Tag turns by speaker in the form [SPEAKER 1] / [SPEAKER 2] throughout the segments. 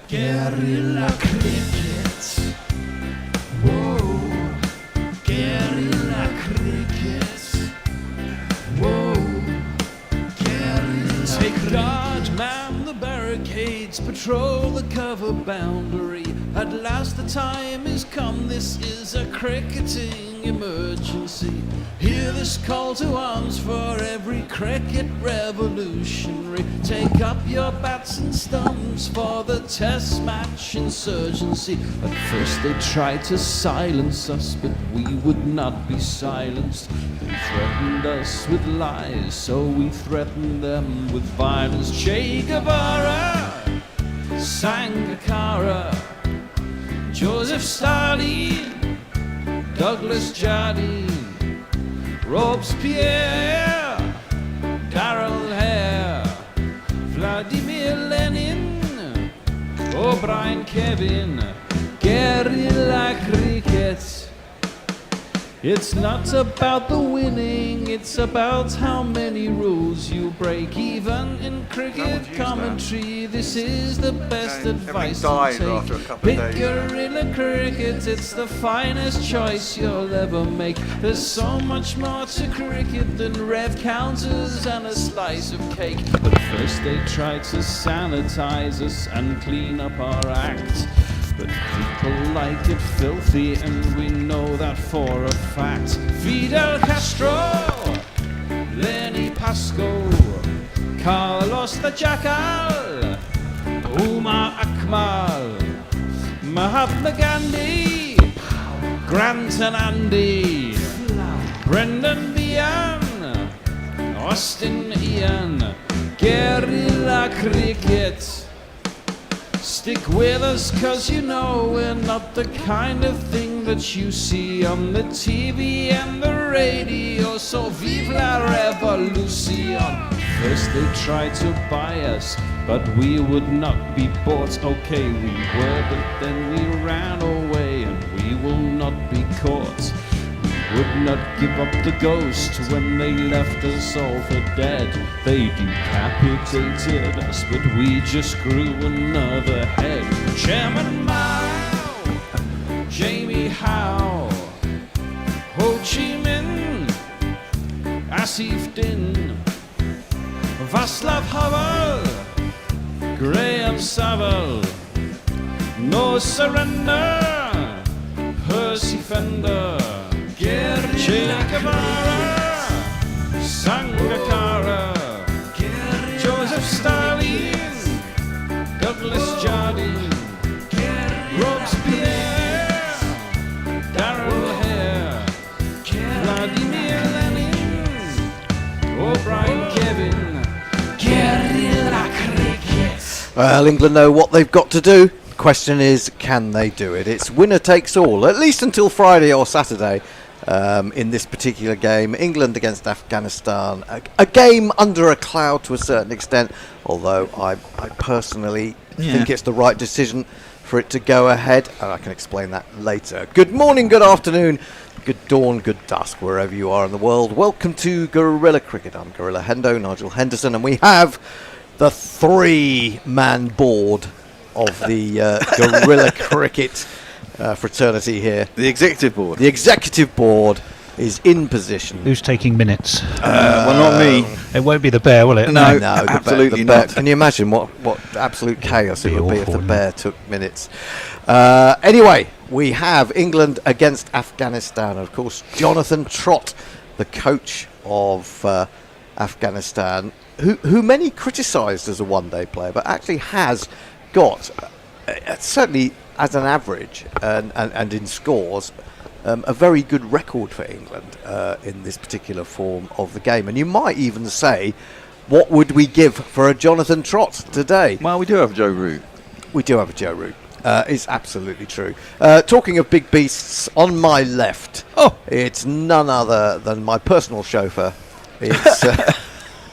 [SPEAKER 1] Guerilla cricket. Whoa. Guerilla cricket. Whoa. Guerilla. Take guard, man the barricades, patrol the cover boundary. At last the time is come, this is a cricketing emergency. Hear this call to arms for every cricket revolutionary. Take up your bats and stumps for the test match insurgency. At first they tried to silence us, but we would not be silenced. They threatened us with lies, so we threatened them with violence. Che Guevara, Sangakkara, Joseph Stalin, Douglas Jardine, Robespierre, Darrell Hare, Vladimir Lenin, O'Brien Kevin, guerrilla cricket. It's not about the winning, it's about how many rules you break. Even in cricket commentary, this is the best advice to take. Pick guerrilla cricket, it's the finest choice you'll ever make. There's so much more to cricket than rev counters and a slice of cake. But first they tried to sanitize us and clean up our act. But people like it filthy, and we know that for a fact. Fidel Castro, Lenny Pasco, Carlos the Jackal, Umar Akmal, Mahatma Gandhi, Grant and Andy, Brendan Behan, Austin Ian, guerrilla cricket. Stick with us, cause you know we're not the kind of thing that you see on the TV and the radio. So vive la revolution. First they tried to buy us, but we would not be bought. Okay, we were, but then we ran away, and we will not be caught. We would not give up the ghost when they left us all for dead. They decapitated us, but we just grew another head. Chairman Mao, Jamie Howe, Ho Chi Minh, Asif Din, Václav Havel, Graham Saville, No Surrender, Percy Fender, Che Guevara, Sangakkara, Joseph Stalin, Douglas Jardine, Robespierre, Darrell Hare, Vladimir Lenin, O'Brien Kevin, guerrilla cricket.
[SPEAKER 2] Well, England know what they've got to do. The question is, can they do it? It's winner takes all, at least until Friday or Saturday. In this particular game, England against Afghanistan, a game under a cloud to a certain extent, although I personally think it's the right decision for it to go ahead, and I can explain that later. Good morning, good afternoon, good dawn, good dusk, wherever you are in the world. Welcome to Guerilla Cricket. I'm Guerilla Hendo, Nigel Henderson, and we have the three-man board of the Guerilla Cricket fraternity here.
[SPEAKER 3] The executive board.
[SPEAKER 2] The executive board is in position.
[SPEAKER 4] Who's taking minutes?
[SPEAKER 3] Well, not me.
[SPEAKER 4] It won't be the bear, will it?
[SPEAKER 3] No,
[SPEAKER 2] the
[SPEAKER 3] absolutely
[SPEAKER 2] bear,
[SPEAKER 3] not.
[SPEAKER 2] Can you imagine what absolute chaos it would be if the
[SPEAKER 4] awful,
[SPEAKER 2] bear took minutes? Anyway, we have England against Afghanistan. Of course, Jonathan Trott, the coach of Afghanistan, who many criticised as a one-day player, but actually has got, certainly as an average and in scores, a very good record for England in this particular form of the game. And you might even say, what would we give for a Jonathan Trott today?
[SPEAKER 3] Well, we do have Joe Root.
[SPEAKER 2] We do have a Joe Root. It's absolutely true. Talking of big beasts, on my left, it's none other than my personal chauffeur. It's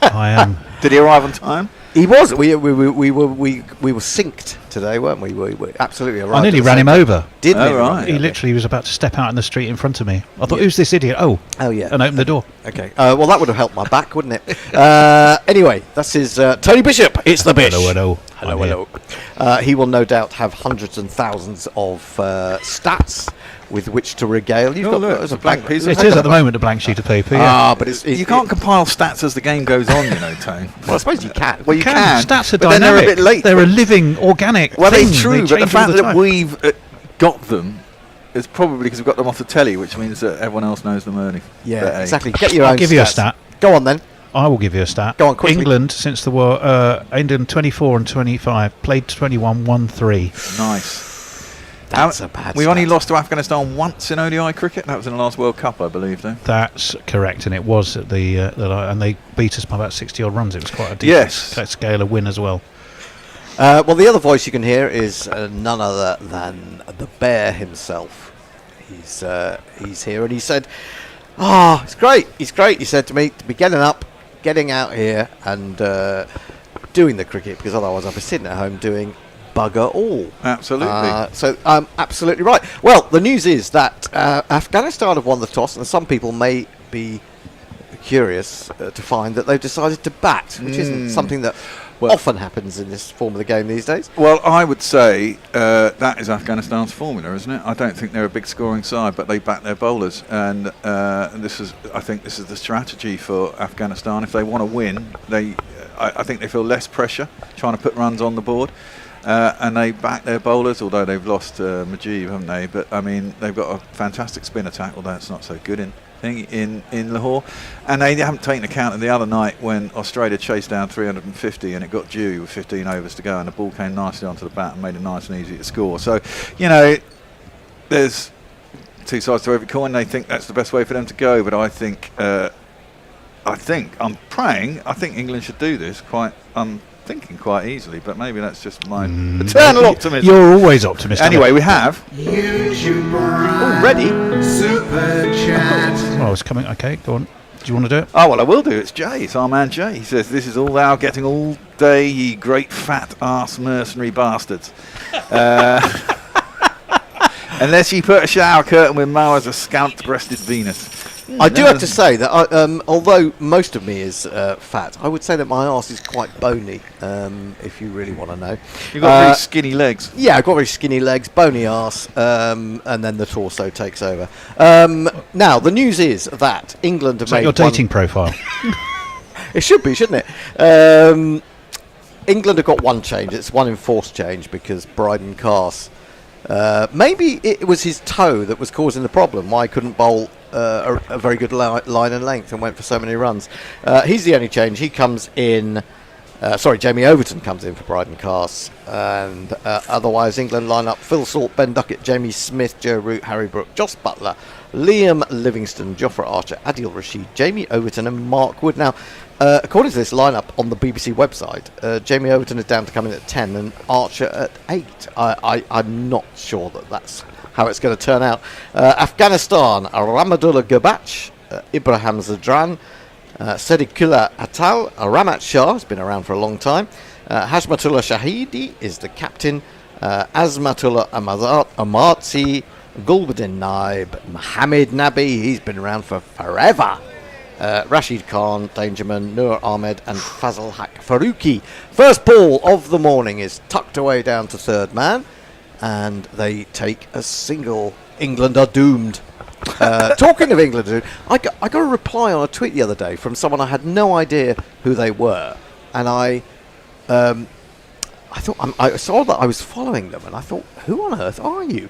[SPEAKER 4] I am.
[SPEAKER 3] Did he arrive on time?
[SPEAKER 2] He was. We were synced today, weren't we? We absolutely arrived.
[SPEAKER 4] I nearly ran him over.
[SPEAKER 2] Didn't he?
[SPEAKER 3] Right.
[SPEAKER 4] He literally was about to step out in the street in front of me. I thought, who's this idiot? Oh
[SPEAKER 2] yeah.
[SPEAKER 4] And opened the door.
[SPEAKER 2] Okay. Well, that would have helped my back, wouldn't it? Anyway, this is Tony Bishop. It's the Bish.
[SPEAKER 4] Hello.
[SPEAKER 2] Hello. He will no doubt have hundreds and thousands of stats with which to regale. You've
[SPEAKER 3] Oh,
[SPEAKER 2] got
[SPEAKER 3] look,
[SPEAKER 2] there's
[SPEAKER 3] it's a blank piece of
[SPEAKER 4] It is at the moment a blank sheet of paper. Yeah.
[SPEAKER 2] Ah, but it's
[SPEAKER 3] You can't compile stats as the game goes on, Tone.
[SPEAKER 2] Well, I suppose you can.
[SPEAKER 3] Well, you can.
[SPEAKER 4] Stats are
[SPEAKER 3] but then
[SPEAKER 4] dynamic.
[SPEAKER 3] they're a bit late.
[SPEAKER 4] They're a living, organic.
[SPEAKER 3] Well,
[SPEAKER 4] thing.
[SPEAKER 3] they're true,
[SPEAKER 4] They
[SPEAKER 3] but the
[SPEAKER 4] change all
[SPEAKER 3] fact
[SPEAKER 4] the
[SPEAKER 3] that
[SPEAKER 4] time.
[SPEAKER 3] we've got them is probably because we've got them off the telly, which means that everyone else knows them early.
[SPEAKER 2] Yeah,
[SPEAKER 3] But, hey,
[SPEAKER 2] exactly. Get your own.
[SPEAKER 4] I'll give you a
[SPEAKER 2] stats.
[SPEAKER 4] stat.
[SPEAKER 2] Go on then.
[SPEAKER 4] I will give you a stat.
[SPEAKER 2] Go on, quickly.
[SPEAKER 4] England since the war, England 24 and 25 played 21, won 3.
[SPEAKER 3] Nice.
[SPEAKER 2] That's a bad.
[SPEAKER 3] We only
[SPEAKER 2] stat.
[SPEAKER 3] lost to Afghanistan once in ODI cricket. That was in the last World Cup, I believe, though.
[SPEAKER 4] That's correct, and it was at the and they beat us by about 60 odd runs. It was quite a decent
[SPEAKER 3] Yes.
[SPEAKER 4] scale of win as well.
[SPEAKER 2] Well, the other voice you can hear is none other than the Bear himself. He's here, and he said, it's great. It's great." He said to me to be getting up, getting out here, and doing the cricket, because otherwise I'd be sitting at home doing bugger all.
[SPEAKER 3] Absolutely.
[SPEAKER 2] So I'm absolutely right. Well, the news is that Afghanistan have won the toss, and some people may be curious to find that they've decided to bat, which isn't something that often happens in this form of the game these days.
[SPEAKER 3] Well, I would say that is Afghanistan's formula, isn't it? I don't think they're a big scoring side, but they bat their bowlers, and I think this is the strategy for Afghanistan. If they want to win, I think they feel less pressure trying to put runs on the board. And they back their bowlers, although they've lost Mujeeb, haven't they? But I mean, they've got a fantastic spin attack, although it's not so good in Lahore. And they haven't taken account of the other night when Australia chased down 350 and it got due with 15 overs to go, and the ball came nicely onto the bat and made it nice and easy to score. So, there's two sides to every coin. They think that's the best way for them to go, but I think I'm praying. I think England should do this thinking quite easily, but maybe that's just my eternal optimism.
[SPEAKER 4] You're always optimistic.
[SPEAKER 3] Anyway, we have
[SPEAKER 2] Ready?
[SPEAKER 5] Super chat.
[SPEAKER 4] Oh, it's coming. Okay, go on. Do you want to do it?
[SPEAKER 3] Oh, well, I will do. It's Jay. It's our man Jay. He says, "This is all thou getting all day, ye great fat arse mercenary bastards. Unless ye put a shower curtain with Mao as a scant-breasted Venus."
[SPEAKER 2] I do have to say that although most of me is fat, I would say that my arse is quite bony, if you really want to know.
[SPEAKER 3] You've got very skinny legs.
[SPEAKER 2] Yeah, I've got very skinny legs, bony arse, and then the torso takes over. Now, the news is that England have
[SPEAKER 4] Is that
[SPEAKER 2] made
[SPEAKER 4] your dating profile?
[SPEAKER 2] It should be, shouldn't it? England have got one change. It's one enforced change because Bryden Carse, maybe it was his toe that was causing the problem. Why he couldn't bowl a very good line and length and went for so many runs. He's the only change. He comes in. Jamie Overton comes in for Bryden Carse, and otherwise England line up Phil Salt, Ben Duckett, Jamie Smith, Joe Root, Harry Brook, Joss Butler, Liam Livingston, Jofra Archer, Adil Rashid, Jamie Overton and Mark Wood. Now, according to this lineup on the BBC website, Jamie Overton is down to come in at 10 and Archer at 8. I'm not sure that's how it's going to turn out. Afghanistan, Ramadullah Gabach, Ibrahim Zadran, Sedikullah Atal, Ramat Shah has been around for a long time. Hashmatullah Shahidi is the captain. Azmatullah Amarzi, Gulbuddin Naib, Mohammed Nabi, he's been around for forever. Rashid Khan, Dangerman, Nur Ahmed and Fazal Haq Faruqi. First ball of the morning is tucked away down to third man, and they take a single. England are doomed. Talking of England, I got a reply on a tweet the other day from someone I had no idea who they were, and I thought I saw that I was following them, and I thought, who on earth are you?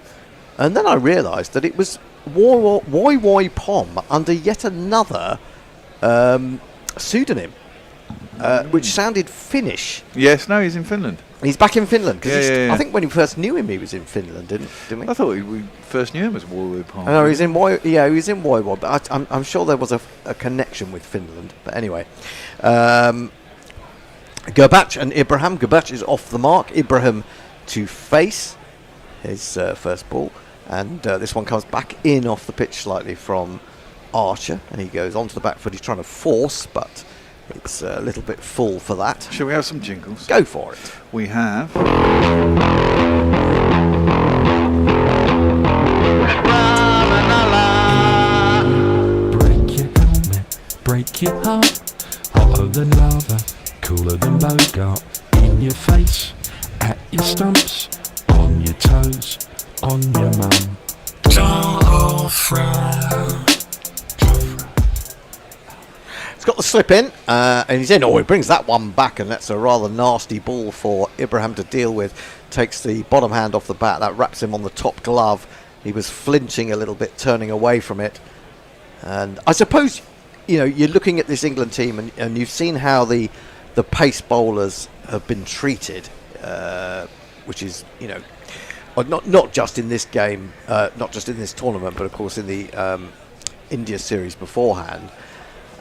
[SPEAKER 2] And then I realised that it was Woi Pom under yet another pseudonym, which sounded Finnish.
[SPEAKER 3] Yes, no, he's in Finland.
[SPEAKER 2] He's back in Finland.
[SPEAKER 3] Yeah.
[SPEAKER 2] I think when we first knew him, he was in Finland, didn't we?
[SPEAKER 3] I thought we first knew him as Warwood Palm.
[SPEAKER 2] No, he's in he was in Woi, but I'm sure there was a connection with Finland. But anyway, Gabach and Ibrahim. Gabach is off the mark. Ibrahim to face his first ball, and this one comes back in off the pitch slightly from Archer, and he goes onto the back foot. He's trying to force, but it's a little bit full for that.
[SPEAKER 3] Shall we have some jingles?
[SPEAKER 2] Go for it.
[SPEAKER 3] We have.
[SPEAKER 5] Break your helmet, break your heart. Hotter than lava, cooler than Bogart. In your face, at your stumps, on your toes, on your mum.
[SPEAKER 2] He's got the slip in, and he's in. Oh, he brings that one back, and that's a rather nasty ball for Ibrahim to deal with. Takes the bottom hand off the bat. That wraps him on the top glove. He was flinching a little bit, turning away from it. And I suppose, you know, you're looking at this England team, and you've seen how the pace bowlers have been treated, which is, you know, not just in this game, not just in this tournament, but of course in the India series beforehand.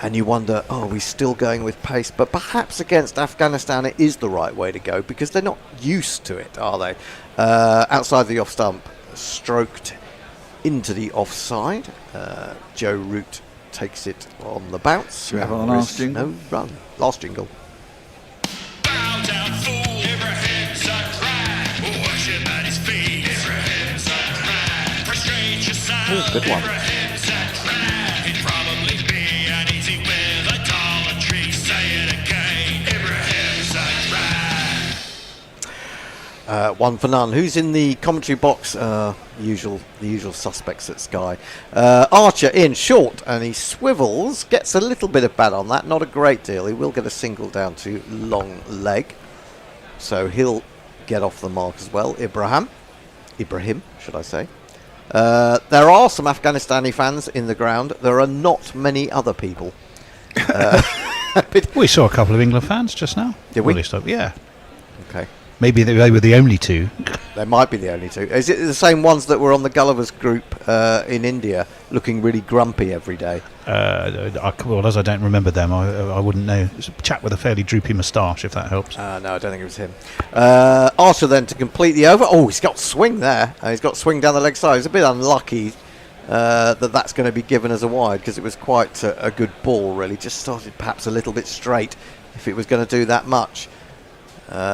[SPEAKER 2] And you wonder, oh, we're still going with pace, but perhaps against Afghanistan it is the right way to go because they're not used to it, are they? Outside the off stump, stroked into the offside. Joe Root takes it on the bounce.
[SPEAKER 3] Do you have our last jingle?
[SPEAKER 2] No run. Last jingle.
[SPEAKER 6] Bow down, fool. Ibrahim zadran. Worship at his feet. Ibrahim zadran. Prostrate yourself.
[SPEAKER 2] Oh, good one.
[SPEAKER 6] Ibrahim zadran. He'd probably be an easy with idolatry. Say it again. Ibrahim zadran.
[SPEAKER 2] One for none. Who's in the commentary box? The usual suspects at Sky. Archer in short, and he swivels. Gets a little bit of bat on that, not a great deal. He will get a single down to long leg, so he'll get off the mark as well. Ibrahim, should I say? There are some Afghanistani fans in the ground. There are not many other people.
[SPEAKER 4] We saw a couple of England fans just now.
[SPEAKER 2] Did we?
[SPEAKER 4] Well, at least, yeah.
[SPEAKER 2] Okay.
[SPEAKER 4] Maybe they were the only two.
[SPEAKER 2] They might be the only two. Is it the same ones that were on the Gulliver's group in India, looking really grumpy every day?
[SPEAKER 4] Well, as I don't remember them, I wouldn't know. It's a chap with a fairly droopy moustache, if that helps.
[SPEAKER 2] No, I don't think it was him. Archer then to complete the over. Oh, he's got swing there. He's got swing down the leg side. It's a bit unlucky that's going to be given as a wide because it was quite a good ball, really. Just started perhaps a little bit straight if it was going to do that much.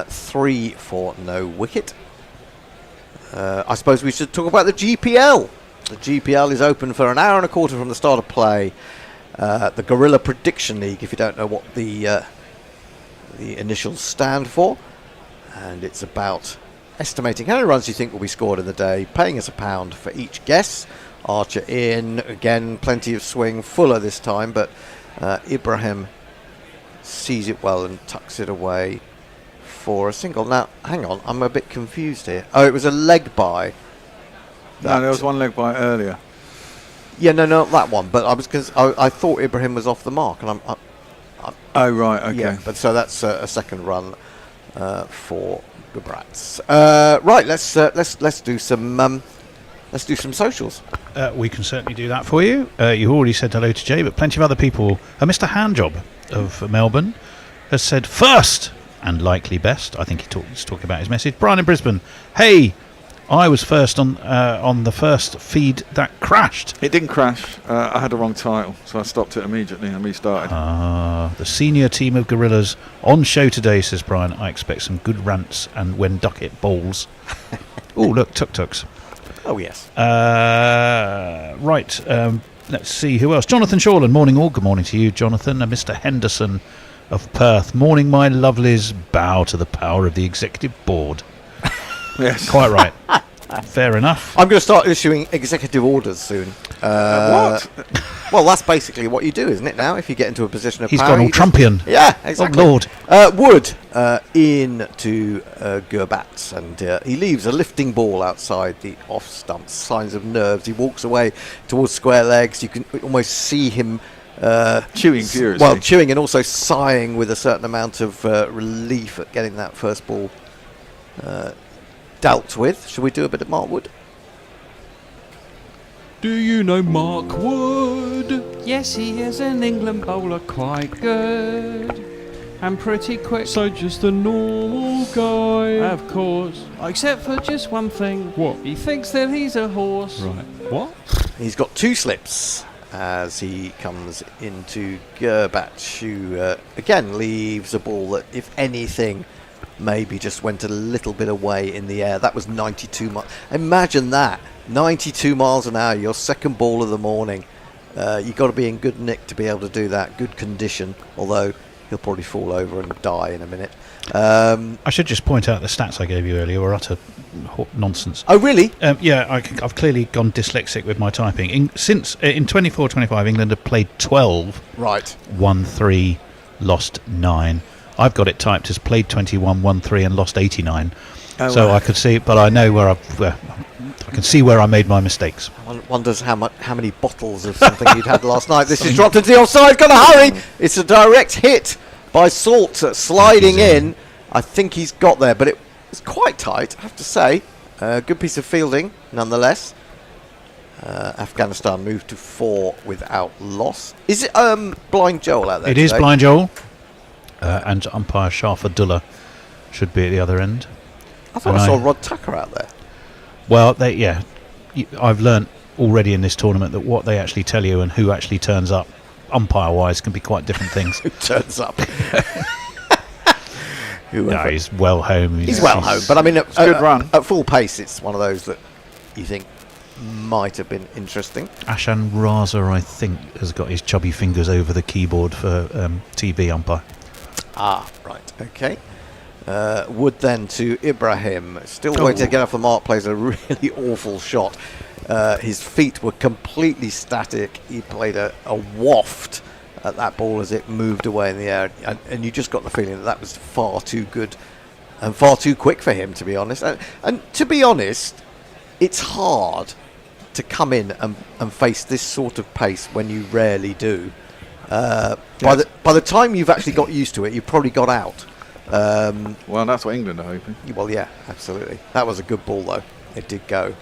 [SPEAKER 2] 3 for no wicket. I suppose we should talk about the GPL. The GPL is open for an hour and a quarter from the start of play. The Guerilla Prediction League, if you don't know what the initials stand for. And it's about estimating how many runs you think will be scored in the day, paying us £1 for each guess. Archer in, again, plenty of swing, Fuller this time, but Ibrahim sees it well and tucks it away for a single. Now, hang on, I'm a bit confused here. Oh, it was a leg by.
[SPEAKER 3] No, there was one leg by earlier.
[SPEAKER 2] Yeah, no, not that one. But I thought Ibrahim was off the mark, and
[SPEAKER 3] Oh right, okay.
[SPEAKER 2] yeah. But so that's a second run for the Brats. Right, let's do some socials.
[SPEAKER 4] We can certainly do that for you. You already said hello to Jay, but plenty of other people. Mr. Handjob of Melbourne has said first and likely best. I think he's talking about his message. Brian in Brisbane. Hey, I was first on the first feed that crashed.
[SPEAKER 3] It didn't crash. I had the wrong title, so I stopped it immediately and restarted.
[SPEAKER 4] The senior team of Gorillas on show today, says Brian. I expect some good rants and when Duckett bowls. Oh, look, tuk-tuks.
[SPEAKER 2] Oh, yes.
[SPEAKER 4] Right, let's see who else. Jonathan Shorland, morning all. Good morning to you, Jonathan. And Mr. Henderson of Perth. Morning, my lovelies. Bow to the power of the executive board.
[SPEAKER 3] Yes.
[SPEAKER 4] Quite right. Fair enough.
[SPEAKER 2] I'm going to start issuing executive orders soon.
[SPEAKER 3] What?
[SPEAKER 2] Well, that's basically what you do, isn't it, now, if you get into a position of
[SPEAKER 4] He's
[SPEAKER 2] power?
[SPEAKER 4] gone all Trumpian.
[SPEAKER 2] Yeah, exactly.
[SPEAKER 4] Oh, Lord.
[SPEAKER 2] Wood into Gurbats, and he leaves a lifting ball outside the off stump. Signs of nerves. He walks away towards square legs. You can almost see him
[SPEAKER 3] Chewing furiously.
[SPEAKER 2] Well, chewing and also sighing with a certain amount of relief at getting that first ball dealt with. Shall we do a bit of Mark Wood?
[SPEAKER 5] Do you know Mark Wood?
[SPEAKER 1] Yes, he is an England bowler, quite good and pretty quick.
[SPEAKER 5] So just a normal guy.
[SPEAKER 1] Of course, except for just one thing.
[SPEAKER 5] What?
[SPEAKER 1] He thinks that he's a horse.
[SPEAKER 5] Right. What?
[SPEAKER 2] He's got 2 slips as he comes into Gurbats, who again leaves a ball that, if anything, maybe just went a little bit away in the air. That was 92 miles. Imagine that, 92 miles an hour, your second ball of the morning. You've got to be in good nick to be able to do that, good condition, although he'll probably fall over and die in a minute.
[SPEAKER 4] I should just point out the stats I gave you earlier were utter nonsense.
[SPEAKER 2] Oh, really?
[SPEAKER 4] Yeah, I've clearly gone dyslexic with my typing. In 24-25, England have played 12,
[SPEAKER 2] Right.
[SPEAKER 4] won 3, lost 9. I've got it typed as played 21, won 3, and lost 89. So
[SPEAKER 3] wow.
[SPEAKER 4] I could see, but I know where I can see where I made my mistakes.
[SPEAKER 2] One wonders how many bottles of something you'd had last night. This is dropped into the offside. Got to hurry! It's a direct hit by Salt sliding in. I think he's got there, but it was quite tight, I have to say. Good piece of fielding, nonetheless. Afghanistan moved to 4 without loss. Is it Blind Joel out there?
[SPEAKER 4] It is Blind Joel, and umpire Shah Abdullah should be at the other end.
[SPEAKER 2] I thought I saw Rod Tucker out there.
[SPEAKER 4] Well, I've learnt already in this tournament that what they actually tell you and who actually turns up, umpire-wise, can be quite different things.
[SPEAKER 2] Who turns up?
[SPEAKER 4] No, he's well home.
[SPEAKER 2] He's well home, but I mean,
[SPEAKER 3] a good run.
[SPEAKER 2] At full pace, it's one of those that you think might have been interesting.
[SPEAKER 4] Ashan Raza, I think, has got his chubby fingers over the keyboard for TV umpire.
[SPEAKER 2] Ah, right, okay. Wood then to Ibrahim. Still waiting to get off the mark, plays a really awful shot. His feet were completely static. He played a waft at that ball as it moved away in the air. And you just got the feeling that was far too good and far too quick for him, to be honest. And to be honest, it's hard to come in and face this sort of pace when you rarely do. By the time you've actually got used to it, you've probably got out.
[SPEAKER 3] Well, that's what England are hoping.
[SPEAKER 2] Well, yeah, absolutely. That was a good ball, though. It did go.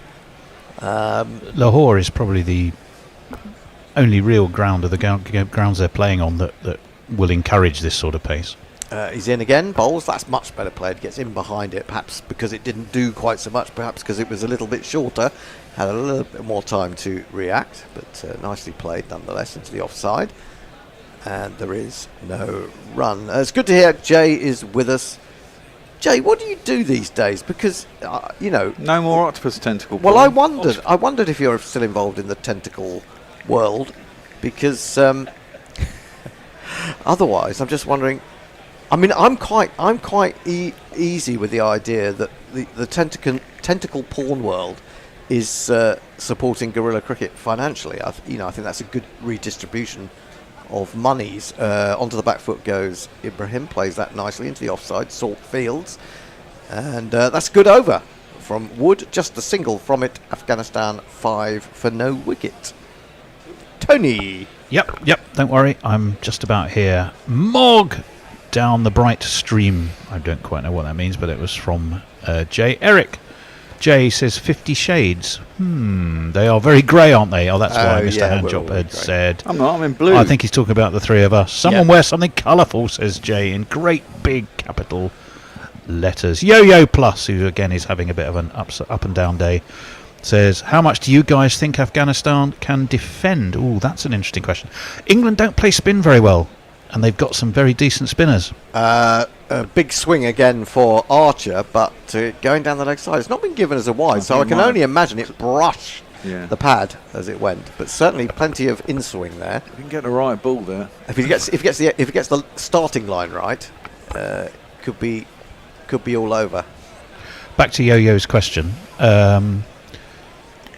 [SPEAKER 4] Lahore is probably the only real ground of the grounds they're playing on that will encourage this sort of pace.
[SPEAKER 2] He's in again, bowls. That's much better played. Gets in behind it, perhaps because it didn't do quite so much, perhaps because it was a little bit shorter. Had a little bit more time to react, but nicely played nonetheless into the offside. And there is no run. It's good to hear Jay is with us. Jay, what do you do these days? Because
[SPEAKER 3] no more octopus tentacle.
[SPEAKER 2] Well, I wondered if you're still involved in the tentacle world, because otherwise, I'm just wondering. I mean, I'm quite easy with the idea that the tentacle porn world is supporting guerrilla cricket financially. I think that's a good redistribution of monies. Onto the back foot goes Ibrahim, plays that nicely into the offside, Salt fields, and that's a good over from Wood. Just a single from it. Afghanistan 5 for no wicket. Tony.
[SPEAKER 4] Yep, don't worry, I'm just about here. Mog down the bright stream. I don't quite know what that means, but it was from Jay. Eric Jay says 50 Shades. They are very grey, aren't they? Oh, that's why Mr. Handjob had said.
[SPEAKER 3] I'm not, I'm in blue.
[SPEAKER 4] I think he's talking about the three of us. Someone wear something colourful, says Jay, in great big capital letters. Yo-Yo Plus, who again is having a bit of an up and down day, says, how much do you guys think Afghanistan can defend? Ooh, that's an interesting question. England don't play spin very well, and they've got some very decent spinners.
[SPEAKER 2] A big swing again for Archer, but going down the leg side. It's not been given as a wide, so I can only imagine it brushed the pad as it went. But certainly plenty of in-swing there.
[SPEAKER 3] If you can get the right ball there.
[SPEAKER 2] If he gets the starting line right, could be all over.
[SPEAKER 4] Back to Yo-Yo's question.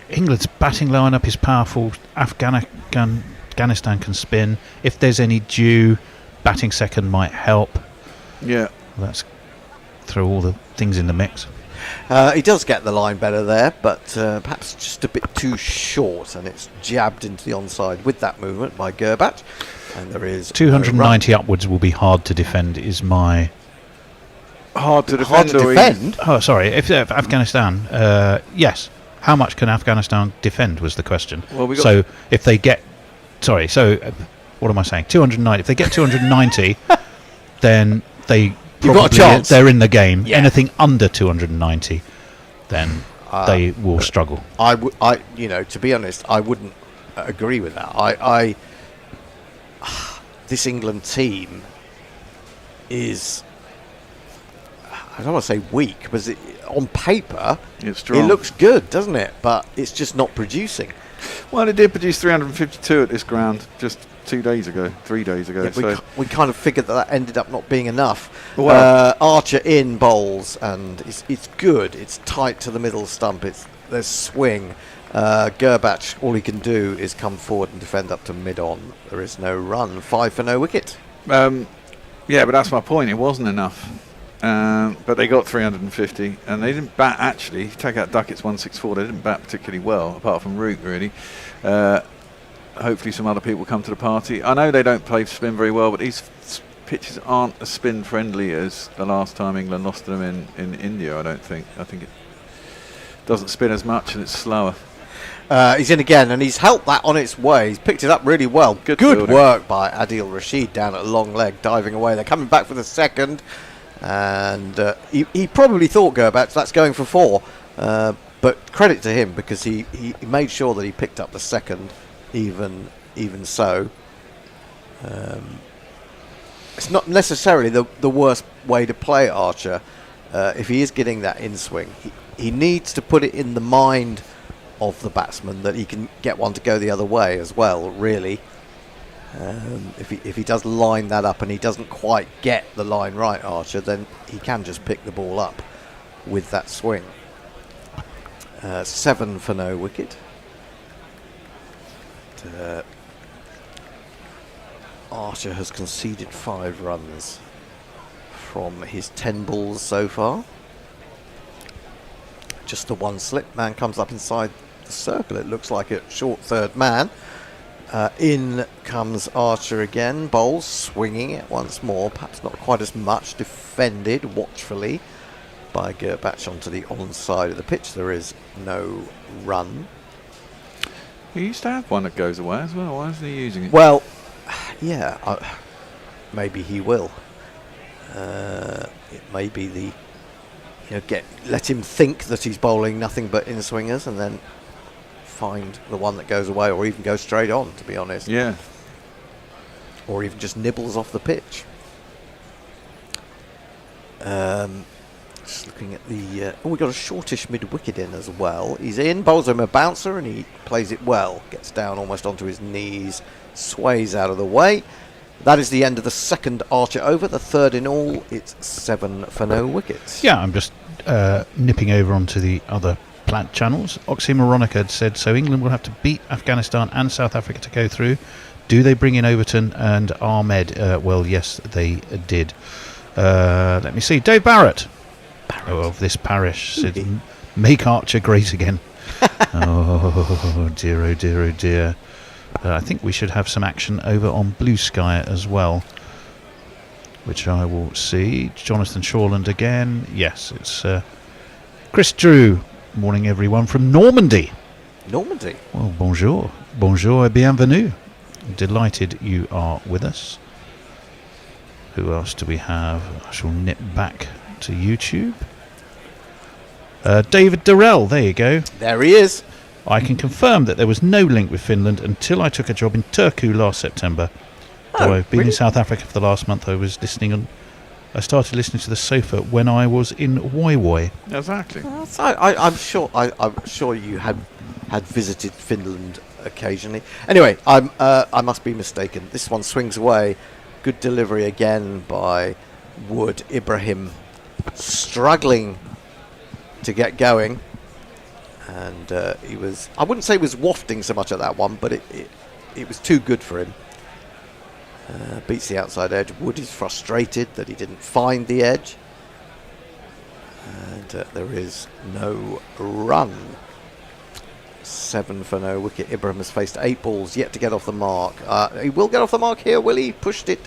[SPEAKER 4] England's batting lineup is powerful. Afghanistan can spin. If there's any due, batting second might help.
[SPEAKER 3] Yeah.
[SPEAKER 4] Let's throw all the things in the mix.
[SPEAKER 2] He does get the line better there, but perhaps just a bit too short, and it's jabbed into the onside with that movement by Gerbat. And there is
[SPEAKER 4] 290 upwards will be hard to defend, is my...
[SPEAKER 3] Hard to defend?
[SPEAKER 4] Oh, sorry. If Afghanistan, yes. How much can Afghanistan defend was the question.
[SPEAKER 3] Well,
[SPEAKER 4] so if they get... Sorry, so what am I saying? 290. If they get 290, then they probably they're in the game. Yeah. Anything under 290, then they will struggle.
[SPEAKER 2] To be honest, I wouldn't agree with that. This England team is, I don't want to say weak, but on paper it looks good, doesn't it? But it's just not producing.
[SPEAKER 3] Well, it did produce 352 at this ground, just 2 days ago, 3 days ago.
[SPEAKER 2] Yeah,
[SPEAKER 3] So
[SPEAKER 2] we kind of figured that ended up not being enough.
[SPEAKER 3] Well-
[SPEAKER 2] Archer in bowls, and it's good. It's tight to the middle stump. There's swing. Gurbach, all he can do is come forward and defend up to mid-on. There is no run. 5 for no wicket.
[SPEAKER 3] yeah, but that's my point. It wasn't enough. But they got 350, and they didn't bat actually. Take out Duckett's 164. They didn't bat particularly well, apart from Root really. Hopefully, some other people come to the party. I know they don't play spin very well, but these pitches aren't as spin friendly as the last time England lost to them in India. I don't think. I think it doesn't spin as much and it's slower.
[SPEAKER 2] He's in again, and he's helped that on its way. He's picked it up really well. Good work by Adil Rashid down at long leg, diving away. They're coming back for the second, and he probably thought Gurbach, that's going for 4. But credit to him, because he made sure that he picked up the second, even so. It's not necessarily the worst way to play Archer. If he is getting that in swing, he needs to put it in the mind of the batsman that he can get one to go the other way as well, really. If he does line that up and he doesn't quite get the line right, Archer, then he can just pick the ball up with that swing. 7 for no wicket. Archer has conceded 5 runs from his 10 balls so far. Just the one slip. Man comes up inside the circle. It looks like a short third man. In comes Archer again. Bowls, swinging it once more. Perhaps not quite as much. Defended watchfully by Gurbach onto the onside of the pitch. There is no run.
[SPEAKER 3] He used to have one that goes away as well. Why isn't he using it?
[SPEAKER 2] Well, yeah, maybe he will. It may be the let him think that he's bowling nothing but in swingers, and then find the one that goes away, or even go straight on. To be honest,
[SPEAKER 3] Yeah.
[SPEAKER 2] or even just nibbles off the pitch. Just looking at the... we got a shortish mid-wicket in as well. He's in, bowls him a bouncer, and he plays it well. Gets down almost onto his knees, sways out of the way. That is the end of the second Archer over. The third in all, it's 7 for no wickets.
[SPEAKER 4] Yeah, I'm just nipping over onto the other plant channels. Oxymoronic had said, so England will have to beat Afghanistan and South Africa to go through. Do they bring in Overton and Ahmed? Well, yes, they did. Let me see. Dave Barrett. Of this parish said, make Archer great again. Oh dear, oh dear, oh dear. I think we should have some action over on Blue Sky as well, which I will see. Jonathan Shawland again. Yes, it's Chris Drew. Morning everyone from Normandy.
[SPEAKER 2] Normandy.
[SPEAKER 4] Well, bonjour. Bonjour et bienvenue. Delighted you are with us. Who else do we have? I shall nip back to YouTube. David Durrell, there you go.
[SPEAKER 2] There he is.
[SPEAKER 4] I can confirm that there was no link with Finland until I took a job in Turku last September. Though I've been in South Africa for the last month. I started listening to the sofa when I was in Woi Woi.
[SPEAKER 3] Exactly.
[SPEAKER 2] I'm sure you had visited Finland occasionally. Anyway, I must be mistaken. This one swings away. Good delivery again by Wood. Ibrahim struggling to get going, and he was, I wouldn't say he was wafting so much at that one, but it was too good for him. Beats the outside edge. Wood is frustrated that he didn't find the edge, and there is no run. 7 for no wicket. Ibrahim has faced 8 balls, yet to get off the mark. He will get off the mark here, will he? Pushed it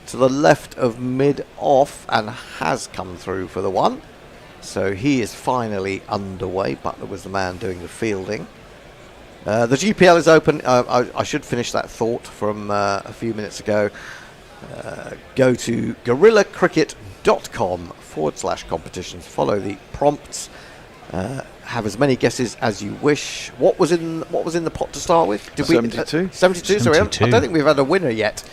[SPEAKER 2] to the left of mid-off and has come through for the 1. So he is finally underway. Butler was the man doing the fielding. The GPL is open. I should finish that thought from a few minutes ago. Go to guerillacricket.com/competitions. Follow the prompts. Have as many guesses as you wish. What was in the pot to start with?
[SPEAKER 3] 72.
[SPEAKER 2] 72. So I don't think we've had a winner yet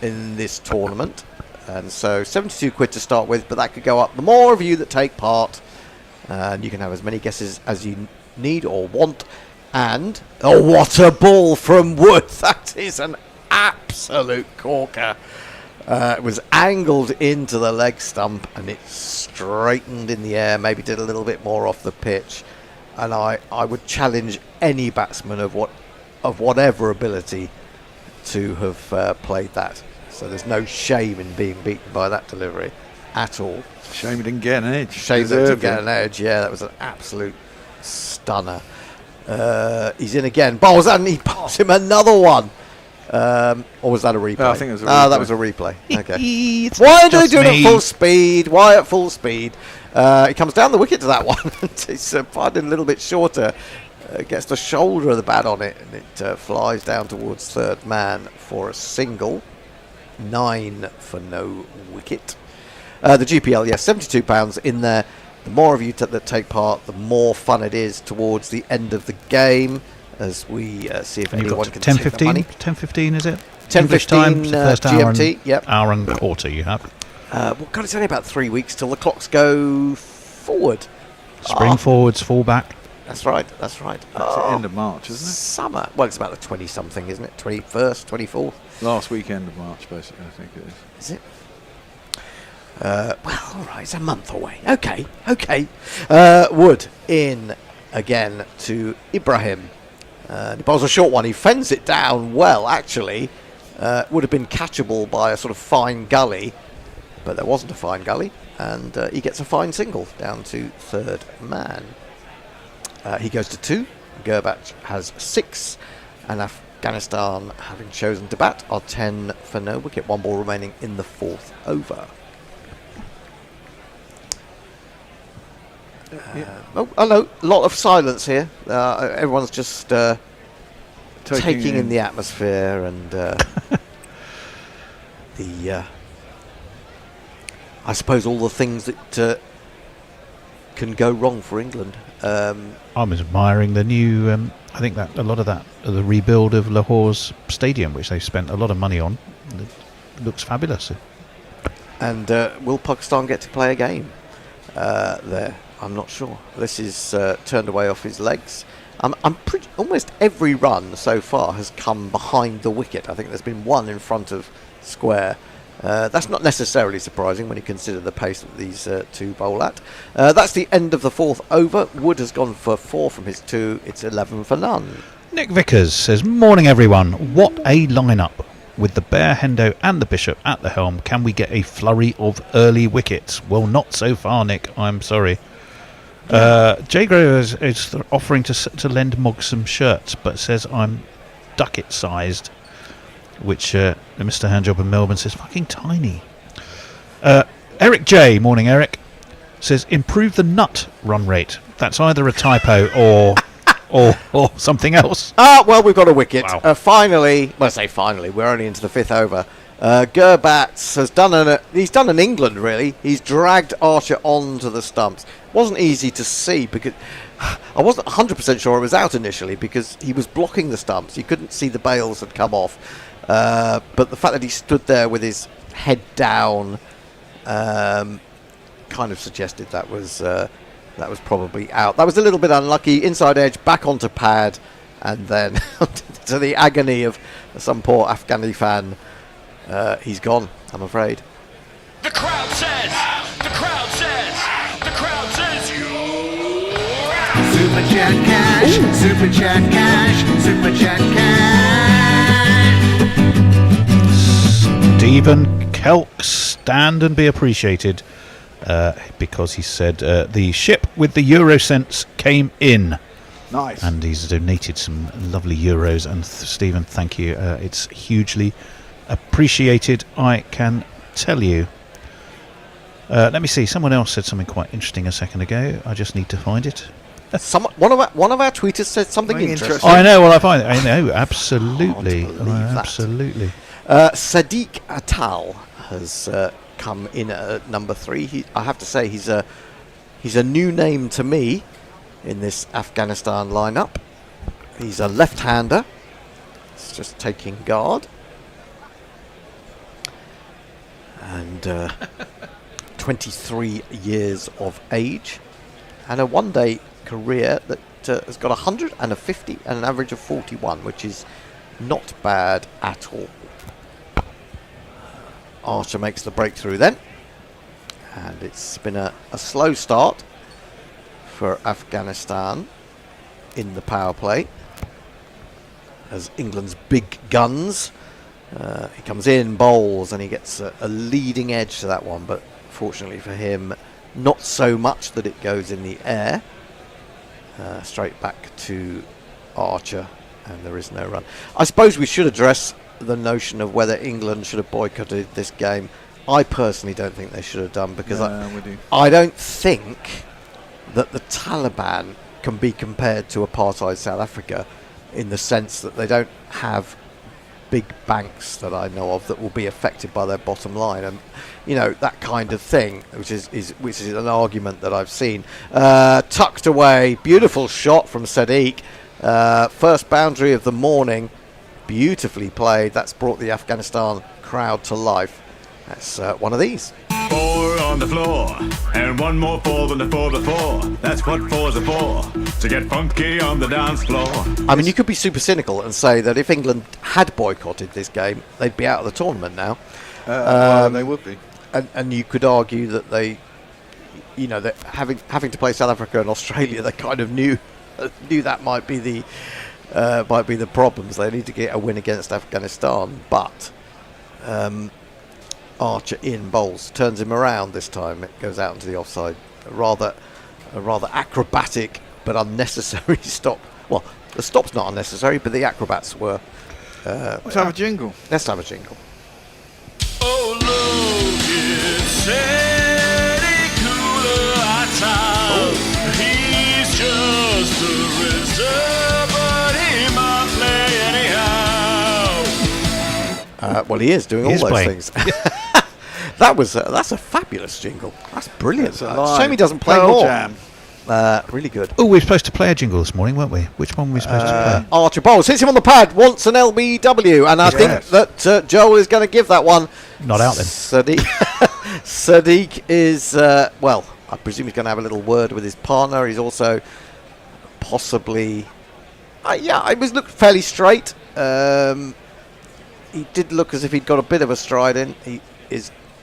[SPEAKER 2] in this tournament. And so 72 quid to start with, but that could go up. The more of you that take part, and you can have as many guesses as you need or want. And what a ball from Wood! That is an absolute corker. It was angled into the leg stump and it straightened in the air, maybe did a little bit more off the pitch. And I would challenge any batsman of whatever ability to have played that. So there's no shame in being beaten by that delivery at all.
[SPEAKER 3] Shame he didn't get an edge.
[SPEAKER 2] Shame that he didn't
[SPEAKER 3] Deserved
[SPEAKER 2] get
[SPEAKER 3] it.
[SPEAKER 2] an edge. Yeah, that was an absolute stunner. He's in again. Bowls and he passed him another one. Or was that a replay?
[SPEAKER 3] I think it was a
[SPEAKER 2] that
[SPEAKER 3] replay.
[SPEAKER 2] was a replay. Okay.
[SPEAKER 4] It's
[SPEAKER 2] Why
[SPEAKER 4] not
[SPEAKER 2] are they
[SPEAKER 4] just
[SPEAKER 2] doing it
[SPEAKER 4] me.
[SPEAKER 2] at full speed? Why at full speed? He comes down the wicket to that one. He's finding a little bit shorter. Gets the shoulder of the bat on it, and it flies down towards third man for a single. 9 for no wicket. The GPL, yes, £72 in there. The more of you that take part, the more fun it is towards the end of the game, as we see if
[SPEAKER 4] And you've
[SPEAKER 2] anyone
[SPEAKER 4] got
[SPEAKER 2] can
[SPEAKER 4] 10,
[SPEAKER 2] take the
[SPEAKER 4] 15,
[SPEAKER 2] money.
[SPEAKER 4] 10:15, is it?
[SPEAKER 2] 10:15,
[SPEAKER 4] English time, the first hour
[SPEAKER 2] GMT,
[SPEAKER 4] and,
[SPEAKER 2] yep.
[SPEAKER 4] hour and quarter you have.
[SPEAKER 2] Well, God, it's only about 3 weeks till the clocks go forward.
[SPEAKER 4] Spring forwards, fall back.
[SPEAKER 2] That's right, that's right.
[SPEAKER 3] It's the end of March, isn't
[SPEAKER 2] Summer. Well, it's about the 20-something, isn't it? 21st, 24th,
[SPEAKER 3] it? Last weekend of March, basically, I think it is.
[SPEAKER 2] is it? Well, all right, it's a month away. Okay. Wood in again to Ibrahim. He bowls a short one. He fends it down well, actually. Would have been catchable by a sort of fine gully, but there wasn't a fine gully, and he gets a fine single down to third man. He goes to 2. Gurbach has 6, and Afghanistan, having chosen to bat, are 10 for no wicket. 1 ball remaining in the 4th over. Oh, no, a lot of silence here. Everyone's just taking in the atmosphere and the I suppose all the things that can go wrong for England.
[SPEAKER 4] I was admiring the new, I think that a lot of that, the rebuild of Lahore's stadium, which they've spent a lot of money on. It looks fabulous.
[SPEAKER 2] And will Pakistan get to play a game there? I'm not sure. This is turned away off his legs. I'm pretty. Almost every run so far has come behind the wicket. I think there's been 1 in front of square. That's not necessarily surprising when you consider the pace that these 2 bowl at. That's the end of the 4th over. Wood has gone for 4 from his 2. It's 11 for none.
[SPEAKER 4] Nick Vickers says, morning everyone, what a lineup. With the Bear, Hendo and the Bishop at the helm, can we get a flurry of early wickets? Well, not so far, Nick, I'm sorry. Jay Grover is offering to lend Mog some shirts, but says I'm ducket sized, which Mr. Handjob in Melbourne says fucking tiny. Eric J, morning Eric, says improve the nut run rate. That's either a typo or something else.
[SPEAKER 2] Well, we've got a wicket.
[SPEAKER 4] Wow.
[SPEAKER 2] Finally, well, I say finally, we're only into the 5th over. Gurbach has done an England, really. He's dragged Archer onto the stumps. Wasn't easy to see because I wasn't 100% sure it was out initially because he was blocking the stumps. You couldn't see the bails had come off. But the fact that he stood there with his head down kind of suggested that was probably out. That was a little bit unlucky. Inside edge, back onto pad, and then to the agony of some poor Afghani fan, he's gone, I'm afraid.
[SPEAKER 6] The crowd says, the crowd says, the crowd says you.
[SPEAKER 7] Super Chat Cash, Super Chat Cash, Super Chat Cash.
[SPEAKER 4] Stephen Kelk, stand and be appreciated, because he said the ship with the Euro cents came in.
[SPEAKER 3] Nice.
[SPEAKER 4] And he's donated some lovely euros. And Stephen, thank you. It's hugely appreciated, I can tell you. Let me see. Someone else said something quite interesting a second ago. I just need to find it.
[SPEAKER 2] One of our tweeters said something interesting.
[SPEAKER 4] I know. Well, I know. Absolutely.
[SPEAKER 2] Can't believe that.
[SPEAKER 4] Absolutely.
[SPEAKER 2] Sadiq Atal has come in at number 3. I have to say he's a new name to me in this Afghanistan lineup. He's a left-hander. He's just taking guard. And 23 years of age. And a one-day career that has got 100 and a 50 and an average of 41, which is not bad at all. Archer makes the breakthrough then, and it's been a slow start for Afghanistan in the power play as England's big guns. He comes in, bowls, and he gets a leading edge to that one, but fortunately for him, not so much that it goes in the air. Straight back to Archer, and there is no run. I suppose we should address the notion of whether England should have boycotted this game. I personally don't think they should have done, because I don't think that the Taliban can be compared to apartheid South Africa in the sense that they don't have big banks that I know of that will be affected by their bottom line, and that kind of thing, which is an argument that I've seen. Tucked away, beautiful shot from Sadiq, first boundary of the morning, beautifully played. That's brought the Afghanistan crowd to life. That's one of these.
[SPEAKER 6] 4 on the floor, and one more 4 than the 4 before. That's what 4's are for, to get funky on the dance floor.
[SPEAKER 2] I mean, you could be super cynical and say that if England had boycotted this game, they'd be out of the tournament now.
[SPEAKER 3] Well, they would be.
[SPEAKER 2] And you could argue that they, that having to play South Africa and Australia, they kind of knew that might be the problems. They need to get a win against Afghanistan, but Archer in bowls, turns him around this time. It goes out into the offside. A rather acrobatic but unnecessary stop. Well, the stop's not unnecessary, but the acrobats were.
[SPEAKER 3] Let's have a jingle.
[SPEAKER 2] Let's have a jingle.
[SPEAKER 6] Oh, look, it's Eddie Cooler outside. He's just a reserve, but he might play anyhow.
[SPEAKER 2] Well, he is doing all those
[SPEAKER 4] playing.
[SPEAKER 2] things. That's a fabulous jingle. That's brilliant.
[SPEAKER 3] It's a
[SPEAKER 2] Shame he doesn't play
[SPEAKER 3] Pearl
[SPEAKER 2] more.
[SPEAKER 3] Jam.
[SPEAKER 2] Really good.
[SPEAKER 4] Oh, we were supposed to play a jingle this morning, weren't we? Which one were we supposed to play?
[SPEAKER 2] Archer bowls, hits him on the pad, wants an LBW, and I think that Joel is going to give that one.
[SPEAKER 4] Not out then.
[SPEAKER 2] Sadiq is, well, I presume he's going to have a little word with his partner. He's also possibly, it was looked fairly straight. He did look as if he'd got a bit of a stride in.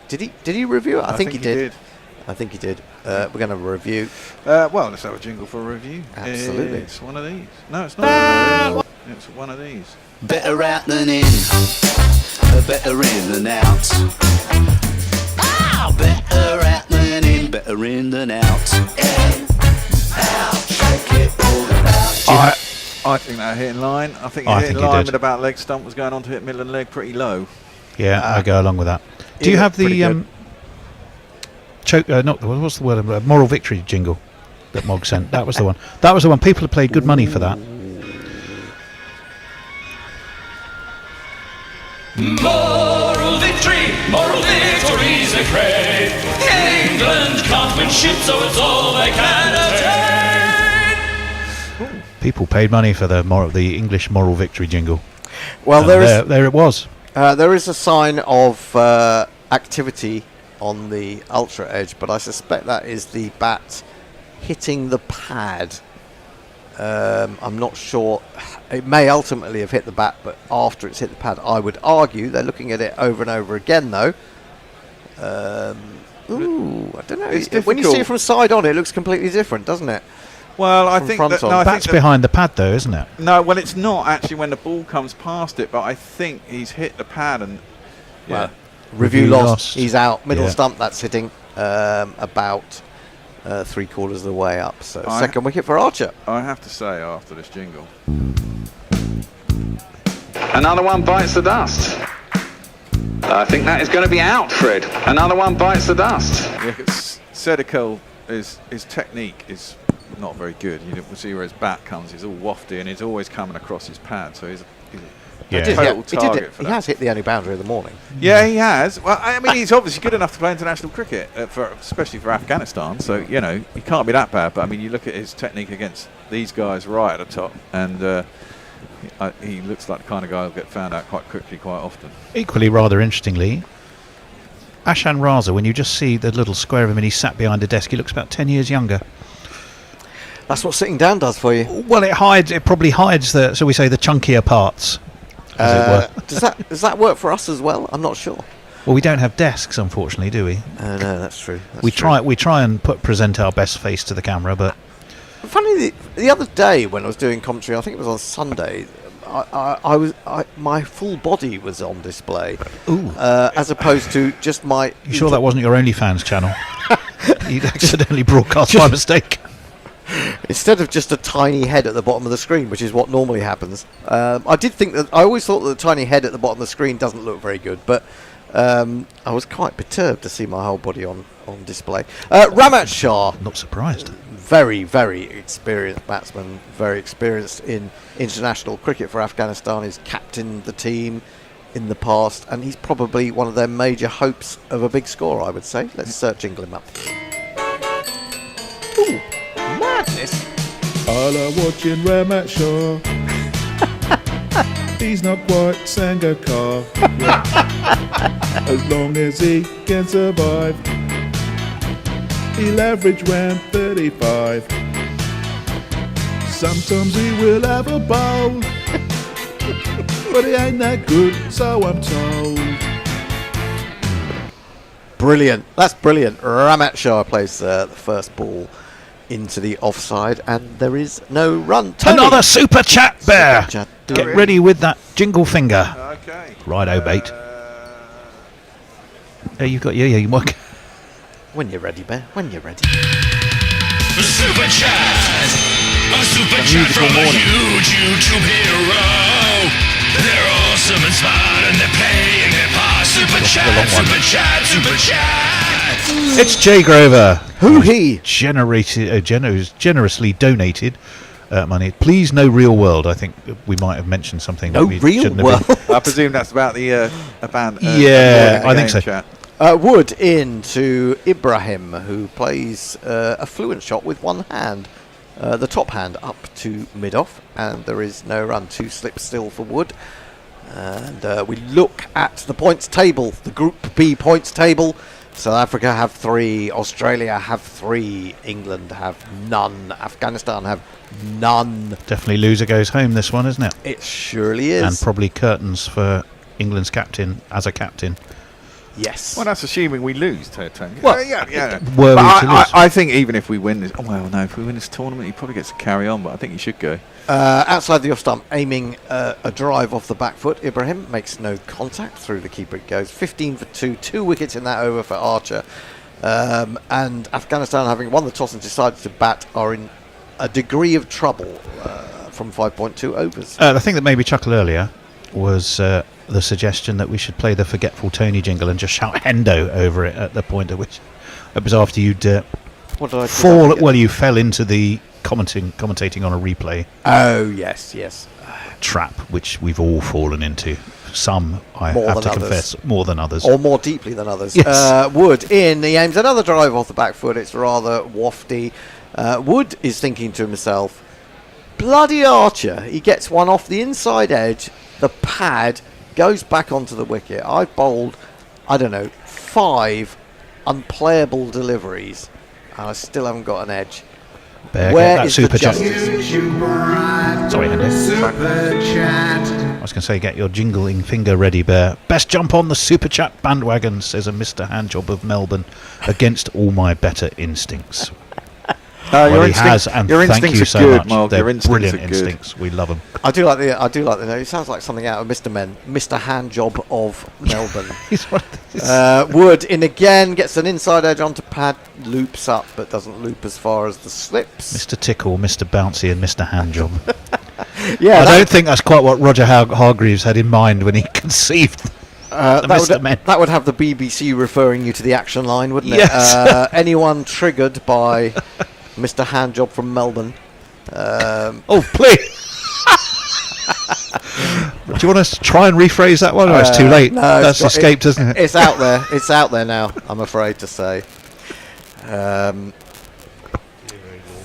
[SPEAKER 2] Did he review it? I think he did. I think he did. We're going to review.
[SPEAKER 3] Well, let's have a jingle for a review.
[SPEAKER 2] Absolutely.
[SPEAKER 3] It's one of these. No, it's not. It's one of these.
[SPEAKER 8] Better out than in, better in than out. Better out than in, better in than out. In, out, shake it all about.
[SPEAKER 3] I think that hit in line. I think
[SPEAKER 4] I
[SPEAKER 3] it hit
[SPEAKER 4] think
[SPEAKER 3] in
[SPEAKER 4] he
[SPEAKER 3] line
[SPEAKER 4] did.
[SPEAKER 3] with about leg stump was going on to hit middle and leg pretty low.
[SPEAKER 4] Yeah, I go along with that. Do you have
[SPEAKER 2] pretty
[SPEAKER 4] the what's the word? Moral victory jingle that Mog sent. That was the one. That was the one. People have paid good money for that.
[SPEAKER 6] Moral victory's a cray. England can't win shit, so it's all they can attain.
[SPEAKER 4] People paid money for the English moral victory jingle.
[SPEAKER 2] Well,
[SPEAKER 4] And there it was.
[SPEAKER 2] there is a sign of activity on the ultra edge, but I suspect that is the bat hitting the pad. I'm not sure. It may ultimately have hit the bat, but after it's hit the pad, I would argue they're looking at it over and over again, though. I don't know.
[SPEAKER 3] It's
[SPEAKER 2] When you see it from side on, it looks completely different, doesn't it?
[SPEAKER 3] Well, I
[SPEAKER 2] From
[SPEAKER 3] think
[SPEAKER 2] front
[SPEAKER 3] that,
[SPEAKER 2] on.
[SPEAKER 3] no, I
[SPEAKER 4] That's
[SPEAKER 3] think that,
[SPEAKER 4] behind the pad, though, isn't it?
[SPEAKER 3] no. Well, it's not actually when the ball comes past it, but I think he's hit the pad and
[SPEAKER 2] Well, review
[SPEAKER 4] Review
[SPEAKER 2] lost.
[SPEAKER 4] lost.
[SPEAKER 2] He's out. Middle
[SPEAKER 4] Yeah.
[SPEAKER 2] stump. That's hitting about 3/4 of the way up. So
[SPEAKER 3] I-
[SPEAKER 2] second wicket for Archer.
[SPEAKER 3] I have to say after this jingle.
[SPEAKER 9] Another one bites the dust. I think that is going to be out, Fred. Another one bites the dust.
[SPEAKER 3] Yeah, Sedikel, his technique is not very good. You can see where his bat comes. He's all wafty and he's always coming across his pad. So he's
[SPEAKER 4] Yeah.
[SPEAKER 3] total target for
[SPEAKER 2] He
[SPEAKER 3] that.
[SPEAKER 2] has hit the only boundary of the morning.
[SPEAKER 3] Yeah, he has. Well, I mean, he's obviously good enough to play international cricket, especially for Afghanistan. So, he can't be that bad. But, I mean, you look at his technique against these guys right at the top, and he looks like the kind of guy who'll get found out quite quickly, quite often.
[SPEAKER 4] Equally, rather interestingly, Ashan Raza, when you just see the little square of him and he's sat behind a desk, he looks about 10 years younger.
[SPEAKER 2] That's what sitting down does for you.
[SPEAKER 4] Well, it probably hides the chunkier parts as it were.
[SPEAKER 2] Does that work for us as well? I'm not sure.
[SPEAKER 4] Well, we don't have desks, unfortunately, do we?
[SPEAKER 2] No, that's true.
[SPEAKER 4] We try and present our best face to the camera, but
[SPEAKER 2] Funny, the other day when I was doing commentary, I think it was on Sunday, my full body was on display.
[SPEAKER 4] ooh,
[SPEAKER 2] As opposed to just my...
[SPEAKER 4] you sure that wasn't your OnlyFans channel? You'd accidentally broadcast by mistake.
[SPEAKER 2] Instead of just a tiny head at the bottom of the screen, which is what normally happens. I always thought that the tiny head at the bottom of the screen doesn't look very good, but I was quite perturbed to see my whole body on display. Ramat Shah,
[SPEAKER 4] Not surprised.
[SPEAKER 2] very, very experienced batsman, very experienced in international cricket for Afghanistan. He's captained the team in the past, and he's probably one of their major hopes of a big score, I would say. Let's search England up. Ooh, madness!
[SPEAKER 10] All are watching Ramat Shah. He's not quite Sangakkar. As long as he can survive, he'll average round 35. Sometimes he will have a bowl, but he ain't that good, so I'm told.
[SPEAKER 2] Brilliant. That's brilliant. Ramat Shah plays the first ball into the offside, and there is no run. Tony.
[SPEAKER 4] Another super chat, Bear.
[SPEAKER 2] Super chat.
[SPEAKER 4] Get ready with that jingle finger.
[SPEAKER 3] Okay.
[SPEAKER 4] Righto, bait. You've got you work.
[SPEAKER 2] When you're ready, Bear. When you're ready.
[SPEAKER 6] Super chat! A super chat from a huge YouTube hero. They're awesome and smart and they're playing their part. Super chat, super chat, super chat!
[SPEAKER 4] It's Jay Grover.
[SPEAKER 2] Who he?
[SPEAKER 4] Generously donated money. Please, no real world. I think we might have mentioned something.
[SPEAKER 2] No
[SPEAKER 4] that we
[SPEAKER 2] real
[SPEAKER 4] shouldn't
[SPEAKER 2] world.
[SPEAKER 4] have
[SPEAKER 3] I presume that's about the band.
[SPEAKER 4] Yeah, I think so.
[SPEAKER 3] Chat.
[SPEAKER 2] Wood in to Ibrahim, who plays a fluent shot with one hand. The top hand up to mid-off, and there is no run. 2 slips still for Wood. And we look at the points table, the Group B points table. South Africa have 3, Australia have 3, England have none, Afghanistan have none.
[SPEAKER 4] Definitely loser goes home, this one, isn't it?
[SPEAKER 2] It surely is.
[SPEAKER 4] And probably curtains for England's captain as a captain.
[SPEAKER 2] Yes.
[SPEAKER 3] Well, that's assuming we lose, Tony.
[SPEAKER 2] Well,
[SPEAKER 3] yeah.
[SPEAKER 4] Were
[SPEAKER 3] But
[SPEAKER 4] we to lose?
[SPEAKER 3] I think even if we win this, if we win this tournament, he probably gets to carry on. But I think he should go.
[SPEAKER 2] Outside the off stump, aiming a drive off the back foot. Ibrahim makes no contact. Through the keeper it goes. 15 for 2, 2 wickets in that over for Archer. And Afghanistan, having won the toss and decided to bat, are in a degree of trouble from 5.2 overs.
[SPEAKER 4] The thing that made me chuckle earlier was the suggestion that we should play the Forgetful Tony jingle and just shout Hendo over it at the point at which it was after you'd
[SPEAKER 2] What did I
[SPEAKER 4] fall. Well, you fell into the commentating on a replay
[SPEAKER 2] Oh, yes.
[SPEAKER 4] trap, which we've all fallen into. Some, I
[SPEAKER 2] More
[SPEAKER 4] have
[SPEAKER 2] than
[SPEAKER 4] to
[SPEAKER 2] others.
[SPEAKER 4] confess, more than others.
[SPEAKER 2] Or more deeply than others.
[SPEAKER 4] Yes.
[SPEAKER 2] Wood in. He aims another drive off the back foot. It's rather wafty. Wood is thinking to himself, bloody Archer. He gets one off the inside edge. The pad goes back onto the wicket. I've bowled, 5 unplayable deliveries, and I still haven't got an edge.
[SPEAKER 4] Bear,
[SPEAKER 2] Where
[SPEAKER 4] get that
[SPEAKER 2] is
[SPEAKER 4] super
[SPEAKER 2] the
[SPEAKER 4] chat.
[SPEAKER 2] justice?
[SPEAKER 4] Sorry, Henry.
[SPEAKER 7] Super chat.
[SPEAKER 4] I was going to say, get your jingling finger ready, Bear. Best jump on the super chat bandwagon, says a Mr. Handjob of Melbourne, against all my better instincts. Well, he has, and
[SPEAKER 3] your
[SPEAKER 4] thank
[SPEAKER 3] instincts
[SPEAKER 4] you
[SPEAKER 3] are
[SPEAKER 4] so
[SPEAKER 3] good,
[SPEAKER 4] much.
[SPEAKER 3] Mark.
[SPEAKER 4] They're
[SPEAKER 3] Your instincts
[SPEAKER 4] brilliant
[SPEAKER 3] are good.
[SPEAKER 4] instincts. We love them.
[SPEAKER 2] I do like the name. It sounds like something out of Mr. Handjob of Melbourne.
[SPEAKER 4] He's one of these-
[SPEAKER 2] Wood in again, gets an inside edge onto pad, loops up, but doesn't loop as far as the slips.
[SPEAKER 4] Mr. Tickle, Mr. Bouncy, and Mr. Handjob.
[SPEAKER 2] Yeah,
[SPEAKER 4] I don't think that's quite what Roger Hargreaves had in mind when he conceived
[SPEAKER 2] that would have the BBC referring you to the action line, wouldn't it?
[SPEAKER 4] Yes.
[SPEAKER 2] Anyone triggered by Mr. Handjob from Melbourne.
[SPEAKER 4] Oh, please. Do you want us to try and rephrase that one? Or it's too late.
[SPEAKER 2] No,
[SPEAKER 4] That's escaped, isn't it?
[SPEAKER 2] It's out there. It's out there now, I'm afraid to say.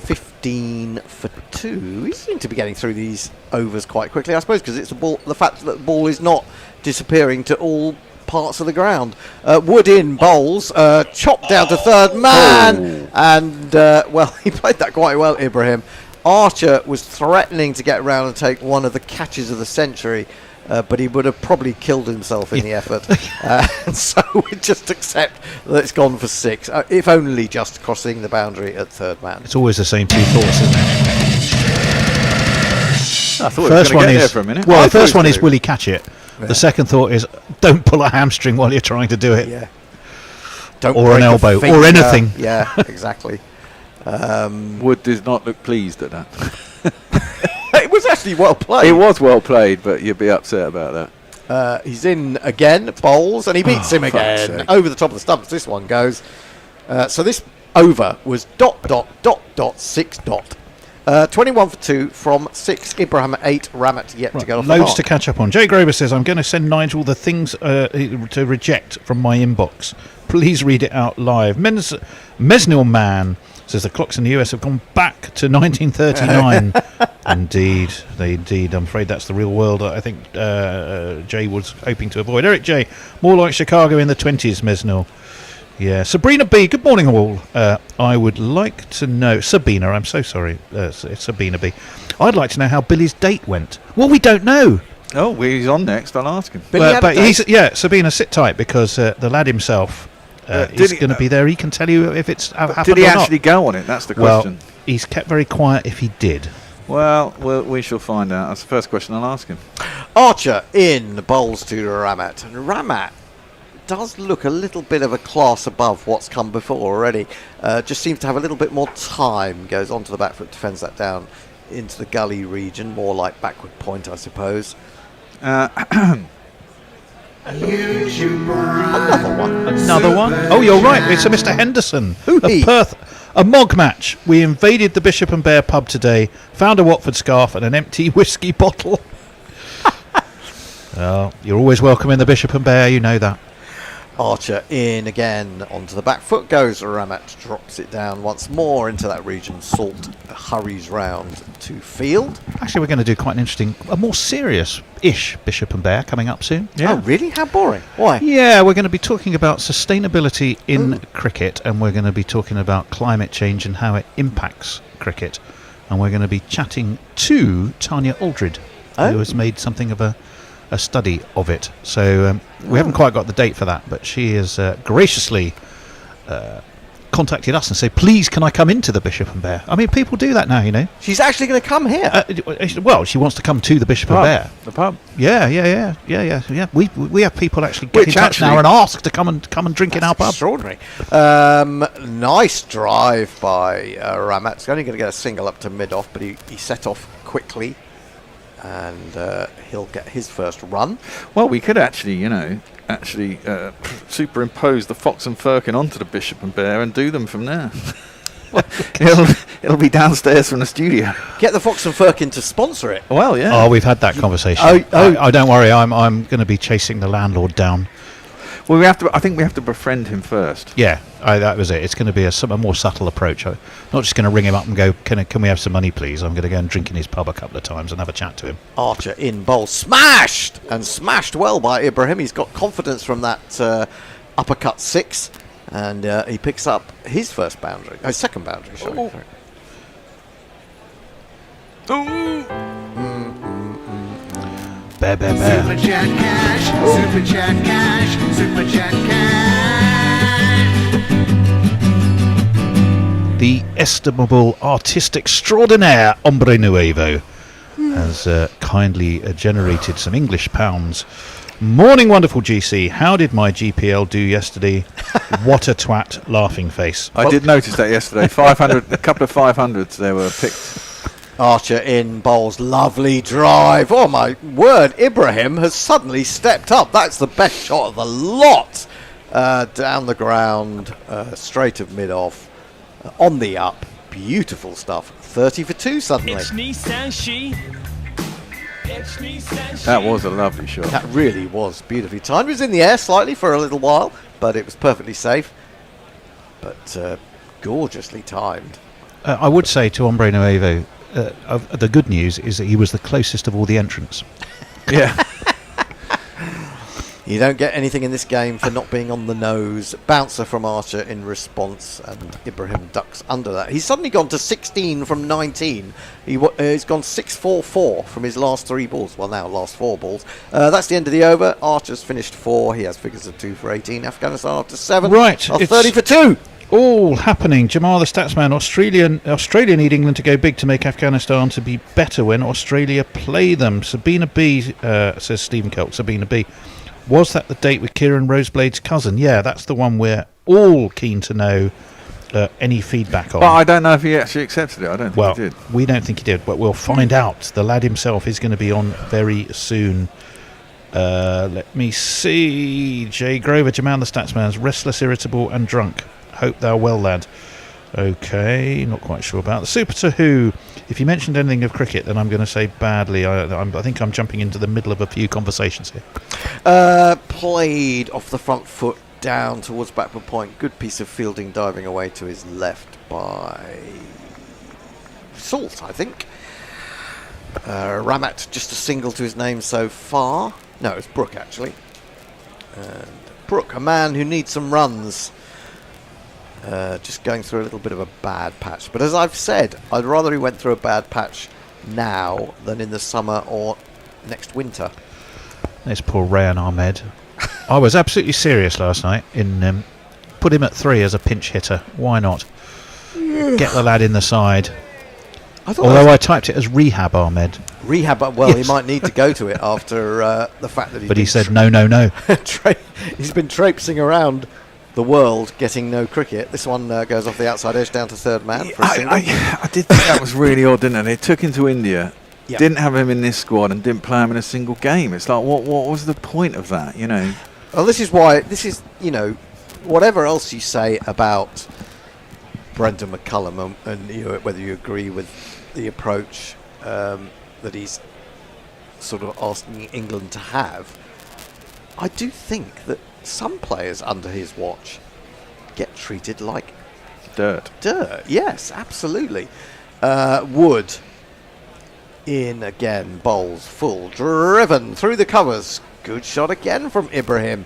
[SPEAKER 2] 15 for 2. We seem to be getting through these overs quite quickly, I suppose, because it's the fact that the ball is not disappearing to all parts of the ground. Wood in bowls, chopped down to third man, and he played that quite well, Ibrahim. Archer was threatening to get round and take one of the catches of the century, but he would have probably killed himself in the effort. And so we just accept that it's gone for 6, if only just crossing the boundary at third man.
[SPEAKER 4] It's always the same two thoughts, isn't it?
[SPEAKER 3] I thought first one is for a minute.
[SPEAKER 4] Well, the first one is will he catch it? Yeah. The second thought is don't pull a hamstring while you're trying to do it.
[SPEAKER 2] Yeah. Don't
[SPEAKER 4] or an elbow or anything.
[SPEAKER 2] Yeah, exactly.
[SPEAKER 3] Wood does not look pleased at that.
[SPEAKER 2] It was actually well played.
[SPEAKER 3] It was well played, but you'd be upset about
[SPEAKER 2] that. He's in again, bowls, and he beats him again over the top of the stumps. This one goes. So this over was ... 6 . 21 for 2 from 6. Ibrahim at 8. Ramat yet to go off the
[SPEAKER 4] Loads
[SPEAKER 2] mark.
[SPEAKER 4] to catch up on. Jay Grover says, I'm going to send Nigel the things to reject from my inbox. Please read it out live. Mesnil Man says the clocks in the US have gone back to 1939. Indeed. I'm afraid that's the real world I think Jay was hoping to avoid. Eric J. More like Chicago in the 20s, Mesnil. Yeah, Sabrina B. Good morning, all. I would like to know, Sabina. I'm so sorry, Sabina B. I'd like to know how Billy's date went. Well, we don't know.
[SPEAKER 3] Oh, he's on next. I'll ask him.
[SPEAKER 2] But
[SPEAKER 4] Sabina, sit tight because the lad himself is going to be there. He can tell you if it's happened or not.
[SPEAKER 3] Did he actually go on it? That's the question.
[SPEAKER 4] Well, he's kept very quiet if he did.
[SPEAKER 3] Well, we shall find out. That's the first question I'll ask him.
[SPEAKER 2] Archer in bowls to Ramat, and Ramat does look a little bit of a class above what's come before already. Just seems to have a little bit more time. Goes onto the back foot, defends that down into the gully region, more like backward point, I suppose.
[SPEAKER 4] Another one. Oh, you're right. It's a Mr. Henderson of Perth. A mog match. We invaded the Bishop and Bear pub today, found a Watford scarf and an empty whiskey bottle. Well, you're always welcome in the Bishop and Bear, you know that.
[SPEAKER 2] Archer in again, onto the back foot goes. Ramat drops it down once more into that region. Salt hurries round to field.
[SPEAKER 4] Actually, we're going to do quite an interesting, a more serious-ish Bishop and Bear coming up soon.
[SPEAKER 2] Yeah. Oh, really? How boring? Why?
[SPEAKER 4] Yeah, we're going to be talking about sustainability in cricket, and we're going to be talking about climate change and how it impacts cricket. And we're going to be chatting to Tanya Aldred, who has made something of a study of it. So we haven't quite got the date for that, but she has graciously contacted us and said, please can I come into the Bishop and Bear? I mean, people do that now, you know.
[SPEAKER 2] She's actually going to come here.
[SPEAKER 4] Well, she wants to come to the Bishop and Bear.
[SPEAKER 3] The pub.
[SPEAKER 4] Yeah. We have people actually get in touch now and ask to come and drink in our pub.
[SPEAKER 2] Extraordinary. Nice drive by Ramat. He's only going to get a single up to mid-off, but he set off quickly. And he'll get his first run.
[SPEAKER 3] Well, we could actually, superimpose the Fox and Firkin onto the Bishop and Bear and do them from there. It'll be downstairs from the studio.
[SPEAKER 2] Get the Fox and Firkin to sponsor it.
[SPEAKER 3] Well, yeah.
[SPEAKER 4] Oh, we've had that conversation. Oh, don't worry. I'm going to be chasing the landlord down.
[SPEAKER 3] Well, I think we have to befriend him first.
[SPEAKER 4] Yeah, that was it. It's going to be a more subtle approach. I'm not just going to ring him up and go, can we have some money, please? I'm going to go and drink in his pub a couple of times and have a chat to him.
[SPEAKER 2] Archer in bowl, smashed well by Ibrahim. He's got confidence from that uppercut 6, and he picks up his first boundary, second boundary. Sorry.
[SPEAKER 4] Bear.
[SPEAKER 7] Super chat cash, super chat cash, super chat cash.
[SPEAKER 4] The estimable artist extraordinaire Hombre Nuevo has kindly generated some English pounds. Morning, wonderful GC. How did my GPL do yesterday? What a twat, laughing face.
[SPEAKER 3] I did notice that yesterday. 500, a couple of 500s they were picked.
[SPEAKER 2] Archer in bowls, lovely drive. Oh my word, Ibrahim has suddenly stepped up. That's the best shot of the lot. Down the ground, straight of mid-off, on the up. Beautiful stuff. 30 for 2 suddenly.
[SPEAKER 3] That was a lovely shot.
[SPEAKER 2] That really was beautifully timed. It was in the air slightly for a little while, but it was perfectly safe. But gorgeously timed.
[SPEAKER 4] I would say to Hombre Nuevo, the good news is that he was the closest of all the entrants.
[SPEAKER 3] Yeah.
[SPEAKER 2] You don't get anything in this game for not being on the nose. Bouncer from Archer in response, and Ibrahim ducks under that. He's suddenly gone to 16 from 19. He's gone 6-4-4 from his last 3 balls. Well, now last 4 balls. That's the end of the over. Archer's finished 4. He has figures of 2 for 18. Afghanistan up to 7.
[SPEAKER 4] Right,
[SPEAKER 2] Are
[SPEAKER 4] it's
[SPEAKER 2] 30 for 2.
[SPEAKER 4] All happening. Jamal the Statsman. Australia need England to go big to make Afghanistan to be better when Australia play them. Sabina B, says Stephen Kelk. Sabina B. Was that the date with Kieran Roseblade's cousin? Yeah, that's the one we're all keen to know any feedback on.
[SPEAKER 3] But I don't know if he actually accepted it. I don't think he did.
[SPEAKER 4] We don't think he did, but we'll find out. The lad himself is going to be on very soon. Let me see. Jay Grover, Jamal the Statsman's restless, irritable and drunk. Hope thou well, lad. Okay, not quite sure about the Super to Who. If you mentioned anything of cricket, then I'm going to say badly. I think I'm jumping into the middle of a few conversations here.
[SPEAKER 2] Played off the front foot down towards backward point. Good piece of fielding, diving away to his left by Salt, I think. Ramat, just a single to his name so far. No, it's Brook, actually. And Brook, a man who needs some runs. Just going through a little bit of a bad patch. But as I've said, I'd rather he went through a bad patch now than in the summer or next winter.
[SPEAKER 4] There's poor Rayan Ahmed. I was absolutely serious last night in put him at 3 as a pinch hitter. Why not? Get the lad in the side. Although I typed it as Rehab Ahmed.
[SPEAKER 2] Rehab, well, yes. He might need to go to it after the fact that
[SPEAKER 4] he said no.
[SPEAKER 2] He's been traipsing around the world getting no cricket. This one goes off the outside edge down to third man. For a single.
[SPEAKER 3] I did think that was really odd, didn't it? They took him to India, didn't have him in this squad, and didn't play him in a single game. It's like, what was the point of that? You know.
[SPEAKER 2] Well, this is whatever else you say about Brendan McCullum, and whether you agree with the approach that he's sort of asking England to have, I do think that some players under his watch get treated like
[SPEAKER 3] dirt.
[SPEAKER 2] Yes, absolutely. Wood in again, bowls full, driven through the covers. Good shot again from Ibrahim,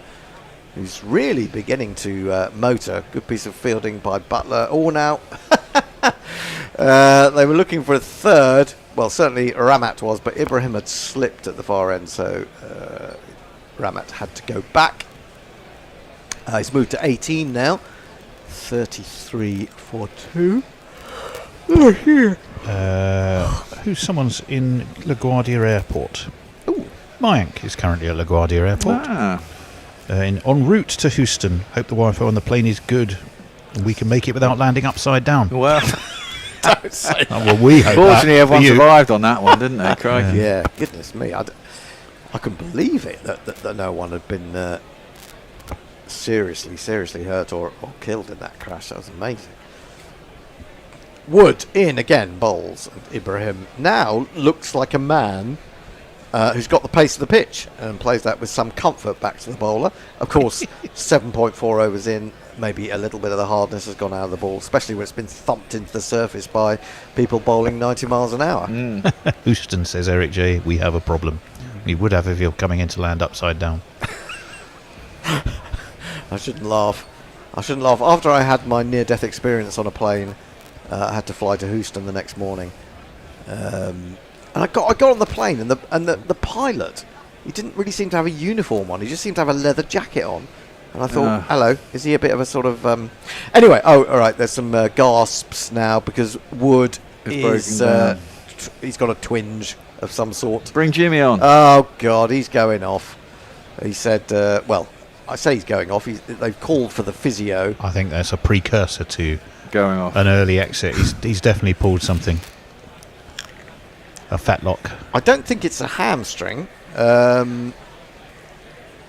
[SPEAKER 2] who's really beginning to motor. Good piece of fielding by Butler. Oh, now they were looking for a third. Well, certainly Ramat was, but Ibrahim had slipped at the far end, so Ramat had to go back. He's moved to 18 now. 33 for 2. Oh, here.
[SPEAKER 4] Someone's in LaGuardia Airport. Ooh. Mayank is currently at LaGuardia Airport. En route to Houston. Hope the Wi-Fi on the plane is good and we can make it without landing upside down.
[SPEAKER 3] Well,
[SPEAKER 2] don't say that.
[SPEAKER 4] Well, we hope.
[SPEAKER 3] Fortunately, everyone survived on that one, didn't they? Crikey.
[SPEAKER 2] Yeah, goodness me. I couldn't believe it that no one had been seriously hurt or killed in that crash. That was amazing. Wood in again, bowls. And Ibrahim now looks like a man who's got the pace of the pitch and plays that with some comfort back to the bowler. Of course, 7.4 overs in, maybe a little bit of the hardness has gone out of the ball, especially when it's been thumped into the surface by people bowling 90 miles an hour.
[SPEAKER 4] Houston, says Eric J, we have a problem. We would have if you're coming in to land upside down.
[SPEAKER 2] I shouldn't laugh. After I had my near-death experience on a plane, I had to fly to Houston the next morning. And I got on the plane, and the pilot, he didn't really seem to have a uniform on. He just seemed to have a leather jacket on. And I thought, hello, is he a bit of a sort of... Anyway, all right, there's some gasps now because Wood is... he's got a twinge of some sort.
[SPEAKER 3] Bring Jimmy on.
[SPEAKER 2] Oh, God, he's going off. He said, I say he's going off. They've called for the physio.
[SPEAKER 4] I think that's a precursor to
[SPEAKER 3] going off.
[SPEAKER 4] An early exit. He's definitely pulled something. A fat lock.
[SPEAKER 2] I don't think it's a hamstring. But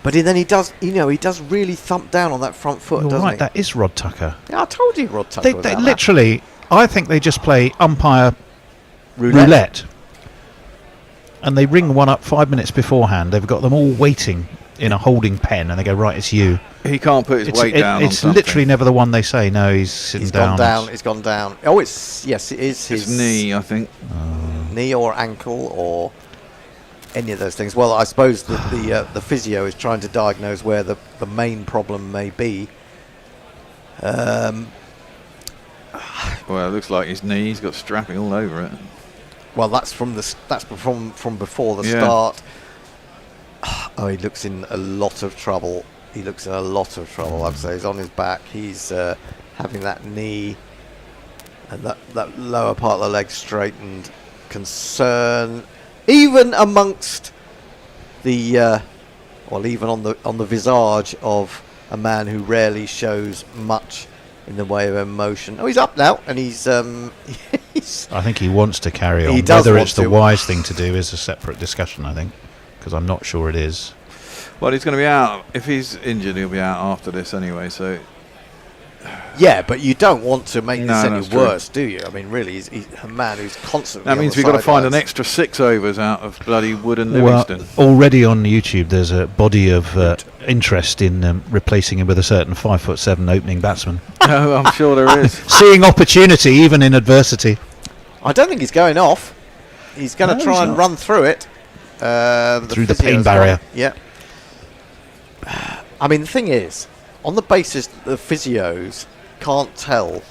[SPEAKER 2] then he does really thump down on that front foot, doesn't he?
[SPEAKER 4] That is Rod Tucker.
[SPEAKER 2] Yeah, I told you Rod Tucker was out
[SPEAKER 4] literally, I think they just play umpire roulette. And they ring one up 5 minutes beforehand. They've got them all waiting in a holding pen, and they go, right, it's you.
[SPEAKER 3] He can't put his weight down.
[SPEAKER 4] It's literally never the one they say. No, he's sitting down.
[SPEAKER 2] He's gone down. Oh, it is his
[SPEAKER 3] knee, I think.
[SPEAKER 2] Knee or ankle or any of those things. Well, I suppose that the physio is trying to diagnose where the main problem may be.
[SPEAKER 3] Well, it looks like his knee. He's got strapping all over it.
[SPEAKER 2] Well, that's from before the
[SPEAKER 3] Yeah.
[SPEAKER 2] start. Oh, he looks in a lot of trouble. I'd say he's on his back. He's having that knee and that lower part of the leg straightened. Concern, even amongst the, even on the visage of a man who rarely shows much in the way of emotion. Oh, he's up now, and he's
[SPEAKER 4] I think he wants to carry on.
[SPEAKER 2] He does
[SPEAKER 4] Whether
[SPEAKER 2] want
[SPEAKER 4] it's the
[SPEAKER 2] to.
[SPEAKER 4] wise thing to do is a separate discussion, I think, because I'm not sure it is.
[SPEAKER 3] Well, he's going to be out. If he's injured, he'll be out after this anyway. So
[SPEAKER 2] yeah, but you don't want to make this any
[SPEAKER 3] that's true.
[SPEAKER 2] worse, do you? I mean, really, he's a man who's constantly.
[SPEAKER 3] that
[SPEAKER 2] on
[SPEAKER 3] means
[SPEAKER 2] the
[SPEAKER 3] we've got to find an
[SPEAKER 2] sidelines.
[SPEAKER 3] extra 6 overs out of bloody Wood and
[SPEAKER 4] Well,
[SPEAKER 3] Livingston.
[SPEAKER 4] already on YouTube, there's a body of interest in replacing him with a certain 5'7" opening batsman.
[SPEAKER 3] Oh, I'm sure there is.
[SPEAKER 4] Seeing opportunity even in adversity.
[SPEAKER 2] I don't think he's going off. He's going to
[SPEAKER 4] No,
[SPEAKER 2] try
[SPEAKER 4] he's
[SPEAKER 2] and
[SPEAKER 4] not.
[SPEAKER 2] run through it.
[SPEAKER 4] Through the
[SPEAKER 2] physio's
[SPEAKER 4] pain
[SPEAKER 2] gone.
[SPEAKER 4] barrier.
[SPEAKER 2] Yeah. I mean, the thing is, on the basis that the physios can't tell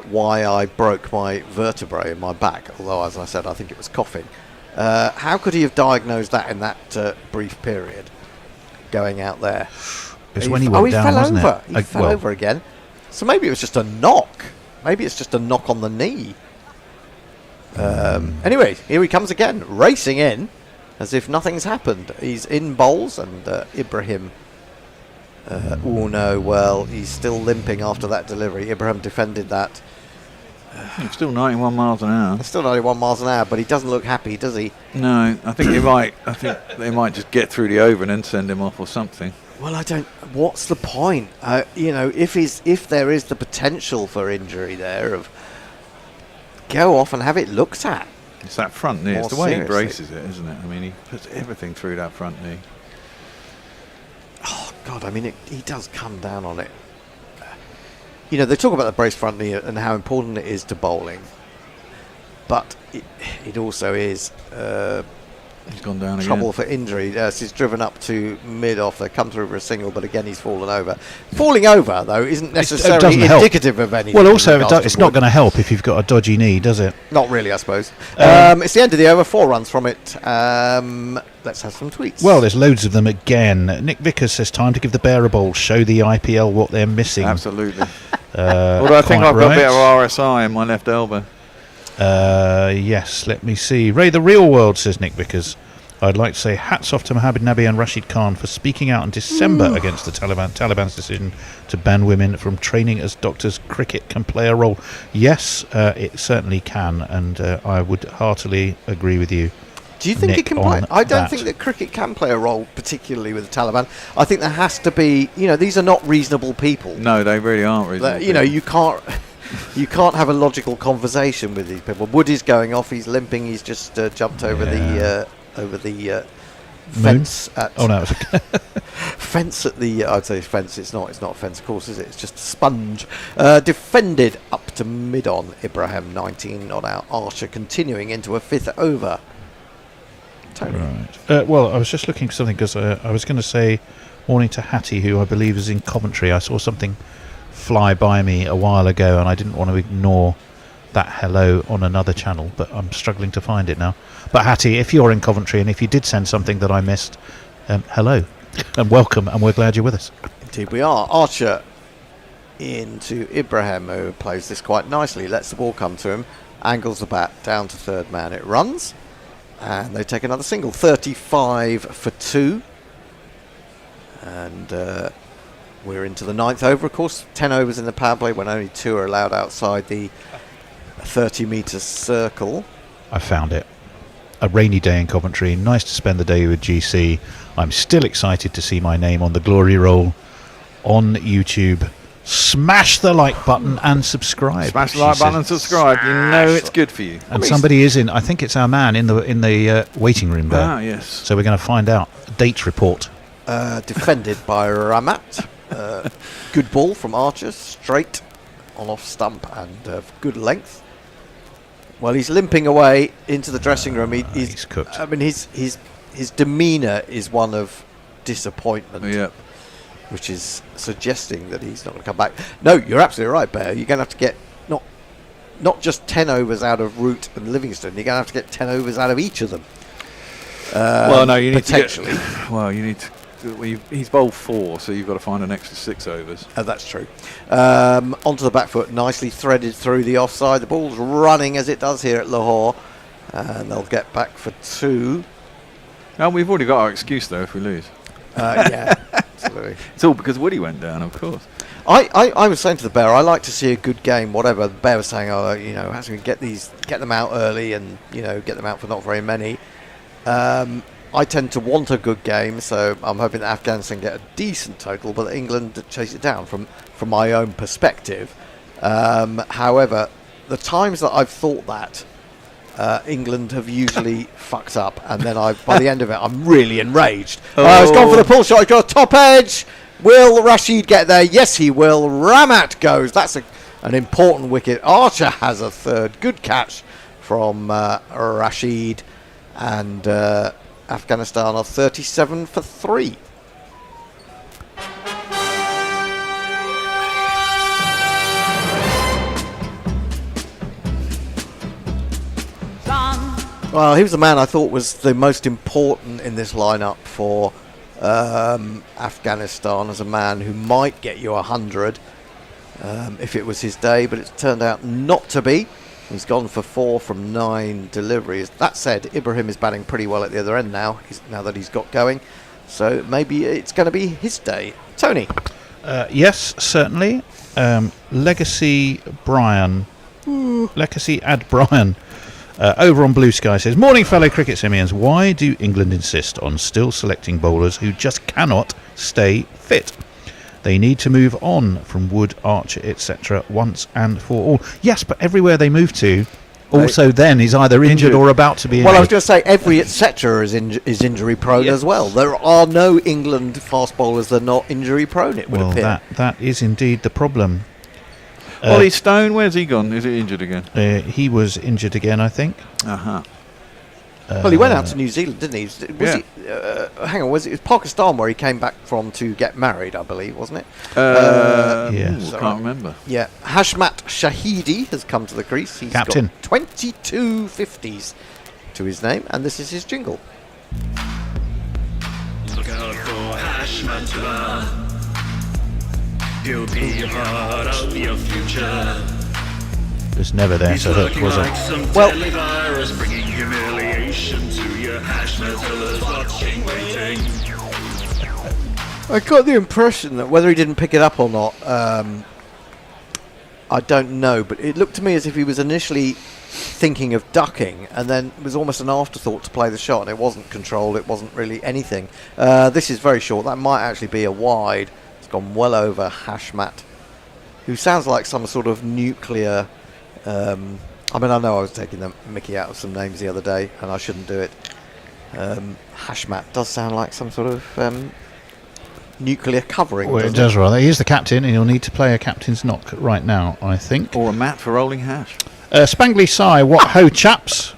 [SPEAKER 2] why I broke my vertebrae in my back, although, as I said, I think it was coughing. How could he have diagnosed that in that brief period, going out there?
[SPEAKER 4] It was when he went down,
[SPEAKER 2] fell
[SPEAKER 4] wasn't
[SPEAKER 2] over.
[SPEAKER 4] it?
[SPEAKER 2] He fell over again. So maybe it was just a knock. Maybe it's just a knock on the knee. Anyway, here he comes again, racing in as if nothing's happened. He's in bowls, and Ibrahim. Oh no, well, he's still limping after that delivery. Ibrahim defended that.
[SPEAKER 3] He's still 91 miles an hour.
[SPEAKER 2] It's still 91 miles an hour, but he doesn't look happy, does he?
[SPEAKER 3] No, I think they might just get through the over and then send him off or something.
[SPEAKER 2] Well, I don't. What's the point? If there is the potential for injury there, go off and have it looked at.
[SPEAKER 3] It's that front knee.
[SPEAKER 2] More
[SPEAKER 3] It's the way he
[SPEAKER 2] seriously.
[SPEAKER 3] braces it, isn't it? I mean, he puts everything through that front knee.
[SPEAKER 2] Oh God, I mean, he does come down on it. They talk about the brace front knee and how important it is to bowling, but it also is
[SPEAKER 3] He's gone down
[SPEAKER 2] trouble
[SPEAKER 3] again.
[SPEAKER 2] for injury. He's driven up to mid-off. They come through for a single, but again he's fallen over. Falling over, though, isn't necessarily
[SPEAKER 4] doesn't help.
[SPEAKER 2] indicative of anything.
[SPEAKER 4] Well, also,
[SPEAKER 2] in regards to
[SPEAKER 4] it's not
[SPEAKER 2] Wood.
[SPEAKER 4] going to help if you've got a dodgy knee, does it?
[SPEAKER 2] Not really, I suppose. It's the end of the over. 4 runs from it. Let's have some tweets.
[SPEAKER 4] Well, there's loads of them again. Nick Vickers says, time to give the bearer bowl, show the IPL what they're missing.
[SPEAKER 3] Absolutely. Although I think
[SPEAKER 4] quite
[SPEAKER 3] I've got a bit of
[SPEAKER 4] right.
[SPEAKER 3] RSI in my left elbow.
[SPEAKER 4] Yes, let me see. Ray the Real World, says Nick Vickers. I'd like to say hats off to Mohammed Nabi and Rashid Khan for speaking out in December against the Taliban's decision to ban women from training as doctors. Cricket can play a role. Yes, it certainly can, and I would heartily agree with you.
[SPEAKER 2] do you think
[SPEAKER 4] Nick
[SPEAKER 2] it can play?
[SPEAKER 4] on
[SPEAKER 2] I don't
[SPEAKER 4] that.
[SPEAKER 2] think that cricket can play a role, particularly with the Taliban. I think there has to be. These are not reasonable people.
[SPEAKER 3] No, they really aren't reasonable.
[SPEAKER 2] You can't. You can't have a logical conversation with these people. Wood is going off. He's limping. He's just jumped over the fence at.
[SPEAKER 4] Oh no, it's
[SPEAKER 2] Fence at the. I'd say fence. It's not a fence, of course, is it? It's just a sponge. Defended up to mid-on. Ibrahim 19 not out. Archer continuing into a 5th over. Tony.
[SPEAKER 4] right. Well, I was just looking for something because I was going to say morning to Hattie, who I believe is in Coventry. I saw something fly by me a while ago, and I didn't want to ignore that hello on another channel, but I'm struggling to find it now. But Hattie, if you're in Coventry and if you did send something that I missed, hello and welcome, and we're glad you're with us.
[SPEAKER 2] Indeed we are. Archer into Ibrahim, who plays this quite nicely. Lets the ball come to him. Angles the bat down to third man. It runs. And they take another single. 35 for 2. And we're into the 9th over, of course. 10 overs in the power play when only 2 are allowed outside the 30-metre circle.
[SPEAKER 4] I found it. A rainy day in Coventry. Nice to spend the day with GC. I'm still excited to see my name on the glory roll on YouTube. Smash the like button and subscribe.
[SPEAKER 3] Smash the like button and subscribe. You know it's good for you.
[SPEAKER 4] And somebody is in. I think it's our man in the waiting room there.
[SPEAKER 3] Ah, yes.
[SPEAKER 4] So we're going to find out. Date report.
[SPEAKER 2] Defended by Ramat. Good ball from Archer. Straight on off stump and good length. Well, he's limping away into the dressing room.
[SPEAKER 4] He's cooked.
[SPEAKER 2] I mean, his demeanour is one of disappointment.
[SPEAKER 3] Yeah.
[SPEAKER 2] Which is suggesting that he's not going to come back. No, you're absolutely right, Bear. You're going to have to get not just 10 overs out of Root and Livingston. You're going to have to get 10 overs out of each of them.
[SPEAKER 3] Well, no, you need
[SPEAKER 2] potentially.
[SPEAKER 3] He's bowled 4, so you've got to find an extra 6 overs.
[SPEAKER 2] That's true. Onto the back foot, nicely threaded through the offside. The ball's running as it does here at Lahore, and they'll get back for 2.
[SPEAKER 3] And we've already got our excuse though if we lose.
[SPEAKER 2] Yeah, absolutely.
[SPEAKER 3] It's all because Woody went down, of course.
[SPEAKER 2] I was saying to the Bear, I like to see a good game, whatever. The Bear was saying, how can we get them out early and, get them out for not very many. I tend to want a good game, so I'm hoping that Afghanistan get a decent total, but that England chase it down from my own perspective. However, the times that I've thought that, England have usually fucked up, and then by the end of it, I'm really enraged. He's gone for the pull shot. He's got a top edge. Will Rashid get there? Yes, he will. Ramat goes. That's an important wicket. Archer has a third. Good catch from Rashid, and Afghanistan are 37 for 3. Well, he was the man I thought was the most important in this lineup for Afghanistan, as a man who might get you 100 if it was his day, but it's turned out not to be. He's gone for 4 from 9 deliveries. That said, Ibrahim is batting pretty well at the other end now that he's got going, so maybe it's going to be his day. Tony?
[SPEAKER 4] Yes, certainly. Legacy Ad Brian over on Blue Sky says, morning fellow cricket simians, why do England insist on still selecting bowlers who just cannot stay fit? They need to move on from Wood, Archer, etc. once and for all. Yes, but everywhere they move to also then is either injured or about to be injured.
[SPEAKER 2] Well, I was going to say every etc. is injury prone as well. There are no England fast bowlers that are not injury prone, it would appear.
[SPEAKER 4] That is indeed the problem.
[SPEAKER 3] Ollie Stone, where's he gone? Is he injured again?
[SPEAKER 4] He was injured again, I think.
[SPEAKER 2] Well, he went out to New Zealand, didn't he? Hang on, it was Pakistan where he came back from to get married, I believe, wasn't it?
[SPEAKER 3] I can't remember.
[SPEAKER 2] Yeah, Hashmat Shahidi has come to the crease. He's
[SPEAKER 4] Captain.
[SPEAKER 2] got 22 50s to his name, and this is his jingle.
[SPEAKER 6] Look out for Hashmatullah. He'll be a part of your future.
[SPEAKER 4] It was never there to hook, was it?
[SPEAKER 6] Well, virus bringing humiliation to your Hashmatullah's watching, waiting.
[SPEAKER 2] I got the impression that whether he didn't pick it up or not, I don't know, but it looked to me as if he was initially thinking of ducking, and then it was almost an afterthought to play the shot, and it wasn't controlled, it wasn't really anything. This is very short. That might actually be a wide. It's gone well over Hashmat, who sounds like some sort of nuclear... I mean, I know I was taking the mickey out of some names the other day, and I shouldn't do it. Hashmat does sound like some sort of nuclear covering.
[SPEAKER 4] Well, it does rather. He's the captain, and he'll need to play a captain's knock right now, I think.
[SPEAKER 3] Or a mat for rolling hash.
[SPEAKER 4] Spangly Sai, what ho, chaps?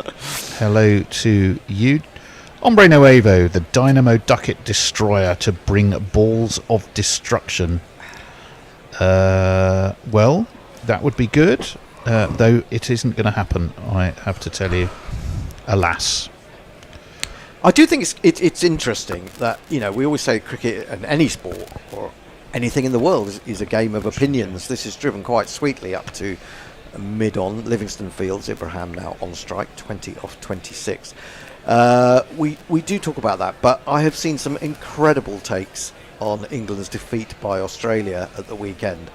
[SPEAKER 4] Hello to you. Hombre Nuevo, the Dynamo Ducket Destroyer to bring balls of destruction. Well, that would be good. Though it isn't going to happen, I have to tell you, alas.
[SPEAKER 2] I do think it's interesting that, we always say cricket and any sport or anything in the world is a game of opinions. This is driven quite sweetly up to mid-on. Livingston Fields, Ibrahim now on strike, 20 off 26. We do talk about that, but I have seen some incredible takes on England's defeat by Australia at the weekend.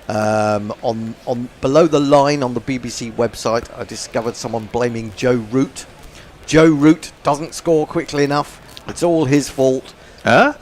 [SPEAKER 2] On below the line on the BBC website, I discovered someone blaming Joe Root. Joe Root doesn't score quickly enough. It's all his fault. Yeah,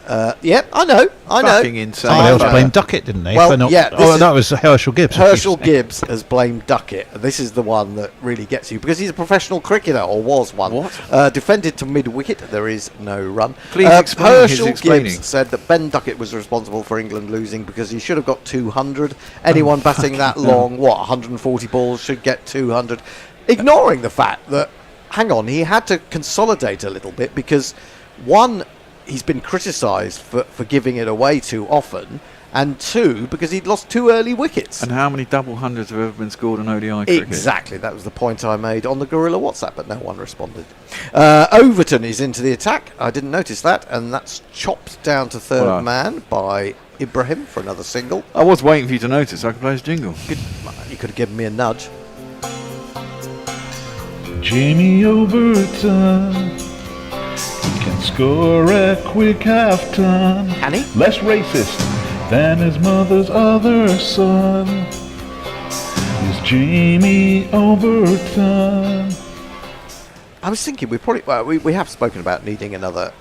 [SPEAKER 2] I know.
[SPEAKER 3] Fucking insane.
[SPEAKER 4] Someone else blamed Duckett, didn't they?
[SPEAKER 2] Well,
[SPEAKER 4] that was Herschel Gibbs.
[SPEAKER 2] Herschel Gibbs has blamed Duckett. This is the one that really gets you, because he's a professional cricketer, or was one.
[SPEAKER 3] What?
[SPEAKER 2] Defended to mid-wicket. There is no run.
[SPEAKER 3] Please explain
[SPEAKER 2] Herschel
[SPEAKER 3] his explaining.
[SPEAKER 2] Gibbs said that Ben Duckett was responsible for England losing because he should have got 200. Anyone batting that long, 140 balls, should get 200. ignoring the fact that, hang on, he had to consolidate a little bit because, one, he's been criticised for giving it away too often, and two, because he'd lost 2 early wickets.
[SPEAKER 3] And how many double hundreds have ever been scored in ODI cricket?
[SPEAKER 2] Exactly, that was the point I made on the Guerilla WhatsApp, but no one responded. Overton is into the attack. I didn't notice that, and that's chopped down to third man by Ibrahim for another single.
[SPEAKER 3] I was waiting for you to notice so I could play his jingle.
[SPEAKER 2] You could have given me a nudge.
[SPEAKER 10] Jamie Overton, he can score a quick half-ton.
[SPEAKER 2] Can he?
[SPEAKER 10] Less racist than his mother's other son is Jamie Overton.
[SPEAKER 2] I was thinking we have spoken about needing another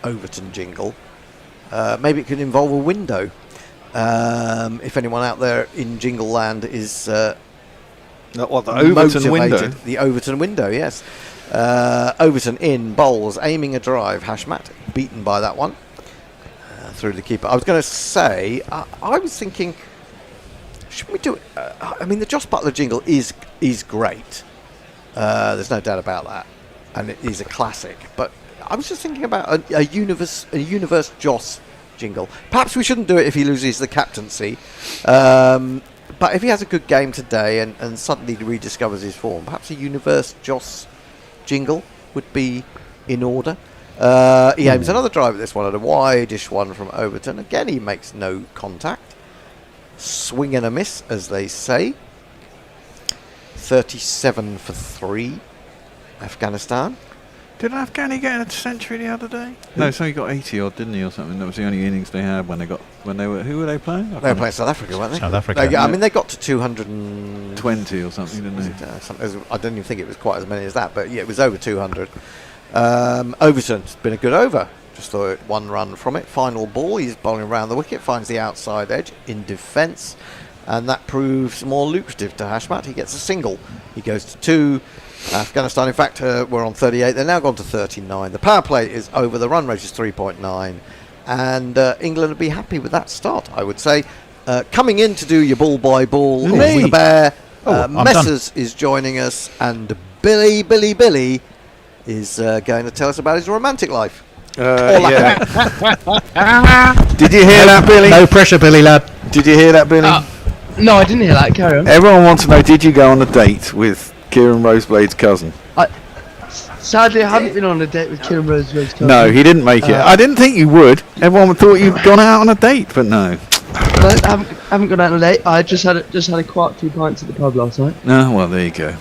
[SPEAKER 2] Overton jingle. Maybe it could involve a window. If anyone out there in Jingle Land is
[SPEAKER 3] the Overton window?
[SPEAKER 2] The Overton window, yes. Overton in, bowls, aiming a drive. Hashmat beaten by that one. Through the keeper. I was going to say, I was thinking, should we do it? I mean, the Joss Butler jingle is great. There's no doubt about that, and it is a classic. But I was just thinking about a universe Joss jingle. Perhaps we shouldn't do it if he loses the captaincy. But if he has a good game today and suddenly rediscovers his form, perhaps a universe Joss jingle would be in order. He aims another drive at this one, at a wide-ish one from Overton. Again, he makes no contact. Swing and a miss, as they say. 37 for 3, Afghanistan.
[SPEAKER 3] Did Afghani get a century the other day? No, so he got 80 odd, didn't he, or something? That was the only innings they had when they were. Who were they playing?
[SPEAKER 2] They were playing South Africa, weren't they?
[SPEAKER 4] South Africa.
[SPEAKER 2] I mean, they got to 220
[SPEAKER 3] or something, didn't they?
[SPEAKER 2] I don't even think it was quite as many as that, but yeah, it was over 200. Overton's been a good over. Just thought 1 run from it. Final ball, he's bowling around the wicket, finds the outside edge in defence, and that proves more lucrative to Hashmat. He gets a single. He goes to 2. Afghanistan, in fact, were on 38. They're now gone to 39. The power play is over. The run rate is 3.9. And England would be happy with that start, I would say. Coming in to do your ball by ball with the bear, Messers is joining us, and Billy is going to tell us about his romantic life.
[SPEAKER 3] Yeah. Did you hear that, Billy?
[SPEAKER 4] No pressure, Billy lad.
[SPEAKER 3] Did you hear that, Billy?
[SPEAKER 11] No, I didn't hear that. Carry on.
[SPEAKER 3] Everyone wants to know, did you go on a date with Kieran Roseblade's cousin?
[SPEAKER 11] Sadly, I haven't been on a date with Kieran Roseblade's cousin.
[SPEAKER 3] No, he didn't make it. I didn't think you would. Everyone thought you'd gone out on a date, but no.
[SPEAKER 11] I haven't gone out on a date. I just had a quiet 2 pints at the pub last night.
[SPEAKER 3] No, well, there you go.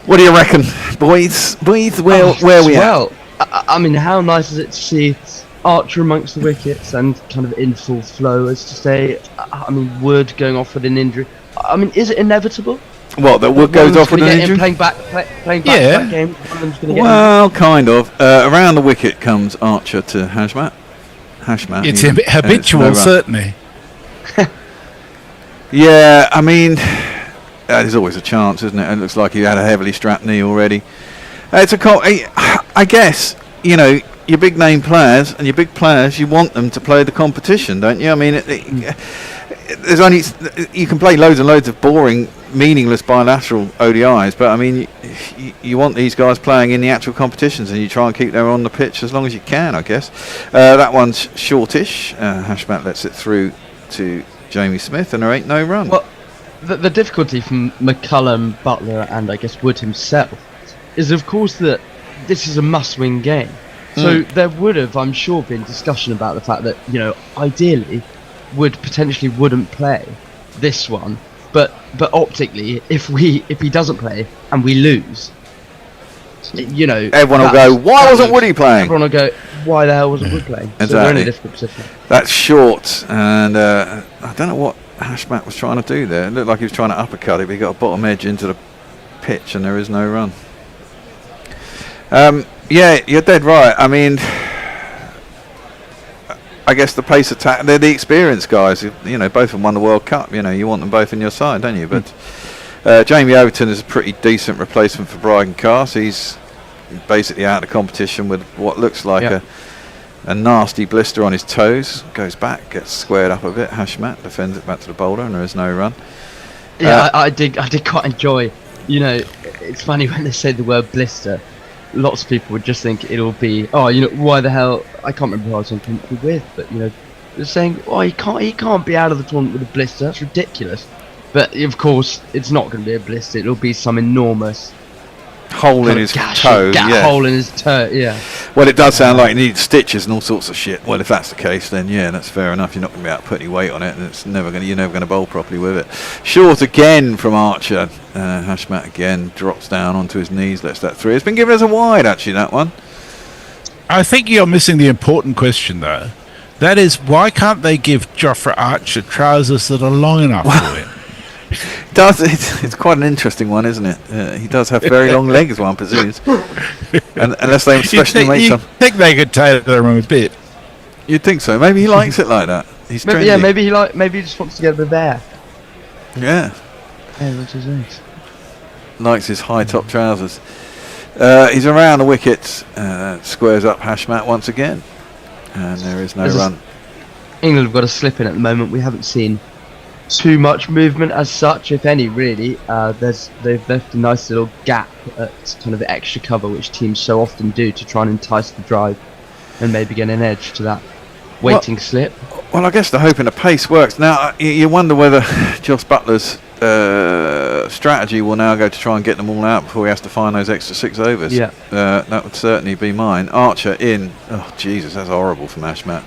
[SPEAKER 3] What do you reckon, boys? Where we at?
[SPEAKER 11] I mean, how nice is it to see Archer amongst the wickets and kind of in full flow, as to say. I mean, Wood going off with an injury. I mean, is it inevitable?
[SPEAKER 3] What, that Wood goes off with an injury?
[SPEAKER 11] Playing back that game.
[SPEAKER 3] Well, kind of. Around the wicket comes Archer to Hashmat.
[SPEAKER 5] It's habitual, certainly.
[SPEAKER 3] Yeah, I mean, there's always a chance, isn't it? It looks like he had a heavily strapped knee already. It's I guess, you know, your big name players and your big players, you want them to play the competition, don't you? I mean, there's only, you can play loads and loads of boring, meaningless bilateral ODIs, but I mean, you want these guys playing in the actual competitions, and you try and keep them on the pitch as long as you can, I guess. That one's shortish. Hashmat lets it through to Jamie Smith, and there ain't no run.
[SPEAKER 11] Well, the difficulty from McCullum, Butler, and I guess Wood himself is, of course, that this is a must-win game. So there would have, I'm sure, been discussion about the fact that, you know, ideally, Wood potentially wouldn't play this one, but optically, if he doesn't play and we lose, you know,
[SPEAKER 3] everyone will go, why wasn't Woody playing?
[SPEAKER 11] Everyone will go, why the hell wasn't Wood playing?
[SPEAKER 3] Exactly.
[SPEAKER 11] So we're in a difficult position.
[SPEAKER 3] That's short, and I don't know what Hashmat was trying to do there. It looked like he was trying to uppercut it, but he got a bottom edge into the pitch, and there is no run. Yeah, you're dead right. I mean, I guess the pace attack, they're the experienced guys. You know, both of them won the World Cup. You know, you want them both in your side, don't you? But Jamie Overton is a pretty decent replacement for Brian Cast. He's basically out of the competition with what looks like a nasty blister on his toes. Goes back, gets squared up a bit. Hashmat defends it back to the bowler, and there is no run.
[SPEAKER 11] Yeah, I did quite enjoy you know, it's funny when they say the word blister. Lots of people would just think it'll be, oh, you know, why the hell? I can't remember who I was on commentary with, but you know, they're saying, oh, he can't be out of the tournament with a blister. That's ridiculous. But of course, it's not going to be a blister. It'll be some enormous
[SPEAKER 3] hole in his toe.
[SPEAKER 11] Hole in his toe. Yeah.
[SPEAKER 3] Well, it does sound like he needs stitches and all sorts of shit. Well, if that's the case, then yeah, that's fair enough. You're not going to be able to put any weight on it, and you're never going to bowl properly with it. Short again from Archer. Hashmat again drops down onto his knees, lets that through. It's been given as a wide, actually, that one.
[SPEAKER 4] I think you're missing the important question, though. That is, why can't they give Jofra Archer trousers that are long enough for him?
[SPEAKER 3] It's quite an interesting one, isn't it? He does have very long legs, one presumes. And unless they especially make some.
[SPEAKER 4] You think they could tailor them a bit?
[SPEAKER 3] You'd think so. Maybe he likes it like that. He's trendy.
[SPEAKER 11] Yeah, maybe he just wants to get a bit of air.
[SPEAKER 3] Yeah.
[SPEAKER 11] Yeah, which is nice.
[SPEAKER 3] Likes his high top trousers. He's around the wickets. Squares up Hashmat once again, and there is no run.
[SPEAKER 11] England have got a slip in at the moment. We haven't seen too much movement as such, if any, really. They've left a nice little gap at kind of the extra cover, which teams so often do to try and entice the drive and maybe get an edge to that waiting slip.
[SPEAKER 3] Well, I guess the hope and the pace works. Now, you wonder whether Joss Butler's strategy will now go to try and get them all out before he has to find those extra 6 overs.
[SPEAKER 11] Yeah.
[SPEAKER 3] That would certainly be mine. Archer in. Oh, Jesus, that's horrible from Hashmat.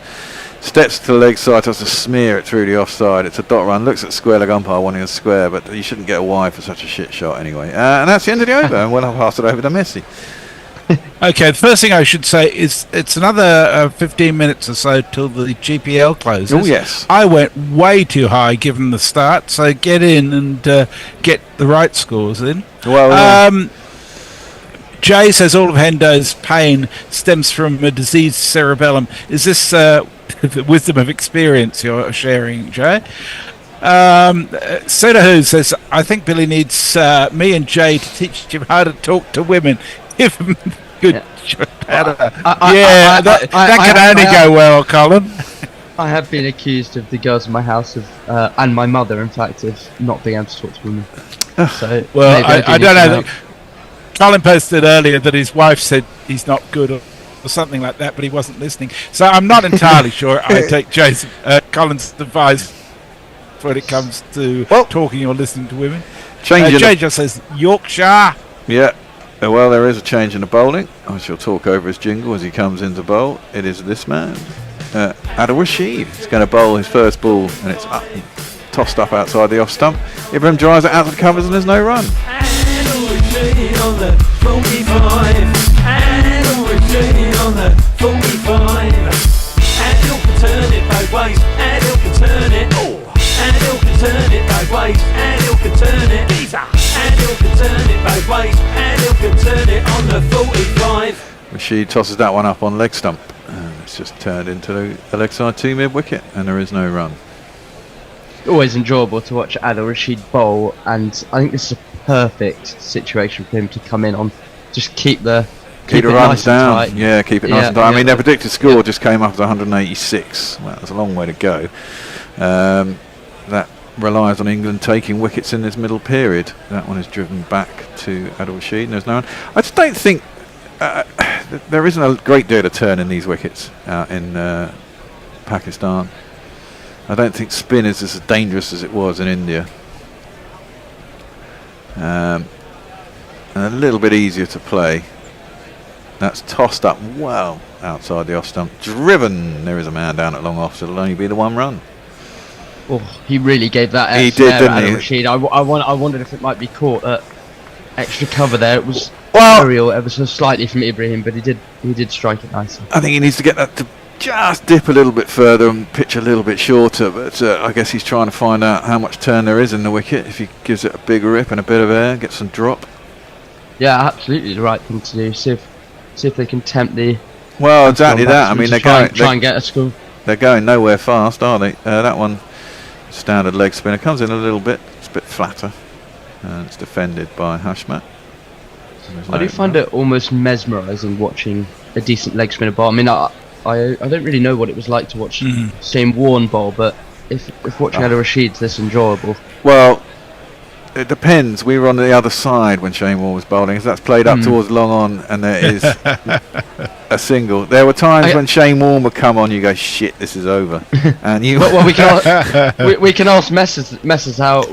[SPEAKER 3] Steps to the leg side, tries to smear it through the offside. It's a dot run. Looks at square leg umpire wanting a square, but you shouldn't get a wide for such a shit shot anyway. And that's the end of the over. And we'll pass it over to Messi.
[SPEAKER 4] Okay, the first thing I should say is it's another 15 minutes or so till the GPL closes.
[SPEAKER 3] Oh, yes.
[SPEAKER 4] I went way too high given the start, so get in and get the right scores in.
[SPEAKER 3] Well,
[SPEAKER 4] Jay says all of Hendo's pain stems from a diseased cerebellum. Is this the wisdom of experience you're sharing, Jay? Sudahu says, I think Billy needs me and Jay to teach him how to talk to women. Give him good that can only go well, Colin.
[SPEAKER 11] I have been accused of the girls in my house and my mother, in fact, of not being able to talk to women. So
[SPEAKER 4] well, I don't know. Colin posted earlier that his wife said he's not good or something like that, but he wasn't listening. So I'm not entirely sure I take Colin's advice when it comes to talking or listening to women. Jay just says Yorkshire.
[SPEAKER 3] Yeah. Well, there is a change in the bowling. I shall talk over his jingle as he comes into bowl. It is this man, Adil Rashid. He's going to bowl his first ball, and it's up, tossed up outside the off stump. Ibrahim drives it out of the covers, and there's no run.
[SPEAKER 12] Adil Rashid on the 45. Adil Rashid on the 45. Adil can turn it both ways. Adil can turn it. Adil can turn it both ways. Adil can turn it. Adil can turn it both ways. Adil can turn it on the 45.
[SPEAKER 3] Rashid tosses that one up on leg stump. And it's just turned into the leg side 2 mid wicket, and there is no run.
[SPEAKER 11] Always enjoyable to watch Adil Rashid bowl, and I think this is a perfect situation for him to come in on. Just keep the
[SPEAKER 3] runs
[SPEAKER 11] nice
[SPEAKER 3] down.
[SPEAKER 11] Tight.
[SPEAKER 3] Yeah, keep it nice and tight. I mean, their predicted score just came up as 186. Well, that's a long way to go. That relies on England taking wickets in this middle period. That one is driven back to Adil Rashid, and there's no one. I just don't think there isn't a great deal of turn in these wickets out in Pakistan. I don't think spin is as dangerous as it was in India. And a little bit easier to play. That's tossed up well outside the off stump. Driven. There is a man down at long off, so it'll only be the 1 run.
[SPEAKER 11] Oh, he really gave that
[SPEAKER 3] he did, didn't he?
[SPEAKER 11] Rashid. I wondered if it might be caught at extra cover there. It was aerial ever so slightly from Ibrahim, but he did strike it nicely.
[SPEAKER 3] I think he needs to get that to just dip a little bit further and pitch a little bit shorter, but I guess he's trying to find out how much turn there is in the wicket. If he gives it a big rip and a bit of air, get some drop.
[SPEAKER 11] Yeah, absolutely the right thing to do. See if they can tempt the.
[SPEAKER 3] Well, exactly that. I mean,
[SPEAKER 11] try and get a score.
[SPEAKER 3] They're going nowhere fast, are they? That one, standard leg spinner, comes in a little bit. It's a bit flatter, and it's defended by Hashmat.
[SPEAKER 11] I do find it almost mesmerising watching a decent leg spinner bowl. I mean, I don't really know what it was like to watch Shane Warne bowl, but if watching Adil Rashid's this enjoyable.
[SPEAKER 3] Well, it depends. We were on the other side when Shane Warne was bowling. If that's played up towards long on and there is a single. There were times when Shane Warne would come on, you go, shit, this is over. And you
[SPEAKER 11] well, we can ask Messrs how,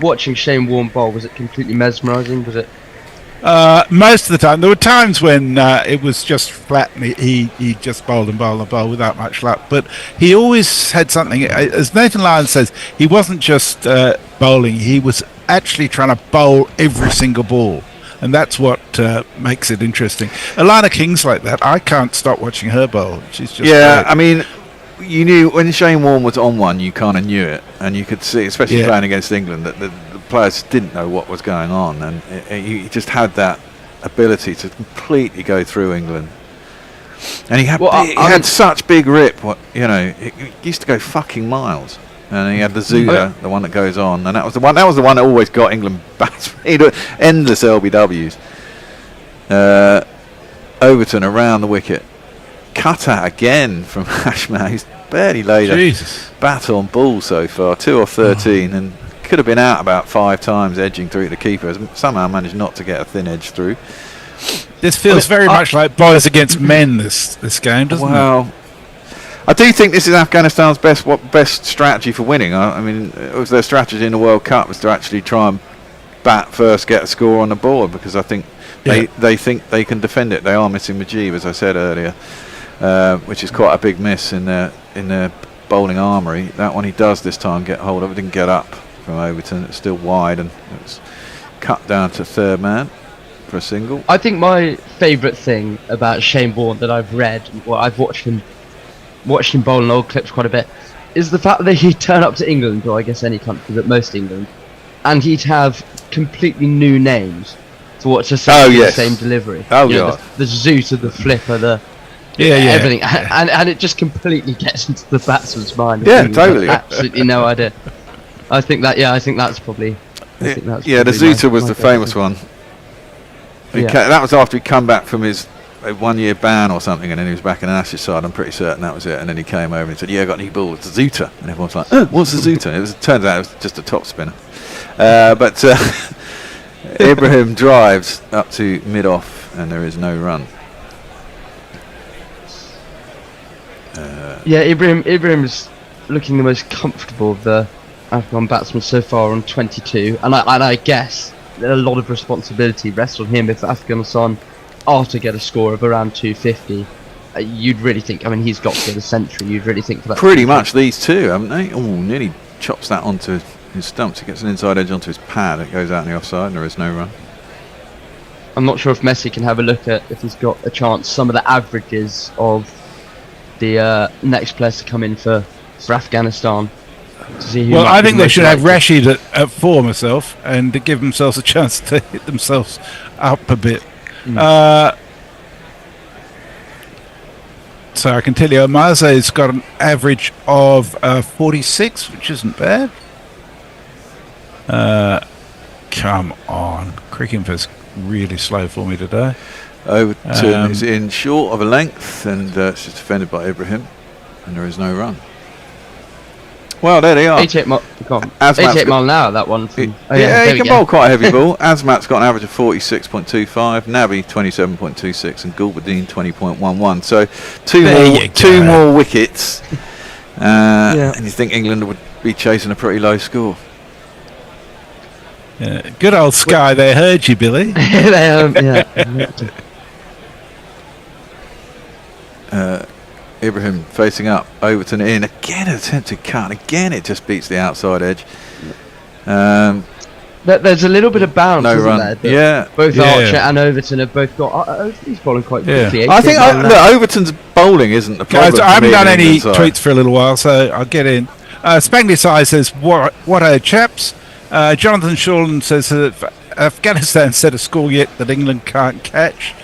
[SPEAKER 11] watching Shane Warne bowl, was it completely mesmerising? Was it?
[SPEAKER 13] Most of the time. There were times when it was just flat and he just bowled and bowled and bowled without much luck. But he always had something. As Nathan Lyons says, he wasn't just bowling, he was actually trying to bowl every single ball. And that's what makes it interesting. Alana King's like that. I can't stop watching her bowl. She's just great.
[SPEAKER 3] I mean, you knew when Shane Warne was on one, you kind of knew it. And you could see, especially playing against England, that the players didn't know what was going on, and he just had that ability to completely go through England. And he had such big rip. He used to go fucking miles. And he had the Zuda, the one that goes on, and that was the one that always got England batsmen. He'd endless LBWs. Overton around the wicket, cut out again from Ashman. He's barely laid a bat on ball so far, 2 off 13, and could have been out about 5 times, edging through the keeper. Somehow managed not to get a thin edge through.
[SPEAKER 13] This feels very much like boys against men. This game, doesn't it?
[SPEAKER 3] Well, I do think this is Afghanistan's best strategy for winning. I mean, it was their strategy in the World Cup was to actually try and bat first, get a score on the board, because I think they think they can defend it. They are missing Mujeeb, as I said earlier, which is quite a big miss in their bowling armoury. That one he does this time get hold of. It didn't get up from Overton. It's still wide, and it's cut down to third man for a single.
[SPEAKER 11] I think my favourite thing about Shane Warne that I've read, I've watched him bowl in old clips quite a bit, is the fact that he'd turn up to England, or I guess any country, but most England, and he'd have completely new names to what's essentially the same delivery. The Zoot, the Flipper, the everything, and it just completely gets into the batsman's mind.
[SPEAKER 3] Yeah, totally.
[SPEAKER 11] Absolutely no idea. I think that's probably.
[SPEAKER 3] The Zuta was the famous one. That was after he'd come back from his 1-year ban or something, and then he was back in an Ashes side. I'm pretty certain that was it. And then he came over and said, "Yeah, I got any ball. It's a Zuta." And everyone's like, "What's a Zuta?" It turns out it was just a top spinner. But Ibrahim drives up to mid-off, and there is no run.
[SPEAKER 11] Ibrahim is looking the most comfortable of the Afghan batsmen so far on 22, and I guess a lot of responsibility rests on him. If Afghanistan are to get a score of around 250, you'd really think, I mean, he's got to get a century, you'd really think for that.
[SPEAKER 3] Pretty much these two, haven't they? Oh, nearly chops that onto his stumps. He gets an inside edge onto his pad, it goes out in the offside, and there is no run.
[SPEAKER 11] I'm not sure if Messi can have a look at, if he's got a chance, some of the averages of the next players to come in for Afghanistan.
[SPEAKER 13] Well, I think they should have Rashid at 4 myself, and to give themselves a chance to hit themselves up a bit. So I can tell you, Omaze's got an average of 46, which isn't bad. Come on, Crickingham's really slow for me today.
[SPEAKER 3] Overton is in short of a length, and it's just defended by Ibrahim, and there is no run. Well, there they are.
[SPEAKER 11] 88 mile an hour, that one.
[SPEAKER 3] He can bowl quite a heavy ball. Azmat's got an average of 46.25, Nabi 27.26, and Gulbadine 20.11. So two more wickets, and you think England would be chasing a pretty low score.
[SPEAKER 13] Good old Sky, they heard you, Billy.
[SPEAKER 3] Ibrahim facing up, Overton in again, an attempted cut, and again it just beats the outside edge.
[SPEAKER 11] There's a little bit of bounce, isn't there? Both Archer and Overton have both got. He's bowling quite quickly.
[SPEAKER 3] I think Overton's bowling isn't the problem.
[SPEAKER 13] Guys, I haven't done any tweets for a little while, so I'll get in. Spangly Size says, "What are chaps?" Jonathan Shorland says that Afghanistan set a score yet that England can't catch.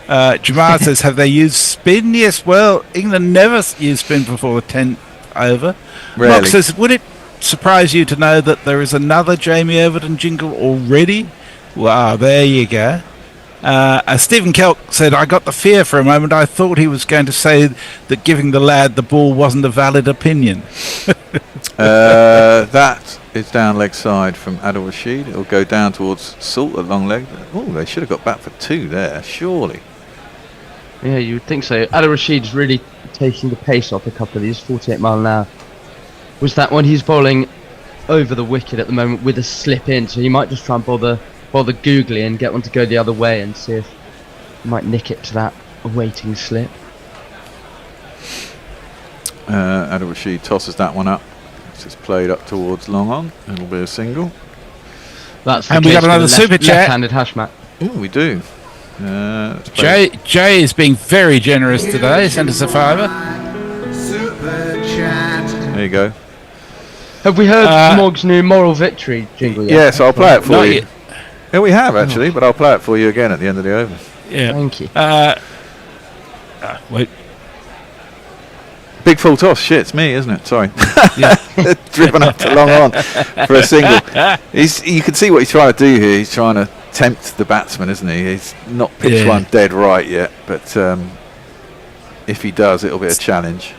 [SPEAKER 13] Jamar says, have they used spin? Yes, well, England never used spin before the 10th over.
[SPEAKER 3] Really?
[SPEAKER 13] Mark says, would it surprise you to know that there is another Jamie Overton jingle already? Wow, there you go. Stephen Kelk said, I got the fear for a moment. I thought he was going to say that giving the lad the ball wasn't a valid opinion.
[SPEAKER 3] That is down leg side from Adil Rashid. It'll go down towards Salt at long leg. Oh, they should have got back for 2 there, surely.
[SPEAKER 11] Yeah, you would think so. Adil Rashid's really taking the pace off a couple of these, 48 mile an hour. Was that one he's bowling over the wicket at the moment with a slip in, so he might just try and bother googly and get one to go the other way and see if he might nick it to that awaiting slip.
[SPEAKER 3] Adil Rashid tosses that one up. It's played up towards long on. It'll be a single.
[SPEAKER 11] That's
[SPEAKER 13] and we got another super chat.
[SPEAKER 11] Left-handed Hashmat.
[SPEAKER 3] Oh, we do.
[SPEAKER 13] Jay is being very generous today. Send us a fiver.
[SPEAKER 7] Super chat.
[SPEAKER 3] There you go.
[SPEAKER 11] Have we heard Mog's new moral victory jingle yet?
[SPEAKER 3] Yes, I'll play it for you.
[SPEAKER 13] Yet.
[SPEAKER 3] Yeah, we have actually, but I'll play it for you again at the end of the over.
[SPEAKER 13] Yeah.
[SPEAKER 11] Thank you.
[SPEAKER 13] Wait.
[SPEAKER 3] Big full toss. Shit, it's me, isn't it? Sorry. Driven up to long on for a single. You can see what he's trying to do here. He's trying to tempt the batsman, isn't he? He's not pitched one dead right yet, but if he does, it'll be a challenge.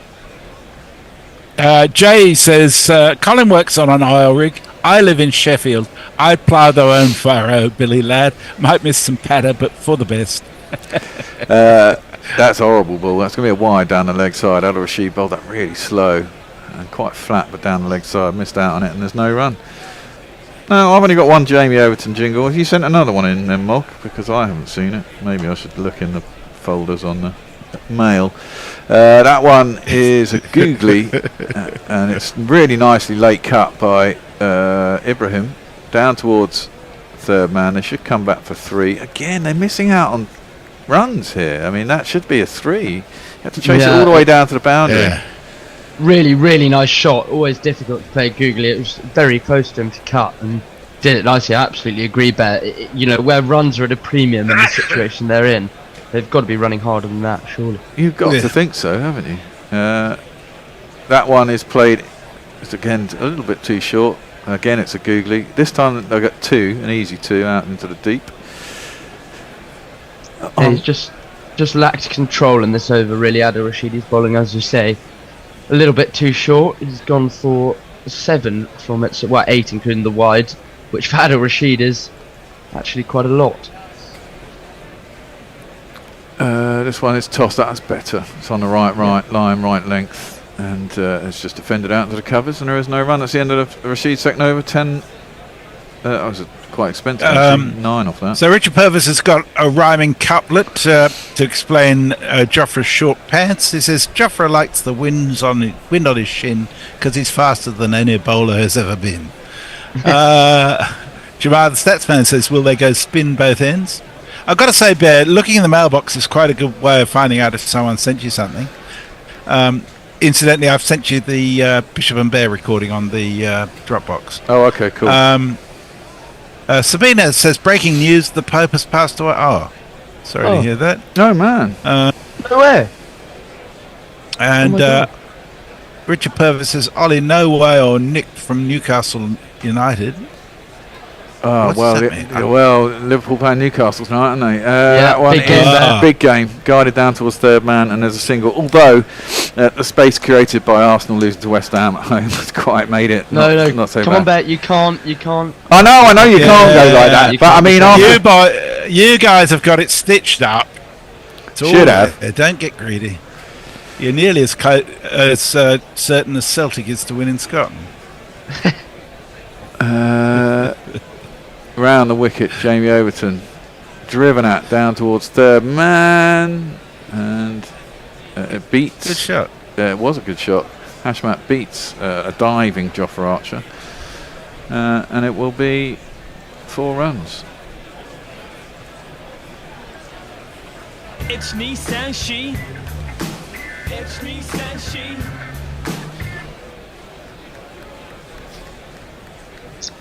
[SPEAKER 13] Jay says, Colin works on an oil rig. I live in Sheffield. I'd plough their own furrow, Billy lad. Might miss some patter, but for the best.
[SPEAKER 3] That's a horrible ball. That's going to be a wide down the leg side. Adil Rashid bowled that really slow and quite flat, but down the leg side. Missed out on it, and there's no run. No, I've only got one Jamie Overton jingle. Have you sent another one in then, Mog? Because I haven't seen it. Maybe I should look in the folders on the mail. That one is a googly, and it's really nicely late cut by Ibrahim down towards third man. They should come back for 3. Again, they're missing out on runs here. I mean, that should be a 3. You have to chase it all the way down to the boundary.
[SPEAKER 11] Yeah. Really, really nice shot. Always difficult to play googly. It was very close to him to cut and did it nicely. I absolutely agree, Bear. You know, where runs are at a premium in the situation they're in, they've got to be running harder than that, surely.
[SPEAKER 3] You've got to think so, haven't you? That one is played, it's again a little bit too short. Again, it's a googly. This time they've got 2, an easy 2 out into the deep.
[SPEAKER 11] Yeah, he's just lacked control in this over, really. Adil Rashid is bowling, as you say, a little bit too short. He's gone for 7 from it, so 8 including the wide, which for Adil Rashid is actually quite a lot.
[SPEAKER 3] This one is tossed. That's better. It's on the right line, right length, and it's just defended out into the covers, and there is no run. That's the end of the Rashid's second over. 10. That was quite expensive. 9 off that.
[SPEAKER 13] So Richard Purvis has got a rhyming couplet to explain Jofra's short pants. He says Jofra likes the wind on his shin because he's faster than any bowler has ever been. Jamar the Statsman says, will they go spin both ends? I've got to say, Bear, looking in the mailbox is quite a good way of finding out if someone sent you something. Incidentally, I've sent you the Bishop and Bear recording on the Dropbox.
[SPEAKER 3] Oh, okay, cool.
[SPEAKER 13] Sabina says, breaking news, the Pope has passed away. Oh, sorry to hear that.
[SPEAKER 3] Oh, man.
[SPEAKER 11] No way.
[SPEAKER 13] And Richard Purvis says, Ollie, no way, or nicked from Newcastle United.
[SPEAKER 3] Oh, well, Liverpool playing Newcastle tonight, aren't they?
[SPEAKER 11] Yeah,
[SPEAKER 3] that one
[SPEAKER 11] big game
[SPEAKER 3] is big game. Guided down towards third man, and there's a single. Although the space created by Arsenal losing to West Ham at home has quite made it. Not so
[SPEAKER 11] come
[SPEAKER 3] bad.
[SPEAKER 11] on, Bet, you can't.
[SPEAKER 3] I know you can't go like that. But I mean,
[SPEAKER 13] you guys have got it stitched up.
[SPEAKER 3] Should have.
[SPEAKER 13] Don't get greedy. You're nearly as certain as Celtic is to win in Scotland.
[SPEAKER 3] Round the wicket, Jamie Overton driven at down towards third man, and it beats.
[SPEAKER 13] Good shot.
[SPEAKER 3] It was a good shot. Hashmat beats a diving Jofra Archer, and it will be 4 runs.
[SPEAKER 12] It's me, Sanshi. It's me, Sanshi.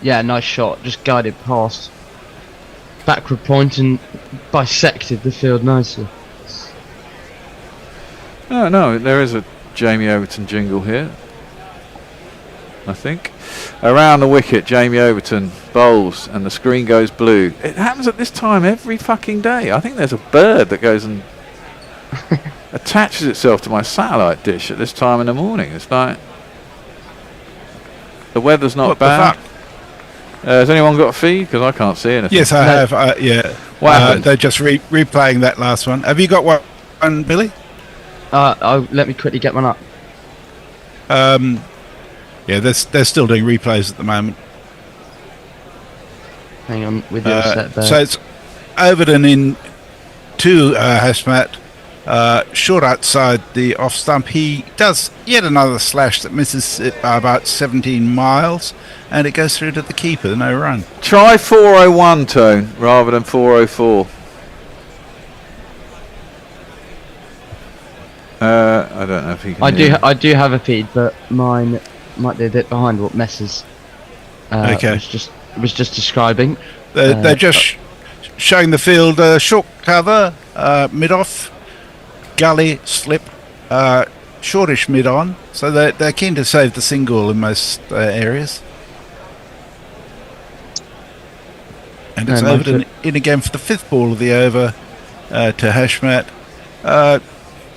[SPEAKER 11] Yeah, nice shot. Just guided past backward point and bisected the field nicely.
[SPEAKER 3] No, there is a Jamie Overton jingle here, I think. Around the wicket, Jamie Overton bowls, and the screen goes blue. It happens at this time every fucking day. I think there's a bird that goes and attaches itself to my satellite dish at this time in the morning. It's like the weather's not bad. Has anyone got a feed? Because I can't see anything.
[SPEAKER 13] Yes, I have. Yeah. They're just replaying that last one. Have you got one, Billy?
[SPEAKER 11] Let me quickly get one up.
[SPEAKER 13] Yeah, they're still doing replays at the moment.
[SPEAKER 11] Hang on, with your set there.
[SPEAKER 13] So it's Overton in 2 Hashmat, short outside the off stump. He does yet another slash that misses it by about 17 miles, and it goes through to the keeper, no run.
[SPEAKER 3] Try 401 tone rather than 404. I don't know if he can.
[SPEAKER 11] I do have a feed, but mine might be a bit behind what Messes was just describing.
[SPEAKER 13] They're just showing the field short cover, mid off, gully, slip, shortish mid on. So they're keen to save the single in most areas. And it's Overton in again for the 5th ball of the over to Hashmat.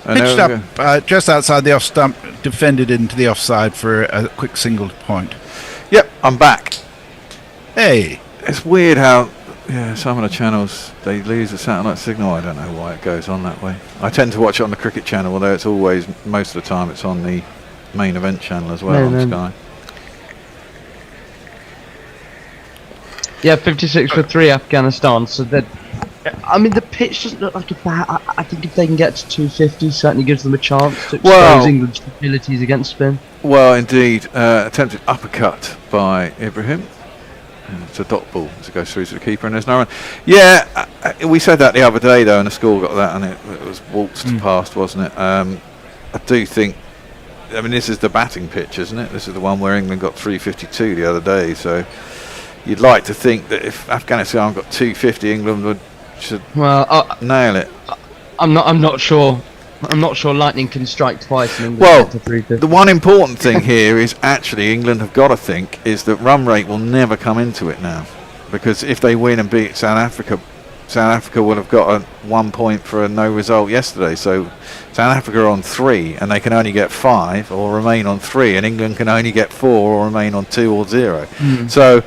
[SPEAKER 13] Pitched up just outside the off stump, defended into the offside for a quick single point.
[SPEAKER 3] Yep, I'm back.
[SPEAKER 13] Hey.
[SPEAKER 3] It's weird how some of the channels, they lose the satellite signal. I don't know why it goes on that way. I tend to watch it on the cricket channel, although it's always, most of the time, it's on the main event channel as well on Sky.
[SPEAKER 11] Yeah, 56 for 3 Afghanistan. So that, I mean, the pitch doesn't look like a bad. I think if they can get to 250, certainly gives them a chance to expose England's abilities against spin.
[SPEAKER 3] Well, indeed, attempted uppercut by Ibrahim. It's a dot ball as it goes through to the keeper, and there's no run. Yeah, we said that the other day though, and the score got that, and it was waltzed past, wasn't it? I do think. I mean, this is the batting pitch, isn't it? This is the one where England got 352 the other day. So you'd like to think that if Afghanistan got 250, England should nail it.
[SPEAKER 11] I'm not sure. I'm not sure lightning can strike twice in England.
[SPEAKER 3] Well,
[SPEAKER 11] to 350.
[SPEAKER 3] The one important thing here is actually England have got to think is that run rate will never come into it now, because if they win and beat South Africa will have got a 1 point for a no result yesterday. So South Africa are on 3 and they can only get 5 or remain on 3, and England can only get 4 or remain on 2 or 0. So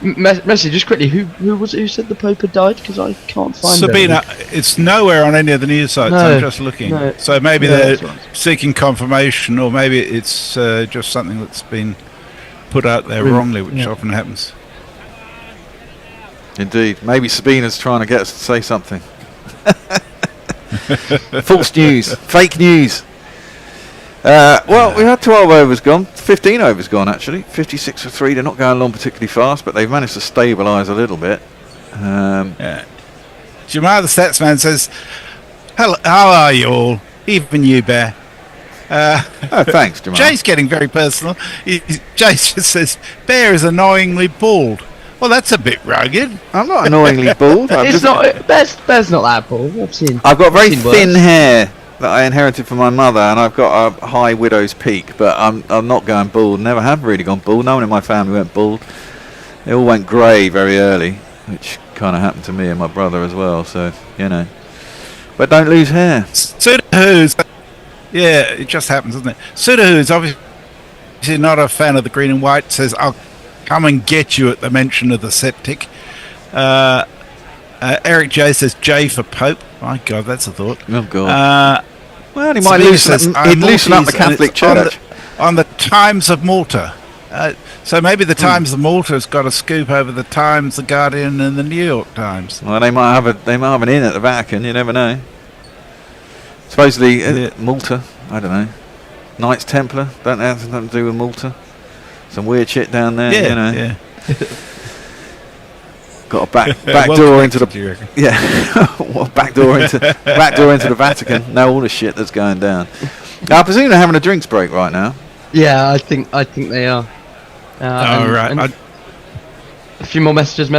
[SPEAKER 11] Messi, just quickly, who was it who said the Pope had died? Because I can't find
[SPEAKER 13] Sabina. It's nowhere on any of the news sites. I'm just looking. So maybe they're seeking confirmation, or maybe it's just something that's been put out there wrongly, which often happens.
[SPEAKER 3] Indeed. Maybe Sabina's trying to get us to say something. False news. Fake news. Well, we had 12 overs gone, 15 overs gone actually, 56 for 3. They're not going along particularly fast, but they've managed to stabilise a little bit.
[SPEAKER 13] Jamal the Statsman says, "Hello, how are you all? Even you, Bear."
[SPEAKER 3] Thanks, Jamal.
[SPEAKER 13] Jay's getting very personal. Jay just says, "Bear is annoyingly bald." Well, that's a bit rugged.
[SPEAKER 3] I'm not annoyingly bald.
[SPEAKER 11] It's not. Bear's not that bald.
[SPEAKER 3] I've got very thin hair that I inherited from my mother, and I've got a high widow's peak, but I'm not going bald. Never have really gone bald. No one in my family went bald. They all went grey very early, which kind of happened to me and my brother as well. So but don't lose hair.
[SPEAKER 13] Sudahu's, it just happens, doesn't it? Sudahu's obviously not a fan of the green and white. Says, "I'll come and get you at the mention of the septic." Eric J says, "J for Pope." My God, that's a thought.
[SPEAKER 3] Oh God. Well, he might loosen up the Catholic Church.
[SPEAKER 13] On the Times of Malta. So maybe the Times of Malta has got a scoop over the Times, the Guardian, and the New York Times.
[SPEAKER 3] Well, they might have an in at the Vatican. You never know. Supposedly Malta. I don't know. Knights Templar. Don't have nothing to do with Malta. Some weird shit down there.
[SPEAKER 13] Yeah.
[SPEAKER 3] Got a back door into the back door into the Vatican. Know all the shit that's going down. Now, I presume they're having a drinks break right now.
[SPEAKER 11] Yeah, I think they are.
[SPEAKER 13] Right.
[SPEAKER 11] A few more messages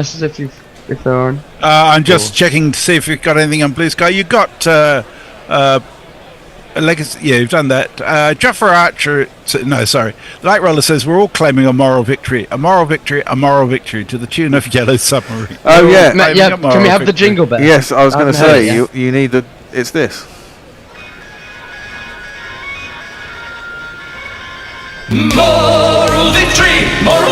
[SPEAKER 11] if they're on.
[SPEAKER 13] I'm just checking to see if you've got anything on Blue Sky. You got Legacy, yeah, you've done that. Jaffa Archer, no, sorry. Light Roller says we're all claiming a moral victory to the tune of Yellow Submarine.
[SPEAKER 3] Oh yeah,
[SPEAKER 11] Can we have the jingle bell?
[SPEAKER 3] Yes, I was going to say you need the. It's this.
[SPEAKER 6] Moral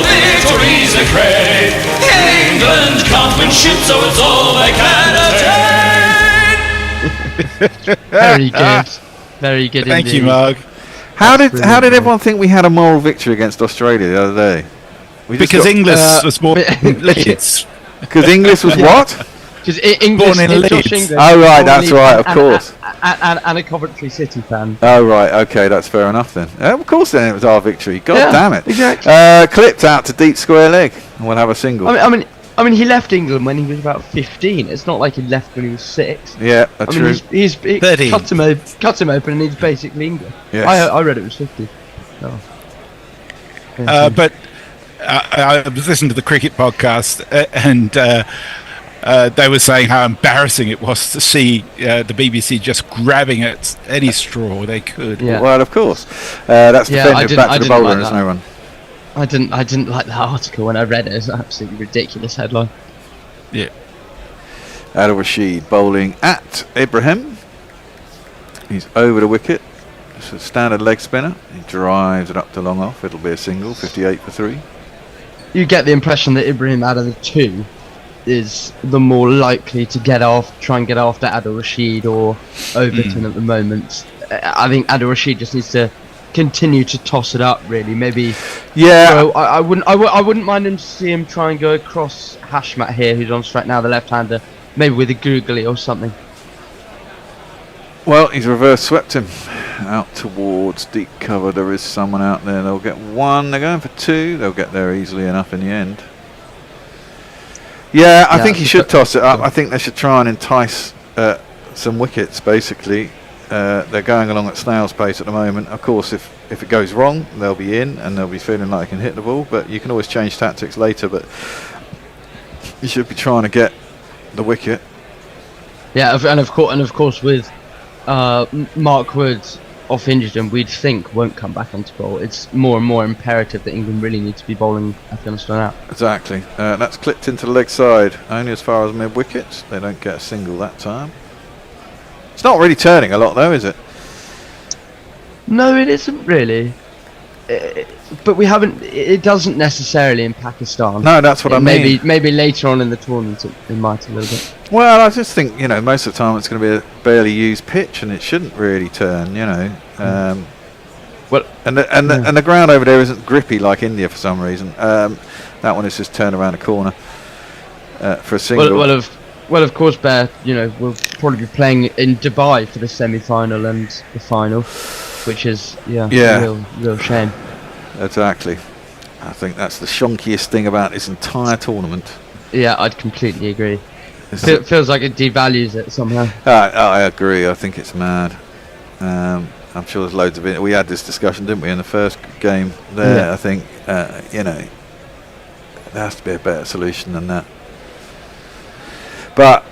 [SPEAKER 6] victories are great. England can't win shit, so it's all they can attain.
[SPEAKER 11] Very good. Very good
[SPEAKER 13] Thank
[SPEAKER 11] indeed.
[SPEAKER 13] you, Mark.
[SPEAKER 3] How did everyone think we had a moral victory against Australia the other day?
[SPEAKER 13] Because English was more Leeds.
[SPEAKER 3] Because English was what?
[SPEAKER 11] Because English
[SPEAKER 13] Born in Leeds.
[SPEAKER 3] Oh right, that's right, of course.
[SPEAKER 11] And a Coventry City fan.
[SPEAKER 3] Oh right, okay, that's fair enough then. Of course, then it was our victory. God damn it!
[SPEAKER 11] Exactly.
[SPEAKER 3] Clipped out to deep square leg, and we'll have a single.
[SPEAKER 11] I mean, he left England when he was about 15. It's not like he left when he was 6.
[SPEAKER 3] Yeah, that's true.
[SPEAKER 11] He cut him open, and he's basically England.
[SPEAKER 3] Yes.
[SPEAKER 11] I read it was 50. Oh.
[SPEAKER 13] But I was listening to the cricket podcast, and they were saying how embarrassing it was to see the BBC just grabbing at any straw they could.
[SPEAKER 11] Yeah.
[SPEAKER 3] Well, of course. That's defended back to the bowler, and there's no run.
[SPEAKER 11] I didn't like that article when I read it. It's an absolutely ridiculous headline.
[SPEAKER 13] Yeah.
[SPEAKER 3] Adil Rashid bowling at Ibrahim. He's over the wicket. It's a standard leg spinner. He drives it up to long off. It'll be a single, 58 for 3.
[SPEAKER 11] You get the impression that Ibrahim, out of the two, is the more likely to try and get after Adil Rashid or Overton at the moment. I think Adil Rashid just needs to continue to toss it up, really. Maybe.
[SPEAKER 3] Yeah.
[SPEAKER 11] So I wouldn't mind him to see him try and go across Hashmat here, who's on strike now, the left-hander, maybe with a googly or something.
[SPEAKER 3] Well, he's reverse swept him out towards deep cover. There is someone out there. They'll get one. They're going for 2. They'll get there easily enough in the end. Yeah, I think he should toss it up. I think they should try and entice some wickets, basically. They're going along at snail's pace at the moment. Of course, if it goes wrong, they'll be in and they'll be feeling like they can hit the ball. But you can always change tactics later. But you should be trying to get the wicket.
[SPEAKER 11] Yeah, and of course with Mark Woods off injured and we'd think won't come back onto bowl, it's more and more imperative that England really need to be bowling Afghanistan out.
[SPEAKER 3] Exactly. That's clipped into the leg side, only as far as mid wicket. They don't get a single that time. It's not really turning a lot though, is it?
[SPEAKER 11] No, it isn't really. But we haven't. It doesn't necessarily in Pakistan.
[SPEAKER 3] No, that's what I mean.
[SPEAKER 11] Maybe later on in the tournament it might a little bit.
[SPEAKER 3] Well, I just think most of the time it's going to be a barely used pitch and it shouldn't really turn.
[SPEAKER 11] Well,
[SPEAKER 3] and the ground over there isn't grippy like India for some reason. That one is just turned around a corner for a single.
[SPEAKER 11] Well, of course, Bear. We'll probably be playing in Dubai for the semi-final and the final, which is a real shame.
[SPEAKER 3] Exactly. I think that's the shonkiest thing about this entire tournament.
[SPEAKER 11] Yeah, I'd completely agree. Feels like it devalues it somehow.
[SPEAKER 3] I agree. I think it's mad. I'm sure there's loads of it. We had this discussion, didn't we, in the first game there? Yeah. I think there has to be a better solution than that. But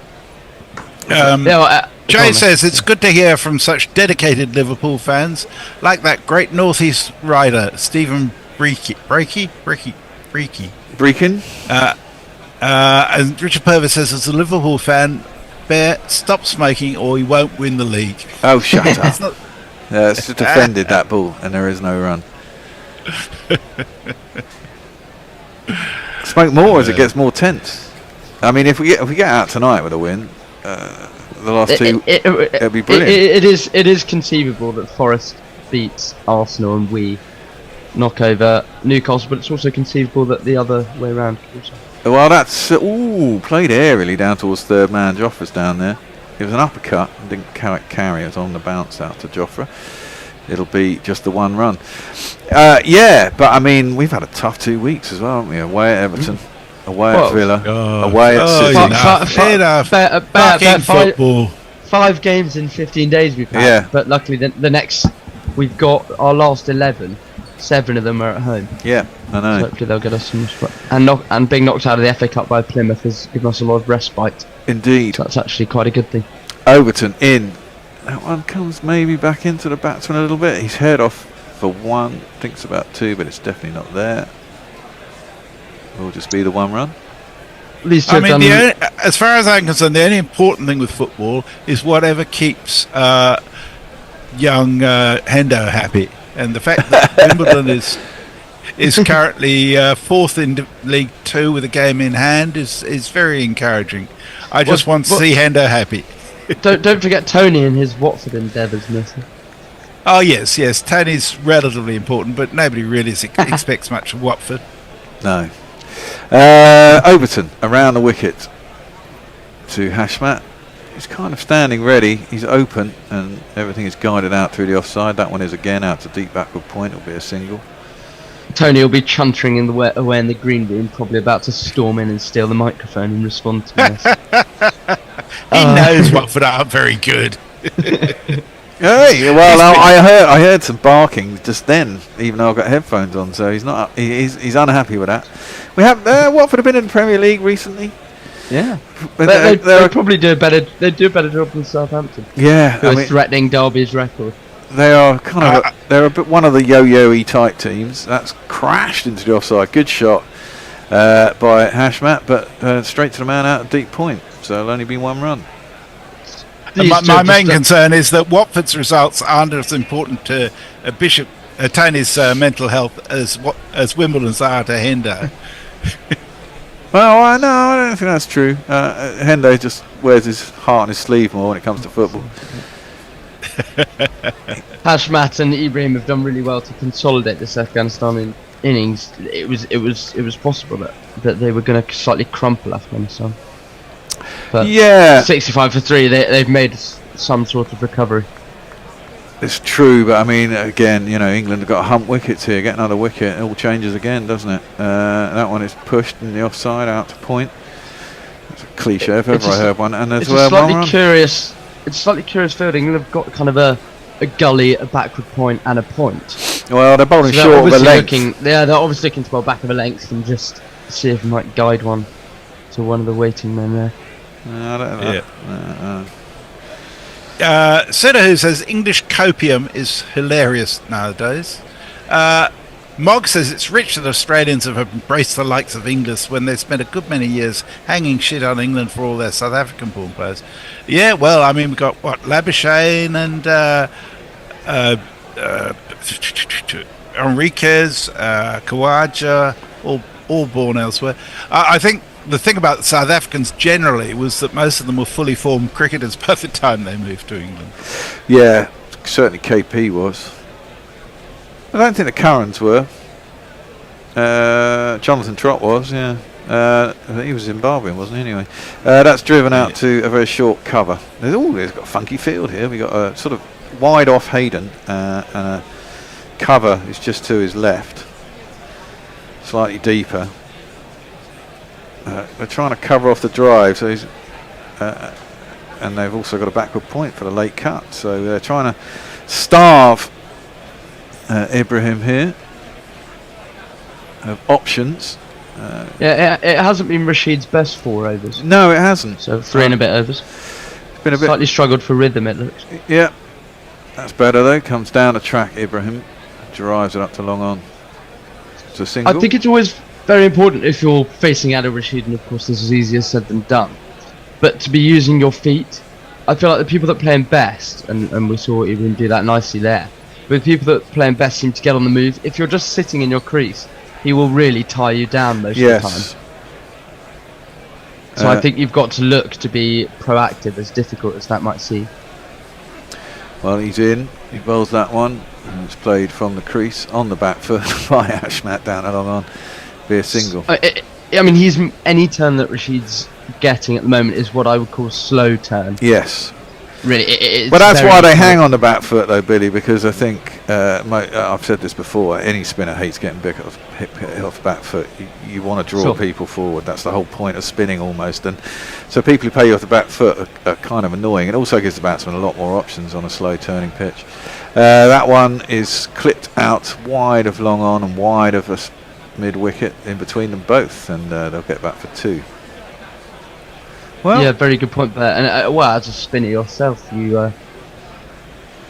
[SPEAKER 13] Jay says it's good to hear from such dedicated Liverpool fans, like that great Northeast rider Stephen Breaky. And Richard Purvis says, as a Liverpool fan, Bear, stop smoking or he won't win the league.
[SPEAKER 3] Oh, shut up. It's just defended that ball and there is no run. Smoke more as it gets more tense. I mean, if we get out tonight with a win, the last two, it'll be brilliant.
[SPEAKER 11] It is conceivable that Forest beats Arsenal and we knock over Newcastle, but it's also conceivable that the other way around.
[SPEAKER 3] Well, that's played airily down towards third man. Joffre's down there. It was an uppercut and didn't carry it on the bounce out to Joffre. It'll be just the one run. But I mean, we've had a tough 2 weeks as well, haven't we? Away at Everton, away at Villa, away at City.
[SPEAKER 13] Football.
[SPEAKER 11] 5 games in 15 days we've had.
[SPEAKER 3] Yeah.
[SPEAKER 11] But luckily, the next we've got our last 11. 7 of them are at home.
[SPEAKER 3] Yeah, I know.
[SPEAKER 11] So hopefully they'll get us some respite. And being knocked out of the FA Cup by Plymouth has given us a lot of respite.
[SPEAKER 3] Indeed.
[SPEAKER 11] So that's actually quite a good thing.
[SPEAKER 3] Overton in That one comes maybe back into the batsman a little bit. He's head off for one, thinks about two, but it's definitely not there. Will just be the one run.
[SPEAKER 13] I mean, as far as I'm concerned, the only important thing with football is whatever keeps young Hendo happy. And the fact that Wimbledon is currently fourth in League Two with a game in hand is very encouraging. I just want to see Hendo happy.
[SPEAKER 11] Don't forget Tony and his Watford endeavours, Missy.
[SPEAKER 13] Oh yes, Tony's relatively important, but nobody really expects much of Watford.
[SPEAKER 3] No. Overton around the wicket to Hashmat. He's kind of standing ready. He's open, and everything is guided out through the offside. That one is again out to deep backward point. It'll be a single.
[SPEAKER 11] Tony will be chuntering in the away in the green room, probably about to storm in and steal the microphone and respond to this.
[SPEAKER 13] He knows Watford aren't very good.
[SPEAKER 3] Hey, well, I heard some barking just then, even though I've got headphones on. So he's not. He's unhappy with that. We have Watford have been in the Premier League recently.
[SPEAKER 11] Yeah, they probably do a better. They do a better job than Southampton.
[SPEAKER 3] Yeah,
[SPEAKER 11] who are threatening Derby's record.
[SPEAKER 3] They are kind of they're a bit one of the yo-yo-y type teams. That's crashed into the offside. Good shot by Hashmat, but straight to the man out of deep point. So it'll only be one run.
[SPEAKER 13] My main concern is that Watford's results aren't as important to Tony's mental health as Wimbledon's are to Hendo.
[SPEAKER 3] Well, I don't think that's true. Hendo just wears his heart on his sleeve more when it comes to football.
[SPEAKER 11] Hashmat and Ibrahim have done really well to consolidate this Afghanistan innings. It was possible that they were going to slightly crumple Afghanistan. But 65 for 3, they've made some sort of recovery.
[SPEAKER 3] It's true, but I mean, again, England have got hump wickets here. Get another wicket, it all changes again, doesn't it? That one is pushed in the offside out to point. It's a cliche if ever I heard one. And there's
[SPEAKER 11] it's slightly curious. It's slightly curious fielding. England have got kind of a gully, a backward point, and a point.
[SPEAKER 3] Well, they're bowling short of a length.
[SPEAKER 11] They're obviously looking to bowl back of a length and just see if they might guide one to one of the waiting men there.
[SPEAKER 3] I don't know.
[SPEAKER 13] Sidahu says English copium is hilarious nowadays. Mogg says it's rich that Australians have embraced the likes of English when they spent a good many years hanging shit on England for all their South African born players. Yeah, well, I mean, we've got Labuschagne and Enriquez, Khawaja, all born elsewhere. I think the thing about South Africans generally was that most of them were fully formed cricketers by the time they moved to England.
[SPEAKER 3] Yeah, certainly KP was. I don't think the Currans were. Jonathan Trott was, yeah. He was Zimbabwean, wasn't he, anyway? That's driven out to a very short cover. It's got a funky field here. We've got a sort of wide off Hayden and a cover is just to his left. Slightly deeper. They're trying to cover off the drive, so he's, and they've also got a backward point for the late cut. So they're trying to starve Ibrahim here of options.
[SPEAKER 11] It hasn't been Rashid's best 4 overs.
[SPEAKER 3] No, it hasn't.
[SPEAKER 11] So 3 and a bit overs.
[SPEAKER 3] It's been a
[SPEAKER 11] slightly struggled for rhythm, it looks.
[SPEAKER 3] Yeah, that's better though. Comes down the track, Ibrahim drives it up to long on. It's a single.
[SPEAKER 11] I think it's always very important if you're facing Adil Rashid, and of course this is easier said than done, but to be using your feet. I feel like the people that play him best, and we saw Ibrahim do that nicely there, but the people that play him best seem to get on the move. If you're just sitting in your crease, he will really tie you down most of the time. So I think you've got to look to be proactive, as difficult as that might seem.
[SPEAKER 3] Well, he's in. He bowls that one, and it's played from the crease on the back foot by Hashmat down and on. Be a single.
[SPEAKER 11] I mean, any turn that Rashid's getting at the moment is what I would call slow turn.
[SPEAKER 3] Yes.
[SPEAKER 11] Really, it's
[SPEAKER 3] but that's why they hang on the back foot, though, Billy, because I think I've said this before. Any spinner hates getting hit off the back foot. You want to draw people forward. That's the whole point of spinning, almost. And so people who play you off the back foot are kind of annoying. It also gives the batsman a lot more options on a slow turning pitch. That one is clipped out wide of long on and wide of a mid wicket in between them both, and they'll get back for 2. Well,
[SPEAKER 11] yeah, very good point there. And well, as a spinner yourself, you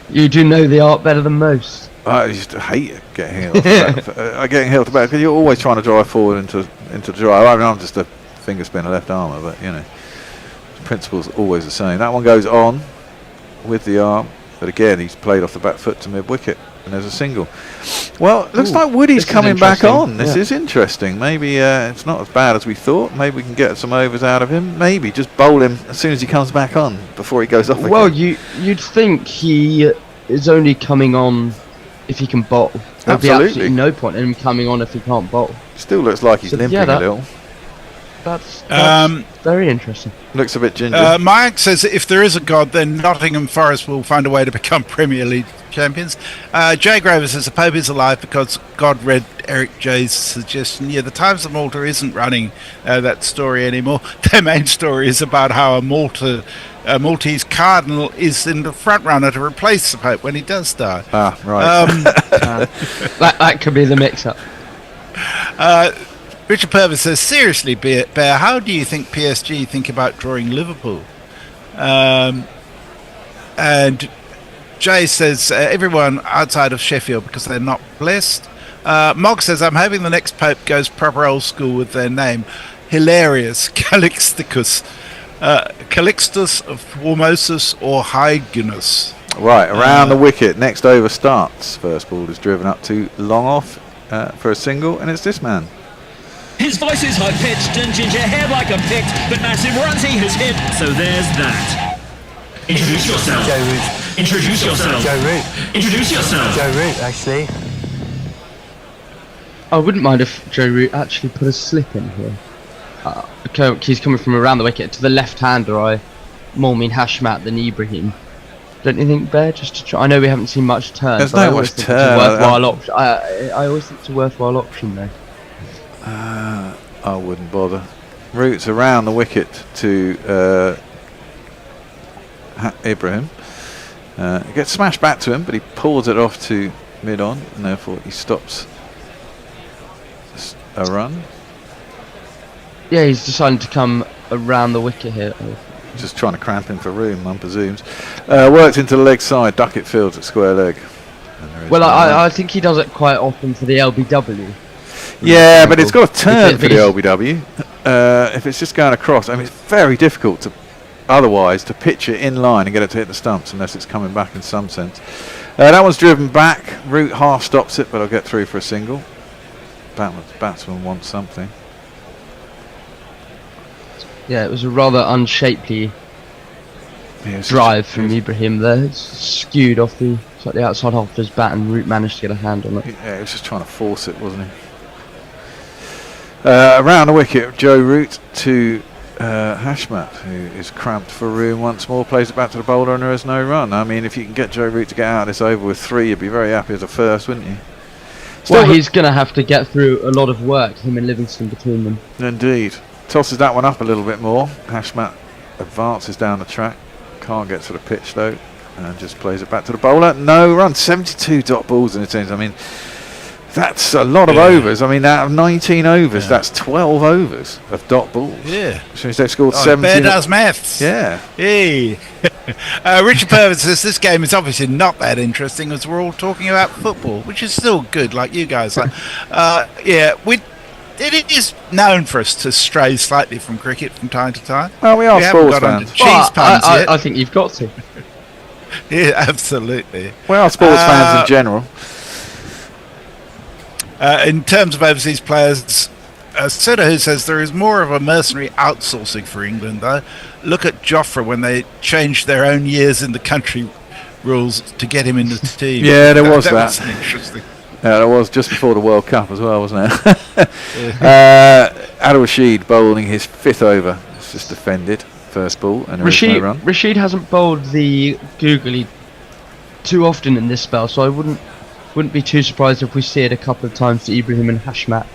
[SPEAKER 11] You do know the art better than most.
[SPEAKER 3] I used to hate getting hit off the back. Getting hit off the back because you're always trying to drive forward into the drive. I mean, I'm just a finger spinner left armour, but the principle's always the same. That one goes on with the arm, but again he's played off the back foot to mid wicket, and there's a single. Well, it looks like Woody's coming back on. This is interesting. Maybe it's not as bad as we thought. Maybe we can get some overs out of him. Maybe just bowl him as soon as he comes back on before he goes off again.
[SPEAKER 11] Well, you'd think he is only coming on if he can bowl. There'd be absolutely no point in him coming on if he can't bowl.
[SPEAKER 3] Still looks like he's limping a little.
[SPEAKER 11] That's very interesting.
[SPEAKER 3] Looks a bit ginger.
[SPEAKER 13] Mayank says if there is a God, then Nottingham Forest will find a way to become Premier League champions. Jay Grover says the Pope is alive because God read Eric J's suggestion. Yeah, the Times of Malta isn't running that story anymore. Their main story is about how a Maltese cardinal is in the front runner to replace the Pope when he does die.
[SPEAKER 3] Ah, right.
[SPEAKER 11] That could be the mix-up.
[SPEAKER 13] Richard Purvis says, seriously, Bear, how do you think PSG think about drawing Liverpool? And Jay says, everyone outside of Sheffield because they're not blessed. Mog says, I'm hoping the next Pope goes proper old school with their name. Hilarious. Calixtus of Formosus or Hyginus.
[SPEAKER 3] Right, around the wicket. Next over starts. First ball is driven up to long off for a single, and it's this man.
[SPEAKER 14] His voice is high-pitched and ginger hair like a picked, but massive runs he has hit, so there's that. Introduce yourself.
[SPEAKER 15] Joe Root.
[SPEAKER 14] Introduce yourself.
[SPEAKER 15] Joe Root.
[SPEAKER 14] Introduce yourself.
[SPEAKER 15] Joe Root, actually.
[SPEAKER 11] I wouldn't mind if Joe Root actually put a slip in here. He's coming from around the wicket to the left-hander. I more mean Hashmat than Ibrahim. Don't you think, Bear? Just to try. I know we haven't seen much turn.
[SPEAKER 3] There's
[SPEAKER 11] but
[SPEAKER 3] no much turn.
[SPEAKER 11] I always think it's a worthwhile option though.
[SPEAKER 3] I wouldn't bother. Roots around the wicket to Ibrahim. It gets smashed back to him, but he pulls it off to mid-on, and therefore he stops a run.
[SPEAKER 11] Yeah, he's decided to come around the wicket here.
[SPEAKER 3] Just trying to cramp him for room, one presumes. Worked into the leg side. Duckett fields at square leg.
[SPEAKER 11] Well, I think he does it quite often for the LBW.
[SPEAKER 3] Yeah, but it's got to turn for the LBW. If it's just going across, I mean, it's very difficult to otherwise to pitch it in line and get it to hit the stumps unless it's coming back in some sense. That one's driven back. Root half stops it, but I'll get through for a single. Batsman wants something.
[SPEAKER 11] Yeah, it was a rather unshapely drive from Ibrahim there. It's skewed off the slightly outside half of his bat, and Root managed to get a hand on it.
[SPEAKER 3] Yeah, he was just trying to force it, wasn't he? Around the wicket, Joe Root to Hashmat, who is cramped for room once more, plays it back to the bowler, and there is no run. I mean, if you can get Joe Root to get out of this over with 3, you'd be very happy as a first, wouldn't you?
[SPEAKER 11] Well, he's going to have to get through a lot of work, him and Livingston between them.
[SPEAKER 3] Indeed. Tosses that one up a little bit more. Hashmat advances down the track. Can't get to the pitch though, and just plays it back to the bowler. No run. 72 dot balls in the innings. I mean, that's a lot of overs. I mean, out of 19 overs, that's 12 overs of dot balls.
[SPEAKER 13] Yeah.
[SPEAKER 3] Which means they've scored 17.
[SPEAKER 13] Bear does maths.
[SPEAKER 3] Yeah.
[SPEAKER 13] Hey. Richard Purvis says this game is obviously not that interesting as we're all talking about football, which is still good, like you guys. It is known for us to stray slightly from cricket from time to time.
[SPEAKER 3] Well, we are sports fans.
[SPEAKER 11] I think you've got to.
[SPEAKER 13] Yeah, absolutely.
[SPEAKER 3] We are sports fans in general.
[SPEAKER 13] In terms of overseas players, Sudahu says there is more of a mercenary outsourcing for England, though. Look at Joffre when they changed their own years in the country rules to get him in the team.
[SPEAKER 3] Yeah, there was
[SPEAKER 13] that.
[SPEAKER 3] Was
[SPEAKER 13] interesting.
[SPEAKER 3] Yeah, that was just before the World Cup as well, wasn't it? Adil Rashid bowling his 5th over. It's just defended. First ball, and there is no run.
[SPEAKER 11] Rashid hasn't bowled the googly too often in this spell, so I wouldn't be too surprised if we see it a couple of times to Ibrahim and Hashmat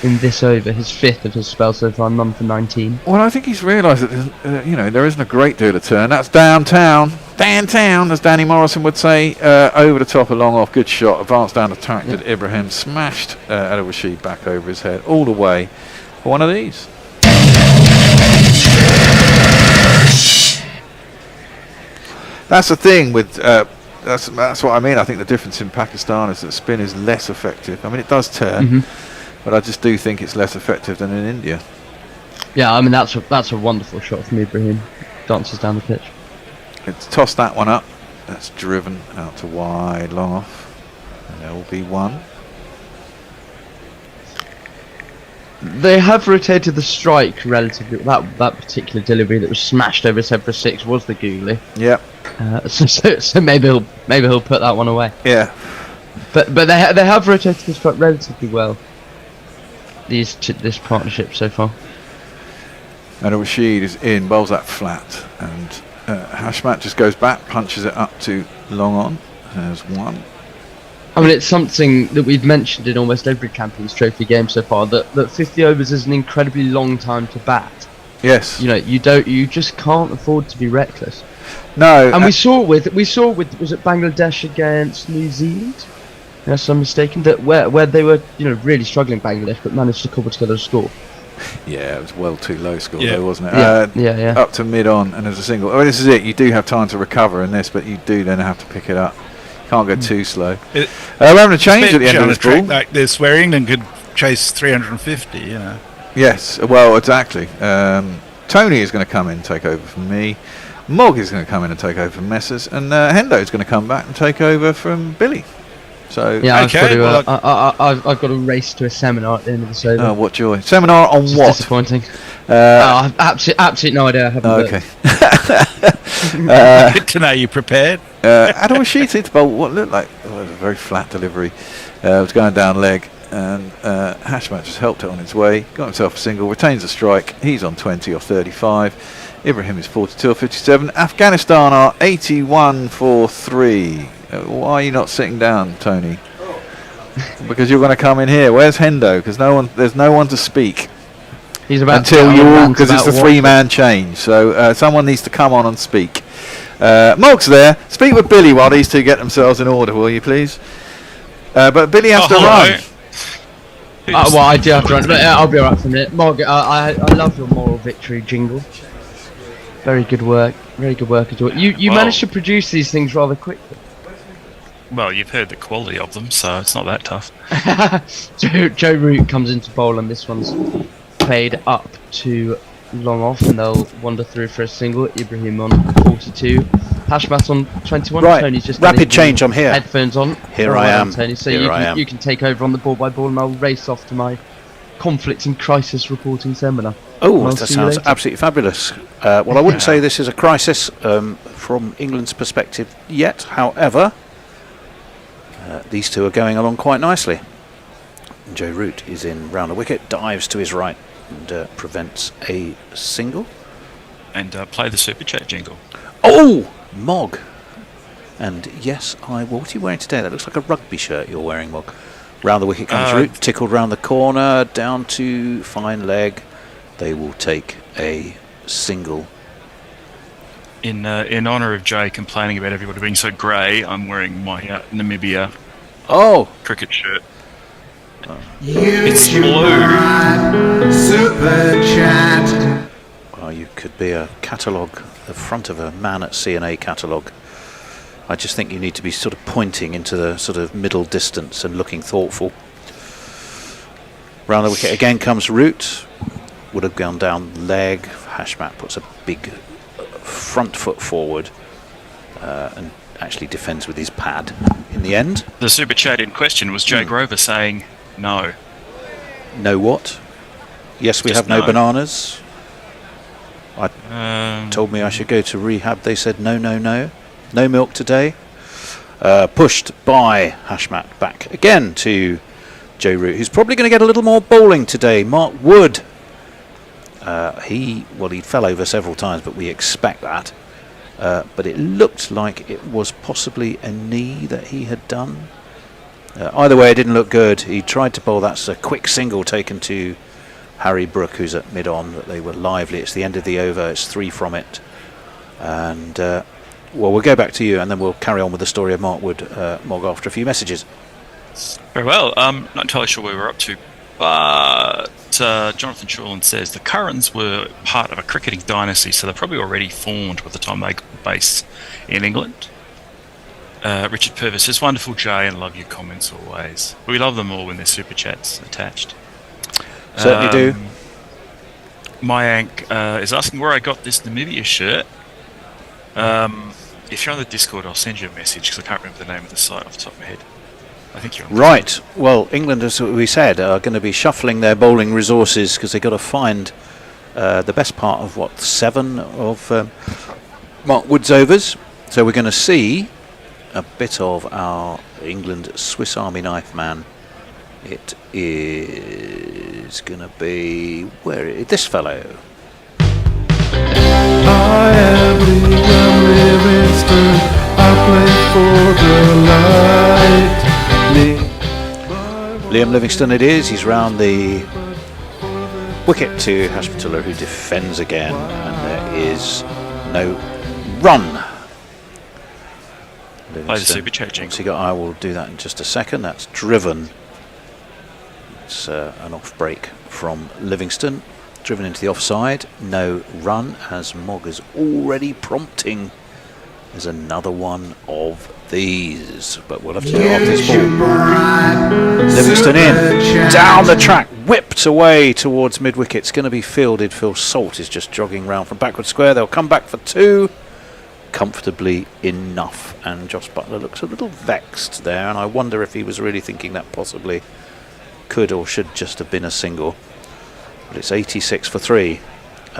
[SPEAKER 11] in this over, his 5th of his spell so far, none for 19.
[SPEAKER 3] Well, I think he's realised that there isn't a great deal of turn. That's downtown, as Danny Morrison would say, over the top, a long off, good shot, advanced down the track to Ibrahim, smashed Adil Rashid back over his head, all the way for one of these. That's the thing with that's what I mean. I think the difference in Pakistan is that spin is less effective. I mean, it does turn, but I just do think it's less effective than in India.
[SPEAKER 11] Yeah, I mean that's a wonderful shot from Ibrahim. Dances down the pitch.
[SPEAKER 3] It's tossed that one up. That's driven out to wide, long off, and there will be one.
[SPEAKER 11] They have rotated the strike relatively. That particular delivery that was smashed over his head for 6 was the Guerilla.
[SPEAKER 3] Yep.
[SPEAKER 11] So maybe he'll put that one away.
[SPEAKER 3] Yeah.
[SPEAKER 11] But they have rotated the strike relatively well. This partnership so far.
[SPEAKER 3] And Rashid is in, bowls that flat, and Hashmat just goes back, punches it up to long on. There's one.
[SPEAKER 11] I mean, it's something that we've mentioned in almost every Champions Trophy game so far, that 50 overs is an incredibly long time to bat.
[SPEAKER 3] Yes.
[SPEAKER 11] You know, you just can't afford to be reckless.
[SPEAKER 3] No.
[SPEAKER 11] And we saw with was it Bangladesh against New Zealand? Unless I'm mistaken, that where they were really struggling, Bangladesh, but managed to cobble together a score.
[SPEAKER 3] Yeah, it was well too low score,
[SPEAKER 11] Yeah.
[SPEAKER 3] though, wasn't it?
[SPEAKER 11] Yeah.
[SPEAKER 3] Up to mid on, and there's a single. I mean, this is it. You do have time to recover in this, but you do then have to pick it up. Can't go too slow. We're having a change at the end of this ball.
[SPEAKER 13] Like this, where England could chase 350,
[SPEAKER 3] Yes, well, exactly. Tony is going to come in and take over from me. Mog is going to come in and take over from Messers, and Hendo is going to come back and take over from Billy. So
[SPEAKER 11] yeah,
[SPEAKER 3] okay,
[SPEAKER 11] I've got to race to a seminar at the end of the show.
[SPEAKER 3] Oh, what joy! Seminar on what?
[SPEAKER 11] Disappointing. I've absolutely no idea. I haven't
[SPEAKER 13] Good to know you prepared.
[SPEAKER 3] Adam Rashid hit the ball. What looked like a very flat delivery. It was going down leg, and Hashmat just helped it on its way. Got himself a single, retains the strike. He's on 20 or 35. Ibrahim is 42 or 57. Afghanistan are 81 for 3. Why are you not sitting down, Tony? Because you're going to come in here. Where's Hendo? Because there's no one to speak.
[SPEAKER 11] He's about
[SPEAKER 3] until you, because it's the 3-man change. So someone needs to come on and speak. Mog's there. Speak with Billy while these two get themselves in order, will you, please? But Billy has to run.
[SPEAKER 11] Well, I do have to run, but I'll be alright for a minute. Mog, I love your moral victory jingle. Very good work. Very good work as well. You managed to produce these things rather quickly.
[SPEAKER 15] Well, you've heard the quality of them, so it's not that tough.
[SPEAKER 11] Joe Root comes into bowl, and this one's played up to long off, and they'll wander through for a single. Ibrahim on 42, Hashmat on 21.
[SPEAKER 4] Right,
[SPEAKER 11] Tony's just
[SPEAKER 4] rapid change. I'm here.
[SPEAKER 11] Headphones on.
[SPEAKER 4] Here I am.
[SPEAKER 11] Tony, so
[SPEAKER 4] Here
[SPEAKER 11] you can take over on the ball by ball, and I'll race off to my conflict and crisis reporting seminar.
[SPEAKER 4] Oh, that sounds absolutely fabulous. Well, I wouldn't say this is a crisis from England's perspective yet. However, these two are going along quite nicely. Joe Root is in round the wicket, dives to his right and prevents a single.
[SPEAKER 15] And play the Super Chat jingle.
[SPEAKER 4] Oh, Mog. And yes, what are you wearing today? That looks like a rugby shirt you're wearing, Mog. Round the wicket comes Root, tickled round the corner, down to fine leg. They will take a single.
[SPEAKER 15] In honour of Jay complaining about everybody being so grey, I'm wearing my Namibia cricket shirt. It's blue.
[SPEAKER 7] Super Chat.
[SPEAKER 4] Well, you could be a catalogue, the front of a Man at CNA catalogue. I just think you need to be sort of pointing into the sort of middle distance and looking thoughtful. Round the wicket again comes Root. Would have gone down leg. Hashmat puts a big front foot forward and actually defends with his pad in the end.
[SPEAKER 15] The Super Chat in question was Jay Grover saying no.
[SPEAKER 4] No what? Yes, we
[SPEAKER 15] Just
[SPEAKER 4] have no
[SPEAKER 15] no.
[SPEAKER 4] bananas. Told me I should go to rehab. They said no. No milk today. Pushed by Hashmat back again to Joe Root, who's probably going to get a little more bowling today. Mark Wood. He fell over several times, but we expect that. But it looked like it was possibly a knee that he had done. Either way, it didn't look good. He tried to bowl. That's a quick single taken to Harry Brook, who's at mid-on. But they were lively. It's the end of the over. It's 3 from it. And, we'll go back to you, and then we'll carry on with the story of Mark Wood, Mog, after a few messages.
[SPEAKER 15] Very well. Not entirely sure where we're up to, but Jonathan Shorland says the Currans were part of a cricketing dynasty, so they're probably already formed by the time they base in England. Richard Purvis says, wonderful Jay, and love your comments always. We love them all when there's super chats attached.
[SPEAKER 4] Certainly do.
[SPEAKER 15] Mayank is asking where I got this Namibia shirt. If you're on the Discord, I'll send you a message because I can't remember the name of the site off the top of my head. I think you're on
[SPEAKER 4] Right. Well, England, as we said, are going to be shuffling their bowling resources because they've got to find the best part of, 7 of Mark Wood's overs. So we're going to see a bit of our England Swiss Army knife man. It is going to be this fellow.
[SPEAKER 10] I am Livingston, I play for the light.
[SPEAKER 4] Liam Livingston it is. He's round the wicket to Hashmatullah, who defends again, and there is no run.
[SPEAKER 15] Play the super chat jingle.
[SPEAKER 4] I will do that in just a second. That's driven. It's an off break from Livingston. Driven into the offside. No run, as Mogg is already prompting. There's another one of these. But we'll have to do it off this ball. Livingston in. Down the track. Whipped away towards mid-wicket. It's going to be fielded. Phil Salt is just jogging round from backward square. They'll come back for 2. Comfortably enough. And Josh Buttler looks a little vexed there. And I wonder if he was really thinking that possibly could or should just have been a single. But it's 86 for 3. Super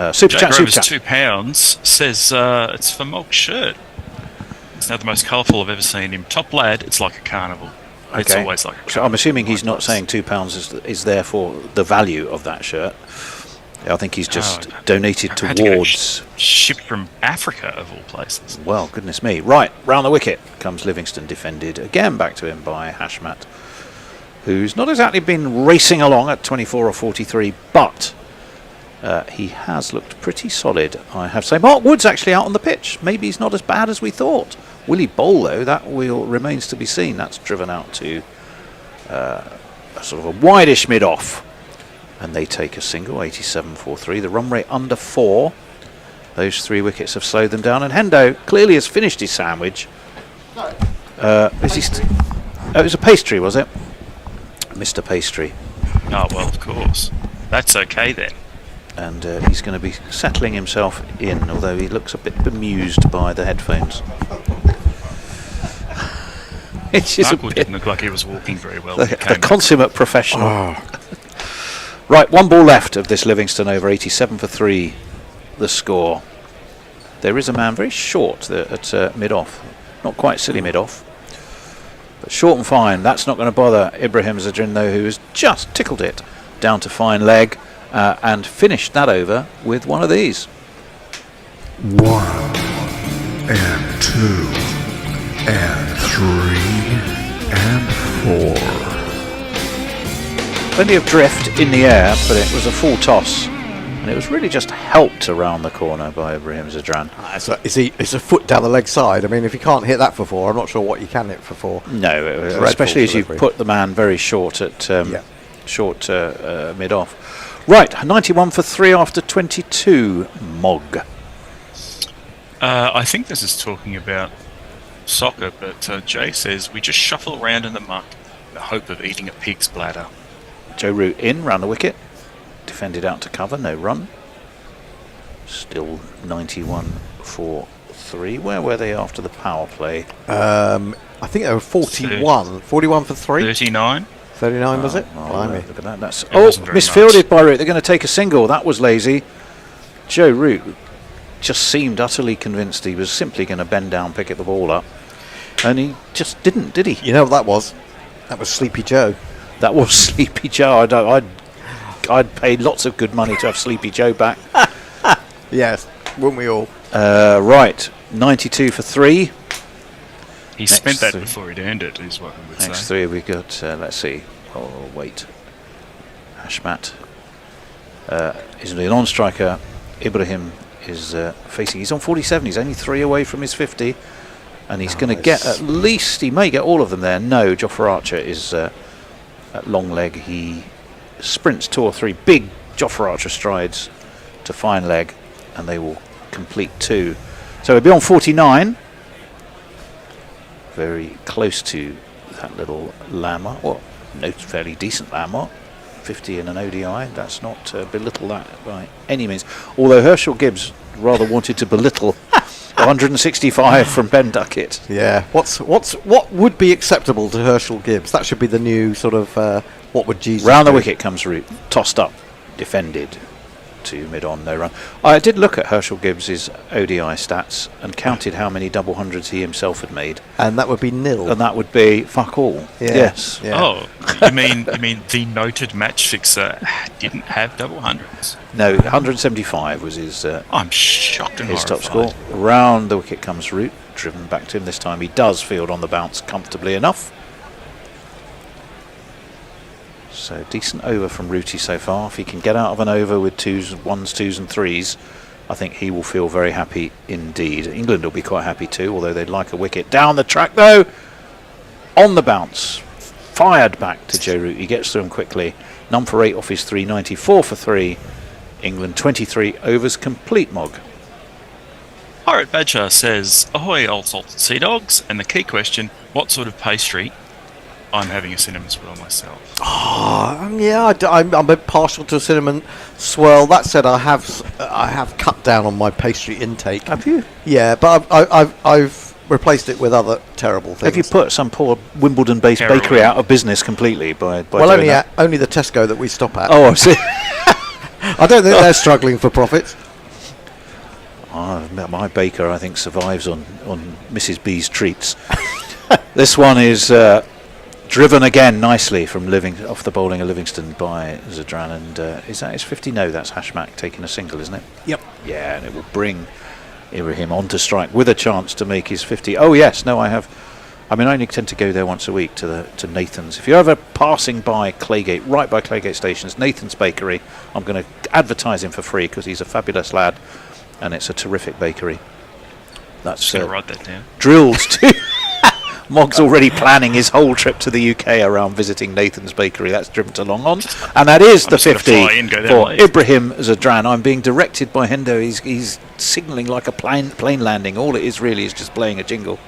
[SPEAKER 15] Jack
[SPEAKER 4] chat, super
[SPEAKER 15] Grover's
[SPEAKER 4] chat.
[SPEAKER 15] £2 says it's for Mogg's shirt. It's now the most colourful I've ever seen him. Top lad, it's like a carnival. It's
[SPEAKER 4] Okay.
[SPEAKER 15] always like a carnival.
[SPEAKER 4] So I'm assuming he's not saying £2 is therefore the value of that shirt. I think he's just donated
[SPEAKER 15] Had to go
[SPEAKER 4] towards.
[SPEAKER 15] shipped from Africa, of all places.
[SPEAKER 4] Well, goodness me. Right, round the wicket comes Livingston, defended again back to him by Hashmat, who's not exactly been racing along at 24 or 43, but he has looked pretty solid, I have to say. Mark Wood's actually out on the pitch. Maybe he's not as bad as we thought. Will he bowl, though? That remains to be seen. That's driven out to a sort of a wide-ish mid-off. And they take a single, 87 for 3. The run rate under 4. Those 3 wickets have slowed them down. And Hendo clearly has finished his sandwich. Is he it was a pastry, was it? Mr. Pastry.
[SPEAKER 15] Oh, well, of course. That's okay then.
[SPEAKER 4] And he's going to be settling himself in, although he looks a bit bemused by the headphones. It's just
[SPEAKER 15] Michael didn't look like he was walking very well.
[SPEAKER 4] the consummate professional. Right, 1 ball left of this Livingston over, 87 for 3, the score. There is a man very short at mid-off. Not quite silly mid-off. But short and fine. That's not going to bother Ibrahim Zadran, though, who has just tickled it down to fine leg and finished that over with one of these.
[SPEAKER 10] 1 and 2 and 3 and 4.
[SPEAKER 4] Plenty of drift in the air, but it was a full toss. And it was really just helped around the corner by Ibrahim Zadran.
[SPEAKER 2] It's a foot down the leg side. I mean, if you can't hit that for 4, I'm not sure what you can hit for 4.
[SPEAKER 4] No, especially as you put the man very short at mid-off. Right, 91 for 3 after 22. Mogg.
[SPEAKER 15] I think this is talking about soccer, but Jay says we just shuffle around in the muck in the hope of eating a pig's bladder.
[SPEAKER 4] Joe Root in, round the wicket. Defended out to cover, no run. Still 91 for 3. Where were they after the power play?
[SPEAKER 2] I think they were 41. 41 for 3?
[SPEAKER 15] 39.
[SPEAKER 2] 39 was it?
[SPEAKER 4] Look at that. That's misfielded by Root. They're going to take a single. That was lazy. Joe Root just seemed utterly convinced he was simply going to bend down, pick the ball up. And he just didn't, did he?
[SPEAKER 2] You know what that was? That was Sleepy Joe.
[SPEAKER 4] That was Sleepy Joe. I'd pay lots of good money to have Sleepy Joe back.
[SPEAKER 2] Yes, wouldn't we all?
[SPEAKER 4] Right, 92 for 3.
[SPEAKER 15] He spent that before he'd earned it, is what we would
[SPEAKER 4] Next
[SPEAKER 15] say.
[SPEAKER 4] 3 we got, let's see. Oh, wait. Hashmat is the non-striker. Ibrahim is facing. He's on 47. He's only 3 away from his 50. And he's going to get at least, he may get all of them there. No, Jofra Archer is at long leg. He sprints 2 or 3 big Jofra Archer strides to fine leg, and they will complete 2. So he'll be on 49.
[SPEAKER 16] very close to that little landmark. Well, no, fairly decent landmark. 50 in an ODI. That's not belittle that by any means. Although Herschel Gibbs rather wanted to belittle 165 from Ben Duckett.
[SPEAKER 2] Yeah. What would be acceptable to Herschel Gibbs? That should be the new sort of what would Jesus
[SPEAKER 16] Round the
[SPEAKER 2] do?
[SPEAKER 16] wicket comes Root, tossed up, defended to mid-on, no run. I did look at Herschel Gibbs' ODI stats and counted how many double hundreds he himself had made.
[SPEAKER 2] And that would be nil.
[SPEAKER 16] And that would be fuck all.
[SPEAKER 2] Yeah.
[SPEAKER 16] Yes.
[SPEAKER 2] Yeah.
[SPEAKER 15] Oh, you mean the noted match fixer didn't have double hundreds?
[SPEAKER 16] No, 175 was his.
[SPEAKER 15] I'm shocked and
[SPEAKER 16] his top
[SPEAKER 15] horrified.
[SPEAKER 16] score. Round the wicket comes Root, driven back to him this time. He does field on the bounce comfortably enough. So decent over from Rooty so far. If he can get out of an over with ones, twos and threes, I think he will feel very happy indeed. England will be quite happy too, although they'd like a wicket. Down the track though, on the bounce, fired back to Joe Root. He gets through him quickly. None for 8 off his 390, 4 for 3. England 23 overs complete, Mog.
[SPEAKER 15] Pirate Badger says, ahoy old salted sea dogs, and the key question, what sort of pastry? I'm having a cinnamon swirl myself.
[SPEAKER 2] Yeah, I'm a bit partial to a cinnamon swirl. That said, I have cut down on my pastry intake.
[SPEAKER 16] Have you?
[SPEAKER 2] Yeah, but I've replaced it with other terrible things.
[SPEAKER 16] Have you put some poor Wimbledon-based bakery out of business completely by
[SPEAKER 2] well,
[SPEAKER 16] doing
[SPEAKER 2] only
[SPEAKER 16] that?
[SPEAKER 2] only the Tesco that we stop at.
[SPEAKER 16] Oh, I see.
[SPEAKER 2] I don't think they're struggling for profits.
[SPEAKER 16] My baker, I think, survives on Mrs. B's treats. This one is driven again nicely from off the bowling of Livingston by Zadran. And is that his 50? No, that's Hashmak taking a single, isn't it?
[SPEAKER 2] Yep.
[SPEAKER 16] Yeah, and it will bring Ibrahim on to strike with a chance to make his 50. Oh, yes, no, I only tend to go there once a week to Nathan's. If you're ever passing by Claygate, right by Claygate Stations, Nathan's Bakery, I'm going to advertise him for free because he's a fabulous lad and it's a terrific bakery. That's
[SPEAKER 15] Just going to write that down.
[SPEAKER 16] Drilled to... Mog's already planning his whole trip to the UK around visiting Nathan's Bakery. That's driven to long on. And that is the 50 for Ibrahim Zadran. I'm being directed by Hendo. He's signalling like a plane landing. All it is really is just playing a jingle.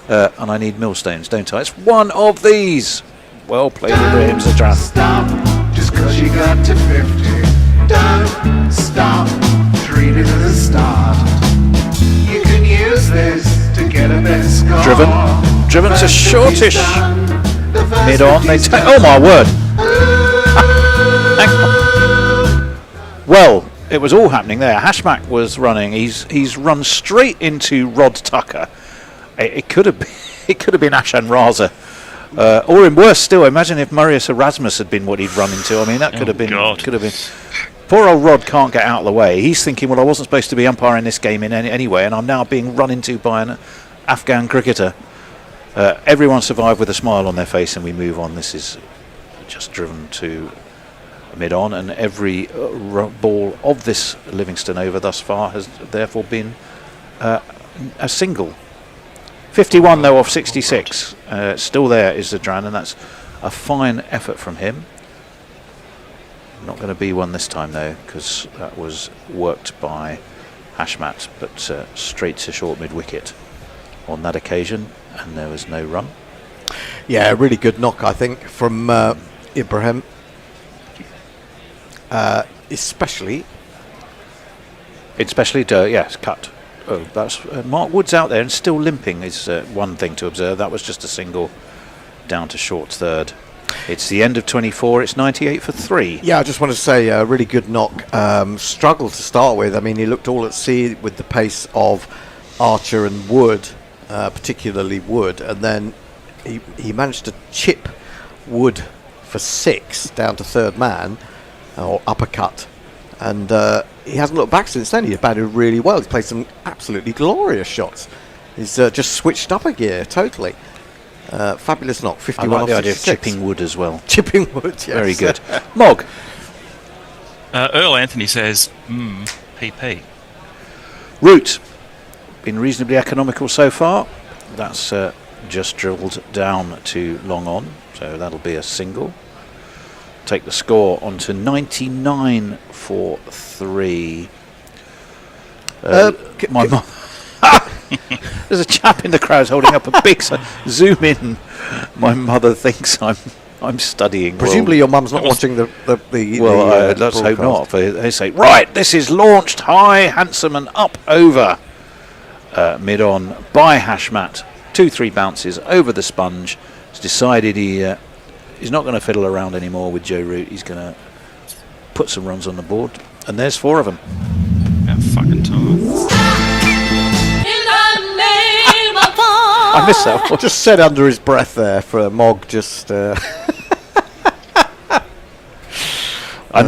[SPEAKER 16] And I need millstones, don't I? It's one of these. Well played, Ibrahim Zadran.
[SPEAKER 7] Stop, just cause you got to 50. Don't stop, treat it as a start. You can use this to get a better score.
[SPEAKER 16] Driven to shortish. Mid on. Oh my word. Well, it was all happening there. Hashmak was running. He's run straight into Rod Tucker. It could have been Ashan Raza. Or in worse still, imagine if Marius Erasmus had been what he'd run into. I mean, that could have been. Poor old Rod can't get out of the way. He's thinking, well, I wasn't supposed to be umpiring this game in anyway, and I'm now being run into by an Afghan cricketer. Everyone survived with a smile on their face, and we move on. This is just driven to mid-on, and every ball of this Livingston over thus far has therefore been a single. 51 though off 66. Still there is Zadran, and that's a fine effort from him. Not going to be one this time though, because that was worked by Hashmat, but straight to short mid-wicket on that occasion, and there was no run.
[SPEAKER 2] Yeah, a really good knock, I think, from Ibrahim. Especially,
[SPEAKER 16] yes, cut. Oh, that's Mark Wood's out there and still limping is one thing to observe. That was just a single down to short third. It's the end of 24. It's 98 for 3.
[SPEAKER 2] Yeah, I just want to say a really good knock. Struggled to start with. I mean, he looked all at sea with the pace of Archer and Wood, particularly Wood, and then he managed to chip Wood for 6 down to third man, or uppercut, and he hasn't looked back since then. He batted really well. He's played some absolutely glorious shots. He's just switched up a gear totally. Fabulous knock. 51
[SPEAKER 16] I like the
[SPEAKER 2] off
[SPEAKER 16] idea of
[SPEAKER 2] 66.
[SPEAKER 16] chipping Wood as well.
[SPEAKER 2] Chipping Wood, yes.
[SPEAKER 16] Very good. Mog.
[SPEAKER 15] Earl Anthony says, PP.
[SPEAKER 16] Root. Been reasonably economical so far. That's just drilled down to long on, so that'll be a single. Take the score on to 99 for 3. My mum. There's a chap in the crowd holding up a big zoom in. My mother thinks I'm studying.
[SPEAKER 2] Presumably your mum's not watching the
[SPEAKER 16] let's hope
[SPEAKER 2] broadcast.
[SPEAKER 16] not. But they say, right, this is launched high, handsome and up over mid-on by Hashmat. 2-3 bounces over the sponge. He's decided he's not going to fiddle around anymore with Joe Root. He's going to put some runs on the board. And there's 4 of them.
[SPEAKER 15] About fucking time.
[SPEAKER 16] I missed that one.
[SPEAKER 2] Just said under his breath there for Mog just...
[SPEAKER 16] And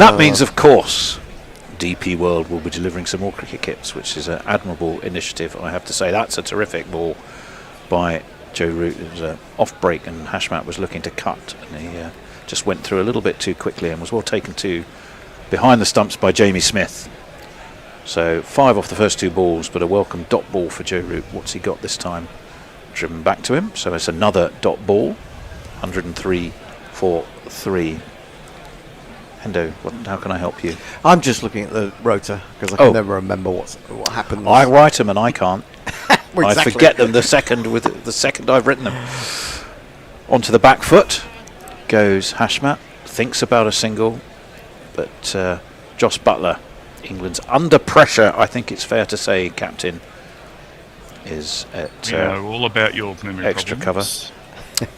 [SPEAKER 16] that means, of course, DP World will be delivering some more cricket kits, which is an admirable initiative, I have to say. That's a terrific ball by Joe Root. It was an off break and Hashmat was looking to cut, and he just went through a little bit too quickly and was well taken to behind the stumps by Jamie Smith. So 5 off the first 2 balls, but a welcome dot ball for Joe Root. What's he got this time? Driven back to him, so it's another dot ball. 103 for 3. Hendo, how can I help you?
[SPEAKER 2] I'm just looking at the rotor because I can never remember what happens.
[SPEAKER 16] I write them and I can't.
[SPEAKER 2] Well,
[SPEAKER 16] I
[SPEAKER 2] exactly.
[SPEAKER 16] forget them the second I've written them. Onto the back foot goes Hashmat. Thinks about a single, but Joss Butler, England's under pressure, I think it's fair to say, captain, is at
[SPEAKER 15] We know all about your memory
[SPEAKER 16] extra
[SPEAKER 15] problems.
[SPEAKER 16] cover.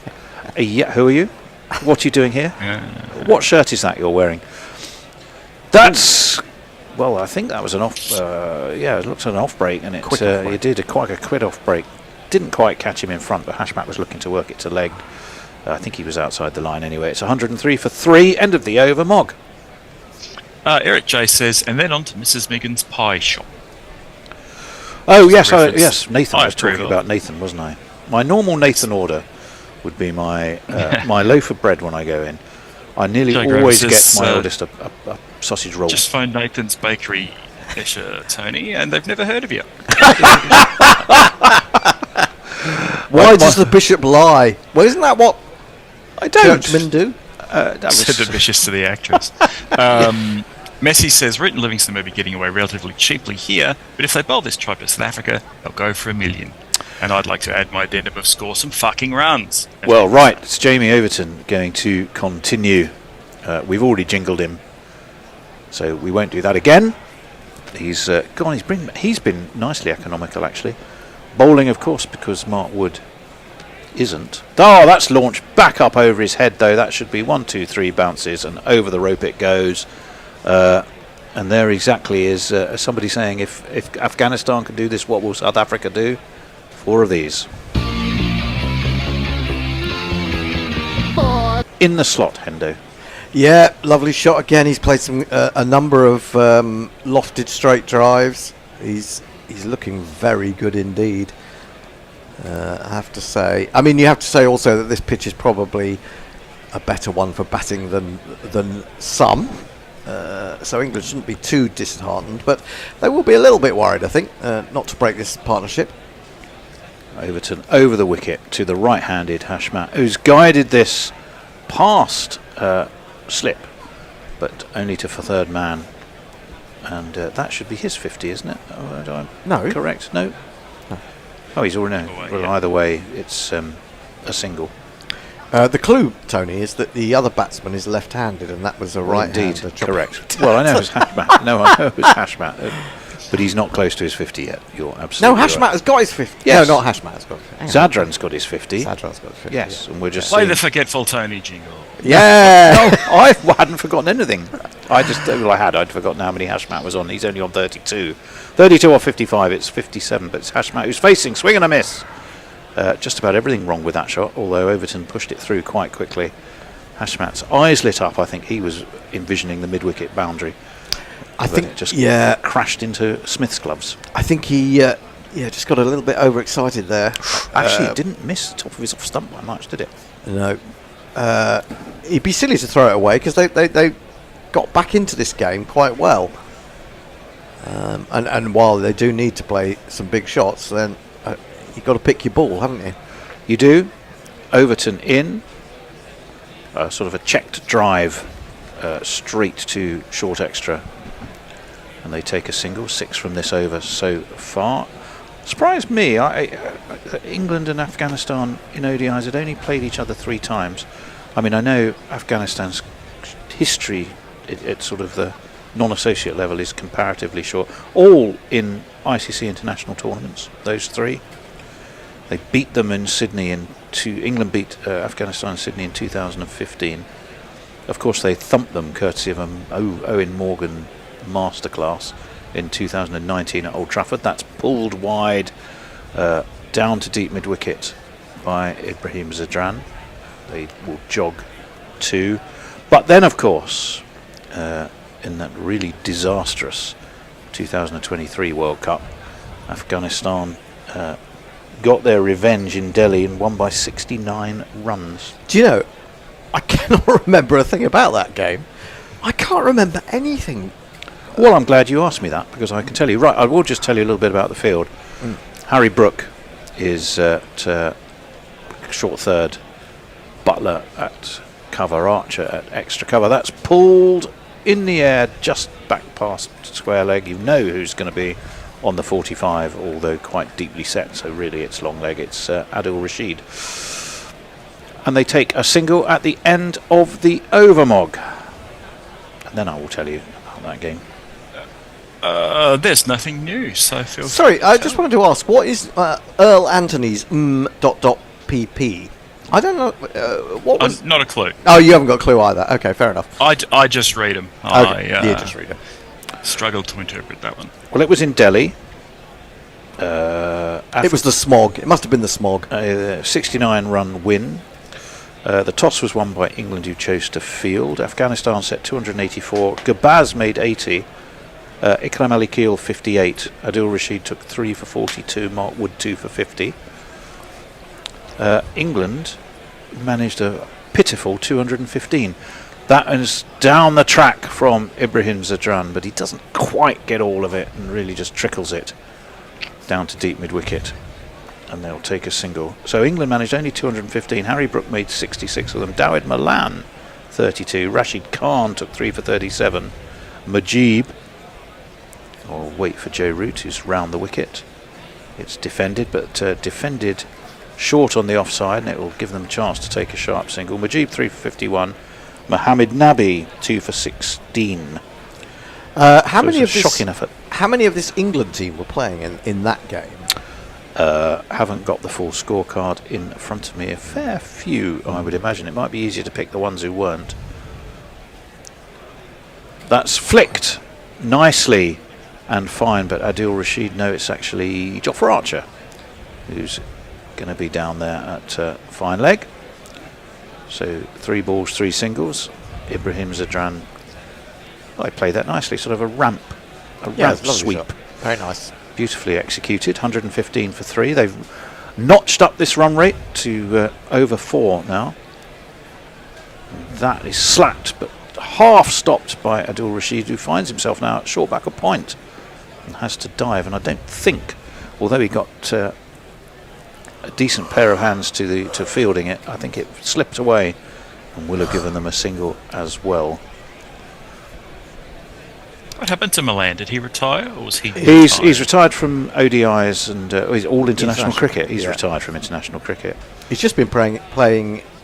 [SPEAKER 16] Yeah, who are you? What are you doing here? What shirt is that you're wearing? That's... Well, I think that was an off... yeah, it looked like an off break, and it did quite a quid off break. Didn't quite catch him in front, but Hashmat was looking to work it to leg. I think he was outside the line anyway. It's 103 for 3. End of the over, Mog.
[SPEAKER 15] Eric J says, and then on to Mrs. Miggin's pie shop.
[SPEAKER 16] Oh, yes,
[SPEAKER 15] Reference.
[SPEAKER 16] yes. Nathan
[SPEAKER 15] I
[SPEAKER 16] was talking
[SPEAKER 15] approve
[SPEAKER 16] about Nathan, wasn't I? My normal Nathan order would be my my loaf of bread when I go in. I nearly
[SPEAKER 15] Joe Graham
[SPEAKER 16] always
[SPEAKER 15] says,
[SPEAKER 16] get my oldest a sausage roll.
[SPEAKER 15] Just phoned Nathan's Bakery, Esher, Tony, and they've never heard of you.
[SPEAKER 2] Why does the bishop lie? Well, isn't that what
[SPEAKER 16] I don't.
[SPEAKER 2] churchmen do?
[SPEAKER 16] That was
[SPEAKER 15] Said the vicious to the actress. Messi says Root and Livingston may be getting away relatively cheaply here, but if they bowl this tribe to South Africa, they'll go for $1 million. And I'd like to add my addendum of score some fucking runs.
[SPEAKER 16] Well, right, it's Jamie Overton going to continue. We've already jingled him, so we won't do that again. He's gone. He's been nicely economical, actually. Bowling, of course, because Mark Wood isn't. Oh, that's launched back up over his head, though. That should be 1, 2, 3 bounces, and over the rope it goes. And there exactly is somebody saying, if Afghanistan can do this, what will South Africa do? 4 of these. In the slot, Hendo.
[SPEAKER 2] Yeah, lovely shot again. He's played a number of lofted straight drives. He's looking very good indeed. I have to say. I mean, you have to say also that this pitch is probably a better one for batting than some. So England shouldn't be too disheartened, but they will be a little bit worried, I think, not to break this partnership.
[SPEAKER 16] Overton over the wicket to the right-handed Hashmat, who's guided this past slip, but only to for third man. And that should be his 50, isn't it?
[SPEAKER 2] No.
[SPEAKER 16] Correct? No? Oh, he's already no. Well, either way, it's a single.
[SPEAKER 2] The clue, Tony, is that the other batsman is left-handed, and that was a right-hander.
[SPEAKER 16] Indeed, correct. Well, I know it's Hashmat. No, I know it's Hashmat. But he's not close to his 50 yet. You're absolutely
[SPEAKER 2] No, Hashmat
[SPEAKER 16] right.
[SPEAKER 2] has got his 50.
[SPEAKER 16] Yes.
[SPEAKER 2] No, not Hashmat has got his 50.
[SPEAKER 16] Zadran's got his 50.
[SPEAKER 2] Zadran's got his 50.
[SPEAKER 16] Yes, and we're just
[SPEAKER 15] Play
[SPEAKER 16] seeing...
[SPEAKER 15] the Forgetful Tony jingle.
[SPEAKER 2] Yeah!
[SPEAKER 16] No, I hadn't forgotten anything. I'd forgotten how many Hashmat was on. He's only on 32. 32 or 55, it's 57, but it's Hashmat who's facing, swing and a miss. Just about everything wrong with that shot, although Overton pushed it through quite quickly. Hashmat's eyes lit up. I think he was envisioning the mid-wicket boundary.
[SPEAKER 2] I think
[SPEAKER 16] it just crashed into Smith's gloves.
[SPEAKER 2] I think he just got a little bit overexcited there.
[SPEAKER 16] Actually, it didn't miss the top of his off stump by much, did it?
[SPEAKER 2] No. It'd be silly to throw it away because they got back into this game quite well. And while they do need to play some big shots, then you've got to pick your ball, haven't you?
[SPEAKER 16] You do. Overton in. Sort of a checked drive straight to short extra. And they take a single, 6 from this over so far. Surprised me. England and Afghanistan in ODIs had only played each other 3 times. I mean, I know Afghanistan's history at sort of the non-associate level is comparatively short. All in ICC international tournaments, those 3. They beat them in Sydney England beat Afghanistan in Sydney in 2015. Of course, they thumped them courtesy of an Owen Morgan masterclass in 2019 at Old Trafford. That's pulled wide down to deep mid-wicket by Ibrahim Zadran. They will jog 2. But then, of course, in that really disastrous 2023 World Cup, Afghanistan got their revenge in Delhi and won by 69 runs.
[SPEAKER 2] Do you know, I cannot remember a thing about that game. I can't remember anything.
[SPEAKER 16] Well, I'm glad you asked me that, because I can tell you. Right, I will just tell you a little bit about the field. Harry Brook is at short third, Butler at cover, Archer at extra cover. That's pulled in the air just back past square leg. You know who's going to be on the 45, although quite deeply set, so really it's long leg. It's Adil Rashid. And they take a single at the end of the overmog. And then I will tell you about that game.
[SPEAKER 15] There's nothing new, so I feel...
[SPEAKER 2] Sorry, I just wanted to ask, what is Earl Anthony's pp? I don't know. What was...
[SPEAKER 15] Not a clue.
[SPEAKER 2] Oh, you haven't got a clue either. Okay, fair enough.
[SPEAKER 15] I just read them.
[SPEAKER 2] Okay, you just read them.
[SPEAKER 15] Struggled to interpret that one.
[SPEAKER 16] Well, it was in Delhi.
[SPEAKER 2] It was the smog. It must have been the smog.
[SPEAKER 16] 69-run win. The toss was won by England, who chose to field. Afghanistan set 284. Gabaz made 80. Ikram Ali Keel 58. Adil Rashid took 3 for 42. Mark Wood 2 for 50. England managed a pitiful 215. That is down the track from Ibrahim Zadran, but he doesn't quite get all of it and really just trickles it down to deep mid-wicket. And they'll take a single. So England managed only 215. Harry Brook made 66 of them. Dawid Malan 32. Rashid Khan took 3 for 37. Mujib, I'll wait for Joe Root, who's round the wicket. It's defended, but defended short on the offside, and it will give them a chance to take a sharp single. Mujib 3 for 51. Mohammed Nabi 2 for 16.
[SPEAKER 2] How many of this
[SPEAKER 16] shocking effort?
[SPEAKER 2] How many of this England team were playing in that game?
[SPEAKER 16] Haven't got the full scorecard in front of me. A fair few, I would imagine. It might be easier to pick the ones who weren't. That's flicked nicely and fine, but Adil Rashid, no, it's actually Jofra Archer who's going to be down there at fine leg. So 3 balls, 3 singles. Ibrahim Zadran, I played that nicely, sort of a ramp sweep.
[SPEAKER 2] Shot. Very nice.
[SPEAKER 16] Beautifully executed. 115 for 3. They've notched up this run rate to over 4 now. That is slapped, but half stopped by Adil Rashid, who finds himself now at short back of point and has to dive. And I don't think, although he got a decent pair of hands to fielding it, I think it slipped away and will have given them a single as well.
[SPEAKER 15] What happened to Milan? Did he retire, or was he?
[SPEAKER 16] He's retired from ODIs and he's all international cricket. He's retired from international cricket.
[SPEAKER 2] He's just been playing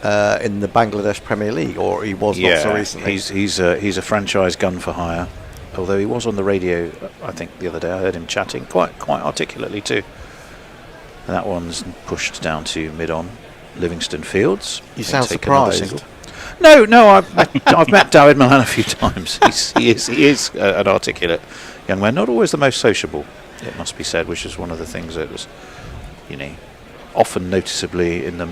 [SPEAKER 2] in the Bangladesh Premier League, or he was not so recently.
[SPEAKER 16] He's a franchise gun for hire. Although he was on the radio, I think the other day I heard him chatting quite articulately too. And that one's pushed down to mid-on Livingston Fields.
[SPEAKER 2] You sound surprised.
[SPEAKER 16] No, I've met Dawid Malan a few times. He is an articulate young man, not always the most sociable, it must be said, which is one of the things that was, often noticeably in the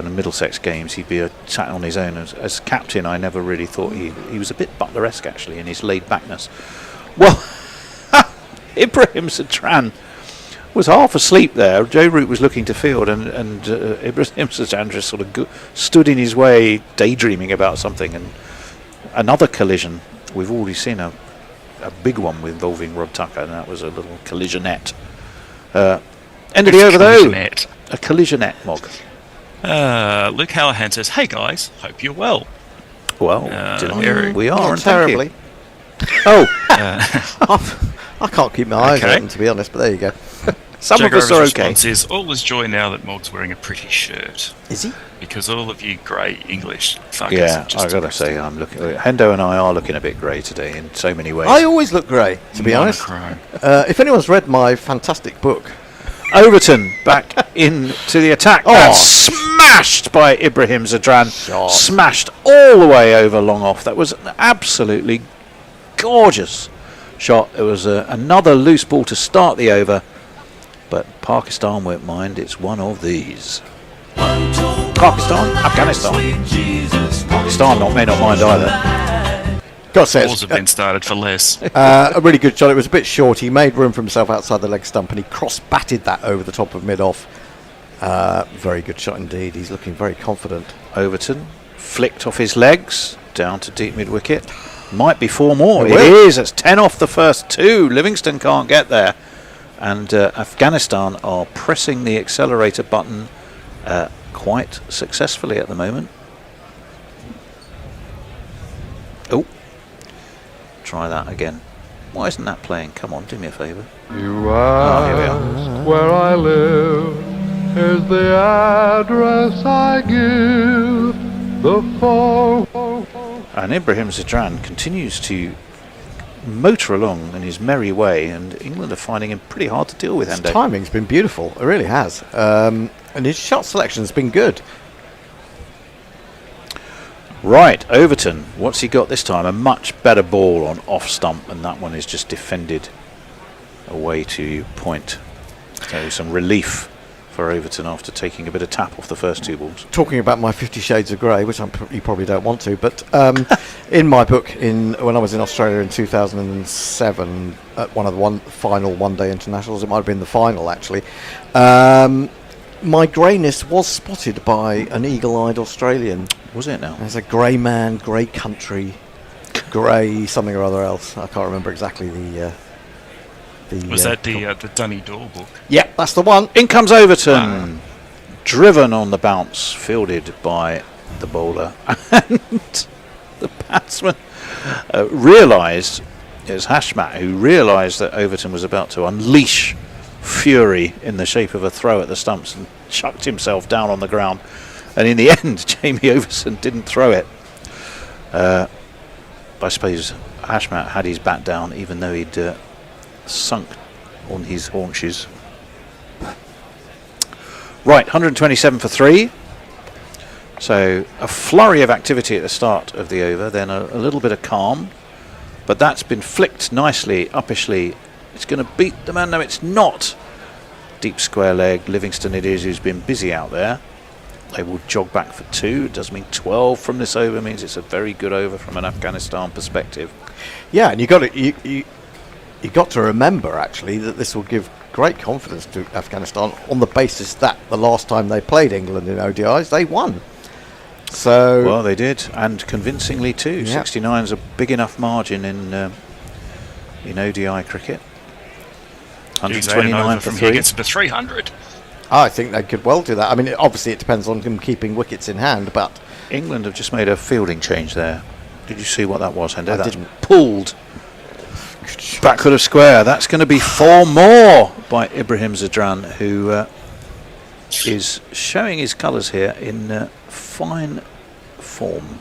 [SPEAKER 16] Middlesex games, he'd be sat on his own. As captain, I never really thought he was a bit Butler-esque actually in his laid-backness. Well, Ibrahim Zadran was half asleep there. Joe Root was looking to field, and Ibrahim Zadran just sort of stood in his way, daydreaming about something. And another collision. We've already seen a big one involving Rod Tucker, and that was a little collisionette. End of the over though. A collisionette, Mog.
[SPEAKER 15] Luke Hallahan says, "Hey guys, hope you're well."
[SPEAKER 16] Well, we are, and
[SPEAKER 2] terribly.
[SPEAKER 16] Oh,
[SPEAKER 2] I can't keep my eyes open, to be honest, but there you go.
[SPEAKER 16] Some of us are okay.
[SPEAKER 15] Response is, all is joy now that Mog's wearing a pretty shirt.
[SPEAKER 2] Is he?
[SPEAKER 15] Because all of you grey English fuckers.
[SPEAKER 16] Yeah, I gotta say, I'm looking. Hendo and I are looking a bit grey today in so many ways.
[SPEAKER 2] I always look grey, to be honest. If anyone's read my fantastic book,
[SPEAKER 16] Overton back into the attack. That's smashed by Ibrahim Zadran. Smashed all the way over long off. That was an absolutely gorgeous shot. It was another loose ball to start the over, but Pakistan won't mind. It's one of these. Pakistan, Afghanistan. Pakistan may not mind either.
[SPEAKER 2] Got to say,
[SPEAKER 15] Balls have been started for less.
[SPEAKER 2] A really good shot. It was a bit short. He made room for himself outside the leg stump, and he cross-batted that over the top of mid-off. Very good shot indeed. He's looking very confident.
[SPEAKER 16] Overton flicked off his legs down to deep mid-wicket. Might be 4 more.
[SPEAKER 2] It
[SPEAKER 16] It
[SPEAKER 2] will.
[SPEAKER 16] is. It's 10 off the first 2. Livingston can't get there. And Afghanistan are pressing the accelerator button quite successfully at the moment. Oh. Try that again. Why isn't that playing? Come on, do me a favour.
[SPEAKER 10] You
[SPEAKER 16] here we are.
[SPEAKER 10] ask where I live. Here's the address I give. The phone.
[SPEAKER 16] And Ibrahim Zadran continues to motor along in his merry way, and England are finding him pretty hard to deal with.
[SPEAKER 2] His
[SPEAKER 16] Hendo.
[SPEAKER 2] timing's been beautiful. It really has. And his shot selection's been good.
[SPEAKER 16] Right, Overton. What's he got this time? A much better ball on off stump, and that one is just defended away to point. So some relief for Overton after taking a bit of tap off the first 2 balls.
[SPEAKER 2] Talking about my 50 Shades of Grey, which you probably don't want to, but in my book, when I was in Australia in 2007, at one of the final one-day internationals, it might have been the final actually, my greyness was spotted by an eagle-eyed Australian.
[SPEAKER 16] Was it now?
[SPEAKER 2] There's a grey man, grey country, grey something or other else. I can't remember exactly the
[SPEAKER 15] Was that the Dunny Door book?
[SPEAKER 2] Yeah, that's the one.
[SPEAKER 16] In comes Overton. Driven on the bounce, fielded by the bowler. And the batsman realised, it was Hashmat who realised that Overton was about to unleash fury in the shape of a throw at the stumps and chucked himself down on the ground. And in the end, Jamie Overton didn't throw it. I suppose Hashmat had his bat down, even though he'd sunk on his haunches. Right, 127 for 3. So a flurry of activity at the start of the over, then a little bit of calm. But that's been flicked nicely, uppishly. It's going to beat the man. No, it's not. Deep square leg. Livingston it is, who's been busy out there. They will jog back for 2. It does mean 12 from this over. Means it's a very good over from an Afghanistan perspective.
[SPEAKER 2] Yeah, and you got to remember actually that this will give great confidence to Afghanistan on the basis that the last time they played England in ODIs they won. So
[SPEAKER 16] well, they did, and convincingly too. 69 is a big enough margin in ODI cricket. 129 for 3.
[SPEAKER 15] He gets to 300.
[SPEAKER 2] I think they could well do that. I mean, obviously it depends on them keeping wickets in hand, but
[SPEAKER 16] England have just made a fielding change there. Did you see what that was, Hendo?
[SPEAKER 2] I
[SPEAKER 16] That's
[SPEAKER 2] didn't.
[SPEAKER 16] Pulled backward of square. That's going to be 4 more by Ibrahim Zadran, who is showing his colours here in fine form.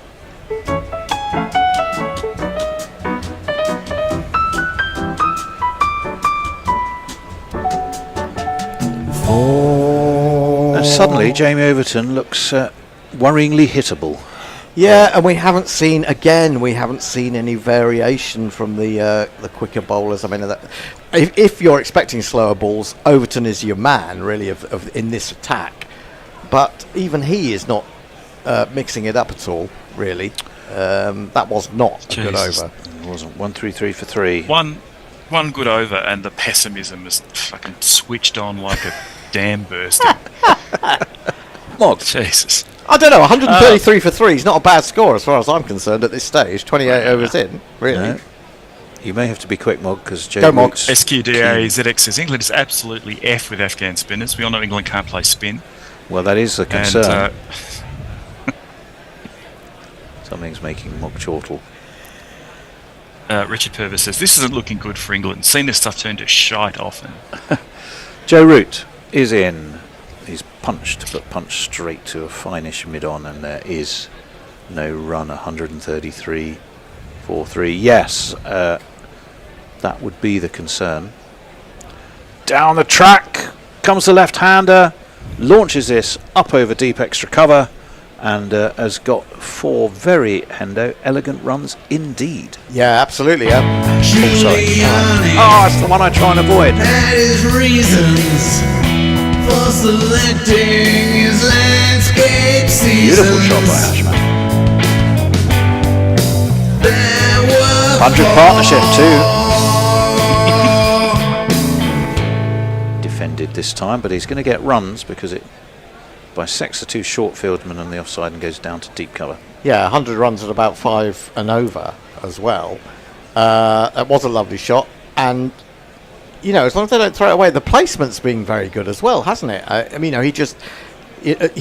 [SPEAKER 16] And suddenly Jamie Overton looks worryingly hittable.
[SPEAKER 2] yeah, and we haven't seen any variation from the quicker bowlers. I mean, if you're expecting slower balls, Overton is your man really of in this attack. But even he is not mixing it up at all, really. That was not a good over.
[SPEAKER 16] It wasn't. 1-3-3 for 3.
[SPEAKER 15] One good over, and the pessimism is fucking switched on like a dam bursting.
[SPEAKER 16] Mog.
[SPEAKER 15] Jesus.
[SPEAKER 2] I don't know, 133 for 3 is not a bad score as far as I'm concerned at this stage. 28 overs in, really.
[SPEAKER 16] No. You may have to be quick, Mog, because
[SPEAKER 2] Go, Mog.
[SPEAKER 15] SQDA ZX says England is absolutely F with Afghan spinners. We all know England can't play spin.
[SPEAKER 16] Well, that is the concern.
[SPEAKER 15] And,
[SPEAKER 16] Something's making Mog chortle.
[SPEAKER 15] Richard Purvis says, this isn't looking good for England. Seen this stuff turn to shite often.
[SPEAKER 16] Joe Root is in. He's punched, but punched straight to a finish mid-on, and there is no run. 133.43. Yes, that would be the concern. Down the track comes the left-hander, launches this up over deep extra cover, and has got 4 very elegant runs indeed.
[SPEAKER 2] Yeah, absolutely. Yeah.
[SPEAKER 16] Oh, sorry. Oh, that's the one I try and avoid.
[SPEAKER 6] That is reasons for selecting his landscape seasons.
[SPEAKER 16] Beautiful shot by Hashman. 100 partnership too. Defended this time, but he's going to get runs because it bisects the 2 short fieldmen on the offside and goes down to deep cover.
[SPEAKER 2] Yeah, 100 runs at about 5 and over as well. It was a lovely shot, and you know, as long as they don't throw it away, the placement's been very good as well, hasn't it? I mean, you know, he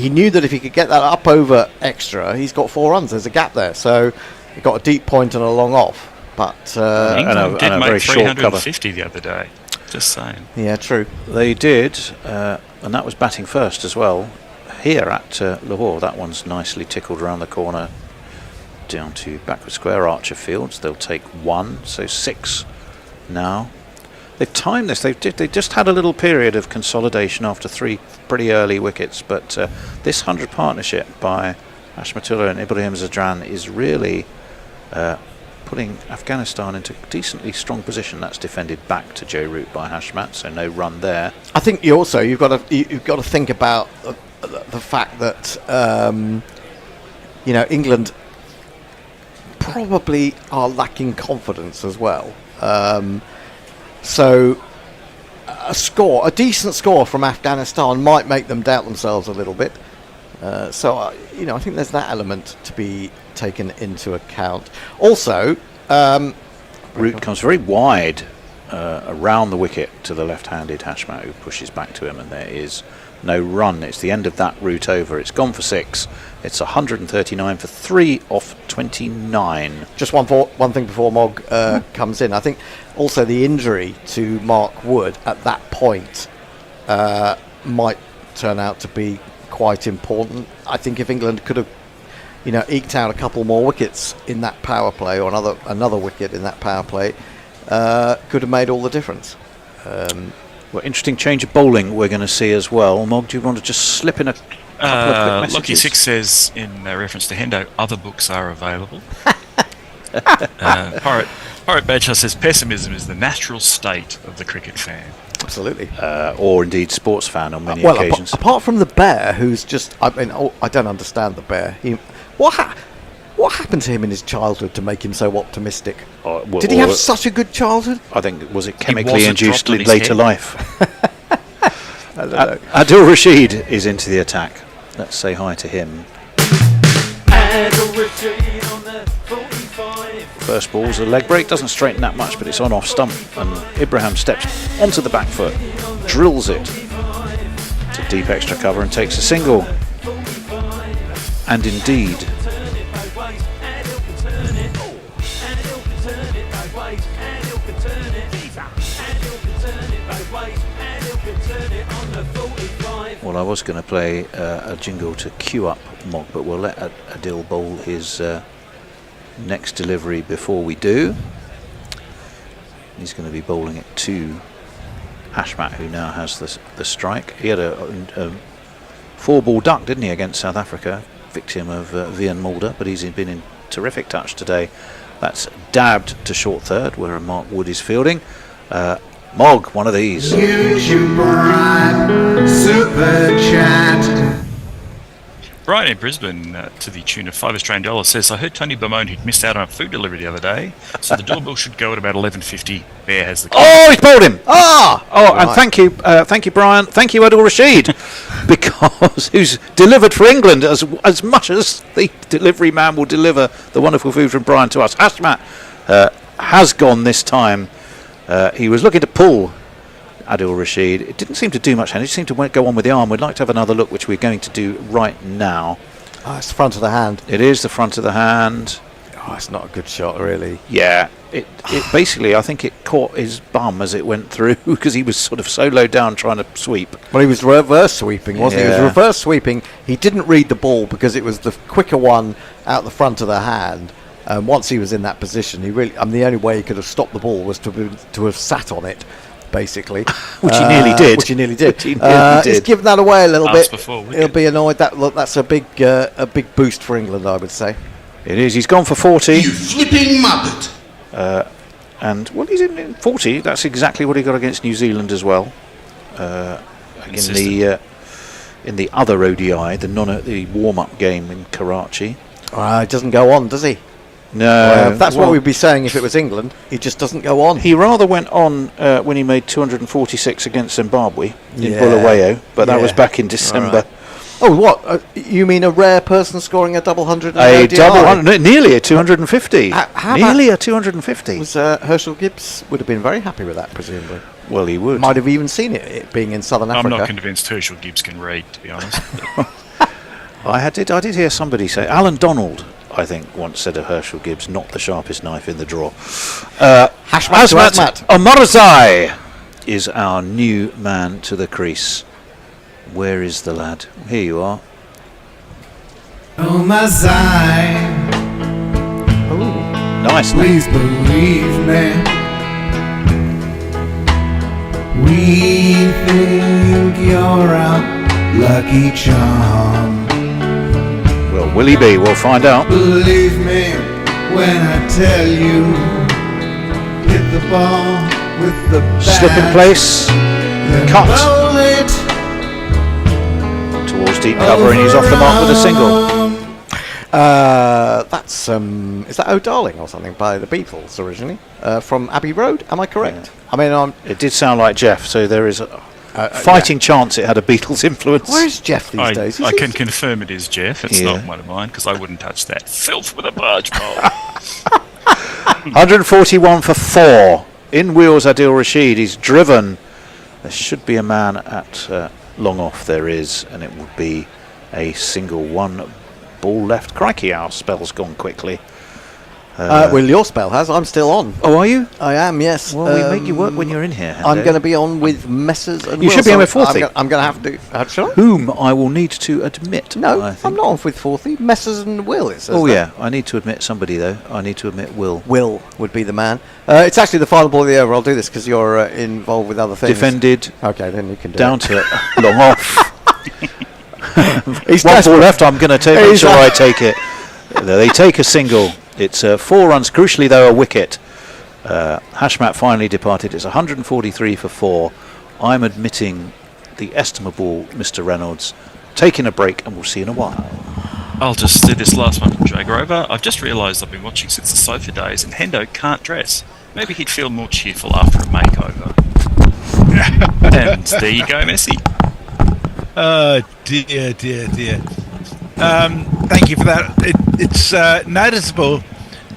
[SPEAKER 2] knew that if he could get that up over extra, he's got 4 runs. There's a gap there, so he got a deep point and a long off. But
[SPEAKER 15] England did
[SPEAKER 16] and a
[SPEAKER 15] make
[SPEAKER 16] very short cover.
[SPEAKER 15] 350 the other day. Just saying.
[SPEAKER 2] Yeah, true.
[SPEAKER 16] They did, and that was batting first as well. Here at Lahore, that one's nicely tickled around the corner down to backward square Archer Fields. They'll take 1, so 6 now. They've timed this. They just had a little period of consolidation after 3 pretty early wickets, but this 100 partnership by Hashmatullah and Ibrahim Zadran is really putting Afghanistan into a decently strong position. That's defended back to Joe Root by Hashmat, so no run there.
[SPEAKER 2] I think you've got to think about the fact that you know, England probably are lacking confidence as well. So a decent score from Afghanistan might make them doubt themselves a little bit. So you know, I think there's that element to be taken into account. Also,
[SPEAKER 16] Root comes very wide around the wicket to the left-handed Hashmat, who pushes back to him, and there is no run. It's the end of that route over. It's gone for 6. It's 139 for 3 off 29.
[SPEAKER 2] Just one thing before Mog comes in. I think also the injury to Mark Wood at that point might turn out to be quite important. I think if England could have, you know, eked out a couple more wickets in that power play, or another wicket in that power play, could have made all the difference.
[SPEAKER 16] Well, interesting change of bowling we're going to see as well. Mog, do you want to just slip in a couple of quick messages?
[SPEAKER 15] Lucky Six says, in reference to Hendo, other books are available. Pirate Badger says, pessimism is the natural state of the cricket fan.
[SPEAKER 2] Absolutely.
[SPEAKER 16] Or indeed sports fan on many occasions.
[SPEAKER 2] Apart from the bear, who's just, I mean, I don't understand the bear. What happened to him in his childhood to make him so optimistic? Did he have such a good childhood?
[SPEAKER 16] I think, was it chemically induced in later life?
[SPEAKER 2] I don't know.
[SPEAKER 16] Adil Rashid is into the attack. Let's say hi to him. First ball's a leg break, doesn't straighten that much, but it's on off stump, and Ibrahim steps onto the back foot, drills it to deep extra cover and takes a single. And indeed, well, I was going to play a jingle to cue up Mog, but we'll let Adil bowl his next delivery before we do. He's going to be bowling it to Hashmat, who now has the strike. He had a 4-ball duck, didn't he, against South Africa, victim of Vian Mulder, but he's been in terrific touch today. That's dabbed to short third, where Mark Wood is fielding. Mog, one of these.
[SPEAKER 7] YouTube Brian, Super Chat.
[SPEAKER 15] Brian in Brisbane, to the tune of $5 says, I heard Tony bemoan he'd missed out on a food delivery the other day, so the doorbell should go at about 11:50. Bear has the key.
[SPEAKER 16] Oh, he's bowled him!
[SPEAKER 2] Right.
[SPEAKER 16] And thank you, Brian. Thank you, Adil Rashid, because who's delivered for England as much as the delivery man will deliver the wonderful food from Brian to us. Hashmat has gone this time. He was looking to pull Adil Rashid. It didn't seem to do much, and it seemed to go on with the arm. We'd like to have another look, which we're going to do right now.
[SPEAKER 2] Oh, it's the front of the hand.
[SPEAKER 16] It is the front of the hand.
[SPEAKER 2] Oh, it's not a good shot, really.
[SPEAKER 16] Yeah, it basically, I think it caught his bum as it went through because he was sort of so low down trying to sweep.
[SPEAKER 2] Well, he was reverse sweeping, wasn't he? He was reverse sweeping. He didn't read the ball because it was the quicker one out the front of the hand. Once he was in that position, the only way he could have stopped the ball was to have sat on it, basically.
[SPEAKER 16] Which he nearly did.
[SPEAKER 2] He's given that away a little bit.
[SPEAKER 15] Before,
[SPEAKER 2] He'll be annoyed. That's a big boost for England, I would say.
[SPEAKER 16] It is. He's gone for 40.
[SPEAKER 6] You flipping muppet.
[SPEAKER 16] And well, he's in 40. That's exactly what he got against New Zealand as well. In the other ODI, the warm-up game in Karachi.
[SPEAKER 2] It doesn't go on, does he?
[SPEAKER 16] No.
[SPEAKER 2] That's what we'd be saying if it was England. He just doesn't go on.
[SPEAKER 16] He rather went on when he made 246 against Zimbabwe in Bulawayo, but that was back in December.
[SPEAKER 2] Right. Oh, what? You mean a rare person scoring a double hundred?
[SPEAKER 16] Nearly a 250. Nearly a 250.
[SPEAKER 2] Was Herschel Gibbs would have been very happy with that, presumably.
[SPEAKER 16] Well, he would.
[SPEAKER 2] Might have even seen it being in Southern Africa.
[SPEAKER 15] I'm not convinced Herschel Gibbs can read, to be honest.
[SPEAKER 16] I did hear somebody say, Alan Donald, I think, once said of Herschel Gibbs, not the sharpest knife in the drawer.
[SPEAKER 2] Hazmat
[SPEAKER 16] Omarzai is our new man to the crease. Where is the lad? Here you are.
[SPEAKER 7] Oh my side.
[SPEAKER 16] Nice.
[SPEAKER 7] Please believe me. We think you're a lucky charm.
[SPEAKER 16] Well, will he be? We'll find out.
[SPEAKER 7] Believe me when I tell you, hit the ball with the bat.
[SPEAKER 16] Slip in place. Cut.
[SPEAKER 7] Roll it
[SPEAKER 16] towards deep cover, and he's off the mark with a single.
[SPEAKER 2] That's is that Oh Darling or something by the Beatles originally from Abbey Road? Am I correct?
[SPEAKER 16] Yeah. It did sound like Jeff, so there is a fighting chance it had a Beatles influence.
[SPEAKER 2] Where's Jeff these days?
[SPEAKER 15] I can confirm it is Jeff. It's not one of mine because I wouldn't touch that filth with a barge pole.
[SPEAKER 16] 141 for 4. In wheels Adil Rashid. He's driven. There should be a man at long off. There is, and it would be a single. One ball left. Crikey, our spell's gone quickly.
[SPEAKER 2] Well, your spell has. I'm still on.
[SPEAKER 16] Oh, are you?
[SPEAKER 2] I am, yes.
[SPEAKER 16] Well, we make you work when you're in here.
[SPEAKER 2] I'm going to be on with Messers and
[SPEAKER 16] You
[SPEAKER 2] Will,
[SPEAKER 16] should be on with
[SPEAKER 2] so
[SPEAKER 16] Forthy.
[SPEAKER 2] I'm going to have to... Shall I?
[SPEAKER 16] Whom I will need to admit.
[SPEAKER 2] No, I'm not on with Forthy. Messers and Will, it says.
[SPEAKER 16] Oh, yeah. I need to admit somebody, though. I need to admit Will.
[SPEAKER 2] Will would be the man. It's actually the final ball of the over. I'll do this because you're involved with other things.
[SPEAKER 16] Defended.
[SPEAKER 2] Okay, then you can do
[SPEAKER 16] down
[SPEAKER 2] it.
[SPEAKER 16] to it. Long off.
[SPEAKER 2] He's
[SPEAKER 16] one
[SPEAKER 2] desperate.
[SPEAKER 16] ball left. I'm going to make sure I take it. They take a single. It's 4 runs. Crucially, though, a wicket. Hashmat finally departed. It's 143 for 4. I'm admitting the estimable Mr. Reynolds. Taking a break, and we'll see you in a while.
[SPEAKER 15] I'll just do this last one and drag her over. I've just realised I've been watching since the sofa days, and Hendo can't dress. Maybe he'd feel more cheerful after a makeover. And there you go, Messi.
[SPEAKER 13] Oh, dear. Thank you for that. It's noticeable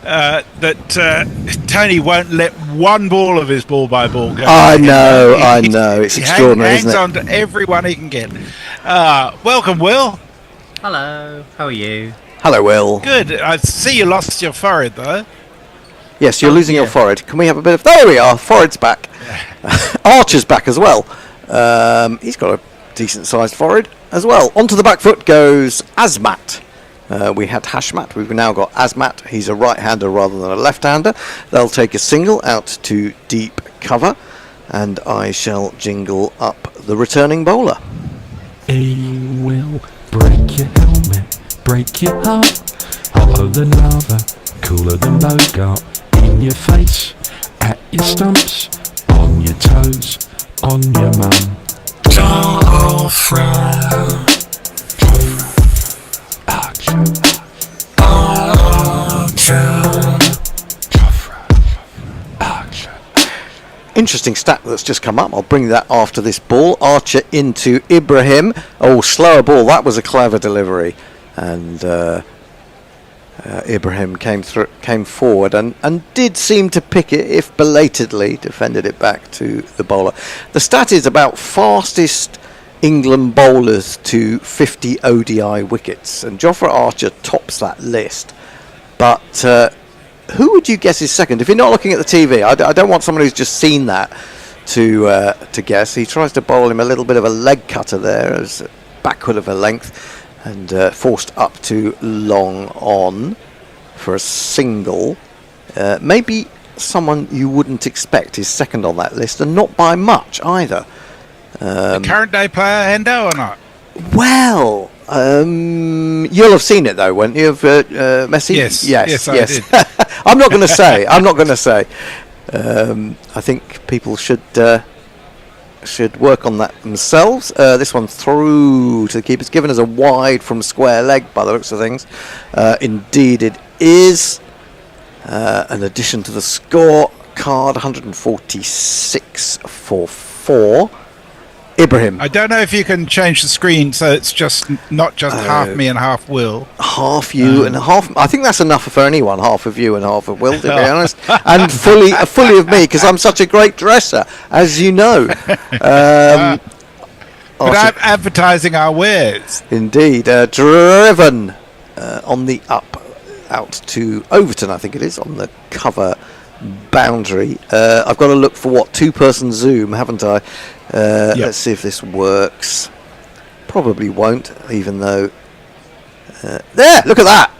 [SPEAKER 13] that Tony won't let one ball of his ball-by-ball go.
[SPEAKER 2] I know. It's extraordinary,
[SPEAKER 13] isn't it? He hangs on to every one he can get. Welcome, Will.
[SPEAKER 17] Hello. How are you?
[SPEAKER 2] Hello, Will.
[SPEAKER 13] Good. I see you lost your forehead, though.
[SPEAKER 2] Yes, you're losing your forehead. Can we have a bit of... There we are. Forehead's back. Archer's back as well. He's got a decent-sized forehead as well. Onto the back foot goes Azmat. We had Hashmat. We've now got Azmat. He's a right-hander rather than a left-hander. They'll take a single out to deep cover, and I shall jingle up the returning bowler.
[SPEAKER 5] He will break your helmet, break your heart. Hotter than lava, cooler than Bogart. In your face, at your stumps, on your toes, on your mum.
[SPEAKER 2] Interesting stat that's just come up. I'll bring that after this ball. Archer into Ibrahim. Oh, slower ball. That was a clever delivery. And Ibrahim came forward and did seem to pick it, if belatedly, defended it back to the bowler. The stat is about fastest England bowlers to 50 ODI wickets, and Jofra Archer tops that list. But who would you guess is second? If you're not looking at the TV, I don't want someone who's just seen that to guess. He tries to bowl him a little bit of a leg cutter there, as backward of a length, and forced up to long on for a single. Maybe someone you wouldn't expect is second on that list, and not by much either.
[SPEAKER 13] The current day player, Hendo, or not?
[SPEAKER 2] Well, you'll have seen it though, won't you, of Messi?
[SPEAKER 13] Yes, I did.
[SPEAKER 2] I'm not going to say. I think people should work on that themselves. This one through to the keeper. It's given as a wide from square leg by the looks of things. Indeed it is. An addition to the score card, 146 for 4. Ibrahim.
[SPEAKER 13] I don't know if you can change the screen so it's just not just half me and half Will.
[SPEAKER 2] Half you and half. I think that's enough for anyone. Half of you and half of Will, to be honest, and fully of me, because I'm such a great dresser, as you know.
[SPEAKER 13] But I'm advertising our wares.
[SPEAKER 2] Indeed, driven on the up out to Overton, I think it is, on the cover boundary. I've got to look for what 2-person zoom, haven't I? Yep. Let's see if this works. Probably won't, even though there, look at that.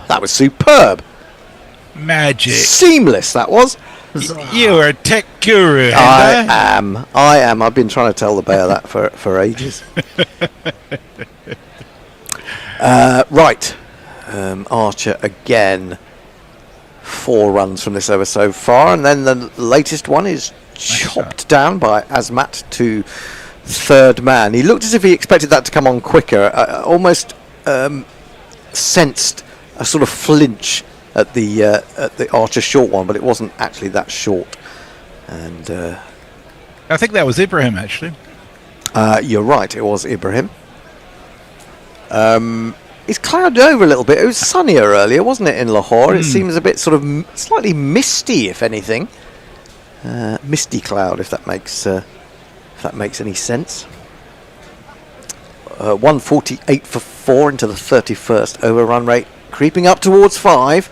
[SPEAKER 2] That was superb.
[SPEAKER 13] Magic.
[SPEAKER 2] Seamless, that was.
[SPEAKER 13] You are a tech guru.
[SPEAKER 2] I am. I've been trying to tell the bear that for ages. Right. Archer again. 4 runs from this over so far, and then the latest one is chopped down by Azmat to third man. He looked as if he expected that to come on quicker. Almost sensed a sort of flinch at the Archer short one, but it wasn't actually that short. And
[SPEAKER 13] I think that was Ibrahim, actually.
[SPEAKER 2] You're right, it was Ibrahim. It's clouded over a little bit. It was sunnier earlier, wasn't it, in Lahore? It seems a bit sort of slightly misty, if anything. Misty cloud, if that makes any sense. 148 for 4 into the 31st over run rate, creeping up towards 5.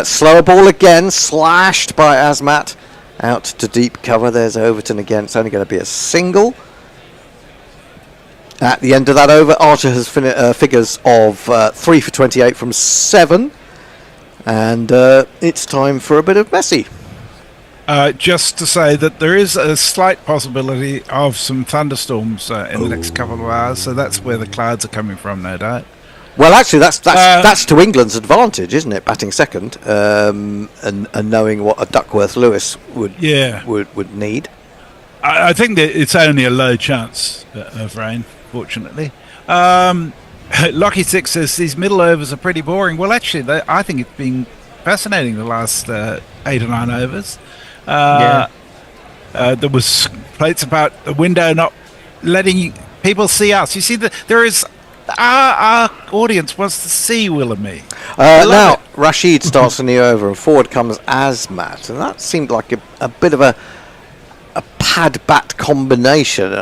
[SPEAKER 2] Slower ball again, slashed by Azmat out to deep cover. There's Overton again. It's only going to be a single. At the end of that over, Archer has figures of 3 for 28 from 7, and it's time for a bit of Messi.
[SPEAKER 13] Just to say that there is a slight possibility of some thunderstorms in the next couple of hours, so that's where the clouds are coming from, no doubt.
[SPEAKER 2] Well, actually, that's to England's advantage, isn't it? Batting second, and knowing what a Duckworth-Lewis would need.
[SPEAKER 13] I think that it's only a low chance of rain, fortunately. Lucky Six says these middle overs are pretty boring. Well, actually, I think it's been fascinating the last 8 or 9 overs. There was plates about the window not letting people see us. You see, there is our audience wants to see Will and me.
[SPEAKER 2] Now, Rashid starts a new over, and forward comes Azmat, and that seemed like a bit of a pad-bat combination.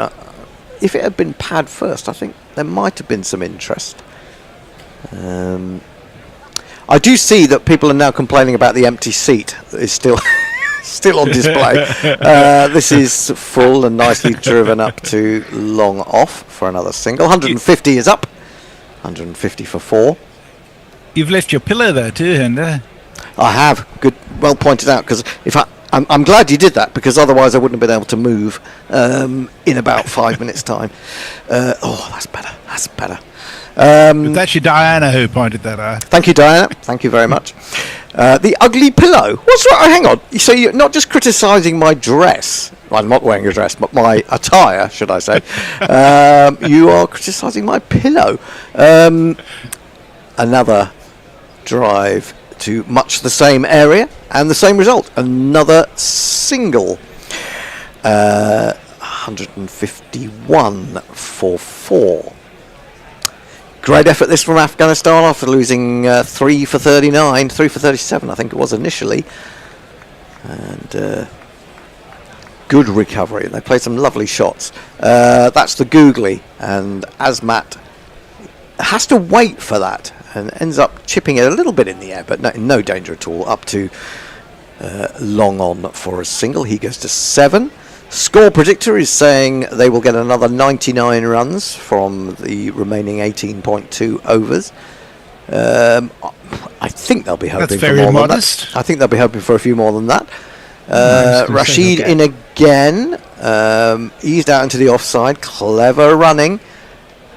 [SPEAKER 2] If it had been pad first, I think there might have been some interest. I do see that people are now complaining about the empty seat that is still on display. This is full and nicely driven up to long off for another single. 150 is up. 150 for 4.
[SPEAKER 13] You've left your pillow there too, Hender.
[SPEAKER 2] I have. Good, well pointed out. Because I'm glad you did that, because otherwise I wouldn't have been able to move in about 5 minutes' time. That's better. That's better.
[SPEAKER 13] That's your Diana who pointed that out.
[SPEAKER 2] Thank you, Diana. Thank you very much. The ugly pillow. What's right? Hang on. So you're not just criticising my dress. Well, I'm not wearing a dress, but my attire, should I say. You are criticising my pillow. Another drive to much the same area and the same result. Another single. 151 for 4. Great effort this from Afghanistan after losing 3 for 39, 3 for 37 I think it was initially. And good recovery. They played some lovely shots. That's the googly, and Azmat has to wait for that. and ends up chipping it a little bit in the air, but no danger at all, up to long on for a single. He goes to 7. Score predictor is saying they will get another 99 runs from the remaining 18.2 overs. I think they'll be hoping
[SPEAKER 13] That's
[SPEAKER 2] for
[SPEAKER 13] very
[SPEAKER 2] more
[SPEAKER 13] modest.
[SPEAKER 2] than that. I think they'll be hoping for a few more than that.
[SPEAKER 11] I was gonna
[SPEAKER 2] Rashid
[SPEAKER 11] say, okay.
[SPEAKER 2] in again, eased out into the offside, clever running.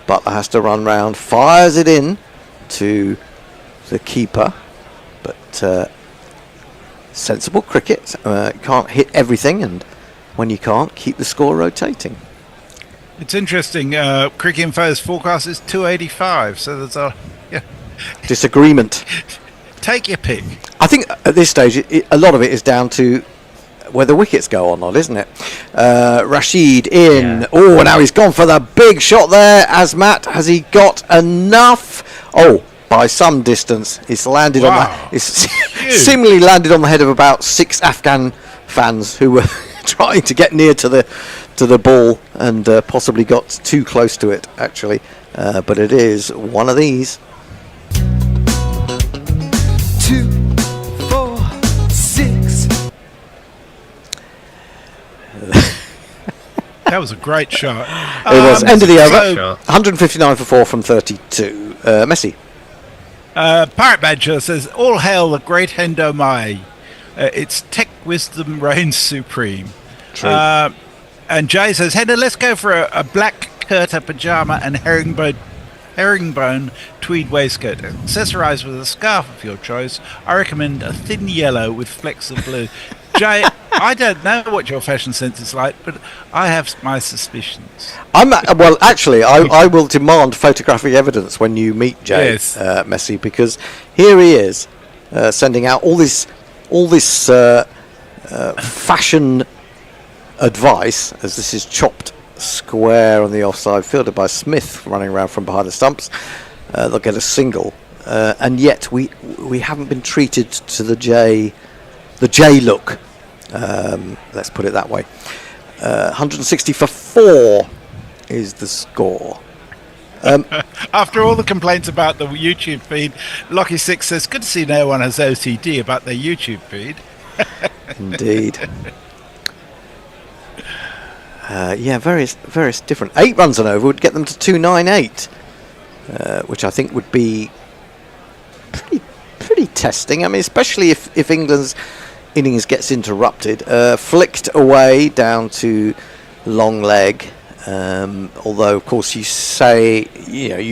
[SPEAKER 2] Butler has to run round, fires it in to the keeper, but sensible cricket. Can't hit everything, and when you can't, keep the score rotating.
[SPEAKER 13] It's interesting. Cricket Info's forecast is 285, so there's a
[SPEAKER 2] disagreement.
[SPEAKER 13] Take your pick.
[SPEAKER 2] I think at this stage, a lot of it is down to whether wickets go or not, isn't it? Rashid in. Yeah. Oh, now he's gone for the big shot there. Azmat, has he got enough? Oh, by some distance. It's landed on the. It's seemingly landed on the head of about 6 Afghan fans who were trying to get near to the ball and possibly got too close to it, actually. But it is one of these.
[SPEAKER 7] 2, 4, 6.
[SPEAKER 13] That was a great shot.
[SPEAKER 2] It was end of the over. 159 for 4 from 32. Messi.
[SPEAKER 13] Pirate Badger says, "All hail the great Hendo Mai. It's tech wisdom reigns supreme."
[SPEAKER 2] True.
[SPEAKER 13] And Jay says, "Hendo, let's go for a black kurta pajama and herringbone tweed waistcoat. Accessorised with a scarf of your choice. I recommend a thin yellow with flecks of blue." Jay, I don't know what your fashion sense is like, but I have my suspicions.
[SPEAKER 2] Well, actually, I will demand photographic evidence when you meet Jay,
[SPEAKER 13] Yes.
[SPEAKER 2] Messi, because here he is sending out all this fashion advice, as this is chopped square on the offside, fielded by Smith, running around from behind the stumps. They'll get a single, and yet we haven't been treated to the J look. Let's put it that way. 160 for 4 is the score.
[SPEAKER 13] After all the complaints about the YouTube feed, Lockie6 says, "Good to see no one has OCD about their YouTube feed."
[SPEAKER 2] Indeed. Various different. 8 runs and over would get them to 298, which I think would be pretty testing. I mean, especially if England's innings gets interrupted. Flicked away down to long leg. Although, of course, you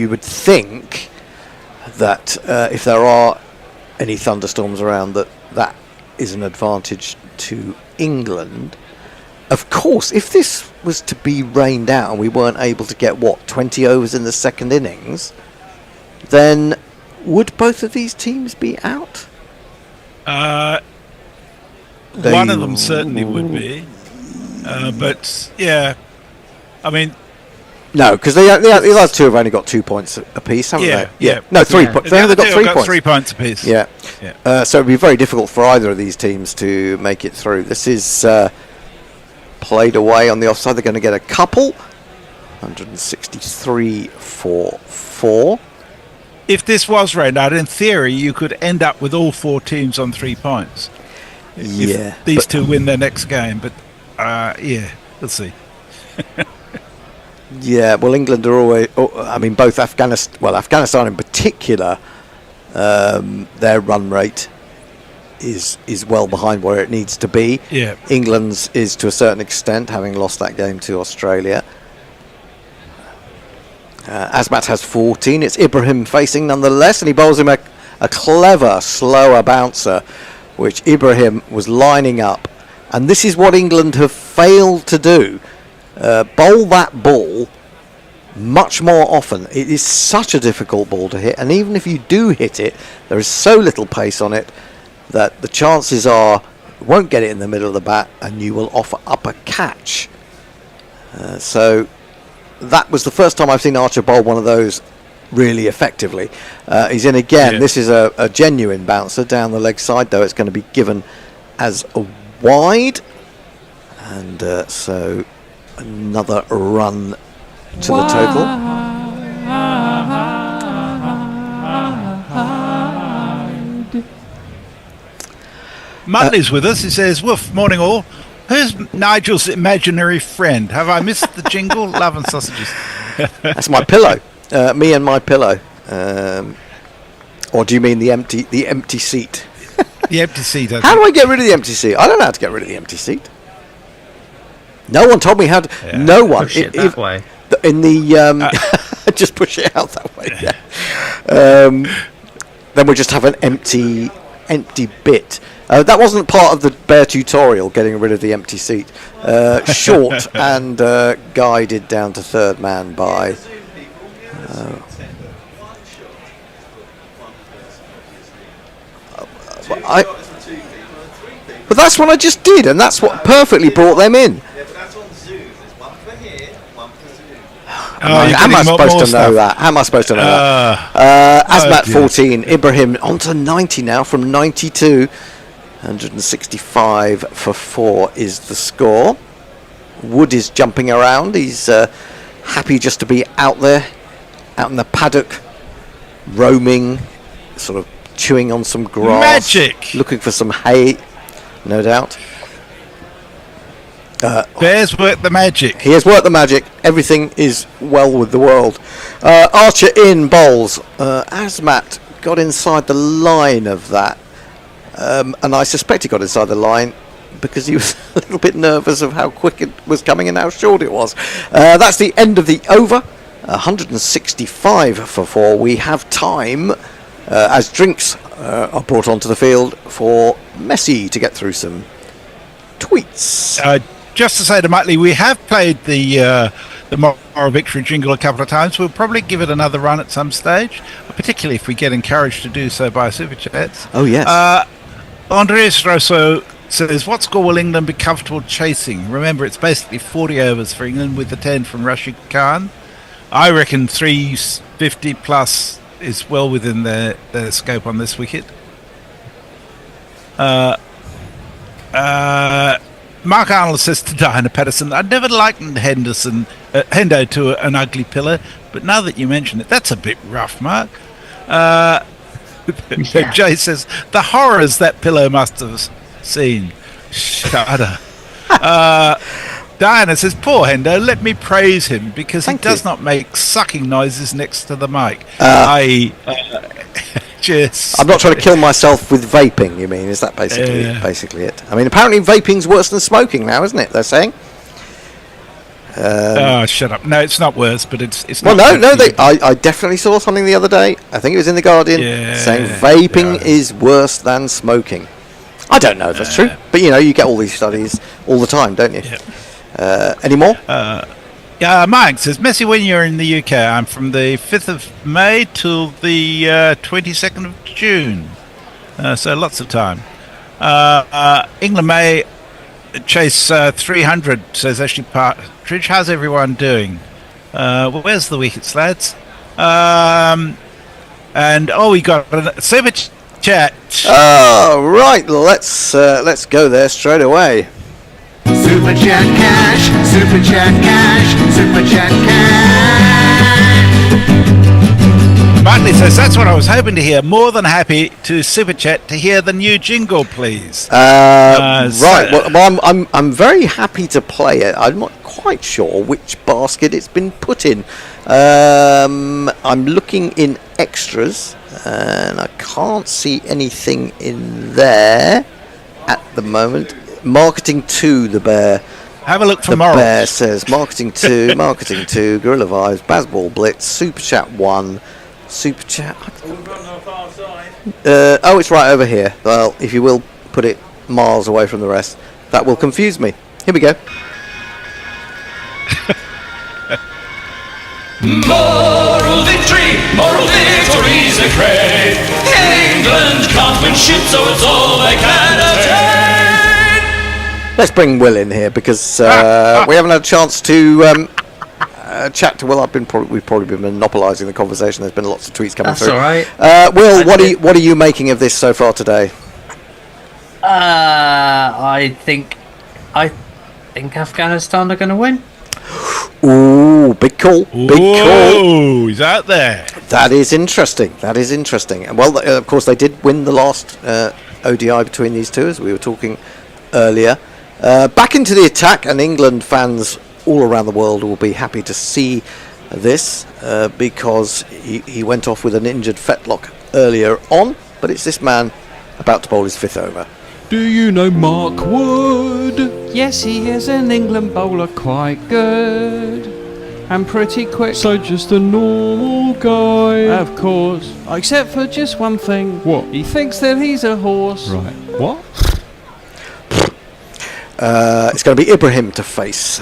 [SPEAKER 2] would think that if there are any thunderstorms around, that is an advantage to England. Of course, if this was to be rained out and we weren't able to get 20 overs in the second innings, then would both of these teams be out?
[SPEAKER 13] One of them certainly would be, but yeah, I mean,
[SPEAKER 2] no, because the other two have only got 2 points apiece, haven't they?
[SPEAKER 13] Yeah.
[SPEAKER 2] No, 3 points. They only got 3 points.
[SPEAKER 13] 3 points apiece.
[SPEAKER 2] Yeah. So it'd be very difficult for either of these teams to make it through. This is played away on the offside. They're going to get a couple. 163 for 4.
[SPEAKER 13] If this was rained out, in theory, you could end up with all 4 teams on 3 points.
[SPEAKER 2] Yeah.
[SPEAKER 13] If these two win their next game, but we'll see.
[SPEAKER 2] Yeah, well, England are always. I mean, both Afghanistan in particular, their run rate is well behind where it needs to be.
[SPEAKER 13] Yeah.
[SPEAKER 2] England's is to a certain extent, having lost that game to Australia. Azmat has 14. It's Ibrahim facing nonetheless, and he bowls him a clever, slower bouncer, which Ibrahim was lining up. And this is what England have failed to do. Bowl that ball much more often. It is such a difficult ball to hit, and even if you do hit it, there is so little pace on it that the chances are you won't get it in the middle of the bat and you will offer up a catch. So that was the first time I've seen Archer bowl one of those really effectively. He's in again. This is a genuine bouncer down the leg side, though it's going to be given as a wide, and so another run to the total.
[SPEAKER 13] Muttley's with us. He says, "Woof, morning all. Who's Nigel's imaginary friend? Have I missed the jingle? Love and sausages."
[SPEAKER 2] That's my pillow. Me and my pillow. Or do you mean the empty seat?
[SPEAKER 13] The empty seat.
[SPEAKER 2] How do I get rid of the empty seat? I don't know how to get rid of the empty seat. No one told me how to.
[SPEAKER 13] Yeah.
[SPEAKER 2] No one.
[SPEAKER 17] Push it that way.
[SPEAKER 2] In the just push it out that way. Yeah. Then we just have an empty bit. That wasn't part of the bear tutorial, getting rid of the empty seat. Short and guided down to third man by. But that's what I just did, and that's what perfectly brought them in. How am I supposed to know that? How am I supposed to know that? Asmat 14, Ibrahim onto 90 now from 92. 165 for 4 is the score. Wood is jumping around. He's happy just to be out there, out in the paddock, roaming, sort of chewing on some grass.
[SPEAKER 13] Magic!
[SPEAKER 2] Looking for some hay, no doubt.
[SPEAKER 13] Bears work the magic.
[SPEAKER 2] He has worked the magic. Everything is well with the world. Archer in bowls. Asmat got inside the line of that. And I suspect he got inside the line because he was a little bit nervous of how quick it was coming and how short it was. That's the end of the over. 165 for 4. We have time as drinks are brought onto the field for Messi to get through some tweets.
[SPEAKER 13] Just to say to Muttley, we have played the moral victory jingle a couple of times. We'll probably give it another run at some stage, particularly if we get encouraged to do so by super chats.
[SPEAKER 2] Oh yes.
[SPEAKER 13] Andreas Rosso says, "What score will England be comfortable chasing?" Remember, it's basically 40 overs for England with the 10 from Rashid Khan. I reckon 350 plus is well within their scope on this wicket. Mark Arnold says to Diana Patterson, "I'd never likened Hendo to an ugly pillow, but now that you mention it, that's a bit rough, Mark." Jay says, "The horrors that pillow must have seen." Shudder. Diana says, "Poor Hendo, let me praise him because he does not make sucking noises next to the mic." Cheers.
[SPEAKER 2] I'm not trying to kill myself with vaping, you mean? Is that basically it? I mean, apparently vaping's worse than smoking now, isn't it? They're saying.
[SPEAKER 13] Shut up. No, it's not worse, but it's
[SPEAKER 2] well,
[SPEAKER 13] not.
[SPEAKER 2] no. I definitely saw something the other day. I think it was in the Guardian saying vaping is worse than smoking. I don't know if that's true, but you get all these studies all the time, don't you? Any more?
[SPEAKER 13] Mike says, "Messi, when you're in the UK, I'm from the 5th of May till the 22nd of June. So lots of time. England may chase 300, says Ashley Partridge. How's everyone doing? Where's the wickets, lads? We got a super chat.
[SPEAKER 2] Oh, right. Let's go there straight away.
[SPEAKER 7] Super chat cash, super chat cash, super chat cash.
[SPEAKER 13] Bartley says, "That's what I was hoping to hear. More than happy to super chat to hear the new jingle, please."
[SPEAKER 2] Right. Well, I'm very happy to play it. I'm not quite sure which basket it's been put in. I'm looking in extras, and I can't see anything in there at the moment. Marketing 2, the bear.
[SPEAKER 13] Have a look for
[SPEAKER 2] the
[SPEAKER 13] morals.
[SPEAKER 2] Bear says marketing 2, marketing 2, Guerilla Vibes, Bazball Blitz, Super Chat 1, Super Chat. It's right over here. Well, if you will put it miles away from the rest, that will confuse me. Here we go.
[SPEAKER 6] Moral victories are great. England can't win shit, so it's all they can attain.
[SPEAKER 2] Let's bring Will in here because we haven't had a chance to chat to Will. We've probably been monopolising the conversation. There's been lots of tweets coming through.
[SPEAKER 17] That's all right.
[SPEAKER 2] Will, what are you making of this so far today?
[SPEAKER 17] I think Afghanistan are going to win.
[SPEAKER 2] Ooh, big call. Big call.
[SPEAKER 13] Ooh, he's out there.
[SPEAKER 2] That is interesting. And well, of course, they did win the last ODI between these two, as we were talking earlier. Back into the attack, and England fans all around the world will be happy to see this because he went off with an injured fetlock earlier on, but it's this man about to bowl his 5th over.
[SPEAKER 1] Do you know Mark Wood? Yes, he is an England bowler, quite good and pretty quick. So just a normal guy? Of course, except for just one thing. What? He thinks that he's a horse. Right. What?
[SPEAKER 2] It's going to be Ibrahim to face.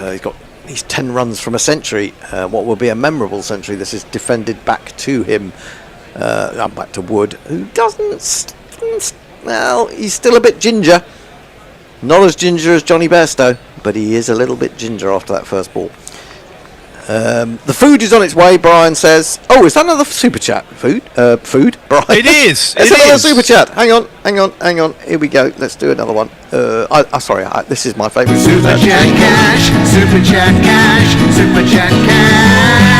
[SPEAKER 2] He's 10 runs from a century. What will be a memorable century. This is defended back to him. Back to Wood, who doesn't... Well, he's still a bit ginger. Not as ginger as Johnny Bairstow, but he is a little bit ginger after that first ball. The food is on its way, Brian says. Oh, is that another super chat? Food, Brian?
[SPEAKER 13] It is.
[SPEAKER 2] It's another super chat. Hang on. Here we go. Let's do another one. Sorry, this is my favourite super chat.
[SPEAKER 7] Super chat cash, super chat cash, super chat cash.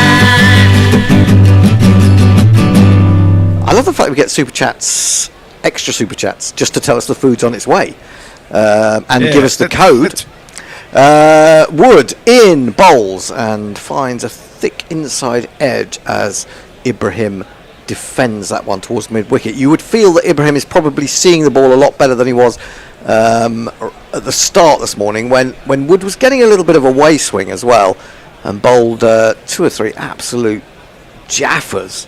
[SPEAKER 2] I love the fact we get super chats, extra super chats, just to tell us the food's on its way, and give us the code. Wood in bowls and finds a thick inside edge as Ibrahim defends that one towards mid-wicket. You would feel that Ibrahim is probably seeing the ball a lot better than he was at the start this morning when Wood was getting a little bit of a way swing as well and bowled 2 or 3 absolute jaffers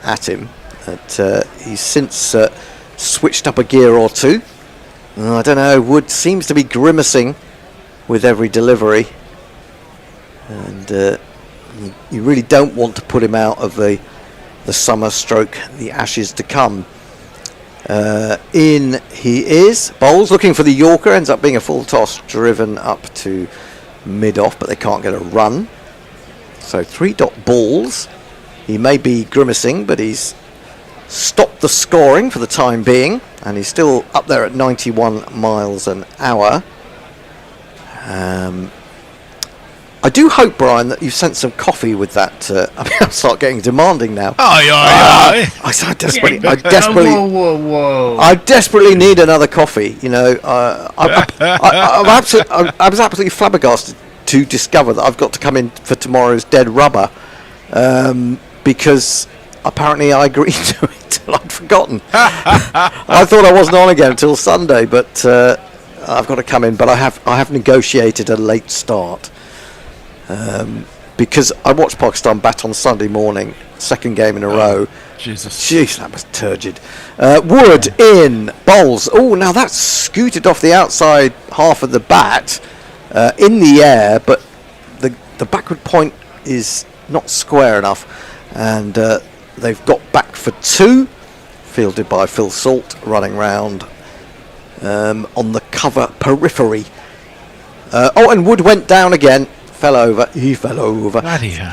[SPEAKER 2] at him. But he's since switched up a gear or two. I don't know, Wood seems to be grimacing with every delivery, and you really don't want to put him out of the summer stroke the Ashes to come. In he is, bowls looking for the Yorker, ends up being a full toss driven up to mid-off, but they can't get a run. So 3-dot balls. He may be grimacing, but he's stopped the scoring for the time being, and he's still up there at 91 miles an hour. I do hope, Brian, that you've sent some coffee with that. I'll start getting demanding now. I desperately need another coffee. You know, I was absolutely flabbergasted to discover that I've got to come in for tomorrow's Dead Rubber because apparently I agreed to it and I'd forgotten. I thought I wasn't on again until Sunday, but I've got to come in. But I have negotiated a late start because I watched Pakistan bat on Sunday morning, second game in a row. Jeez, that was turgid. Wood in bowls. Oh, now that's scooted off the outside half of the bat in the air, but the backward point is not square enough, and they've got back for 2, fielded by Phil Salt, running round on the cover periphery. And Wood went down again, fell over. He fell over.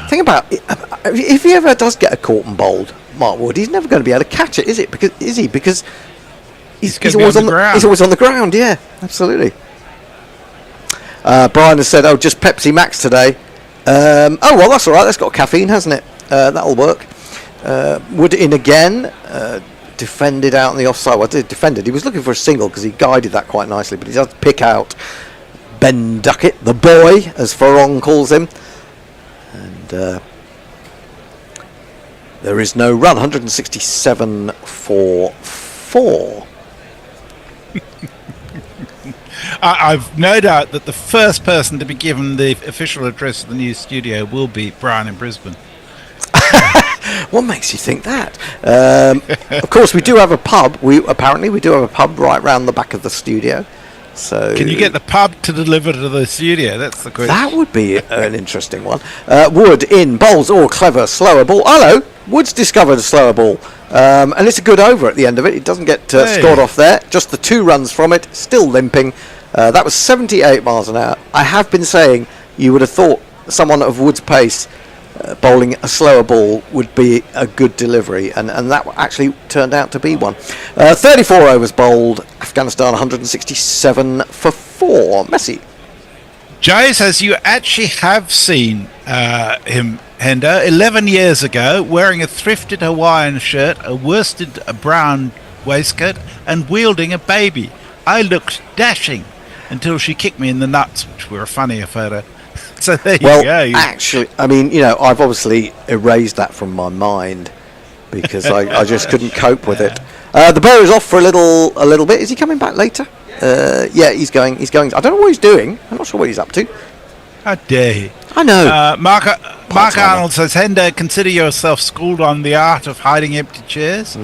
[SPEAKER 2] Think about it, if he ever does get a caught and bowled, Mark Wood, he's never going to be able to catch it, is it? Because he's always on the ground. He's always on the ground. Yeah, absolutely. Brian has said, "Oh, just Pepsi Max today." Oh well, that's all right. That's got caffeine, hasn't it? That'll work. Wood in again. Defended out on the offside. Well, defended. He was looking for a single because he guided that quite nicely, but he does pick out Ben Duckett, the boy, as Farong calls him, and there is no run. 167 for 4.
[SPEAKER 13] I've no doubt that the first person to be given the official address of the new studio will be Brian in Brisbane.
[SPEAKER 2] What makes you think that? Of course, we do have a pub. We do have a pub right round the back of the studio. So
[SPEAKER 13] can you get the pub to deliver to the studio? That's the question.
[SPEAKER 2] That would be an interesting one. Wood in bowls. Oh, clever slower ball. Hello, Wood's discovered a slower ball, and it's a good over at the end of it. It doesn't get scored off there. Just the 2 runs from it. Still limping. That was 78 miles an hour. I have been saying you would have thought someone of Wood's pace bowling a slower ball would be a good delivery, and that actually turned out to be one. 34 overs bowled. Afghanistan 167 for 4. Messi.
[SPEAKER 13] Jay says you actually have seen him, Hendo, 11 years ago, wearing a thrifted Hawaiian shirt, a worsted brown waistcoat and wielding a baby. I looked dashing until she kicked me in the nuts, which were a funnier photo. So there you
[SPEAKER 2] Well,
[SPEAKER 13] go.
[SPEAKER 2] actually, I mean, I've obviously erased that from my mind because I just couldn't cope with it. The bear is off for a little bit. Is he coming back later? Yeah, he's going. I don't know what he's doing. I'm not sure what he's up to.
[SPEAKER 13] How dare he?
[SPEAKER 2] I know.
[SPEAKER 13] Mark Arnold says, Hender, consider yourself schooled on the art of hiding empty chairs.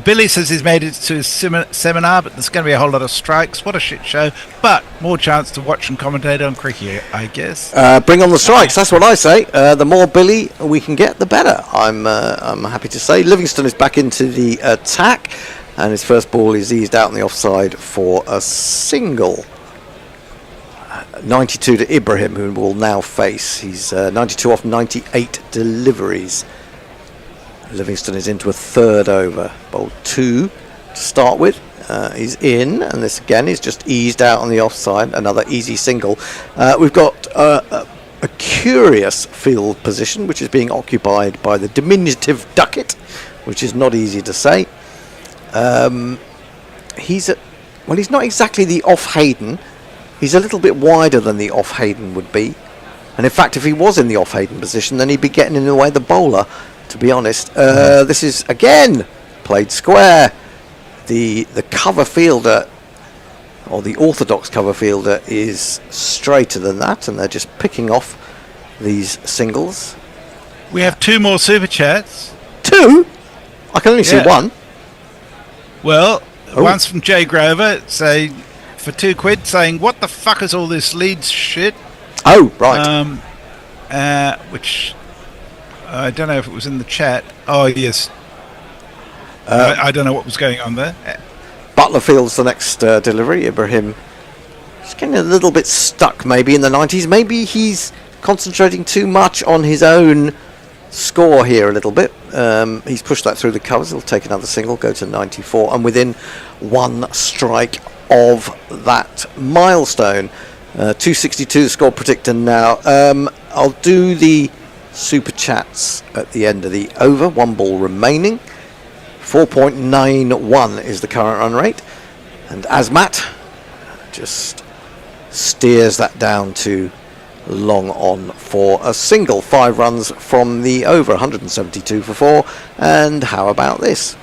[SPEAKER 13] Billy says he's made it to his seminar, but there's going to be a whole lot of strikes. What a shit show. But more chance to watch and commentate on cricket, I guess.
[SPEAKER 2] Bring on the strikes. That's what I say. The more Billy we can get, the better. I'm happy to say. Livingston is back into the attack, and his first ball is eased out on the offside for a single. 92 to Ibrahim, who will now face. He's 92 off 98 deliveries. Livingston is into a third over. Bowled 2 to start with. He's in, and this again is just eased out on the offside. Another easy single. We've got a curious field position, which is being occupied by the diminutive Duckett, which is not easy to say. He's not exactly the off Hayden. He's a little bit wider than the off Hayden would be, and in fact, if he was in the off Hayden position, then he'd be getting in the way of the bowler. To be honest, this is again played square. The cover fielder, or the orthodox cover fielder, is straighter than that, and they're just picking off these singles.
[SPEAKER 13] We have 2 more super chats.
[SPEAKER 2] 2? I can only see one.
[SPEAKER 13] Well, one's from Jay Grover, saying for £2 saying, what the fuck is all this Leeds shit?
[SPEAKER 2] Oh, right.
[SPEAKER 13] Which I don't know if it was in the chat. Oh, yes. I don't know what was going on there.
[SPEAKER 2] Butlerfield's the next delivery. Ibrahim is getting a little bit stuck maybe in the 90s. Maybe he's concentrating too much on his own score here a little bit. He's pushed that through the covers. He'll take another single, go to 94, and within 1 strike of that milestone. 262 the score predictor now. I'll do the super chats at the end of the over. 1 ball remaining. 4.91 is the current run rate, and Asmat just steers that down to long on for a single. 5 runs from the over. 172 for 4. And how about this?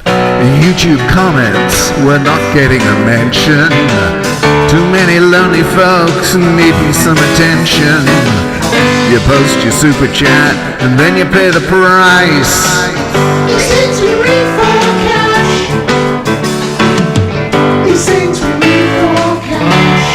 [SPEAKER 7] YouTube comments were not getting a mention. Too many lonely folks needing some attention. You post your super chat and then you pay the price. These things we read for cash. These things we read for cash.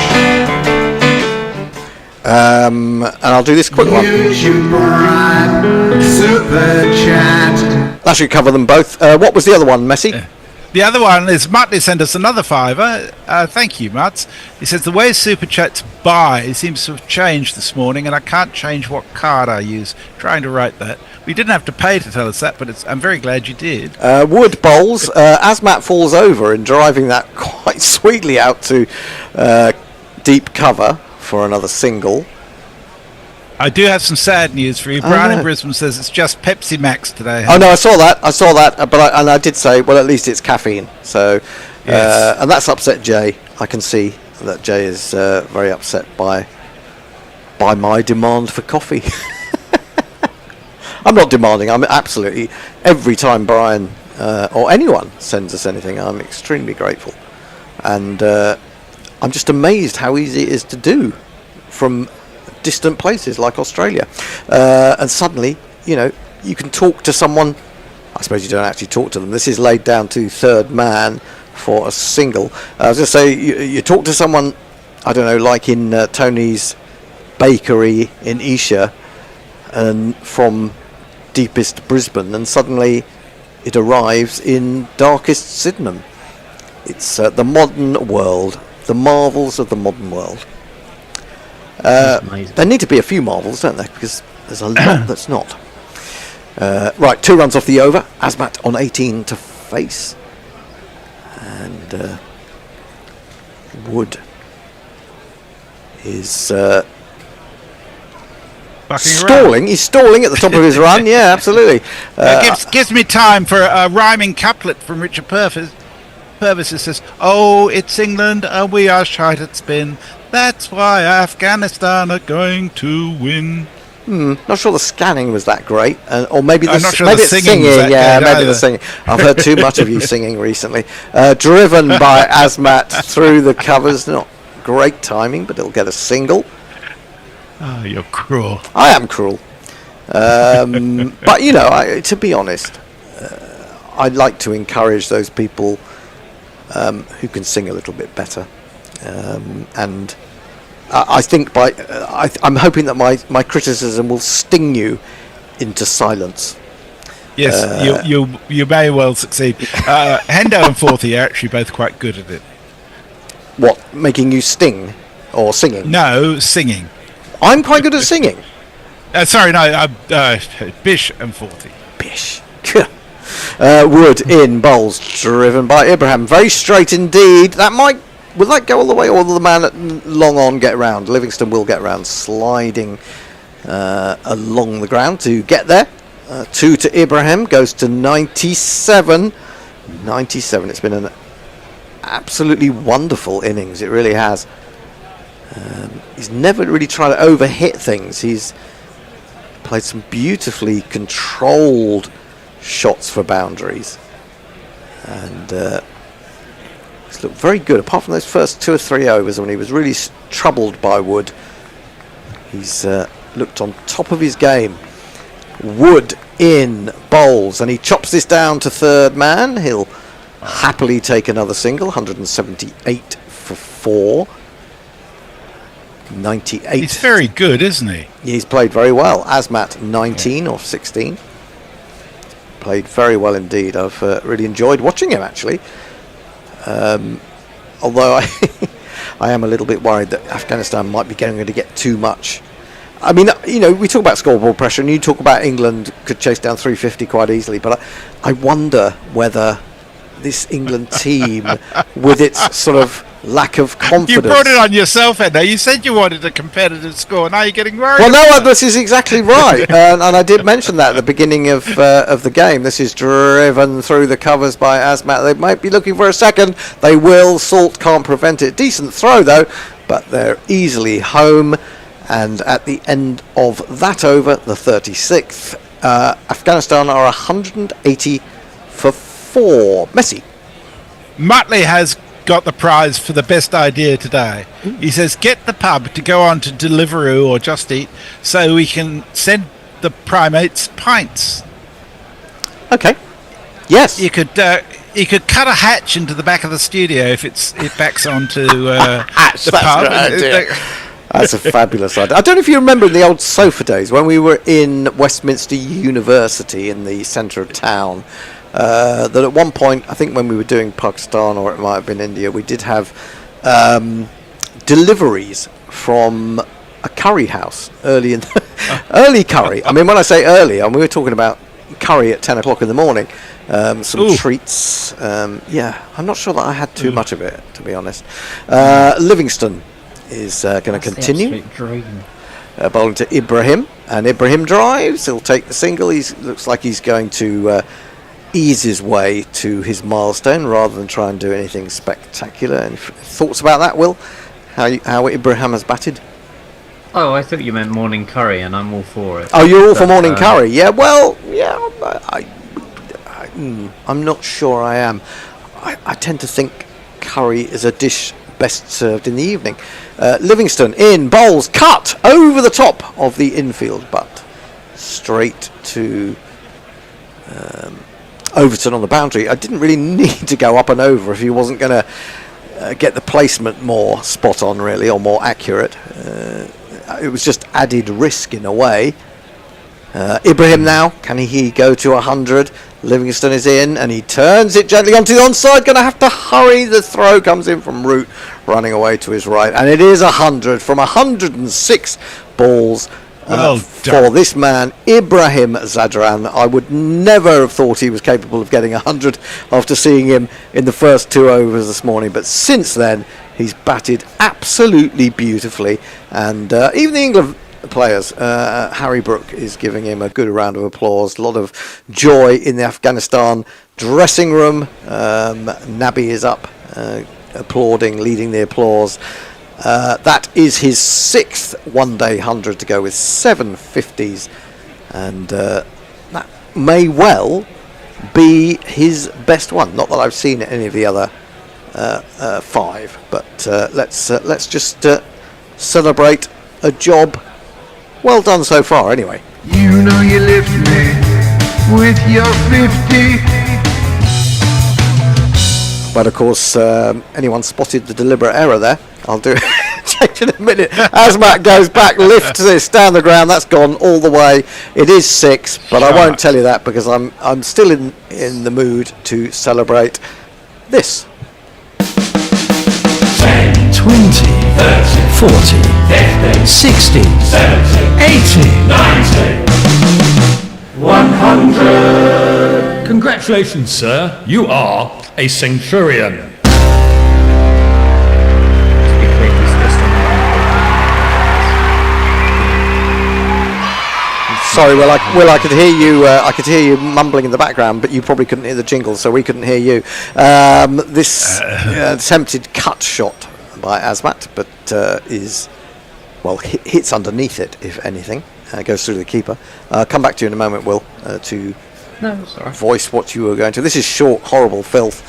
[SPEAKER 2] And I'll do this quick one.
[SPEAKER 7] YouTube Prime super chat.
[SPEAKER 2] That should cover them both. What was the other one, Messi?
[SPEAKER 13] The other one is Muttley sent us another £5. Thank you, Mutts. He says the way Super Chat's buy seems to have changed this morning, and I can't change what card I use. Trying to write that. We didn't have to pay to tell us that, but I'm very glad you did.
[SPEAKER 2] Wood bowls. Asmat falls over in driving that quite sweetly out to deep cover for another single.
[SPEAKER 13] I do have some sad news for you. Brian in Brisbane says it's just Pepsi Max today.
[SPEAKER 2] Oh no, I saw that, but I did say, well, at least it's caffeine. So,
[SPEAKER 13] Yes.
[SPEAKER 2] and that's upset Jay. I can see that Jay is very upset by my demand for coffee. I'm not demanding. I'm absolutely, every time Brian or anyone sends us anything, I'm extremely grateful, and I'm just amazed how easy it is to do from distant places like Australia, and suddenly you can talk to someone. I suppose you don't actually talk to them. This is laid down to third man for a single. I was going to say you talk to someone, I don't know, like in Tony's bakery in Esher, and from deepest Brisbane, and suddenly it arrives in darkest Sydenham. It's the modern world, the marvels of the modern world. There need to be a few marvels, don't there? Because there's a lot that's not. Right, 2 runs off the over. Asmat on 18 to face. And Wood is... Stalling. He's stalling at the top of his run. Yeah, absolutely.
[SPEAKER 13] Gives me time for a rhyming couplet from Richard Purvis. Purvis says, "Oh, it's England, and we are shite at spin. That's why Afghanistan are going to win."
[SPEAKER 2] Not sure the scanning was that great, or maybe
[SPEAKER 13] I'm not sure
[SPEAKER 2] maybe
[SPEAKER 13] the
[SPEAKER 2] it's
[SPEAKER 13] singing was that
[SPEAKER 2] Yeah,
[SPEAKER 13] good
[SPEAKER 2] maybe
[SPEAKER 13] either.
[SPEAKER 2] the singing. I've heard too much of you singing recently. Driven by Azmat through the covers. Not great timing, but it'll get a single.
[SPEAKER 13] Oh, you're cruel.
[SPEAKER 2] I am cruel. But, you know, to be honest, I'd like to encourage those people who can sing a little bit better. And I think I'm hoping that my criticism will sting you into silence.
[SPEAKER 13] Yes, you may well succeed. Hendo and Forthy are actually both quite good at it.
[SPEAKER 2] What, making you sting or singing?
[SPEAKER 13] No, singing.
[SPEAKER 2] I'm quite good at singing.
[SPEAKER 13] Sorry, no, Bish and Forthy.
[SPEAKER 2] Bish. Wood in bowls, driven by Ibrahim. Very straight indeed. Will that go all the way, or will the man at long on get round? Livingston will get round, sliding along the ground to get there. 2 to Ibrahim, goes to 97. 97. It's been an absolutely wonderful innings. It really has. He's never really tried to overhit things. He's played some beautifully controlled shots for boundaries, and he's looked very good. Apart from those first 2 or 3 overs when he was really troubled by Wood, he's looked on top of his game. Wood in bowls, and he chops this down to third man. He'll happily take another single. 178 for 4. 98.
[SPEAKER 13] He's very good, isn't he?
[SPEAKER 2] He's played very well. Azmat 19 off 16. Played very well indeed. I've really enjoyed watching him, actually. Although I am a little bit worried that Afghanistan might be going to get too much. I mean, you know, we talk about scoreboard pressure, and you talk about England could chase down 350 quite easily, but I wonder whether this England team, with its sort of lack of confidence.
[SPEAKER 13] You brought it on yourself, Ed. You said you wanted a competitive score. Now you're getting worried.
[SPEAKER 2] Well, no, this is exactly right, and I did mention that at the beginning of the game. This is driven through the covers by Azmat. They might be looking for a second. They will. Salt can't prevent it. Decent throw though, but they're easily home. And at the end of that over, the 36th, Afghanistan are 180 for 4. Messi.
[SPEAKER 13] Muttley has got the prize for the best idea today. He says, get the pub to go on to Deliveroo or Just Eat so we can send the primates pints.
[SPEAKER 2] Okay. Yes.
[SPEAKER 13] You could cut a hatch into the back of the studio if it backs onto the pub.
[SPEAKER 2] That's a fabulous idea. I don't know if you remember in the old sofa days when we were in Westminster University in the centre of town, that at one point, I think when we were doing Pakistan or it might have been India, we did have deliveries from a curry house early early curry. I mean, when I say early, we were talking about curry at 10 o'clock in the morning. Some treats. Yeah, I'm not sure that I had too much of it, to be honest. Livingston is going to continue. Bowling to Ibrahim, and Ibrahim drives. He'll take the single. Looks like he's going to ease his way to his milestone rather than try and do anything spectacular. Any thoughts about that, Will? How Ibrahim has batted?
[SPEAKER 17] Oh, I thought you meant morning curry, and I'm all for it.
[SPEAKER 2] Oh, you're all for morning curry? Yeah. Well, yeah. I'm not sure I am. I tend to think curry is a dish best served in the evening. Livingston in bowls, cut over the top of the infield, but straight to Overton on the boundary. I didn't really need to go up and over if he wasn't going to get the placement more spot on, really, or more accurate. It was just added risk in a way. Ibrahim now, can he go to 100? Livingston is in, and he turns it gently onto the onside. Going to have to hurry. The throw comes in from Root, running away to his right, and it is 100 from 106 balls for this man, Ibrahim Zadran. I would never have thought he was capable of getting 100 after seeing him in the first 2 overs this morning, but since then he's batted absolutely beautifully, and even the players. Harry Brook is giving him a good round of applause. A lot of joy in the Afghanistan dressing room. Nabi is up, applauding, leading the applause. That is his 6th one-day 100 to go with 7 50s, and that may well be his best one. Not that I've seen any of the other 5, but let's just celebrate a job well done so far anyway.
[SPEAKER 7] You know you lift me with your 50.
[SPEAKER 2] But of course, anyone spotted the deliberate error there? I'll do it. Change in a minute. Asmat goes back, lifts this down the ground. That's gone all the way. It is 6, but I won't tell you that because I'm still in the mood to celebrate this.
[SPEAKER 5] 10, 20, 30, 40, 50, 60, 70, 80, 90, 100.
[SPEAKER 12] Congratulations, sir. You are a centurion.
[SPEAKER 2] Sorry, Will. I could hear you. I could hear you mumbling in the background, but you probably couldn't hear the jingle, so we couldn't hear you. This attempted cut shot by Asmat, but hits underneath it, if anything. Goes through the keeper. Come back to you in a moment, Will, to voice what you were going to. This is short, horrible filth,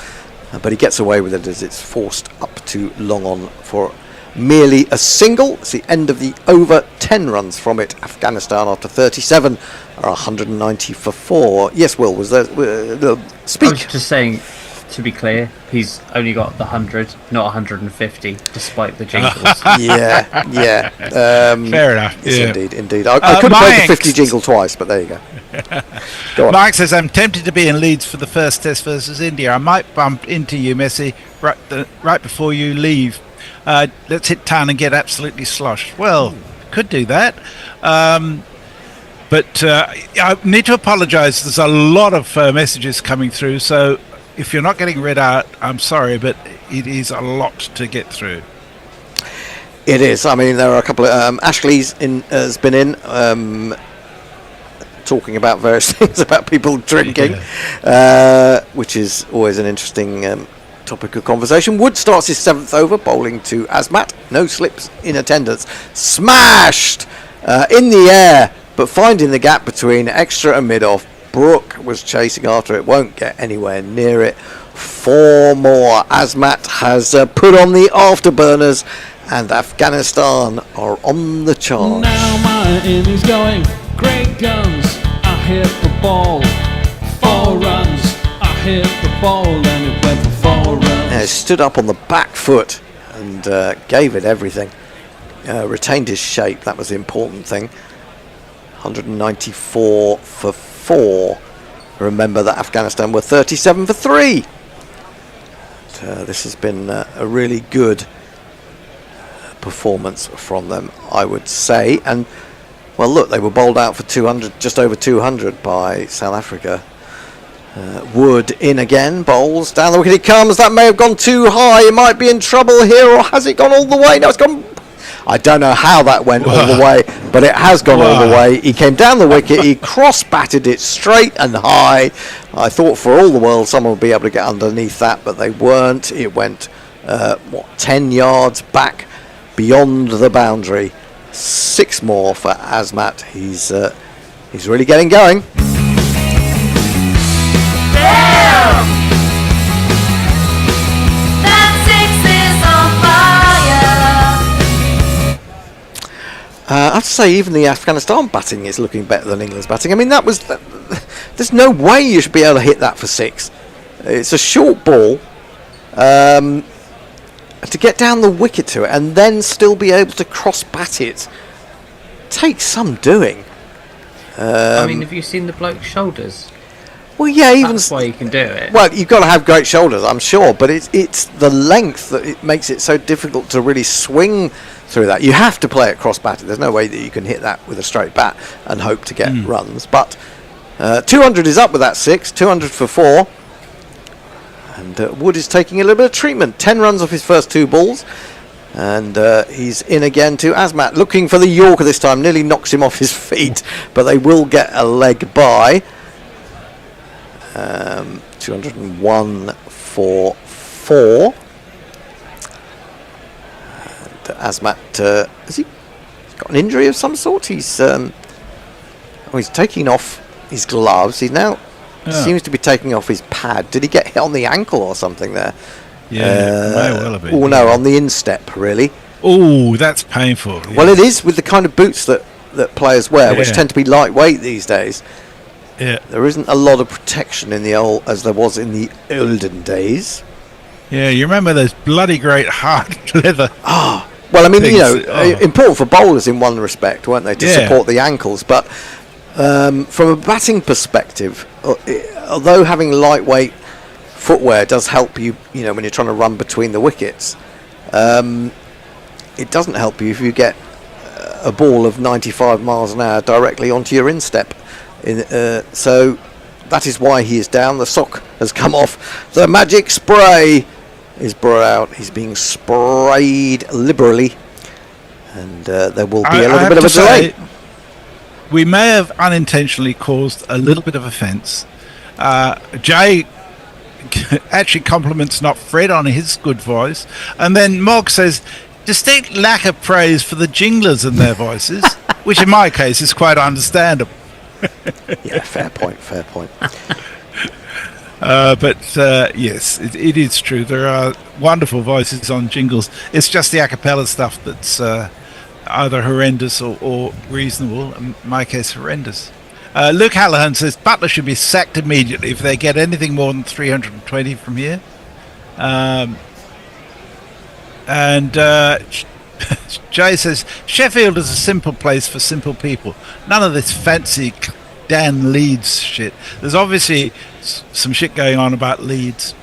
[SPEAKER 2] but he gets away with it as it's forced up to long on for merely a single. It's the end of the over 10 runs from it. Afghanistan after 37 are 190 for 4. Yes, Will, was there speak?
[SPEAKER 17] I was just saying, to be clear, he's only got the 100, not 150, despite the jingles.
[SPEAKER 2] yeah.
[SPEAKER 13] Fair enough.
[SPEAKER 2] Yes, indeed. I could have played the 50 jingle twice, but there you go. Go on.
[SPEAKER 13] Mike says, I'm tempted to be in Leeds for the first test versus India. I might bump into you, Messi, right before you leave. Let's hit town and get absolutely sloshed. Well, could do that. But I need to apologise. There's a lot of messages coming through, so if you're not getting read out, I'm sorry, but it is a lot to get through.
[SPEAKER 2] It is. I mean, there are a couple of... Ashley's has been in talking about various things about people drinking, which is always an interesting topic of conversation. Wood starts his 7th over, bowling to Asmat. No slips in attendance. Smashed in the air, but finding the gap between extra and mid-off. Brook was chasing after it, won't get anywhere near it. 4 more. Asmat has put on the afterburners, and Afghanistan are on the charge.
[SPEAKER 1] Now my innings going, great guns, I hit the ball. 4 runs, I hit the ball, and it went for 4 runs.
[SPEAKER 2] He stood up on the back foot and gave it everything. Retained his shape, that was the important thing. 194 for 4. Remember that Afghanistan were 37 for 3. This has been a really good performance from them, I would say. And well, look, they were bowled out for 200, just over 200 by South Africa. Wood in again, bowls down the wicket. He comes. That may have gone too high. He might be in trouble here, or has it gone all the way? No, it's gone. I don't know how that went all the way, but it has gone all the way. He came down the wicket. He cross-batted it straight and high. I thought for all the world someone would be able to get underneath that, but they weren't. It went 10 yards back beyond the boundary. 6 more for Asmat. He's really getting going. I have to say, even the Afghanistan batting is looking better than England's batting. I mean, there's no way you should be able to hit that for 6. It's a short ball. To get down the wicket to it and then still be able to cross-bat it takes some doing.
[SPEAKER 17] I mean, have you seen the bloke's shoulders?
[SPEAKER 2] Well, yeah, even
[SPEAKER 17] that's why you can do it.
[SPEAKER 2] Well, you've got to have great shoulders, I'm sure, but it's the length that it makes it so difficult to really swing through that. You have to play it cross-batted. There's no way that you can hit that with a straight bat and hope to get runs. But 200 is up with that 6, 200 for 4. And Wood is taking a little bit of treatment. 10 runs off his first 2 balls. And he's in again to Asmat, looking for the Yorker this time. Nearly knocks him off his feet, but they will get a leg by. 201 for 4. And Asmat, has he got an injury of some sort? He's taking off his gloves. He now seems to be taking off his pad. Did he get hit on the ankle or something there?
[SPEAKER 13] Yeah, may well have been.
[SPEAKER 2] Oh no, on the instep, really.
[SPEAKER 13] Oh, that's painful. Yeah.
[SPEAKER 2] Well, it is with the kind of boots that players wear, which tend to be lightweight these days.
[SPEAKER 13] Yeah,
[SPEAKER 2] there isn't a lot of protection in the old as there was in the olden days.
[SPEAKER 13] Yeah, you remember those bloody great hard leather.
[SPEAKER 2] Well, I mean, important for bowlers in one respect, weren't they, to support the ankles? But from a batting perspective, although having lightweight footwear does help you, when you're trying to run between the wickets, it doesn't help you if you get a ball of 95 miles an hour directly onto your instep. So that is why he is down. The sock has come off. The magic spray is brought out. He's being sprayed liberally, and there will be a little bit of a delay.
[SPEAKER 13] We may have unintentionally caused a little bit of offence. Jay actually compliments not Fred on his good voice, and then Mog says distinct lack of praise for the jinglers and their voices, which in my case is quite understandable.
[SPEAKER 2] Yeah, fair point.
[SPEAKER 13] But yes, it is true. There are wonderful voices on jingles. It's just the a cappella stuff that's either horrendous or reasonable. In my case, horrendous. Luke Hallahan says Butler should be sacked immediately if they get anything more than 320 from here. Jay says Sheffield is a simple place for simple people. None of this fancy Dan Leeds shit. There's obviously some shit going on about Leeds.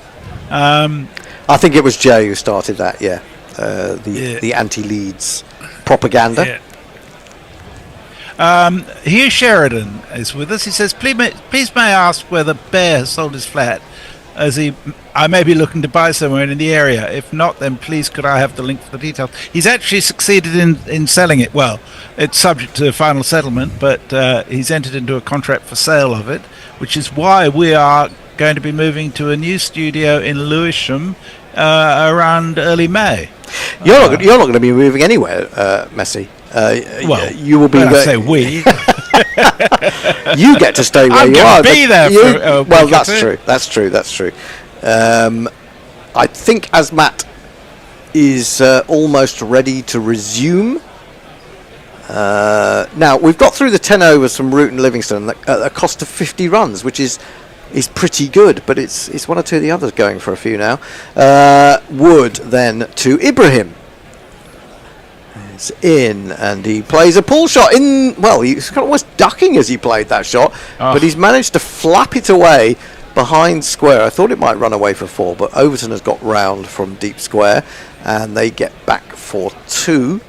[SPEAKER 2] I think it was Jay who started that. The anti-Leeds propaganda.
[SPEAKER 13] Hugh Sheridan is with us. He says, please may I ask whether Bear has sold his flat, as I may be looking to buy somewhere in the area. If not, then please could I have the link for the details. He's actually succeeded in selling it. Well, it's subject to a final settlement, but he's entered into a contract for sale of it, which is why we are going to be moving to a new studio in Lewisham around early May.
[SPEAKER 2] You're not going to be moving anywhere, Messi.
[SPEAKER 13] Well,
[SPEAKER 2] you will be.
[SPEAKER 13] I say we.
[SPEAKER 2] You get to stay where you are.
[SPEAKER 13] I'm going to be there for a week.
[SPEAKER 2] Well, that's true. That's true. I think Asmat is almost ready to resume. Now we've got through the 10 overs from Root and Livingston at a cost of 50 runs, which is pretty good, but it's one or two of the others going for a few now. Wood then to Ibrahim. It's in, and he plays a pull shot in. Well, he's almost ducking as he played that shot, but he's managed to flap it away behind square. I thought it might run away for 4, but Overton has got round from deep square, and they get back for 2.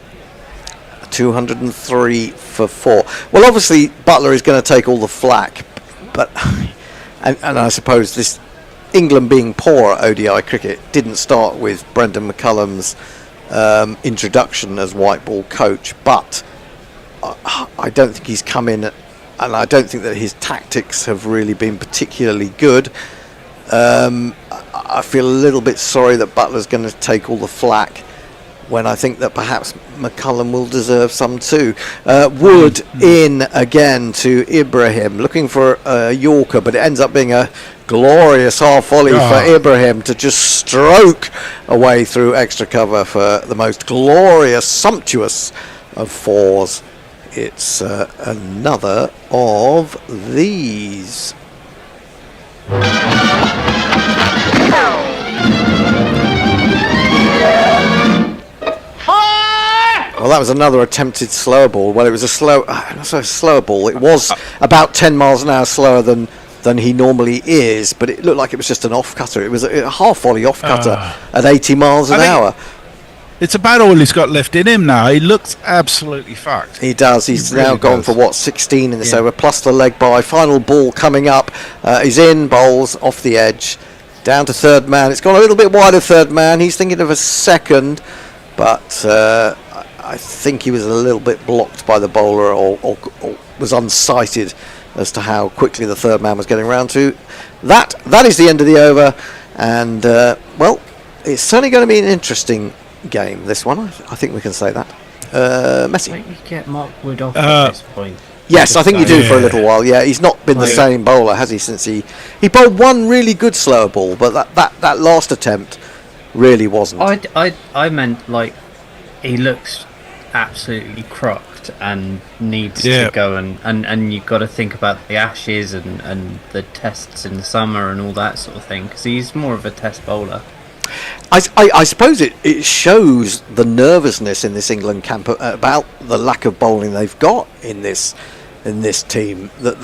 [SPEAKER 2] 203 for 4. Well, obviously Butler is going to take all the flack, but and I suppose this England being poor at ODI cricket didn't start with Brendan McCullum's introduction as white ball coach, but I don't think he's come in, and I don't think that his tactics have really been particularly good. I feel a little bit sorry that Butler's going to take all the flack when I think that perhaps McCullum will deserve some too. Wood in again to Ibrahim, looking for a Yorker, but it ends up being a glorious half volley for Ibrahim to just stroke away through extra cover for the most glorious, sumptuous of 4s. It's another of these. Well, that was another attempted slower ball. Well, it was a slower ball. It was about 10 miles an hour slower than he normally is, but it looked like it was just an off-cutter. It was a half-volley off-cutter at 80 miles an hour.
[SPEAKER 13] It's about all he's got left in him now. He looks absolutely fucked.
[SPEAKER 2] He does. He's now gone for 16 in this over, plus the leg by. Final ball coming up. He's in, bowls off the edge, down to third man. It's gone a little bit wide of third man. He's thinking of a second, but I think he was a little bit blocked by the bowler, or was unsighted as to how quickly the third man was getting round to. That is the end of the over, and well, it's certainly going to be an interesting game, this one. I think we can say that. Messi.
[SPEAKER 17] Don't you get Mark Wood off at this point?
[SPEAKER 2] Yes, I think you do for a little while. Yeah, he's not been the same bowler, has he? Since he bowled one really good slower ball, but that last attempt really wasn't.
[SPEAKER 17] I meant like he looks absolutely crocked and needs to go, and you've got to think about the Ashes and the tests in the summer and all that sort of thing, because he's more of a test bowler.
[SPEAKER 2] I suppose it shows the nervousness in this England camp about the lack of bowling they've got in this team, that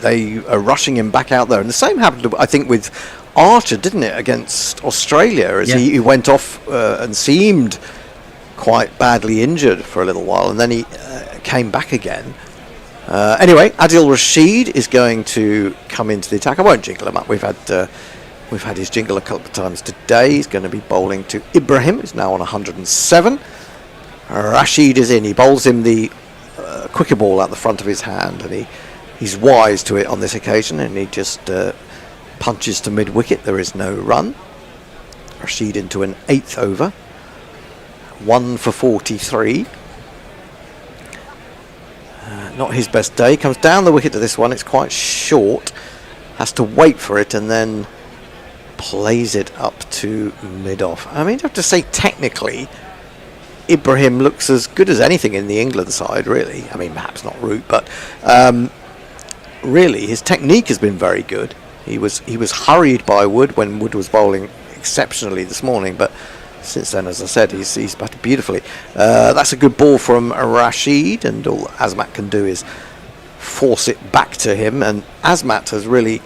[SPEAKER 2] they are rushing him back out there. And the same happened, I think, with Archer, didn't it, against Australia, as he went off and seemed quite badly injured for a little while, and then he came back again. Anyway, Adil Rashid is going to come into the attack. I won't jingle him up. We've had his jingle a couple of times today. He's going to be bowling to Ibrahim, who's now on 107. Rashid is in. He bowls him the quicker ball out the front of his hand, and he's wise to it on this occasion, and he just punches to mid-wicket. There is no run. Rashid into an 8th over. 1 for 43. Not his best day. Comes down the wicket to this one. It's quite short. Has to wait for it and then plays it up to mid-off. I mean, I have to say, technically, Ibrahim looks as good as anything in the England side, really. I mean, perhaps not Root, but really, his technique has been very good. He was hurried by Wood when Wood was bowling exceptionally this morning, but since then, as I said, he's batted beautifully. That's a good ball from Rashid, and all Azmat can do is force it back to him, and Azmat has really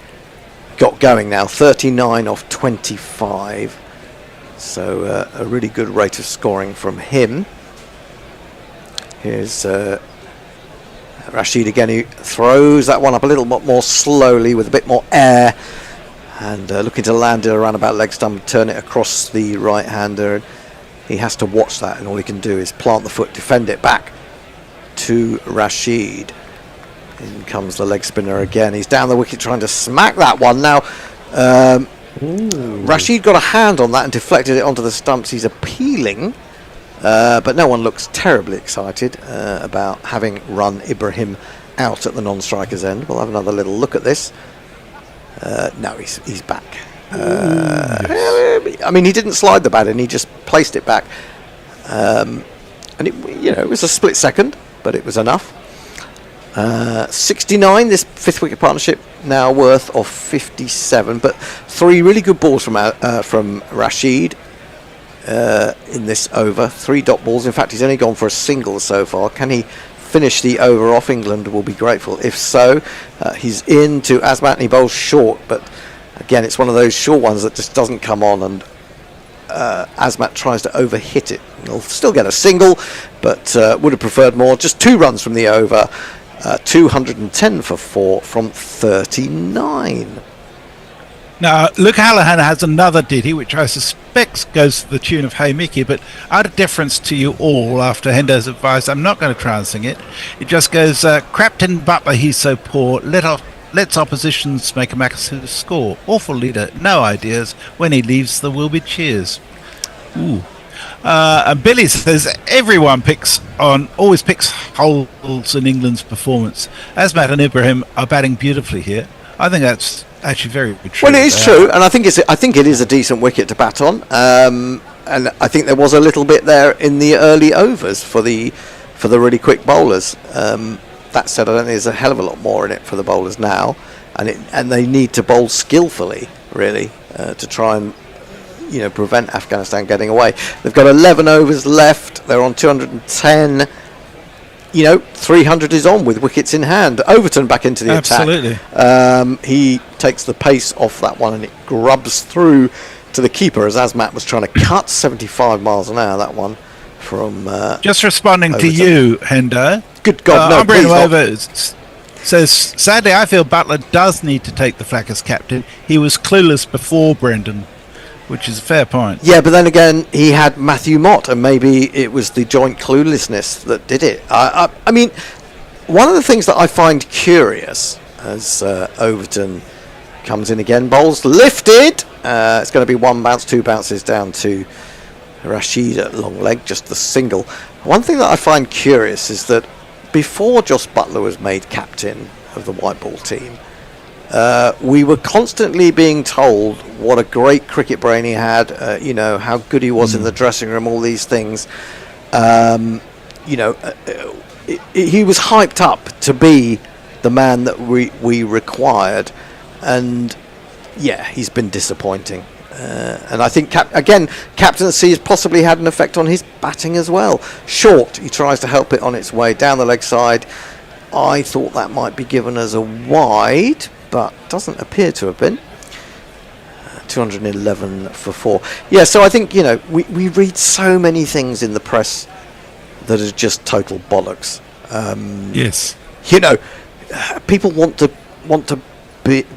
[SPEAKER 2] got going now, 39 off 25, so a really good rate of scoring from him. Here's Rashid again, who throws that one up a little bit more slowly with a bit more air, and looking to land it around about leg stump, turn it across the right-hander. He has to watch that, and all he can do is plant the foot, defend it back to Rashid. In comes the leg spinner again. He's down the wicket trying to smack that one. Now, Rashid got a hand on that and deflected it onto the stumps. He's appealing, but no one looks terribly excited about having run Ibrahim out at the non-striker's end. We'll have another little look at this. No, he's back. I mean, he didn't slide the bat in, he just placed it back. And it was a split second, but it was enough. 69, this fifth wicket partnership now worth of 57, but 3 really good balls from Rashid in this over. 3 dot balls. In fact, he's only gone for a single so far. Can he finish the over off? England will be grateful if so. He's in to Azmat, and he bowls short, but again, it's one of those short ones that just doesn't come on, and Azmat tries to overhit it. He'll still get a single, but would have preferred more. Just 2 runs from the over. 210 for 4 from 39.
[SPEAKER 13] Now, Luke Hallahan has another ditty, which I suspect goes to the tune of Hey Mickey, but out of deference to you all, after Hendo's advice, I'm not going to try and sing it. It just goes, Captain Butler, he's so poor, let's oppositions make a massive score. Awful leader, no ideas. When he leaves, there will be cheers. Ooh. And Billy says everyone always picks holes in England's performance. Azmat and Ibrahim are batting beautifully here. I think that's actually very true.
[SPEAKER 2] Well, it is true, and I think it is a decent wicket to bat on. And I think there was a little bit there in the early overs for the really quick bowlers. That said, I don't think there's a hell of a lot more in it for the bowlers now, and they need to bowl skillfully, really, to try and prevent Afghanistan getting away. They've got 11 overs left. They're on 210. 300 is on with wickets in hand. Overton back into the
[SPEAKER 13] attack.
[SPEAKER 2] Absolutely. He takes the pace off that one, and it grubs through to the keeper as Azmat was trying to cut 75 miles an hour. That one from
[SPEAKER 13] just responding
[SPEAKER 2] Overton.
[SPEAKER 13] To you, Hendo.
[SPEAKER 2] Good God, no, please
[SPEAKER 13] not. Says, sadly, I feel Butler does need to take the flak as captain. He was clueless before Brendan. which is a fair point.
[SPEAKER 2] Yeah, but then again, he had Matthew Mott, and maybe it was the joint cluelessness that did it. I mean, one of the things that I find curious as Overton comes in again, bowls lifted. It's going to be 1 bounce, 2 bounces down to Rashid at long leg, just the single. One thing that I find curious is that before Jos Buttler was made captain of the white ball team, we were constantly being told what a great cricket brain he had, how good he was in the dressing room, all these things. He was hyped up to be the man that we required, and yeah, he's been disappointing. And I think, captaincy has possibly had an effect on his batting as well. Short, he tries to help it on its way down the leg side. I thought that might be given as a wide, but doesn't appear to have been. 211 for 4. Yeah, so I think, we read so many things in the press that are just total bollocks.
[SPEAKER 13] Yes.
[SPEAKER 2] People want to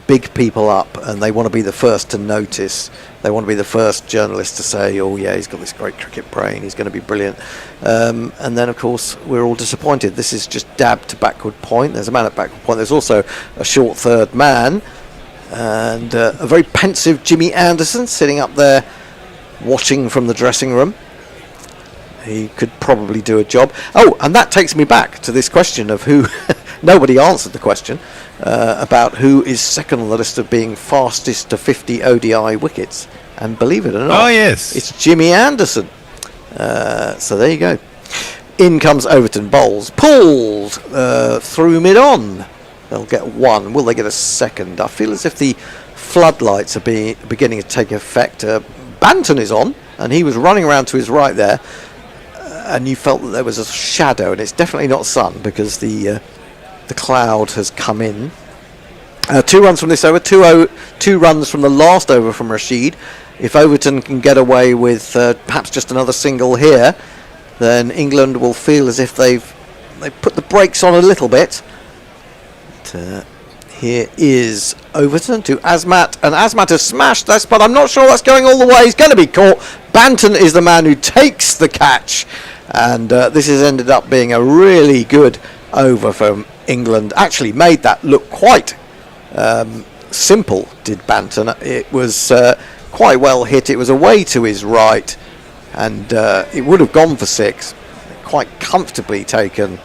[SPEAKER 2] big people up, and they want to be the first to notice. They want to be the first journalist to say, oh yeah, he's got this great cricket brain, he's going to be brilliant. And then, of course, we're all disappointed. This is just dab to backward point. There's a man at backward point. There's also a short third man, and a very pensive Jimmy Anderson sitting up there watching from the dressing room. He could probably do a job. Oh, and that takes me back to this question of who... Nobody answered the question about who is second on the list of being fastest to 50 ODI wickets. And believe it or not, it's Jimmy Anderson. So there you go. In comes Overton bowls. Pulled through mid-on. They'll get 1. Will they get a second? I feel as if the floodlights are beginning to take effect. Banton is on, and he was running around to his right there. And you felt that there was a shadow, and it's definitely not sun, because the cloud has come in. 2 runs from this over, 2 runs from the last over from Rashid. If Overton can get away with perhaps just another single here, then England will feel as if they've put the brakes on a little bit. But, here is Overton to Azmat, and Azmat has smashed this, but I'm not sure that's going all the way. He's going to be caught. Banton is the man who takes the catch, and this has ended up being a really good over from England. Actually made that look quite simple, did Banton. It was quite well hit. It was away to his right, and it would have gone for 6. Quite comfortably taken,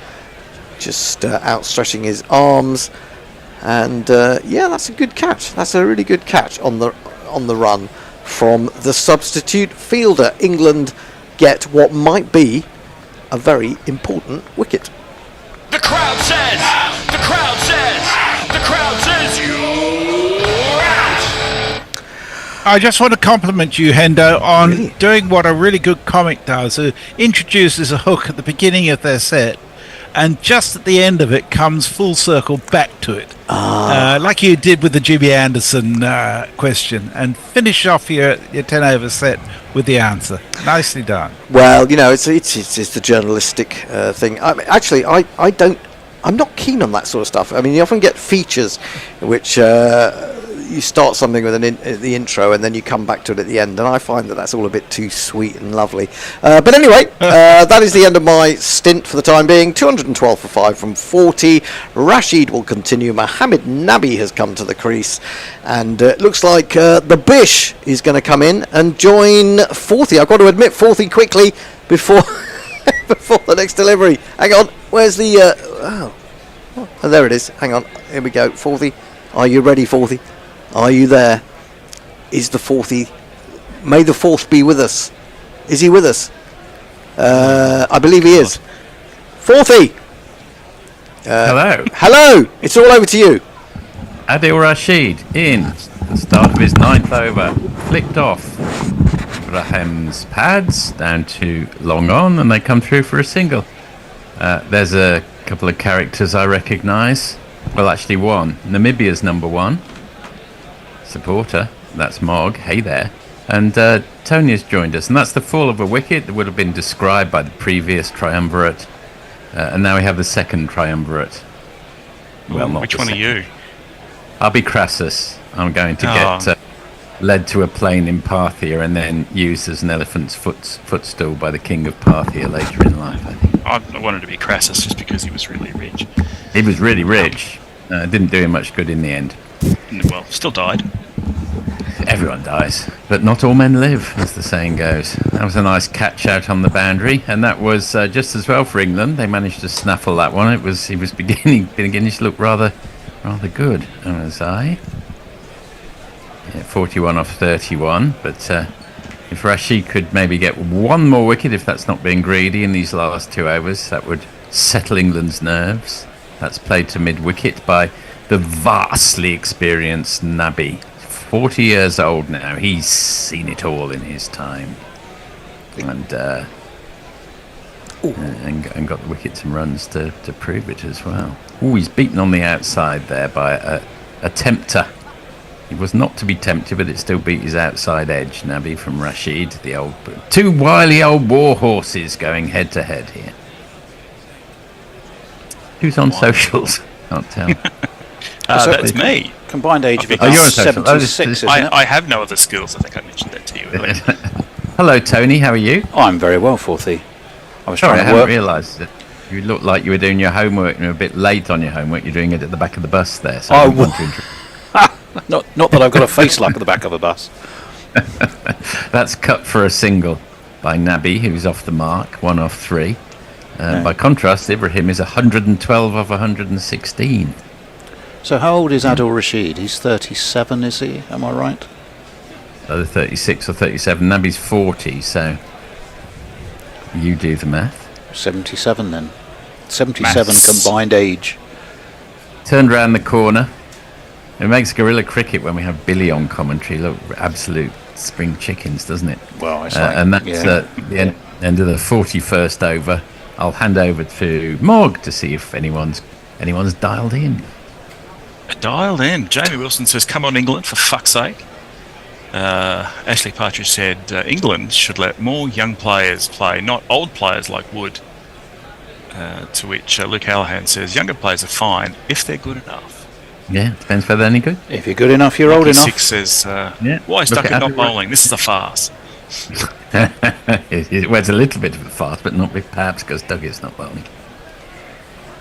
[SPEAKER 2] just outstretching his arms. And that's a good catch. That's a really good catch on the run from the substitute fielder. England get what might be a very important wicket.
[SPEAKER 6] The crowd says, the crowd says, the crowd says you're out.
[SPEAKER 13] I just want to compliment you, Hendo, on doing what a really good comic does. It introduces a hook at the beginning of their set, and just at the end of it comes full circle back to it. Like you did with the Jimmy Anderson question, and finish off your 10 over set with the answer. Nicely done.
[SPEAKER 2] Well, it's the journalistic thing. I'm not keen on that sort of stuff. I mean, you often get features which you start something with the intro, and then you come back to it at the end, and I find that that's all a bit too sweet and lovely. But anyway, that is the end of my stint for the time being. 212 for 5 from 40. Rashid will continue. Mohammed Nabi has come to the crease, and it looks like the Bish is going to come in and join Forthy. I've got to admit, Forthy quickly before before the next delivery. Hang on, where's the oh, there it is. Hang on, here we go. Forthy, are you ready, Forthy? Are you there? Is the Forthy? May the Force be with us. Is he with us? I believe he is. Forthy!
[SPEAKER 18] Hello.
[SPEAKER 2] Hello! It's all over to you.
[SPEAKER 18] Adil Rashid in. The start of his 9th over. Flicked off Ibrahim's pads down to long on, and they come through for a single. There's a couple of characters I recognise. Well, actually one. Namibia's number 1 supporter. That's Mog. Hey there. And Tony has joined us, and that's the fall of a wicket that would have been described by the previous triumvirate, and now we have the second triumvirate. Well, not
[SPEAKER 15] which one are you?
[SPEAKER 18] I'll be Crassus. I'm going to get led to a plane in Parthia and then used as an elephant's footstool by the king of Parthia later in life, I think.
[SPEAKER 15] I wanted to be Crassus just because he was really rich.
[SPEAKER 18] He was really rich. Didn't do him much good in the end.
[SPEAKER 15] Well, still died.
[SPEAKER 18] Everyone dies, but not all men live, as the saying goes. That was a nice catch out on the boundary, and that was just as well for England. They managed to snaffle that one. He was beginning to look rather good. And was I? Yeah, 41 off 31, but if Rashid could maybe get one more wicket, if that's not being greedy in these last 2 overs, that would settle England's nerves. That's played to mid-wicket by the vastly experienced Nabi. 40 years old now. He's seen it all in his time. And got the wickets and runs to prove it as well. Oh, he's beaten on the outside there by a tempter. He was not to be tempted, but it still beat his outside edge. Nabi from Rashid, the two wily old war horses going head to head here. Who's on socials? Can't tell.
[SPEAKER 15] That's me.
[SPEAKER 16] Combined age of
[SPEAKER 18] you're on social.
[SPEAKER 16] 76, isn't it?
[SPEAKER 15] I have no other skills. I think I mentioned that to you earlier.
[SPEAKER 18] Hello, Tony. How are you?
[SPEAKER 16] I'm very well, Forthy. I was
[SPEAKER 18] Sorry,
[SPEAKER 16] trying
[SPEAKER 18] I
[SPEAKER 16] to work.
[SPEAKER 18] hadn't realised that you looked like you were doing your homework and you were a bit late on your homework. You're doing it at the back of the bus there. So
[SPEAKER 16] Not that I've got a face like at the back of the bus.
[SPEAKER 18] That's cut for a single by Nabi, who's off the mark, 1 off 3. By contrast, Ibrahim is 112 off 116.
[SPEAKER 16] So how old is Adil Rashid? He's 37, is he? Am I right?
[SPEAKER 18] Either 36 or 37. Nabi's 40, so you do the math.
[SPEAKER 16] 77 then. 77
[SPEAKER 18] Maths.
[SPEAKER 16] combined age.
[SPEAKER 18] Turned round the corner. It makes Guerilla cricket when we have Billy on commentary look absolute spring chickens, doesn't it?
[SPEAKER 16] Well, it's like,
[SPEAKER 18] and that's the end of the 41st over. I'll hand over to Morg to see if anyone's dialed in.
[SPEAKER 15] Dialed in. Jamie Wilson says, "Come on, England, for fuck's sake." Ashley Partridge said, "England should let more young players play, not old players like Wood." To which Luke Hallahan says, "Younger players are fine if they're good enough."
[SPEAKER 18] Yeah, depends whether they're any good.
[SPEAKER 16] If you're good enough, you're old enough.
[SPEAKER 15] Six says, "Why is Duckett not bowling? This is a farce."
[SPEAKER 18] It was a little bit of a farce, but not big, perhaps because Duggett's not bowling.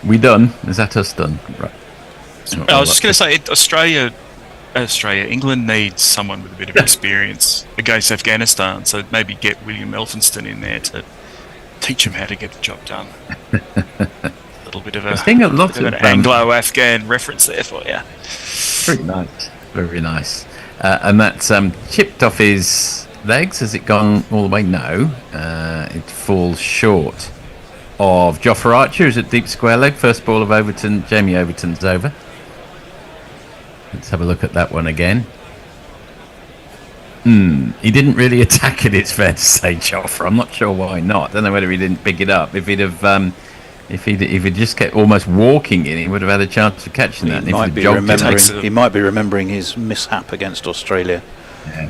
[SPEAKER 18] We done? Is that us done? Right.
[SPEAKER 15] I was just going to say, Australia, England needs someone with a bit of experience against Afghanistan, so maybe get William Elphinston in there to teach him how to get the job done. A little bit of an Anglo-Afghan reference there for you.
[SPEAKER 18] Very nice, very nice. And that's chipped off his legs. Has it gone all the way? No. It falls short of Jofra Archer, who's at deep square leg. First ball of Overton. Jamie Overton's over. Let's have a look at that one again. He didn't really attack it, it's fair to say, Jofra. I'm not sure why not. I don't know whether he didn't pick it up. If he'd have, if he'd just kept almost walking in, he would have had a chance of catching that.
[SPEAKER 16] He might be remembering his mishap against Australia.
[SPEAKER 18] Yeah.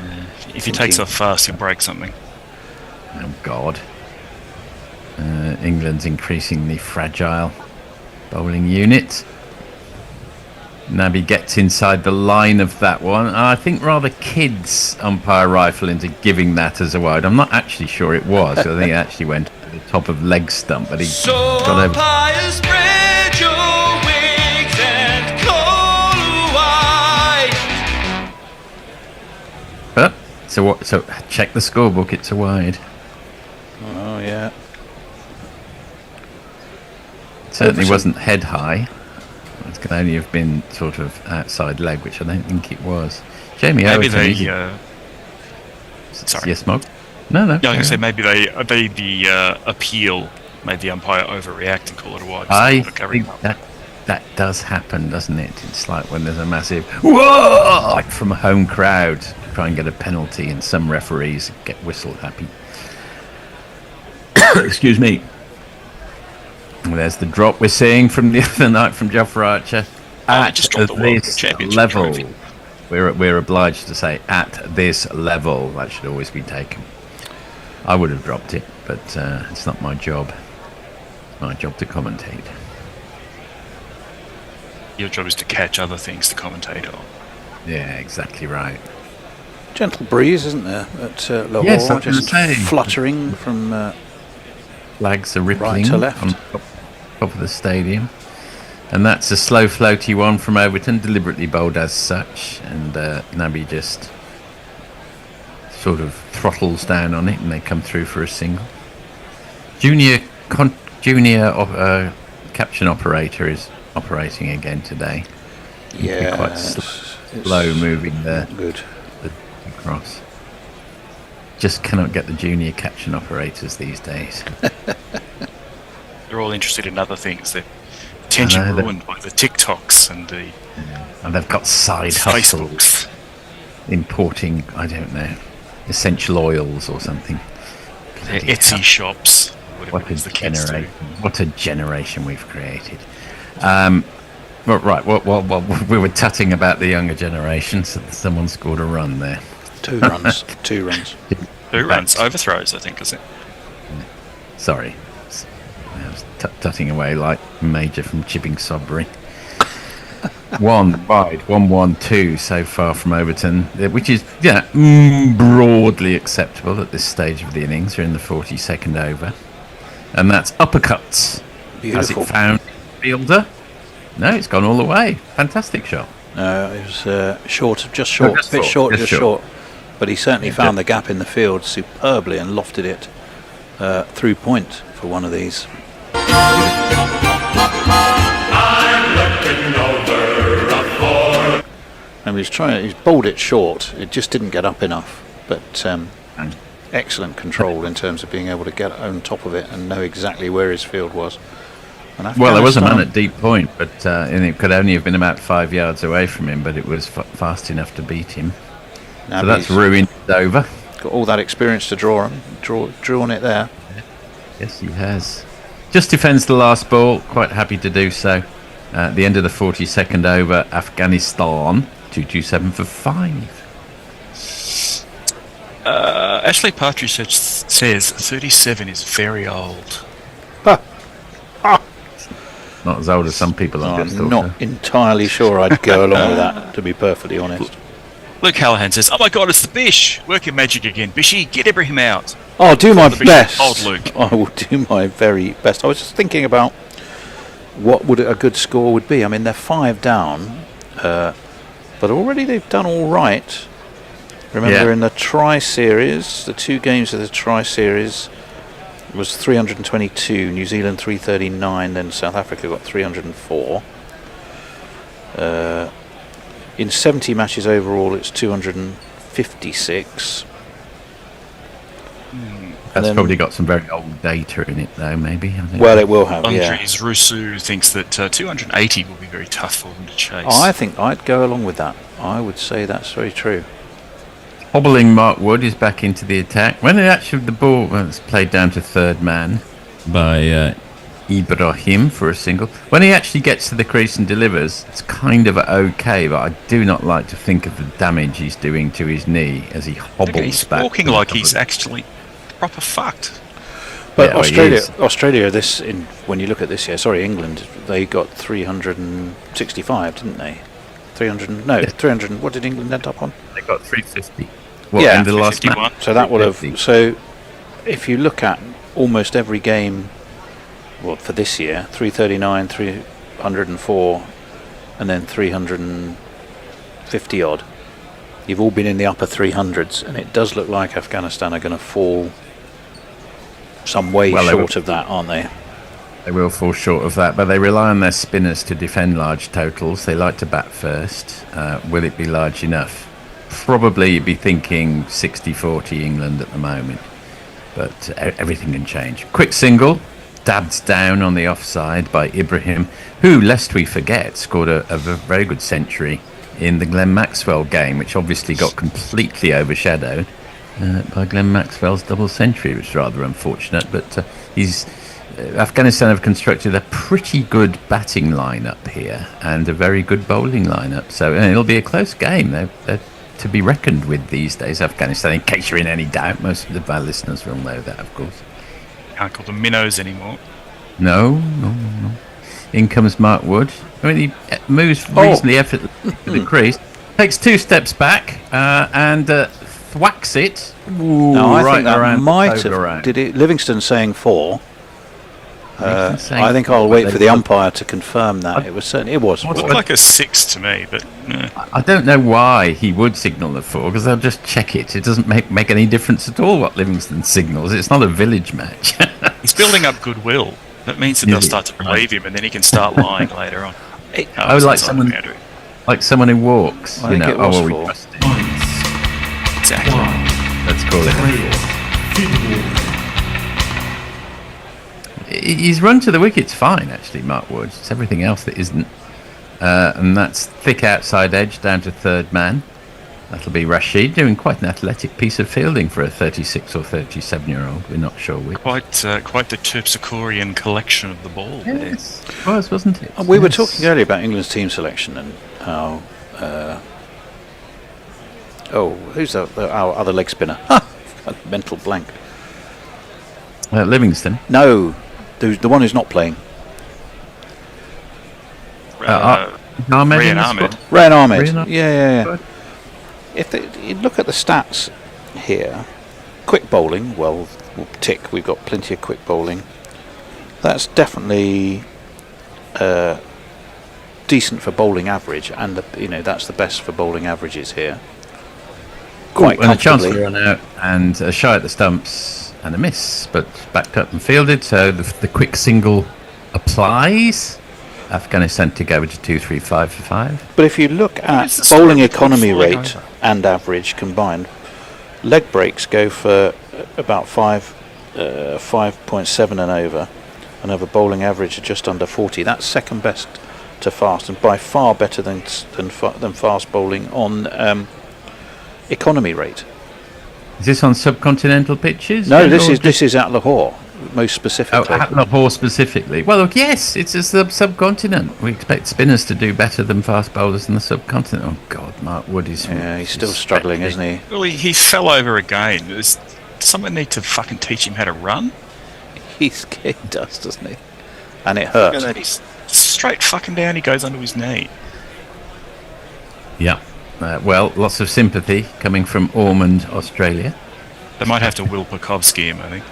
[SPEAKER 15] If he takes off fast, he'll break something.
[SPEAKER 18] Oh God. England's increasingly fragile bowling unit. Nabi gets inside the line of that one. I think rather kids umpire rifle into giving that as a wide. I'm not actually sure it was. I think it actually went to the top of leg stump, but he got over.
[SPEAKER 6] Spread your wings and call wide.
[SPEAKER 18] But so what? So check the scorebook. It's a wide.
[SPEAKER 16] Oh yeah.
[SPEAKER 18] It certainly wasn't head high. It could only have been sort of outside leg, which I don't think it was. Jamie,
[SPEAKER 15] maybe
[SPEAKER 18] sorry. Yes, Mog? No.
[SPEAKER 15] Yeah, I was going to say maybe the appeal made the umpire overreact and call it a wide.
[SPEAKER 18] I think that does happen, doesn't it? It's like when there's a massive whoa, like from a home crowd, try and get a penalty, and some referees get whistle happy. Excuse me. There's the drop we're seeing from the other night from Jofra Archer. At this level, we're obliged to say at this level. That should always be taken. I would have dropped it, but it's not my job. It's my job to commentate.
[SPEAKER 15] Your job is to catch other things to commentate on.
[SPEAKER 18] Yeah, exactly right.
[SPEAKER 16] Gentle breeze, isn't there, at Lahore?
[SPEAKER 18] Yes, I was
[SPEAKER 16] just
[SPEAKER 18] gonna say.
[SPEAKER 16] fluttering from
[SPEAKER 18] Flags are rippling
[SPEAKER 16] right to left.
[SPEAKER 18] on top of the stadium. And that's a slow floaty one from Overton, deliberately bowled as such. And Nabi just sort of throttles down on it and they come through for a single. Junior caption operator is operating again today.
[SPEAKER 16] Yeah,
[SPEAKER 18] Quite slow moving there.
[SPEAKER 16] Good.
[SPEAKER 18] Across. Just cannot get the junior caption operators these days.
[SPEAKER 15] They're all interested in other things. Their attention ruined by the TikToks and the.
[SPEAKER 18] And they've got side hustles. Importing, I don't know, essential oils or something.
[SPEAKER 15] Their Etsy shops.
[SPEAKER 18] What a generation! What a generation we've created. Well, right. Well, we were tutting about the younger generation. So someone scored a run there.
[SPEAKER 16] 2 runs. 2 runs.
[SPEAKER 15] 2 runs. Overthrows, I think, is it?
[SPEAKER 18] Sorry. I was tutting away like Major from Chipping Sodbury. 1 wide, 1-1-2 so far from Overton, which is broadly acceptable at this stage of the innings. We're in the 42nd over. And that's uppercuts.
[SPEAKER 16] Beautiful.
[SPEAKER 18] Has it found fielder? No, it's gone all the way. Fantastic shot.
[SPEAKER 16] No, it was short, just short. Just short. But he certainly found the gap in the field superbly and lofted it through point for one of these. And he's bowled it short. It just didn't get up enough. But excellent control in terms of being able to get on top of it and know exactly where his field was.
[SPEAKER 18] Well, there was a man at deep point, but and it could only have been about 5 yards away from him, but it was fast enough to beat him.
[SPEAKER 16] Now
[SPEAKER 18] so that's ruined over.
[SPEAKER 16] Got all that experience to draw on it there.
[SPEAKER 18] Yes, he has. Just defends the last ball, quite happy to do so. At the end of the 42nd over, Afghanistan 227 for 5.
[SPEAKER 15] Ashley Partridge says 37 is very old.
[SPEAKER 18] Not as old as some people.
[SPEAKER 16] I'm not entirely sure I'd go along with that, to be perfectly honest.
[SPEAKER 15] Luke Hallahan says, "Oh my God, it's the Bish! Working magic again. Bishy, get Ibrahim out."
[SPEAKER 16] I'll do my best.
[SPEAKER 15] Old Luke.
[SPEAKER 16] I will do my very best. I was just thinking about what would a good score would be. I mean, they're 5 down, but already they've done all right. Remember, in the Tri-Series, the 2 games of the Tri-Series was 322, New Zealand 339, then South Africa got 304. In 70 matches overall, it's 256.
[SPEAKER 18] That's probably got some very old data in it, though, maybe.
[SPEAKER 16] Well, it will have,
[SPEAKER 15] Andres Rusu thinks that 280 will be very tough for them to chase.
[SPEAKER 16] I think I'd go along with that. I would say that's very true.
[SPEAKER 18] Hobbling Mark Wood is back into the attack. When the ball was played down to third man by Ibrahim for a single. When he actually gets to the crease and delivers, it's kind of okay, but I do not like to think of the damage he's doing to his knee as he hobbles
[SPEAKER 15] he's
[SPEAKER 18] back.
[SPEAKER 15] He's walking like he's actually proper fucked.
[SPEAKER 16] But Australia, when you look at this year, England, they got 365, didn't they? 300. What did England end up on?
[SPEAKER 18] They got 350. In the last match.
[SPEAKER 16] So that would have. So if you look at almost every game, for this year, 339, 304, and then 350 odd. You've all been in the upper 300s, and it does look like Afghanistan are going to fall some way short of that, aren't they?
[SPEAKER 18] They will fall short of that, but they rely on their spinners to defend large totals. They like to bat first. Will it be large enough? Probably you'd be thinking 60-40 England at the moment, but everything can change. Quick single, dabbed down on the offside by Ibrahim, who, lest we forget, scored a very good century in the Glenn Maxwell game, which obviously got completely overshadowed by Glenn Maxwell's double century, which is rather unfortunate, but Afghanistan have constructed a pretty good batting lineup here and a very good bowling lineup, so it'll be a close game. They're to be reckoned with these days, Afghanistan, in case you're in any doubt. Most of our listeners will know that, of course.
[SPEAKER 15] Can't call them minnows anymore.
[SPEAKER 18] No. In comes Mark Wood. I mean, he moves reasonably effortlessly to the crease, takes 2 steps back, and whacks it. Ooh,
[SPEAKER 16] No, I
[SPEAKER 18] right
[SPEAKER 16] think that
[SPEAKER 18] around
[SPEAKER 16] might
[SPEAKER 18] over
[SPEAKER 16] have.
[SPEAKER 18] around.
[SPEAKER 16] Did it? Livingston saying 4.
[SPEAKER 18] Livingston saying
[SPEAKER 16] I think
[SPEAKER 18] 4,
[SPEAKER 16] I'll
[SPEAKER 18] but
[SPEAKER 16] wait
[SPEAKER 18] they
[SPEAKER 16] for the
[SPEAKER 18] were-
[SPEAKER 16] umpire to confirm that. It was certainly. It was.
[SPEAKER 15] It looked like a 6 to me, but
[SPEAKER 18] I don't know why he would signal the 4, because they'll just check it. It doesn't make any difference at all what Livingston signals. It's not a village match.
[SPEAKER 15] he's building up goodwill. That means that they'll start to believe him, and then he can start lying later on.
[SPEAKER 18] Oh, like someone who walks.
[SPEAKER 16] I think it was
[SPEAKER 18] we
[SPEAKER 16] 4.
[SPEAKER 18] trust him.
[SPEAKER 15] Exactly.
[SPEAKER 18] Let's call it. He's run to the wicket's fine, actually, Mark Wood. It's everything else that isn't. And that's thick outside edge down to third man. That'll be Rashid doing quite an athletic piece of fielding for a 36 or 37-year-old. We're not sure which.
[SPEAKER 15] Quite the Terpsichorean collection of the ball.
[SPEAKER 18] Yes, it was, wasn't it?
[SPEAKER 16] We were talking earlier about England's team selection and how. Who's our other leg spinner? Mental blank.
[SPEAKER 18] Livingston.
[SPEAKER 16] No, the one who's not playing.
[SPEAKER 18] Ahmed
[SPEAKER 15] Rian
[SPEAKER 18] in the
[SPEAKER 15] Ahmed.
[SPEAKER 18] squad?
[SPEAKER 16] Ryan Ahmed.
[SPEAKER 18] Rian Ahmed.
[SPEAKER 16] Yeah. If you look at the stats here, quick bowling. Well, we'll tick. We've got plenty of quick bowling. That's definitely decent for bowling average, and that's the best for bowling averages here. Quite
[SPEAKER 18] and a chance
[SPEAKER 16] comfortably.
[SPEAKER 18] to run out, and a shy at the stumps, and a miss, but backed up and fielded. So the quick single applies. Afghanistan to go to 2-3-5 for 5.
[SPEAKER 16] But if you look at bowling economy rate and average combined, leg breaks go for about 5.7 and over, and have a bowling average of just under 40. That's second best to fast, and by far better than fast bowling on economy rate.
[SPEAKER 18] Is this on subcontinental pitches?
[SPEAKER 16] No, this is at Lahore, most specifically.
[SPEAKER 18] Oh, at Lahore specifically. Well, look, yes, it's a subcontinent. We expect spinners to do better than fast bowlers in the subcontinent. Oh God, Mark Wood is.
[SPEAKER 16] Yeah, he's still struggling, isn't he?
[SPEAKER 15] Well, he fell over again. Does someone need to fucking teach him how to run?
[SPEAKER 16] He does, doesn't he? And it hurts.
[SPEAKER 15] He's straight fucking down. He goes under his knee.
[SPEAKER 18] Yeah. Well, lots of sympathy coming from Ormond, Australia.
[SPEAKER 15] They might have to Will Pekowski him, I think.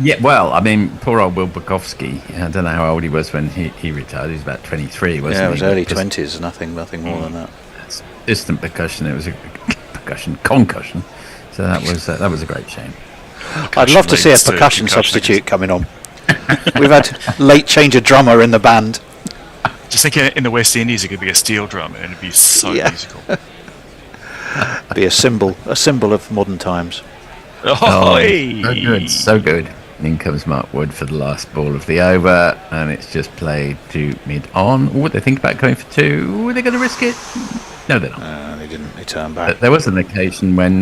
[SPEAKER 18] Yeah, well, I mean, poor old Will Pekowski. I don't know how old he was when he retired. He was about 23, wasn't he?
[SPEAKER 16] Yeah, it was early 20s, nothing more than that.
[SPEAKER 18] It's distant percussion. It was a concussion. So that was a great shame.
[SPEAKER 16] I'd love to see a percussion substitute coming on. We've had late change of drummer in the band.
[SPEAKER 15] Just think in the West Indies, it could be a steel drum, and it'd be so musical.
[SPEAKER 16] Be a symbol of modern times.
[SPEAKER 18] So good. And in comes Mark Wood for the last ball of the over, and it's just played to mid-on. Would they think about going for 2? Were they going to risk it? No, they're not.
[SPEAKER 16] They didn't. They turned back.
[SPEAKER 18] There was an occasion when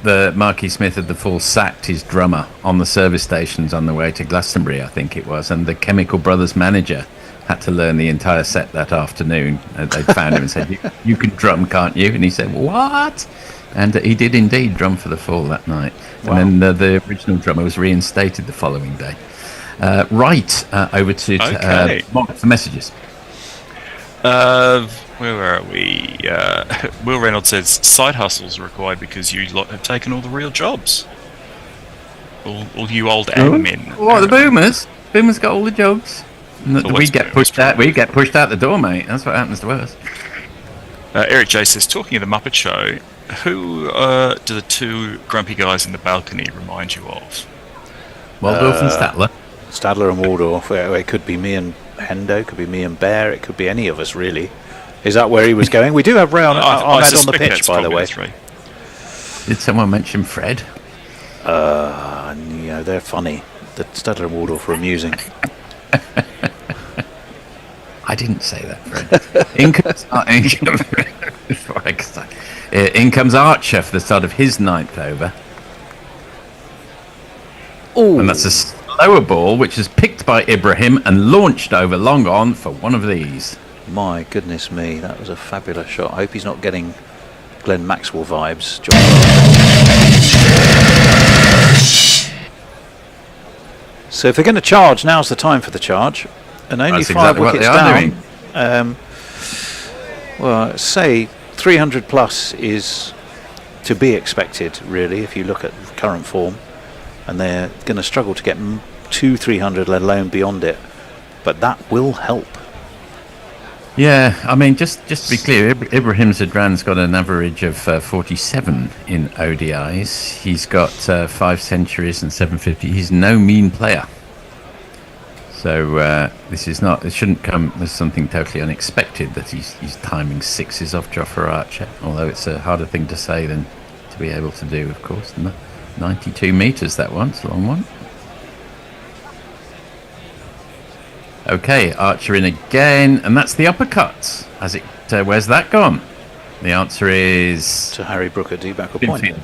[SPEAKER 18] the Marquis Smith had the full sacked his drummer on the service stations on the way to Glastonbury, I think it was, and the Chemical Brothers manager had to learn the entire set that afternoon. They found him and said, you can drum, can't you? And he said, what? And he did indeed drum for the fall that night.
[SPEAKER 16] Wow.
[SPEAKER 18] And then the original drummer was reinstated the following day. Over to Mark for messages.
[SPEAKER 15] Where are we? Will Reynolds says side hustles are required because you lot have taken all the real jobs. All you old admin.
[SPEAKER 18] What, the boomers? Boomers got all the jobs. We get pushed out. We get pushed out the door, mate. That's what happens to us.
[SPEAKER 15] Eric J says, talking of the Muppet Show, who do the two grumpy guys in the balcony remind you of?
[SPEAKER 18] Waldorf and Statler.
[SPEAKER 16] Stadler and Waldorf. It could be me and Hendo. It could be me and Bear. It could be any of us, really. Is that where he was going? We do have Ray Ahmed on the pitch, by the way.
[SPEAKER 18] Did someone mention Fred?
[SPEAKER 16] They're funny. The Stadler and Waldorf are amusing.
[SPEAKER 18] I didn't say that, Fred. In comes Archer for the start of his 9th over.
[SPEAKER 16] Ooh.
[SPEAKER 18] And that's a slower ball, which is picked by Ibrahim and launched over long on for one of these.
[SPEAKER 16] My goodness me, that was a fabulous shot. I hope he's not getting Glenn Maxwell vibes. So if they're going to charge, now's the time for the charge. And only
[SPEAKER 18] That's
[SPEAKER 16] 5
[SPEAKER 18] exactly
[SPEAKER 16] wickets down. Say 300 plus is to be expected, really, if you look at current form, and they're going to struggle to get to 300, let alone beyond it. But that will help.
[SPEAKER 18] Yeah, I mean, just to be clear, Ibrahim Zadran's got an average of 47 in ODIs. He's got 5 centuries and 750. He's no mean player. So this is not. It shouldn't come as something totally unexpected that he's timing sixes off Jofra Archer. Although it's a harder thing to say than to be able to do, of course. 92 meters, that one. It's a long one. Okay, Archer in again, and that's the uppercut. As it, where's that gone? The answer is
[SPEAKER 16] to Harry Brooker, D-back point.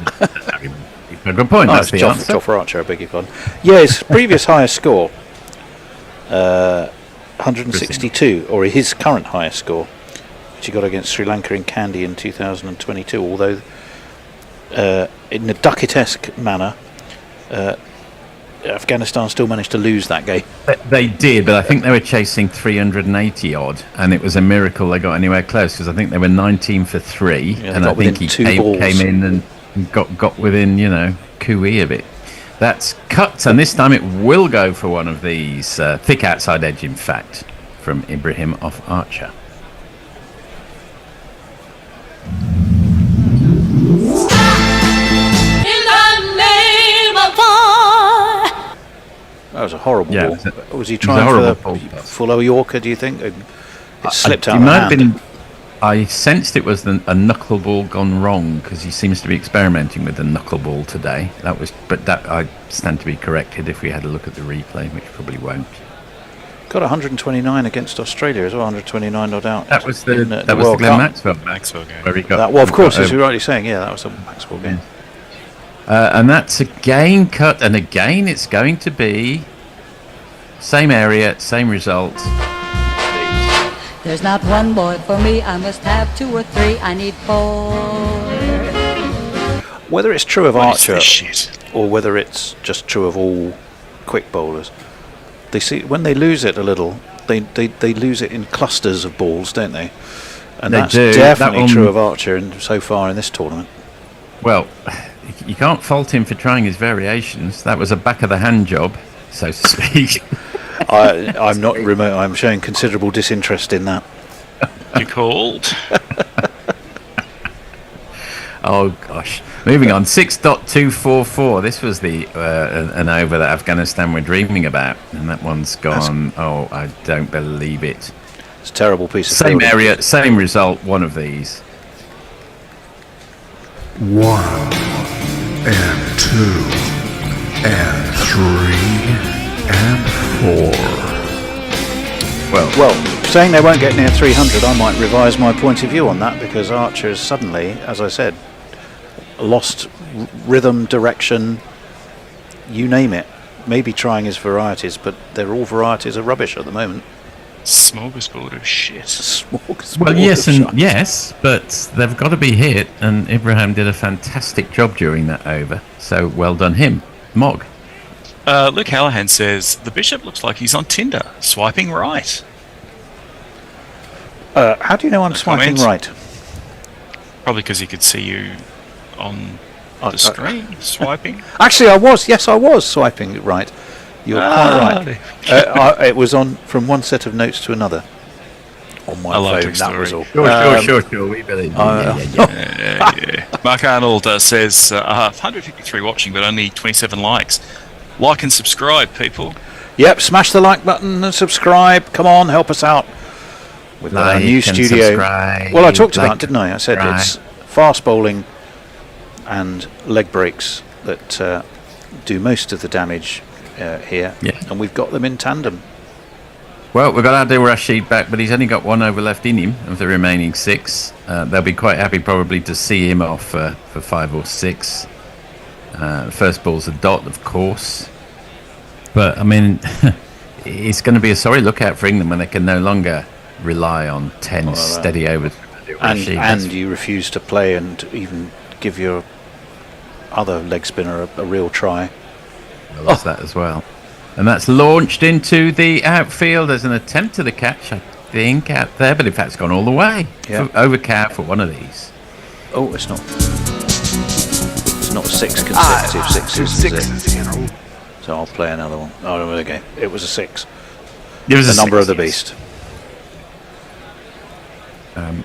[SPEAKER 18] Good point. That's the answer.
[SPEAKER 16] Jofra Archer, I beg your pardon. Yeah, his previous highest score, 162, or his current highest score, which he got against Sri Lanka in Kandy in 2022. Although in a Duckett-esque manner, Afghanistan still managed to lose that game.
[SPEAKER 18] They did, but I think they were chasing 380 odd, and it was a miracle they got anywhere close, because I think they were 19 for 3, and I think he came in and got within, cooey of it. That's cut, and this time it will go for one of these, thick outside edge, in fact, from Ibrahim off Archer.
[SPEAKER 16] That was a horrible ball. Was he trying for the full Yorker, do you think? It slipped out of hand.
[SPEAKER 18] I sensed it was a knuckleball gone wrong, because he seems to be experimenting with the knuckleball today. But I stand to be corrected if we had a look at the replay, which probably won't.
[SPEAKER 16] Got 129 against Australia as well, 129 not out.
[SPEAKER 18] That was the Glenn Maxwell
[SPEAKER 15] game.
[SPEAKER 18] Where he got,
[SPEAKER 16] well, of course, as you're rightly saying, that was a Maxwell game.
[SPEAKER 18] And that's again cut, and again it's going to be same area, same result.
[SPEAKER 19] There's not one boy for me, I must have 2 or 3, I need 4.
[SPEAKER 16] Whether it's true of Archer or whether it's just true of all quick bowlers, they see when they lose it a little, they lose it in clusters of balls, don't they? And that's definitely true of Archer so far in this tournament.
[SPEAKER 18] Well, you can't fault him for trying his variations. That was a back of the hand job, so to speak.
[SPEAKER 16] I'm not remote. I'm showing considerable disinterest in that.
[SPEAKER 15] You called?
[SPEAKER 18] Oh gosh. Moving on. 6.244. This was the an over that Afghanistan were dreaming about, and that one's gone. Oh, I don't believe it.
[SPEAKER 16] It's a terrible piece of
[SPEAKER 18] same fielding. Area, same result. One of these.
[SPEAKER 7] 1 and 2 and 3 and 4.
[SPEAKER 16] Well, saying they won't get near 300, I might revise my point of view on that, because Archer has suddenly, as I said, lost rhythm, direction, you name it. Maybe trying his varieties, but they're all varieties of rubbish at the moment.
[SPEAKER 15] Smorgasbord of shit.
[SPEAKER 16] Smorgasbord.
[SPEAKER 18] Well, yes, but they've got to be hit, and Ibrahim did a fantastic job during that over. So well done him. Mog.
[SPEAKER 15] Luke Hallahan says the bishop looks like he's on Tinder, swiping right.
[SPEAKER 16] How do you know I'm swiping right?
[SPEAKER 15] Probably because he could see you on the screen swiping.
[SPEAKER 16] Actually, I was swiping right. You're quite right. It was on from one set of notes to another on my phone. That was all.
[SPEAKER 18] Sure. We believe.
[SPEAKER 15] Mark Arnold says 153 watching, but only 27 likes. Like and subscribe, people.
[SPEAKER 16] Yep, smash the like button and subscribe. Come on, help us out. We've got a new studio. Well, I talked about, didn't I? I said it's fast bowling and leg breaks that do most of the damage here, and we've got them in tandem.
[SPEAKER 18] Well, we've got Adil Rashid back, but he's only got 1 over left in him of the remaining 6. They'll be quite happy probably to see him off for 5 or 6. First ball's a dot, of course. But, I mean, it's going to be a sorry lookout for England when they can no longer rely on 10 steady overs.
[SPEAKER 16] And you refuse to play and even give your other leg spinner a real try.
[SPEAKER 18] Well, that's that as well. And that's launched into the outfield as an attempt to the catch. I think, out there, but in fact, it's gone all the way.
[SPEAKER 16] Yeah.
[SPEAKER 18] Over cow for one of these.
[SPEAKER 16] Oh, it's not. It's not 6 consecutive sixes, is it? So I'll play another one. Oh, no, okay. It was a 6.
[SPEAKER 18] It was
[SPEAKER 16] the
[SPEAKER 18] a
[SPEAKER 16] number
[SPEAKER 18] 6,
[SPEAKER 16] of the
[SPEAKER 18] yes.
[SPEAKER 16] beast.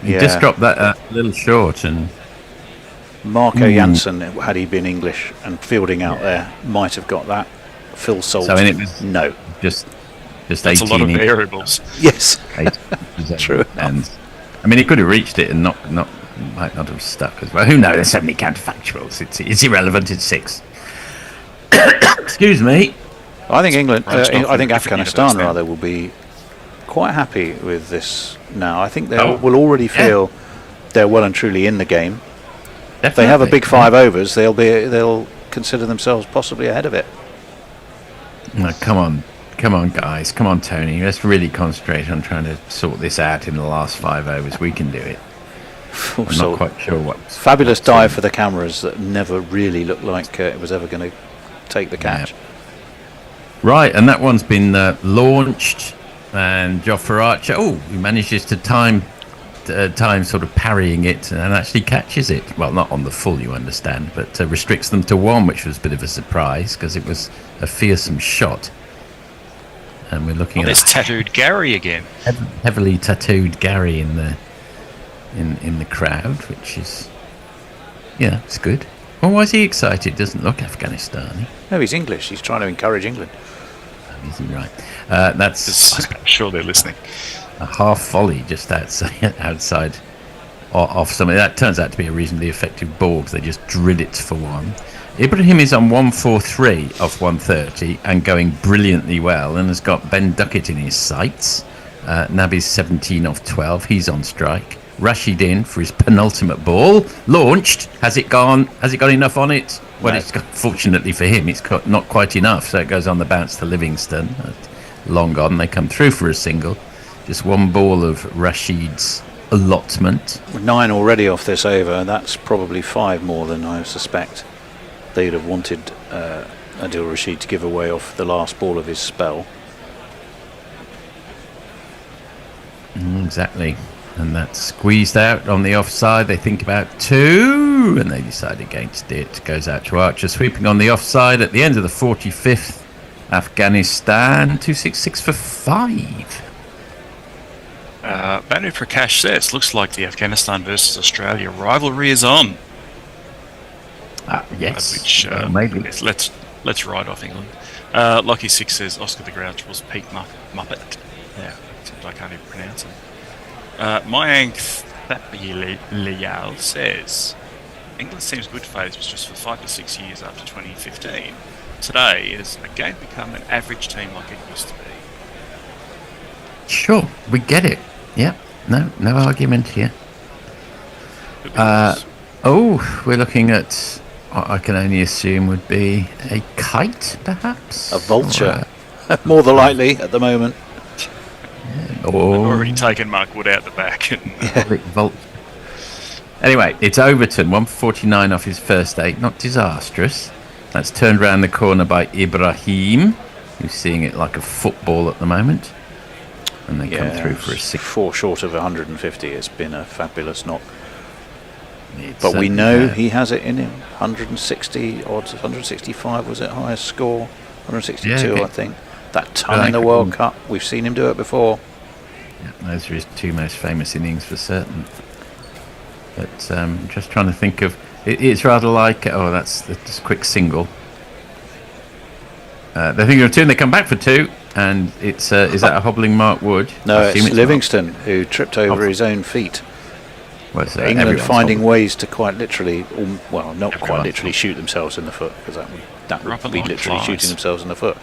[SPEAKER 18] He just dropped that a little short, and
[SPEAKER 16] Marco Janssen, had he been English and fielding out there, might have got that. Phil Salt,
[SPEAKER 18] so it was
[SPEAKER 16] no.
[SPEAKER 18] Just
[SPEAKER 15] That's
[SPEAKER 18] 18
[SPEAKER 15] a lot of
[SPEAKER 18] inches.
[SPEAKER 15] variables.
[SPEAKER 16] Yes.
[SPEAKER 18] True. And I mean, he could have reached it and might not have stuck as well. Who knows? There's so many counterfactuals. It's irrelevant. It's 6. Excuse me.
[SPEAKER 16] I think England,
[SPEAKER 18] Right, it's not
[SPEAKER 16] I think
[SPEAKER 18] from
[SPEAKER 16] Afghanistan
[SPEAKER 18] universe,
[SPEAKER 16] rather will be quite happy with this now. I think they
[SPEAKER 18] Oh,
[SPEAKER 16] will already
[SPEAKER 18] yeah.
[SPEAKER 16] feel they're well and truly in the game. If they have a
[SPEAKER 18] Definitely,
[SPEAKER 16] big 5 overs, they'll consider themselves possibly ahead of it.
[SPEAKER 18] No, come on, guys. Come on, Tony. Let's really concentrate on trying to sort this out in the last 5 overs. We can do it. I'm
[SPEAKER 16] So
[SPEAKER 18] not quite sure what.
[SPEAKER 16] Fabulous dive for the cameras that never really looked like it was ever going to take the catch.
[SPEAKER 18] Right, and that one's been launched, and Joffer Archer, he manages to time sort of parrying it and actually catches it. Well, not on the full, you understand, but restricts them to 1, which was a bit of a surprise because it was a fearsome shot. And we're looking at
[SPEAKER 15] There's tattooed Gary again.
[SPEAKER 18] heavily tattooed Gary in the crowd, which is it's good. Well, why is he excited? Doesn't look Afghanistani.
[SPEAKER 16] No, he's English. He's trying to encourage England.
[SPEAKER 18] Isn't he right? That's
[SPEAKER 15] I'm sure they're listening.
[SPEAKER 18] a half volley just outside off something. That turns out to be a reasonably effective ball because they just drill it for 1. Ibrahim is on 143 off 130 and going brilliantly well, and has got Ben Duckett in his sights. Nabi's 17 off 12. He's on strike. Rashid in for his penultimate ball. Launched. Has it gone enough on it? Well, it's got, fortunately for him, it's got not quite enough, so it goes on the bounce to Livingston. Long on. They come through for a single. Just 1 ball of Rashid's allotment.
[SPEAKER 16] 9 already off this over. That's probably 5 more than I suspect. They'd have wanted Adil Rashid to give away off the last ball of his spell.
[SPEAKER 18] Exactly. And that's squeezed out on the offside. They think about 2, and they decide against it. Goes out to Archer, sweeping on the offside at the end of the 45th. Afghanistan 266 for 5.
[SPEAKER 15] Banu Prakash says, looks like the Afghanistan versus Australia rivalry is on.
[SPEAKER 18] Yes.
[SPEAKER 15] Which
[SPEAKER 18] maybe.
[SPEAKER 15] Yes, let's ride off England. Lucky 6 says Oscar the Grouch was Pete Muppet. Yeah, except I can't even pronounce it. Mayank Leal says England seems good favourites just for 5 to 6 years after 2015. Today is again become an average team like it used to be.
[SPEAKER 18] Sure, we get it. Yeah, no argument here. We're looking at what I can only assume would be a kite, perhaps?
[SPEAKER 16] A vulture. More than likely at the moment.
[SPEAKER 15] They've already taken Mark Wood out the back.
[SPEAKER 18] Anyway, it's Overton, 149 off his first 8. Not disastrous. That's turned round the corner by Ibrahim, who's seeing it like a football at the moment. And they come through for a 6.
[SPEAKER 16] 4 short of 150. It's been a fabulous knock.
[SPEAKER 18] But
[SPEAKER 16] we know he has it in him. 160 odds, 165 was it highest score. 162, I think. That time in the World Cup, we've seen him do it before.
[SPEAKER 18] Yeah, those are his 2 most famous innings for certain. But just trying to think of it's rather like that's a quick single. They're thinking of 2 and they come back for 2, and it's is that a hobbling Mark Wood?
[SPEAKER 16] No, it's Livingston who tripped over his own feet.
[SPEAKER 18] Well, so
[SPEAKER 16] England finding ways to quite literally, not quite literally shoot themselves in the foot, because that would be literally shooting themselves in the foot.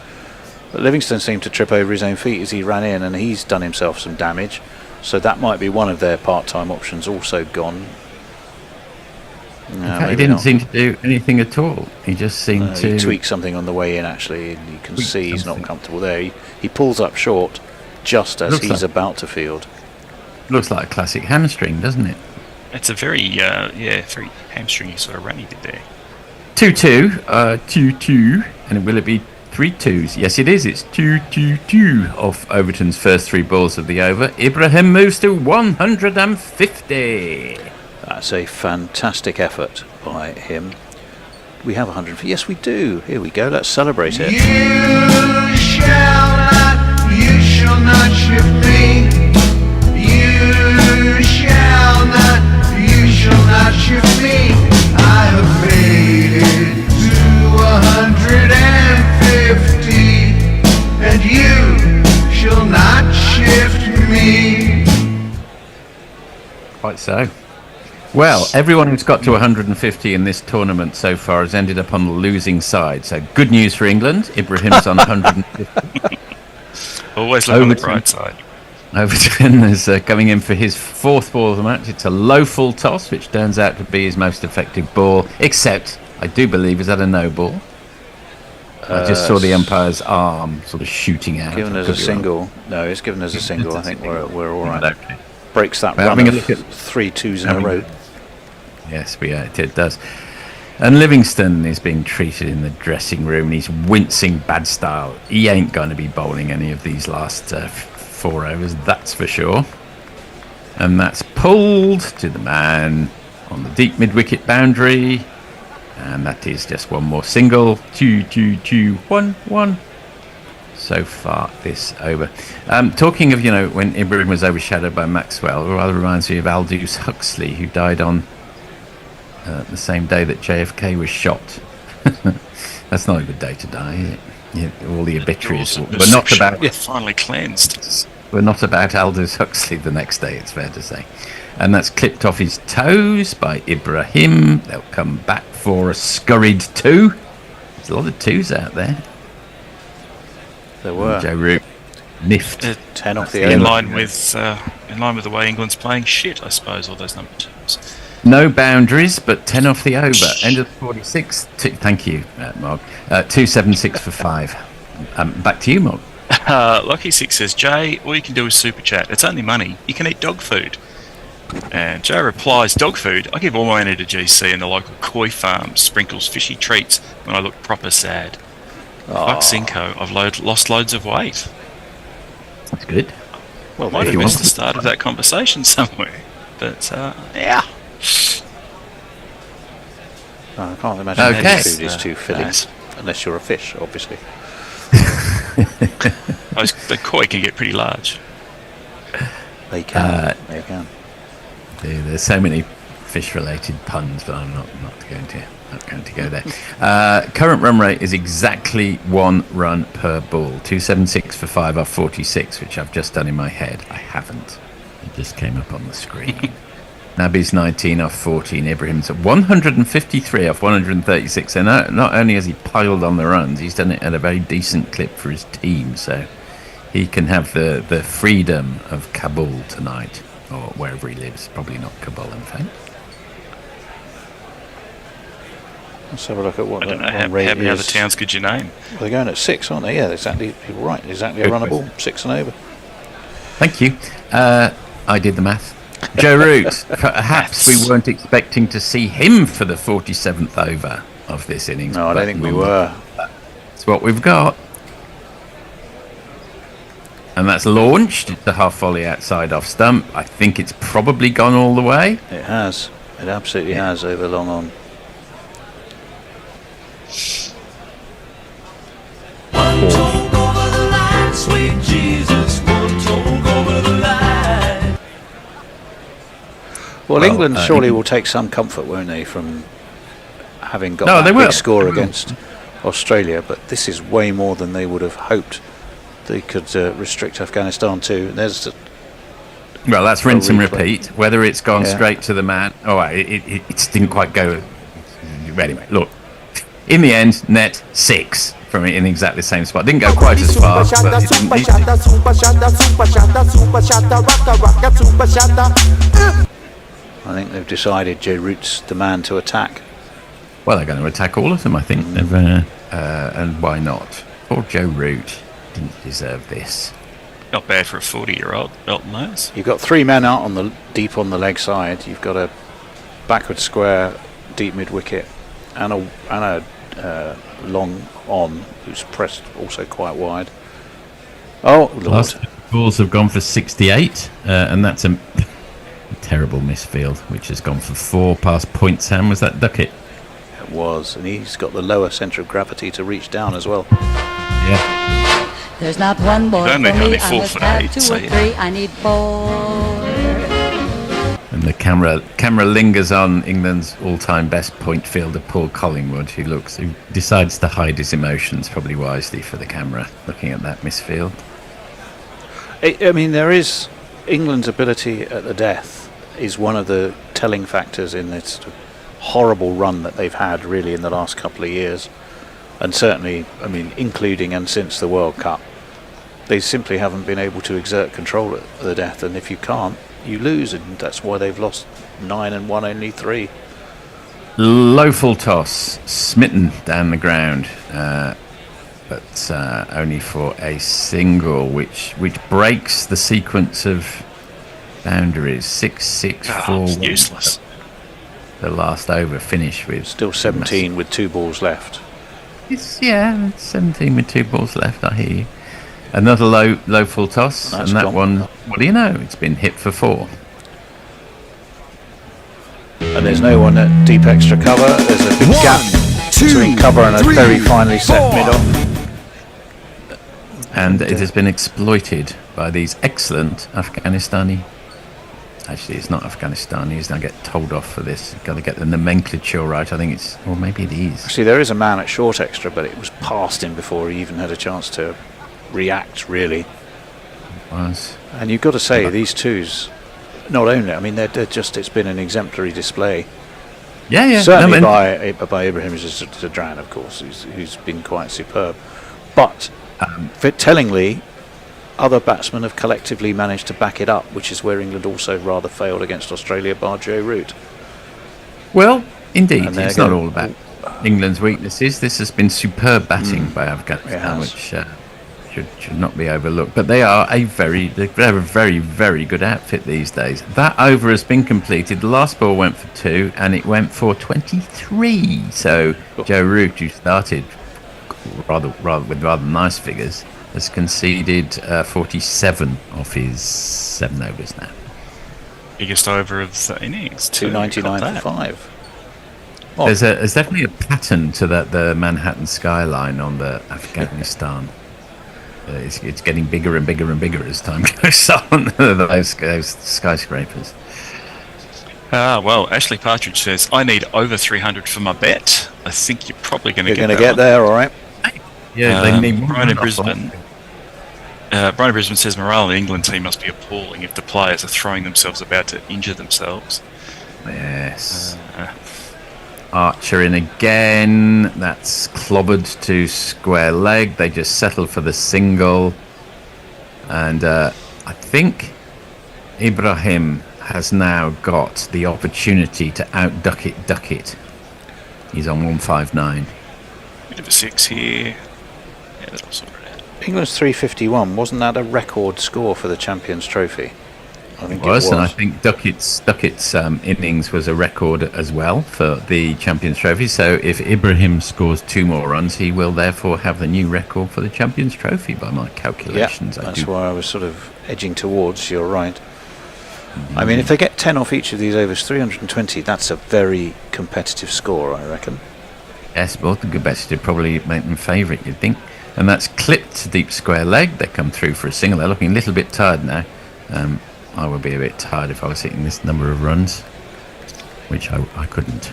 [SPEAKER 16] But Livingston seemed to trip over his own feet as he ran in, and he's done himself some damage. So that might be one of their part-time options also gone. No,
[SPEAKER 18] he didn't seem to do anything at all. He just seemed to...
[SPEAKER 16] He tweaked something on the way in, actually, and you can see he's not comfortable there. He pulls up short just as he's about to field.
[SPEAKER 18] Looks like a classic hamstring, doesn't it?
[SPEAKER 15] It's a very hamstringy sort of run he did there.
[SPEAKER 18] 2-2, 2-2, and will it be 3 twos. Yes, it is. It's 2-2-2 off Overton's first 3 balls of the over. Ibrahim moves to 150.
[SPEAKER 16] That's a fantastic effort by him. We have 150. Yes, we do. Here we go. Let's celebrate it.
[SPEAKER 7] You shall not shift me. You shall not shift me. I have made it to 150, and you shall not shift me.
[SPEAKER 18] Quite so. Well, everyone who's got to 150 in this tournament so far has ended up on the losing side. So good news for England. Ibrahim's on 150.
[SPEAKER 15] Always look on the bright side.
[SPEAKER 18] Overton is coming in for his 4th ball of the match. It's a low full toss, which turns out to be his most effective ball, except I do believe is that a no ball. I just saw the umpire's arm sort of shooting out.
[SPEAKER 16] Given us a single. No, it's given us a single. I think we're all right.
[SPEAKER 18] Okay.
[SPEAKER 16] Breaks that
[SPEAKER 18] Well,
[SPEAKER 16] run
[SPEAKER 18] having a
[SPEAKER 16] of
[SPEAKER 18] look at
[SPEAKER 16] 3 twos in a row.
[SPEAKER 18] Yes, it does. And Livingston is being treated in the dressing room. He's wincing bad style. He ain't going to be bowling any of these last 4 overs, that's for sure. And that's pulled to the man on the deep mid-wicket boundary. And that is just one more single. 2-2-2-1-1. So far this over. Talking of, when Ibrahim was overshadowed by Maxwell, it rather reminds me of Aldous Huxley, who died on the same day that JFK was shot. That's not a good day to die, is it? All the obituaries were not about.
[SPEAKER 15] Finally cleansed.
[SPEAKER 18] Were not about Aldous Huxley the next day, it's fair to say. And that's clipped off his toes by Ibrahim. They'll come back for a scurried 2. There's a lot of 2s out there.
[SPEAKER 16] There were.
[SPEAKER 18] Joe Root miffed
[SPEAKER 16] 10 off the
[SPEAKER 15] in line with the way England's playing shit, I suppose, all those number 2s.
[SPEAKER 18] No boundaries, but 10 off the over. End of 46. Thank you, Mark. 276 for 5. Back to you, Mark.
[SPEAKER 15] Lucky Six says, Jay, all you can do is super chat. It's only money. You can eat dog food. And Joe replies, dog food? I give all my money to GC and the local koi farm sprinkles fishy treats when I look proper sad. Fuck Cinco, I've lost loads of weight.
[SPEAKER 18] That's good.
[SPEAKER 15] Well, might have missed the start of that conversation somewhere. But, yeah.
[SPEAKER 16] I can't imagine any food is too filling, unless you're a fish, obviously.
[SPEAKER 15] The koi can get pretty large.
[SPEAKER 16] They can. They can.
[SPEAKER 18] There's so many fish-related puns, but I'm not going to go there. Current run rate is exactly 1 run per ball. 276 for 5 off 46, which I've just done in my head. I haven't. It just came up on the screen. Nabi's 19 off 14. Ibrahim's at 153 off 136. So not only has he piled on the runs, he's done it at a very decent clip for his team. So he can have the freedom of Kabul tonight, or wherever he lives. Probably not Kabul, in fact.
[SPEAKER 16] Let's have a look at what
[SPEAKER 15] I don't know how many other towns could you name?
[SPEAKER 16] Well, they're going at 6, aren't they? Yeah, exactly. You're right. Exactly a runnable 6 and over.
[SPEAKER 18] Thank you. I did the math. Joe Root, perhaps we weren't expecting to see him for the 47th over of this innings.
[SPEAKER 16] No, I don't think we were.
[SPEAKER 18] That's what we've got. And that's launched. It's a half volley outside off stump. I think it's probably gone all the way.
[SPEAKER 16] It has. It absolutely has over long on.
[SPEAKER 12] One talk over the line, sweet Jesus. One talk over the line.
[SPEAKER 16] Well, England surely will take some comfort, won't they, from having got that big score against Australia. But this is way more than they would have hoped they could restrict Afghanistan to.
[SPEAKER 18] Well, that's rinse and repeat. Whether it's gone straight to the man. Oh, it didn't quite go. Anyway, look. In the end, net 6 from it in exactly the same spot. Didn't go quite as far. But it didn't need to.
[SPEAKER 16] I think they've decided Joe Root's the man to attack.
[SPEAKER 18] Well, they're going to attack all of them, I think. And why not? Poor Joe Root didn't deserve this.
[SPEAKER 15] Not bad for a 40-year-old, belt and nose.
[SPEAKER 16] You've got 3 men out deep on the leg side. You've got a backward square, deep mid wicket, and a long on, who's pressed also quite wide. Oh, Lord.
[SPEAKER 18] Last balls have gone for 68, and that's a terrible misfield, which has gone for 4 past point. Sam, was that Duckett?
[SPEAKER 16] It was, and he's got the lower centre of gravity to reach down as well.
[SPEAKER 18] Yeah.
[SPEAKER 19] There's not one more for
[SPEAKER 15] Only
[SPEAKER 19] me. I
[SPEAKER 15] 4
[SPEAKER 19] must
[SPEAKER 15] foot
[SPEAKER 19] have
[SPEAKER 15] 8,
[SPEAKER 19] 2
[SPEAKER 15] so
[SPEAKER 19] or 3. I need 4.
[SPEAKER 18] And the camera lingers on England's all-time best point fielder, Paul Collingwood, who decides to hide his emotions, probably wisely for the camera, looking at that misfield.
[SPEAKER 16] I mean, there is England's ability at the death is one of the telling factors in this sort of horrible run that they've had really in the last couple of years, and certainly, I mean, including and since the World Cup, they simply haven't been able to exert control at the death, and if you can't, you lose, and that's why they've lost 9 and won only 3.
[SPEAKER 18] Low full toss, smitten down the ground, but only for a single, which breaks the sequence of boundaries. 6-6-4.
[SPEAKER 15] Useless.
[SPEAKER 18] The last over finish with
[SPEAKER 16] still 17 with 2 balls left.
[SPEAKER 18] It's 17 with 2 balls left. I hear you. Another low full toss, and that one, what do you know? It's been hit for 4.
[SPEAKER 16] And there's no one at deep extra cover. There's a big gap between cover and a very finely set mid-off.
[SPEAKER 18] And it has been exploited by these excellent Afghanistani. Actually, it's not Afghanistani. He's going to get told off for this. Got to get the nomenclature right. I think it's, or maybe it is.
[SPEAKER 16] Actually, there is a man at short extra, but it was past him before he even had a chance to react, really. And you've got to say, these twos, not only, I mean, they're just, it's been an exemplary display.
[SPEAKER 18] Yeah.
[SPEAKER 16] Certainly by Ibrahim Zadran, of course, who's been quite superb. But tellingly, other batsmen have collectively managed to back it up, which is where England also rather failed against Australia, bar Joe Root.
[SPEAKER 18] Well, indeed, it's not all about England's weaknesses. This has been superb batting by Afghanistan, which should not be overlooked. But they're a very, very good outfit these days. That over has been completed. The last ball went for 2, and it went for 23. So Joe Root, who started with rather nice figures, has conceded 47 off his 7 overs now.
[SPEAKER 15] Biggest over of the innings.
[SPEAKER 16] 299 for 5.
[SPEAKER 18] There's definitely a pattern to the Manhattan skyline on the Afghanistan. It's getting bigger and bigger and bigger as time goes on. those skyscrapers.
[SPEAKER 15] Well, Ashley Partridge says, I need over 300 for my bet. I think you're probably going to
[SPEAKER 16] get there, all right.
[SPEAKER 18] Yeah, they need
[SPEAKER 15] Brian in Brisbane. Brian in Brisbane says morale in the England team must be appalling if the players are throwing themselves about to injure themselves.
[SPEAKER 18] Yes. Archer in again. That's clobbered to square leg. They just settled for the single. And I think Ibrahim has now got the opportunity to out-duck it. He's on 159.
[SPEAKER 15] Bit of a 6 here. Yeah, that's also right.
[SPEAKER 16] England's 351. Wasn't that a record score for the Champions Trophy? I think it was.
[SPEAKER 18] And I think Duckett's innings was a record as well for the Champions Trophy. So if Ibrahim scores 2 more runs, he will therefore have the new record for the Champions Trophy by my calculations.
[SPEAKER 16] Yeah, that's why I was sort of edging towards. You're right. I mean, if they get 10 off each of these overs, 320, that's a very competitive score, I reckon.
[SPEAKER 18] Yes, both are competitive, probably make them favourite, you'd think. And that's clipped to deep square leg. They come through for a single. They're looking a little bit tired now. I would be a bit tired if I was hitting this number of runs, which I couldn't.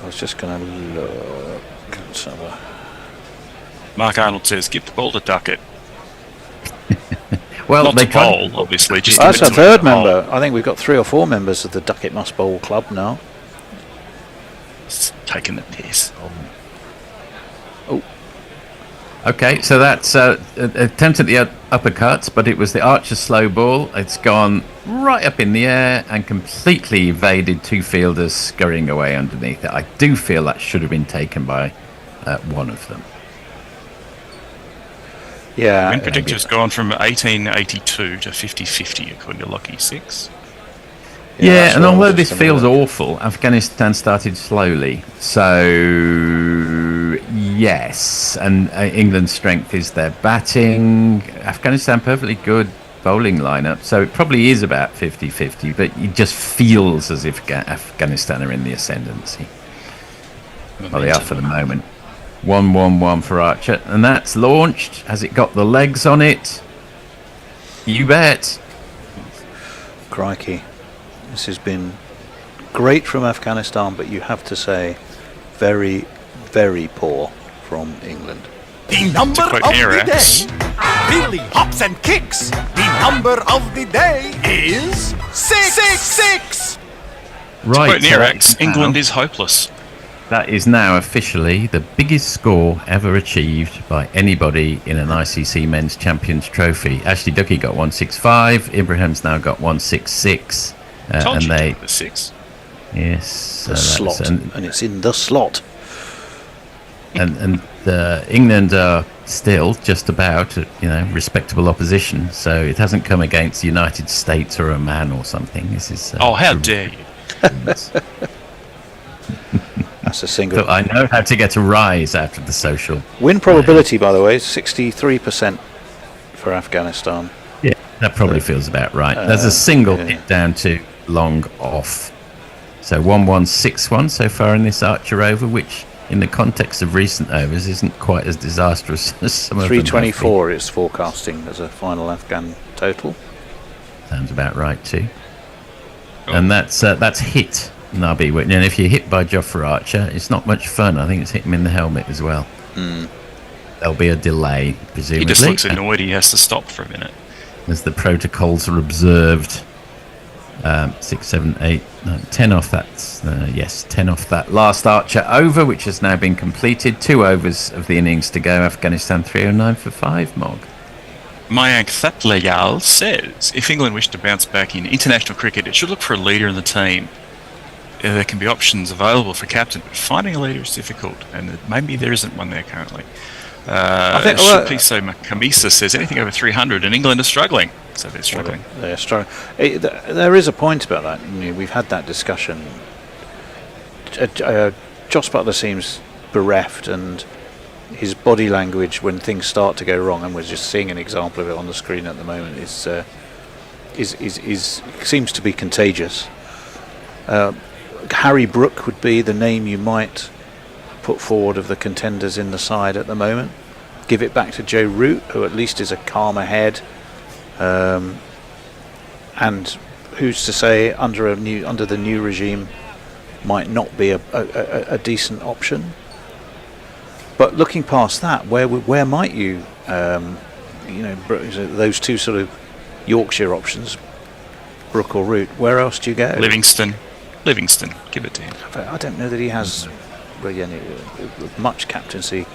[SPEAKER 16] I was just going to look. Let's have a...
[SPEAKER 15] Mark Arnold says, give the ball to Duckett.
[SPEAKER 18] Well,
[SPEAKER 15] not
[SPEAKER 18] they
[SPEAKER 15] to bowl, obviously. Just
[SPEAKER 16] that's a third member. I think we've got 3 or 4 members of the Duckett Must Bowl Club now.
[SPEAKER 15] It's taking the piss.
[SPEAKER 18] Okay, so that's attempt at the uppercuts, but it was the Archer slow ball. It's gone right up in the air and completely evaded 2 fielders scurrying away underneath it. I do feel that should have been taken by one of them.
[SPEAKER 16] Yeah.
[SPEAKER 15] Win predictor's gone from 1882 to 50-50 according to Lucky 6.
[SPEAKER 16] Yeah, and
[SPEAKER 2] what I
[SPEAKER 16] although
[SPEAKER 2] was
[SPEAKER 16] this
[SPEAKER 2] just
[SPEAKER 16] feels
[SPEAKER 2] gonna-
[SPEAKER 16] awful, Afghanistan started slowly. So, yes. And England's strength is their batting. Afghanistan, perfectly good bowling lineup. So it probably is about 50-50, but it just feels as if Afghanistan are in the ascendancy. Well, they are for the moment. 1-1-1 for Archer. And that's launched. Has it got the legs on it? You bet. Crikey. This has been great from Afghanistan, but you have to say very, very poor from England.
[SPEAKER 20] The number of the day really hops and kicks. The number of the day is 666.
[SPEAKER 16] Right.
[SPEAKER 15] To quote Nerex, England is hopeless.
[SPEAKER 18] That is now officially the biggest score ever achieved by anybody in an ICC Men's Champions Trophy. Ashley Ducky got 165. Ibrahim's now got 166.
[SPEAKER 15] Told
[SPEAKER 18] and
[SPEAKER 15] you
[SPEAKER 18] they
[SPEAKER 15] the 6.
[SPEAKER 18] Yes,
[SPEAKER 16] The slot, and it's in the slot.
[SPEAKER 18] And England are still just about respectable opposition. So it hasn't come against the United States or Oman or something. This is
[SPEAKER 15] Oh, how dare you!
[SPEAKER 16] That's a single.
[SPEAKER 18] So I know how to get a rise out of the social.
[SPEAKER 16] Win probability, by the way, is 63% for Afghanistan.
[SPEAKER 18] Yeah, that probably feels about right. There's a single hit down to long off. So 1-1-6-1 so far in this Archer over, which in the context of recent overs isn't quite as disastrous as some of them.
[SPEAKER 16] 324 is forecasting as a final Afghan total.
[SPEAKER 18] Sounds about right too. And that's hit Nabi. And if you're hit by Jofra Archer, it's not much fun. I think it's hit him in the helmet as well. There'll be a delay, presumably.
[SPEAKER 15] He just looks annoyed. He has to stop for a minute.
[SPEAKER 18] As the protocols are observed. 6, 7, 8, 9, 10 off that. Yes, 10 off that last Archer over, which has now been completed. 2 overs of the innings to go. Afghanistan 309 for 5, Mog.
[SPEAKER 15] Mayank Thatlayal says, if England wish to bounce back in international cricket, it should look for a leader in the team. There can be options available for captain, but finding a leader is difficult, and maybe there isn't one there currently. Shipiso Kamisa says, anything over 300, and England are struggling. So they're struggling.
[SPEAKER 16] They're struggling. There is a point about that. We've had that discussion. Joss Butler seems bereft, and his body language when things start to go wrong, and we're just seeing an example of it on the screen at the moment, seems to be contagious. Harry Brook would be the name you might put forward of the contenders in the side at the moment. Give it back to Joe Root, who at least is a calmer head. And who's to say under the new regime might not be a decent option. But looking past that, where might you, those two sort of Yorkshire options, Brook or Root, where else do you go?
[SPEAKER 15] Livingston, give it to him.
[SPEAKER 16] I don't know that he has really any much captaincy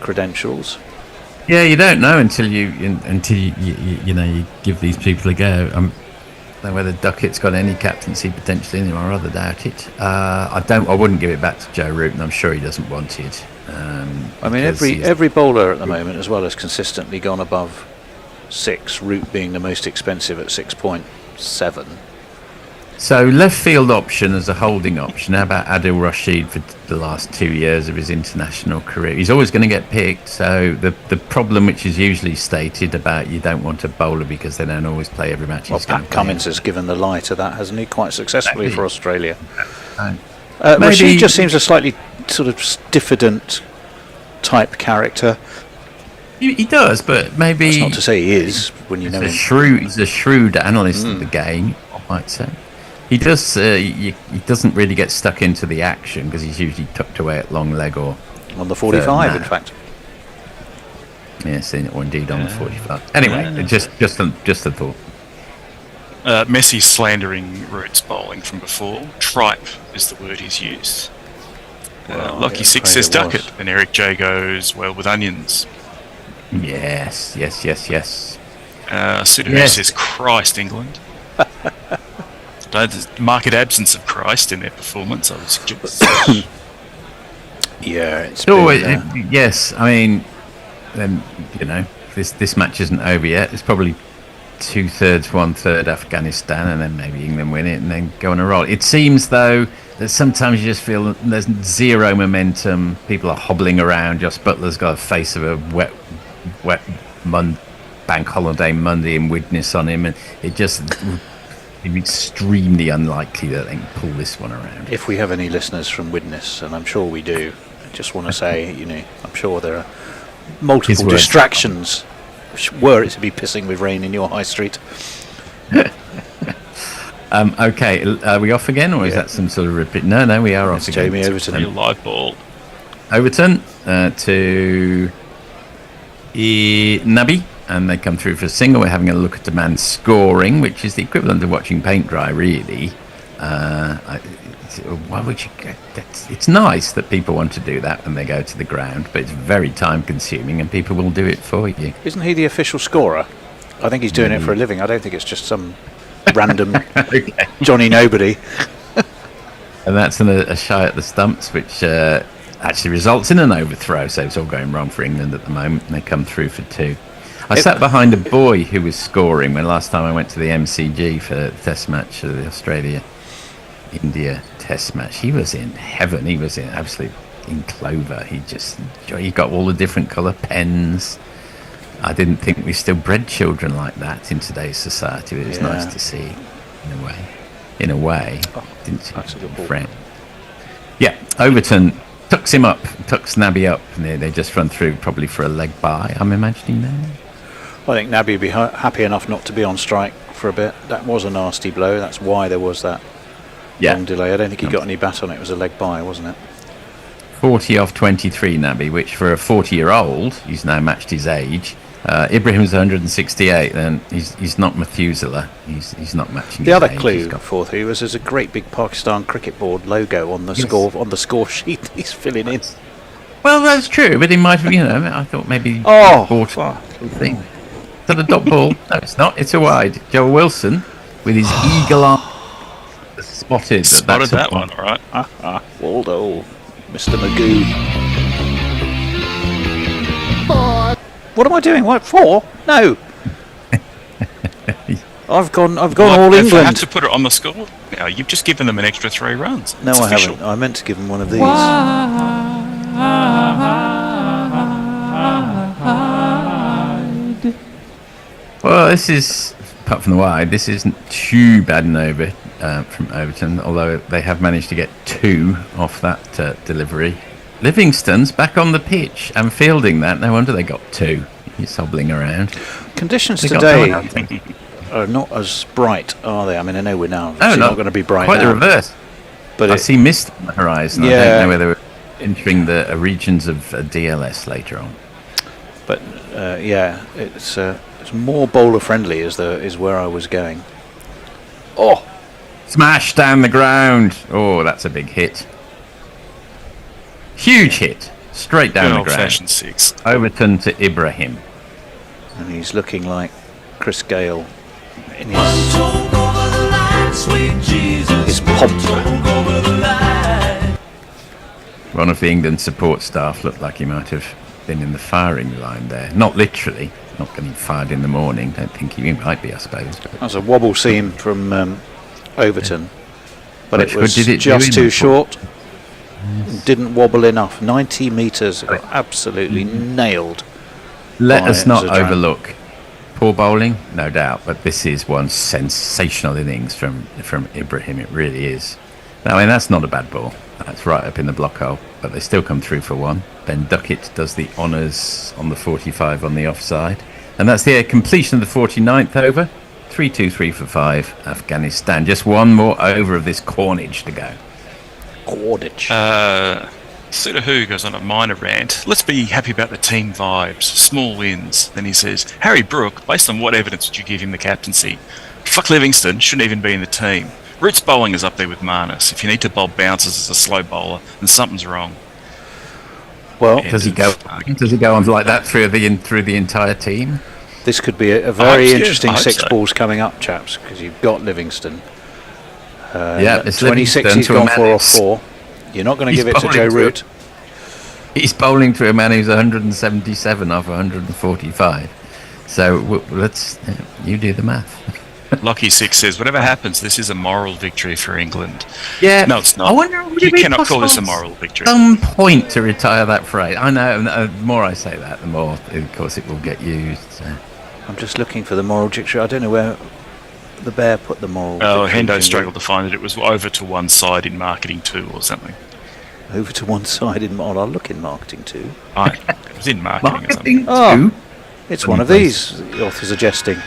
[SPEAKER 16] credentials.
[SPEAKER 18] Yeah, you don't know until you give these people a go. I don't know whether Duckett's got any captaincy potentially in him. I rather doubt it. I wouldn't give it back to Joe Root, and I'm sure he doesn't want it.
[SPEAKER 16] I mean, every bowler at the moment, as well, has consistently gone above 6. Root being the most expensive at 6.7.
[SPEAKER 18] So left field option as a holding option. How about Adil Rashid for the last 2 years of his international career? He's always going to get picked. So the problem which is usually stated about you don't want a bowler because they don't always play every match.
[SPEAKER 16] Well, Pat Cummins has given the lie to that, hasn't he? Quite successfully for Australia.
[SPEAKER 18] Maybe
[SPEAKER 16] Rashid just seems a slightly sort of diffident type character.
[SPEAKER 18] He does, but maybe
[SPEAKER 16] that's not to say he is when you know him.
[SPEAKER 18] He's a shrewd analyst of the game, I might say. He does. He doesn't really get stuck into the action because he's usually tucked away at long leg or
[SPEAKER 16] on the 45, in fact.
[SPEAKER 18] Yes, or indeed on the 45. Anyway, just a thought.
[SPEAKER 15] Messi's slandering Root's bowling from before. Tripe is the word he's used. Lucky Six says Duckett, and Eric J goes well with onions.
[SPEAKER 18] Yes.
[SPEAKER 15] Sudo says Christ, England. The marked absence of Christ in their performance, I would suggest.
[SPEAKER 16] Yeah, it's
[SPEAKER 18] yes. I mean, this match isn't over yet. There's probably 2/3, 1/3 Afghanistan, and then maybe England win it and then go on a roll. It seems, though, that sometimes you just feel that there's zero momentum. People are hobbling around. Josh Butler's got a face of a wet bank holiday Monday in Widnes on him, and it just it's extremely unlikely that they can pull this one around.
[SPEAKER 16] If we have any listeners from Widnes, and I'm sure we do, I just want to say, I'm sure there are multiple distractions were it to be pissing with rain in your high street.
[SPEAKER 18] Okay, are we off again, or is that some sort of repeat? No, we are off again.
[SPEAKER 16] Jamie Overton.
[SPEAKER 15] Your live ball.
[SPEAKER 18] Overton to Nabi, and they come through for a single. We're having a look at the man's scoring, which is the equivalent of watching paint dry, really. Why would you go? It's nice that people want to do that when they go to the ground, but it's very time consuming, and people will do it for you.
[SPEAKER 16] Isn't he the official scorer? I think he's doing it for a living. I don't think it's just some random Johnny Nobody.
[SPEAKER 18] And that's a shy at the stumps, which actually results in an overthrow, so it's all going wrong for England at the moment, and they come through for 2. I sat behind a boy who was scoring when last time I went to the MCG for the test match of the Australia-India test match. He was in heaven. He was in clover. He got all the different colour pens. I didn't think we still bred children like that in today's society. It was nice to see, in a way. Didn't you,
[SPEAKER 16] that's a good ball.
[SPEAKER 18] friend? Yeah, Overton tucks him up, tucks Nabi up, and they just run through probably for a leg bye, I'm imagining now.
[SPEAKER 16] I think Nabi would be happy enough not to be on strike for a bit. That was a nasty blow. That's why there was that long delay. I don't think he got any bat on it. It was a leg bye, wasn't it?
[SPEAKER 18] 40 off 23, Nabi, which for a 40-year-old, he's now matched his age. Ibrahim's 168, then he's not Methuselah. He's not matching.
[SPEAKER 16] The
[SPEAKER 18] his
[SPEAKER 16] other
[SPEAKER 18] age.
[SPEAKER 16] clue for you was there's a great big Pakistan cricket board logo on the score sheet he's filling in.
[SPEAKER 18] Well, that's true, but he might have. I thought maybe bought thing. Is that a dot ball? No, it's not. It's a wide. Joe Wilson with his eagle eye spotted
[SPEAKER 15] that one. All right.
[SPEAKER 16] Waldo, Mr. Magoo. 4. What am I doing? What, 4? No. I've gone all England.
[SPEAKER 15] I had to put it on the score. Now you've just given them an extra 3 runs.
[SPEAKER 16] No, I haven't. I meant to give them one of these.
[SPEAKER 18] Well, this is, apart from the wide, this isn't too bad an over from Overton, although they have managed to get 2 off that delivery. Livingston's back on the pitch and fielding that. No wonder they got 2. He's hobbling around.
[SPEAKER 16] Conditions today are not as bright, are they? I mean, I know we're now not going to be bright.
[SPEAKER 18] Quite
[SPEAKER 16] now,
[SPEAKER 18] the reverse. But I see mist on the horizon.
[SPEAKER 16] Yeah.
[SPEAKER 18] I don't know whether we're entering the regions of DLS later on.
[SPEAKER 16] But it's more bowler friendly is where I was going. Oh,
[SPEAKER 18] smash down the ground. Oh, that's a big hit. Huge hit. Straight down the ground.
[SPEAKER 15] Old-fashioned 6.
[SPEAKER 18] Overton to Ibrahim.
[SPEAKER 16] And he's looking like Chris Gale in his pomp.
[SPEAKER 18] One of the England support staff looked like he might have been in the firing line there. Not literally. Not getting fired in the morning. Don't think he might be, I suppose.
[SPEAKER 16] That was a wobble seam from Overton. But it was
[SPEAKER 18] did it
[SPEAKER 16] just
[SPEAKER 18] do
[SPEAKER 16] too short. Yes. Didn't wobble enough. 90 metres. Got absolutely nailed.
[SPEAKER 18] Let us not
[SPEAKER 16] Zadran.
[SPEAKER 18] overlook poor bowling, no doubt, but this is one sensational innings from Ibrahim. It really is. I mean, that's not a bad ball. That's right up in the block hole, but they still come through for 1. Ben Duckett does the honours on the 45 on the offside, and that's the completion of the 49th over. 3-2-3 for 5. Afghanistan. Just 1 more over of this cornage to go.
[SPEAKER 16] Cornage.
[SPEAKER 15] Sudahu goes on a minor rant. Let's be happy about the team vibes. Small wins. Then he says, Harry Brook, based on what evidence did you give him the captaincy? Fuck Livingston, shouldn't even be in the team. Roots bowling is up there with Marnus. If you need to bowl bounces as a slow bowler, then something's wrong.
[SPEAKER 16] Well,
[SPEAKER 18] does he go on like that through the entire team?
[SPEAKER 16] This could be a very interesting 6 balls coming up, chaps, because you've got Livingston.
[SPEAKER 18] It's
[SPEAKER 16] 26 he's gone 4 off 4. You're not going to give it to Joe Root.
[SPEAKER 18] He's bowling to a man who's 177 off 145. So let's you do the math.
[SPEAKER 15] Lucky Six says, whatever happens, this is a moral victory for England.
[SPEAKER 18] Yeah.
[SPEAKER 15] No, it's not.
[SPEAKER 18] I wonder, would
[SPEAKER 15] You
[SPEAKER 18] it be
[SPEAKER 15] cannot call this a
[SPEAKER 18] possible
[SPEAKER 15] moral victory.
[SPEAKER 18] at some point to retire that phrase? I know. The more I say that, the more, of course, it will get used. So.
[SPEAKER 16] I'm just looking for the moral victory. I don't know where the bear put the moral.
[SPEAKER 15] Oh,
[SPEAKER 16] victory
[SPEAKER 15] Hendo
[SPEAKER 16] thing.
[SPEAKER 15] struggled to find it. It was over to one side in marketing 2 or something.
[SPEAKER 16] Over to one side in. I'll look in marketing too.
[SPEAKER 15] It was in marketing or something.
[SPEAKER 16] Oh, it's one of these. The authors are jesting.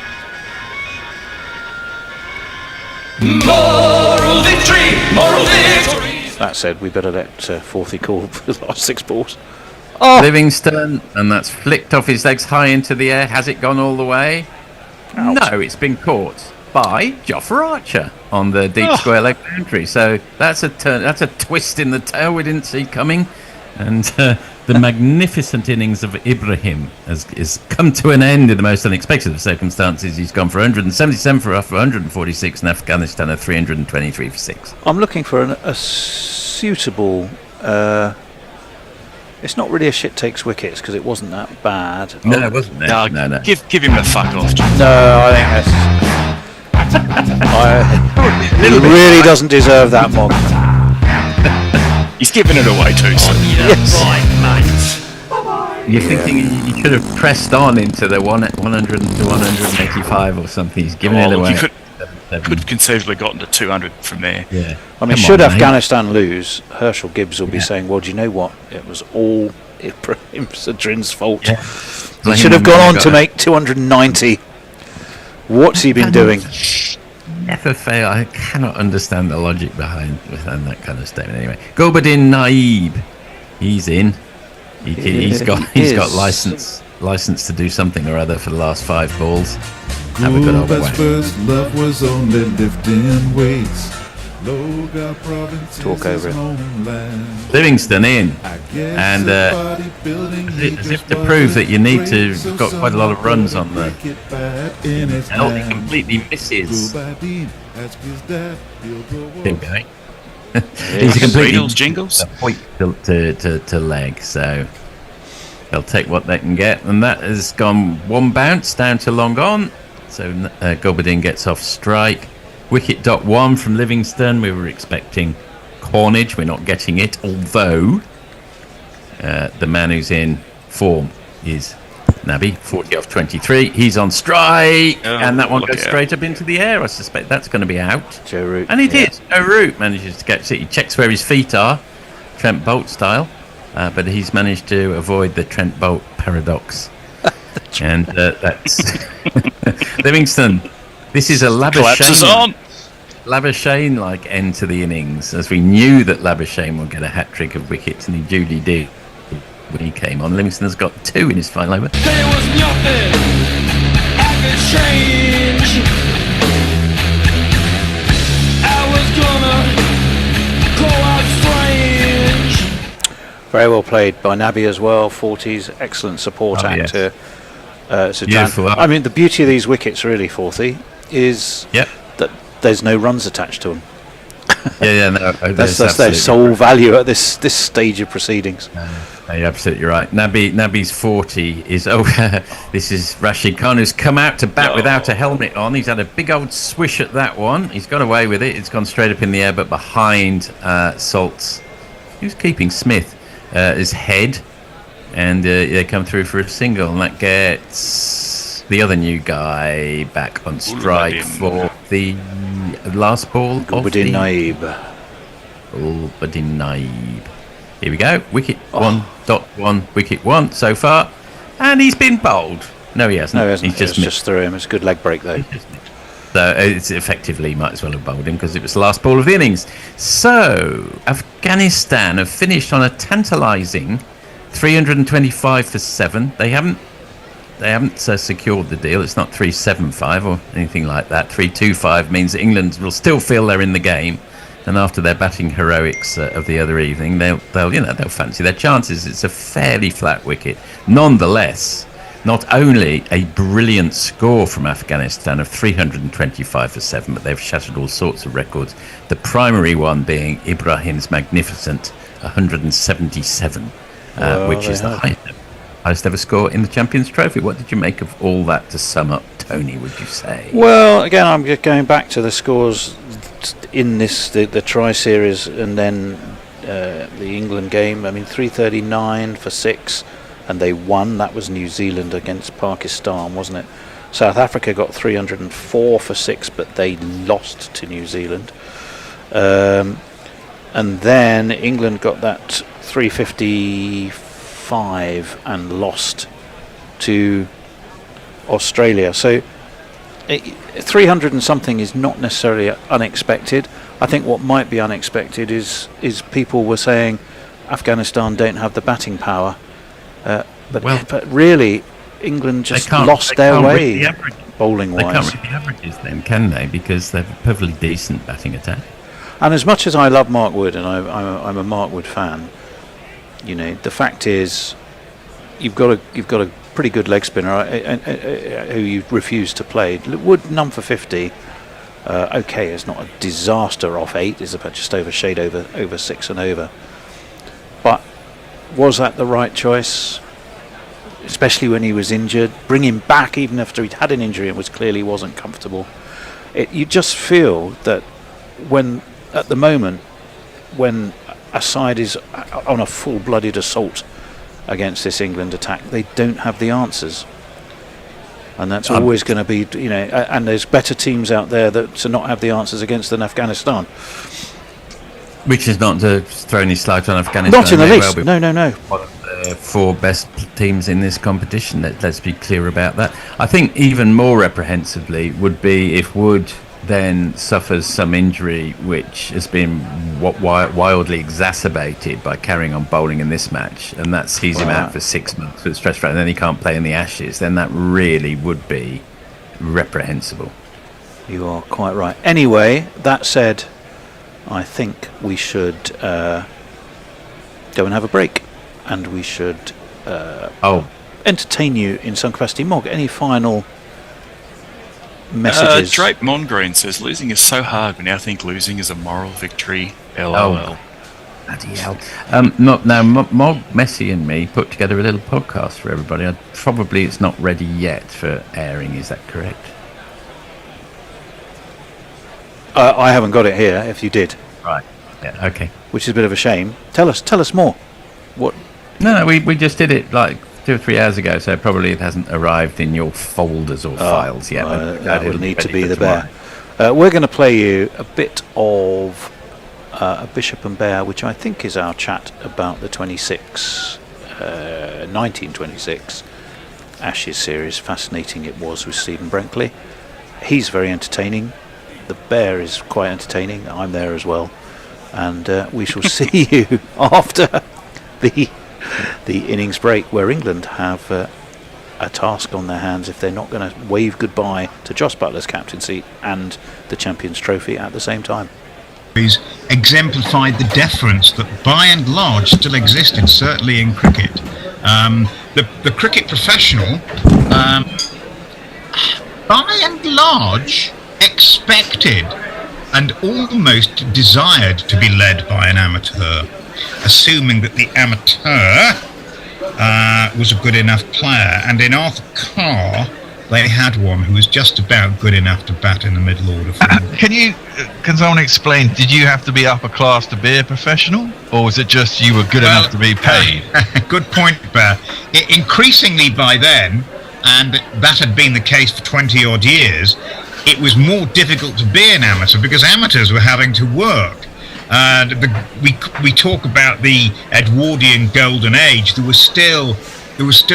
[SPEAKER 6] Moral victory! Moral victory!
[SPEAKER 16] That said, we better let Forthy call for the last 6 balls.
[SPEAKER 18] Oh. Livingston, and that's flicked off his legs high into the air. Has it gone all the way?
[SPEAKER 16] Out.
[SPEAKER 18] No, it's been caught by Joffer Archer on the deep square leg boundary. So that's a turn. That's a twist in the tail we didn't see coming, and the magnificent innings of Ibrahim has come to an end in the most unexpected of circumstances. He's gone for 177 for 146, and Afghanistan are 323 for 6.
[SPEAKER 16] I'm looking for a suitable. It's not really a shit takes wickets because it wasn't that bad.
[SPEAKER 18] No, it wasn't. No.
[SPEAKER 15] Give him the fuck off.
[SPEAKER 16] No, I think that's. He really doesn't deserve that, Mog.
[SPEAKER 15] He's giving it away too. So.
[SPEAKER 16] Yes.
[SPEAKER 18] You're thinking you should have pressed on into the 100 to 185 or something. He's giving it away.
[SPEAKER 15] You could conceivably gotten to 200 from there.
[SPEAKER 18] Yeah.
[SPEAKER 16] I mean, should Afghanistan lose, Herschel Gibbs will be saying, well, do you know what? It was all Ibrahim Zadrin's fault.
[SPEAKER 18] Yeah.
[SPEAKER 16] He should have gone on to make 290. What's he been doing?
[SPEAKER 18] Never fail. I cannot understand the logic behind that kind of statement. Anyway, Gulbuddin Naib, he's in. He's got license to do something or other for the last 5 balls. Have a good old whack.
[SPEAKER 10] First love was only lifting weights.
[SPEAKER 16] Talk over it.
[SPEAKER 18] Livingston in, and as if to prove that you need to, you've got quite a lot of runs on the. And he completely misses. Still going. He's completely
[SPEAKER 15] jingles.
[SPEAKER 18] Point to leg, so they'll take what they can get, and that has gone one bounce down to long on. So Gulbuddin gets off strike. Wicket.1 from Livingston. We were expecting carnage. We're not getting it, although the man who's in form is Nabi, 40 off 23. He's on strike, and that one goes straight up into the air. I suspect that's going to be out.
[SPEAKER 16] Joe Root.
[SPEAKER 18] And it is. Joe Root manages to get it. He checks where his feet are, Trent Bolt style, but he's managed to avoid the Trent Bolt paradox. And that's Livingston. This is a Labuschagne-like end to the innings, as we knew that Labuschagne would get a hat-trick of wickets, and he duly did when he came on. Livingston's got 2 in his final over.
[SPEAKER 6] There was nothing I could change. I was gonna go out strange.
[SPEAKER 16] Very well played by Nabi as well. 40's excellent support act to
[SPEAKER 18] Beautiful.
[SPEAKER 16] I mean, the beauty of these wickets, really, Forthy, is that there's no runs attached to them.
[SPEAKER 18] No,
[SPEAKER 16] that's their sole value at this stage of proceedings.
[SPEAKER 18] You're absolutely right. Nabi's 40 is this is Rashid Khan, who's come out to bat without a helmet on. He's had a big old swish at that one. He's got away with it. It's gone straight up in the air, but behind Salt's, who's keeping Smith, his head, and they come through for a single, and that gets the other new guy back on strike for the last ball.
[SPEAKER 16] Gulbuddin Naib.
[SPEAKER 18] Gulbuddin Naib. Here we go. Wicket 1.1. Wicket 1 so far, and he's been bowled. No, he hasn't.
[SPEAKER 16] No, he hasn't.
[SPEAKER 18] He's
[SPEAKER 16] just through him. It's a good leg break, though.
[SPEAKER 18] So it's effectively might as well have bowled him because it was the last ball of the innings. So Afghanistan have finished on a tantalising 325 for 7. They haven't secured the deal. It's not 375 or anything like that. 325 means that England will still feel they're in the game, and after their batting heroics of the other evening, they'll fancy their chances. It's a fairly flat wicket, nonetheless. Not only a brilliant score from Afghanistan of 325 for 7, but they've shattered all sorts of records. The primary one being Ibrahim's magnificent 177, which is the highest ever score in the Champions Trophy. What did you make of all that to sum up, Tony, would you say?
[SPEAKER 16] Well, again, I'm just going back to the scores in this, the tri-series, and then the England game. I mean, 339 for 6, and they won. That was New Zealand against Pakistan, wasn't it? South Africa got 304 for 6, but they lost to New Zealand. And then England got that 355 and lost to Australia. So 300 and something is not necessarily unexpected. I think what might be unexpected is people were saying Afghanistan don't have the batting power, but really England just lost their way bowling wise.
[SPEAKER 18] They can't read the averages then, can they? Because they're a perfectly decent batting attack.
[SPEAKER 16] And as much as I love Mark Wood, and I'm a Mark Wood fan, you know, the fact is you've got a pretty good leg spinner who you refuse to play. Wood none for 50. Okay, it's not a disaster off 8. It's about just over shade over 6 and over. But was that the right choice? Especially when he was injured. Bring him back even after he'd had an injury and clearly wasn't comfortable. You just feel that at the moment, when a side is on a full-blooded assault against this England attack, they don't have the answers. And that's always going to be, you know, and there's better teams out there to not have the answers against than Afghanistan.
[SPEAKER 18] Which is not to throw any slight on Afghanistan.
[SPEAKER 16] Not in the least. No.
[SPEAKER 18] One of the 4 best teams in this competition. Let's be clear about that. I think even more reprehensibly would be if Wood then suffers some injury which has been wildly exacerbated by carrying on bowling in this match, and that sees him out for 6 months with stress fracture, and then he can't play in the Ashes, then that really would be reprehensible.
[SPEAKER 16] You are quite right. Anyway, that said, I think we should go and have a break, and we should entertain you in some capacity. Mog, any final messages?
[SPEAKER 15] Drape Mongrain says losing is so hard. We now think losing is a moral victory. LOL.
[SPEAKER 18] Bloody hell. Mog, Messi and me put together a little podcast for everybody. Probably it's not ready yet for airing, is that correct?
[SPEAKER 16] I haven't got it here, if you did.
[SPEAKER 18] Right. Yeah, okay.
[SPEAKER 16] Which is a bit of a shame. Tell us more. What?
[SPEAKER 18] No, we just did it like 2 or 3 hours ago, so probably it hasn't arrived in your folders or files yet.
[SPEAKER 16] That will need to be the bear. We're going to play you a bit of a Bishop and Bear, which I think is our chat about the 1926 Ashes series. Fascinating it was with Stephen Brenkley. He's very entertaining. The Bear is quite entertaining. I'm there as well. And we shall see you after the innings break, where England have a task on their hands if they're not going to wave goodbye to Joss Butler's captaincy and the Champions Trophy at the same time.
[SPEAKER 21] Exemplified the deference that by and large still existed, certainly in cricket. The cricket professional, by and large, expected and almost desired to be led by an amateur, assuming that the amateur was a good enough player. And in Arthur Carr, they had one who was just about good enough to bat in the middle order.
[SPEAKER 22] Can someone explain, did you have to be upper class to be a professional? Or was it just you were good enough to be paid?
[SPEAKER 21] Good point, Bear. Increasingly by then, and that had been the case for 20 odd years, it was more difficult to be an amateur because amateurs were having to work. We talk about the Edwardian golden age. There was still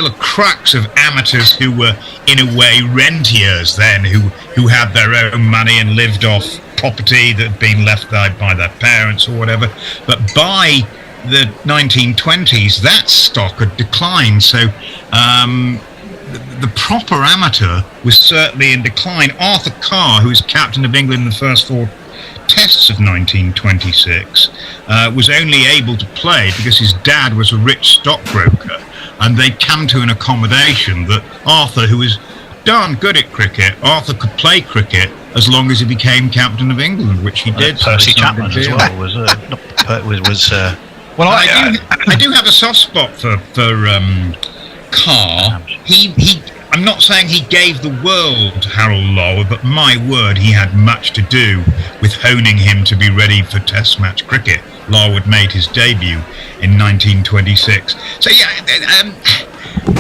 [SPEAKER 21] a crux of amateurs who were in a way rentiers then, who had their own money and lived off property that had been left by their parents or whatever. But by the 1920s, that stock had declined. So the proper amateur was certainly in decline. Arthur Carr, who was captain of England in the first 4 tests of 1926, was only able to play because his dad was a rich stockbroker, and they'd come to an accommodation that Arthur, who was darn good at cricket, Arthur could play cricket as long as he became captain of England, which he did.
[SPEAKER 4] Percy Chapman as well was
[SPEAKER 21] well, I do have a soft spot for Carr, I'm not saying he gave the world to Harold Larwood, but my word, he had much to do with honing him to be ready for Test match cricket. Larwood made his debut in 1926. So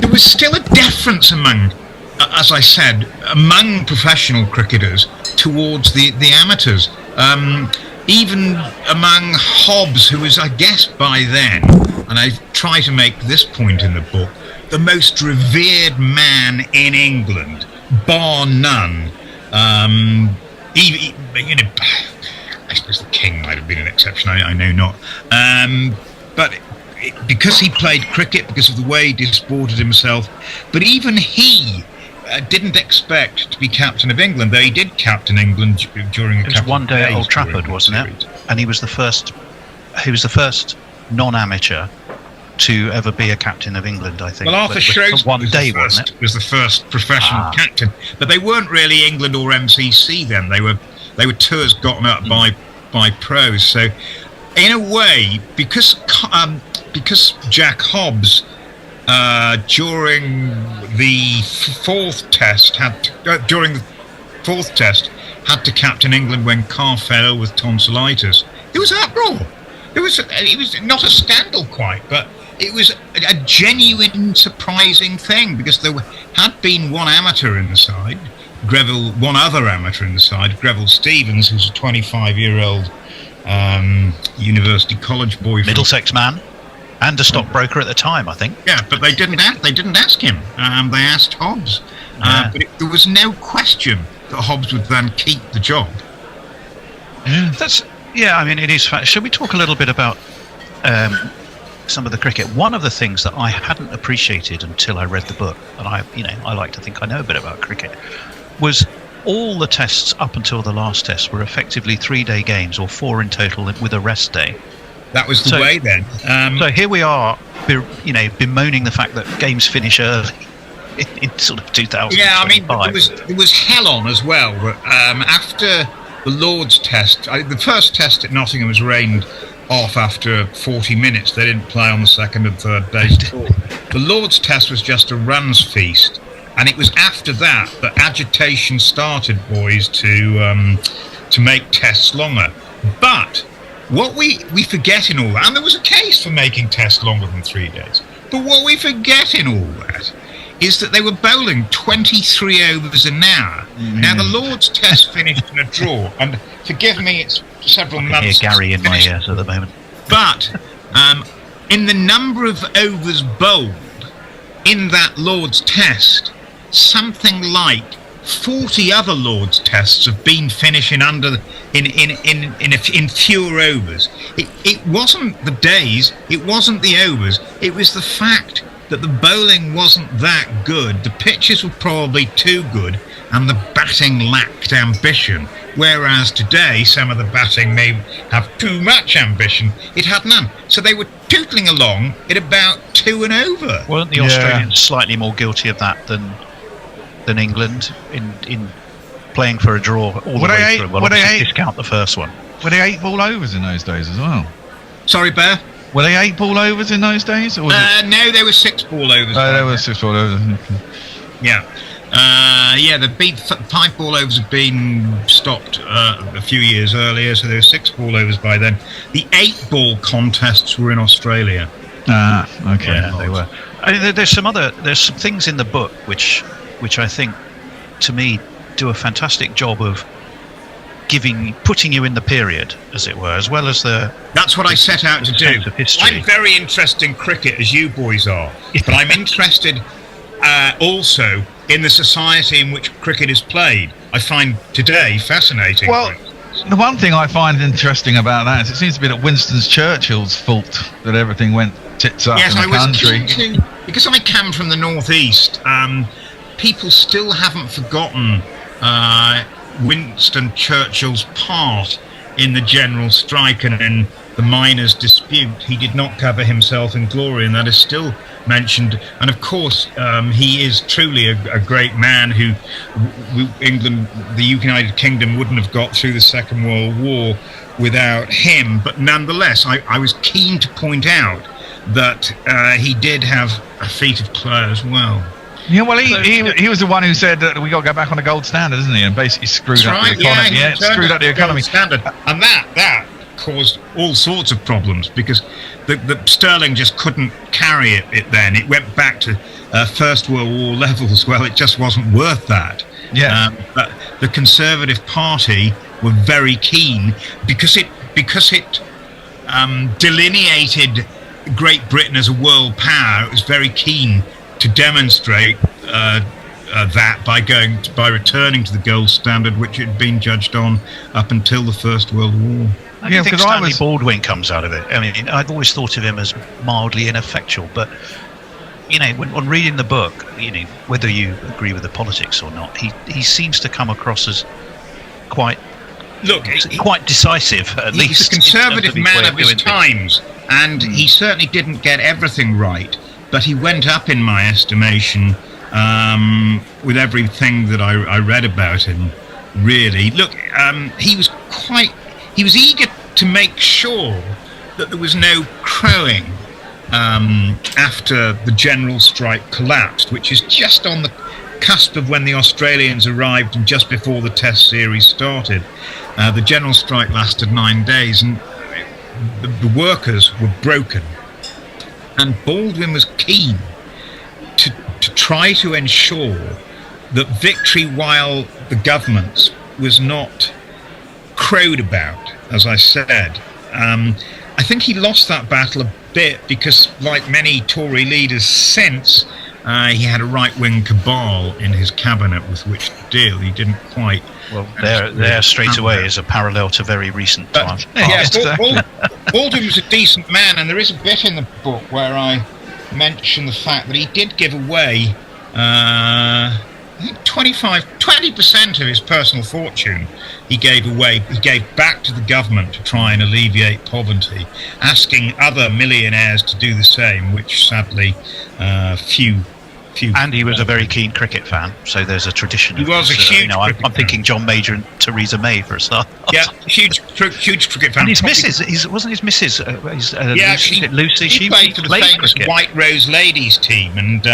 [SPEAKER 21] there was still a difference among, as I said, among professional cricketers towards the amateurs. Even among Hobbs, who was, I guess, by then, and I try to make this point in the book, the most revered man in England, bar none. I suppose the King might have been an exception, I know not. But because he played cricket, because of the way he disported himself, but even he didn't expect to be captain of England, though he did captain England during a couple of days.
[SPEAKER 4] It was one day at Old Trafford, wasn't it? And he was the first non-amateur to ever be a captain of England, I think.
[SPEAKER 21] Well, Arthur Shrewsbury was the first professional captain, but they weren't really England or MCC then. They were tours gotten up by pros. So, in a way, because Jack Hobbs during the fourth test had to captain England when Carr fell ill with tonsillitis, there was uproar. It was not a scandal quite, but it was a genuine surprising thing, because there had been one amateur in the side, one other amateur in the side, Greville Stevens, who's a 25-year-old university college boy,
[SPEAKER 4] Middlesex man, and a stockbroker at the time, I think.
[SPEAKER 21] Yeah, but they didn't ask him. They asked Hobbs, but there was no question that Hobbs would then keep the job.
[SPEAKER 4] I mean, it is. Should we talk a little bit about some of the cricket? One of the things that I hadn't appreciated until I read the book, and I like to think I know a bit about cricket, was all the tests up until the last test were effectively 3-day games, or 4 in total, with a rest day.
[SPEAKER 21] That was the way then.
[SPEAKER 4] So here we are, bemoaning the fact that games finish early in sort of 2000.
[SPEAKER 21] Yeah, I mean, there was hell on as well. After the Lord's Test, the first test at Nottingham was rained off after 40 minutes. They didn't play on the second and third days at all. The Lord's Test was just a runs feast, and it was after that agitation started, boys, to make tests longer. But what we forget in all that, and there was a case for making tests longer than 3 days, but what we forget in all that is that they were bowling 23 overs an hour. Now, the Lord's Test finished in a draw, and forgive me, it's several months.
[SPEAKER 4] I hear Gary in my ears at the moment.
[SPEAKER 21] But in the number of overs bowled in that Lord's Test, something like 40 other Lord's Tests have been finishing in fewer overs. It wasn't the days, it wasn't the overs, it was the fact that the bowling wasn't that good, the pitches were probably too good, and the batting lacked ambition. Whereas today, some of the batting may have too much ambition. It had none. So they were tootling along at about 2 and over.
[SPEAKER 4] Weren't the Australians slightly more guilty of that than England in playing for a draw all the way through? Well, discount the first one.
[SPEAKER 22] Were they 8-ball overs in those days as well?
[SPEAKER 21] Sorry, Bear?
[SPEAKER 22] Were they 8-ball overs in those days? Or
[SPEAKER 21] no, they were 6-ball overs.
[SPEAKER 22] Oh, they were 6-ball overs.
[SPEAKER 21] Yeah. The 5-ball overs have been stopped a few years earlier, so there were 6-ball overs by then. The 8-ball contests were in Australia.
[SPEAKER 22] Okay.
[SPEAKER 4] Yeah, they were. I mean, there's some things in the book which I think, to me, do a fantastic job of putting you in the period, as it were, as well as
[SPEAKER 21] That's what I set out to do. I'm very interested in cricket, as you boys are, but I'm interested also in the society in which cricket is played. I find today fascinating.
[SPEAKER 22] Well, the one thing I find interesting about that is it seems to be that Winston Churchill's fault that everything went tits up in the country.
[SPEAKER 21] Because I come from the northeast, people still haven't forgotten Winston Churchill's part in the general strike and in the miners' dispute. He did not cover himself in glory, and that is still mentioned. And of course, he is truly a great man who England, the United Kingdom, wouldn't have got through the Second World War without him. But nonetheless, I was keen to point out that he did have a feat of clay as well.
[SPEAKER 22] Yeah, well, he was the one who said that we got to go back on the gold standard, isn't he? And basically screwed up the economy.
[SPEAKER 21] Yeah,
[SPEAKER 22] screwed up the economy.
[SPEAKER 21] Standard. And that caused all sorts of problems because the sterling just couldn't carry it then. It went back to First World War levels. Well, it just wasn't worth that.
[SPEAKER 22] Yeah.
[SPEAKER 21] But the Conservative Party were very keen because it delineated Great Britain as a world power. It was very keen to demonstrate that by returning to the gold standard, which it had been judged on up until the First World War.
[SPEAKER 4] I don't think Stanley Baldwin comes out of it. I mean, I've always thought of him as mildly ineffectual, but when reading the book, whether you agree with the politics or not, he seems to come across as quite decisive. At least
[SPEAKER 21] he was a conservative man of his times, and he certainly didn't get everything right. But he went up in my estimation with everything that I read about him. Really, look, he was eager to make sure that there was no crowing after the general strike collapsed, which is just on the cusp of when the Australians arrived and just before the Test series started. The general strike lasted 9 days, and the workers were broken. And Baldwin was keen to try to ensure that victory, while the government was not crowed about, as I said. I think he lost that battle a bit because, like many Tory leaders since, he had a right-wing cabal in his cabinet with which to deal. He didn't quite...
[SPEAKER 4] Well, there straight away is a parallel to very recent times.
[SPEAKER 21] Baldwin was a decent man, and there is a bit in the book where I mention the fact that he did give away, I think 20% of his personal fortune. He gave back to the government to try and alleviate poverty, asking other millionaires to do the same, which sadly few.
[SPEAKER 4] And he was a very keen cricket fan, so there's a tradition.
[SPEAKER 21] He was a huge.
[SPEAKER 4] I'm thinking John Major and Theresa May for a start.
[SPEAKER 21] Yeah, huge cricket fan.
[SPEAKER 4] And his missus, wasn't his missus? Lucy.
[SPEAKER 21] She played for the famous cricket. White Rose Ladies team, and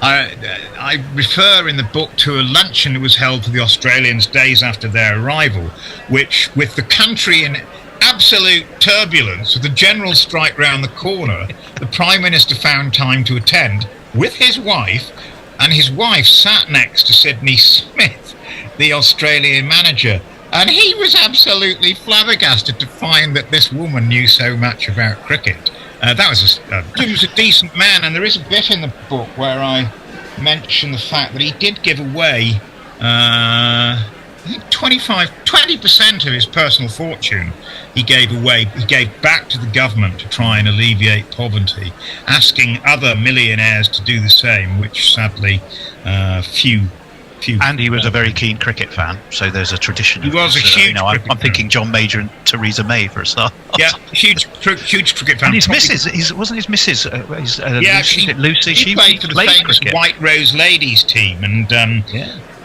[SPEAKER 21] I refer in the book to a luncheon that was held for the Australians days after their arrival, which, with the country in absolute turbulence, with the general strike round the corner, the Prime Minister found time to attend with his wife, and his wife sat next to Sidney Smith, the Australian manager, and he was absolutely flabbergasted to find that this woman knew so much about cricket. He was a decent man, and there is a bit in the book where I mention the fact that he did give away, I think 20% of his personal fortune. He gave back to the government to try and alleviate poverty, asking other millionaires to do the same, which sadly few.
[SPEAKER 4] And he was a very keen cricket fan, so there's a tradition.
[SPEAKER 21] He was a huge.
[SPEAKER 4] I'm thinking John Major and Theresa May for a start.
[SPEAKER 21] Yeah, huge cricket fan.
[SPEAKER 4] And his missus, wasn't his missus? Lucy.
[SPEAKER 21] She played for the famous cricket. White Rose Ladies team, and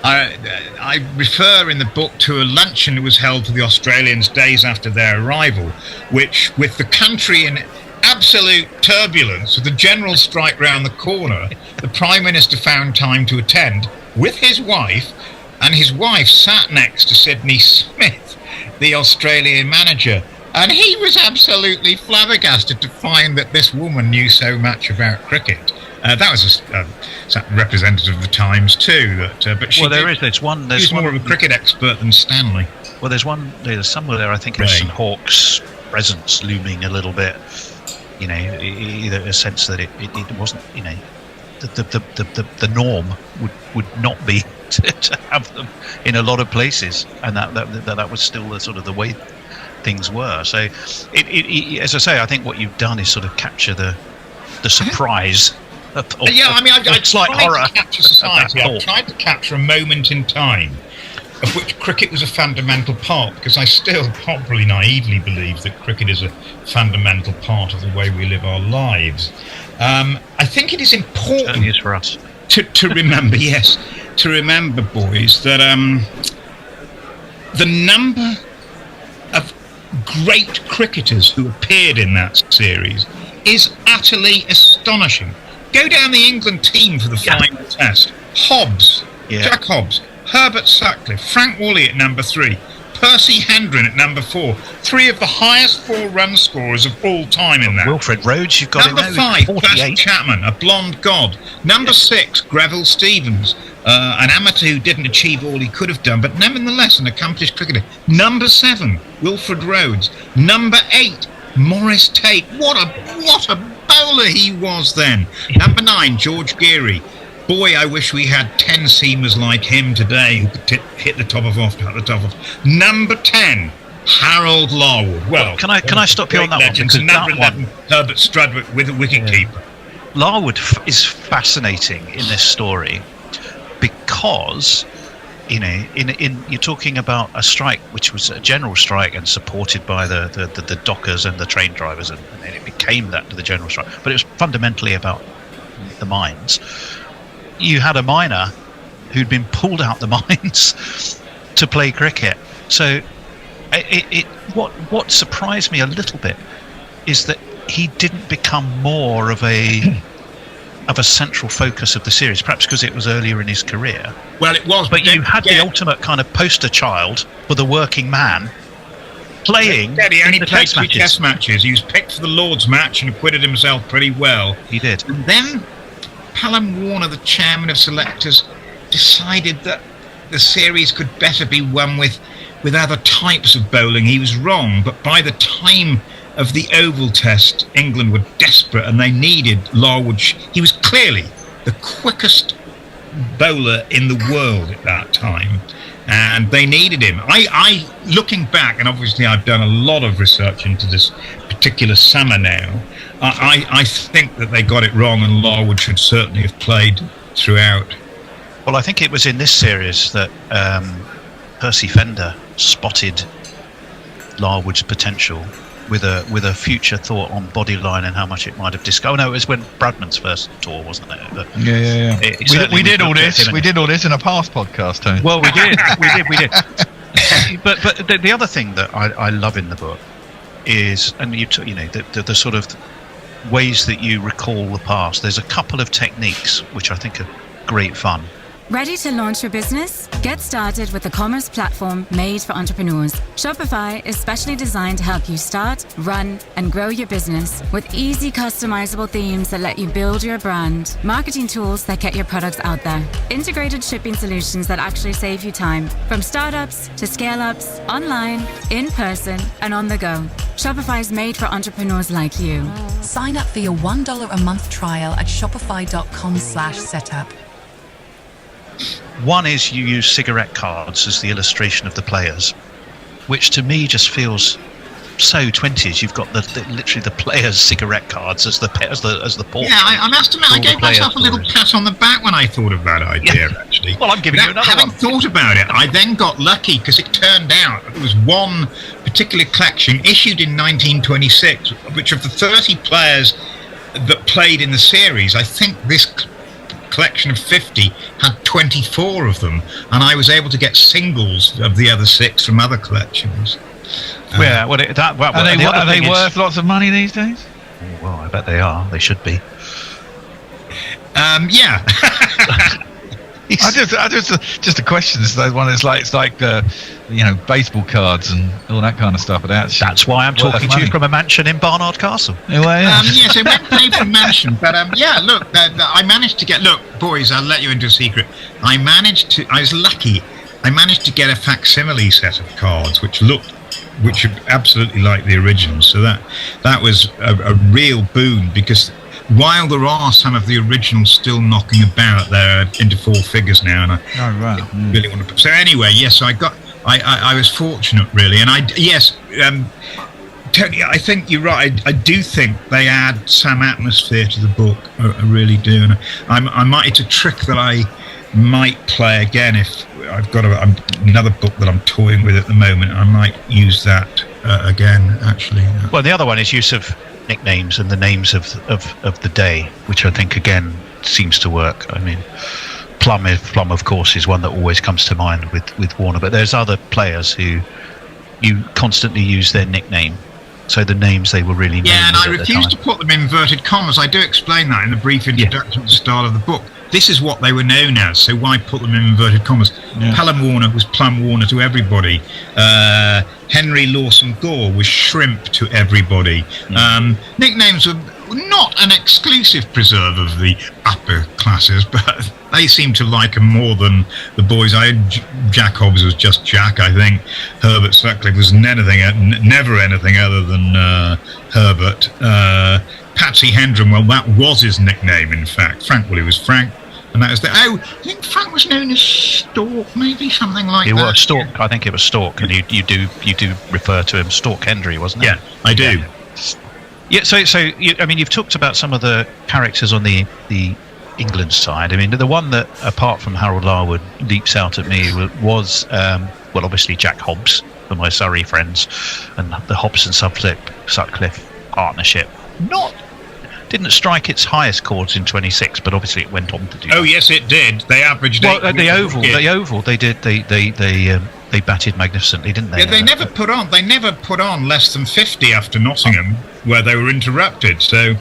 [SPEAKER 21] I refer in the book to a luncheon that was held for the Australians days after their arrival, which, with the country in absolute turbulence, with the general strike round the corner, the Prime Minister found time to attend with his wife, and his wife sat next to Sidney Smith, the Australian manager, and he was absolutely flabbergasted to find that this woman knew so much about cricket. That was a representative of the Times too. But
[SPEAKER 4] she's
[SPEAKER 21] more of a cricket expert than Stanley.
[SPEAKER 4] Well, there's somewhere there. I think of St Hawke's presence looming a little bit. Either a sense that it wasn't. The norm would not be to have them in a lot of places, and that was still the sort of the way things were. So, as I say, I think what you've done is sort of capture the surprise. I
[SPEAKER 21] tried to capture society. I tried to capture a moment in time of which cricket was a fundamental part, because I still probably naively believe that cricket is a fundamental part of the way we live our lives. I think it is important.
[SPEAKER 4] Certainly is for us.
[SPEAKER 21] To remember, to remember, boys, that the number of great cricketers who appeared in that series is utterly astonishing. Go down the England team for the final test. Hobbs, Jack Hobbs, Herbert Sutcliffe, Frank Woolley at number 3, Percy Hendren at number 4. 3 of the highest 4-run scorers of all time in that.
[SPEAKER 4] Wilfred Rhodes, you've got
[SPEAKER 21] number
[SPEAKER 4] him
[SPEAKER 21] 5,
[SPEAKER 4] 48.
[SPEAKER 21] Bash Chapman, a blonde god. Number 6, Greville Stevens, an amateur who didn't achieve all he could have done, but nevertheless an accomplished cricketer. Number 7, Wilfred Rhodes. Number 8, Maurice Tate. What a bowler he was then. Number 9, George Geary. Boy, I wish we had 10 seamers like him today who could hit the top of off. Number 10, Harold Larwood. Well,
[SPEAKER 4] can I stop you on that
[SPEAKER 21] legends.
[SPEAKER 4] one?
[SPEAKER 21] Number 11, Herbert Strudwick with a wicket-keeper.
[SPEAKER 4] Larwood is fascinating in this story because, you know, you're talking about a strike which was a general strike and supported by the dockers and the train drivers, and it became that to the general strike. But it was fundamentally about the mines. You had a miner who'd been pulled out the mines to play cricket. So what surprised me a little bit is that he didn't become more of a central focus of the series, perhaps because it was earlier in his career.
[SPEAKER 21] Well, it was.
[SPEAKER 4] But you had the ultimate kind of poster child for the working man playing.
[SPEAKER 21] Yeah, he only
[SPEAKER 4] the
[SPEAKER 21] played
[SPEAKER 4] test
[SPEAKER 21] 2
[SPEAKER 4] matches.
[SPEAKER 21] test matches. He was picked for the Lord's match and acquitted himself pretty well.
[SPEAKER 4] He did.
[SPEAKER 21] And then Pallam Warner, the chairman of selectors, decided that the series could better be won with other types of bowling. He was wrong, but by the time of the Oval Test, England were desperate and they needed Larwood. He was clearly the quickest bowler in the world at that time, and they needed him. I looking back, and obviously I've done a lot of research into this particular summer now, I think that they got it wrong, and Larwood should certainly have played throughout.
[SPEAKER 4] Well, I think it was in this series that Percy Fender spotted Larwood's potential with a future thought on body line and how much it might have discovered. Oh no, it was when Bradman's first tour, wasn't it? But
[SPEAKER 22] yeah. We did all this. We did all this in a past podcast, Tony.
[SPEAKER 4] Well, we did. But the other thing that I love in the book is, and the sort of ways that you recall the past. There's a couple of techniques which I think are great fun.
[SPEAKER 8] Ready to launch your business? Get started with a commerce platform made for entrepreneurs. Shopify is specially designed to help you start, run, and grow your business with easy customizable themes that let you build your brand, marketing tools that get your products out there, integrated shipping solutions that actually save you time, from startups to scale-ups, online, in person, and on the go. Shopify is made for entrepreneurs like you.
[SPEAKER 9] Sign up for your $1 a month trial at shopify.com/setup.
[SPEAKER 4] One is you use cigarette cards as the illustration of the players, which to me just feels so 20s. You've got literally the players' cigarette cards as the portrait.
[SPEAKER 21] Yeah, I must admit, I gave myself a little pat on the back when I thought of that idea, actually.
[SPEAKER 4] Well, I'm giving you another
[SPEAKER 21] having
[SPEAKER 4] one.
[SPEAKER 21] thought about it, I then got lucky because it turned out there was one particular collection issued in 1926, which of the 30 players that played in the series, I think this collection of 50 had 24 of them, and I was able to get singles of the other 6 from other collections.
[SPEAKER 22] Are they worth lots of money these days?
[SPEAKER 4] Oh, well, I bet they are. They should be.
[SPEAKER 21] Yeah.
[SPEAKER 22] I just a question. It's like baseball cards and all that kind of stuff.
[SPEAKER 4] That's why I'm talking to you from a mansion in Barnard Castle.
[SPEAKER 21] Yes, I went played from mansion, but look, I managed to get. Look, boys, I'll let you into a secret. I was lucky. I managed to get a facsimile set of cards, which are absolutely like the originals. So that was a real boon, because while there are some of the originals still knocking about, they're into 4 figures now, and I really want to. So anyway, yes, I was fortunate, really, and Tony, I think you're right. I do think they add some atmosphere to the book. I really do, and it's a trick that I might play again if I've got another book that I'm toying with at the moment. I might use that again, actually.
[SPEAKER 4] Well, the other one is use of nicknames and the names of the day, which I think again seems to work. I mean, Plum of course is one that always comes to mind with Warner, but there's other players who you constantly use their nickname so the names they were really known
[SPEAKER 21] Yeah, and I
[SPEAKER 4] at the
[SPEAKER 21] refuse
[SPEAKER 4] time.
[SPEAKER 21] to put them in inverted commas. I do explain that in the brief introduction at the start of the book. This is what they were known as, so why put them in inverted commas? Pelham Warner was Plum Warner to everybody. Henry Lawson Gore was Shrimp to everybody. Nicknames were not an exclusive preserve of the upper classes, but they seemed to like them more than the boys. Jack Hobbs was just Jack, I think. Herbert Sutcliffe was never anything other than Herbert. Patsy Hendren, well, that was his nickname, in fact. Frank Willie was Frank. And that was I think Frank was known as Stork, maybe something like that.
[SPEAKER 4] He was Stork. I think it was Stork, and you do refer to him Stork Hendry, wasn't it?
[SPEAKER 21] Yeah, I do.
[SPEAKER 4] Yeah. So you've talked about some of the characters on the England side. I mean, the one that, apart from Harold Larwood, leaps out at me was obviously Jack Hobbs for my Surrey friends, and the Hobbs and Sutcliffe partnership. Didn't strike its highest chords in 26, but obviously it went on to do.
[SPEAKER 21] Oh yes, it did. They averaged.
[SPEAKER 4] Well, the Oval. They did. They batted magnificently, didn't they?
[SPEAKER 21] Yeah, they never put on less than 50 after Nottingham, where they were interrupted. So.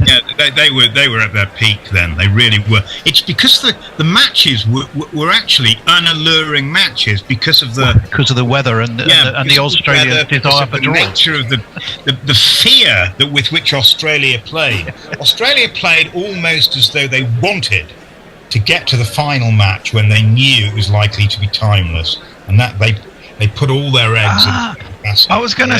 [SPEAKER 21] Yeah, they were at their peak then. They really were. It's because the matches were actually unalluring matches because of the
[SPEAKER 4] weather and the Australian desire for draws.
[SPEAKER 21] The nature of the fear with which Australia played. Australia played almost as though they wanted to get to the final match when they knew it was likely to be timeless, and that they put all their eggs in the basket.
[SPEAKER 22] I was going to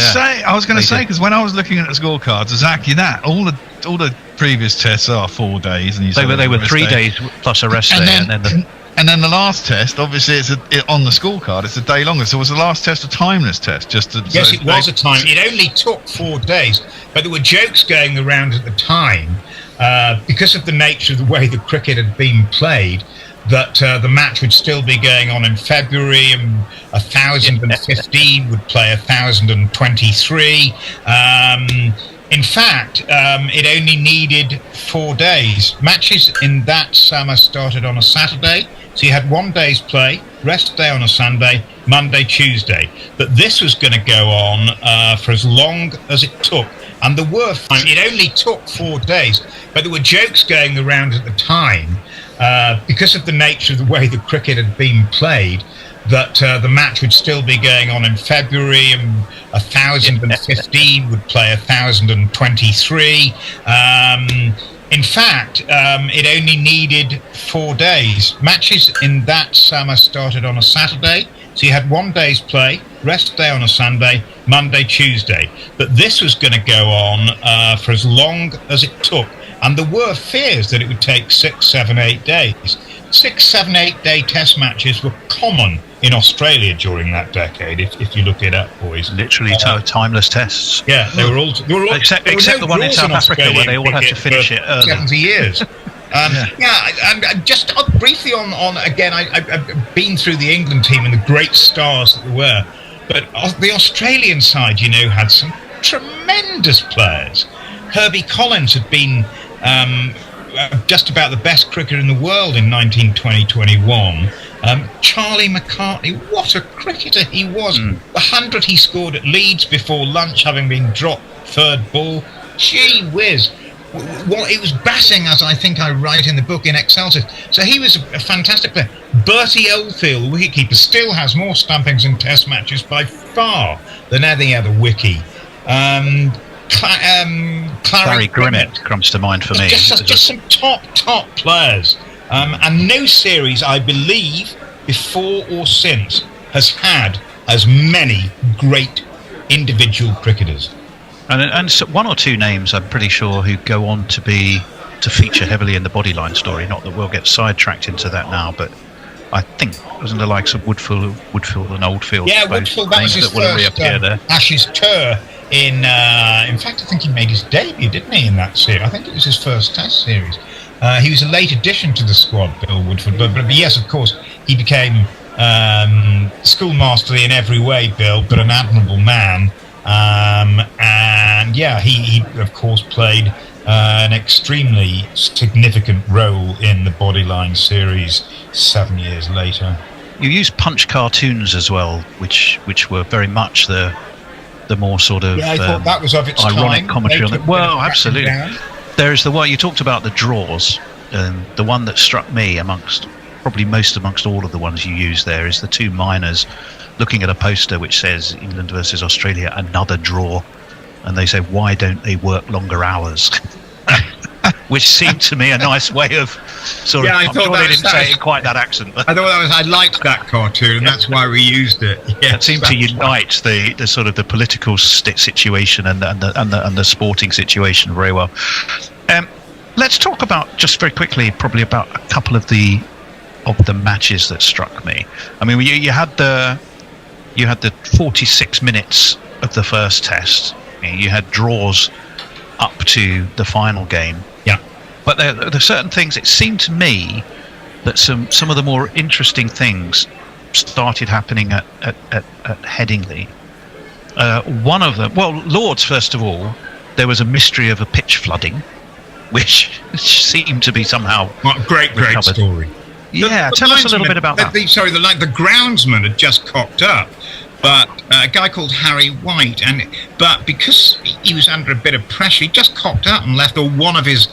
[SPEAKER 22] say, because when I was looking at the scorecards, exactly that. All the previous tests are 4 days, and
[SPEAKER 4] they were 3 days plus a rest day,
[SPEAKER 22] and then the last test, obviously, on the scorecard, it's a day longer. So was the last test a timeless test?
[SPEAKER 21] Yes, it was a time. It only took 4 days, but there were jokes going around at the time because of the nature of the way the cricket had been played. That the match would still be going on in February, and 1,015 would play 1,023. In fact, it only needed 4 days. Matches in that summer started on a Saturday, so you had 1 day's play, rest day on a Sunday, Monday, Tuesday. But this was going to go on for as long as it took. And there were, it only took 4 days, but there were jokes going around at the time because of the nature of the way the cricket had been played, that the match would still be going on in February, and 1,015 would play 1,023. In fact, it only needed 4 days. Matches in that summer started on a Saturday, so you had 1 day's play, rest day on a Sunday, Monday, Tuesday. But this was going to go on for as long as it took. And there were fears that it would take 6, 7, 8 days. 6, 7, 8 day test matches were common in Australia during that decade, if you look it up, boys.
[SPEAKER 4] Literally timeless tests.
[SPEAKER 21] Yeah, they were all
[SPEAKER 4] except the one in South Africa where they all had to finish it early.
[SPEAKER 21] 70 years. And just briefly on again, I've been through the England team and the great stars that there were, but the Australian side, had some tremendous players. Herbie Collins had been just about the best cricketer in the world in 1920-21. Charlie McCartney, what a cricketer he was. The 100 he scored at Leeds before lunch, having been dropped third ball. Gee whiz. Well, it was batting, as I think I write in the book, in Excelsior. So he was a fantastic player. Bertie Oldfield, the wicketkeeper, still has more stumpings in test matches by far than any other wickie.
[SPEAKER 4] Clary Grimmett comes to mind for me.
[SPEAKER 21] Just some top players. And no series, I believe, before or since, has had as many great individual cricketers.
[SPEAKER 4] And so one or two names, I'm pretty sure, who go on to feature heavily in the Bodyline story. Not that we'll get sidetracked into that now, but I think wasn't the likes of Woodfield and Oldfield.
[SPEAKER 21] Yeah, Woodfield, that was his first Ashes tour. In fact, I think he made his debut, didn't he, in that series? I think it was his first Test series. He was a late addition to the squad, Bill Woodford, but yes, of course, he became schoolmasterly in every way, Bill, but an admirable man. And yeah, he of course played an extremely significant role in the Bodyline series 7 years later.
[SPEAKER 4] You used Punch cartoons as well, which were very much the the more sort of
[SPEAKER 21] I thought that was of its
[SPEAKER 4] ironic
[SPEAKER 21] time.
[SPEAKER 4] commentary on
[SPEAKER 21] They
[SPEAKER 4] it.
[SPEAKER 21] took
[SPEAKER 4] Well,
[SPEAKER 21] it back
[SPEAKER 4] absolutely.
[SPEAKER 21] down.
[SPEAKER 4] There is the one you talked about, the draws. The one that struck me amongst all of the ones you use there is the two miners looking at a poster which says England versus Australia, another draw, and they say, why don't they work longer hours? Which seemed to me a nice way of sort of. I'm sure they didn't say it in quite that accent. But
[SPEAKER 21] I thought I liked that cartoon, and that's why we used it. Yes,
[SPEAKER 4] it seemed to unite the sort of the political situation and the sporting situation very well. Let's talk about, just very quickly, probably about a couple of the matches that struck me. I mean, you had the 46 minutes of the first test. You had draws up to the final game.
[SPEAKER 21] Yeah.
[SPEAKER 4] But there are certain things. It seemed to me that some of the more interesting things started happening at Headingley. One of them, well, Lords first of all, there was a mystery of a pitch flooding, which seemed to be somehow
[SPEAKER 21] great story.
[SPEAKER 4] Yeah, tell us a little bit about that.
[SPEAKER 21] The groundsman had just cocked up, but a guy called Harry White, but because he was under a bit of pressure, he just cocked up and left, or one of his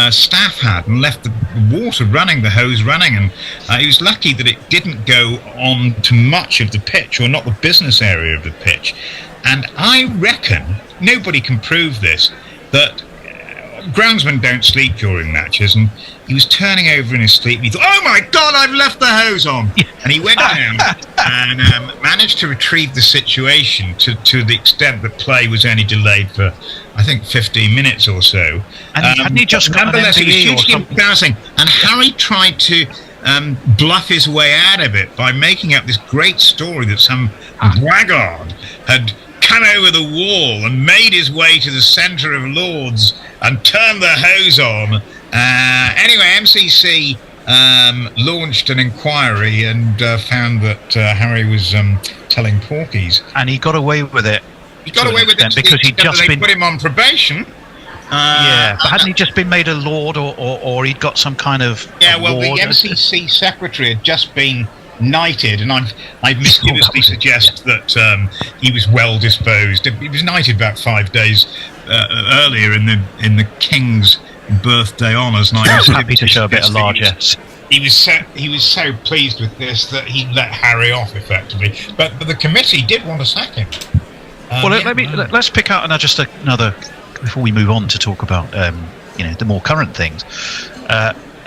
[SPEAKER 21] staff had, and left the water running, the hose running, and he was lucky that it didn't go on to much of the pitch, or not the business area of the pitch. And I reckon, nobody can prove this, that groundsmen don't sleep during matches, and he was turning over in his sleep. He thought, "Oh my God, I've left the hose on!" And he went down and managed to retrieve the situation to the extent that play was only delayed for, I think, 15 minutes or so.
[SPEAKER 4] And hadn't he just got an
[SPEAKER 21] nonetheless, it was
[SPEAKER 4] MBE or
[SPEAKER 21] hugely
[SPEAKER 4] something?
[SPEAKER 21] embarrassing. And Harry tried to bluff his way out of it by making up this great story that some blackguard had come over the wall and made his way to the centre of Lords and turned the hose on. Anyway, MCC launched an inquiry and found that Harry was telling porkies.
[SPEAKER 4] And he got away with it.
[SPEAKER 21] He got away with it
[SPEAKER 4] because he'd just been
[SPEAKER 21] put him on probation.
[SPEAKER 4] But hadn't he just been made a lord, or he'd got some kind of
[SPEAKER 21] well, the
[SPEAKER 4] award?
[SPEAKER 21] MCC secretary had just been knighted, and I mischievously suggest that he was well disposed. He was knighted about 5 days earlier in the King's birthday honours, and I was
[SPEAKER 4] happy to show a bit of largesse.
[SPEAKER 21] He was so pleased with this that he let Harry off effectively, but the committee did want to sack him.
[SPEAKER 4] Let's pick out another before we move on to talk about the more current things.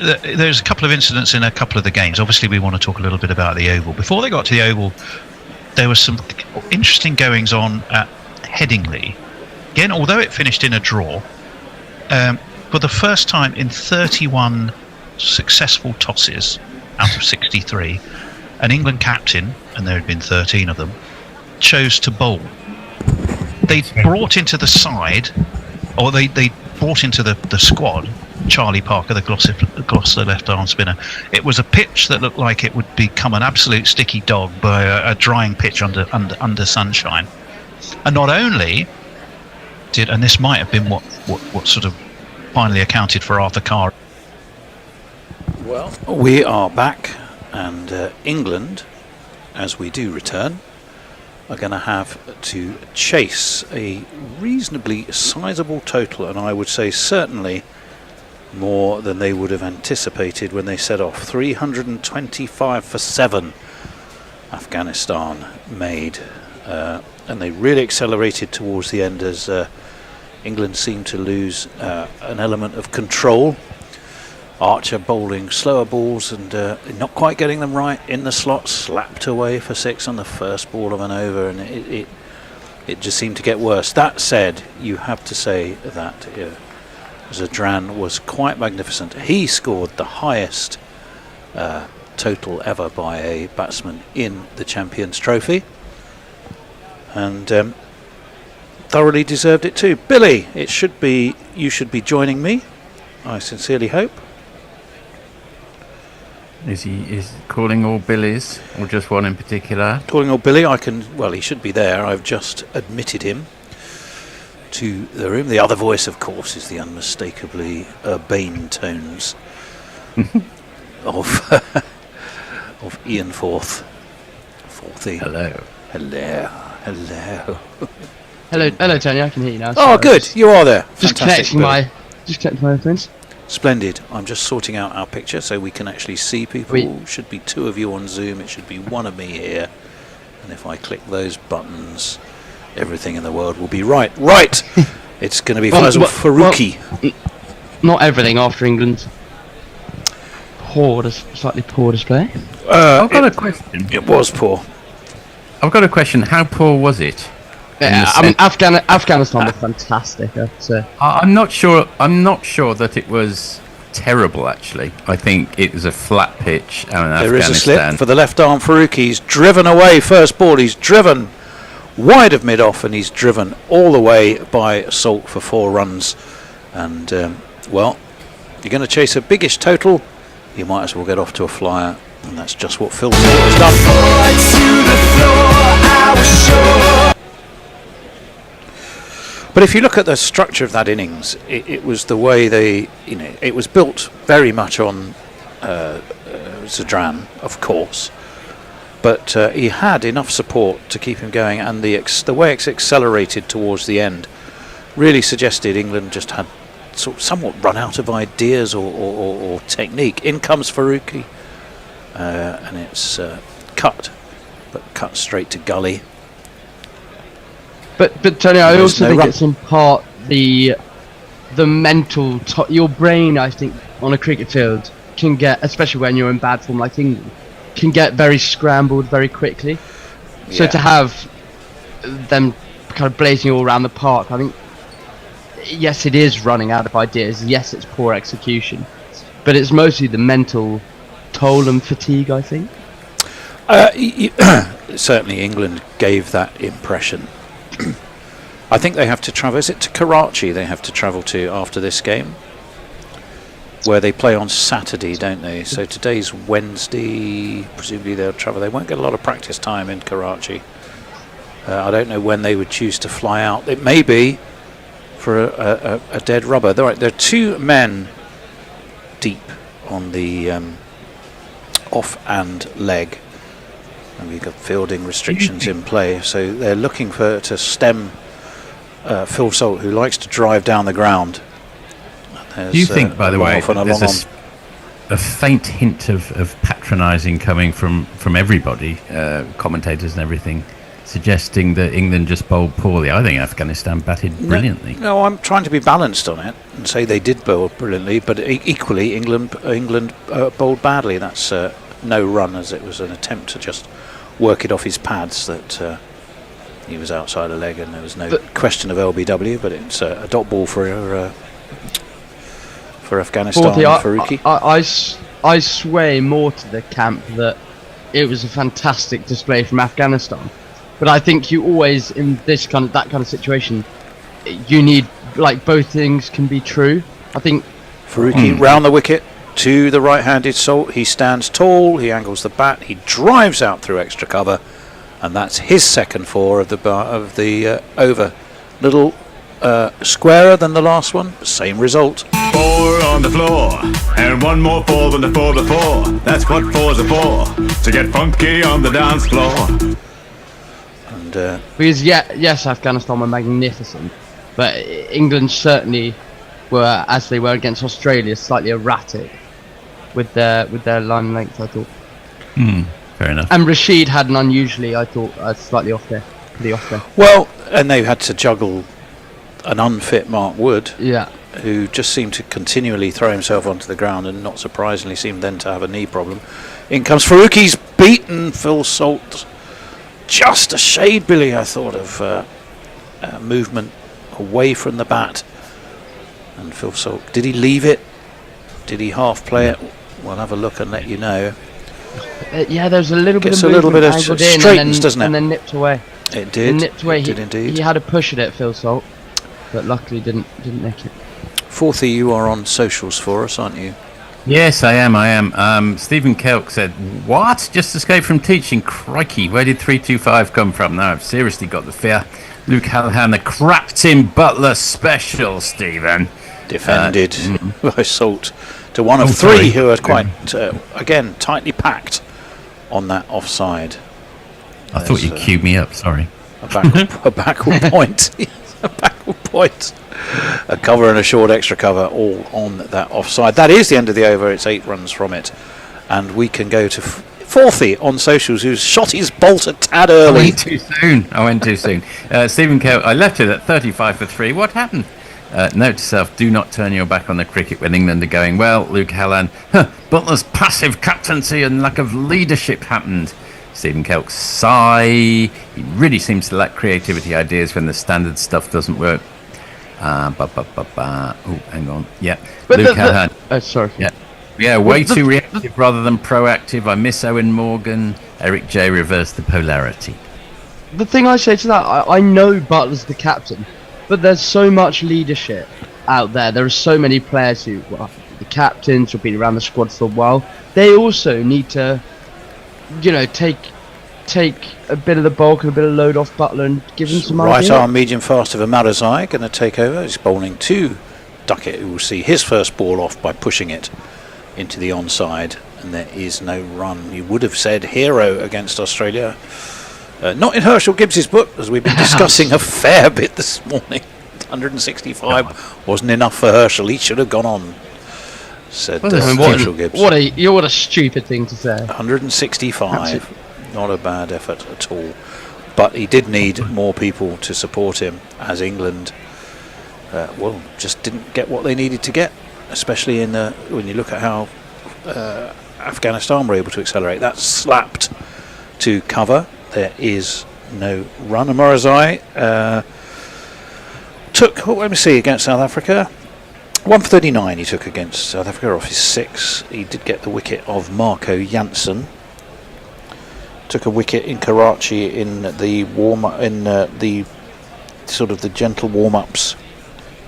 [SPEAKER 4] There's a couple of incidents in a couple of the games. Obviously, we want to talk a little bit about the Oval. Before they got to the Oval, there was some interesting goings on at Headingley. Again, although it finished in a draw, for the first time in 31 successful tosses out of 63, an England captain, and there had been 13 of them, chose to bowl. They brought into the side, or they brought into the squad, Charlie Parker, the Gloucester left-arm spinner. It was a pitch that looked like it would become an absolute sticky dog by a drying pitch under sunshine. And not only did, and this might have been what sort of finally accounted for Arthur Carr.
[SPEAKER 16] Well, we are back, and England, as we do return, are going to have to chase a reasonably sizable total, and I would say certainly more than they would have anticipated when they set off. 325 for 7 Afghanistan made, and they really accelerated towards the end as England seemed to lose an element of control. Archer bowling slower balls and not quite getting them right in the slot, slapped away for 6 on the first ball of an over, and it just seemed to get worse. That said, you have to say that Zadran was quite magnificent. He scored the highest total ever by a batsman in the Champions Trophy, and thoroughly deserved it too. Billy, you should be joining me, I sincerely hope.
[SPEAKER 18] Is he calling all Billies, or just one in particular?
[SPEAKER 16] Calling all Billy, he should be there. I've just admitted him to the room. The other voice, of course, is the unmistakably urbane tones of Ian Forthy.
[SPEAKER 18] Hello.
[SPEAKER 11] Hello, Tony. I can hear you now.
[SPEAKER 16] Oh, good. You are there.
[SPEAKER 11] Just
[SPEAKER 16] Fantastic.
[SPEAKER 11] connecting my headphones.
[SPEAKER 16] Splendid. I'm just sorting out our picture so we can actually see people. Should be 2 of you on Zoom. It should be 1 of me here. And if I click those buttons, everything in the world will be right. Right! It's going to be Faisal Faruqi.
[SPEAKER 11] Not everything after England's slightly poor display.
[SPEAKER 18] I've got a question.
[SPEAKER 16] It was poor.
[SPEAKER 18] I've got a question. How poor was it?
[SPEAKER 11] I mean, Afghanistan was fantastic. I'd say.
[SPEAKER 18] I'm not sure. I'm not sure that it was terrible. Actually, I think it was a flat pitch.
[SPEAKER 16] There is a slip for the left arm. Faruqi. He's driven away. First ball. He's driven wide of mid-off, and he's driven all the way by Salt for 4 runs. And well, you're going to chase a biggish total. You might as well get off to a flyer, and that's just what Phil Salt has done. But if you look at the structure of that innings, it was the way it was built very much on Zadran, of course, but he had enough support to keep him going, and the way it's accelerated towards the end really suggested England just had somewhat run out of ideas or technique. In comes Faruqi, and it's cut straight to gully.
[SPEAKER 11] But Tony, I also think it's in part the mental your brain, I think, on a cricket field can get, especially when you're in bad form like England, can get very scrambled very quickly. So to have them kind of blazing all around the park, I think, yes, it is running out of ideas. Yes, it's poor execution, but it's mostly the mental toll and fatigue, I think.
[SPEAKER 16] Certainly, England gave that impression. I think they have to travel. Is it to Karachi they have to travel to after this game? Where they play on Saturday, don't they? So today's Wednesday. Presumably they'll travel. They won't get a lot of practice time in Karachi. I don't know when they would choose to fly out. It may be for a dead rubber. There are 2 men deep on the off and leg. And we've got fielding restrictions in play, so they're looking to stem Phil Salt, who likes to drive down the ground.
[SPEAKER 18] Do you think, by the way, there's a faint hint of patronising coming from everybody, commentators and everything, suggesting that England just bowled poorly? I think Afghanistan batted brilliantly.
[SPEAKER 16] No, I'm trying to be balanced on it and say they did bowl brilliantly, but equally England bowled badly. That's no run, as it was an attempt to just work it off his pads that he was outside a leg, and there was no question of LBW, but it's a dot ball for Afghanistan. Faruqi.
[SPEAKER 11] I sway more to the camp that it was a fantastic display from Afghanistan, but I think you always, in that kind of situation, you need, like, both things can be true. I think
[SPEAKER 16] Faruqi round the wicket to the right-handed Salt. He stands tall, he angles the bat, he drives out through extra cover, and that's his second 4 of the over. Little squarer than the last one, same result.
[SPEAKER 6] 4 on the floor, and 1 more 4 than the 4 before. That's what 4s are for, to get funky on the dance floor.
[SPEAKER 16] And
[SPEAKER 11] because yes, Afghanistan were magnificent, but England certainly were, as they were against Australia, slightly erratic with their line length, I thought.
[SPEAKER 18] Fair enough.
[SPEAKER 11] And Rashid had an unusually, I thought, slightly off there, pretty off there.
[SPEAKER 16] Well, and they had to juggle an unfit Mark Wood, who just seemed to continually throw himself onto the ground, and not surprisingly seemed then to have a knee problem. In comes Faruqi's beaten Phil Salt. Just a shade, Billy, I thought, of movement away from the bat. And Phil Salt, did he leave it? Did he half play it? We'll have a look and let you know.
[SPEAKER 11] There's a little bit of
[SPEAKER 16] straightens, doesn't it?
[SPEAKER 11] And then nipped away.
[SPEAKER 16] It did.
[SPEAKER 11] Nipped away.
[SPEAKER 16] It did indeed.
[SPEAKER 11] He had a push at it, Phil Salt, but luckily didn't nick it.
[SPEAKER 16] Forthy, you are on socials for us, aren't you?
[SPEAKER 18] Yes, I am. Stephen Kelk said, "What? Just escaped from teaching? Crikey, where did 325 come from?" Now I've seriously got the fear. Luke Hallahan, the Cracking Butler special, Stephen.
[SPEAKER 16] Defended by Salt to 1 of 3 who are quite, again, tightly packed on that offside.
[SPEAKER 18] I thought you queued me up, sorry.
[SPEAKER 16] a backward point. A backward point. A cover and a short extra cover all on that offside. That is the end of the over. It's 8 runs from it. And we can go to Fourthy on socials, who's shot his bolt a tad early.
[SPEAKER 18] I went too soon. Stephen Kelk, I left it at 35 for 3. What happened? Note to self, do not turn your back on the cricket when England are going well. Luke Hallan, Butler's passive captaincy and lack of leadership happened. Stephen Kelk, sigh. He really seems to lack creativity ideas when the standard stuff doesn't work. Oh, hang on. Yeah.
[SPEAKER 11] But
[SPEAKER 18] Luke Hallan.
[SPEAKER 11] Oh, sorry.
[SPEAKER 18] Yeah, way too reactive rather than proactive. I miss Owen Morgan. Eric J reversed the polarity.
[SPEAKER 11] The thing I say to that, I know Butler's the captain, but there's so much leadership out there. There are so many players who are the captains, who've been around the squad for a while. They also need to, take a bit of the bulk and a bit of load off Butler and give him some
[SPEAKER 16] Right
[SPEAKER 11] idea.
[SPEAKER 16] arm medium fast of Amarazai going to take over. He's bowling to Duckett, who will see his first ball off by pushing it into the onside, and there is no run. You would have said hero against Australia. Not in Herschel Gibbs's book, as we've been discussing a fair bit this morning. 165 wasn't enough for Herschel. He should have gone on, said Herschel Gibbs.
[SPEAKER 11] What a stupid thing to say.
[SPEAKER 16] 165. Not a bad effort at all. But he did need more people to support him, as England just didn't get what they needed to get, especially when you look at how Afghanistan were able to accelerate. That slapped to cover. There is no run. Amarazai took, let me see, against South Africa. 1 for 39 he took against South Africa off his 6. He did get the wicket of Marco Jansen. Took a wicket in Karachi in the the sort of the gentle warm-ups,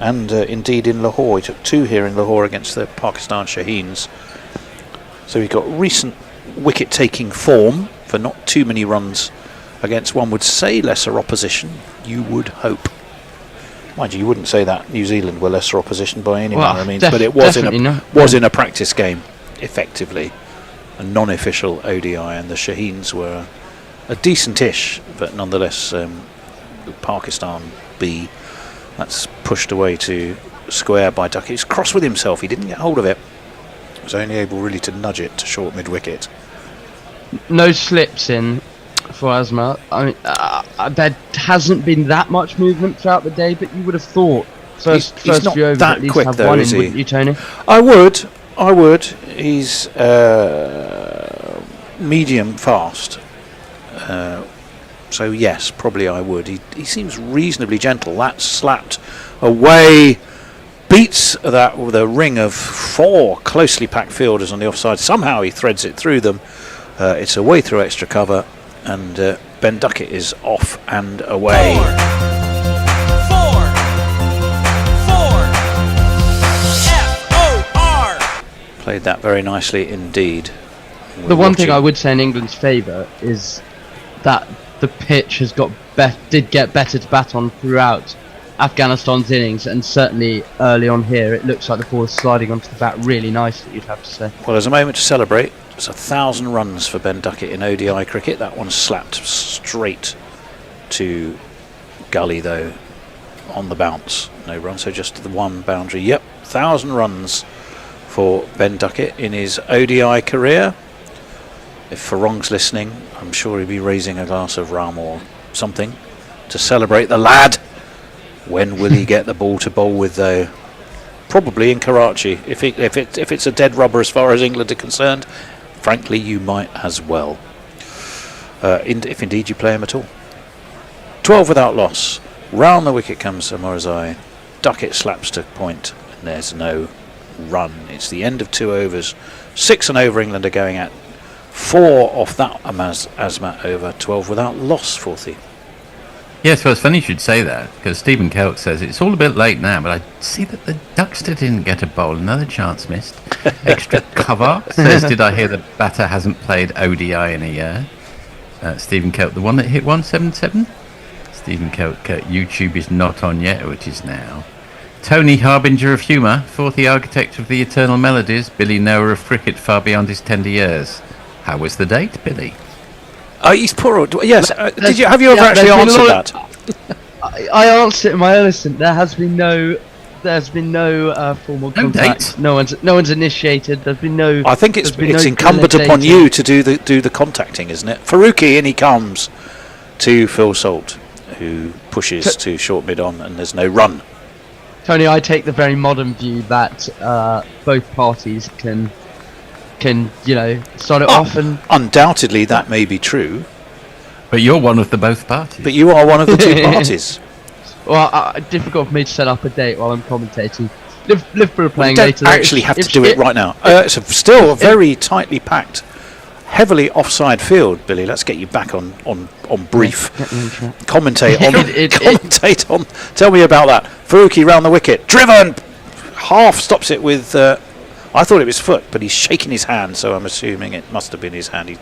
[SPEAKER 16] and indeed in Lahore. He took 2 here in Lahore against the Pakistan Shaheens. So he got recent wicket-taking form for not too many runs against, one would say, lesser opposition. You would hope. Mind you, you wouldn't say that New Zealand were lesser opposition by any manner of means, but it was in a practice game, effectively. A non-official ODI, and the Shaheens were a decent-ish, but nonetheless Pakistan B. That's pushed away to square by Duckett. He's cross with himself. He didn't get hold of it. He was only able really to nudge it to short mid-wicket.
[SPEAKER 11] No slips in for Asma. I mean, there hasn't been that much movement throughout the day, but you would have thought
[SPEAKER 16] He's not
[SPEAKER 11] few overs
[SPEAKER 16] that
[SPEAKER 11] at least
[SPEAKER 16] quick
[SPEAKER 11] have
[SPEAKER 16] though,
[SPEAKER 11] one
[SPEAKER 16] is
[SPEAKER 11] in,
[SPEAKER 16] he?
[SPEAKER 11] wouldn't you, Tony?
[SPEAKER 16] I would. He's medium fast. So yes, probably I would. He seems reasonably gentle. That slapped away, beats that with a ring of 4 closely packed fielders on the offside. Somehow he threads it through them. It's away through extra cover, and Ben Duckett is off and away. Played that very nicely indeed.
[SPEAKER 11] The one thing I would say in England's favour is that the pitch has did get better to bat on throughout Afghanistan's innings, and certainly early on here it looks like the ball is sliding onto the bat really nicely, you'd have to say.
[SPEAKER 16] Well, there's a moment to celebrate. It's 1,000 runs for Ben Duckett in ODI cricket. That one slapped straight to gully though, on the bounce. No run, so just the one boundary. Yep, 1,000 runs for Ben Duckett in his ODI career. If Farong's listening, I'm sure he'd be raising a glass of rum or something to celebrate the lad. When will he get the ball to bowl with though? Probably in Karachi. If it's a dead rubber as far as England are concerned, frankly, you might as well. If indeed you play him at all. 12 without loss. Round the wicket comes Amarazai. Duckett slaps to point, and there's no run. It's the end of 2 overs. 6 and over England are going at. 4 off that Asmat over. 12 without loss, Fourthy.
[SPEAKER 18] Yes, well, it's funny you should say that, because Stephen Kelk says it's all a bit late now, but I see that the Duckster didn't get a bowl. Another chance missed. Extra cover says, did I hear the batter hasn't played ODI in a year? Stephen Kelk, the one that hit 177? Stephen Kelk, YouTube is not on yet, which is now. Tony, harbinger of humour, Fourthy architect of the eternal melodies, Billy Noah of cricket far beyond his tender years. How was the date, Billy?
[SPEAKER 16] Oh, he's poor. Yes. Have you ever actually answered that?
[SPEAKER 11] I answered in my innocent. There's been no formal contact. No one's initiated. There's been no.
[SPEAKER 16] I think it's incumbent upon you to do the contacting, isn't it? Faruqi, in he comes to Phil Salt, who pushes to short mid on, and there's no run.
[SPEAKER 11] Tony, I take the very modern view that both parties can start it off, and
[SPEAKER 16] undoubtedly that may be true.
[SPEAKER 18] But you're one of the both parties.
[SPEAKER 16] But you are one of the two parties.
[SPEAKER 11] Well, difficult for me to set up a date while I'm commentating. Liverpool are playing
[SPEAKER 16] don't
[SPEAKER 11] later.
[SPEAKER 16] actually have to do it right now. It's still a very tightly packed, heavily offside field, Billy. Let's get you back on brief. Commentate on. Tell me about that. Faruqi round the wicket, driven, half stops it with. I thought it was foot, but he's shaking his hand, so I'm assuming it must have been his hand. He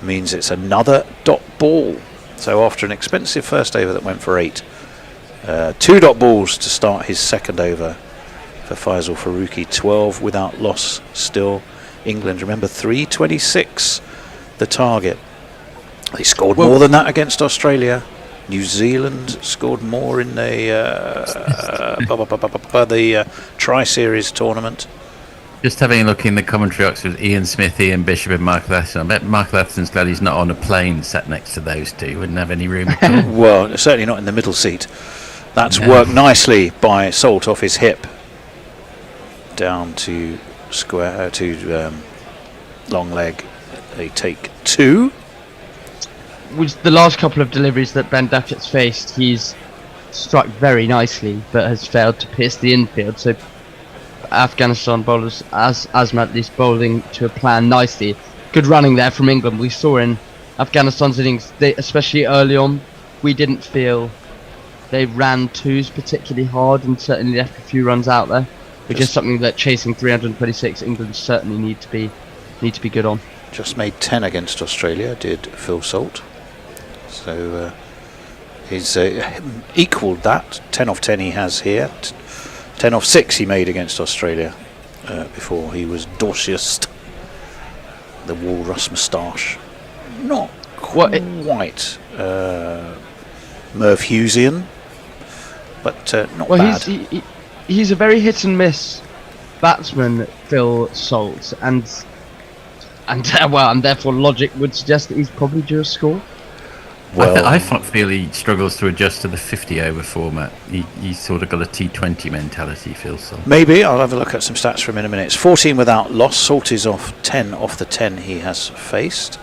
[SPEAKER 16] means it's another dot ball. So after an expensive first over that went for 8, 2 dot balls to start his second over for Faisal Faruqi. 12 without loss still. England, remember, 326 the target. They scored more than that against Australia. New Zealand scored more in the Tri-Series tournament.
[SPEAKER 18] Just having a look in the commentary box with Ian Smith, Ian Bishop and Michael Atherton. I bet Michael Atherton's glad he's not on a plane sat next to those two. He wouldn't have any room at all.
[SPEAKER 16] Well, certainly not in the middle seat. That's worked nicely by Salt off his hip. Down to square, long leg. They take 2.
[SPEAKER 11] With the last couple of deliveries that Ben Duckett's faced, he's struck very nicely, but has failed to pierce the infield. So Afghanistan bowlers, as at least, bowling to a plan nicely. Good running there from England. We saw in Afghanistan's innings, especially early on, we didn't feel they ran twos particularly hard and certainly left a few runs out there, which is something that chasing 326 England certainly need to be good on.
[SPEAKER 16] Just made 10 against Australia, did Phil Salt. So he's equalled that. 10 off 10 he has here. 10 off 6 he made against Australia before he was Dorsiest. The walrus moustache. Not quite Merv Hughesian, but not bad.
[SPEAKER 11] He's a very hit and miss batsman, Phil Salt, and therefore logic would suggest that he's probably due a score.
[SPEAKER 18] Well, I feel he struggles to adjust to the 50 over format. He's sort of got a T20 mentality, Phil Salt.
[SPEAKER 16] Maybe. I'll have a look at some stats for him in a minute. It's 14 without loss. Salt is off 10 off the 10 he has faced.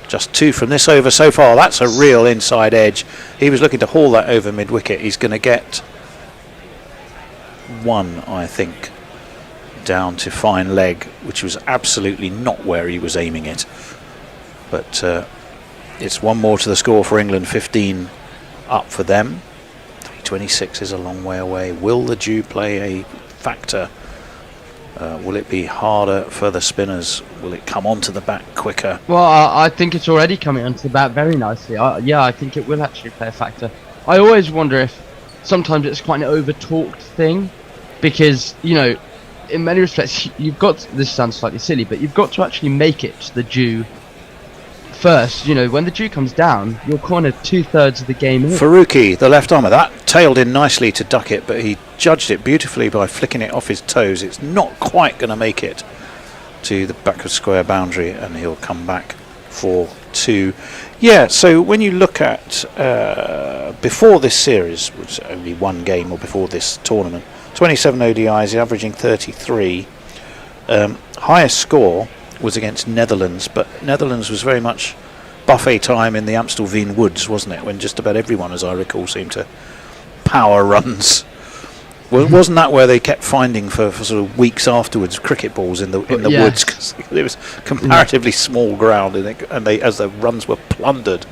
[SPEAKER 16] Just 2 from this over so far. That's a real inside edge. He was looking to haul that over mid-wicket. He's going to get 1, I think, down to fine leg, which was absolutely not where he was aiming it. But it's 1 more to the score for England, 15 up for them. 326 is a long way away. Will the dew play a factor? Will it be harder for the spinners? Will it come onto the bat quicker?
[SPEAKER 11] Well, I think it's already coming onto the bat very nicely. I think it will actually play a factor. I always wonder if sometimes it's quite an over-talked thing, because, in many respects, you've got, this sounds slightly silly, but you've got to actually make it to the dew first. When the dew comes down, you're kind of 2/3 of the game in.
[SPEAKER 16] Faruqi, the left armour, that tailed in nicely to Duckett, but he judged it beautifully by flicking it off his toes. It's not quite going to make it to the back of square boundary, and he'll come back for 2. Yeah, so when you look at before this series, which is only 1 game, or before this tournament, 27 ODIs, averaging 33. Highest score was against Netherlands, but Netherlands was very much buffet time in the Amstelveen Woods, wasn't it? When just about everyone, as I recall, seemed to power runs. Wasn't that where they kept finding for sort of weeks afterwards cricket balls in the woods? Because it was comparatively small ground, and they, as the runs were plundered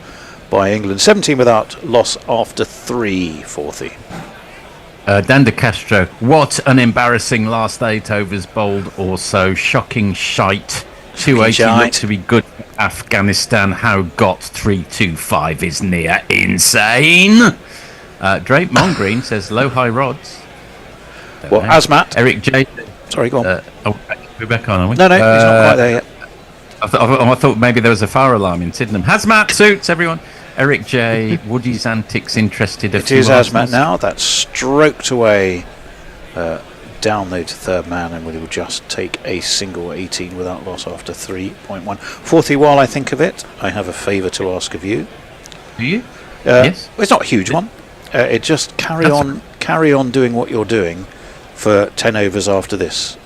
[SPEAKER 16] by England. 17 without loss after 3, Forthy.
[SPEAKER 18] Dan de Castro, what an embarrassing last 8 overs bowled or so. Shocking shite. 280 looked to be good for Afghanistan. How got 325 is near insane. Drake Mongreen says low high rods.
[SPEAKER 16] Asmat.
[SPEAKER 18] Eric J.
[SPEAKER 16] Sorry, go on.
[SPEAKER 18] We're back on, are we?
[SPEAKER 16] No, he's not quite there yet.
[SPEAKER 18] I thought maybe there was a fire alarm in Sydenham. Hazmat suits, everyone. Eric J. Woody's antics interested.
[SPEAKER 16] It is Hazmat now. That's stroked away down there to third man, and we will just take a single 18 without loss after 3.1. Fourthly, while I think of it, I have a favour to ask of you.
[SPEAKER 18] Do you?
[SPEAKER 16] Yes. It's not a huge one. It just carry on doing what you're doing for 10 overs after this.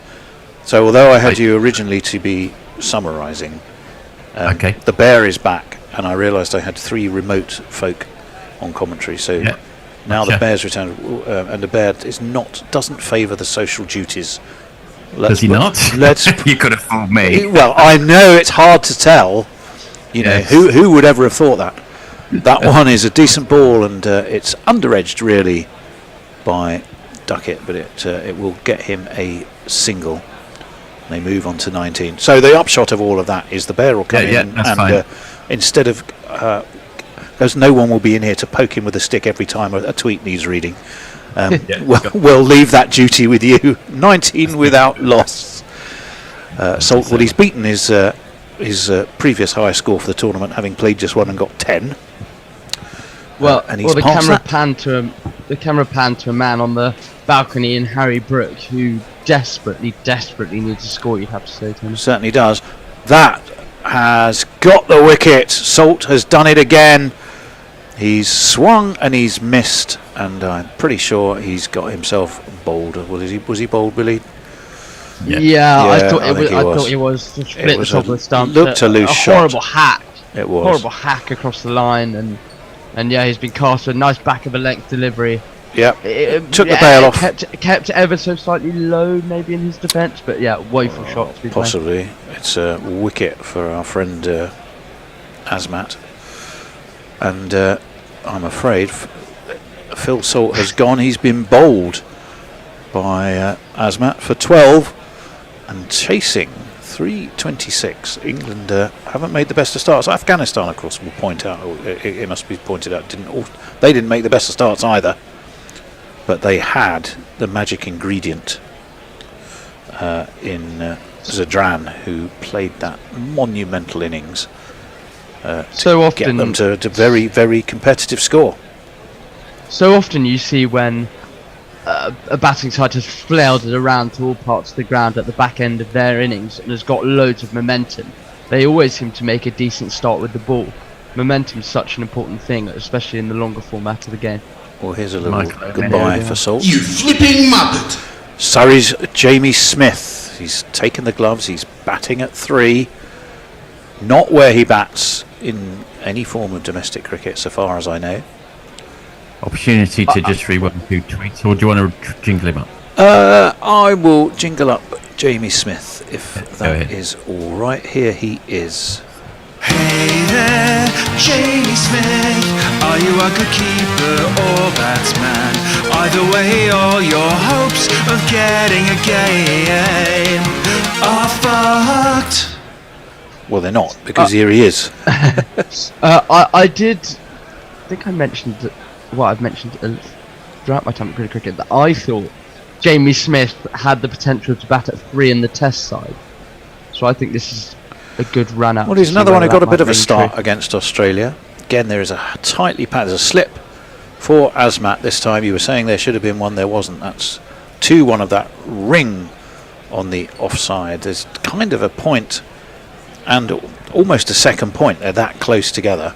[SPEAKER 16] So although I had you originally to be summarising, the bear is back, and I realised I had 3 remote folk on commentary. So now the bear's returned, and the bear doesn't favour the social duties.
[SPEAKER 18] Does he not? You could have fooled me.
[SPEAKER 16] Well, I know it's hard to tell. You know, who would ever have thought that? That one is a decent ball, and it's under-edged really by Duckett, but it will get him a single. They move on to 19. So the upshot of all of that is the bear will come in, and instead of because no one will be in here to poke him with a stick every time a tweet needs reading, we'll leave that duty with you. 19 without loss. Salt, well, he's beaten his previous highest score for the tournament, having played just one and got 10. And he's
[SPEAKER 11] the camera panned to a man on the balcony in Harry Brook who desperately needs a score, you'd have to say to him.
[SPEAKER 16] Certainly does. That has got the wicket. Salt has done it again. He's swung and he's missed, and I'm pretty sure he's got himself bowled. Was he bowled, Billy?
[SPEAKER 11] Yeah, I thought he was. Split the top of the stump.
[SPEAKER 16] Looked a loose shot.
[SPEAKER 11] Horrible hack.
[SPEAKER 16] It was.
[SPEAKER 11] Horrible hack across the line, and yeah, he's been cast with a nice back of a length delivery.
[SPEAKER 16] Yep. Took the bail off.
[SPEAKER 11] Kept ever so slightly low, maybe in his defence, but yeah, woeful shot to be
[SPEAKER 16] possibly.
[SPEAKER 11] playing.
[SPEAKER 16] It's a wicket for our friend Hazmat, and I'm afraid Phil Salt has gone. He's been bowled by Hazmat for 12 and chasing 326. England haven't made the best of starts. Afghanistan, of course, will point out. It must be pointed out. They didn't make the best of starts either. But they had the magic ingredient in Zadran, who played that monumental innings to get them to very, very competitive score.
[SPEAKER 11] So often you see when a batting side has flailed it around to all parts of the ground at the back end of their innings and has got loads of momentum, they always seem to make a decent start with the ball. Momentum is such an important thing, especially in the longer format of the game.
[SPEAKER 16] Well, here's a little goodbye for Salt.
[SPEAKER 6] You flipping muppet!
[SPEAKER 16] Surrey's Jamie Smith. He's taken the gloves. He's batting at 3. Not where he bats in any form of domestic cricket, so far as I know.
[SPEAKER 18] Opportunity to just read 1 2 tweets, or do you want to jingle him up?
[SPEAKER 16] I will jingle up Jamie Smith, if that is all right. Here he is.
[SPEAKER 6] Hey there, Jamie Smith. Are you a good keeper or batsman? Either way, all your hopes of getting a game are fucked.
[SPEAKER 16] Well, they're not, because here he is.
[SPEAKER 11] I think I mentioned I've mentioned throughout my time at cricket that I thought Jamie Smith had the potential to bat at 3 in the Test side. So I think this is a good run out.
[SPEAKER 16] Well, he's another one who got a bit of a start against Australia. Again, there is a tightly packed, there's a slip for Hazmat this time. You were saying there should have been one, there wasn't. That's 2-1 of that ring on the offside. There's kind of a point and almost a second point. They're that close together.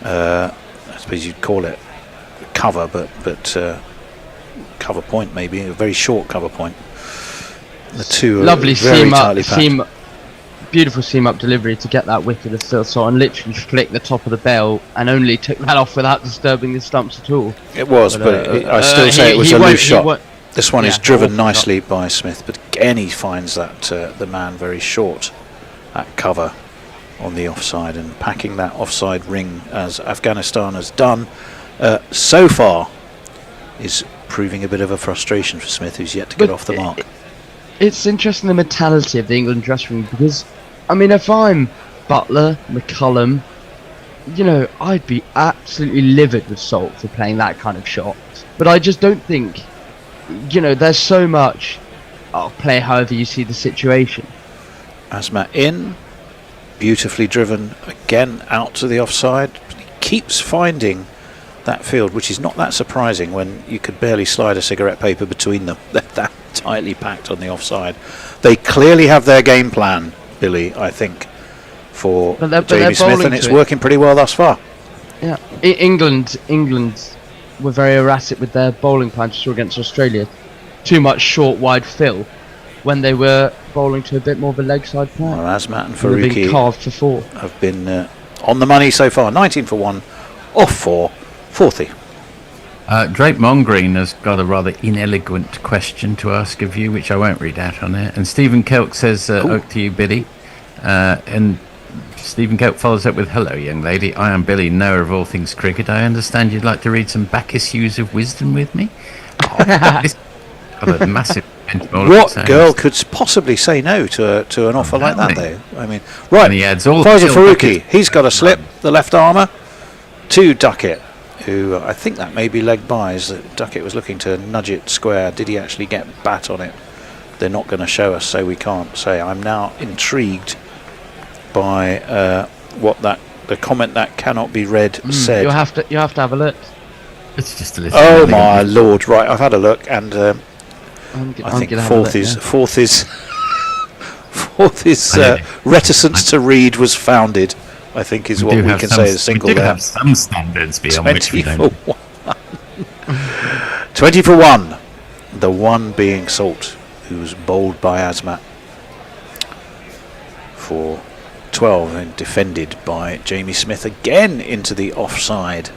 [SPEAKER 16] I suppose you'd call it cover, but cover point maybe, a very short cover point. The two
[SPEAKER 11] lovely
[SPEAKER 16] are very tightly packed.
[SPEAKER 11] Beautiful seam-up delivery to get that wicket of Phil Salt and literally flick the top of the bail and only took that off without disturbing the stumps at all.
[SPEAKER 16] It was, but I still say it was a loose shot. This one is driven nicely by Smith, but again he finds that the man very short at cover on the offside, and packing that offside ring as Afghanistan has done so far is proving a bit of a frustration for Smith, who's yet to get off the mark.
[SPEAKER 11] It's interesting, the mentality of the England dressing room, because I mean, if I'm Butler, McCullum, you know, I'd be absolutely livid with Salt for playing that kind of shot. But I just don't think, you know, there's so much, play however you see the situation.
[SPEAKER 16] Hazmat in, beautifully driven again out to the offside. He keeps finding that field, which is not that surprising when you could barely slide a cigarette paper between them. They're that tightly packed on the offside. They clearly have their game plan, Billy, I think, for Jamie Smith, and it's working pretty well thus far.
[SPEAKER 11] Yeah, England were very erratic with their bowling plan against Australia. Too much short, wide fill when they were bowling to a bit more of a leg side plan.
[SPEAKER 16] Well, Azmat and Faruqi
[SPEAKER 11] carved for 4.
[SPEAKER 16] have been on the money so far. 19 for 1, off 4, 40.
[SPEAKER 18] Drake Mongreen has got a rather inelegant question to ask of you, which I won't read out on air. And Stephen Kelk says, "Oak to you, Billy." And Stephen Kelk follows up with, "Hello, young lady. I am Billy, knower of all things cricket. I understand you'd like to read some back issues of wisdom with me." A massive.
[SPEAKER 16] What girl could possibly say no to an offer like that, though? I mean, right.
[SPEAKER 18] And he adds all
[SPEAKER 16] Faisal Faruqi, he's got a slip, the left armour, to Duckett, who I think that may be leg buys. Duckett was looking to nudge it square. Did he actually get bat on it? They're not going to show us, so we can't say. I'm now intrigued by the comment that cannot be read said.
[SPEAKER 11] You have to have a look.
[SPEAKER 18] It's just a little.
[SPEAKER 16] Oh my lord! Right, I've had a look, and I think fourth is reticence to read was founded. I think is what we can say as single.
[SPEAKER 18] We do have some standards beyond which we don't.
[SPEAKER 16] 20 for 1. The one being Salt, who's bowled by Azmat for 12 and defended by Jamie Smith again into the offside.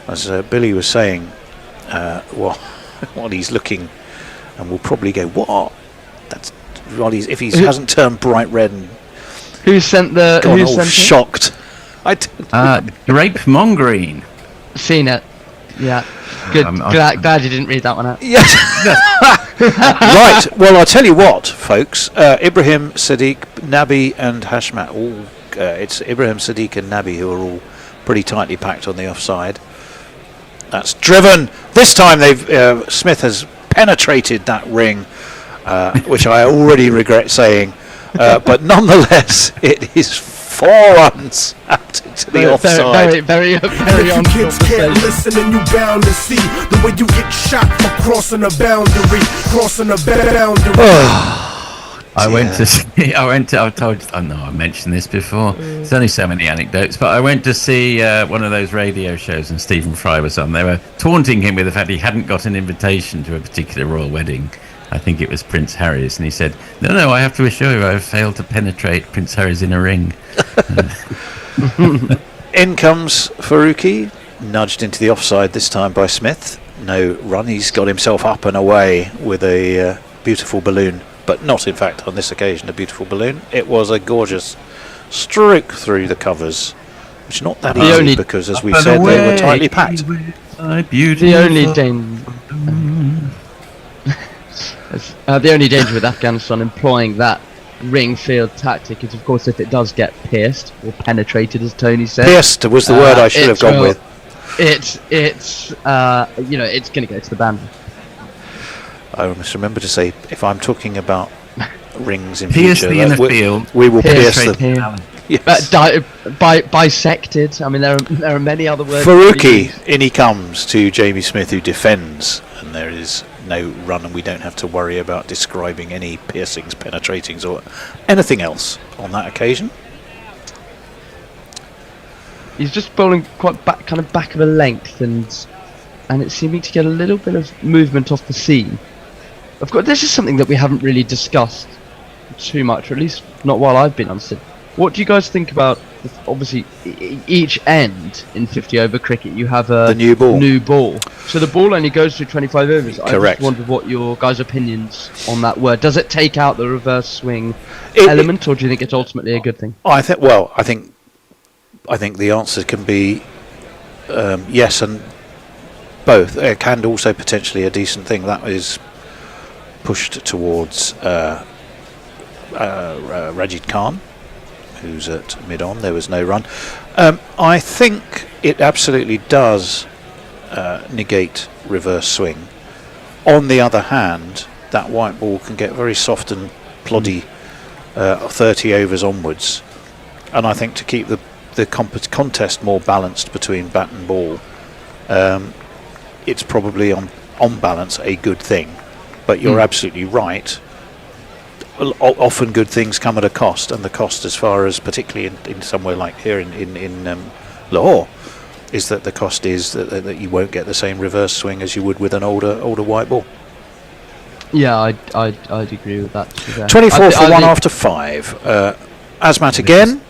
[SPEAKER 16] As Billy was saying, while he's looking, and we'll probably go, what? That's if he hasn't turned bright red and
[SPEAKER 11] who sent the?
[SPEAKER 16] Who sent shocked?
[SPEAKER 18] Drake Mongreen.
[SPEAKER 11] Seen it. Yeah. Good. Glad you didn't read that one out.
[SPEAKER 16] Yes. Right. Well, I'll tell you what, folks. Ibrahim, Sadiq, Nabi, and Hashmat. It's Ibrahim, Sadiq, and Nabi who are all pretty tightly packed on the offside. That's driven. This time Smith has penetrated that ring, which I already regret saying. But nonetheless, it is 4 runs out into the offside.
[SPEAKER 11] Very on
[SPEAKER 3] kids can't listen and you bound to see the way you get shot for crossing a boundary.
[SPEAKER 18] I mentioned this before. There's only so many anecdotes, but I went to see one of those radio shows, and Stephen Fry was on. They were taunting him with the fact he hadn't got an invitation to a particular royal wedding. I think it was Prince Harry's, and he said, "No, I have to assure you, I've failed to penetrate Prince Harry's inner ring."
[SPEAKER 16] In comes Faruqi, nudged into the offside this time by Smith. No run. He's got himself up and away with a beautiful balloon, but not, in fact, on this occasion a beautiful balloon. It was a gorgeous stroke through the covers, which is not that easy because, as we said, they were tightly packed.
[SPEAKER 11] The only danger with Afghanistan employing that ring field tactic is, of course, if it does get pierced or penetrated, as Tony said.
[SPEAKER 16] Pierced was the word I should have gone with.
[SPEAKER 11] It's going to go to the boundary.
[SPEAKER 16] I must remember to say, if I'm talking about rings in
[SPEAKER 18] pierce
[SPEAKER 16] future,
[SPEAKER 18] the inner field.
[SPEAKER 16] We will pierce them. Yes.
[SPEAKER 11] Bisected. I mean, there are many other words.
[SPEAKER 16] Faruqi, in he comes to Jamie Smith, who defends, and there is no run, and we don't have to worry about describing any piercings, penetratings, or anything else on that occasion.
[SPEAKER 11] He's just bowling quite back of a length, and it's seeming to get a little bit of movement off the seam. Of course, this is something that we haven't really discussed too much, or at least not while I've been on sit. What do you guys think about? Obviously, each end in 50 over cricket, you have the new ball. So the ball only goes through 25 overs.
[SPEAKER 16] Correct.
[SPEAKER 11] I just wondered what your guys' opinions on that were. Does it take out the reverse swing element, or do you think it's ultimately a good thing?
[SPEAKER 16] I think the answer can be yes and both. It can also potentially a decent thing that is pushed towards Rajid Khan, who's at mid-on. There was no run. I think it absolutely does negate reverse swing. On the other hand, that white ball can get very soft and ploddy 30 overs onwards, and I think to keep the contest more balanced between bat and ball, it's probably on balance a good thing. But you're absolutely right. Often good things come at a cost, and the cost, as far as particularly in somewhere like here in Lahore, is that the cost is that you won't get the same reverse swing as you would with an older white ball.
[SPEAKER 11] Yeah, I'd agree with that.
[SPEAKER 16] 24 for 1 after 5. Azmat again,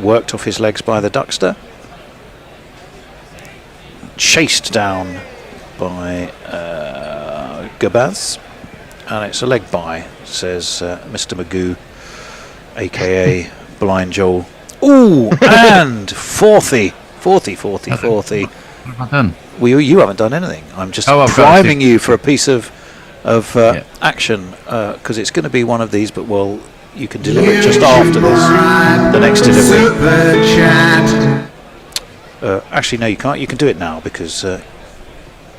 [SPEAKER 16] worked off his legs by the Duckster. Chased down by Gabaz, and it's a leg by, says Mr. Magoo, aka Blind Joel. Ooh, and 40.
[SPEAKER 18] What have I done?
[SPEAKER 16] Well, you haven't done anything. I'm just
[SPEAKER 18] I've
[SPEAKER 16] priming you for a piece of action, because it's going to be one of these, but you can deliver it just after this, the next delivery. Actually, no, you can't. You can do it now because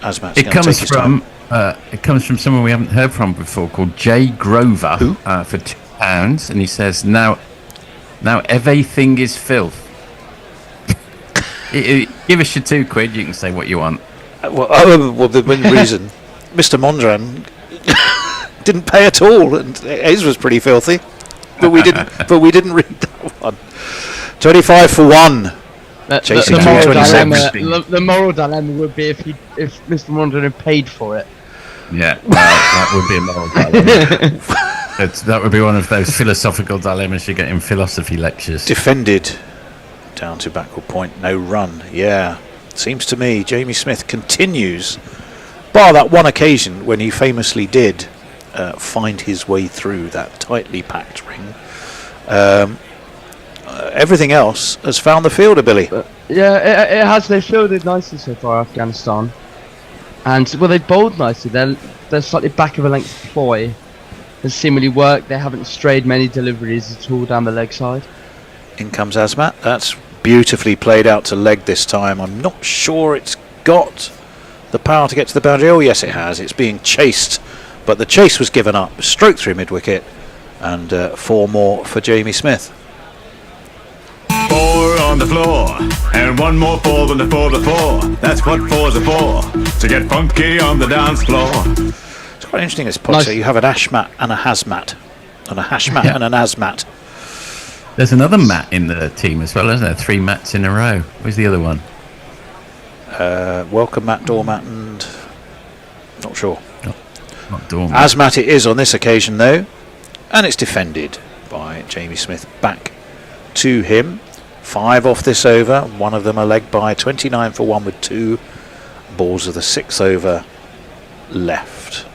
[SPEAKER 16] Azmat's going to take his time.
[SPEAKER 18] It comes from someone we haven't heard from before, called Jay Grover, for £2, and he says, "Now everything is filth." Give us your £2. You can say what you want.
[SPEAKER 16] The reason Mr. Mondran didn't pay at all, and his was pretty filthy, but we didn't. But we didn't read that one. 25 for 1. Chasing
[SPEAKER 11] the moral dilemma would be if Mr. Mondran had paid for it.
[SPEAKER 18] Yeah, well, that would be a moral dilemma. That would be one of those philosophical dilemmas you get in philosophy lectures.
[SPEAKER 16] Defended down to backward point, no run. Yeah, seems to me Jamie Smith continues, bar that one occasion when he famously did find his way through that tightly packed ring. Everything else has found the fielder, Billy.
[SPEAKER 11] Yeah, it has. They fielded nicely so far, Afghanistan. And, they bowled nicely. They're slightly back of a length ploy. Has seemingly worked. They haven't strayed many deliveries at all down the leg side.
[SPEAKER 16] In comes Azmat. That's beautifully played out to leg this time. I'm not sure it's got the power to get to the boundary. Oh, yes, it has. It's being chased. But the chase was given up. Stroke through mid-wicket. And 4 more for Jamie Smith.
[SPEAKER 6] 4 on the floor, and 1 more 4 than the 4 before. That's what 4s are for, to get funky on the dance floor.
[SPEAKER 16] It's quite interesting this pod. So you have an Ashmat and a Hazmat, and a Hashmat and an Azmat.
[SPEAKER 18] There's another Matt in the team as well, isn't there? 3 Matts in a row. Where's the other one?
[SPEAKER 16] Welcome Matt, Doormat, and not sure.
[SPEAKER 18] Not Doormat.
[SPEAKER 16] Azmat it is on this occasion though, and it's defended by Jamie Smith back to him. 5 off this over, 1 of them a leg by. 29 for 1 with 2 balls of the 6th over left.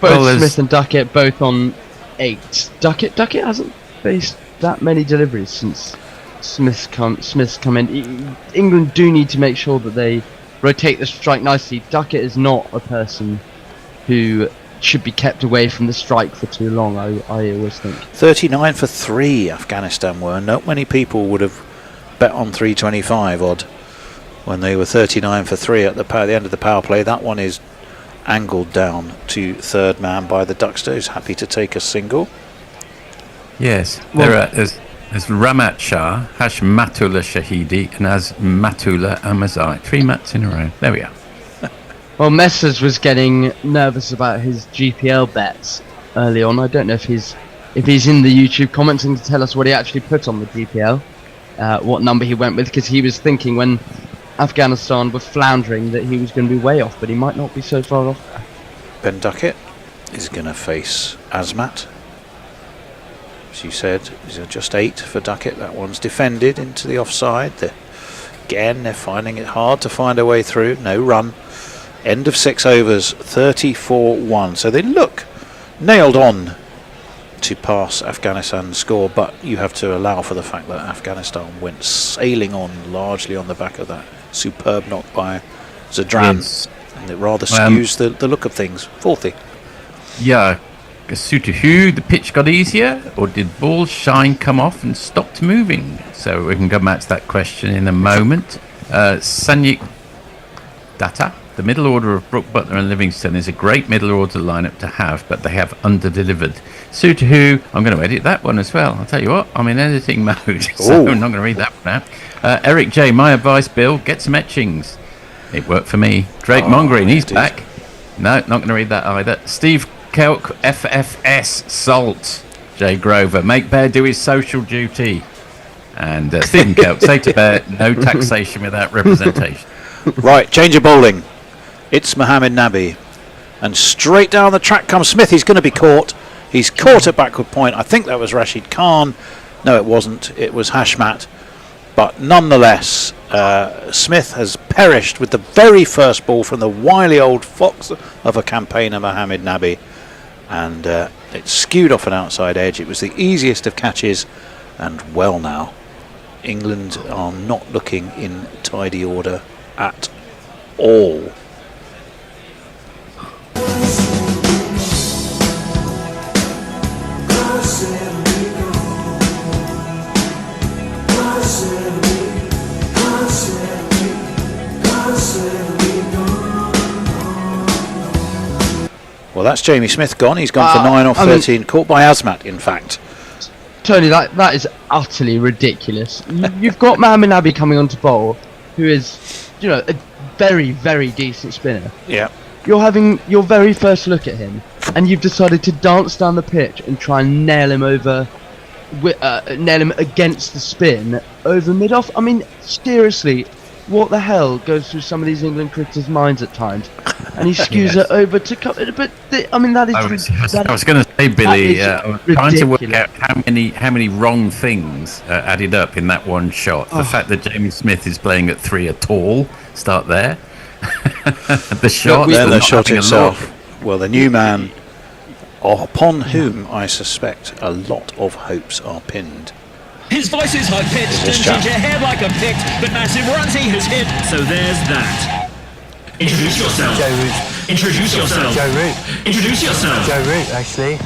[SPEAKER 11] Both Smith and Duckett both on 8. Duckett hasn't faced that many deliveries since Smith's come in. England do need to make sure that they rotate the strike nicely. Duckett is not a person who should be kept away from the strike for too long, I always think.
[SPEAKER 16] 39 for 3 Afghanistan were. Not many people would have bet on 325 odd when they were 39 for 3 at the end of the power play. That one is angled down to third man by the Duckster, who's happy to take a single.
[SPEAKER 18] Yes, there's Ramat Shah, Hashmatullah Shahidi, and Azmatullah Amazai. 3 Mats in a row. There we are.
[SPEAKER 11] Well, Messers was getting nervous about his GPL bets early on. I don't know if he's in the YouTube comments and can tell us what he actually put on the GPL, what number he went with, because he was thinking when Afghanistan were floundering that he was going to be way off, but he might not be so far off there.
[SPEAKER 16] Ben Duckett is going to face Azmat. As you said, is just 8 for Duckett. That one's defended into the offside. Again, they're finding it hard to find a way through. No run. End of 6 overs, 34-1. So they look nailed on to pass Afghanistan's score, but you have to allow for the fact that Afghanistan went sailing on largely on the back of that superb knock by Zadran.
[SPEAKER 18] Yes.
[SPEAKER 16] And it rather skews the look of things. 40.
[SPEAKER 18] Yeah. Sutuhu, the pitch got easier, or did ball shine come off and stopped moving? So we can come back to that question in a moment. Sanyik Data The middle order of Brook, Butler and Livingston is a great middle order lineup to have, but they have under-delivered. Suter who, I'm going to edit that one as well. I'll tell you what, I'm in editing mode, so I'm not going to read that one out. Eric J, my advice, Bill, get some etchings. It worked for me. Drake Mongreen, he's back. No, not going to read that either. Steve Kelk, FFS, Salt. Jay Grover, make Bear do his social duty. And Stephen Kelk, say to Bear, no taxation without representation.
[SPEAKER 16] Right, change of bowling. It's Mohammed Nabi. And straight down the track comes Smith. He's going to be caught. He's caught at backward point. I think that was Rashid Khan. No, it wasn't. It was Hashmat. But nonetheless, Smith has perished with the very first ball from the wily old fox of a campaigner, Mohammed Nabi. And it skewed off an outside edge. It was the easiest of catches. And well now, England are not looking in tidy order at all. Well, that's Jamie Smith gone. He's gone for 9 off 13, caught by Azmat, in fact.
[SPEAKER 11] Tony, that is utterly ridiculous. You've got Mohammed Nabi coming on to bowl, who is, a very, very decent spinner.
[SPEAKER 16] Yeah.
[SPEAKER 11] You're having your very first look at him, and you've decided to dance down the pitch and try and nail him against the spin over mid-off. I mean, seriously, what the hell goes through some of these England cricketers' minds at times? And he skews it over to cover. But that is.
[SPEAKER 18] I was going to say, Billy, I was trying to work out how many wrong things added up in that one shot. The fact that Jamie Smith is playing at 3 at all. Start there. The shot.
[SPEAKER 16] Then the shot itself. Well, the new man, upon whom I suspect a lot of hopes are pinned.
[SPEAKER 12] His voice is high-pitched and ginger hair like a picked, but massive runs he has hit, so there's that. Introduce yourself.
[SPEAKER 5] Joe Root.
[SPEAKER 12] Introduce yourself.
[SPEAKER 5] Joe Root.
[SPEAKER 12] Introduce yourself.
[SPEAKER 5] Joe Root, actually.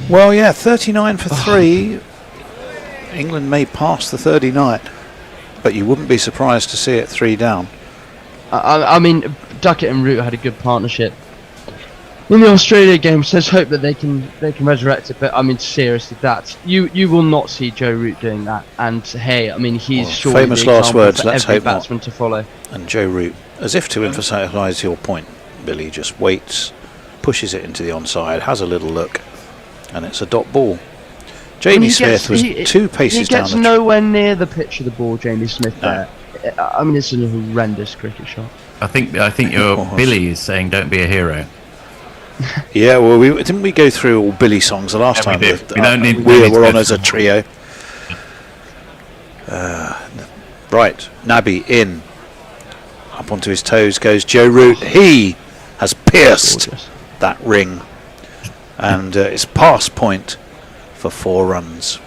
[SPEAKER 16] Well, yeah, 39 for 3. England may pass the 39, but you wouldn't be surprised to see it 3 down.
[SPEAKER 11] I mean, Duckett and Root had a good partnership. In the Australia game, so let's hope that they can resurrect it. But I mean, seriously, that you will not see Joe Root doing that. And hey, I mean, he's surely
[SPEAKER 16] famous
[SPEAKER 11] the
[SPEAKER 16] last
[SPEAKER 11] example
[SPEAKER 16] words.
[SPEAKER 11] for
[SPEAKER 16] Let's
[SPEAKER 11] every
[SPEAKER 16] hope not.
[SPEAKER 11] batsman to follow.
[SPEAKER 16] And Joe Root, as if to emphasise your point, Billy, just waits, pushes it into the onside, has a little look, and it's a dot ball. Jamie Smith was 2 paces down.
[SPEAKER 11] He gets nowhere near the pitch of the ball, Jamie Smith. There. I mean, it's a horrendous cricket shot.
[SPEAKER 18] I think your Billy is saying, "Don't be a hero."
[SPEAKER 16] Yeah, well, didn't we go through all Billy songs the last time?
[SPEAKER 18] We
[SPEAKER 16] were on as a trio. Right, Nabi in. Up onto his toes goes Joe Root. He has pierced that ring. And it's pass point for 4 runs.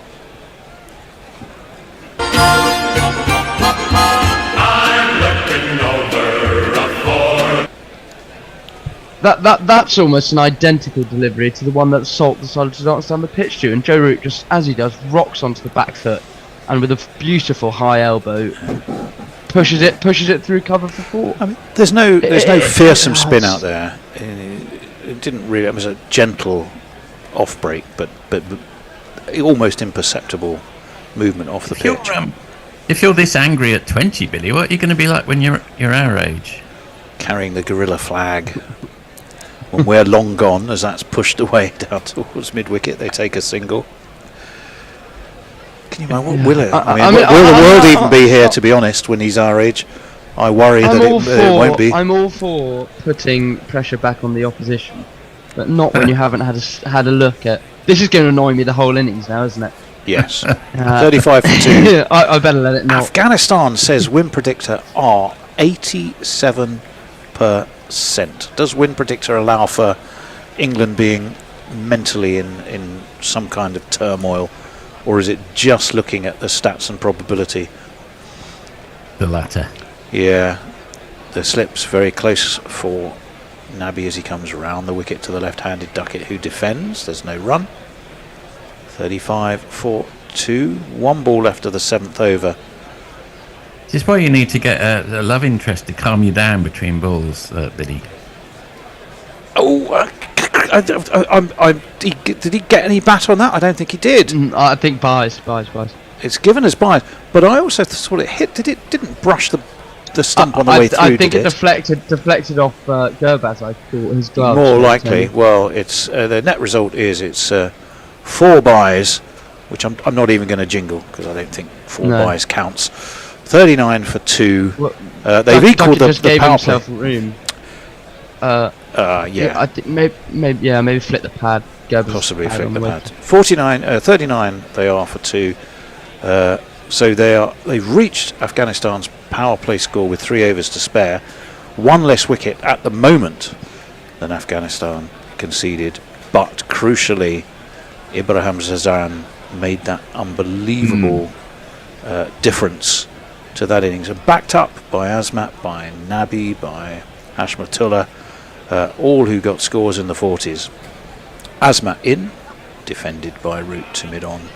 [SPEAKER 11] That's almost an identical delivery to the one that Salt decided to dance down the pitch to, and Joe Root, just as he does, rocks onto the back foot and with a beautiful high elbow pushes it through cover for 4.
[SPEAKER 16] I mean, there's no fearsome spin out there. It didn't really. It was a gentle off break, but almost imperceptible movement off the pitch.
[SPEAKER 18] If you're this angry at 20, Billy, what are you going to be like when you're our age?
[SPEAKER 16] Carrying the Guerilla flag. When we're long gone, as that's pushed away down towards mid-wicket, they take a single. Can you imagine what will it? Will the world even be here, to be honest, when he's our age? I worry that it won't be.
[SPEAKER 11] I'm all for putting pressure back on the opposition, but not when you haven't had a look at. This is going to annoy me the whole innings now, isn't it?
[SPEAKER 16] Yes. 35 for 2.
[SPEAKER 11] I better let it know.
[SPEAKER 16] Afghanistan says win predictor are 87%. Does win predictor allow for England being mentally in some kind of turmoil, or is it just looking at the stats and probability?
[SPEAKER 18] The latter.
[SPEAKER 16] Yeah, the slip's very close for Nabi as he comes around the wicket to the left-handed Duckett, who defends. There's no run. 35 for 2. 1 ball left of the 7th over.
[SPEAKER 18] This is why you need to get a love interest to calm you down between balls, Billy.
[SPEAKER 16] Oh, did he get any bat on that? I don't think he did.
[SPEAKER 11] I think buys.
[SPEAKER 16] It's given as buys, but I also thought it hit. Didn't brush the stump on the way through.
[SPEAKER 11] I think it deflected off Gurbaz. I thought his glove.
[SPEAKER 16] More likely. Well, it's the net result is it's 4 buys, which I'm not even going to jingle because I don't think 4 buys counts. 39 for 2.
[SPEAKER 11] Well,
[SPEAKER 16] they've equalled the
[SPEAKER 11] gave
[SPEAKER 16] power
[SPEAKER 11] himself
[SPEAKER 16] play.
[SPEAKER 11] Room.
[SPEAKER 16] Yeah.
[SPEAKER 11] I think maybe flip the pad.
[SPEAKER 16] Possibly flip the pad. 39 they are for 2. So they've reached Afghanistan's power play score with 3 overs to spare. 1 less wicket at the moment than Afghanistan conceded, but crucially, Ibrahim zadran made that unbelievable difference to that innings, and backed up by Azmat, by Nabi, by Hashmatullah, all who got scores in the 40s. Azmat in, defended by Root to mid-on,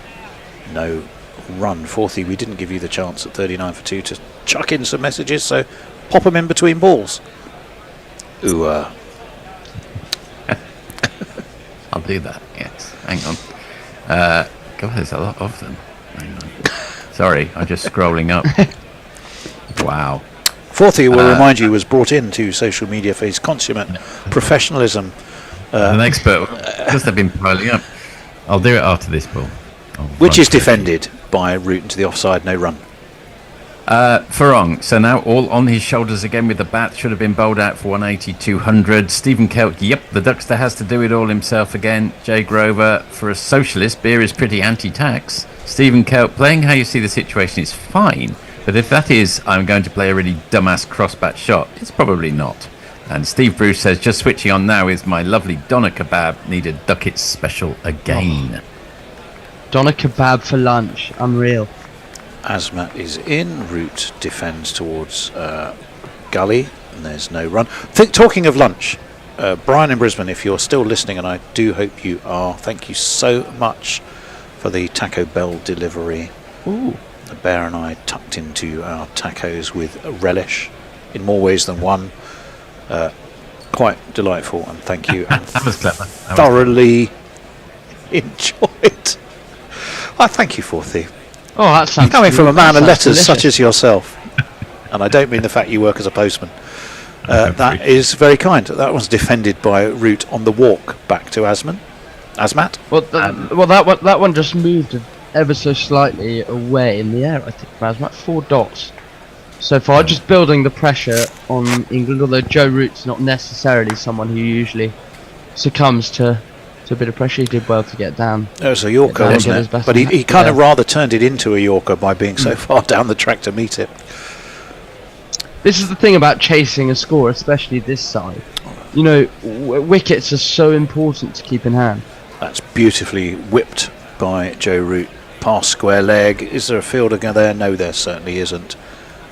[SPEAKER 16] no run. Fourthie, we didn't give you the chance at 39 for 2 to chuck in some messages, so pop them in between balls. Ooh,
[SPEAKER 18] I'll do that, yes. Hang on. God, there's a lot of them. Hang on. Sorry, I'm just scrolling up. Wow.
[SPEAKER 16] Fourthie, will remind you, was brought in to social media for his consummate professionalism.
[SPEAKER 18] An expert, because they've been piling up. I'll do it after this ball.
[SPEAKER 16] Which is defended by Root into the offside, no run.
[SPEAKER 18] Farong, so now all on his shoulders again with the bat, should have been bowled out for 180, 200. Stephen Kelk, yep, the Duckster has to do it all himself again. Jay Grover, for a socialist, beer is pretty anti-tax. Stephen Kelk, playing how you see the situation is fine, but if that is, I'm going to play a really dumbass cross-bat shot, it's probably not. And Steve Bruce says, just switching on now is my lovely doner kebab, need a Duckett special again.
[SPEAKER 11] Doner kebab for lunch, unreal.
[SPEAKER 16] Azmat is in, Root defends towards Gully, and there's no run. Talking of lunch, Brian in Brisbane, if you're still listening, and I do hope you are, thank you so much for the Taco Bell delivery.
[SPEAKER 11] Ooh.
[SPEAKER 16] The Bear and I tucked into our tacos with relish in more ways than one. Quite delightful, and thank you. And
[SPEAKER 18] that was clever.
[SPEAKER 16] Thoroughly enjoyed. I thank you, Fourthie.
[SPEAKER 11] Oh, that sounds
[SPEAKER 16] coming from a man of letters
[SPEAKER 11] delicious.
[SPEAKER 16] such as yourself, and I don't mean the fact you work as a postman. That is very kind. That was defended by Root on the walk back to Azmat.
[SPEAKER 11] That one just moved ever so slightly away in the air. I think Azmat 4 dots so far, just building the pressure on England. Although Joe Root's not necessarily someone who usually succumbs to a bit of pressure. He did well to get down.
[SPEAKER 16] It was a Yorker, wasn't it? But he kind of rather turned it into a Yorker by being so far down the track to meet it.
[SPEAKER 11] This is the thing about chasing a score, especially this side. You know, wickets are so important to keep in hand.
[SPEAKER 16] That's beautifully whipped by Joe Root. Past square leg. Is there a fielder there? No, there certainly isn't.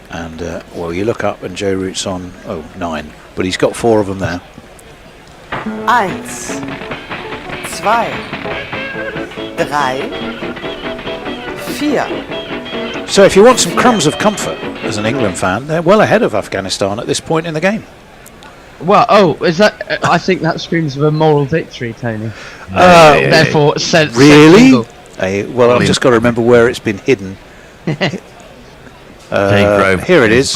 [SPEAKER 16] And, well, you look up and Joe Root's on, 9. But he's got 4 of them there.
[SPEAKER 5] 1, 2, 3, 4.
[SPEAKER 16] So if you want some crumbs of comfort as an England fan, they're well ahead of Afghanistan at this point in the game.
[SPEAKER 11] Well, is that? I think that screams of a moral victory, Tony. Therefore,
[SPEAKER 16] really? Well, I've just got to remember where it's been hidden. Here it is.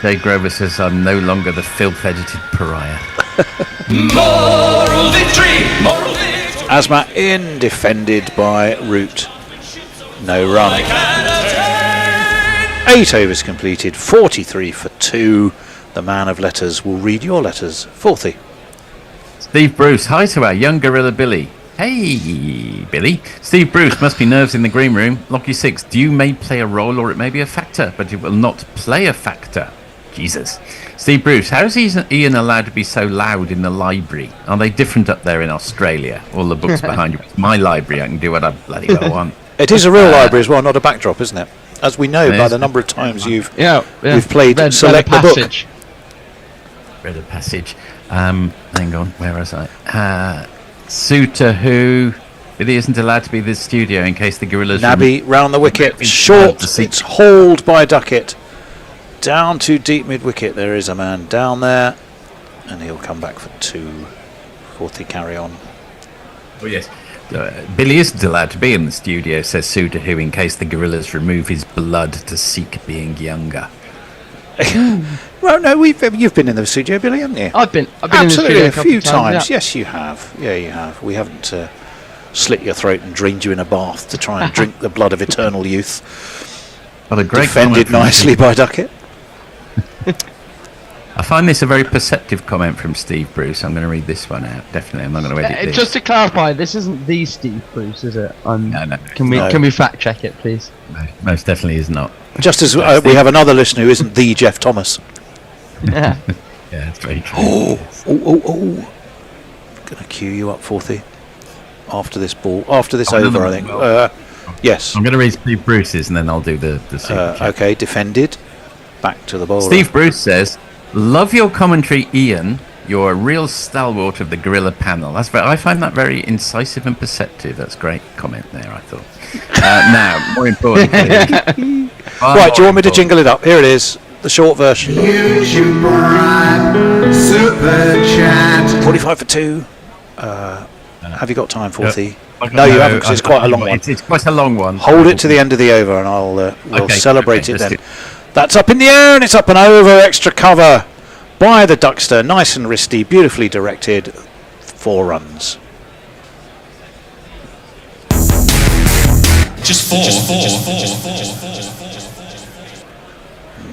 [SPEAKER 18] Dave Grover says, I'm no longer the filth-edited pariah.
[SPEAKER 6] Moral victory! Moral victory!
[SPEAKER 16] Azmat in, defended by Root. No run. 8 overs completed, 43 for 2. The man of letters will read your letters. Fourthie.
[SPEAKER 18] Steve Bruce, hi to our young Guerilla Billy. Hey, Billy. Steve Bruce, must be nerves in the green room. Lockie 6, dew may play a role or it may be a factor, but it will not play a factor. Jesus. Steve Bruce, how is Ian allowed to be so loud in the library? Are they different up there in Australia? All the books behind you. It's my library, I can do what I bloody well want.
[SPEAKER 16] It is a real library as well, not a backdrop, isn't it? As we know by the number of times you've played Select the Book.
[SPEAKER 18] Read a passage. Hang on, where was I? Suitor who... Billy isn't allowed to be in the studio in case the Guerillas...
[SPEAKER 16] Nabi round the wicket, short, it's hauled by Duckett. down to deep mid-wicket. There is a man down there, and he'll come back for 2. Fourthly carry on.
[SPEAKER 18] Oh, yes. Billy isn't allowed to be in the studio, says Sudahu, in case the Guerillas remove his blood to seek being younger.
[SPEAKER 16] Well, no, you've been in the studio, Billy, haven't you?
[SPEAKER 11] I've been
[SPEAKER 16] Absolutely,
[SPEAKER 11] in the
[SPEAKER 16] a
[SPEAKER 11] studio
[SPEAKER 16] few times.
[SPEAKER 11] Yeah.
[SPEAKER 16] Yes, you have. Yeah, you have. We haven't slit your throat and drained you in a bath to try and drink the blood of eternal youth.
[SPEAKER 18] What a great
[SPEAKER 16] defended nicely by Duckett.
[SPEAKER 18] I find this a very perceptive comment from Steve Bruce. I'm going to read this one out. Definitely, I'm not going to edit this.
[SPEAKER 11] Just to clarify, this isn't the Steve Bruce, is it?
[SPEAKER 18] No.
[SPEAKER 11] Can we fact check it, please?
[SPEAKER 18] No, most definitely is not.
[SPEAKER 16] Just as we have another listener who isn't the Jeff Thomas.
[SPEAKER 11] Yeah.
[SPEAKER 18] Yeah, it's very true.
[SPEAKER 16] Oh. Going to cue you up, Fourthy. After this over, I think. Yes.
[SPEAKER 18] I'm going to read Steve Bruce's and then I'll do the super chat.
[SPEAKER 16] Okay, defended. Back to the bowler.
[SPEAKER 18] Steve Bruce says, "Love your commentary, Ian. You're a real stalwart of the Guerilla panel." I find that very incisive and perceptive. That's a great comment there, I thought. Now, more importantly...
[SPEAKER 16] Right, do you want me to jingle it up? Here it is, the short version.
[SPEAKER 7] YouTube Prime Super Chat.
[SPEAKER 16] 45 for 2. Have you got time, Fourthy? No, you haven't, because it's quite a long one.
[SPEAKER 18] It's quite a long one.
[SPEAKER 16] Hold it to the end of the over, and we'll celebrate it then.
[SPEAKER 18] do-
[SPEAKER 16] That's up in the air, and it's up and over. Extra cover by the Duckster. Nice and wristy, beautifully directed. 4 runs.
[SPEAKER 6] Just 4.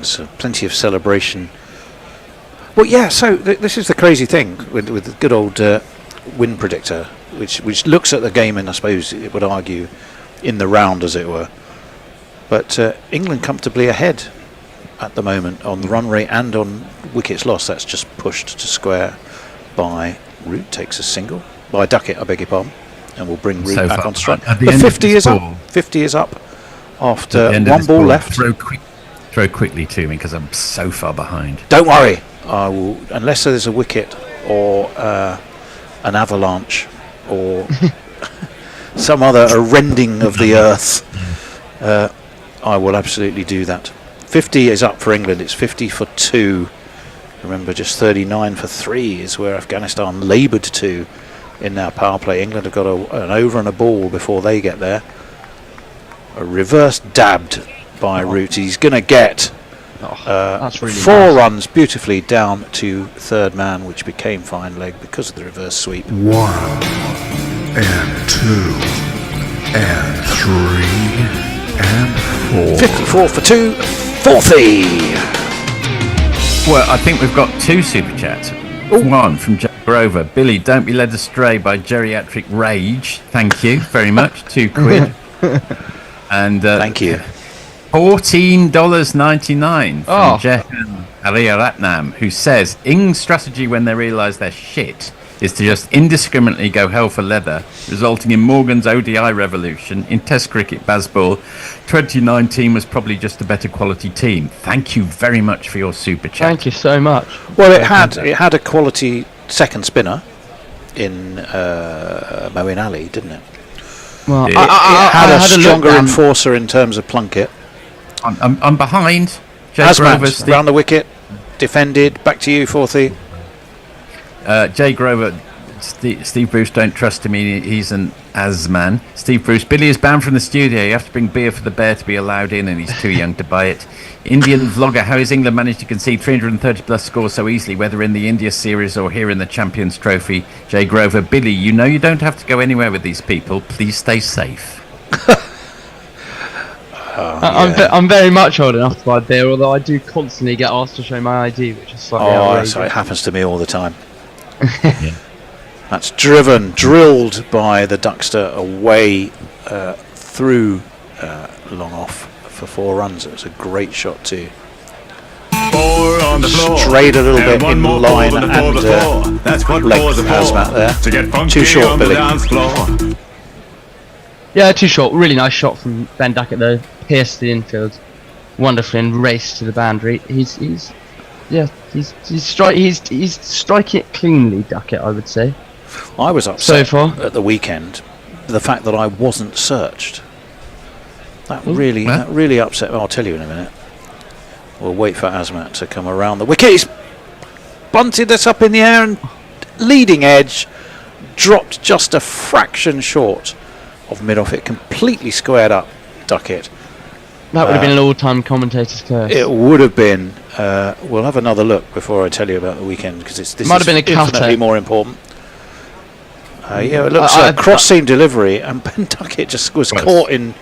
[SPEAKER 16] So plenty of celebration. Well, yeah. So this is the crazy thing with the good old wind predictor, which looks at the game, and I suppose it would argue in the round, as it were. But England comfortably ahead at the moment on the run rate and on wickets lost. That's just pushed to square by Root. Takes a single by Duckett, I beg your pardon, and will bring Root back on strike. The 50 is up. 50 is up after one ball left.
[SPEAKER 18] Throw quickly to me because I'm so far behind.
[SPEAKER 16] Don't worry, I will, unless there's a wicket or an avalanche or some other rending of the earth. I will absolutely do that. 50 is up for England. It's 50 for 2. Remember, just 39 for 3 is where Afghanistan laboured to in their power play. England have got an over and a ball before they get there. A reverse dabbed by Root. He's going to get
[SPEAKER 11] that's really
[SPEAKER 16] 4
[SPEAKER 11] nice.
[SPEAKER 16] runs beautifully down to third man, which became fine leg because of the reverse sweep.
[SPEAKER 7] 1 and 2 and 3 and 4.
[SPEAKER 16] 54 for 2. 40.
[SPEAKER 18] Well, I think we've got 2 super chats. One from Jack Grover. Billy, don't be led astray by geriatric rage. Thank you very much. £2. And
[SPEAKER 16] thank you.
[SPEAKER 18] $14.99 from Jehan Ariyaratnam, who says Ing's strategy when they realise they're shit is to just indiscriminately go hell for leather, resulting in Morgan's ODI revolution. In Test cricket, Bazball, 2019 was probably just a better quality team. Thank you very much for your super chat.
[SPEAKER 11] Thank you so much.
[SPEAKER 16] Well, it had a quality second spinner in Moeen Ali, didn't it?
[SPEAKER 11] Well,
[SPEAKER 16] it had a stronger enforcer in terms of Plunkett.
[SPEAKER 18] I'm behind.
[SPEAKER 16] Asmat round the wicket, defended. Back to you, Fourthy.
[SPEAKER 18] Jay Grover, Steve Bruce, don't trust him, he's an Asman. Steve Bruce, Billy is banned from the studio. You have to bring beer for the bear to be allowed in, and he's too young to buy it. Indian vlogger, how has England managed to concede 330 plus scores so easily, whether in the India series or here in the Champions Trophy? Jay Grover, Billy, you know you don't have to go anywhere with these people. Please stay safe.
[SPEAKER 11] I'm very much old enough to buy beer, although I do constantly get asked to show my ID, which is slightly outrageous.
[SPEAKER 16] So it happens to me all the time. That's drilled by the Duckster away through long off for 4 runs. It was a great shot too.
[SPEAKER 6] 4 on the floor.
[SPEAKER 16] Straight a little bit
[SPEAKER 6] one
[SPEAKER 16] in
[SPEAKER 6] more
[SPEAKER 16] line
[SPEAKER 6] ball on the
[SPEAKER 16] and
[SPEAKER 6] floor. That's what
[SPEAKER 16] length Asmat there.
[SPEAKER 6] To get funky
[SPEAKER 16] Too short,
[SPEAKER 6] on
[SPEAKER 16] Billy.
[SPEAKER 6] the dance floor.
[SPEAKER 11] Yeah, too short. Really nice shot from Ben Duckett though. Pierced the infield wonderfully and raced to the boundary. He's striking it cleanly, Duckett, I would say.
[SPEAKER 16] I was upset
[SPEAKER 11] so far
[SPEAKER 16] at the weekend the fact that I wasn't searched. That really upset. I'll tell you in a minute. We'll wait for Asmat to come around the wicket. He's bunted this up in the air and leading edge, dropped just a fraction short of mid-off. It completely squared up Duckett.
[SPEAKER 11] That would have been an all-time commentator's curse.
[SPEAKER 16] It would have been. We'll have another look before I tell you about the weekend, because this
[SPEAKER 11] Might
[SPEAKER 16] is
[SPEAKER 11] have been a
[SPEAKER 16] infinitely
[SPEAKER 11] cutter.
[SPEAKER 16] more important. It looks like a cross-seam delivery, and Ben Duckett just was caught in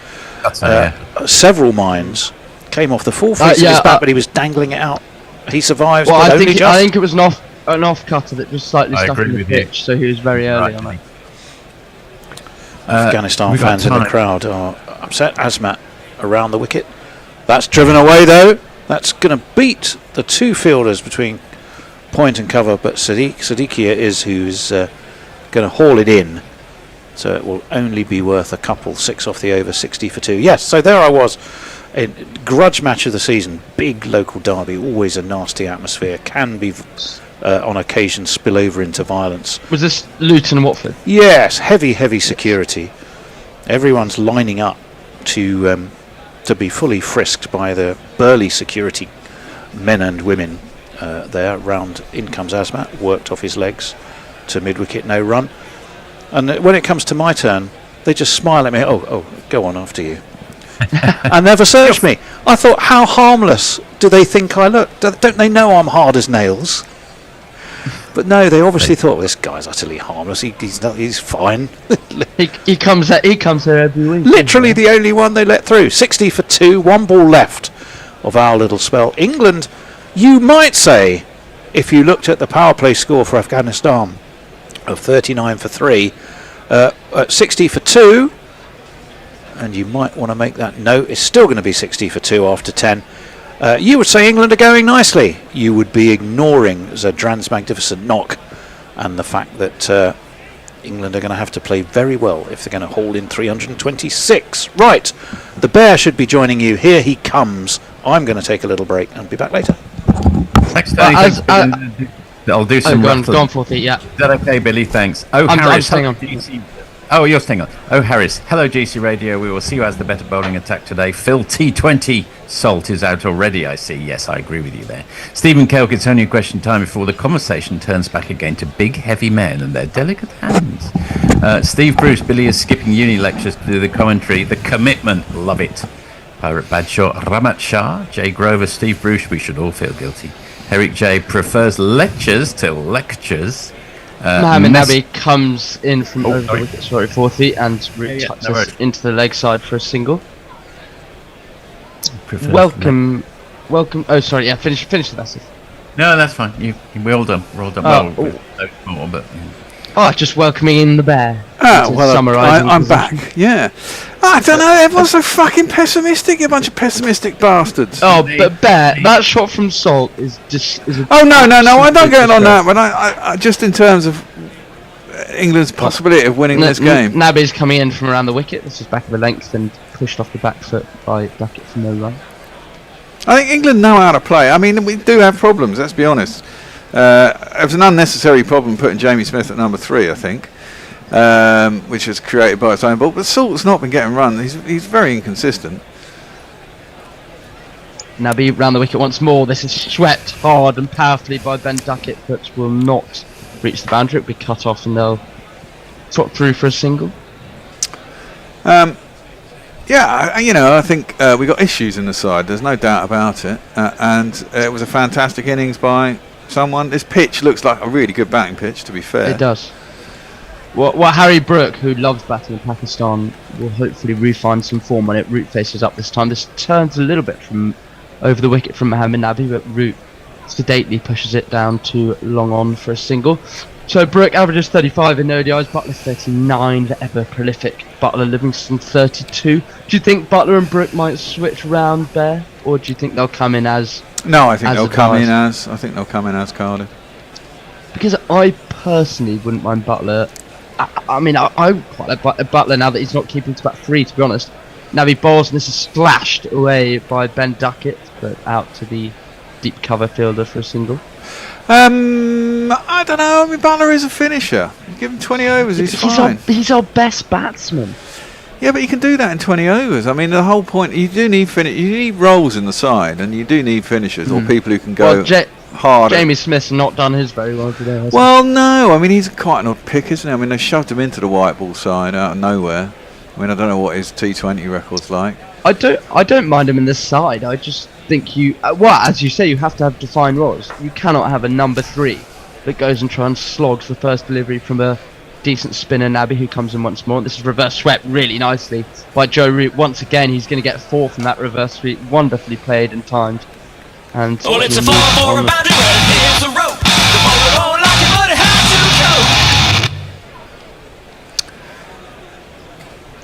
[SPEAKER 16] several mines. Came off the full face of his bat, but he was dangling it out. He survives.
[SPEAKER 11] Well,
[SPEAKER 16] but
[SPEAKER 11] I
[SPEAKER 16] only just.
[SPEAKER 11] think it was an off cutter that just slightly stuck in the pitch, so he was very early on it.
[SPEAKER 16] Afghanistan fans in the crowd are upset. Asmat around the wicket. That's driven away though. That's going to beat the two fielders between point and cover, but Sadikia is who's going to haul it in. So it will only be worth a couple. 6 off the over, 60 for 2. Yes, so there I was. In grudge match of the season, big local derby, always a nasty atmosphere, can be on occasion spill over into violence.
[SPEAKER 11] Was this Luton and Watford?
[SPEAKER 16] Yes, heavy security. Everyone's lining up to be fully frisked by the burly security men and women there. Round in comes Asmat, worked off his legs to mid-wicket, no run. And when it comes to my turn, they just smile at me. Oh, go on, after you. And never searched me. I thought, how harmless do they think I look? Don't they know I'm hard as nails? But no, they obviously thought, well, this guy's utterly harmless. He's fine.
[SPEAKER 11] he comes there every week.
[SPEAKER 16] Literally the only one they let through. 60 for 2, 1 ball left of our little spell. England, you might say, if you looked at the power play score for Afghanistan of 39 for 3, at 60 for 2, and you might want to make that note, it's still going to be 60 for 2 after 10. You would say England are going nicely. You would be ignoring Zadran's magnificent knock and the fact that England are going to have to play very well if they're going to hold in 326. Right, the bear should be joining you. Here he comes. I'm going to take a little break and be back later.
[SPEAKER 18] Thanks, Tony. I'll do some
[SPEAKER 11] go on, 40, yeah.
[SPEAKER 18] Is that okay, Billy? Thanks. Oh, Harris. Oh, you're staying on. Oh, Harris. Hello, GC Radio. We will see who has the better bowling attack today. Phil T20 Salt is out already, I see. Yes, I agree with you there. Stephen Kelk, it's only a question time before the conversation turns back again to big, heavy men and their delicate hands. Steve Bruce, Billy is skipping uni lectures to do the commentary. The commitment, love it. Pirate Badshaw, Ramat Shah, Jay Grover, Steve Bruce, we should all feel guilty. Eric J prefers lectures to lectures.
[SPEAKER 11] Mohamed Nabi comes in from over the wicket, 40, and tucks us into the leg side for a single. Welcome. Oh, sorry. Yeah, finish the message.
[SPEAKER 18] No, that's fine. We're all done. We're all done.
[SPEAKER 11] Just welcoming in the bear.
[SPEAKER 1] I'm back. Yeah. I don't know. Everyone's so fucking pessimistic. You're a bunch of pessimistic bastards.
[SPEAKER 11] Oh, but Bear, that shot from Salt is just.
[SPEAKER 1] No. I don't get on that. But I just in terms of England's possibility of winning this game.
[SPEAKER 11] Nabi's coming in from around the wicket. This is back of a length and pushed off the back foot by Duckett for no run.
[SPEAKER 1] I think England know how to play. I mean, we do have problems. Let's be honest. It was an unnecessary problem putting Jamie Smith at number 3, I think, which was created by its own ball. But Salt's not been getting run. He's very inconsistent.
[SPEAKER 11] Nabi round the wicket once more. This is swept hard and powerfully by Ben Duckett, but will not reach the boundary. It'll be cut off and they'll trot through for a single.
[SPEAKER 1] I think we got issues in the side. There's no doubt about it. And it was a fantastic innings by someone. This pitch looks like a really good batting pitch, to be fair.
[SPEAKER 11] It does. What Harry Brook, who loves batting in Pakistan, will hopefully refine some form when it root faces up this time. This turns a little bit from over the wicket from Mohamed Nabi, but Root sedately pushes it down to long on for a single. So Brook averages 35 in ODIs, Butler 39, the ever prolific Butler Livingston 32. Do you think Butler and Brook might switch round there, or do you think they'll come in as?
[SPEAKER 1] No, I think they'll come in as Cardiff.
[SPEAKER 11] Because I personally wouldn't mind Butler. I quite like Butler now that he's not keeping to bat 3, to be honest. Nabi bowls and this is splashed away by Ben Duckett, but out to the deep cover fielder for a single.
[SPEAKER 1] I don't know. Butler is a finisher. You give him 20 overs, he's fine.
[SPEAKER 11] He's our best batsman.
[SPEAKER 1] Yeah, but you can do that in 20 overs. I mean, the whole point, you do need you need rolls in the side, and you do need finishers or people who can go harder.
[SPEAKER 11] Jamie Smith's not done his very well today, has he?
[SPEAKER 1] Well, no. I mean, he's quite an odd pick, isn't he? I mean, they shoved him into the white ball side out of nowhere. I mean, I don't know what his T20 record's like.
[SPEAKER 11] I don't mind him in this side. I just think as you say, you have to have defined roles. You cannot have a number 3 that goes and tries and slogs the first delivery from a decent spinner, Nabi, who comes in once more. This is reverse swept really nicely by Joe Root. Once again, he's going to get 4 from that reverse sweep. Wonderfully played and timed. And
[SPEAKER 6] well, it's a 4 for a boundary run. Here's a rope. The bowler won't like it, but it has to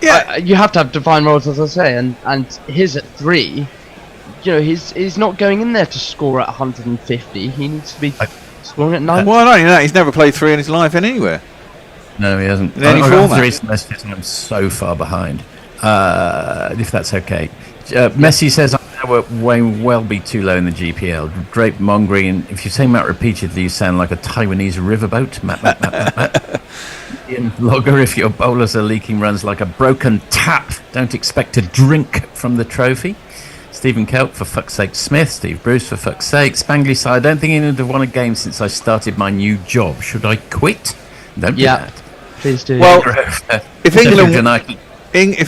[SPEAKER 6] go.
[SPEAKER 11] Yeah, you have to have defined roles, as I say, and his at 3. You know, he's not going in there to score at 150. He needs to be scoring at 90.
[SPEAKER 1] Well, not only that, he's never played 3 in his life anywhere.
[SPEAKER 18] No, he hasn't.
[SPEAKER 1] In any format.
[SPEAKER 18] I'm so far behind. If that's okay. Messi says I may well be too low in the GPL. Drape Mongreen. If you say Matt repeatedly, you sound like a Taiwanese riverboat. Matt. Ian Logger, if your bowlers are leaking runs like a broken tap, don't expect to drink from the trophy. Stephen Kelp, for fuck's sake. Smith. Steve Bruce, for fuck's sake. Spangly side, I don't think England have won a game since I started my new job. Should I quit? Don't do that.
[SPEAKER 11] Please do.
[SPEAKER 1] Well, if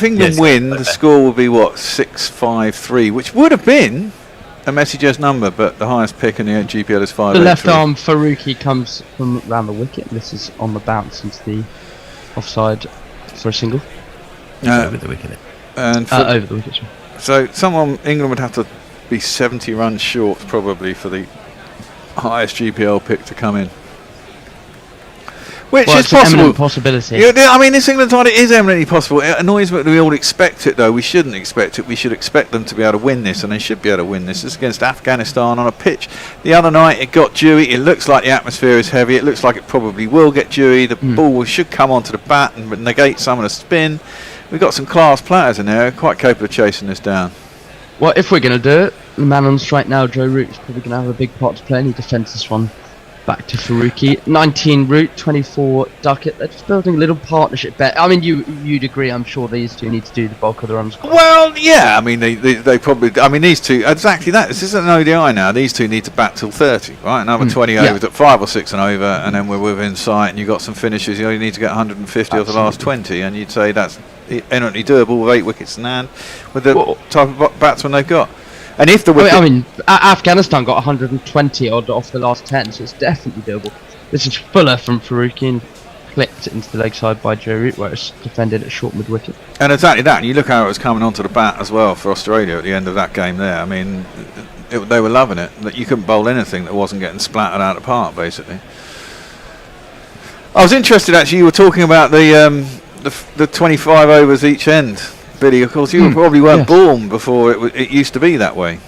[SPEAKER 1] England win, the score will be 6-5-3, which would have been a Messi number, but the highest pick in the GPL is 5.
[SPEAKER 11] The left arm Faruqi comes from around the wicket. This is on the bounce into the offside for a single.
[SPEAKER 18] Over the wicket.
[SPEAKER 1] And
[SPEAKER 11] over the wicket.
[SPEAKER 1] So England would have to be 70 runs short probably for the highest GPL pick to come in. Which is
[SPEAKER 11] it's
[SPEAKER 1] possible.
[SPEAKER 11] An eminent possibility.
[SPEAKER 1] Yeah, I mean, this England side, it is eminently possible. It annoys me that we all expect it, though. We shouldn't expect it. We should expect them to be able to win this, and they should be able to win this. It's against Afghanistan on a pitch. The other night, it got dewy. It looks like the atmosphere is heavy. It looks like it probably will get dewy. The ball should come onto the bat and negate some of the spin. We've got some class players in there, quite capable of chasing this down.
[SPEAKER 11] Well, if we're going to do it, the man on strike now, Joe Root, is probably going to have a big part to play, and he defends this one. Back to Faruqi. 19 Root, 24 Duckett. They're just building a little partnership bet. I mean, you'd agree, I'm sure these two need to do the bulk of the runs.
[SPEAKER 1] Well, yeah, I mean, they probably... I mean, these two... Exactly that. This isn't an ODI now. These two need to bat till 30, right? Another 20 overs at 5 or 6 and over, and then we're within sight, and you've got some finishes. You only need to get 150 of the last 20, and you'd say that's eminently doable with 8 wickets in hand with the type of batsman they've got. And if the
[SPEAKER 11] Afghanistan got 120 odd off the last 10, so it's definitely doable. This is Fuller from Faruqi and clipped into the leg side by Joe Root, where it's defended at short mid wicket.
[SPEAKER 1] And exactly that. And you look how it was coming onto the bat as well for Australia at the end of that game there. I mean, they were loving it. That you couldn't bowl anything that wasn't getting splattered out of the park, basically. I was interested actually. You were talking about the 25 overs each end. Billy, of course, you probably weren't born before it used to be that way.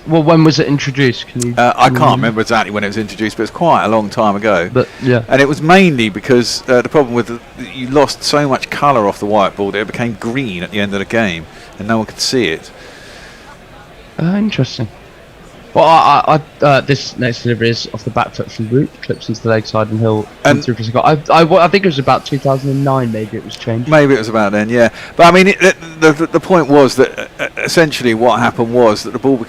[SPEAKER 11] Well, when was it introduced?
[SPEAKER 1] I can't remember exactly when it was introduced, but it's quite a long time ago.
[SPEAKER 11] But yeah,
[SPEAKER 1] and it was mainly because the problem with you lost so much colour off the whiteboard that it became green at the end of the game, and no one could see it.
[SPEAKER 11] Interesting. Well, this next delivery is off the back foot from Root, clips into the leg side, and he'll come through for a single. I think it was about 2009, maybe it was changed.
[SPEAKER 1] Maybe it was about then, yeah. But I mean, the point was that essentially what happened was that the ball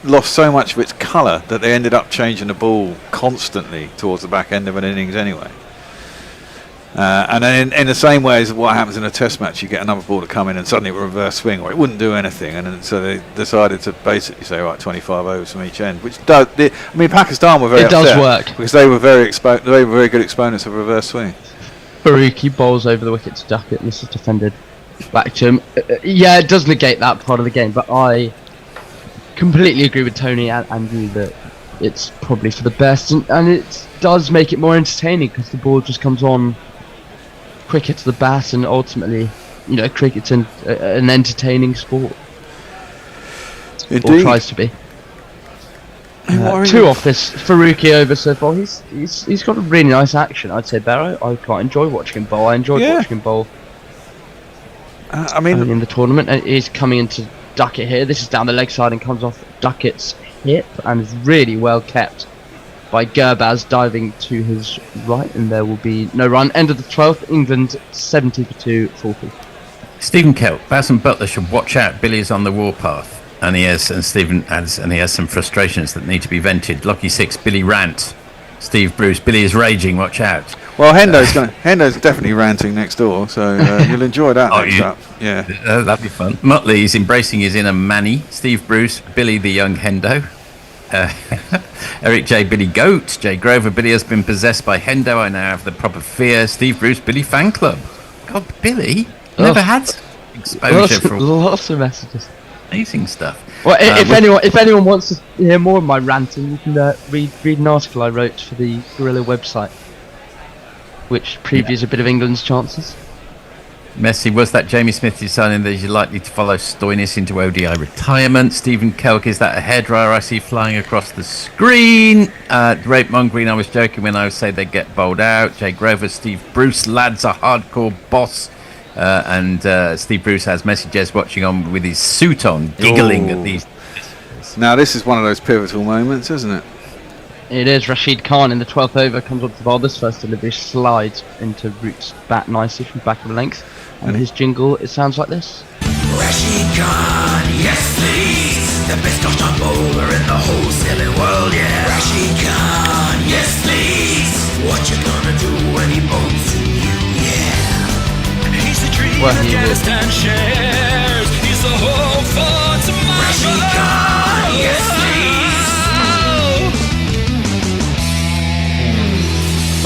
[SPEAKER 1] lost so much of its colour that they ended up changing the ball constantly towards the back end of an innings anyway. And then in the same way as what happens in a test match, you get another ball to come in and suddenly it would reverse swing, or it wouldn't do anything, and then, so they decided to basically say, right, 25 overs from each end, which does. I mean, Pakistan were very upset. It does work because they were very good exponents of reverse swing.
[SPEAKER 11] Faruqi bowls over the wicket to Duckett, and this is defended back to him. Yeah, it does negate that part of the game, but I completely agree with Tony and you that it's probably for the best, and it does make it more entertaining because the ball just comes on quicker to the bat, and ultimately, you know, cricket's an entertaining sport. Or tries to be. Two off this Faruqi over so far. He's got a really nice action, I'd say, Barrow. I quite enjoy watching him bowl. I enjoyed watching him bowl.
[SPEAKER 1] I mean,
[SPEAKER 11] in the tournament, and he's coming into Duckett here. This is down the leg side and comes off Duckett's hip and is really well kept by Gurbaz diving to his right, and there will be no run. End of the 12th, England 70 for 2, 40.
[SPEAKER 18] Stephen Kelp, Baz and Butler should watch out. Billy's on the warpath. And Stephen adds, and he has some frustrations that need to be vented. Lucky 6, Billy rant. Steve Bruce, Billy is raging, watch out.
[SPEAKER 1] Well, Hendo's definitely ranting next door, so you'll enjoy that next up. Yeah.
[SPEAKER 18] That'd be fun. Muttley is embracing his inner Manny. Steve Bruce, Billy the young Hendo. Eric J, Billy Goat. Jay Grover, Billy has been possessed by Hendo. I now have the proper fear. Steve Bruce, Billy fan club. God, Billy, never had exposure for
[SPEAKER 11] lots of messages.
[SPEAKER 18] Amazing stuff.
[SPEAKER 11] Well, if anyone wants to hear more of my ranting, you can read an article I wrote for the Guerilla website, which previews a bit of England's chances.
[SPEAKER 18] Messi, was that Jamie Smith deciding that he's likely to follow Stoinis into ODI retirement? Stephen Kelk, is that a hairdryer I see flying across the screen? Rape Mongreen, I was joking when I would say they get bowled out. Jay Grover, Steve Bruce, lads, a hardcore boss. And Steve Bruce has messages watching on with his suit on, giggling at these.
[SPEAKER 1] Now this is one of those pivotal moments, isn't it?
[SPEAKER 11] It is. Rashid Khan in the 12th over comes onto the ball. This first delivery slides into Root's bat nicely from back of the length. And his jingle, it sounds like this.
[SPEAKER 6] Rashid Khan, yes please. The best off-stump bowler in the whole silly world, yeah. Rashid Khan, yes please. What you gonna do when he bowls to you, yeah. He's the dream Afghanistan shares. He's the hope for tomorrow. Rashid Khan, yes please.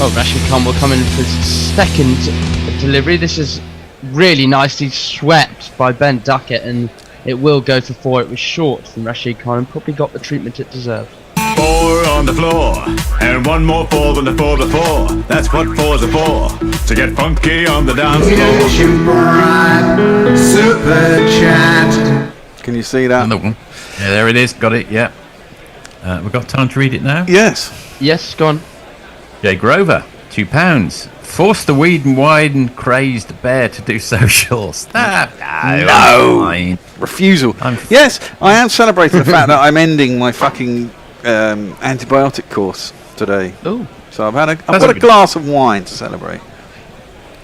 [SPEAKER 11] Oh, Rashid Khan will come in for his second delivery. This is really nicely swept by Ben Duckett, and it will go for 4. It was short from Rashid Khan and probably got the treatment it deserved.
[SPEAKER 14] 4 on the floor, and one more 4 than the 4 before. That's what 4's are for, to get funky on the dance floor.
[SPEAKER 7] Super chat.
[SPEAKER 1] Can you see that?
[SPEAKER 18] Another one. Yeah, there it is. Got it. Yeah. We've got time to read it now.
[SPEAKER 1] Yes.
[SPEAKER 11] Yes, go on.
[SPEAKER 18] Jay Grover, £2. Force the weed and wine crazed bear to do socials.
[SPEAKER 1] No. Refusal. Yes, I am celebrating the fact that I'm ending my fucking antibiotic course today.
[SPEAKER 11] Oh.
[SPEAKER 1] So I've got a glass of wine to celebrate.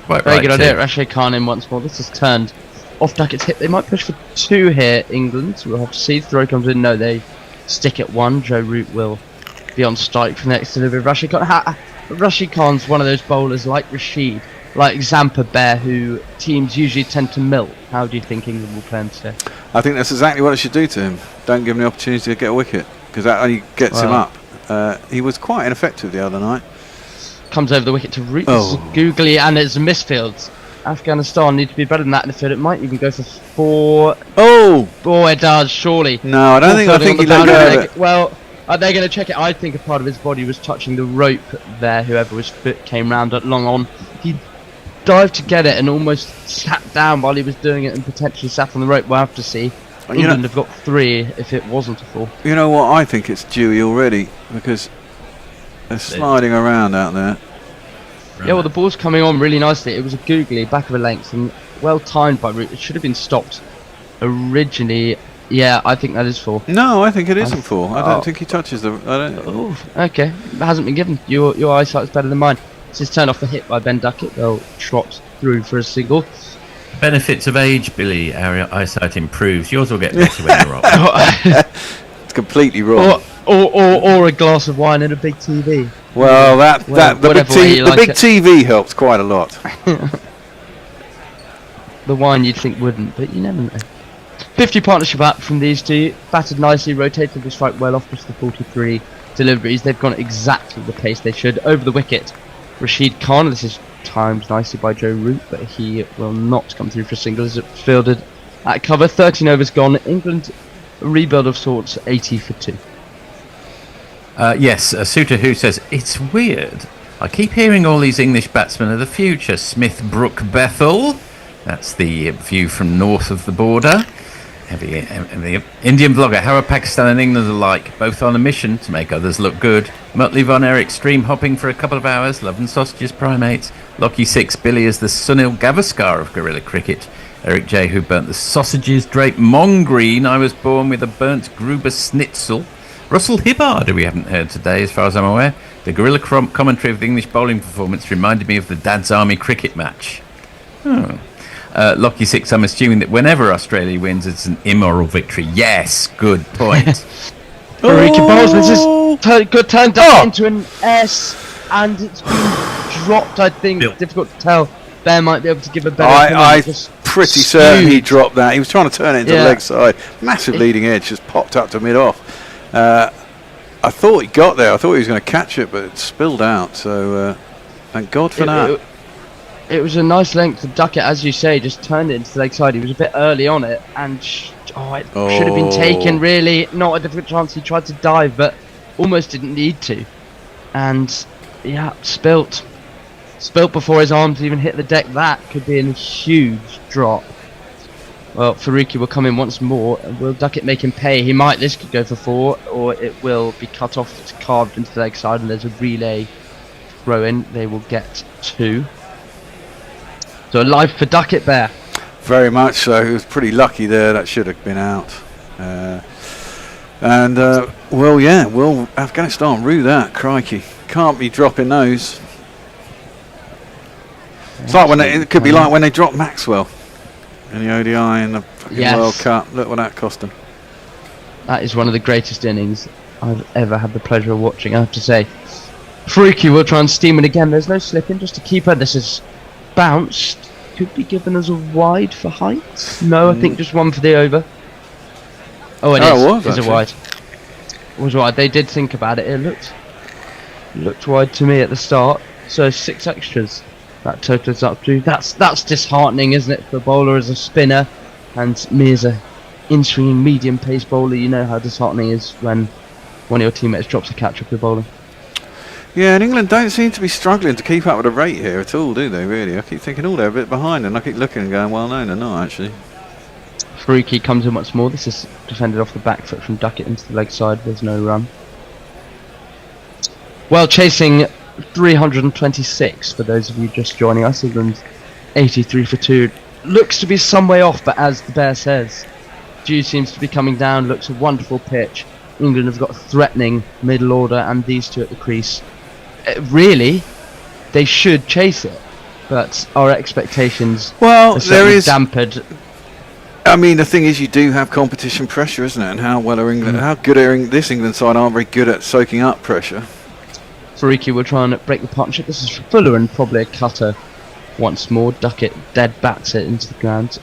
[SPEAKER 11] Very good idea. Rashid Khan in once more. This has turned off Duckett's hip. They might push for 2 here, England. We'll have to see. Throw comes in. No, they stick at 1. Joe Root will be on strike for the next delivery. Rashid Khan. Rashid Khan's one of those bowlers like Rashid, like Zampa Bear, who teams usually tend to milk. How do you think England will play him today?
[SPEAKER 1] I think that's exactly what it should do to him. Don't give him the opportunity to get a wicket, because that only gets him up. He was quite ineffective the other night.
[SPEAKER 11] Comes over the wicket to Root. Googly, and it's a misfield. Afghanistan need to be better than that in the field. It might even go for 4.
[SPEAKER 1] Oh!
[SPEAKER 11] Oh, it does, surely.
[SPEAKER 1] No, I don't think. I think he let go of it.
[SPEAKER 11] Well, they're going to check it. I think a part of his body was touching the rope there. Whoever was fit came round at long on. He dived to get it and almost sat down while he was doing it and potentially sat on the rope. We'll have to see. England have got 3 if it wasn't a 4.
[SPEAKER 1] You know what? I think it's Dewey already, because they're sliding around out there.
[SPEAKER 11] Yeah, well, the ball's coming on really nicely. It was a googly back of a length and well timed by Root. It should have been stopped originally. Yeah, I think that is 4.
[SPEAKER 1] No, I think it isn't 4. I don't think he touches the.
[SPEAKER 11] Oh, okay. It hasn't been given. Your eyesight is better than mine. This is turned off the hit by Ben Duckett. They'll trot through for a single.
[SPEAKER 18] Benefits of age, Billy. Our eyesight improves. Yours will get better when you're old.
[SPEAKER 1] It's completely wrong.
[SPEAKER 11] Or a glass of wine and a big TV.
[SPEAKER 1] Well, the big TV helps quite a lot.
[SPEAKER 11] The wine you'd think wouldn't, but you never know. 50 partnership out from these two. Batted nicely, rotated the strike well off just the 43 deliveries. They've gone exactly the pace they should. Over the wicket, Rashid Khan. This is timed nicely by Joe Root, but he will not come through for a single as it fielded at cover. 13 overs gone. England, a rebuild of sorts, 80 for 2.
[SPEAKER 18] Yes, a suitor who says, it's weird. I keep hearing all these English batsmen of the future. Smith, Brook, Bethel. That's the view from north of the border. The Indian vlogger, how are Pakistan and England alike? Both on a mission to make others look good. Muttley Von Erich stream hopping for a couple of hours. Love and sausages, primates. Lockie 6, Billy is the Sunil Gavaskar of guerrilla cricket. Eric J, who burnt the sausages. Drake Mongreen, I was born with a burnt Gruber Schnitzel. Russell Hibbard, who we haven't heard today as far as I'm aware. The guerrilla commentary of the English bowling performance reminded me of the Dad's Army cricket match. Lockie 6, I'm assuming that whenever Australia wins, it's an immoral victory. Yes, good point.
[SPEAKER 11] Ricky Bowles, this is good turn down into an S, and it's been dropped, I think. Difficult to tell. Bear might be able to give a better
[SPEAKER 1] I'm pretty certain he dropped that. He was trying to turn it into the leg side. Massive leading edge, just popped up to mid-off. I thought he got there. I thought he was going to catch it, but it spilled out. So thank God for that.
[SPEAKER 11] It was a nice length to duck it, as you say, just turned it into the leg side. He was a bit early on it, and it should have been taken, really. Not a difficult chance. He tried to dive, but almost didn't need to. And, yeah, spilt. Spilt before his arms even hit the deck. That could be a huge drop. Well, Faruqi will come in once more, and will Duckett make him pay? He might. This could go for 4, or it will be cut off. It's carved into the leg side, and there's a relay throw in. They will get 2. So a life for Duckett there.
[SPEAKER 1] Very much so. He was pretty lucky there. That should have been out. Will Afghanistan rue that? Crikey. Can't be dropping those. It's like it could be like when they dropped Maxwell in the ODI in the World Cup. Look what that cost them.
[SPEAKER 11] That is one of the greatest innings I've ever had the pleasure of watching, I have to say. Freaky will try and steam it again. There's no slipping, just a keeper. This is bounced. Could be given as a wide for height. No, I think just one for the over. Oh, it is a wide. It was wide. They did think about it. It looked wide to me at the start. So 6 extras. That totals up to. That's disheartening, isn't it, for a bowler as a spinner, and me as a in-swinging medium-pace bowler. You know how disheartening it is when one of your teammates drops a catch off your bowling.
[SPEAKER 1] Yeah, and England don't seem to be struggling to keep up with the rate here at all, do they, really? I keep thinking, they're a bit behind, and I keep looking and going, well, no, they're not, actually.
[SPEAKER 11] Faruqi comes in once more. This is defended off the back foot from Duckett into the leg side. There's no run. Well, chasing 326 for those of you just joining us. England 83 for 2. Looks to be some way off, but as the Bear says, dew seems to be coming down. Looks a wonderful pitch. England have got a threatening middle order, and these two at the crease. Really, they should chase it, but our expectations are certainly dampened.
[SPEAKER 1] I mean, the thing is, you do have competition pressure, isn't it? And how well are England? How good are this England side aren't very good at soaking up pressure.
[SPEAKER 11] Faruqi will try and break the partnership. This is for Fuller and probably a cutter once more. Duckett dead bats it into the ground.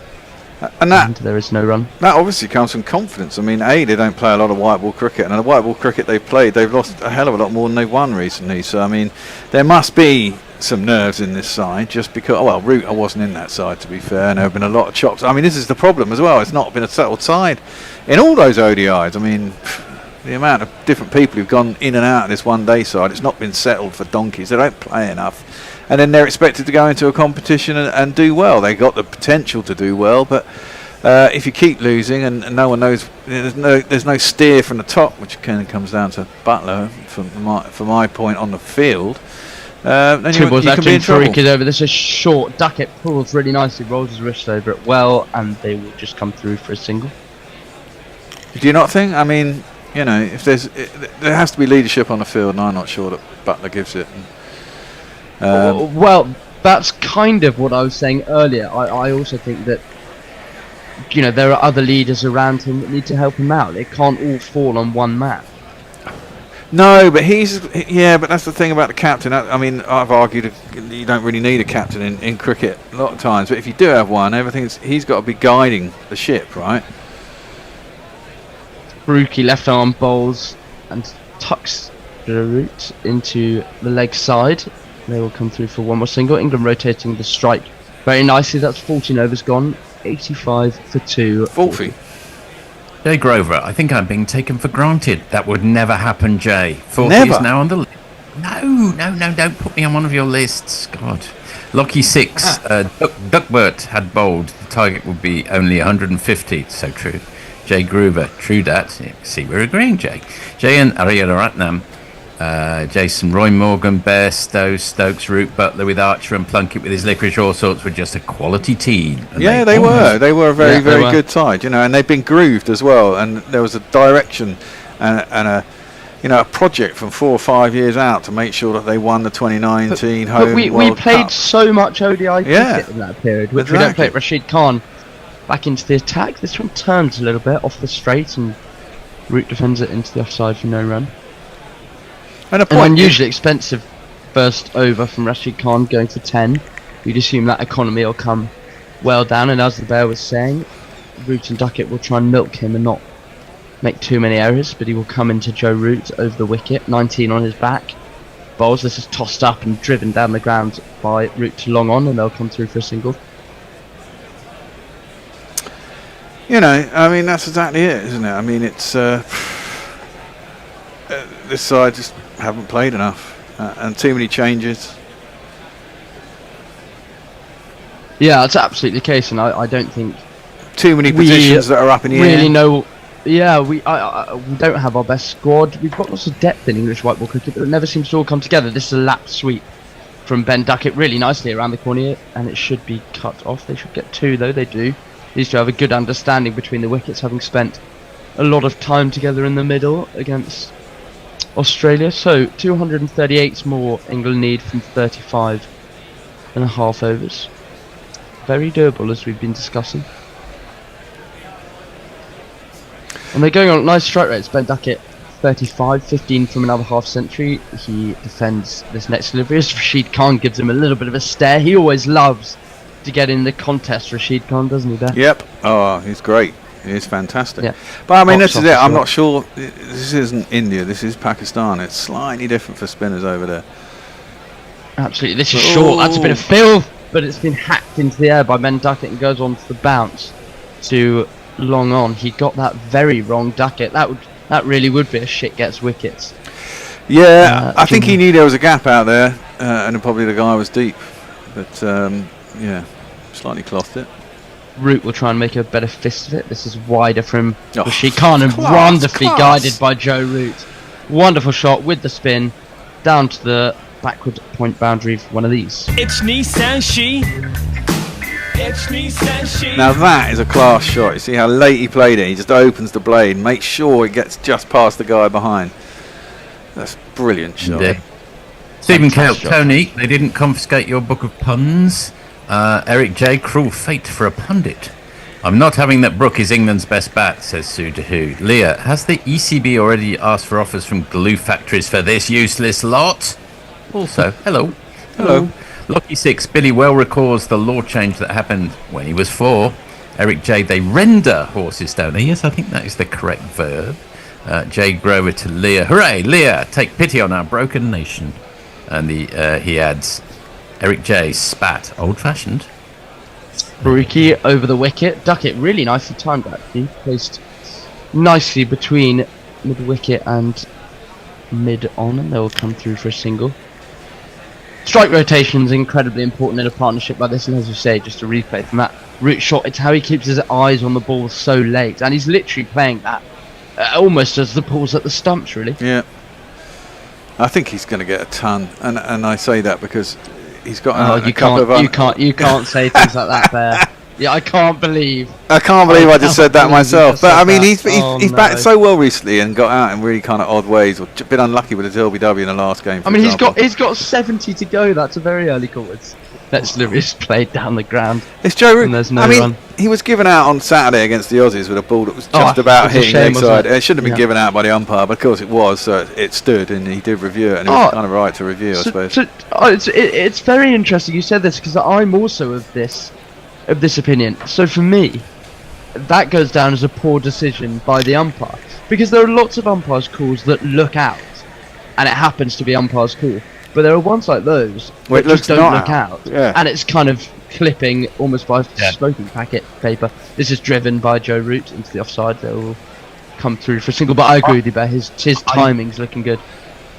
[SPEAKER 1] And
[SPEAKER 11] there is no run.
[SPEAKER 1] That obviously comes from confidence. I mean, they don't play a lot of white ball cricket, and the white ball cricket they've played, they've lost a hell of a lot more than they've won recently. So, I mean, there must be some nerves in this side, just because. Root, I wasn't in that side, to be fair, and there have been a lot of chops. I mean, this is the problem as well. It's not been a settled side in all those ODIs. I mean, the amount of different people who've gone in and out of this one-day side, it's not been settled for donkeys. They don't play enough. And then they're expected to go into a competition and do well. They've got the potential to do well, but if you keep losing and no one knows, there's no steer from the top, which kind of comes down to Butler from my point on the field. Then you can be in trouble.
[SPEAKER 11] Over. This is short. Duckett pulls really nicely, rolls his wrist over it well, and they will just come through for a single.
[SPEAKER 1] Do you not think? I mean, you know, if there has to be leadership on the field, and I'm not sure that Butler gives it.
[SPEAKER 11] Well, that's kind of what I was saying earlier. I also think that, you know, there are other leaders around him that need to help him out. It can't all fall on one man.
[SPEAKER 1] No, but but that's the thing about the captain. I mean, I've argued you don't really need a captain in cricket a lot of times, but if you do have one, he's got to be guiding the ship, right?
[SPEAKER 11] Faruqi left arm bowls and tucks the root into the leg side. They will come through for one more single. England rotating the strike very nicely. That's 14 overs gone. 85 for 2.
[SPEAKER 1] 40.
[SPEAKER 18] Jay Grover, I think I'm being taken for granted. That would never happen, Jay. 40
[SPEAKER 1] never.
[SPEAKER 18] Is now on the list. No, don't put me on one of your lists. God. Lockie 6, Duckbert had bowled. The target would be only 150. So true. Jay Grover, true that. See, we're agreeing, Jay. Jay and Ariyaratnam. Jason, Roy Morgan, Bear, Stokes, Root, Butler with Archer and Plunkett with his licorice, all sorts were just a quality team.
[SPEAKER 1] Yeah, they were. They were a very good side, you know, and they've been grooved as well. And there was a direction and a project from 4 or 5 years out to make sure that they won the 2019 home
[SPEAKER 11] But we
[SPEAKER 1] World
[SPEAKER 11] played
[SPEAKER 1] Cup.
[SPEAKER 11] so much ODI
[SPEAKER 1] Yeah.
[SPEAKER 11] cricket in that period, which we don't play at Rashid Khan. Back into the attack. This one turns a little bit off the straight, and Root defends it into the offside for no run.
[SPEAKER 1] And
[SPEAKER 11] An unusually expensive first over from Rashid Khan going for 10. You'd assume that economy will come well down, and as the Bear was saying, Root and Duckett will try and milk him and not make too many errors, but he will come into Joe Root over the wicket, 19 on his back. Bowls, this is tossed up and driven down the ground by Root to long on, and they'll come through for a single.
[SPEAKER 1] I mean, that's exactly it, isn't it? I mean, it's this side just haven't played enough, and too many changes.
[SPEAKER 11] Yeah, that's absolutely the case, and I don't think
[SPEAKER 1] too many positions that are up in the air.
[SPEAKER 11] Really know. Yeah, we don't have our best squad. We've got lots of depth in English white ball cricket, but it never seems to all come together. This is a lap sweep from Ben Duckett, really nicely around the corner, and it should be cut off. They should get 2, though. They do. These two have a good understanding between the wickets, having spent a lot of time together in the middle against Australia. So 238 more England need from 35.5 overs. Very doable, as we've been discussing. And they're going on nice strike rates. Ben Duckett 35, 15 from another half century. He defends this next delivery as Rashid Khan gives him a little bit of a stare. He always loves to get in the contest, Rashid Khan, doesn't he, there?
[SPEAKER 1] Yep. Oh, he's great. He is fantastic.
[SPEAKER 11] Yeah.
[SPEAKER 1] But I mean, this is it. I'm not sure. This isn't India. This is Pakistan. It's slightly different for spinners over there.
[SPEAKER 11] Absolutely. This is short. That's a bit of filth, but it's been hacked into the air by Ben Duckett and goes on to the bounce to long on. He got that very wrong, Duckett. That really would be a shit gets wickets.
[SPEAKER 1] Yeah, I think he knew there was a gap out there, and probably the guy was deep. But yeah, slightly clothed it.
[SPEAKER 11] Root will try and make a better fist of it. This is wider from Rashid Khan and wonderfully guided by Joe Root. Wonderful shot with the spin down to the backward point boundary for one of these.
[SPEAKER 12] It's Nissan She. It's Nissan She.
[SPEAKER 1] Now that is a class shot. You see how late he played it. He just opens the blade, makes sure it gets just past the guy behind. That's a brilliant shot.
[SPEAKER 18] Indeed. Stephen Cale, Tony, they didn't confiscate your book of puns. Eric J, cruel fate for a pundit. I'm not having that Brook is England's best bat, says Sue DeHoo. Leah, has the ECB already asked for offers from glue factories for this useless lot? Also, hello. Lucky 6, Billy well recalls the law change that happened when he was 4. Eric J, they render horses, don't they? Yes, I think that is the correct verb. Jay Grover to Leah. Hooray, Leah, take pity on our broken nation. And he adds, Eric J, spat, old-fashioned.
[SPEAKER 11] Baruki over the wicket. Duckett really nicely timed actually. Placed nicely between mid-wicket and mid-on, and they'll come through for a single. Strike rotation is incredibly important in a partnership like this, and as you say, just a replay from that Root shot, it's how he keeps his eyes on the ball so late, and he's literally playing that almost as the ball's at the stumps, really.
[SPEAKER 1] Yeah. I think he's going to get a ton, and I say that because he's got
[SPEAKER 11] you can't say things like that there. Yeah, I can't believe
[SPEAKER 1] I just said that myself. But I mean, he's batted so well recently and got out in really kind of odd ways, or been unlucky with his LBW in the last game.
[SPEAKER 11] I mean, he's got 70 to go. That's a very early call. Let's Lewis played down the ground.
[SPEAKER 1] It's Joe Root.
[SPEAKER 11] And there's no
[SPEAKER 1] run.
[SPEAKER 11] run.
[SPEAKER 1] He was given out on Saturday against the Aussies with a ball that was just about hitting leg side. It shouldn't have been given out by the umpire, but of course it was. So it stood, and he did review it, and it was kind of right to review, I suppose.
[SPEAKER 11] It's very interesting you said this, because I'm also of this opinion. So for me, that goes down as a poor decision by the umpire, because there are lots of umpires' calls that look out, and it happens to be umpire's call. But there are ones like those that just don't look out, and it's kind of clipping almost by smoking packet paper. This is driven by Joe Root into the offside. They will come through for a single. But I agree with you, but his timing's looking good.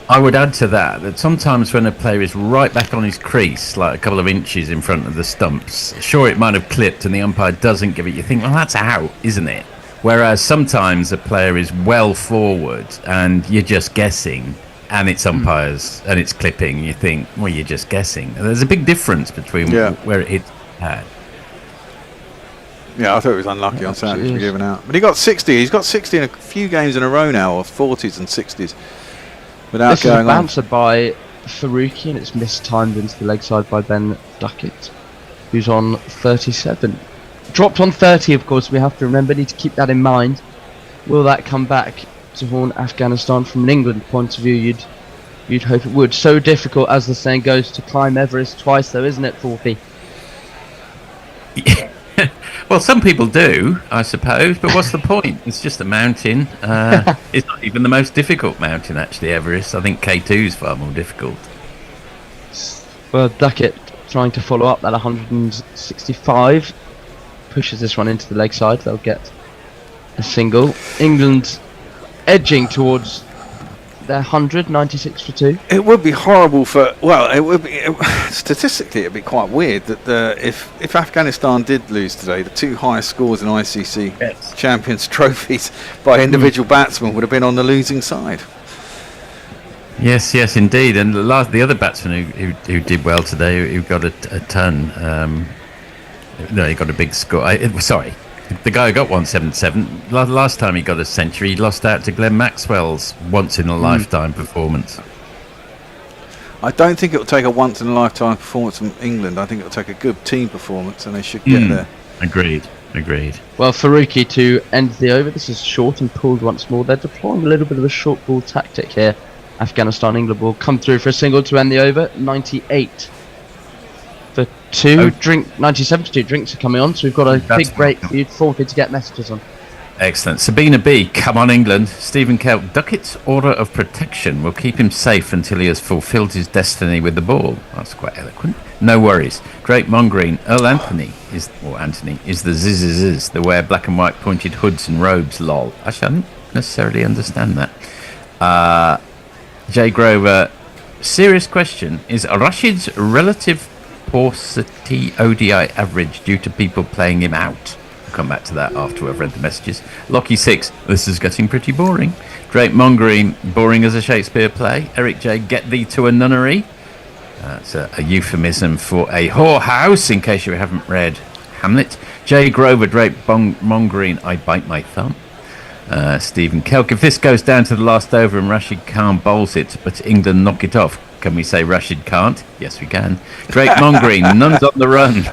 [SPEAKER 18] I would add to that sometimes when a player is right back on his crease, like a couple of inches in front of the stumps, sure, it might have clipped and the umpire doesn't give it, you think, well, that's out, isn't it? Whereas sometimes a player is well forward and you're just guessing, and it's umpires and it's clipping, you think, well, you're just guessing. And there's a big difference between where it hit had.
[SPEAKER 1] Yeah, I thought it was unlucky on Saturday to be given out. But he got 60. He's got 60 in a few games in a row now, or 40s and 60s. without
[SPEAKER 11] this
[SPEAKER 1] going
[SPEAKER 11] is a
[SPEAKER 1] on.
[SPEAKER 11] bouncer by Faruqi, and it's mistimed into the leg side by Ben Duckett, who's on 37. Dropped on 30, of course, we have to remember, need to keep that in mind. Will that come back to haunt Afghanistan? From an England point of view, you'd hope it would. So difficult, as the saying goes, to climb Everest twice, though, isn't it, Forthy?
[SPEAKER 18] Well, some people do, I suppose, but what's the point? It's just a mountain. It's not even the most difficult mountain, actually, Everest. I think K2 is far more difficult.
[SPEAKER 11] Well, Duckett trying to follow up that 165. Pushes this one into the leg side. They'll get a single. England edging towards their 100, 96 for 2.
[SPEAKER 1] It would be horrible for. Well, it would be statistically. It'd be quite weird that if Afghanistan did lose today, the 2 highest scores in ICC Champions trophies by individual batsmen would have been on the losing side.
[SPEAKER 18] Yes, indeed. And the other batsman who did well today, who got a ton. No, he got a big score. Sorry, the guy who got 177. Last time he got a century, he lost out to Glenn Maxwell's once-in-a-lifetime performance.
[SPEAKER 1] I don't think it will take a once-in-a-lifetime performance from England. I think it will take a good team performance, and they should get there.
[SPEAKER 18] Agreed.
[SPEAKER 11] Well, Faruqi to end the over. This is short and pulled once more. They're deploying a little bit of a short ball tactic here. Afghanistan, England will come through for a single to end the over. 98 for 2. 97 for 2 drinks are coming on, so we've got a big break for you, Forthy, to get messages on.
[SPEAKER 18] Excellent. Sabina B, come on England. Stephen Kelp, Duckett's order of protection will keep him safe until he has fulfilled his destiny with the ball. That's quite eloquent. No worries. Drake Mongreen, Earl Anthony is the zzzz, the wear black and white pointed hoods and robes, lol. Actually, I don't necessarily understand that. Jay Grover, serious question. Is Rashid's relative paucity ODI average due to people playing him out? I'll come back to that after I've read the messages. Lockie 6, this is getting pretty boring. Drake Mongreen, boring as a Shakespeare play. Eric J, get thee to a nunnery. That's a euphemism for a whorehouse, in case you haven't read Hamlet. Jay Grover, Drake Mongreen, I bite my thumb. Stephen Kelk, if this goes down to the last over and Rashid Khan bowls it, but England knock it off, can we say Rashid can't? Yes, we can. Drake Mongreen, Nuns on the Run.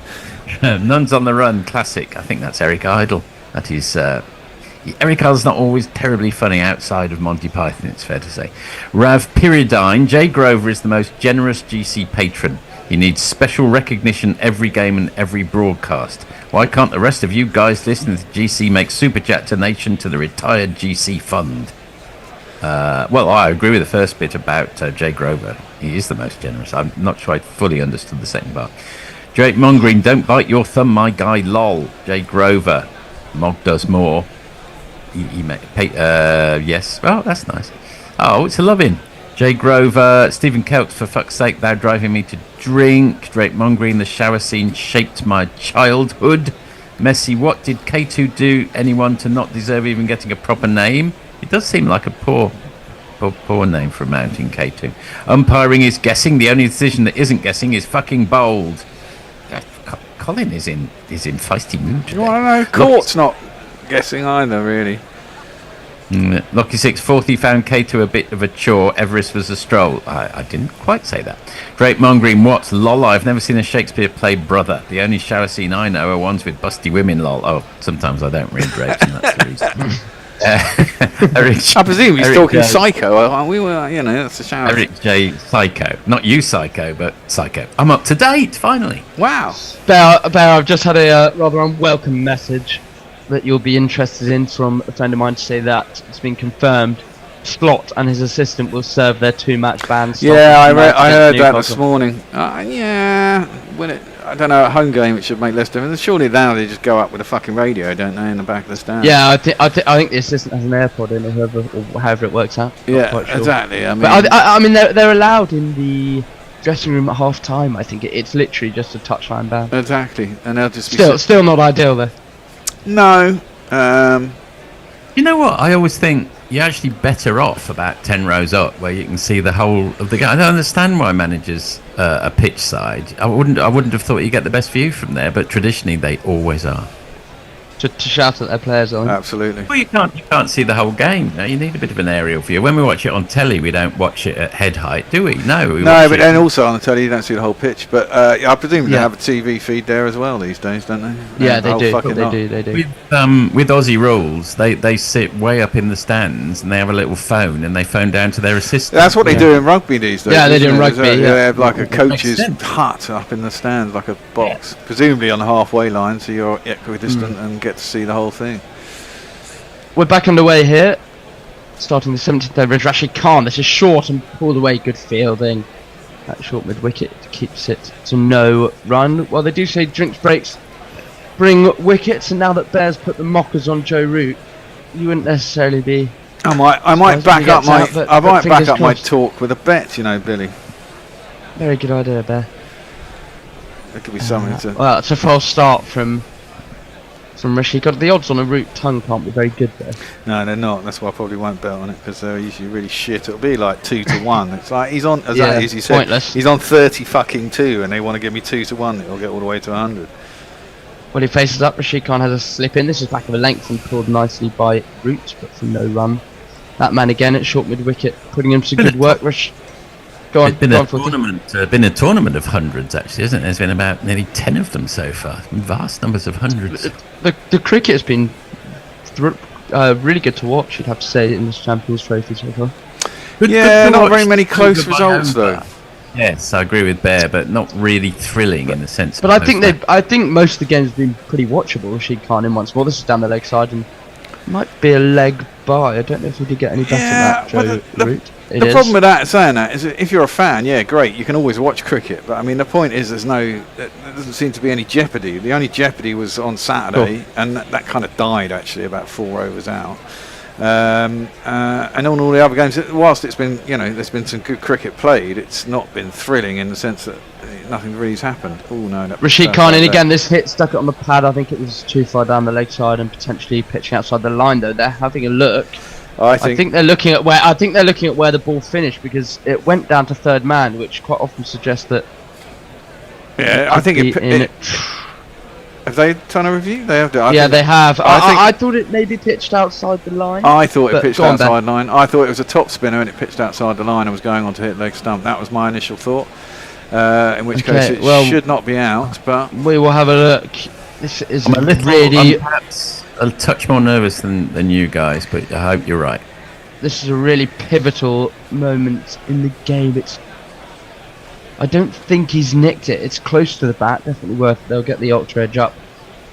[SPEAKER 18] Nuns on the Run, classic. I think that's Eric Idle. That is... Eric Idle's not always terribly funny outside of Monty Python, it's fair to say. Rav Pyridine, Jay Grover is the most generous GC patron. He needs special recognition every game and every broadcast. Why can't the rest of you guys listening to GC make Super Chat donation to the retired GC fund? Well, I agree with the first bit about Jay Grover. He is the most generous. I'm not sure I fully understood the second part. Drake Mongreen, don't bite your thumb, my guy, lol. Jay Grover, Mog does more. Yes. Oh, that's nice. Oh, it's a loving. Jay Grover, Stephen Kelp, for fuck's sake, thou driving me to drink. Drake Mongreen, the shower scene shaped my childhood. Messi, what did K2 do anyone to not deserve even getting a proper name? It does seem like a poor name for a mountain, K2. Umpiring is guessing. The only decision that isn't guessing is fucking bold. Colin is in feisty mood today.
[SPEAKER 1] You want to know? Court's not guessing either, really.
[SPEAKER 18] Lucky 640 found K2 a bit of a chore. Everest was a stroll. I didn't quite say that. Drake Mongreen, what? Lol, I've never seen a Shakespeare play brother. The only shower scene I know are ones with busty women, lol. Oh, sometimes I don't read Drapes, and that's the reason.
[SPEAKER 1] I presume he's talking Psycho. We were, that's a shower.
[SPEAKER 18] Eric J. Psycho. Not you, Psycho, but Psycho. I'm up to date, finally.
[SPEAKER 1] Wow.
[SPEAKER 11] Bear, I've just had a rather unwelcome message that you'll be interested in from a friend of mine to say that it's been confirmed Slot and his assistant will serve their 2-match ban.
[SPEAKER 1] Yeah, I heard that this morning. I don't know, at home game it should make less difference. Surely now they just go up with a fucking radio, don't they, in the back of the stand?
[SPEAKER 11] Yeah, I think the assistant has an AirPod in, or however it works out.
[SPEAKER 1] Yeah, sure. Exactly.
[SPEAKER 11] I mean, they're allowed in the dressing room at half time. I think it's literally just a touchline ban.
[SPEAKER 1] Exactly, and they'll just
[SPEAKER 11] still not ideal though.
[SPEAKER 1] No.
[SPEAKER 18] You know what? I always think you're actually better off about 10 rows up, where you can see the whole of the game. I don't understand why managers are pitch side. I wouldn't have thought you get the best view from there, but traditionally they always are.
[SPEAKER 11] to shout at their players on.
[SPEAKER 1] Absolutely.
[SPEAKER 18] Well, you can't see the whole game. No, you need a bit of an aerial view. When we watch it on telly, we don't watch it at head height, do we? No.
[SPEAKER 1] But then also on the telly, you don't see the whole pitch. But I presume they have a TV feed there as well these days, don't they?
[SPEAKER 11] Yeah, they do. They do.
[SPEAKER 18] With Aussie rules, they sit way up in the stands and they have a little phone and they phone down to their assistant.
[SPEAKER 1] That's what they do in rugby these days.
[SPEAKER 11] Yeah, they do in rugby.
[SPEAKER 1] They have like a coach's hut up in the stands, like a box, presumably on the halfway line, so you're equidistant and get to see the whole thing.
[SPEAKER 11] We're back underway here. Starting the 17th over is Rashid Khan. This is short and pulled away. Good fielding. That short mid wicket keeps it to no run. Well, they do say drinks breaks bring wickets, and now that Bears put the mockers on Joe Root, you wouldn't necessarily be.
[SPEAKER 1] I might back up my talk with a bet, Billy.
[SPEAKER 11] Very good idea, Bear.
[SPEAKER 1] There could be something to.
[SPEAKER 11] Well, it's a false start from Rashid. The odds on a Root tongue can't be very good there.
[SPEAKER 1] No, they're not. That's why I probably won't bet on it, because they're usually really shit. It'll be like 2-1. It's like he's on, as you said,
[SPEAKER 11] pointless.
[SPEAKER 1] He's on 30-2, and they want to give me 2-1. It'll get all the way to 100.
[SPEAKER 11] Well, he faces up. Rashid Khan has a slip in. This is back of a length and pulled nicely by Root, but for no run. That man again at short mid wicket, putting in some good work. Go on.
[SPEAKER 18] It's been a tournament of hundreds, actually, isn't it? There's been about nearly 10 of them so far. Vast numbers of hundreds.
[SPEAKER 11] The cricket has been really good to watch, you'd have to say, in this Champions Trophy so far.
[SPEAKER 1] Not very many close results though.
[SPEAKER 18] Yes, I agree with Bear, but not really thrilling in the sense.
[SPEAKER 11] But I think most of the games have been pretty watchable. Rashid Khan in once more. This is down the leg side and might be a leg by. I don't know if he did get any better than that, Joe Root.
[SPEAKER 1] The problem with saying that is that if you're a fan, great, you can always watch cricket. But I mean, the point is, there doesn't seem to be any jeopardy. The only jeopardy was on Saturday, and that kind of died actually about 4 overs out. And on all the other games, whilst it's been, there's been some good cricket played, it's not been thrilling in the sense that nothing really has happened. Oh no!
[SPEAKER 11] Rashid Khan, and again, this hit stuck it on the pad. I think it was too far down the leg side and potentially pitching outside the line. Though they're having a look. I think they're looking at where the ball finished, because it went down to third man, which quite often suggests that.
[SPEAKER 1] Yeah, I think have they done a review? They have.
[SPEAKER 11] They have. I thought it maybe pitched outside the line.
[SPEAKER 1] I thought it pitched outside line. I thought it was a top spinner and it pitched outside the line and was going on to hit leg stump. That was my initial thought. In which case it should not be out. But
[SPEAKER 11] we will have a look. This is
[SPEAKER 18] perhaps a touch more nervous than you guys, but I hope you're right.
[SPEAKER 11] This is a really pivotal moment in the game. I don't think he's nicked it. It's close to the bat, definitely worth. They'll get the ultra edge up,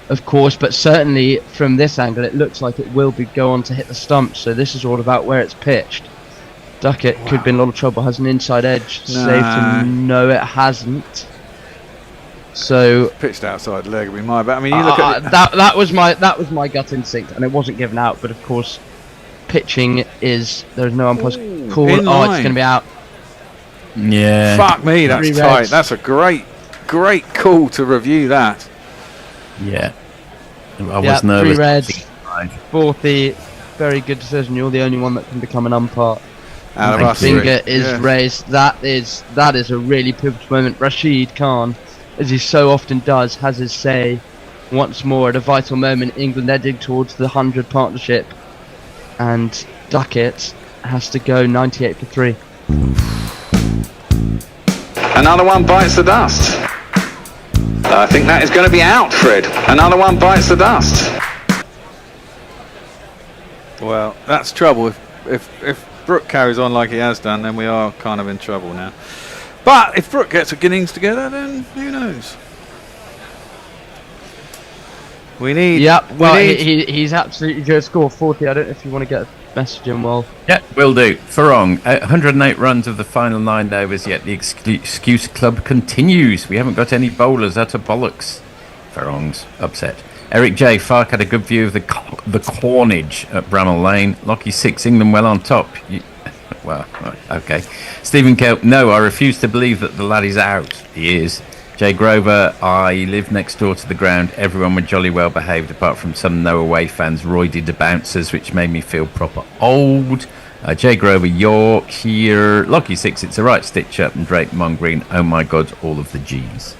[SPEAKER 11] of course, but certainly from this angle, it looks like it will go on to hit the stump. So this is all about where it's pitched. Duckett could be in a lot of trouble. Has an inside edge. Saved him. No, it hasn't. So
[SPEAKER 1] pitched outside the leg would be my bet. I mean, you look at
[SPEAKER 11] that was my gut instinct, and it wasn't given out. But of course, pitching is there's no umpire's call. It's going to be out.
[SPEAKER 18] Yeah.
[SPEAKER 1] Fuck me, that's tight. That's a great call to review that.
[SPEAKER 18] Yeah. I was nervous.
[SPEAKER 11] 3 reds. 40. Very good decision. You're the only one that can become an umpire.
[SPEAKER 1] Out of us.
[SPEAKER 11] Finger is raised. That is a really pivotal moment. Rashid Khan, as he so often does, has his say once more at a vital moment. England heading towards the 100 partnership, and Duckett has to go 98 for 3.
[SPEAKER 1] Another one bites the dust. I think that is going to be out, Fred. Another one bites the dust. Well, that's trouble. If Brooke carries on like he has done, then we are kind of in trouble now. But if Brooke gets a innings together, then who knows? We need.
[SPEAKER 11] He's absolutely just scored 40. I don't know if you want to get a message in. Well,
[SPEAKER 18] yeah, will do. Farong, 108 runs of the final 9 overs. Yet the excuse club continues. We haven't got any bowlers. That's a bollocks. Farong's upset. Eric J. Fark had a good view of the cornage at Bramall Lane. Lockie 6, England well on top. Well, okay. Stephen Kelp, no, I refuse to believe that the lad is out. He is. Jay Grover, I live next door to the ground. Everyone were jolly well behaved, apart from some no away fans, roided the bouncers, which made me feel proper old. Jay Grover, York here. Lockie 6, it's a right stitch up, and Drake Mongreen, oh my god, all of the G's.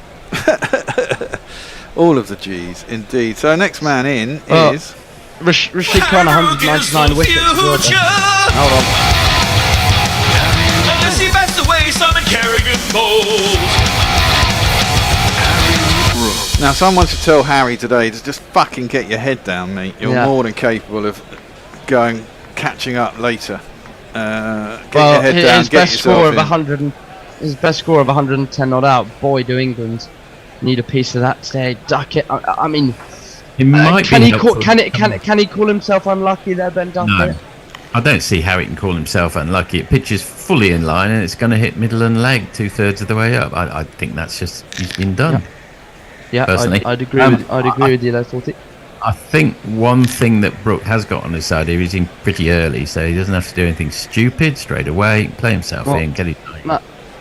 [SPEAKER 1] All of the G's, indeed. So next man in
[SPEAKER 11] Oh.
[SPEAKER 1] is...
[SPEAKER 11] Rashid Khan, 199 wickets. Hold on.
[SPEAKER 6] Unless he bats away Simon Kerrigan bowls.
[SPEAKER 1] Now someone should tell Harry today to just fucking get your head down, mate. You're more than capable of catching up later. Get your head down,
[SPEAKER 11] his
[SPEAKER 1] get
[SPEAKER 11] best
[SPEAKER 1] yourself
[SPEAKER 11] score of
[SPEAKER 1] in.
[SPEAKER 11] 100, his best score of 110 not out. Boy, do England need a piece of that today. Duck it. I mean,
[SPEAKER 18] He might
[SPEAKER 11] can
[SPEAKER 18] be
[SPEAKER 11] he call,
[SPEAKER 18] helpful.
[SPEAKER 11] can he call himself unlucky there, Ben Duckett?
[SPEAKER 18] No. I don't see how he can call himself unlucky. It pitches fully in line and it's going to hit middle and leg 2/3 of the way up. I think that's just he's been done.
[SPEAKER 11] Yeah,
[SPEAKER 18] personally.
[SPEAKER 11] I'd agree. I'd agree with you there, 40.
[SPEAKER 18] I think one thing that Brooke has got on his side here is in pretty early, so he doesn't have to do anything stupid straight away. Play himself in, get it.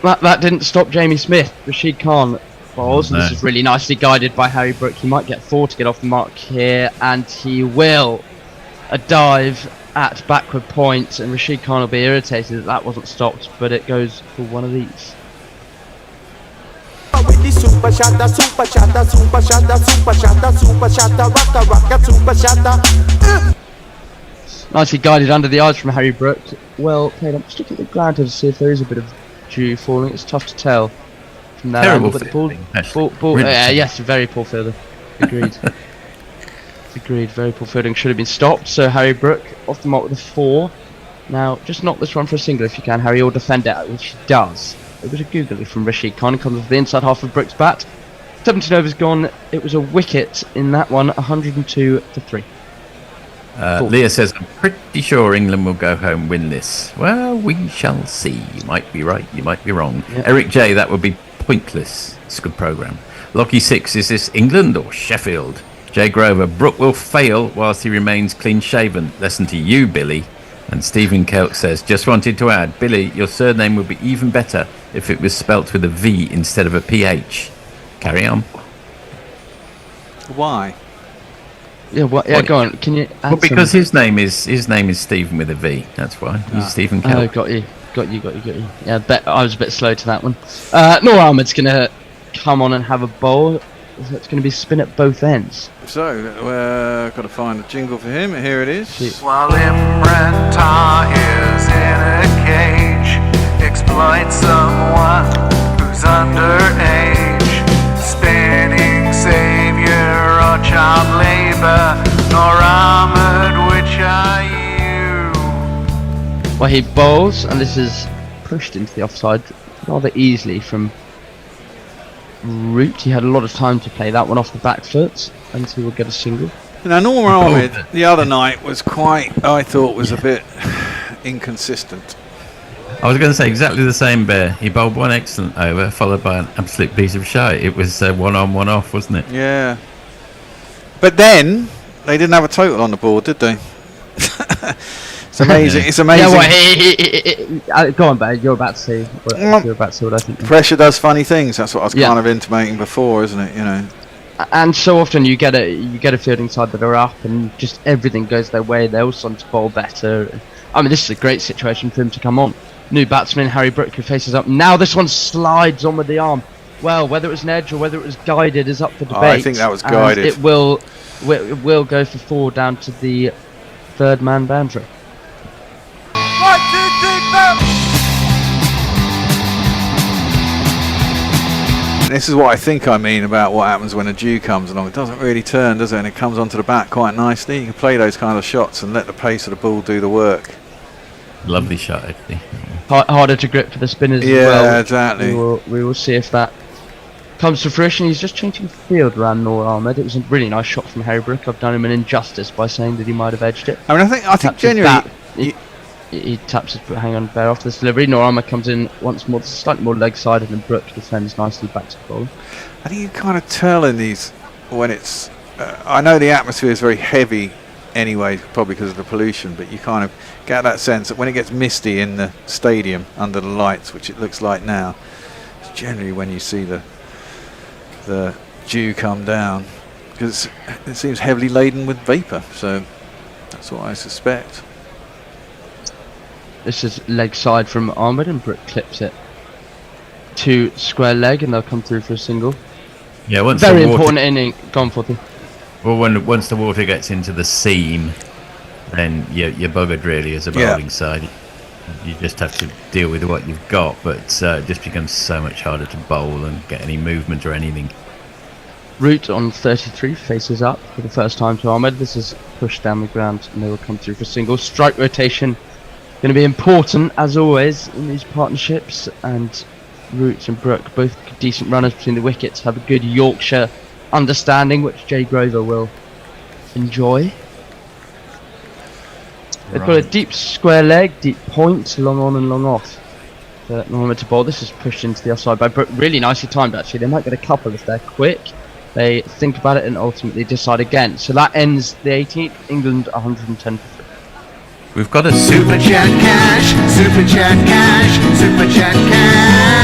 [SPEAKER 11] That didn't stop Jamie Smith. Rashid Khan balls.
[SPEAKER 18] No.
[SPEAKER 11] This is really nicely guided by Harry Brooke. He might get 4 to get off the mark here, and he will. A dive at backward point, and Rashid Khan will be irritated that wasn't stopped, but it goes for one of these.
[SPEAKER 13] With the super shatter, super shatter, super shatter, super shatter, super shatter, rocka, rocka, super shatter.
[SPEAKER 11] Nicely guided under the eyes from Harry Brooke. Well played. I'm just looking at the ground to see if there is a bit of dew falling. It's tough to tell from that
[SPEAKER 18] Terrible
[SPEAKER 11] angle, but the
[SPEAKER 18] fielding,
[SPEAKER 11] ball,
[SPEAKER 18] Really
[SPEAKER 11] yes, very poor fielder. Agreed. Agreed. Very poor fielding. Should have been stopped. So Harry Brooke off the mark with a 4. Now, just knock this one for a single if you can, Harry, or defend it, which he does. It was a googly from Rashid Khan. Comes with the inside half of Brooks' bat. 17 overs gone. It was a wicket in that one. 102 for 3.
[SPEAKER 18] Leah says, I'm pretty sure England will go home winless. Well, we shall see. You might be right, you might be wrong.
[SPEAKER 11] Yeah.
[SPEAKER 18] Eric J, that would be pointless. It's a good programme. Lockie 6, is this England or Sheffield? Jay Grover, Brooke will fail whilst he remains clean shaven. Lesson to you, Billy. And Stephen Kelk says, just wanted to add, Billy, your surname would be even better if it was spelt with a V instead of a PH. Carry on.
[SPEAKER 1] Why?
[SPEAKER 11] Yeah, go on. Can you?
[SPEAKER 18] Well, because his name is Stephen with a V. That's why he's Stephen Kelk.
[SPEAKER 11] Oh, got you. Yeah, I was a bit slow to that one. Noor Ahmed's gonna come on and have a bowl. It's gonna be spin at both ends.
[SPEAKER 1] So, got to find a jingle for him. Here it is.
[SPEAKER 7] While Imran Tar is in a cage, exploit someone who's underage, spinning savior or child labor, nor armored, which are you?
[SPEAKER 11] Well, he bowls, and this is pushed into the offside rather easily from Root. He had a lot of time to play that one off the back foot, and he will get a single.
[SPEAKER 1] Now, Noor Ahmed the other night was I thought was a bit inconsistent.
[SPEAKER 18] I was going to say exactly the same, Bear. He bowled one excellent over, followed by an absolute piece of shite. It was 1 on, 1 off, wasn't it?
[SPEAKER 1] Yeah. But then, they didn't have a total on the board, did they? It's amazing. It's amazing.
[SPEAKER 11] Yeah, well, go on, Bear. You're about to see. You're about to see what I think.
[SPEAKER 1] Pressure does funny things. That's what I was kind of intimating before, isn't it? You know.
[SPEAKER 11] And so often you get a fielding side that are up, and just everything goes their way. They all start to bowl better. I mean, this is a great situation for him to come on. New batsman Harry Brooke, who faces up. Now this one slides on with the arm. Well, whether it was an edge or whether it was guided is up for debate.
[SPEAKER 1] I think that was guided.
[SPEAKER 11] It will go for 4 down to the third man boundary.
[SPEAKER 13] 1, 2, 3, 4.
[SPEAKER 1] This is what I think I mean about what happens when a dew comes along. It doesn't really turn, does it? And it comes onto the bat quite nicely. You can play those kind of shots and let the pace of the ball do the work.
[SPEAKER 18] Lovely shot, actually.
[SPEAKER 11] Harder to grip for the spinners as
[SPEAKER 1] Yeah,
[SPEAKER 11] well.
[SPEAKER 1] exactly.
[SPEAKER 11] We will see if that comes to fruition. He's just changing the field around Noor Ahmed. It was a really nice shot from Harry Brooke. I've done him an injustice by saying that he might have edged it.
[SPEAKER 1] I mean, I think genuinely...
[SPEAKER 11] He taps his hang on Bear after this delivery. Noor Ahmed comes in once more, slightly more leg sided, and Brooke defends nicely back to the ball.
[SPEAKER 1] I think you kind of tell in these when it's... I know the atmosphere is very heavy anyway, probably because of the pollution, but you kind of get that sense that when it gets misty in the stadium under the lights, which it looks like now, it's generally when you see the dew come down, because it seems heavily laden with vapour, so that's what I suspect.
[SPEAKER 11] This is leg side from Ahmed, and Brooke clips it to square leg, and they'll come through for a single.
[SPEAKER 18] Yeah, once
[SPEAKER 11] very
[SPEAKER 18] the water,
[SPEAKER 11] important inning. Gone for them.
[SPEAKER 18] Well, once the water gets into the seam, then you're buggered really as a bowling side. You just have to deal with what you've got, but it just becomes so much harder to bowl and get any movement or anything.
[SPEAKER 11] Root on 33 faces up for the first time to Ahmed. This is pushed down the ground and they will come through for single. Strike rotation going to be important as always in these partnerships, and Root and Brook, both decent runners between the wickets, have a good Yorkshire understanding which Jay Grover will enjoy. They've got a deep square leg, deep point, long on and long off. Mohammed to bowl. This is pushed into the offside by Brook. Really nicely timed actually. They might get a couple if they're quick. They think about it and ultimately decide again. So that ends the 18th. England 110 for 3.
[SPEAKER 18] We've got a
[SPEAKER 7] Super Chat cash, Super Chat cash, Super Chat cash.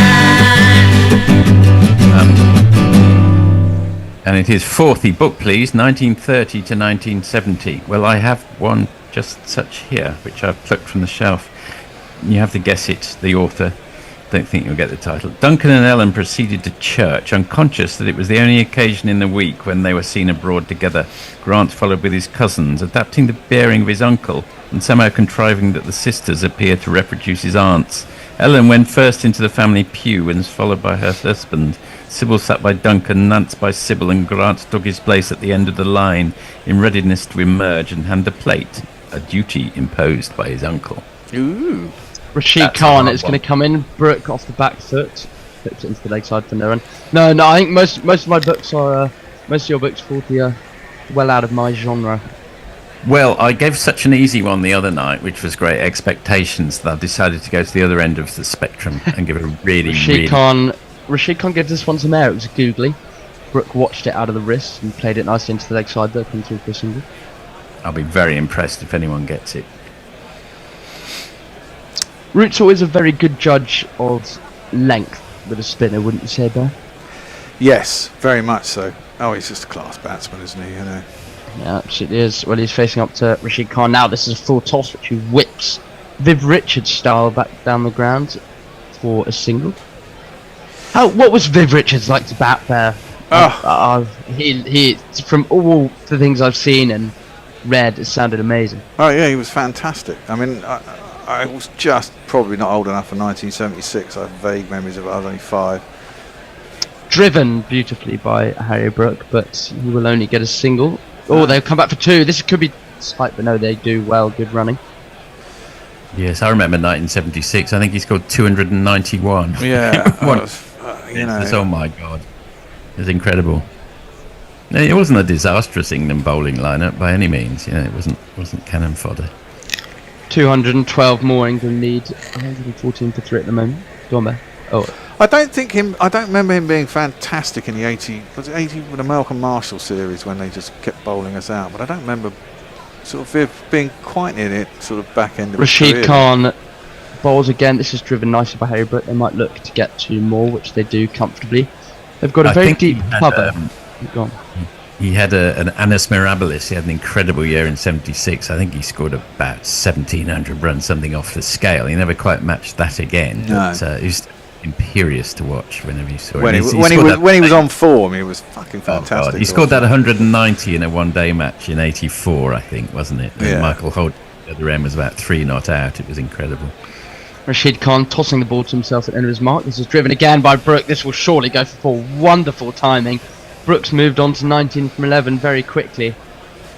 [SPEAKER 18] And it is fourthy book, please, 1930 to 1970. Well, I have one just such here, which I've plucked from the shelf. You have to guess it, the author. Don't think you'll get the title. Duncan and Ellen proceeded to church, unconscious that it was the only occasion in the week when they were seen abroad together. Grant followed with his cousins, adapting the bearing of his uncle and somehow contriving that the sisters appeared to reproduce his aunts. Ellen went first into the family pew and was followed by her husband. Sybil sat by Duncan, Nance by Sybil, and Grant took his place at the end of the line in readiness to emerge and hand a plate, a duty imposed by his uncle.
[SPEAKER 11] Ooh. Rashid Khan is going to come in. Brook off the back foot, flips it into the leg side for no run. No, I think most of my books are most of your books fall well out of my genre.
[SPEAKER 18] Well, I gave such an easy one the other night, which was Great Expectations, that I've decided to go to the other end of the spectrum and give it a really,
[SPEAKER 11] Rashid Khan gives this one some air. It was googly. Brook watched it out of the wrist and played it nicely into the leg side there, come through for a single.
[SPEAKER 18] I'll be very impressed if anyone gets it.
[SPEAKER 11] Root's always a very good judge of length with a spinner, wouldn't you say, Bear?
[SPEAKER 1] Yes, very much so. Oh, he's just a class batsman, isn't he? You know.
[SPEAKER 11] Yeah, absolutely is. Well, he's facing up to Rashid Khan now. This is a full toss, which he whips Viv Richards style back down the ground for a single. What was Viv Richards like to bat there? He from all the things I've seen and read, it sounded amazing.
[SPEAKER 1] Oh yeah, he was fantastic. I mean, I was just probably not old enough for 1976. I have vague memories of it. I was only 5.
[SPEAKER 11] Driven beautifully by Harry Brook, but he will only get a single. Oh, they'll come back for 2. This could be tight, but no, they do well. Good running.
[SPEAKER 18] Yes, I remember 1976. I think he scored 291.
[SPEAKER 1] Yeah,
[SPEAKER 18] oh my God, it was incredible. It wasn't a disastrous England bowling lineup by any means. You know, it wasn't cannon fodder.
[SPEAKER 11] 212 more England lead. 114 for 3 at the moment. Go on, there. Oh,
[SPEAKER 1] I don't remember him being fantastic in the 80 with the Malcolm Marshall series when they just kept bowling us out. But I don't remember sort of being quite in it sort of back end of
[SPEAKER 11] Rashid
[SPEAKER 1] his career.
[SPEAKER 11] Khan bowls again. This is driven nicely by Harry Brook. They might look to get 2 more, which they do comfortably. They've got a very deep cover. Go on.
[SPEAKER 18] He had an annus mirabilis. He had an incredible year in 76. I think he scored about 1,700 runs, something off the scale. He never quite matched that again.
[SPEAKER 1] No.
[SPEAKER 18] But, he was imperious to watch whenever you saw
[SPEAKER 1] when
[SPEAKER 18] him.
[SPEAKER 1] When he was on form, he was fucking fantastic.
[SPEAKER 18] He scored that 190 in a one-day match in 84, I think, wasn't it?
[SPEAKER 1] Yeah.
[SPEAKER 18] And Michael Holt at the other end was about 3 not out. It was incredible.
[SPEAKER 11] Rashid Khan tossing the ball to himself at the end of his mark. This is driven again by Brook. This will surely go for 4. Wonderful timing. Brooks moved on to 19 from 11 very quickly.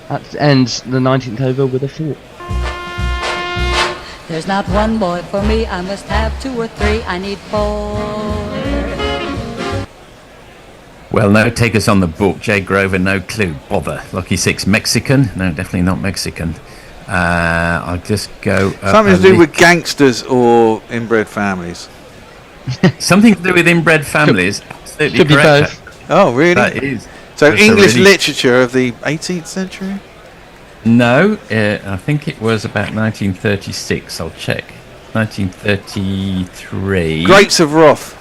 [SPEAKER 11] That ends the 19th over with a 4.
[SPEAKER 17] There's not one boy for me, I must have 2 or 3, I need 4.
[SPEAKER 18] Well, no takers on the book. Jay Grover, no clue. Bother. Lucky 6, Mexican. No, definitely not Mexican. I'll just go...
[SPEAKER 1] Something to do with gangsters or inbred families.
[SPEAKER 18] Something to do with inbred families. Absolutely
[SPEAKER 11] Could be
[SPEAKER 18] correct.
[SPEAKER 11] both.
[SPEAKER 1] Oh, really?
[SPEAKER 18] That is.
[SPEAKER 1] So
[SPEAKER 18] That's
[SPEAKER 1] English
[SPEAKER 18] really...
[SPEAKER 1] literature of the 18th century?
[SPEAKER 18] No, I think it was about 1936. I'll check. 1933.
[SPEAKER 1] Grapes of Wrath.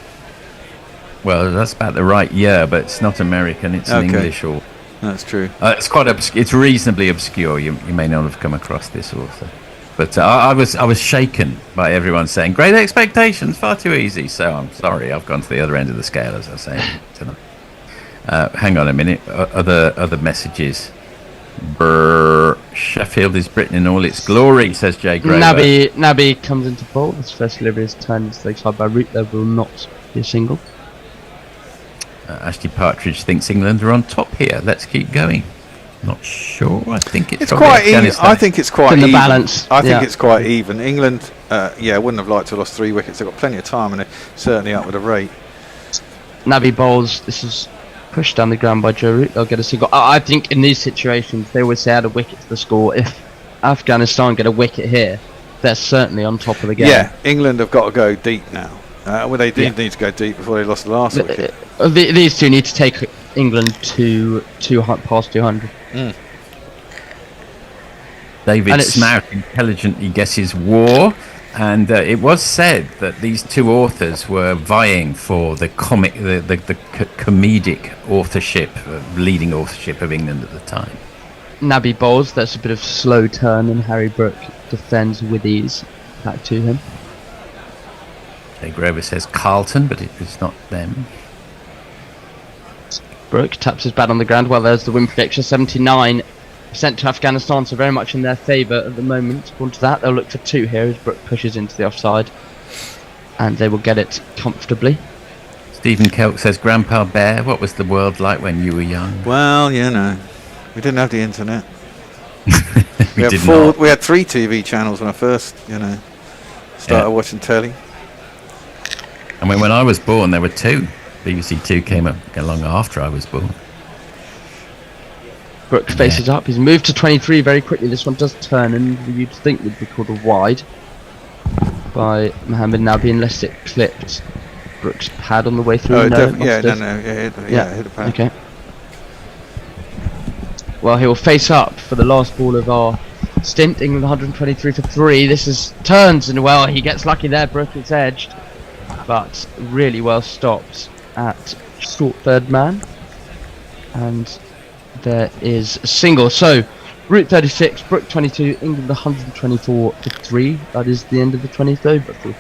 [SPEAKER 18] Well, that's about the right year, but it's not American. It's an English author.
[SPEAKER 1] That's true.
[SPEAKER 18] It's quite it's reasonably obscure. You may not have come across this author, but I was shaken by everyone saying Great Expectations, far too easy. So I'm sorry, I've gone to the other end of the scale, as I say tonight. Hang on a minute. Other messages. Sheffield is Britain in all its glory, says Jay Graver.
[SPEAKER 11] Naby comes into pole. His first delivery is turned into the side by Root. There will not be a single.
[SPEAKER 18] Ashley Partridge thinks England are on top here. Let's keep going. Not sure. I think it's
[SPEAKER 1] quite even. I think it's quite even.
[SPEAKER 11] Balance.
[SPEAKER 1] I think it's quite even. England, wouldn't have liked to have lost 3 wickets. They've got plenty of time and they're certainly up with a rate.
[SPEAKER 11] Naby bowls. This is pushed down the ground by Joe Root. They'll get a single. I think in these situations they always say add a wicket to the score. If Afghanistan get a wicket here, they're certainly on top of the game.
[SPEAKER 1] Yeah, England have got to go deep now. They did need to go deep before they lost the last wicket.
[SPEAKER 11] These two need to take England to past 200.
[SPEAKER 18] David Snout intelligently guesses war, and it was said that these two authors were vying for the comedic authorship, leading authorship of England at the time.
[SPEAKER 11] Naby bowls. That's a bit of slow turn, and Harry Brook defends with ease. Back to him.
[SPEAKER 18] Jay Grover says Carlton, but it's not them.
[SPEAKER 11] Brook taps his bat on the ground. Well, there's the win prediction, 79% to Afghanistan, so very much in their favour at the moment. According to that, they'll look for 2 here as Brook pushes into the offside, and they will get it comfortably.
[SPEAKER 18] Stephen Kelk says, Grandpa Bear, what was the world like when you were young?
[SPEAKER 1] Well, we didn't have the internet. we had 3 TV channels when I first, started watching telly.
[SPEAKER 18] And when I was born, there were 2. BBC 2 came along after I was born.
[SPEAKER 11] Brook faces up. He's moved to 23 very quickly. This one does turn, and you'd think would be called a wide by Mohammed Naby unless it clipped Brook's pad on the way through.
[SPEAKER 1] Hit the pad.
[SPEAKER 11] Okay. Well, he will face up for the last ball of our stint. England 123 for 3. This is turns, and well, he gets lucky there. Brook is edged, but really well stopped at short third man, and there is a single. So Root 36, Brook 22, England 124 for 3. That is the end of the 20th over.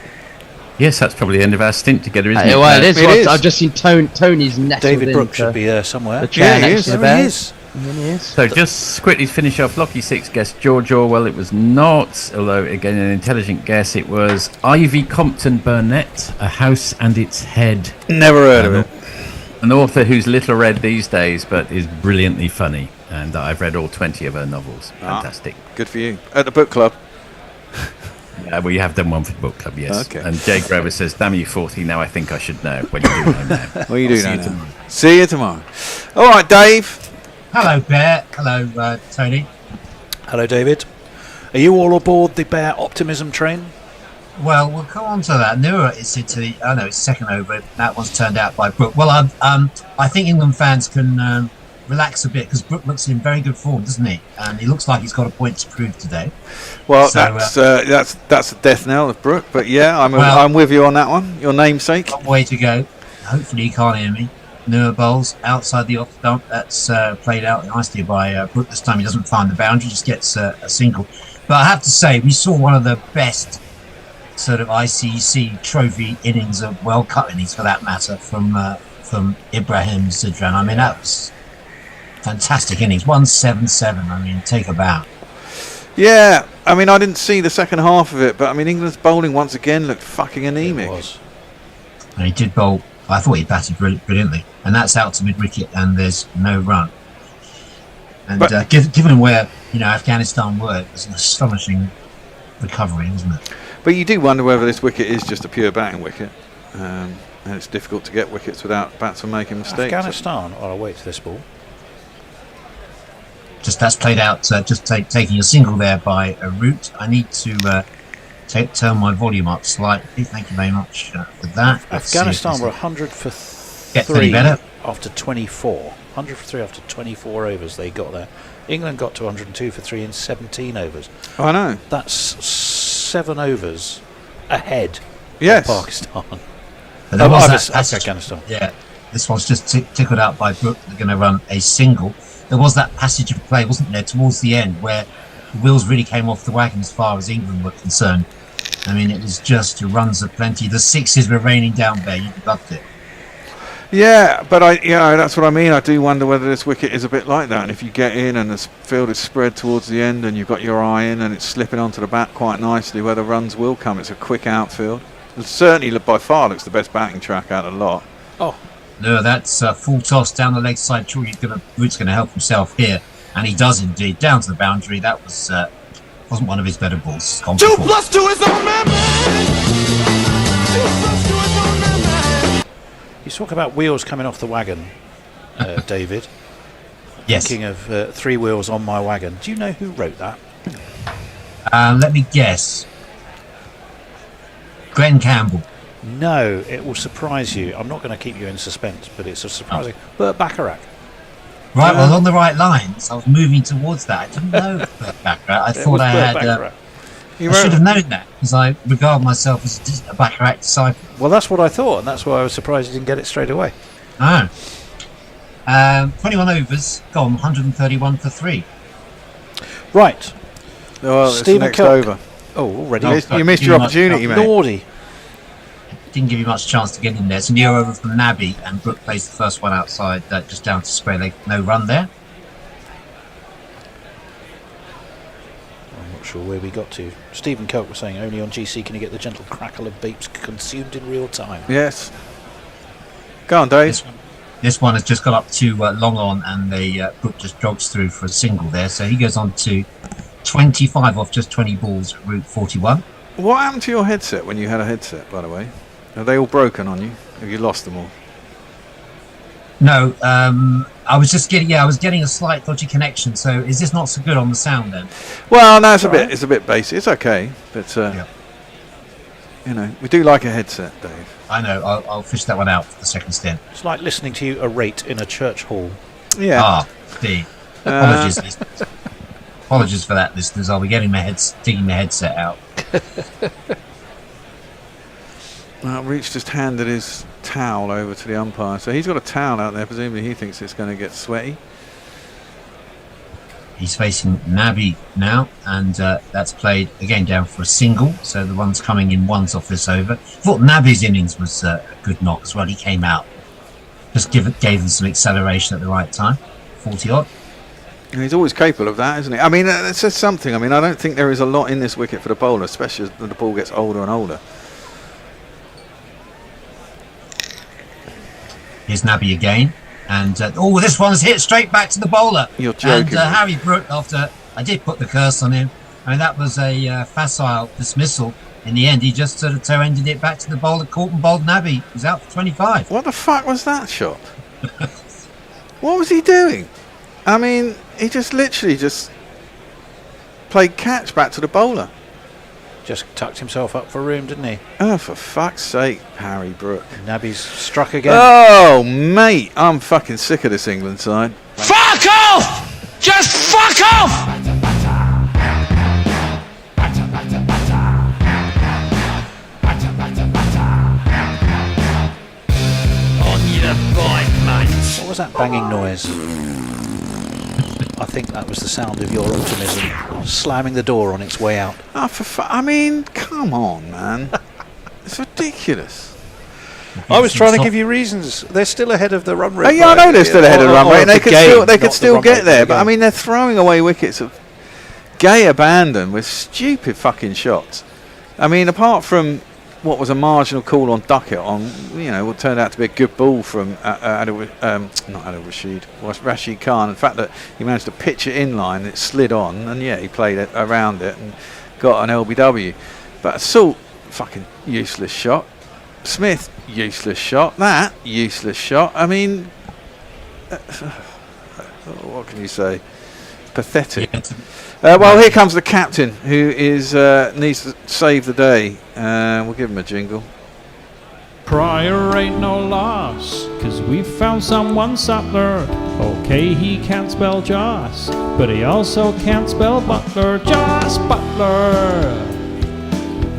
[SPEAKER 18] Yes, that's probably the end of our stint together, isn't it?
[SPEAKER 11] Well, it is. I've just seen Tony's nestled
[SPEAKER 16] David Brook should be somewhere.
[SPEAKER 11] The chair
[SPEAKER 16] he
[SPEAKER 11] next to the Bears.
[SPEAKER 18] So just quickly finish off. Lockie 6 guessed George Orwell. It was not, although again an intelligent guess. It was Ivy Compton Burnett, A House and Its Head.
[SPEAKER 1] Never heard of it.
[SPEAKER 18] An author who's little read these days, but is brilliantly funny. And I've read all 20 of her novels. Fantastic.
[SPEAKER 1] Good for you. At the book club.
[SPEAKER 18] Well, you have done one for the book club, yes.
[SPEAKER 1] Okay.
[SPEAKER 18] And Jay Grover says, damn you 40, now I think I should know. Well, you do know now.
[SPEAKER 1] Well, you do know now. See you tomorrow. All right, Dave.
[SPEAKER 2] Hello, Bear. Hello, Tony.
[SPEAKER 16] Hello, David. Are you all aboard the Bear optimism train?
[SPEAKER 2] Well, we'll come on to that. Nura is Italy. Oh no, it's second over. That one's turned out by Brook. Well, I think England fans can relax a bit because Brook looks in very good form, doesn't he? And he looks like he's got a point to prove today.
[SPEAKER 1] Well, so, that's a death knell of Brook. But yeah, I'm with you on that one. Your namesake.
[SPEAKER 2] Long way to go. Hopefully he can't hear me. Nura bowls outside the off stump. That's played out nicely by Brook. This time he doesn't find the boundary, just gets a single. But I have to say, we saw one of the best sort of ICC trophy innings of World Cup innings, for that matter, from Ibrahim Zadran. I mean, that was fantastic innings. 177. I mean, take a bow.
[SPEAKER 1] Yeah, I mean, I didn't see the second half of it, but I mean, England's bowling once again looked fucking anemic.
[SPEAKER 16] It was.
[SPEAKER 2] And he did bowl. I thought he batted brilliantly, and that's out to mid wicket, and there's no run. And given where Afghanistan were, it was an astonishing recovery, wasn't it?
[SPEAKER 1] But you do wonder whether this wicket is just a pure batting wicket, and it's difficult to get wickets without batsmen making mistakes.
[SPEAKER 16] Afghanistan are away to this ball.
[SPEAKER 2] Just that's played out. Just taking a single there by a Root. I need to turn my volume up slightly. Thank you very much for that.
[SPEAKER 16] Afghanistan were 100 for 3 after 24. 100 for 3 after 24 overs they got there. England got to 102 for 3 in 17 overs.
[SPEAKER 1] I know.
[SPEAKER 16] That's 7 overs ahead
[SPEAKER 1] of
[SPEAKER 16] Pakistan.
[SPEAKER 2] Afghanistan. Yeah, this one's just tickled out by Brook. They're going to run a single. There was that passage of play, wasn't there, towards the end where the wheels really came off the wagon as far as England were concerned. I mean, it was just runs aplenty. The sixes were raining down there. You loved it.
[SPEAKER 1] Yeah, but that's what I mean. I do wonder whether this wicket is a bit like that. And if you get in and the field is spread towards the end and you've got your eye in and it's slipping onto the bat quite nicely, whether runs will come. It's a quick outfield. It certainly, by far, looks the best batting track out of the lot.
[SPEAKER 2] Oh. No, that's full toss down the leg side. Sure, Root's going to help himself here. And he does indeed. Down to the boundary. That was wasn't one of his better balls.
[SPEAKER 3] 2 + 2 is on man.
[SPEAKER 16] You talk about wheels coming off the wagon, David.
[SPEAKER 2] Yes.
[SPEAKER 16] Thinking of 3 wheels on my wagon. Do you know who wrote that?
[SPEAKER 2] Let me guess. Glenn Campbell.
[SPEAKER 16] No, it will surprise you. I'm not going to keep you in suspense, but it's a surprising. Burt Bacharach.
[SPEAKER 2] Right, well, on the right lines. I was moving towards that. I didn't know Burt Bacharach. I thought I had. I should have known that because I regard myself as a Bacharach disciple.
[SPEAKER 16] Well, that's what I thought, and that's why I was surprised you didn't get it straight away.
[SPEAKER 2] Oh. 21 overs, gone, 131 for 3.
[SPEAKER 16] Right.
[SPEAKER 1] Well,
[SPEAKER 16] Stephen
[SPEAKER 1] next
[SPEAKER 16] Cook.
[SPEAKER 1] over.
[SPEAKER 16] Oh, already.
[SPEAKER 1] You missed your opportunity, mate.
[SPEAKER 16] Naughty.
[SPEAKER 2] Didn't give you much chance to get in there. It's a near over from Nabby, and Brooke plays the first one outside, just down to square leg. No run there.
[SPEAKER 16] I'm not sure where we got to. Stephen Coke was saying only on GC can you get the gentle crackle of beeps consumed in real time.
[SPEAKER 1] Yes. Go on, Dave.
[SPEAKER 2] This one has just got up to long on, and Brooke just jogs through for a single there. So he goes on to 25 off just 20 balls at route 41.
[SPEAKER 1] What happened to your headset when you had a headset, by the way? Are they all broken on you? Have you lost them all?
[SPEAKER 2] No, I was just getting a slight dodgy connection. So is this not so good on the sound then?
[SPEAKER 1] Well, no, it's a bit basic. It's okay, but we do like a headset, Dave.
[SPEAKER 2] I know. I'll fish that one out for the second stint.
[SPEAKER 16] It's like listening to you orate in a church hall.
[SPEAKER 1] Yeah.
[SPEAKER 2] Ah, Steve. Apologies, listeners. Apologies for that, listeners. I'll be digging my headset out.
[SPEAKER 1] Well, Reach just handed his towel over to the umpire, so he's got a towel out there. Presumably, he thinks it's going to get sweaty.
[SPEAKER 2] He's facing Nabby now, and that's played again down for a single. So the one's coming in ones off this over. Thought Nabby's innings was a good knock as well. He came out, just gave him some acceleration at the right time. 40 odd.
[SPEAKER 1] He's always capable of that, isn't he? I mean, it says something. I mean, I don't think there is a lot in this wicket for the bowler, especially as the ball gets older and older.
[SPEAKER 2] Here's Nabby again. And, this one's hit straight back to the bowler.
[SPEAKER 1] You're joking.
[SPEAKER 2] And Harry Brooke, after I did put the curse on him, I mean, that was a facile dismissal. In the end, he just sort of toe-ended it back to the bowler, caught and bowled Nabby. He's out for 25.
[SPEAKER 1] What the fuck was that shot? What was he doing? I mean, he just literally played catch back to the bowler.
[SPEAKER 16] Just tucked himself up for room, didn't he?
[SPEAKER 1] Oh, for fuck's sake, Harry Brooke.
[SPEAKER 16] Nabby's struck again.
[SPEAKER 1] Oh, mate, I'm fucking sick of this England side.
[SPEAKER 6] Fuck off! Just fuck off! On your bike, mate.
[SPEAKER 16] What was that banging noise? I think that was the sound of your optimism slamming the door on its way out.
[SPEAKER 1] Oh, I mean, come on, man. It's ridiculous.
[SPEAKER 16] I was trying to give you reasons. They're still ahead of the run rate.
[SPEAKER 1] Oh, yeah, I know they're still ahead of the run rate. They could still get there. But I mean, they're throwing away wickets of gay abandon with stupid fucking shots. I mean, apart from what was a marginal call on Duckett on, what turned out to be a good ball from Rashid Khan. The fact that he managed to pitch it in line, it slid on, and he played it around it and got an LBW. But Salt, fucking useless shot. Smith, useless shot. That, useless shot. I mean, what can you say? Pathetic. Well, here comes the captain, who needs to save the day. We'll give him a jingle.
[SPEAKER 19] Pryor ain't no loss, 'cause we found someone Sattler. Okay, he can't spell Joss, but he also can't spell Butler. Joss Butler.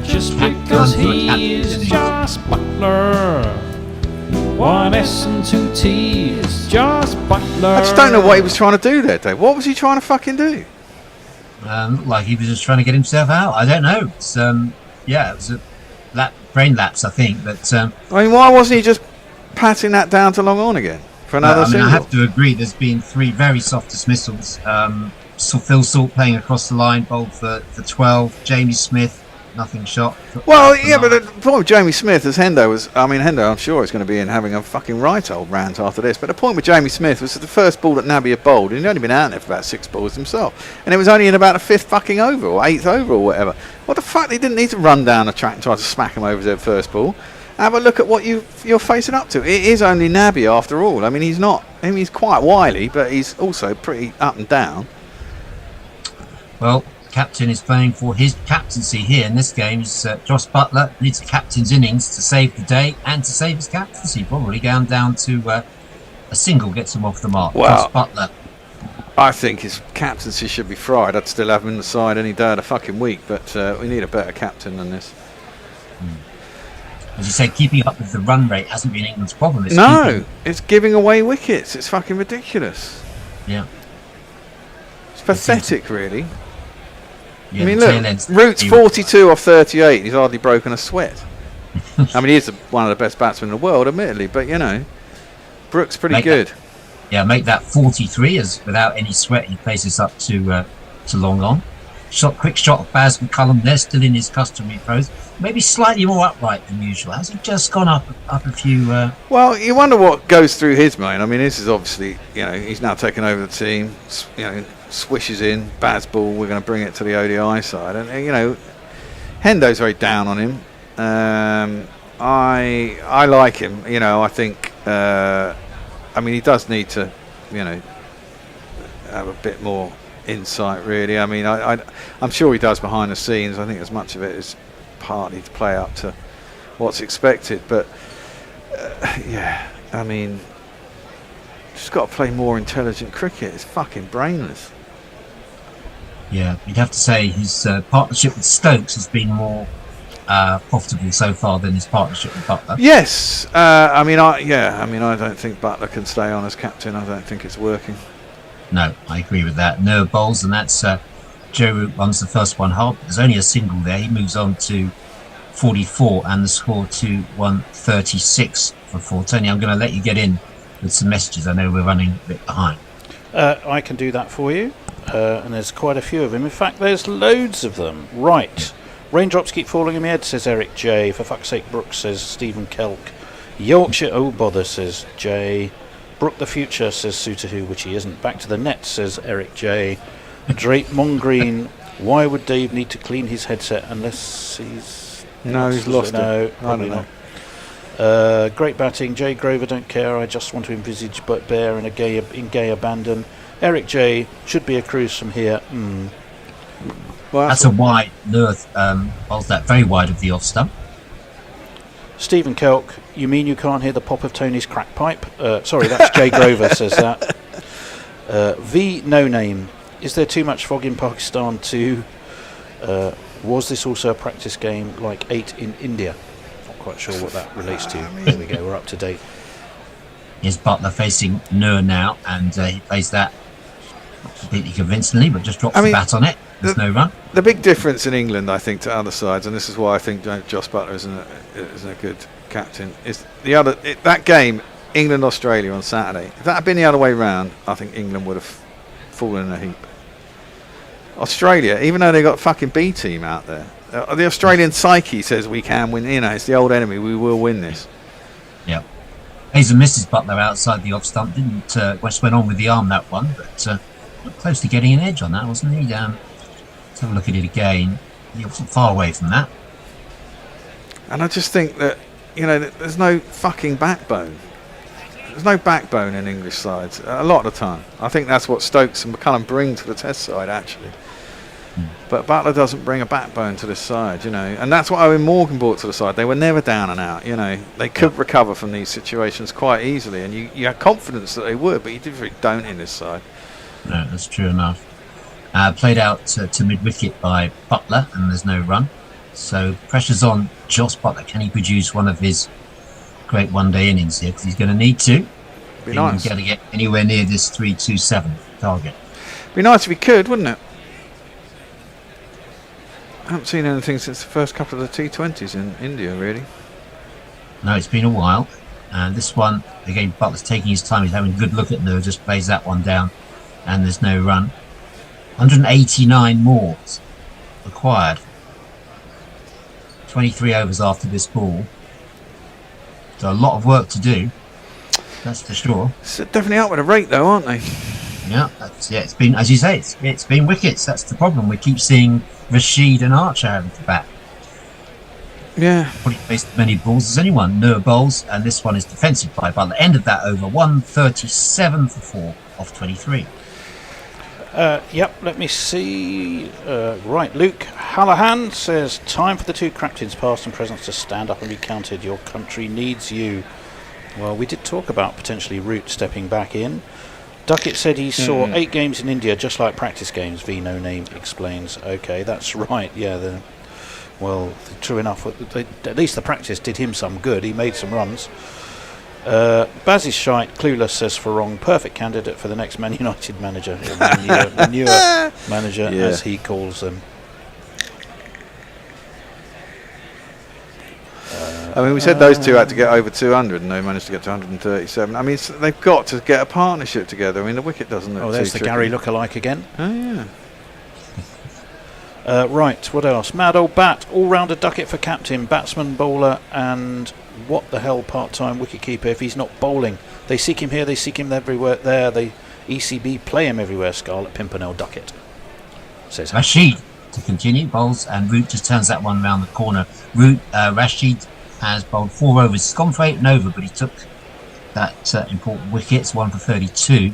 [SPEAKER 19] Just because he is Joss Butler. 1 S and 2 T's. Joss Butler.
[SPEAKER 1] I just don't know what he was trying to do there, Dave. What was he trying to fucking do?
[SPEAKER 2] Looked like he was just trying to get himself out. I don't know. It's, it was a brain lapse, I think. But
[SPEAKER 1] I mean, why wasn't he just patting that down to long on again for another single.
[SPEAKER 2] I have to agree. There's been 3 very soft dismissals. So Phil Salt playing across the line, bowled for 12. Jamie Smith, nothing shot.
[SPEAKER 1] Well, yeah, but the point with Jamie Smith is Hendo, I'm sure is going to be in having a fucking right old rant after this. But the point with Jamie Smith was that the first ball that Nabi had bowled, and he'd only been out there for about 6 balls himself, and it was only in about the 5th fucking over or 8th over or whatever. What the fuck? They didn't need to run down the track and try to smack him over their first ball. Have a look at what you're facing up to. It is only Nabi after all. I mean, he's quite wily, but he's also pretty up and down.
[SPEAKER 2] Well, captain is playing for his captaincy here in this game. Josh Buttler needs a captain's innings to save the day and to save his captaincy. Probably down to a single gets him off the mark.
[SPEAKER 1] Well,
[SPEAKER 2] Josh Buttler.
[SPEAKER 1] I think his captaincy should be fried. I'd still have him in the side any day of the fucking week, but we need a better captain than this.
[SPEAKER 2] As you say, keeping up with the run rate hasn't been England's problem.
[SPEAKER 1] It's giving away wickets. It's fucking ridiculous.
[SPEAKER 2] Yeah.
[SPEAKER 1] It's pathetic, really.
[SPEAKER 2] Yeah,
[SPEAKER 1] I mean, look, Root's 42 off 38. He's hardly broken a sweat. I mean, he's one of the best batsmen in the world, admittedly, but, Brooks pretty good.
[SPEAKER 2] Make that 43 as without any sweat. He places up to long on. Quick shot of Baz McCullum. They're still in his customary pose. Maybe slightly more upright than usual. Has he just gone up a few?
[SPEAKER 1] Well, you wonder what goes through his mind. I mean, this is obviously, he's now taken over the team. Swishes in, Baz ball. We're going to bring it to the ODI side, and Hendo's very down on him. I like him. I think. He does need to, have a bit more insight. Really, I mean, I'm sure he does behind the scenes. I think as much of it is partly to play up to what's expected, but just got to play more intelligent cricket. It's fucking brainless.
[SPEAKER 2] Yeah, you'd have to say his partnership with Stokes has been more profitable so far than his partnership with Buttler.
[SPEAKER 1] Yes, I don't think Buttler can stay on as captain. I don't think it's working.
[SPEAKER 2] No, I agree with that. No bowls, and that's Joe Root runs the first one hard. There's only a single there. He moves on to 44 and the score to 136 for 4. Tony, I'm going to let you get in with some messages. I know we're running a bit behind.
[SPEAKER 16] I can do that for you. And there's quite a few of them. In fact, there's loads of them. Right. Raindrops keep falling in my head, says Eric J. For fuck's sake, Brooks, says Stephen Kelk. Yorkshire, oh bother, says J. Brook the future, says Sutahu, which he isn't. Back to the net, says Eric J. Drake Mongreen. Why would Dave need to clean his headset unless he's...
[SPEAKER 1] No, he's lost it.
[SPEAKER 16] No, probably not. Great batting. Jay Grover, don't care. I just want to envisage Bear in gay abandon. Eric J. Should be a cruise from here.
[SPEAKER 2] Well, that's a wide. Lurth bowls that very wide of the off stump.
[SPEAKER 16] Stephen Kelk, you mean you can't hear the pop of Tony's crack pipe? Sorry, that's Jay Grover says that. V No Name. Is there too much fog in Pakistan too? Was this also a practice game like 8 in India? Not quite sure what that relates to. There we go, we're up to date.
[SPEAKER 2] Here's Buttler facing Nur now, and he plays that completely convincingly, but just drops the bat on it. There's no run.
[SPEAKER 1] The big difference in England, I think, to other sides, and this is why I think Josh Buttler isn't a good captain, is that game, England-Australia on Saturday. If that had been the other way round, I think England would have fallen in a heap. Australia, even though they got fucking B team out there, the Australian psyche says we can win. It's the old enemy. We will win this.
[SPEAKER 2] Yeah. Hazen misses Buttler outside the off stump. West went on with the arm that one, but close to getting an edge on that, wasn't he? Let's have a look at it again. He wasn't far away from that.
[SPEAKER 1] And I just think that there's no fucking backbone. There's no backbone in English sides a lot of the time. I think that's what Stokes and McCullum bring to the Test side, actually. But Buttler doesn't bring a backbone to this side, and that's what Owen Morgan brought to the side. They were never down and out, They could recover from these situations quite easily, and you had confidence that they would, but you don't in this side.
[SPEAKER 2] No, that's true enough. Played out to mid-wicket by Buttler, and there's no run. So pressure's on Josh Buttler. Can he produce one of his great one-day innings here? Because he's going to need to.
[SPEAKER 1] Be nice.
[SPEAKER 2] He's going to get anywhere near this 327 target.
[SPEAKER 1] Be nice if he could, wouldn't it? I haven't seen anything since the first couple of the T20s in India, really.
[SPEAKER 2] No, it's been a while. And this one, again, Butler's taking his time. He's having a good look at Noor, just plays that one down. And there's no run. 189 more required. 23 overs after this ball. So a lot of work to do. That's for sure.
[SPEAKER 1] It's definitely up with a rate, though, aren't they?
[SPEAKER 2] Yeah, it's been, as you say, it's been wickets. That's the problem. We keep seeing Rashid and Archer having to bat.
[SPEAKER 1] Yeah.
[SPEAKER 2] Probably faced as many balls as anyone. Noor bowls, and this one is defensive by Butler. End of that over, 137 for 4 off 23.
[SPEAKER 16] Yep, let me see. Right, Luke Hallahan says, time for the two captains, past and present, to stand up and be counted. Your country needs you. Well, we did talk about potentially Root stepping back in. Duckett said he saw 8 games in India, just like practice games. V No Name explains. Okay, that's right. Yeah, true enough. At least the practice did him some good. He made some runs. Baz is shite. Clueless says for wrong. Perfect candidate for the next Man United manager, or manure manager, as he calls them.
[SPEAKER 1] I mean, we said those two had to get over 200, and they managed to get to 137. I mean, they've got to get a partnership together. I mean, the wicket doesn't look.
[SPEAKER 16] Oh, there's the Gary lookalike again.
[SPEAKER 1] Oh yeah.
[SPEAKER 16] Right. What else? Mad old bat. All-rounder Duckett for captain, batsman, bowler, and what the hell part-time wicketkeeper if he's not bowling. They seek him here. They seek him everywhere. There. The ECB play him everywhere. Scarlet Pimpernel Duckett says
[SPEAKER 2] Rashid to continue bowls, and Root just turns that one round the corner. Rashid has bowled 4 overs. He's gone for 8 and over, but he took that important wickets, 1 for 32.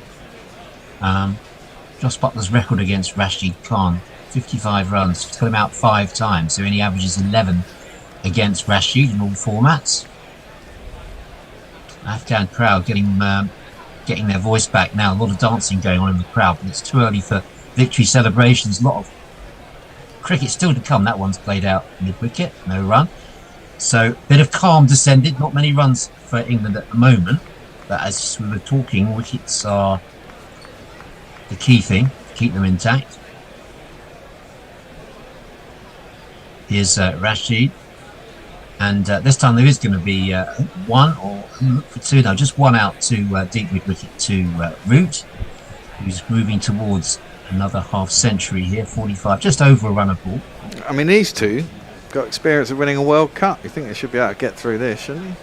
[SPEAKER 2] Josh Butler's record against Rashid Khan, 55 runs. He's got him out 5 times, so he averages 11 against Rashid in all formats. Afghan crowd getting their voice back now. A lot of dancing going on in the crowd, but it's too early for victory celebrations. A lot of cricket still to come. That one's played out mid-wicket, no run. So, bit of calm descended. Not many runs for England at the moment. But as we were talking, wickets are the key thing to keep them intact. Here's Rashid. And this time there is going to be 1 or look for 2 now. Just 1 out to deep mid-wicket to Root, who's moving towards another half century here, 45, just over a run of ball.
[SPEAKER 1] I mean, these two got experience of winning a World Cup. You think they should be able to get through this, shouldn't they?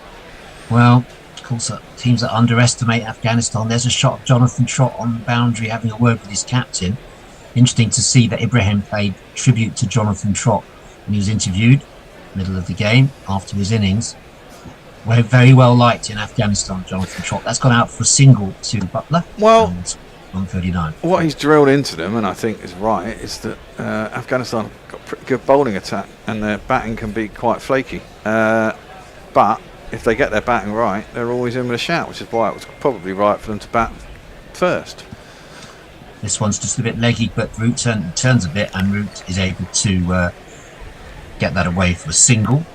[SPEAKER 2] Well, of course, teams that underestimate Afghanistan. There's a shot of Jonathan Trott on the boundary having a word with his captain. Interesting to see that Ibrahim paid tribute to Jonathan Trott when he was interviewed, middle of the game, after his innings. We're very well liked in Afghanistan, Jonathan Trott. That's gone out for a single to Butler.
[SPEAKER 1] Well,
[SPEAKER 2] 139.
[SPEAKER 1] What he's drilled into them, and I think is right, is that Afghanistan have got pretty good bowling attack, and their batting can be quite flaky. But if they get their batting right, they're always in with a shout, which is why it was probably right for them to bat first.
[SPEAKER 2] This one's just a bit leggy, but Root turns a bit, and Root is able to get that away for a single.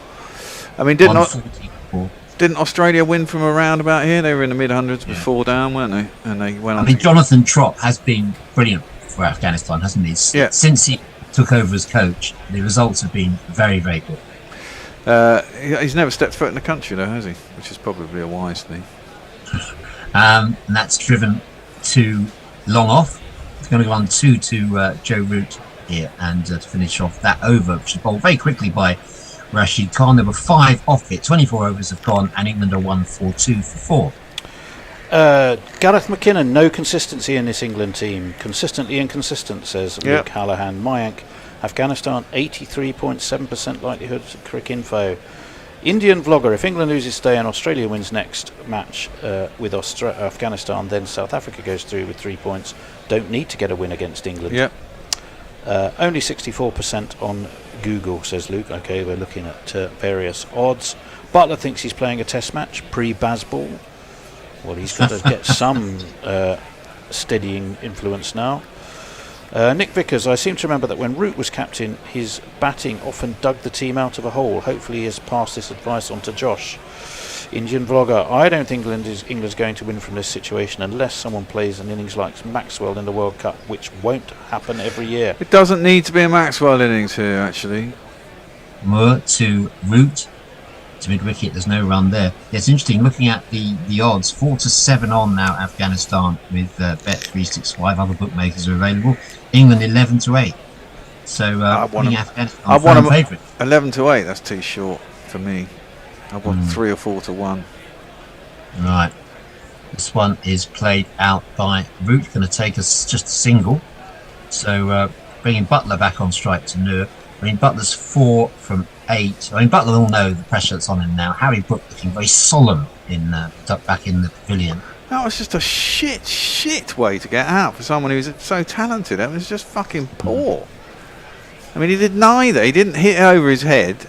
[SPEAKER 1] I mean, didn't Australia win from around about here? They were in the mid-hundreds before down, weren't they? And they went on.
[SPEAKER 2] I mean, Jonathan Trott has been brilliant for Afghanistan, hasn't he?
[SPEAKER 1] Yeah.
[SPEAKER 2] Since he took over as coach, the results have been very, very good.
[SPEAKER 1] He's never stepped foot in the country, though, has he? Which is probably a wise thing.
[SPEAKER 2] And that's driven to long off. It's going to go on 2 to Joe Root here, and to finish off that over, which is bowled very quickly by Rashid Khan. There were 5 off it. 24 overs have gone, and England are 1-4-2 for 4.
[SPEAKER 16] Gareth McKinnon, no consistency in this England team. Consistently inconsistent, says Luke Hallahan. Mayank, Afghanistan, 83.7% likelihood, Crick Info. Indian vlogger, if England loses today and Australia wins next match with Afghanistan, then South Africa goes through with 3 points. Don't need to get a win against England.
[SPEAKER 1] Yep.
[SPEAKER 16] Only 64% on Google, says Luke. Okay, we're looking at various odds. Butler thinks he's playing a test match pre-Bazball. Well, he's got to get some steadying influence now. Nick Vickers, I seem to remember that when Root was captain, his batting often dug the team out of a hole. Hopefully he has passed this advice on to Josh. Indian vlogger, I don't think England's going to win from this situation unless someone plays an innings like Maxwell in the World Cup, which won't happen every year.
[SPEAKER 1] It doesn't need to be a Maxwell innings here, actually.
[SPEAKER 2] Moore to Root to mid-wicket. There's no run there. It's interesting looking at the odds. 4-7 on now, Afghanistan with Bet365. Other bookmakers are available. England 11-8. So
[SPEAKER 1] I want
[SPEAKER 2] Afghanistan
[SPEAKER 1] them
[SPEAKER 2] favourite.
[SPEAKER 1] 11-8. That's too short for me. I want 3 or 4 to 1.
[SPEAKER 2] Right. This one is played out by Root. Going to take us just a single. So bringing Butler back on strike to Noor. I mean, Butler's 4 from 8. I mean, Butler all know the pressure that's on him now. Harry Brook looking very solemn back in the pavilion.
[SPEAKER 1] That was just a shit way to get out for someone who's so talented. It was just fucking poor. I mean, he did neither. He didn't hit it over his head.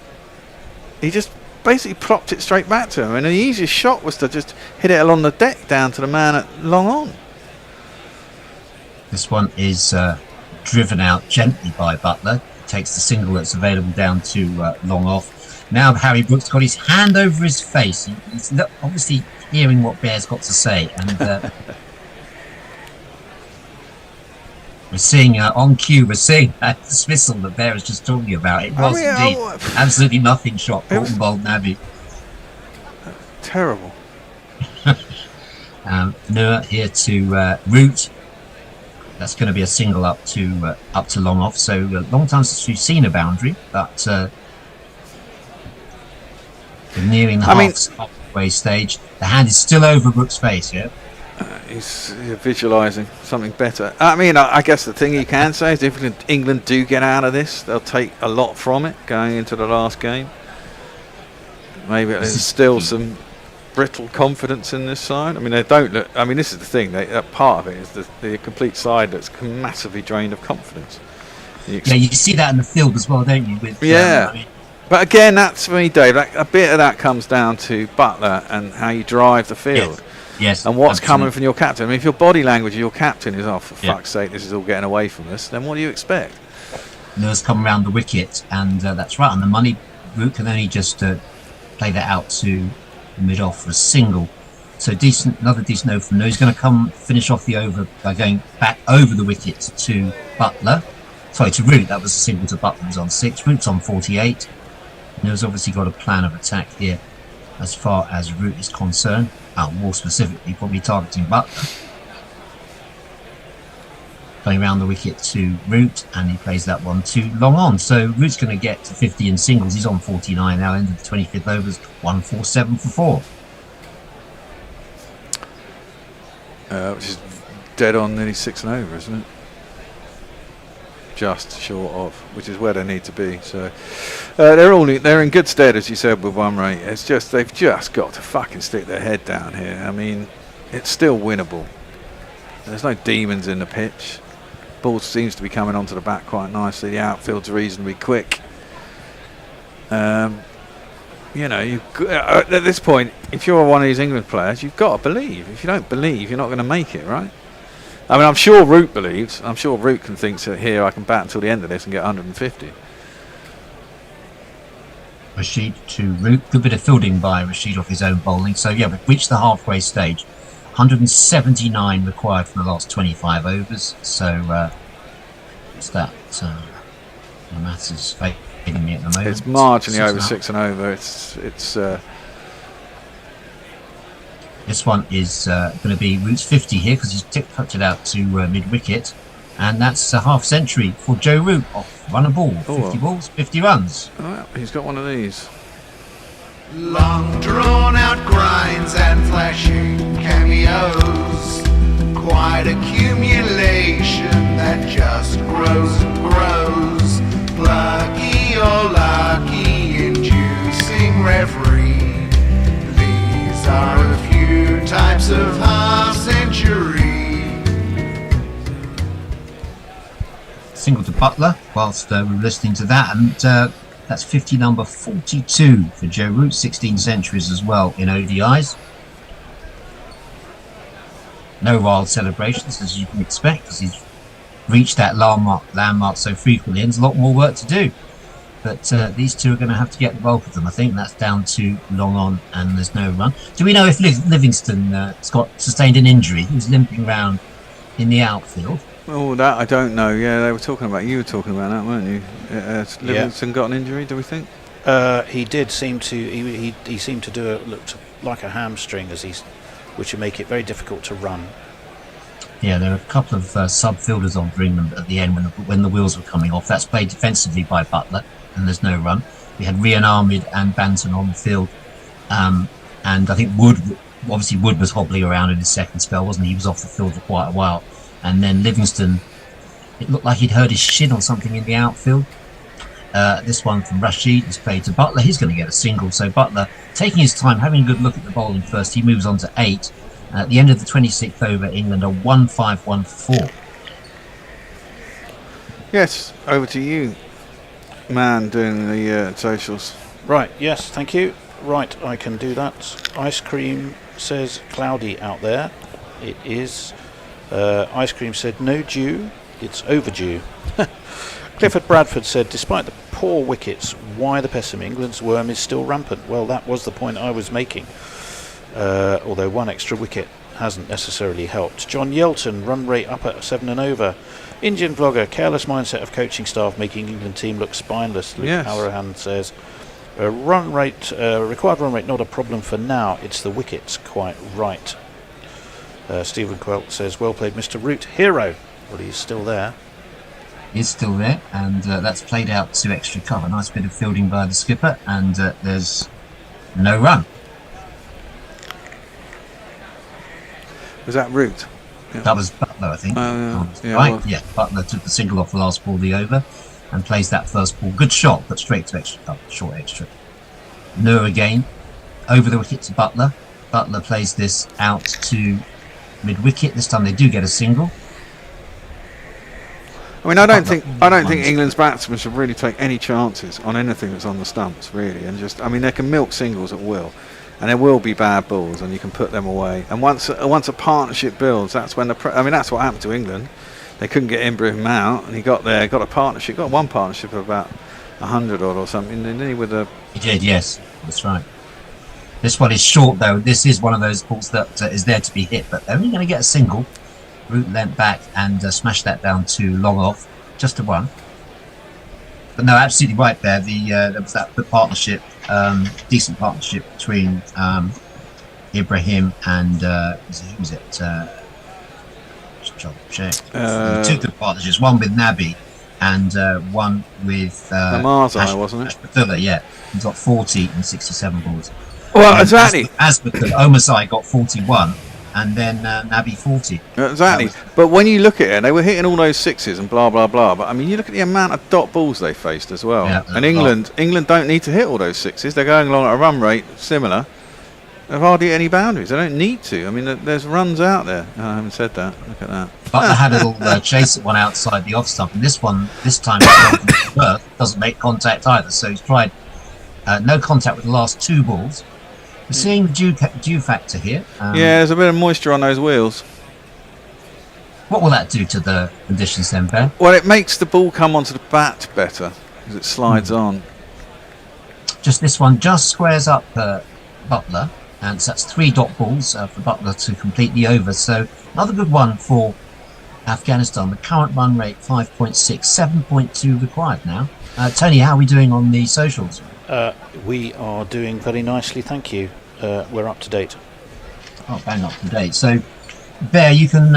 [SPEAKER 1] He just basically plopped it straight back to him. And the easiest shot was to just hit it along the deck down to the man at long on.
[SPEAKER 2] This one is driven out gently by Butler. Takes the single that's available down to long off. Now Harry Brook's got his hand over his face. He's obviously hearing what Bear's got to say. And we're seeing on cue, we're seeing that dismissal that Bear was just talking about. It was indeed absolutely nothing shot. Bolton Bold Navy.
[SPEAKER 1] Terrible.
[SPEAKER 2] Noor here to Root. That's going to be a single up to long off. So long time since we've seen a boundary, but we're nearing the halfway stage. The hand is still over Brook's face. Yeah.
[SPEAKER 1] He's visualising something better. I mean, I guess the thing you can say is if England do get out of this, they'll take a lot from it going into the last game. Maybe there's still some brittle confidence in this side. I mean, they don't look. I mean, this is the thing. Part of it is the complete side that's massively drained of confidence.
[SPEAKER 2] You see that in the field as well, don't you? With,
[SPEAKER 1] but again, that's for me, Dave. A bit of that comes down to Butler and how you drive the field.
[SPEAKER 2] Yes.
[SPEAKER 1] And what's coming from your captain. I mean, if your body language of your captain is, for fuck's sake, this is all getting away from us, then what do you expect?
[SPEAKER 2] Noor's come around the wicket, and that's right. On the money, Root can only just play that out to mid-off for a single. So another decent over from Noor. He's going to finish off the over by going back over the wicket to Butler. Sorry, to Root. That was a single to Butler. He's on 6. Root's on 48. Noor's obviously got a plan of attack here as far as Root is concerned. More specifically, probably targeting Butler. Playing around the wicket to Root, and he plays that one too long on. So Root's going to get to 50 in singles. He's on 49 now, end of the 25th overs, 147 for 4.
[SPEAKER 1] Which is dead on nearly 6 and over, isn't it? Just short of, which is where they need to be. So they're in good stead, as you said, with 1 rate. It's just they've just got to fucking stick their head down here. I mean, it's still winnable. There's no demons in the pitch. Ball seems to be coming onto the bat quite nicely. The outfield's reasonably quick. At this point, if you're one of these England players, you've got to believe. If you don't believe, you're not going to make it, right? I mean, I'm sure Root believes. I'm sure Root can think that here I can bat until the end of this and get 150.
[SPEAKER 2] Rashid to Root. Good bit of fielding by Rashid off his own bowling. So yeah, we've reached the halfway stage. 179 required from the last 25 overs. So what's that? The maths is failing me at the moment.
[SPEAKER 1] It's marginally over 6 and over. It's
[SPEAKER 2] This one is going to be Root's 50 here because he's touched it out to mid-wicket. And that's a half century for Joe Root off run a ball. 50 balls, 50 runs.
[SPEAKER 1] Well, he's got one of these.
[SPEAKER 7] Long drawn out grinds and flashing cameos. Quite accumulation that just grows and grows. Plucky or lucky, inducing reverie. These are a few types of half century.
[SPEAKER 2] Single to Butler whilst we were listening to that, and that's 50 number 42 for Joe Root. 16 centuries as well in ODIs. No wild celebrations as you can expect because he's reached that landmark so frequently, and there's a lot more work to do. But these two are going to have to get the bulk of them. I think that's down to long on, and there's no run. Do we know if Livingston sustained an injury? He was limping around in the outfield.
[SPEAKER 1] Oh, that I don't know. Yeah, you were talking about that, weren't you? Livingston got an injury, do we think?
[SPEAKER 16] He did seem to. He seemed to do it. Looked like a hamstring, which would make it very difficult to run.
[SPEAKER 2] Yeah, there were a couple of sub-fielders on for England at the end when the wheels were coming off. That's played defensively by Butler, and there's no run. We had Rian Ahmed and Banton on the field, and I think Wood was hobbling around in his second spell, wasn't he? He was off the field for quite a while, and then Livingston. It looked like he'd hurt his shin or something in the outfield. This one from Rashid is played to Butler. He's going to get a single. So Butler, taking his time, having a good look at the bowling first, he moves on to 8. At the end of the 26th over, England are 1-5-1 for 4.
[SPEAKER 1] Yes, over to you, man, doing the socials.
[SPEAKER 16] Right, yes, thank you. Right, I can do that. Ice Cream says cloudy out there. It is. Ice Cream said no dew, it's overdue. Clifford Bradford said, despite the poor wickets, why the pessimism? England's worm is still rampant. Well, that was the point I was making. Although one extra wicket hasn't necessarily helped. John Yelton, run rate up at 7 and over. Indian vlogger, careless mindset of coaching staff making England team look spineless. Luke Halloran says, required run rate not a problem for now. It's the wickets, quite right. Stephen Quelt says, well played, Mr. Root Hero. Well, he's still there.
[SPEAKER 2] He's still there, and that's played out to extra cover. Nice bit of fielding by the skipper, and there's no run.
[SPEAKER 1] Was that Root?
[SPEAKER 2] Yeah. That was Butler, I think. Butler took the single off the last ball of the over and plays that first ball. Good shot, but straight to extra cover, short extra. Noor again, over the wicket to Butler. Butler plays this out to mid-wicket. This time they do get a single.
[SPEAKER 1] I mean, I don't think England's batsmen should really take any chances on anything that's on the stumps, really, and they can milk singles at will, and there will be bad balls, and you can put them away. And once a partnership builds, that's when that's what happened to England. They couldn't get Ibrahim out, and he got one partnership of about 100 odd or something, didn't he?
[SPEAKER 2] He did, yes, that's right. This one is short though. This is one of those balls that is there to be hit, but they're only going to get a single. Root leant back and smashed that down to long off, just a 1. But no, absolutely right there. There was that good partnership, decent partnership between Ibrahim and who was it? Check. Two good partnerships. One with Nabi and one with
[SPEAKER 1] Marzai, wasn't it?
[SPEAKER 2] Ashbatulla, yeah. He got 40 and 67 balls.
[SPEAKER 1] Well, exactly.
[SPEAKER 2] Omasai got 41. And then Nabi 40.
[SPEAKER 1] Exactly. But when you look at it, they were hitting all those sixes and blah, blah, blah. But, I mean, you look at the amount of dot balls they faced as well. Yeah, and England don't need to hit all those sixes. They're going along at a run rate similar. They've hardly hit any boundaries. They don't need to. I mean, there's runs out there. Oh, I haven't said that. Look at that.
[SPEAKER 2] Butler had a little chase at one outside the off stump. And this time, doesn't make contact either. So he's tried no contact with the last 2 balls. We're seeing the dew factor here.
[SPEAKER 1] There's a bit of moisture on those wheels.
[SPEAKER 2] What will that do to the conditions then, Ben?
[SPEAKER 1] Well, it makes the ball come onto the bat better because it slides on.
[SPEAKER 2] Just this one just squares up Butler, and so that's 3 dot balls for Butler to complete the over. So another good one for Afghanistan. The current run rate 5.6, 7.2 required now. Tony, how are we doing on the socials?
[SPEAKER 16] We are doing very nicely, thank you. We're up to date.
[SPEAKER 2] Oh, bang up to date. So, Bear, you can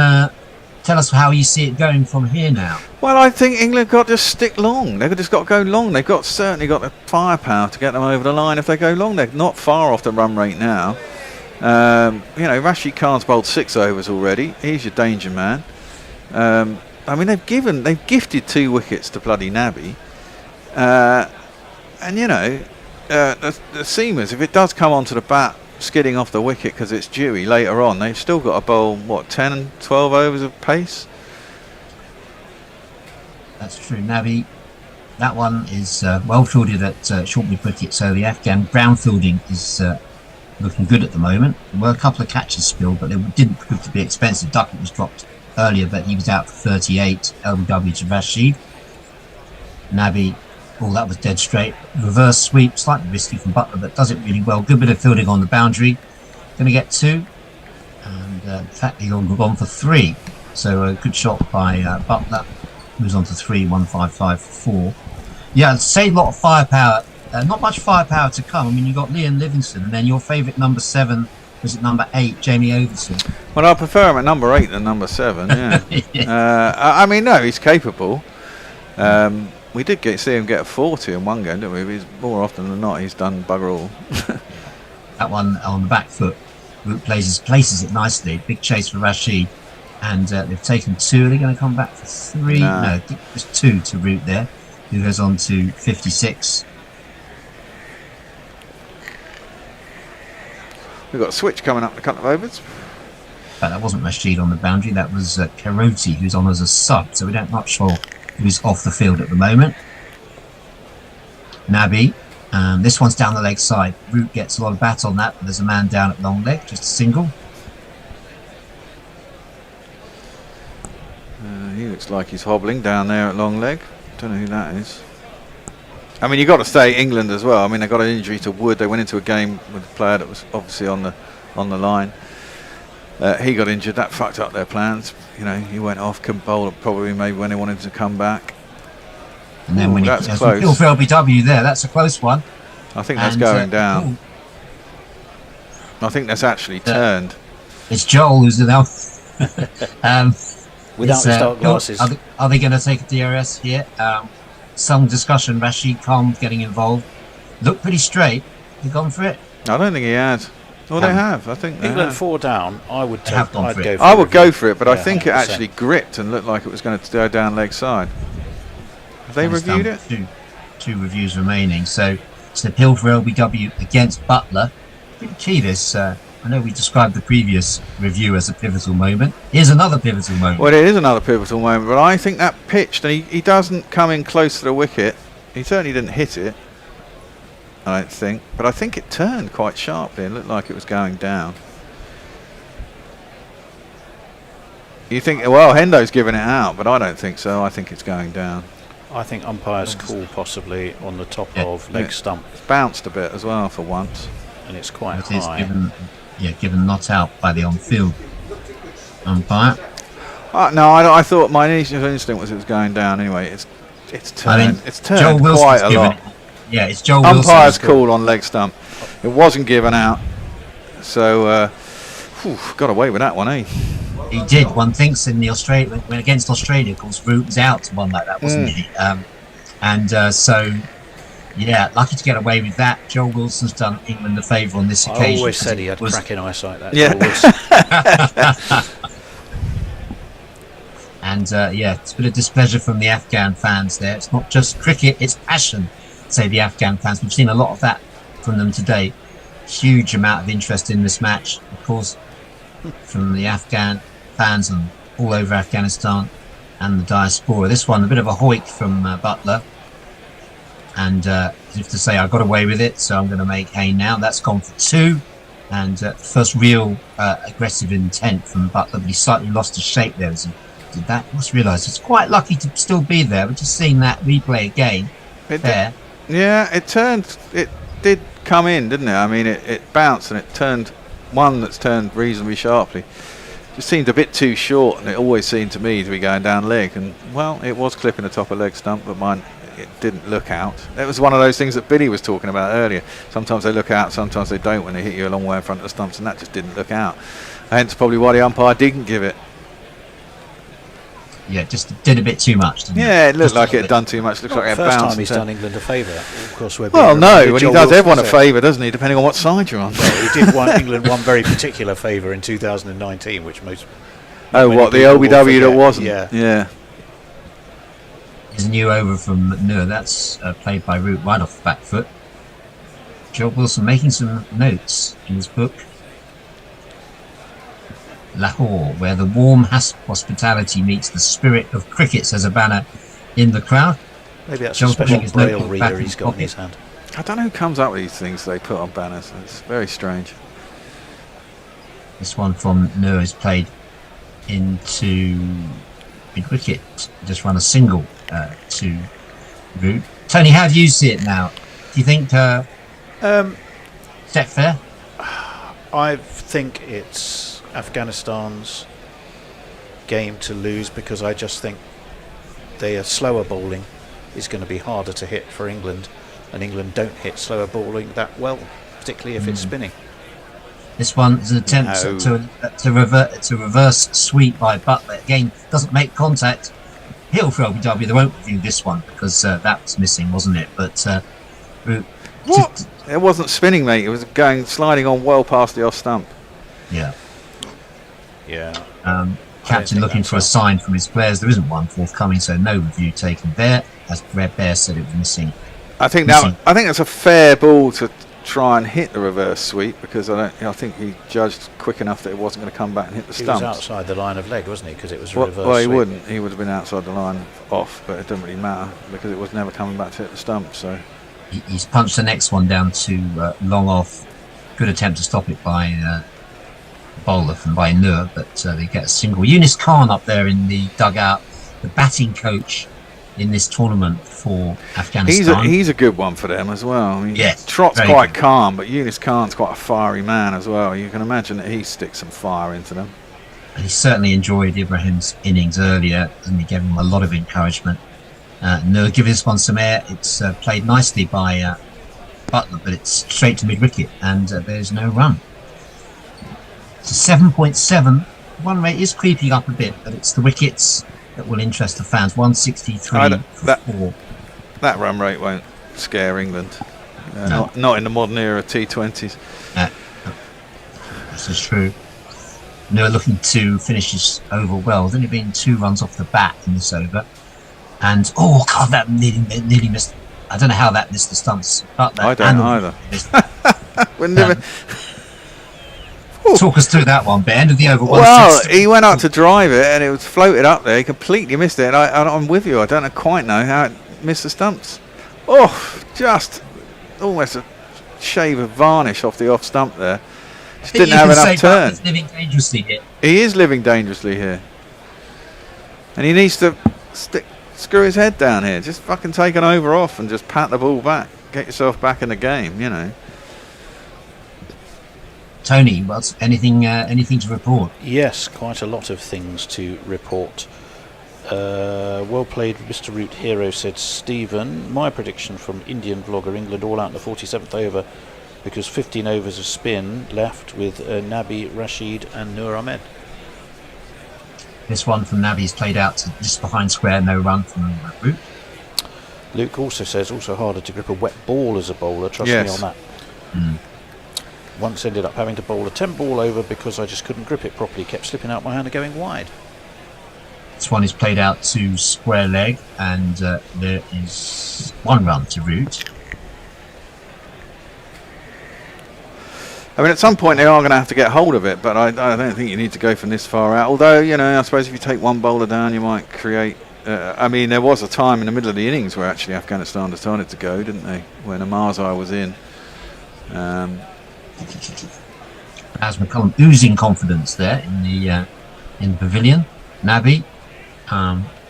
[SPEAKER 2] tell us how you see it going from here now.
[SPEAKER 1] Well, I think England got to stick long. They've just got to go long. They've certainly got the firepower to get them over the line if they go long. They're not far off the run rate now. Rashid Khan's bowled 6 overs already. He's your danger man. I mean, they've gifted 2 wickets to bloody Nabi. The seamers, if it does come onto the bat skidding off the wicket because it's dewy later on, they've still got to bowl 10 and 12 overs of pace.
[SPEAKER 2] That's true. Nabi, that one is well fielded at short mid wicket, so the Afghan ground fielding is looking good at the moment. There were a couple of catches spilled, but they didn't prove to be expensive. Duckett was dropped earlier, but he was out for 38. LBW to Rashid. Nabi, that was dead straight. Reverse sweep, slightly risky from Butler, but does it really well. Good bit of fielding on the boundary. Going to get 2. And in fact, he's gone for 3. So a good shot by Butler. Moves on to 3, 155 for 4. Yeah, I'd say a lot of firepower not much firepower to come. I mean, you've got Liam Livingston, and then your favourite number 7 was it number 8, Jamie Overton.
[SPEAKER 1] Well, I prefer him at number 8 than number 7. Yeah. I mean, no, he's capable. We did see him get a 40 in one game, didn't we? He's, more often than not, he's done bugger all.
[SPEAKER 2] That one on the back foot, Root places it nicely. Big chase for Rashid, and they've taken 2. Are they going to come back for 3? No, I think there's 2 to Root there, who goes on to 56.
[SPEAKER 1] We've got a switch coming up in a couple of overs.
[SPEAKER 2] But that wasn't Rashid on the boundary, that was Karoti, who's on as a sub, so we don't not sure who's off the field at the moment. Nabi, this one's down the leg side. Root gets a lot of bat on that, but there's a man down at long leg, just a single.
[SPEAKER 1] He looks like he's hobbling down there at long leg. Don't know who that is. I mean, you've got to say England as well. I mean, they got an injury to Wood. They went into a game with a player that was obviously on the line. He got injured. That fucked up their plans. You know, he went off, couldn't bowl probably maybe when they wanted to come back.
[SPEAKER 2] And then when
[SPEAKER 1] that's
[SPEAKER 2] he
[SPEAKER 1] close.
[SPEAKER 2] for LBW there, that's a close one.
[SPEAKER 1] I think that's going down. I think that's actually turned.
[SPEAKER 2] It's Joel who's now.
[SPEAKER 16] Without the dark glasses.
[SPEAKER 2] Are they going to take a DRS here? Some discussion. Rashid Khan getting involved. Looked pretty straight. Have gone for it?
[SPEAKER 1] I don't think he has. Well, they have. I think they
[SPEAKER 16] England
[SPEAKER 1] have.
[SPEAKER 16] 4 down. I would take.
[SPEAKER 2] Have gone for it.
[SPEAKER 1] I would go for it, but I think it actually gripped and looked like it was going to go down leg side. Have they reviewed it?
[SPEAKER 2] Two reviews remaining. So it's the appeal for LBW against Butler. Pretty key this. I know we described the previous review as a pivotal moment. Here's another pivotal moment.
[SPEAKER 1] Well, it is another pivotal moment, but I think that pitched, and he doesn't come in close to the wicket. He certainly didn't hit it, I don't think. But I think it turned quite sharply and looked like it was going down. You think, well, Hendo's giving it out, but I don't think so. I think it's going down.
[SPEAKER 16] I think umpire's call possibly on the top of leg stump.
[SPEAKER 1] It's bounced a bit as well for once.
[SPEAKER 16] And it's quite
[SPEAKER 2] It is
[SPEAKER 16] high.
[SPEAKER 2] given not out by the on-field umpire.
[SPEAKER 1] No, I thought my initial instinct was it was going down anyway. It's turned.
[SPEAKER 2] I mean,
[SPEAKER 1] it's turned
[SPEAKER 2] Joel Wilson's
[SPEAKER 1] quite a
[SPEAKER 2] given
[SPEAKER 1] lot.
[SPEAKER 2] It's Joel
[SPEAKER 1] Umpire's
[SPEAKER 2] Wilson's
[SPEAKER 1] call on leg stump. It wasn't given out. So, got away with that one, eh?
[SPEAKER 2] He did. One thinks in the Australia when against Australia, of course, Root was out to one like that, wasn't he? So, yeah, lucky to get away with that. Joel Wilson's done England a favour on this occasion.
[SPEAKER 16] I always said he had cracking eyesight. That
[SPEAKER 1] Yeah.
[SPEAKER 2] And it's a bit of displeasure from the Afghan fans there. It's not just cricket, it's passion, say the Afghan fans. We've seen a lot of that from them today. Huge amount of interest in this match, of course, from the Afghan fans and all over Afghanistan and the diaspora. This one, a bit of a hoik from Butler. And as if to say, I got away with it, so I'm going to make hay now. That's gone for 2. And first real aggressive intent from Butler, but he slightly lost his shape there as he did that. You must realise it's quite lucky to still be there. We're just seeing that replay again.
[SPEAKER 1] It turned. It did come in, didn't it? I mean, it bounced and it turned. One that's turned reasonably sharply. Just seemed a bit too short, and it always seemed to me to be going down leg. And well, it was clipping the top of leg stump, but mine. It didn't look out. It was one of those things that Billy was talking about earlier. Sometimes they look out, sometimes they don't when they hit you a long way in front of the stumps, and that just didn't look out. Hence probably why the umpire didn't give it.
[SPEAKER 2] Yeah, just did a bit too much, didn't
[SPEAKER 1] it looked like it had done too much. Looks like it bounced.
[SPEAKER 16] First time he's done England a favour. Of course, we're
[SPEAKER 1] well, no, when he does everyone a
[SPEAKER 16] so.
[SPEAKER 1] favour, doesn't he? Depending on what side you're on.
[SPEAKER 16] Well, he did England one very particular favour in 2019, which most.
[SPEAKER 1] Oh, what, the LBW that wasn't?
[SPEAKER 16] Yeah.
[SPEAKER 2] There's a new over from McNur. That's played by Root right off the back foot. Joel Wilson making some notes in his book. Lahore, where the warm hospitality meets the spirit of cricket, says a banner in the crowd.
[SPEAKER 16] Maybe that's a special braille reader he's got in his hand.
[SPEAKER 1] I don't know who comes up with these things they put on banners. It's very strange.
[SPEAKER 2] This one from Nur is played into mid-wicket. Just run a single to Root. Tony, how do you see it now? Do you think is that fair?
[SPEAKER 16] I think it's Afghanistan's game to lose, because I just think their slower bowling is going to be harder to hit for England. and England don't hit slower balling that well, particularly if it's spinning.
[SPEAKER 2] This one is an attempt to reverse sweep by Butler. Again, doesn't make contact. Hill for LBW. They won't review this one because that was missing, wasn't it? But
[SPEAKER 1] what? It wasn't spinning, mate. It was sliding on well past the off stump.
[SPEAKER 2] Yeah.
[SPEAKER 16] Yeah.
[SPEAKER 2] Captain looking for a sign from his players. There isn't one forthcoming, so no review taken there. As Red Bear said, it was missing.
[SPEAKER 1] I think that's a fair ball to try and hit the reverse sweep, because I think he judged quick enough that it wasn't going to come back and hit the stumps.
[SPEAKER 16] He was outside the line of leg, wasn't he? Because it was a reverse
[SPEAKER 1] well, he
[SPEAKER 16] sweep.
[SPEAKER 1] wouldn't. He would have been outside the line off, but it doesn't really matter because it was never coming back to hit the stumps. So
[SPEAKER 2] he's punched the next one down to long off. Good attempt to stop it by bowler from by Nur, but they get a single. Yunus Khan up there in the dugout, the batting coach in this tournament for Afghanistan.
[SPEAKER 1] He's a good one for them as well. I mean,
[SPEAKER 2] yes,
[SPEAKER 1] Trott's quite calm, but Yunus Khan's quite a fiery man as well. You can imagine that he sticks some fire into them.
[SPEAKER 2] And he certainly enjoyed Ibrahim's innings earlier, and he gave him a lot of encouragement. Nur giving this one some air. It's played nicely by Butler, but it's straight to mid-wicket, and there's no run. It's a 7.7. Run rate is creeping up a bit, but it's the wickets that will interest the fans. 163 for 4.
[SPEAKER 1] That run rate won't scare England.
[SPEAKER 2] No.
[SPEAKER 1] Not in the modern era of T20s.
[SPEAKER 2] This is true. Nur looking to finish his over well. There's only been 2 runs off the bat in this over. And, oh, God, that nearly missed. I don't know how that missed the stumps.
[SPEAKER 1] I don't either.
[SPEAKER 2] Talk us through that one, Ben. End of the over.
[SPEAKER 1] Well, he went up to drive it and it was floated up there. He completely missed it. And I'm with you. I don't quite know how it missed the stumps. Oh, just almost a shave of varnish off the off stump there. Just didn't have enough turn.
[SPEAKER 2] He's living dangerously here.
[SPEAKER 1] He is living dangerously here. And he needs to screw his head down here. Just fucking take an over off and just pat the ball back. Get yourself back in the game, you know.
[SPEAKER 2] Tony, what's anything to report?
[SPEAKER 16] Yes, quite a lot of things to report. Well played, Mr. Root Hero, said Stephen. My prediction from Indian vlogger, England all out in the 47th over, because 15 overs of spin left with Nabi, Rashid and Nur Ahmed.
[SPEAKER 2] This one from Nabi's played out to just behind square, no run from Root.
[SPEAKER 16] Luke also says, also harder to grip a wet ball as a bowler, trust me on that. Once ended up having to bowl a 10 ball over because I just couldn't grip it properly, kept slipping out my hand and going wide.
[SPEAKER 2] This one is played out to square leg, and there is 1 run to Root.
[SPEAKER 1] I mean, at some point they are going to have to get hold of it, but I don't think you need to go from this far out. Although, you know, I suppose if you take 1 bowler down, you might create... I mean, there was a time in the middle of the innings where actually Afghanistan decided to go, didn't they? When Amarzai was in.
[SPEAKER 2] As McCullum oozing confidence there in the pavilion. Nabi,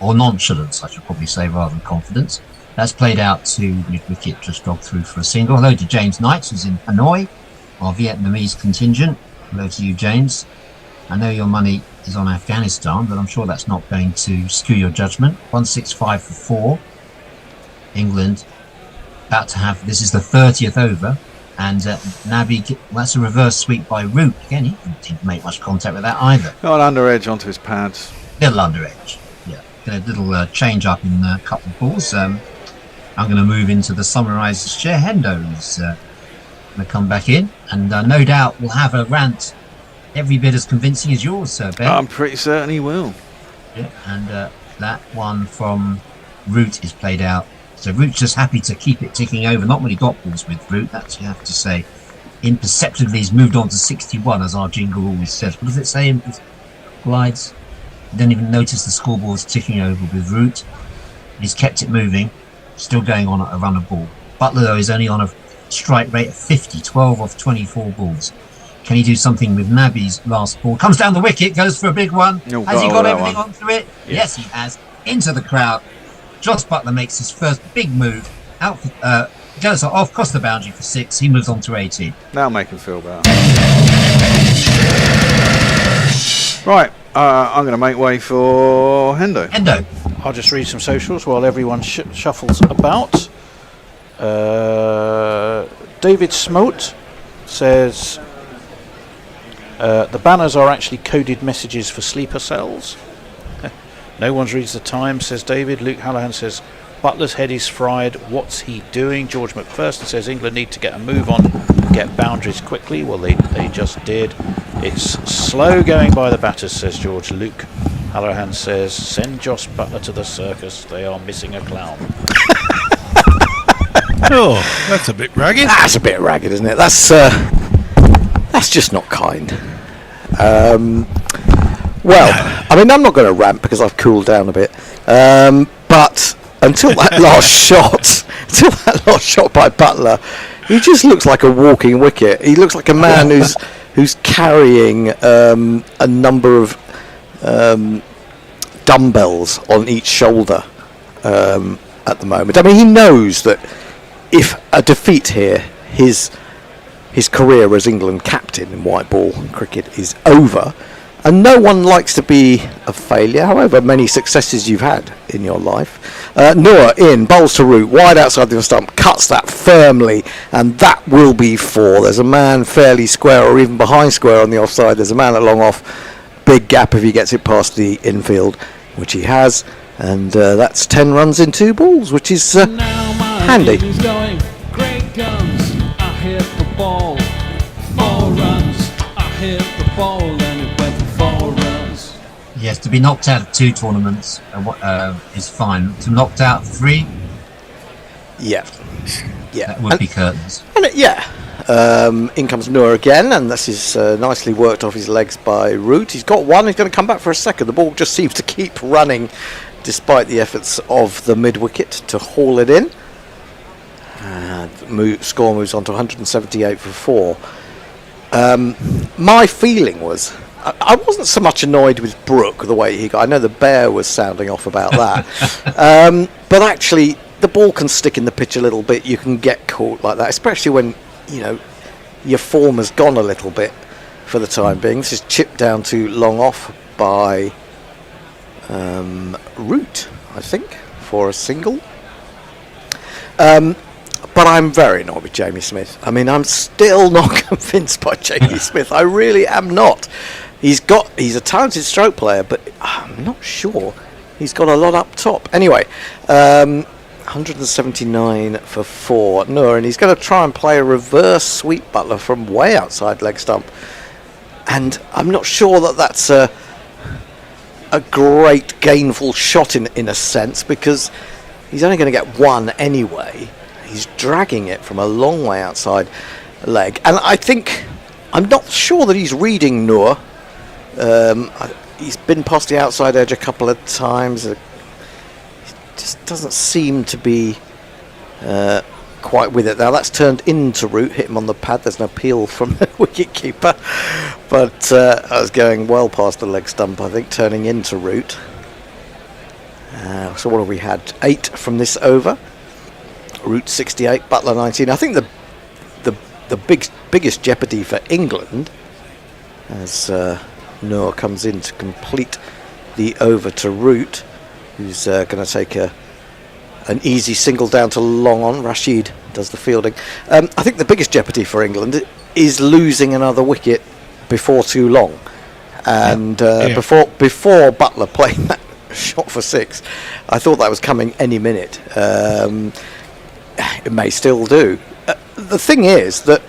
[SPEAKER 2] or nonchalance, I should probably say, rather than confidence. That's played out to mid-wicket, just dogged through for a single. Hello to James Knight, who's in Hanoi, our Vietnamese contingent. Hello to you, James. I know your money is on Afghanistan, but I'm sure that's not going to skew your judgment. 165 for 4. England about to have, this is the 30th over. And Nabi, that's a reverse sweep by Root. Again, he didn't make much contact with that either.
[SPEAKER 1] Got under edge onto his pads.
[SPEAKER 2] Little under edge, yeah. A little change up in a couple of balls. I'm going to move into the summarisers chair. Hendo is going to come back in. And no doubt we'll have a rant every bit as convincing as yours, Ben.
[SPEAKER 1] I'm pretty certain he will.
[SPEAKER 2] Yeah, and that one from Root is played out. So Root's just happy to keep it ticking over. Not many dot balls with Root, that's you have to say. Imperceptibly, he's moved on to 61, as our jingle always says. What does it say? Glides. You don't even notice the scoreboard's ticking over with Root. He's kept it moving. Still going on at a run of ball. Butler, though, is only on a strike rate of 50, 12 off 24 balls. Can he do something with Nabi's last ball? Comes down the wicket, goes for a big one. Has he got everything onto it? Yes, he has. Into the crowd. Joss Butler makes his first big move. Out for, goes off, cross the boundary for 6. He moves on to 18.
[SPEAKER 1] That'll make him feel better. Right, I'm going to make way for Hendo.
[SPEAKER 2] Hendo.
[SPEAKER 16] I'll just read some socials while everyone shuffles about. David Smote says the banners are actually coded messages for sleeper cells. No one reads the time, says David. Luke Hallahan says Butler's head is fried. What's he doing? George McPherson says England need to get a move on and get boundaries quickly. Well, they just did. It's slow going by the batters, says George. Luke Hallahan says send Josh Butler to the circus. They are missing a clown.
[SPEAKER 4] Oh, that's a bit ragged.
[SPEAKER 10] That's a bit ragged, isn't it? That's just not kind. Well, I mean, I'm not going to rant because I've cooled down a bit. But until that last shot by Butler, he just looks like a walking wicket. He looks like a man who's carrying a number of dumbbells on each shoulder at the moment. I mean, he knows that if a defeat here, his career as England captain in white ball cricket is over. And no one likes to be a failure, however many successes you've had in your life. Noor in, bowls to Root, wide outside the stump, cuts that firmly, and that will be 4. There's a man fairly square or even behind square on the offside. There's a man at long off. Big gap if he gets it past the infield, which he has. And that's 10 runs in 2 balls, which is handy.
[SPEAKER 19] Going, great guns, I hit the ball. 4 runs, I hit the ball, and it went for 4 runs.
[SPEAKER 2] Yes, to be knocked out of 2 tournaments is fine. To knocked out of 3, that would be curtains.
[SPEAKER 10] And in comes Noor again, and this is nicely worked off his legs by Root. He's got 1. He's going to come back for a second. The ball just seems to keep running, despite the efforts of the mid wicket to haul it in. Score moves on to 178 for 4. My feeling was I wasn't so much annoyed with Brooke the way he got. I know the Bear was sounding off about that, but actually the ball can stick in the pitch a little bit. You can get caught like that, especially when your form has gone a little bit for the time being. This is chipped down to long off by Root, I think, for a single. But I'm very annoyed with Jamie Smith. I mean, I'm still not convinced by Jamie Smith. I really am not. He's a talented stroke player, but I'm not sure he's got a lot up top. Anyway, 179 for 4. Noor, and he's going to try and play a reverse sweep Butler from way outside leg stump. And I'm not sure that that's a great gainful shot in a sense, because he's only going to get 1 anyway. He's dragging it from a long way outside leg, and I'm not sure that he's reading Noor. He's been past the outside edge a couple of times. It just doesn't seem to be quite with it. Now that's turned into Root, hit him on the pad. There's no peel from the wicket keeper, but I was going well past the leg stump, I think, turning into Root. So what have we had? 8 from this over. Root 68, Butler 19. I think the biggest jeopardy for England, as Noor comes in to complete the over to Root, who's going to take an easy single down to long on. Rashid does the fielding. I think the biggest jeopardy for England is losing another wicket before too long, and before Butler playing that shot for 6, I thought that was coming any minute. It may still do. The thing is that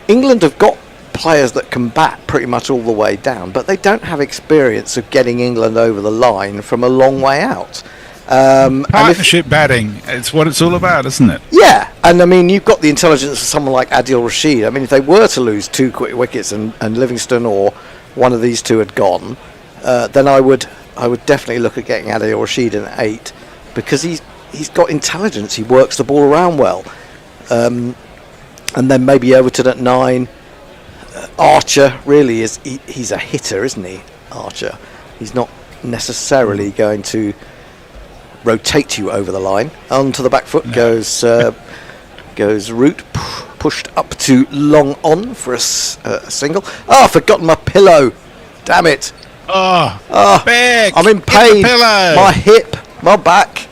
[SPEAKER 10] England have got players that can bat pretty much all the way down, but they don't have experience of getting England over the line from a long way out.
[SPEAKER 20] Partnership batting, it's what it's all about, isn't it?
[SPEAKER 10] Yeah, and I mean, you've got the intelligence of someone like Adil Rashid. I mean, if they were to lose 2 quick wickets and Livingston or one of these 2 had gone, then I would definitely look at getting Adil Rashid in 8, because he's got intelligence. He works the ball around well. And then maybe Overton at 9. Archer really is. He's a hitter, isn't he? Archer. He's not necessarily going to rotate you over the line. Onto the back foot goes Root, pushed up to long on for a single. I've forgotten my pillow. Damn it.
[SPEAKER 20] Big.
[SPEAKER 10] I'm in pain. My hip, my back.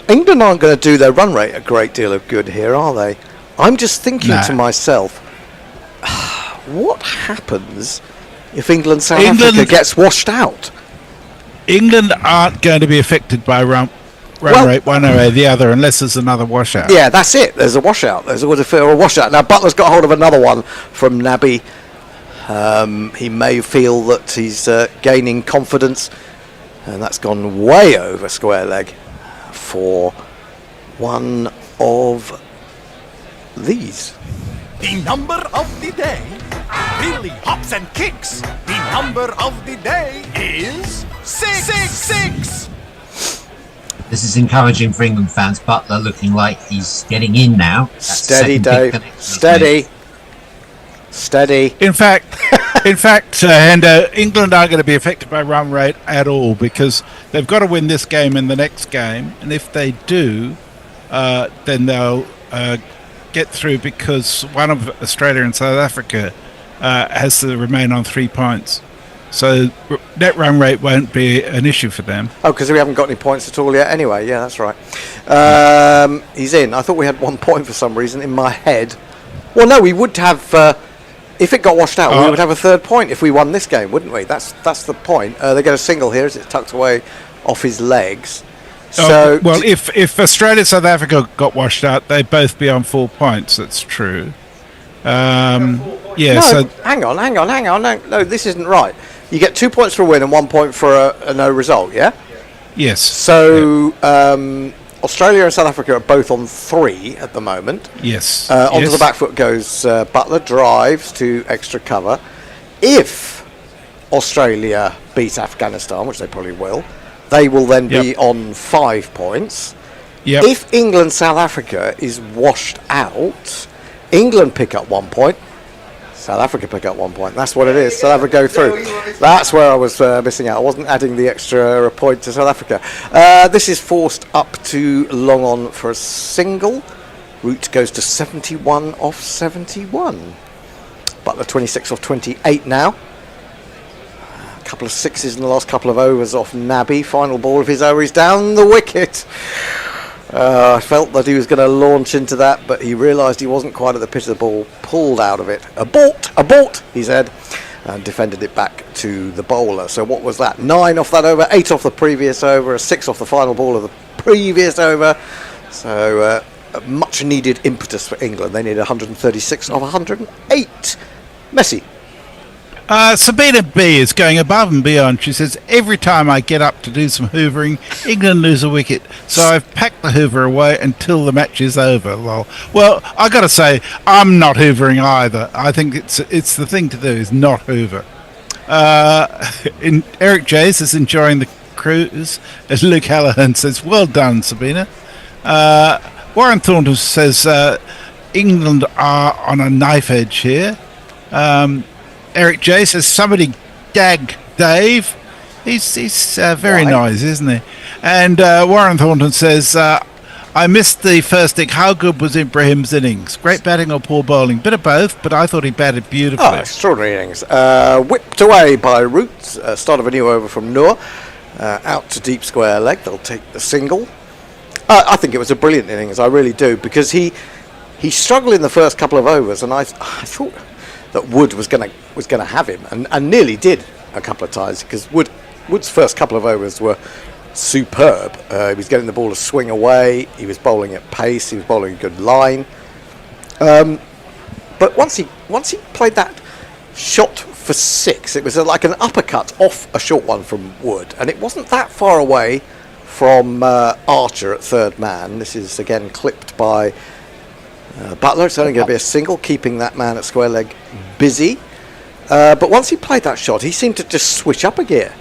[SPEAKER 10] England aren't going to do their run rate a great deal of good here, are they? I'm just thinking to myself, what happens if South Africa gets washed out?
[SPEAKER 20] England aren't going to be affected by run rate one way or the other unless there's another washout.
[SPEAKER 10] Yeah, that's it. There's a washout. There's always a washout. Now, Butler's got hold of another one from Nabi. He may feel that he's gaining confidence, and that's gone way over square leg for one of these.
[SPEAKER 3] The number of the day really hops and kicks. The number of the day is 666.
[SPEAKER 2] This is encouraging for England fans. Butler looking like he's getting in now. That's
[SPEAKER 10] Steady, Dave. Steady.
[SPEAKER 20] In fact, Hendo, England aren't going to be affected by run rate at all because they've got to win this game and the next game, and if they do, then they'll get through because one of Australia and South Africa has to remain on 3 points. So net run rate won't be an issue for them.
[SPEAKER 10] Oh, because we haven't got any points at all yet anyway. Yeah, that's right. He's in. I thought we had 1 point for some reason in my head. Well, no, we would have... if it got washed out, we would have a 3rd point if we won this game, wouldn't we? That's the point. They get a single here as it's tucked away off his legs. So
[SPEAKER 20] well, if Australia and South Africa got washed out, they'd both be on 4 points. That's true.
[SPEAKER 10] No,
[SPEAKER 20] so
[SPEAKER 10] hang on. No, this isn't right. You get 2 points for a win and 1 point for a no result, yeah?
[SPEAKER 20] Yes.
[SPEAKER 10] So Australia and South Africa are both on 3 at the moment.
[SPEAKER 20] Yes.
[SPEAKER 10] Onto the back foot goes Butler, drives to extra cover. If Australia beat Afghanistan, which they probably will, they will then be on 5 points.
[SPEAKER 20] Yep.
[SPEAKER 10] If England South Africa is washed out, England pick up 1 point, South Africa pick up 1 point. That's what it is. South Africa go through. That's where I was missing out. I wasn't adding the extra point to South Africa. This is forced up to long on for a single. Root goes to 71 off 71. Butler 26 off 28 now. A couple of sixes in the last couple of overs off Nabi. Final ball of his over. He's down the wicket. I felt that he was going to launch into that, but he realised he wasn't quite at the pitch of the ball, pulled out of it. Abort, he said, and defended it back to the bowler. So what was that? 9 off that over, 8 off the previous over, a 6 off the final ball of the previous over. So a much needed impetus for England. They needed 136 off 108. Messi.
[SPEAKER 20] Sabina B is going above and beyond. She says, every time I get up to do some hoovering, England lose a wicket. So I've packed the hoover away until the match is over. Well, I got to say, I'm not hoovering either. I think it's the thing to do is not hoover. Eric Jace is enjoying the cruise as Luke Hallahan says, well done, Sabina. Warren Thornton says, England are on a knife edge here. Eric J says, somebody dag Dave. He's very nice, isn't he? And Warren Thornton says, I missed the first thing. How good was Ibrahim's innings? Great batting or poor bowling? Bit of both, but I thought he batted beautifully.
[SPEAKER 10] Oh, extraordinary innings. Whipped away by Root. Start of a new over from Noor. Out to deep square leg. They'll take the single. I think it was a brilliant innings. I really do, because he struggled in the first couple of overs, and I thought that Wood was going to have him, and nearly did a couple of times, because Wood's first couple of overs were superb. He was getting the ball to swing away. He was bowling at pace. He was bowling a good line. But once he played that shot for 6, it was like an uppercut off a short one from Wood, and it wasn't that far away from Archer at third man. This is again clipped by Butler. It's only going to be a single, keeping that man at square leg busy. But once he played that shot, he seemed to just switch up a gear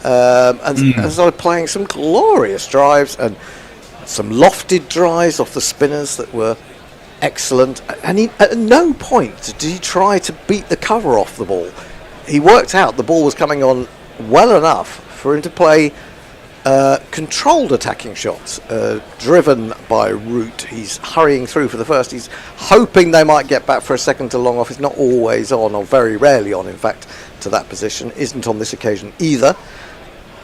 [SPEAKER 10] and started playing some glorious drives and some lofted drives off the spinners that were excellent. And he, at no point did he try to beat the cover off the ball. He worked out the ball was coming on well enough for him to play controlled attacking shots, driven by Root. He's hurrying through for the first. He's hoping they might get back for a second to long off. He's not always on, or very rarely on, in fact, to that position. Isn't on this occasion either.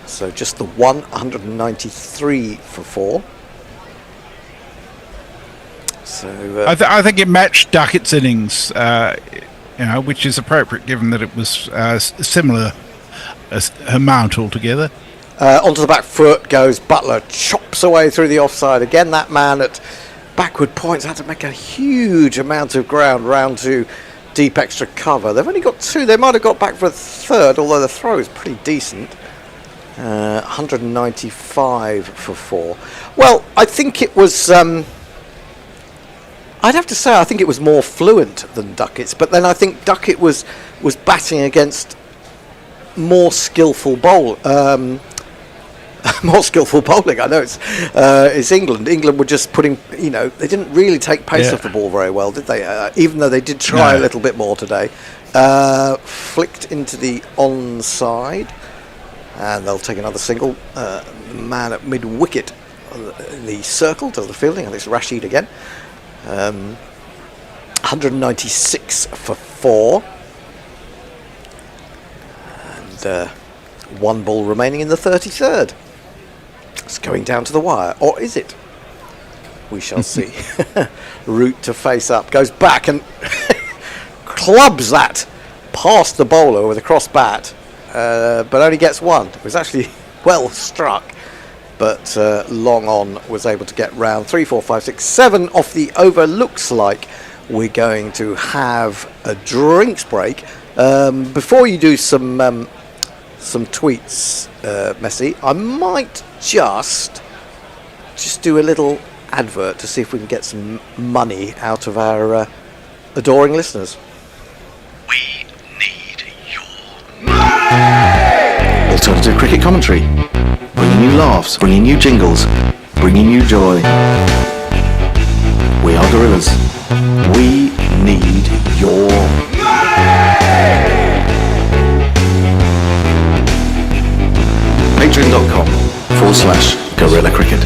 [SPEAKER 10] So just the 193 for 4. So
[SPEAKER 20] I think it matched Duckett's innings, which is appropriate given that it was similar amount altogether.
[SPEAKER 10] Onto the back foot goes Butler, chops away through the offside. Again, that man at backward points had to make a huge amount of ground round to deep extra cover. They've only got 2. They might have got back for a third, although the throw is pretty decent. 195 for 4. Well, I think it was... I'd have to say I think it was more fluent than Duckett's, but then I think Duckett was batting against more skillful more skillful bowling. I know it's England. England were just putting, they didn't really take pace off the ball very well, did they? Even though they did try a little bit more today. Flicked into the onside, and they'll take another single. Man at mid wicket in the circle does the fielding, and it's Rashid again. 196 for 4, and 1 ball remaining in the 33rd. It's going down to the wire, or is it? We shall see. Root to face up, goes back and clubs that past the bowler with a cross bat, but only gets 1. It was actually well struck, but long on was able to get round. 3, 4, 5, 6, 7 off the over. Looks like we're going to have a drinks break. Before you do some tweets, Messi, I might just do a little advert to see if we can get some money out of our adoring listeners.
[SPEAKER 6] We need your money!
[SPEAKER 8] Alternative cricket commentary, bringing you laughs, bringing you jingles, bringing you joy. We are Gorillas. We need your Patreon.com/Guerilla Cricket.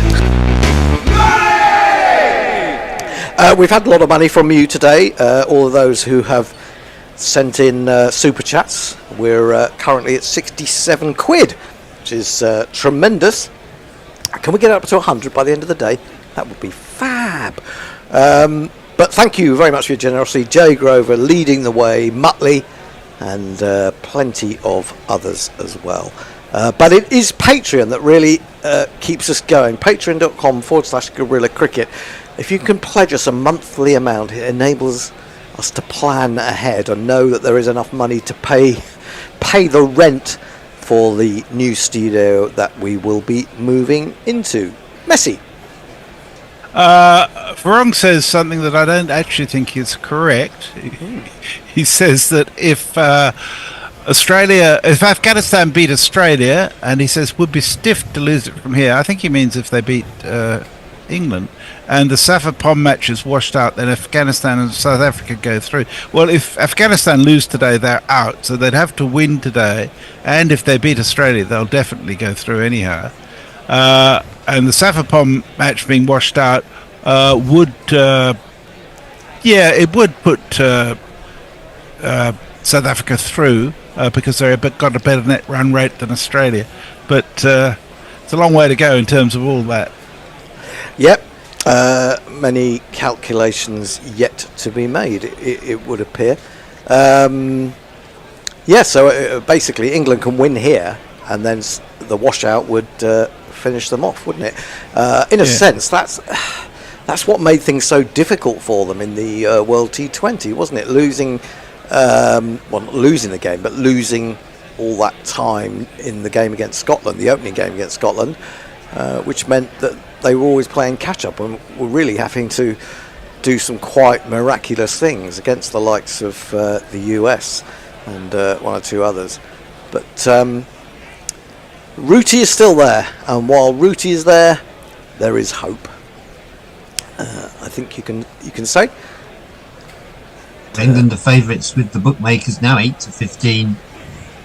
[SPEAKER 10] We've had a lot of money from you today, all of those who have sent in super chats. We're currently at 67 quid, which is tremendous. Can we get up to 100 by the end of the day? That would be fab. But thank you very much for your generosity. Jay Grover leading the way, Muttley, and plenty of others as well. But it is Patreon that really keeps us going. Patreon.com/Guerilla Cricket. If you can pledge us a monthly amount, it enables us to plan ahead and know that there is enough money to pay the rent for the new studio that we will be moving into. Messi.
[SPEAKER 20] Farong says something that I don't actually think is correct. He says that if Afghanistan beat Australia, and he says would be stiff to lose it from here. I think he means if they beat England, and the Safa-Pom match is washed out, then Afghanistan and South Africa go through. Well, if Afghanistan lose today, they're out, so they'd have to win today, and if they beat Australia, they'll definitely go through anyhow. And the Safa-Pom match being washed out would put South Africa through because they've got a better net run rate than Australia. But it's a long way to go in terms of all that.
[SPEAKER 10] Yep. Many calculations yet to be made, it would appear. So basically England can win here, and then the washout would finish them off, wouldn't it? In a sense, that's what made things so difficult for them in the World T20, wasn't it? Losing, not losing the game, but losing all that time in the game against Scotland, the opening game against Scotland, which meant that they were always playing catch-up and were really having to do some quite miraculous things against the likes of the US and one or two others. But Rooty is still there, and while Rooty is there is hope. I think you can say.
[SPEAKER 2] England are favourites with the bookmakers now, 8-15.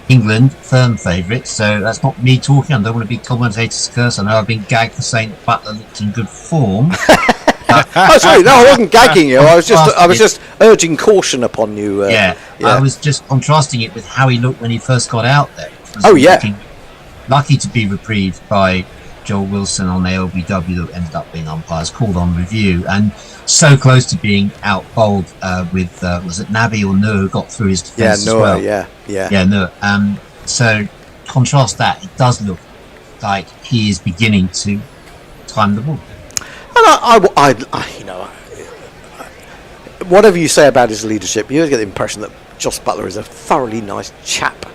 [SPEAKER 2] England firm favourites, so that's not me talking. I don't want to be commentator's curse. I know I've been gagged for saying that Butler looked in good form.
[SPEAKER 10] Oh, sorry, no, I wasn't gagging you. I was just urging caution upon you.
[SPEAKER 2] I was just contrasting it with how he looked when he first got out there.
[SPEAKER 10] Oh yeah.
[SPEAKER 2] Lucky to be reprieved by Joel Wilson on ALBW that ended up being umpires, called on review, and so close to being out bowled with was it Nabi or Noor who got through his defence as well?
[SPEAKER 10] Yeah,
[SPEAKER 2] Noor. So contrast that, it does look like he is beginning to time the ball.
[SPEAKER 10] And I you know, whatever you say about his leadership, you get the impression that Jos Buttler is a thoroughly nice chap,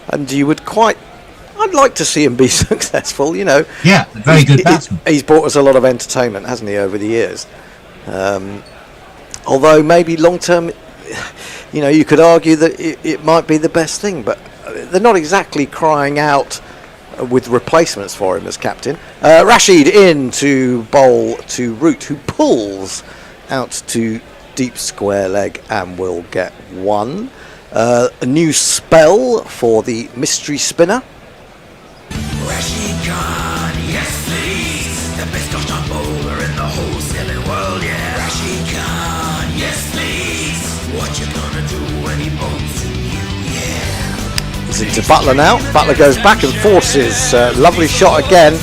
[SPEAKER 10] and you would I'd like to see him be successful, you know.
[SPEAKER 2] Yeah, very good batsman.
[SPEAKER 10] He's brought us a lot of entertainment, hasn't he, over the years? Although maybe long term, you know, you could argue that it might be the best thing, but they're not exactly crying out with replacements for him as captain. Rashid in to bowl to Root, who pulls out to deep square leg and will get one. A new spell for the mystery spinner.
[SPEAKER 6] Rashid Khan, yes please. The best off-stump bowler in the whole silly world, yeah. Rashid Khan, yes please. What you gonna do when he bowls to you, yeah.
[SPEAKER 10] He's into Buttler now. Buttler goes back and forces. Lovely shot again.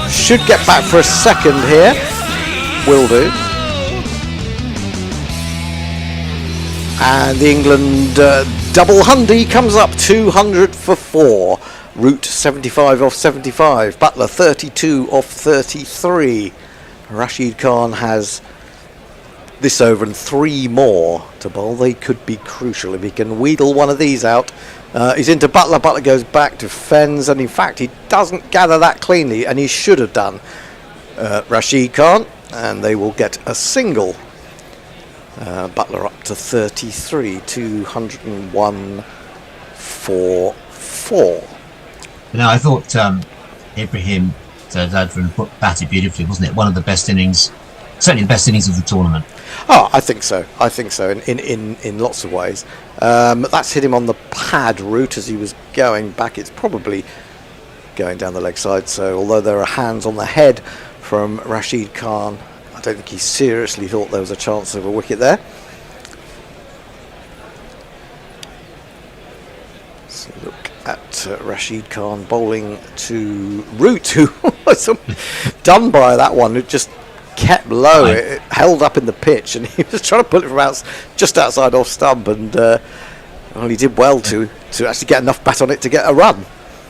[SPEAKER 10] Should get back for a second here. Will do. And the England double hundy comes up 200 for 4. Root 75 off 75. Buttler 32 off 33. Rashid Khan has this over and 3 more to bowl. They could be crucial if he can wheedle one of these out. He's into Buttler. Buttler goes back, defends, and in fact he doesn't gather that cleanly, and he should have done. Rashid Khan, and they will get a single. Buttler up to 33, 201 for 4.
[SPEAKER 2] Now, I thought Ibrahim Zadran batted beautifully, wasn't it? One of the best innings, certainly the best innings of the tournament.
[SPEAKER 10] Oh, I think so. In lots of ways. That's hit him on the pad route as he was going back. It's probably going down the leg side. So although there are hands on the head from Rashid Khan, I don't think he seriously thought there was a chance of a wicket there. So look at Rashid Khan bowling to Root, who was done by that one, who just kept low. It held up in the pitch, and he was trying to pull it from just outside off stump, and well, he did well to actually get enough bat on it to get a run.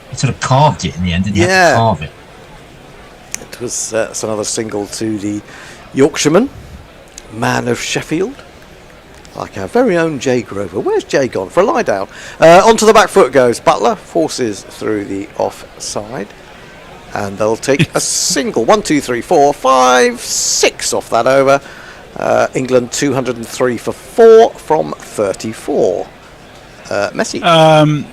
[SPEAKER 2] He sort of carved it in the end, didn't he? Have to carve it.
[SPEAKER 10] It was another single to the Yorkshireman, man of Sheffield, like our very own Jay Grover. Where's Jay gone? For a lie down. Onto the back foot goes Buttler, forces through the offside, and they'll take a single. 1, 2, 3, 4, 5, 6 off that over. England 203 for 4 from 34. Messi.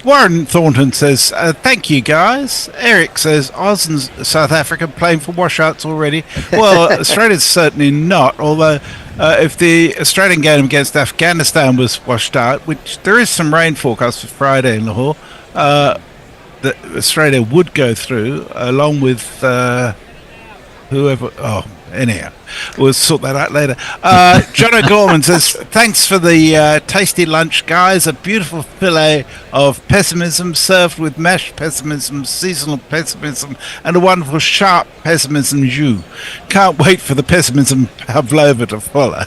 [SPEAKER 20] Warren Thornton says, thank you guys. Eric says, Oz and South Africa playing for washouts already. Well, Australia's certainly not, although if the Australian game against Afghanistan was washed out, which there is some rain forecast for Friday in Lahore, that Australia would go through, along with whoever... Oh, anyhow, we'll sort that out later. John O'Gorman says, thanks for the tasty lunch, guys. A beautiful fillet of pessimism served with mashed pessimism, seasonal pessimism, and a wonderful sharp pessimism jus. Can't wait for the pessimism pavlova to follow.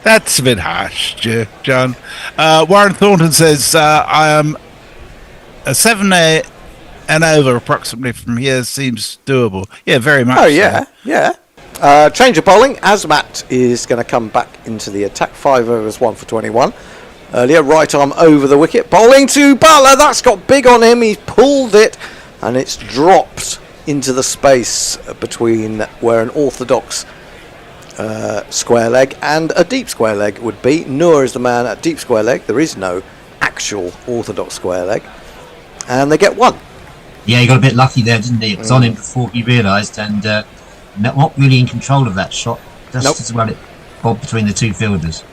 [SPEAKER 20] That's a bit harsh, John. Warren Thornton says, I am a 7A and over approximately from here seems doable. Yeah, very much.
[SPEAKER 10] Oh, yeah, yeah. Change of bowling. Azmat is going to come back into the attack. 5 overs, 1 for 21. Earlier, right arm over the wicket. Bowling to Buttler. That's got big on him. He's pulled it, and it's dropped into the space between where an orthodox square leg and a deep square leg would be. Noor is the man at deep square leg. There is no actual orthodox square leg. And they get 1.
[SPEAKER 2] Yeah, he got a bit lucky there, didn't he? It was on him before he realised, and not really in control of that shot. Just as well it bobbed between the two fielders.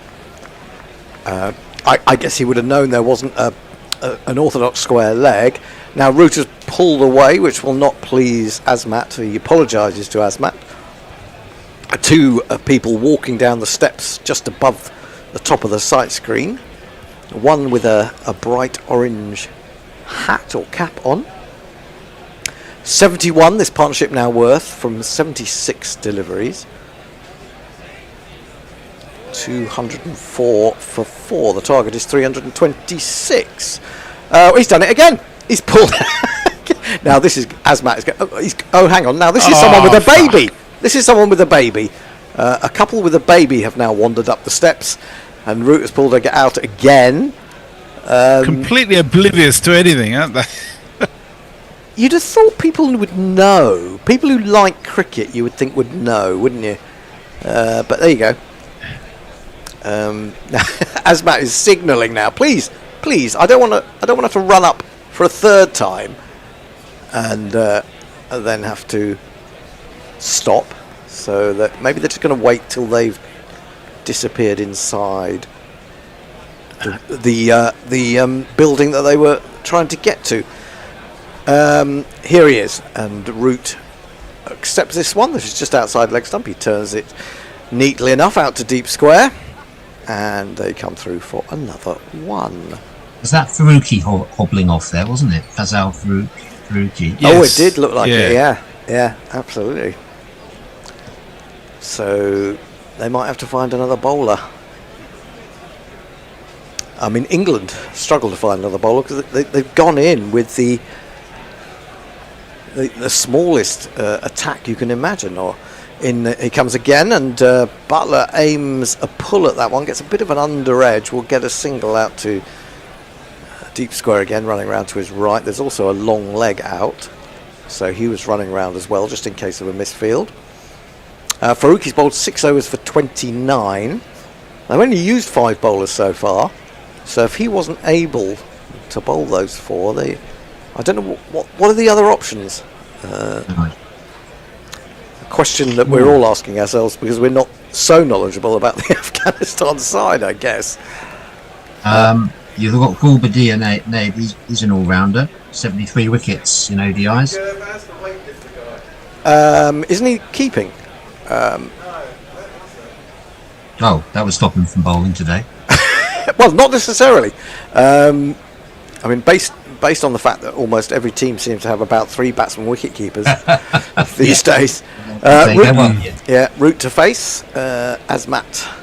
[SPEAKER 10] I guess he would have known there wasn't an orthodox square leg. Now Root has pulled away, which will not please Azmat. He apologises to Azmat. 2 people walking down the steps just above the top of the sight screen. One with a bright orange hat or cap on. 71, this partnership now worth from 76 deliveries. 204 for 4. The target is 326. He's done it again. He's pulled. Now this is Asmat. Hang on. Now this is someone with a baby. This is someone with a baby. A couple with a baby have now wandered up the steps, and Root has pulled her out again.
[SPEAKER 20] Completely oblivious to anything, aren't they?
[SPEAKER 10] You'd have thought people would know. People who like cricket, you would think would know, wouldn't you? But there you go. Asmat is signalling now. Please, I don't want to have to run up for a third time, and then have to stop. So that maybe they're just going to wait till they've disappeared inside the building that they were trying to get to. Here he is, and Root accepts this one. This is just outside leg stump. He turns it neatly enough out to deep square, and they come through for another one.
[SPEAKER 2] Was that Faruqi hobbling off there, wasn't it? Fazal Faruqi.
[SPEAKER 10] Yes. Oh, it did look like it. Yeah, absolutely. So they might have to find another bowler. I mean, England struggle to find another bowler because they've gone in with the smallest attack you can imagine. Or he comes again, and Butler aims a pull at that one, gets a bit of an under edge, will get a single out to deep square again, running around to his right. There's also a long leg out, so he was running around as well, just in case of a misfield. Faruqi's bowled 6 overs for 29. They've only used 5 bowlers so far, so if he wasn't able to bowl those 4, I don't know what are the other options. A question that we're all asking ourselves because we're not so knowledgeable about the Afghanistan side, I guess.
[SPEAKER 2] You've got Gulbadi and Naib. He's an all-rounder. 73 wickets in ODIs.
[SPEAKER 10] Isn't he keeping?
[SPEAKER 2] Oh, that would stop him from bowling today.
[SPEAKER 10] Well, not necessarily. I mean, based on the fact that almost every team seems to have about 3 batsman wicket keepers these days. Root to face. Asmat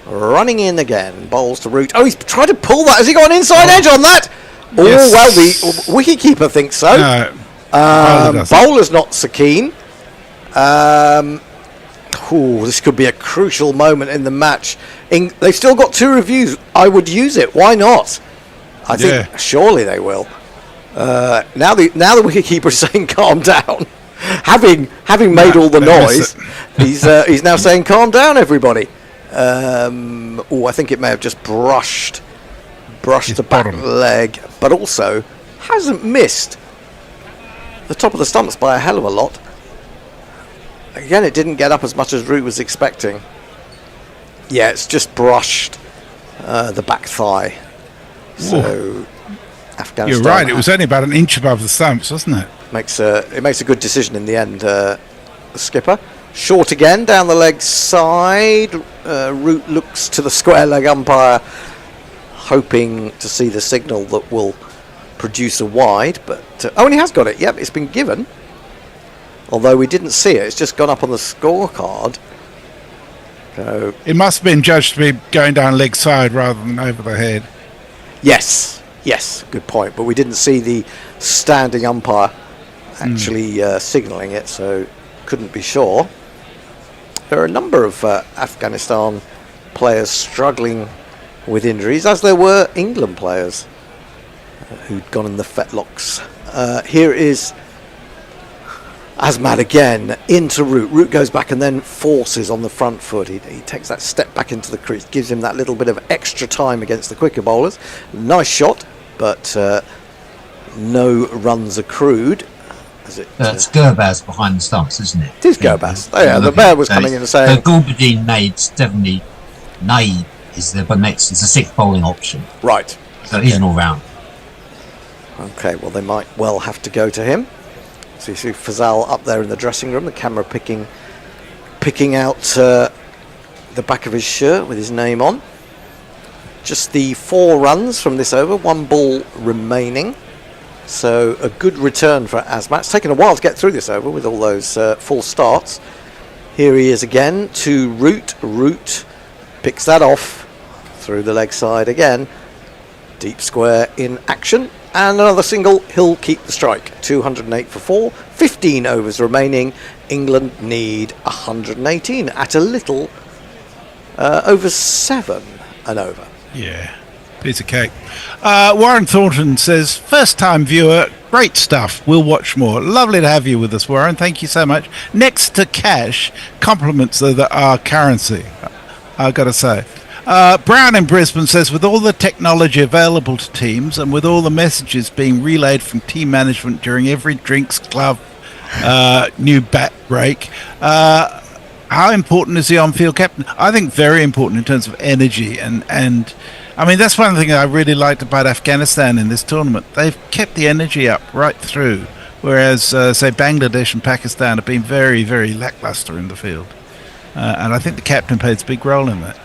[SPEAKER 10] running in again. Bowls to Root. Oh, he's tried to pull that. Has he got an inside edge on that? Yes. Oh, well, the wicket keeper thinks so.
[SPEAKER 20] No.
[SPEAKER 10] Bowler's not so keen. This could be a crucial moment in the match. They've still got 2 reviews. I would use it. Why not? I think surely they will. Now the wicketkeeper is saying calm down. having made all the noise, he's now saying calm down, everybody. I think it may have just brushed the back leg, but also hasn't missed the top of the stumps by a hell of a lot. Again, it didn't get up as much as Root was expecting. Yeah, it's just brushed the back thigh. So Afghanistan.
[SPEAKER 20] You're right. It was only about an inch above the stumps, wasn't it?
[SPEAKER 10] It makes a good decision in the end. The skipper short again down the leg side. Root looks to the square leg umpire, hoping to see the signal that will produce a wide. But and he has got it. Yep, it's been given. Although we didn't see it, it's just gone up on the scorecard. So
[SPEAKER 20] it must have been judged to be going down leg side rather than over the head.
[SPEAKER 10] Yes, good point. But we didn't see the standing umpire actually signalling it, so couldn't be sure. There are a number of Afghanistan players struggling with injuries, as there were England players who'd gone in the fetlocks. Here is Asmat again into Root. Root goes back and then forces on the front foot. He takes that step back into the crease, gives him that little bit of extra time against the quicker bowlers. Nice shot, but no runs accrued.
[SPEAKER 2] It's Gurbaz behind the stumps, isn't it?
[SPEAKER 10] It is Gurbaz. Oh, yeah, the bear was coming in and saying.
[SPEAKER 2] Gulbadi Naib's definitely. Naib is the next. It's a 6th bowling option.
[SPEAKER 10] Right.
[SPEAKER 2] So he's an all round.
[SPEAKER 10] Okay, well they might well have to go to him. So you see Fazal up there in the dressing room, the camera picking out the back of his shirt with his name on. Just the 4 runs from this over, 1 ball remaining. So a good return for Asmat. It's taken a while to get through this over with all those full starts. Here he is again to Root. Root picks that off through the leg side again. Deep square in action. And another single. He'll keep the strike. 208 for 4. 15 overs remaining. England need 118 at a little over 7 and over.
[SPEAKER 20] Yeah, piece of cake. Warren Thornton says, first time viewer, great stuff. We'll watch more. Lovely to have you with us, Warren. Thank you so much. Next to cash, compliments are our currency, I've got to say. Brown in Brisbane says, with all the technology available to teams and with all the messages being relayed from team management during every drinks glove new bat break, how important is the on-field captain? I think very important in terms of energy and I mean, that's one thing I really liked about Afghanistan in this tournament. They've kept the energy up right through, whereas say Bangladesh and Pakistan have been very, very lackluster in the field, and I think the captain played a big role in that.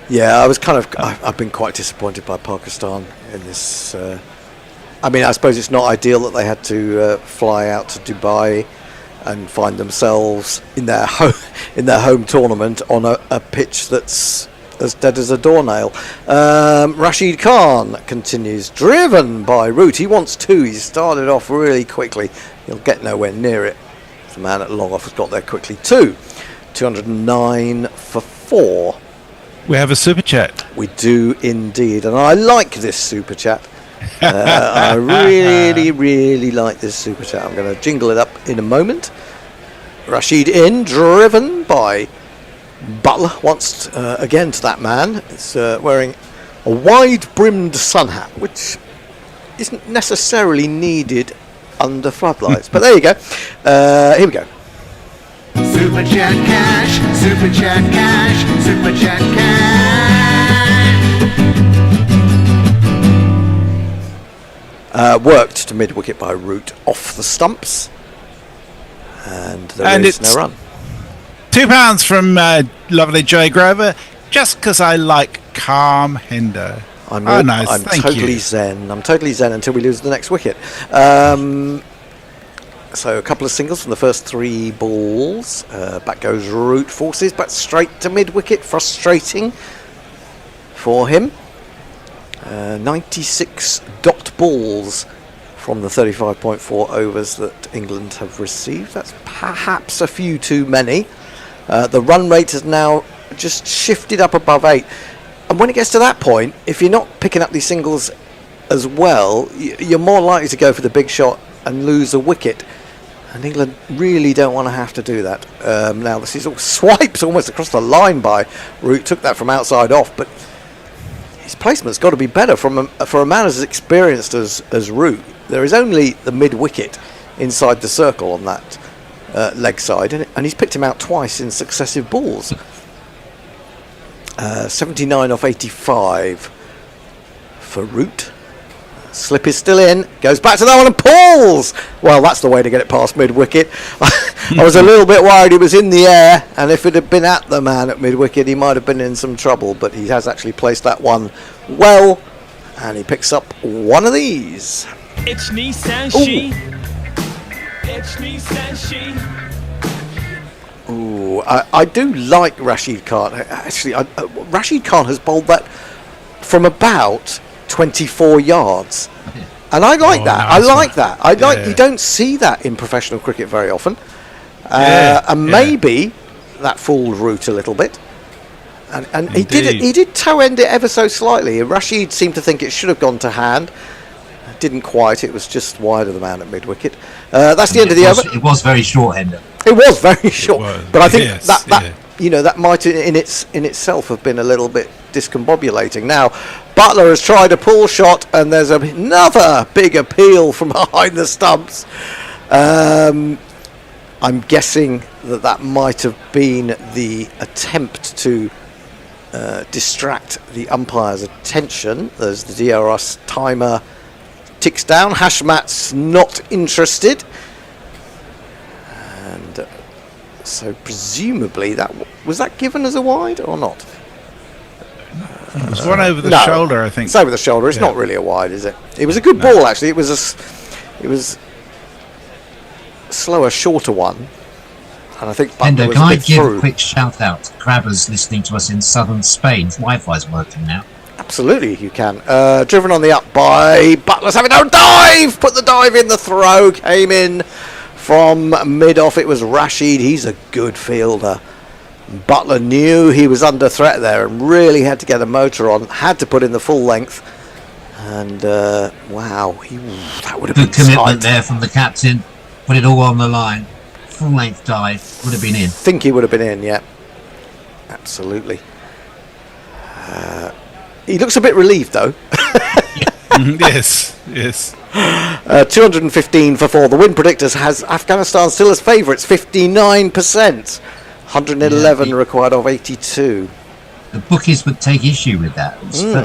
[SPEAKER 10] Yeah, I've been quite disappointed by Pakistan in this. I mean, I suppose it's not ideal that they had to fly out to Dubai and find themselves in their home tournament on a pitch that's as dead as a doornail. Rashid Khan continues, driven by Root. He wants 2. He started off really quickly. He'll get nowhere near it. The man at long off has got there quickly too. 209 for 4.
[SPEAKER 20] We have a super chat.
[SPEAKER 10] We do indeed, and I like this super chat. I really, really like this super chat. I'm going to jingle it up in a moment. Rashid in, driven by Butler, wants again to that man. It's wearing a wide-brimmed sun hat, which isn't necessarily needed under floodlights. But there you go. Here we go.
[SPEAKER 7] Super chat cash, super chat cash, super chat
[SPEAKER 10] cash. Worked to mid-wicket by Root off the stumps. And there is no run.
[SPEAKER 20] £2 from lovely Joy Grover, just because I like calm Hendo. Nice.
[SPEAKER 10] I'm
[SPEAKER 20] Thank
[SPEAKER 10] totally
[SPEAKER 20] you.
[SPEAKER 10] zen. I'm totally zen until we lose the next wicket. So a couple of singles from the first 3 balls. Back goes Root, forces back straight to mid-wicket. Frustrating for him. 96 dot balls from the 35.4 overs that England have received. That's perhaps a few too many. The run rate has now just shifted up above 8. And when it gets to that point, if you're not picking up these singles as well, you're more likely to go for the big shot and lose a wicket. And England really don't want to have to do that. Now this is all swipes almost across the line by Root. Took that from outside off, but his placement's got to be better for a man as experienced as Root. There is only the mid-wicket inside the circle on that leg side, and he's picked him out twice in successive balls. 79 off 85 for Root. Slip is still in, goes back to that one and pulls! Well, that's the way to get it past mid-wicket. I was a little bit worried he was in the air, and if it had been at the man at mid-wicket, he might have been in some trouble, but he has actually placed that one well, and he picks up one of these.
[SPEAKER 12] It's Nissan She. It's Nissan She.
[SPEAKER 10] Ooh, I do like Rashid Khan. Actually, Rashid Khan has bowled that from about 24 yards, and I like that.
[SPEAKER 20] Nice.
[SPEAKER 10] I like that. You don't see that in professional cricket very often, and maybe that fooled Root a little bit. And he did toe end it ever so slightly. Rashid seemed to think it should have gone to hand. Didn't quite. It was just wide of the man at mid-wicket. That's the end of the over.
[SPEAKER 2] It was very short-hander.
[SPEAKER 10] It was very short, but I think that might in itself have been a little bit discombobulating. Now, Butler has tried a pull shot, and there's another big appeal from behind the stumps. I'm guessing that might have been the attempt to distract the umpire's attention. There's the DRS timer ticks down. Hashmat's not interested. And so presumably was that given as a wide or not?
[SPEAKER 20] It was one over the shoulder, I think.
[SPEAKER 10] It's over the shoulder. It's not really a wide, is it? It was a good ball, actually. It was a slower, shorter one. And I think Butler
[SPEAKER 2] Endo,
[SPEAKER 10] was
[SPEAKER 2] can
[SPEAKER 10] a
[SPEAKER 2] I
[SPEAKER 10] bit
[SPEAKER 2] give
[SPEAKER 10] through.
[SPEAKER 2] a quick shout out to crabbers listening to us in southern Spain? Wi-Fi's working now.
[SPEAKER 10] Absolutely, you can. Driven on the up by Butler's having no dive! Put the dive in, the throw came in from mid-off. It was Rashid. He's a good fielder. Butler knew he was under threat there and really had to get a motor on. Had to put in the full length. And, wow, that would have been
[SPEAKER 2] Good commitment
[SPEAKER 10] tight.
[SPEAKER 2] there from the captain. Put it all on the line. Full length dive. Would have been in.
[SPEAKER 10] I think he would have been in, yeah. Absolutely. He looks a bit relieved, though.
[SPEAKER 20] Yes.
[SPEAKER 10] 215 for 4. The win predictors has Afghanistan still as favourites, 59%. 111 required of 82.
[SPEAKER 2] The bookies would take issue with that.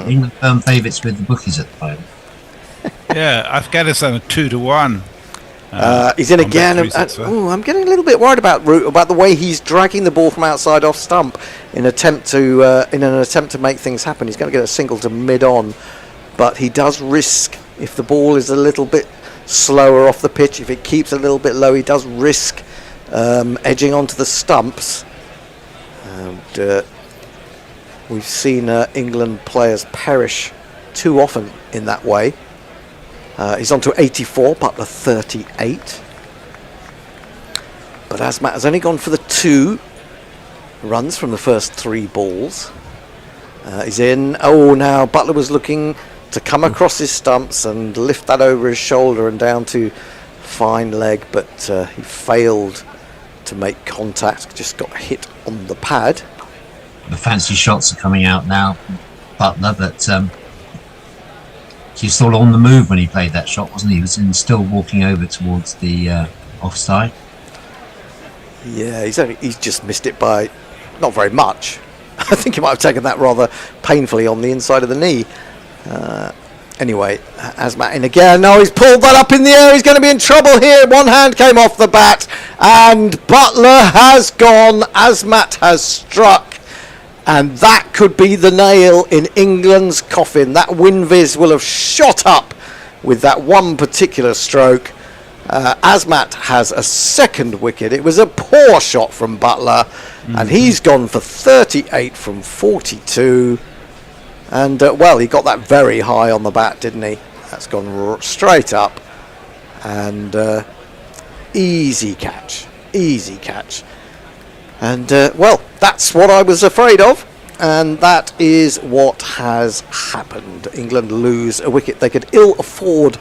[SPEAKER 2] England firm favourites with the bookies at the moment.
[SPEAKER 20] Yeah, Afghanistan are 2-1.
[SPEAKER 10] He's in again. I'm getting a little bit worried about the way he's dragging the ball from outside off stump in an attempt to make things happen. He's going to get a single to mid on, but he does risk, if the ball is a little bit slower off the pitch, if it keeps a little bit low, he does risk edging onto the stumps. And we've seen England players perish too often in that way. He's on to 84, Butler 38. But Asmat has only gone for the 2 runs from the first 3 balls. He's in. Oh, now Butler was looking to come across his stumps and lift that over his shoulder and down to fine leg, but he failed to make contact, just got hit on the pad.
[SPEAKER 2] The fancy shots are coming out now, Butler, but he was still on the move when he played that shot, wasn't he? He was still walking over towards the offside.
[SPEAKER 10] Yeah, he's just missed it by not very much. I think he might have taken that rather painfully on the inside of the knee. Anyway, Asmat in again. No, he's pulled that up in the air. He's going to be in trouble here. One hand came off the bat, and Butler has gone. Asmat has struck. And that could be the nail in England's coffin. That Winviz will have shot up with that one particular stroke. Asmat has a second wicket. It was a poor shot from Butler, and he's gone for 38 from 42. And, well, he got that very high on the bat, didn't he? That's gone straight up. And easy catch. And, well, that's what I was afraid of. And that is what has happened. England lose a wicket they could ill afford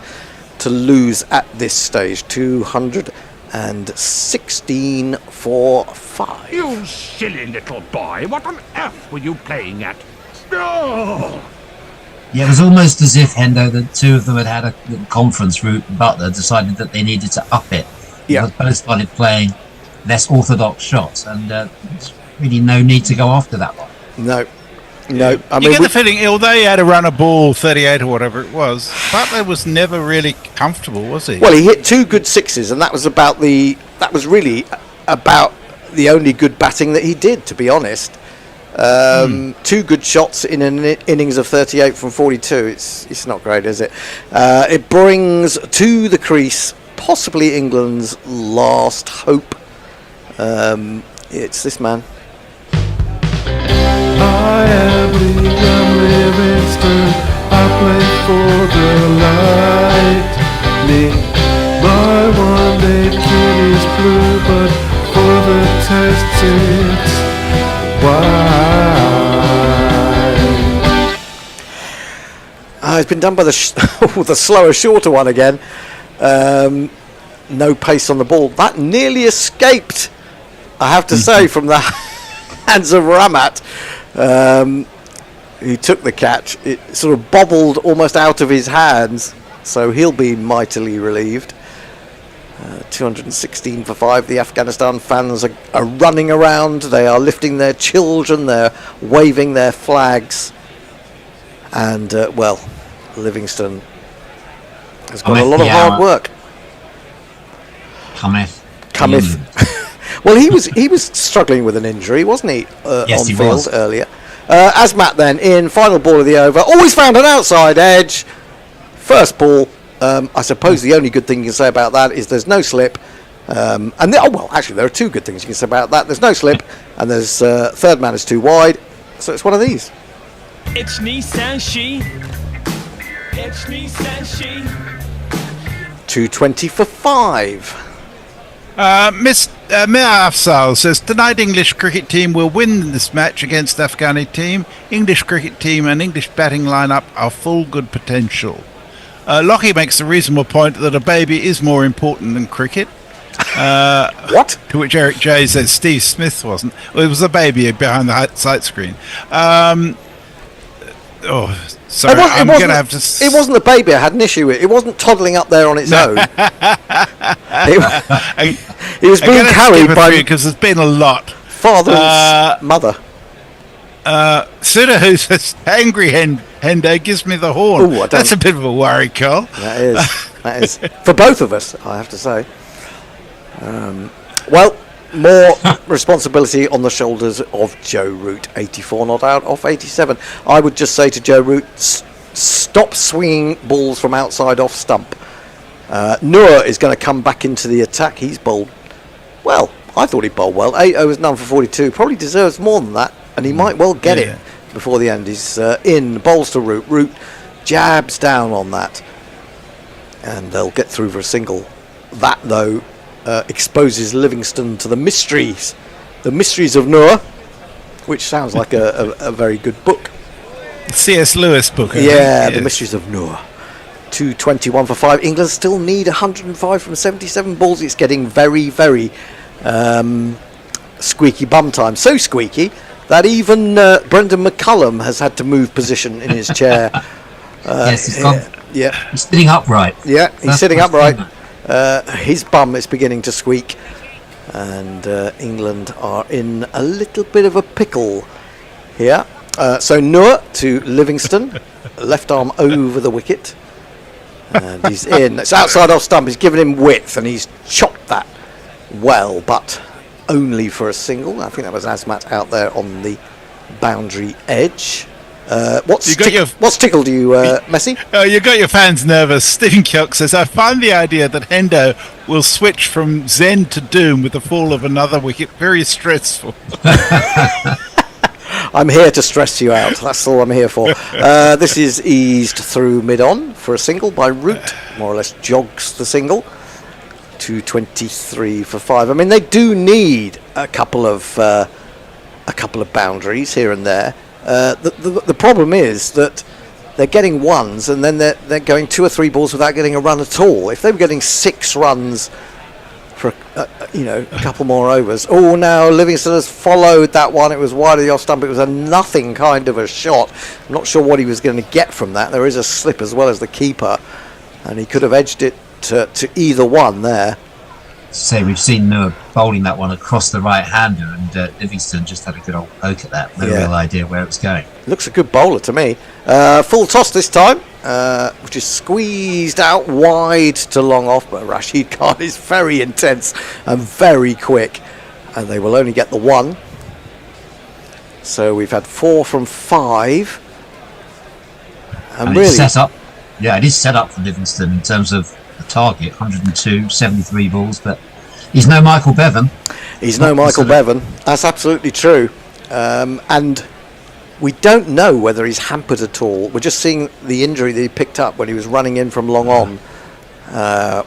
[SPEAKER 10] to lose at this stage. 216 for 5.
[SPEAKER 3] You silly little boy, what on earth were you playing at? Oh!
[SPEAKER 2] Yeah, it was almost as if, Hendo, the two of them had a little conference route, and Butler decided that they needed to up it.
[SPEAKER 10] Yeah.
[SPEAKER 2] They both started playing less orthodox shots, and there's really no need to go after that one.
[SPEAKER 10] No. I
[SPEAKER 20] you
[SPEAKER 10] mean,
[SPEAKER 20] get the feeling, although he had to run a ball 38 or whatever it was, Butler was never really comfortable, was he?
[SPEAKER 10] Well, he hit 2 good sixes, and that was really about the only good batting that he did, to be honest. 2 good shots in an innings of 38 from 42. It's not great, is it? It brings to the crease possibly England's last hope. It's this man.
[SPEAKER 9] I am Livingston, I play for the Lightning. My one-day kit is blue, but for the tests it's white.
[SPEAKER 10] It's been done by the slower, shorter one again. No pace on the ball. That nearly escaped, I have to say, from the hands of Ramat. Who took the catch. It sort of bobbled almost out of his hands, so he'll be mightily relieved. 216 for 5. The Afghanistan fans are running around. They are lifting their children. They're waving their flags. And, well, Livingston has got a lot of hard work.
[SPEAKER 2] Cometh.
[SPEAKER 10] Well, he was struggling with an injury, wasn't he?
[SPEAKER 2] Yes,
[SPEAKER 10] on
[SPEAKER 2] he
[SPEAKER 10] field
[SPEAKER 2] was
[SPEAKER 10] earlier. Asmat then in, final ball of the over. Always found an outside edge. First ball. I suppose the only good thing you can say about that is there's no slip. Actually, there are two good things you can say about that. There's no slip, and there's third man is too wide. So it's one of these.
[SPEAKER 12] It's Nissan She. It's Nissan She.
[SPEAKER 10] 220 for 5.
[SPEAKER 20] Miss Mir Afzal says, tonight English cricket team will win this match against Afghani team. English cricket team and English batting lineup are full good potential. Lockie makes the reasonable point that a baby is more important than cricket.
[SPEAKER 10] What?
[SPEAKER 20] To which Eric J says Steve Smith wasn't. Well, it was a baby behind the sight screen. Sorry, I'm going to have to...
[SPEAKER 10] It wasn't the baby I had an issue with. It wasn't toddling up there on its own. It was being carried by...
[SPEAKER 20] Because there's been a lot.
[SPEAKER 10] Father and mother.
[SPEAKER 20] Suda, who says, angry Hendo gives me the horn.
[SPEAKER 10] Ooh,
[SPEAKER 20] that's a bit of a worry, Carl.
[SPEAKER 10] That is. For both of us, I have to say. More responsibility on the shoulders of Joe Root. 84 not out off 87. I would just say to Joe Root, stop swinging balls from outside off stump. Noor is going to come back into the attack. He's bowled well. I thought he bowled well. 8 overs, none for 42. Probably deserves more than that, and he might well get it before the end. He's in, bowls to Root. Root jabs down on that, and they'll get through for a single. That, though, exposes Livingston to the mysteries of Noor, which sounds like a very good book.
[SPEAKER 20] C.S. Lewis book.
[SPEAKER 10] Yeah, The Mysteries of Noor. 221 for 5. England still need 105 from 77 balls. It's getting very, very squeaky bum time. So squeaky that even Brendan McCullum has had to move position in his chair.
[SPEAKER 2] Yes, he's gone.
[SPEAKER 10] Yeah,
[SPEAKER 2] he's sitting upright.
[SPEAKER 10] Yeah, he's sitting upright. His bum is beginning to squeak, and England are in a little bit of a pickle here. So Noor to Livingston, left arm over the wicket, and he's in. It's outside off stump. He's given him width, and he's chopped that well, but only for a single. I think that was Asmat out there on the boundary edge. What's tickled you, Messi?
[SPEAKER 20] You got your fans nervous. Stephen Kyock says, I find the idea that Hendo will switch from Zen to Doom with the fall of another wicket very stressful.
[SPEAKER 10] I'm here to stress you out. That's all I'm here for. This is eased through mid-on for a single by Root. More or less jogs the single. 223 for 5. I mean, they do need a couple of boundaries here and there. The problem is that they're getting ones, and then they're going 2 or 3 balls without getting a run at all. If they were getting 6 runs for a couple more overs. Oh, now Livingston has followed that one. It was wide of the off stump. It was a nothing kind of a shot. I'm not sure what he was going to get from that. There is a slip as well as the keeper, and he could have edged it to either one there.
[SPEAKER 2] So we've seen Noor bowling that one across the right hander, and Livingston just had a good old poke at that. No real idea where it was going.
[SPEAKER 10] Looks a good bowler to me. Full toss this time, which is squeezed out wide to long off, but Rashid Khan is very intense and very quick, and they will only get the 1. So we've had 4 from 5, and really
[SPEAKER 2] set up. Yeah, it is set up for Livingston in terms of the target, 102, 73 balls, but he's no Michael Bevan.
[SPEAKER 10] He's no Michael Bevan. That's absolutely true. And we don't know whether he's hampered at all. We're just seeing the injury that he picked up when he was running in from long on.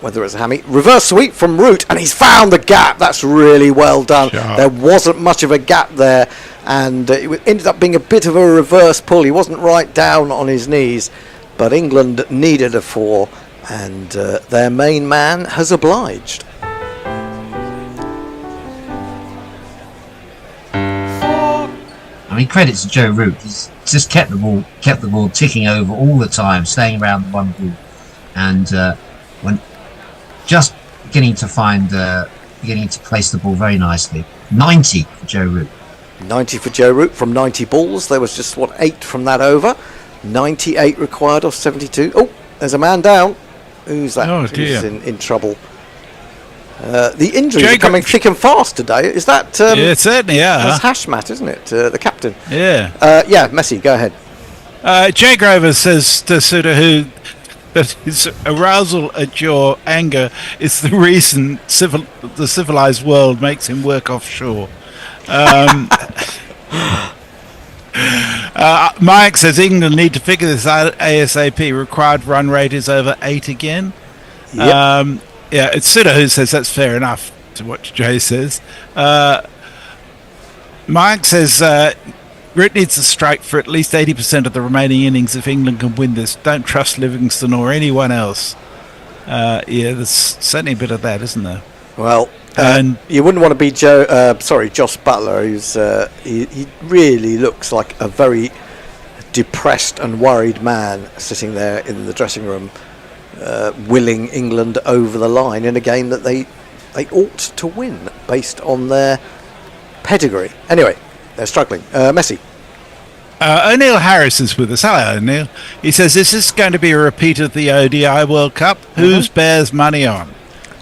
[SPEAKER 10] Whether it's a hammy. Reverse sweep from Root, and he's found the gap. That's really well done. Sure. There wasn't much of a gap there, and it ended up being a bit of a reverse pull. He wasn't right down on his knees, but England needed a 4, and their main man has obliged.
[SPEAKER 2] I mean, credit to Joe Root. He's just kept the ball ticking over all the time, staying around the one ball, and when just beginning to place the ball very nicely. 90 for Joe Root. 90 for Joe Root from 90 balls. There was just 8 from that over. 98 required off 72. Oh, there's a man down. Who's that?
[SPEAKER 20] Oh, dear.
[SPEAKER 10] Who's in trouble? The injuries are coming thick and fast today. Is that?
[SPEAKER 20] Yeah, certainly. Yeah,
[SPEAKER 10] that's Hashmat, isn't it? The captain.
[SPEAKER 20] Yeah.
[SPEAKER 10] Yeah, Messi, go ahead.
[SPEAKER 20] Jay Grover says to Sudahu that his arousal at your anger is the reason the civilized world makes him work offshore. Mike says England need to figure this out ASAP. Required run rate is over 8 again.
[SPEAKER 10] Yep.
[SPEAKER 20] Yeah, it's Suda who says that's fair enough to what Jay says. Mike says Grit needs to strike for at least 80% of the remaining innings if England can win this. Don't trust Livingston or anyone else. Yeah, there's certainly a bit of that, isn't there?
[SPEAKER 10] Well, and you wouldn't want to be Joss Butler, who's he really looks like a very depressed and worried man sitting there in the dressing room, willing England over the line in a game that they ought to win based on their pedigree. Anyway, they're struggling. Messi.
[SPEAKER 20] O'Neill Harris is with us. Hello, O'Neill. He says, is this going to be a repeat of the ODI World Cup? Whose Bears money on?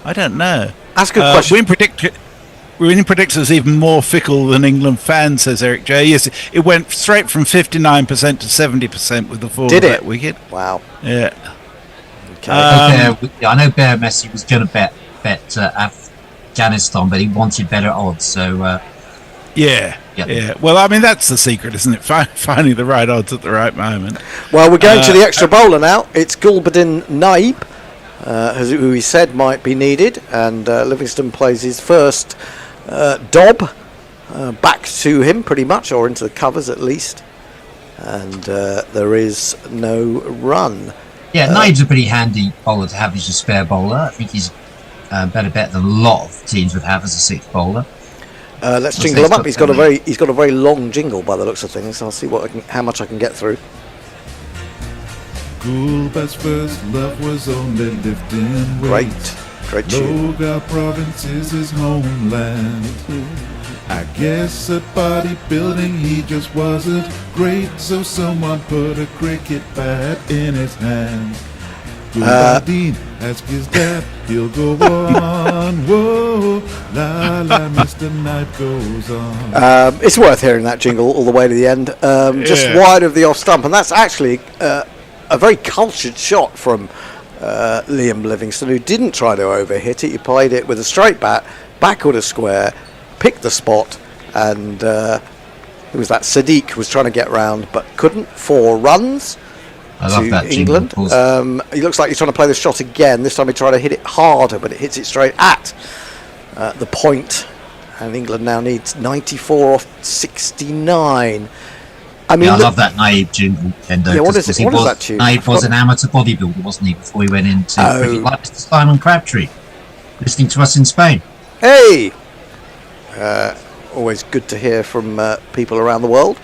[SPEAKER 20] I don't know.
[SPEAKER 10] That's a good question.
[SPEAKER 20] Winning predictors even more fickle than England fans, says Eric J. Yes, it went straight from 59% to 70% with the fall of that wicket.
[SPEAKER 10] Wow.
[SPEAKER 20] Yeah.
[SPEAKER 2] Okay. I know Bear Messi was going to bet Afghanistan, but he wanted better odds. So
[SPEAKER 20] yeah. Well, I mean, that's the secret, isn't it? Finding the right odds at the right moment.
[SPEAKER 10] Well, we're going to the extra bowler now. It's Gulbuddin Naib, who he said might be needed, and Livingston plays his first dob back to him, pretty much, or into the covers at least. And there is no run.
[SPEAKER 2] Yeah, Naib's a pretty handy bowler to have as your spare bowler. I think he's better bet than a lot of teams would have as a sixth bowler.
[SPEAKER 10] Let's jingle him up. He's got a very long jingle by the looks of things. I'll see how much I can get through.
[SPEAKER 9] Gulbad's first love was only lifting weight.
[SPEAKER 10] Great tune.
[SPEAKER 9] Logar province is his homeland. I guess at bodybuilding he just wasn't great, so someone put a cricket bat in his hand. Gulbuddin, ask his dad, he'll go on. Whoa, la la, Mr. Knight goes on.
[SPEAKER 10] It's worth hearing that jingle all the way to the end. Just wide of the off stump, and that's actually a very cultured shot from Liam Livingstone, who didn't try to overhit it. He played it with a straight bat, backward a square, picked the spot, and it was that Sadiq was trying to get round but couldn't. 4 runs.
[SPEAKER 2] I love that
[SPEAKER 10] England. He looks like he's trying to play the shot again. This time he tried to hit it harder, but it hits it straight at the point. And England now needs 94 off 69. I mean,
[SPEAKER 2] I love that Naib jingle.
[SPEAKER 10] Yeah, what is that tune?
[SPEAKER 2] Naib was an amateur bodybuilder, wasn't he, before he went into like Mr. Simon Crabtree, listening to us in Spain.
[SPEAKER 10] Hey! Always good to hear from people around the world.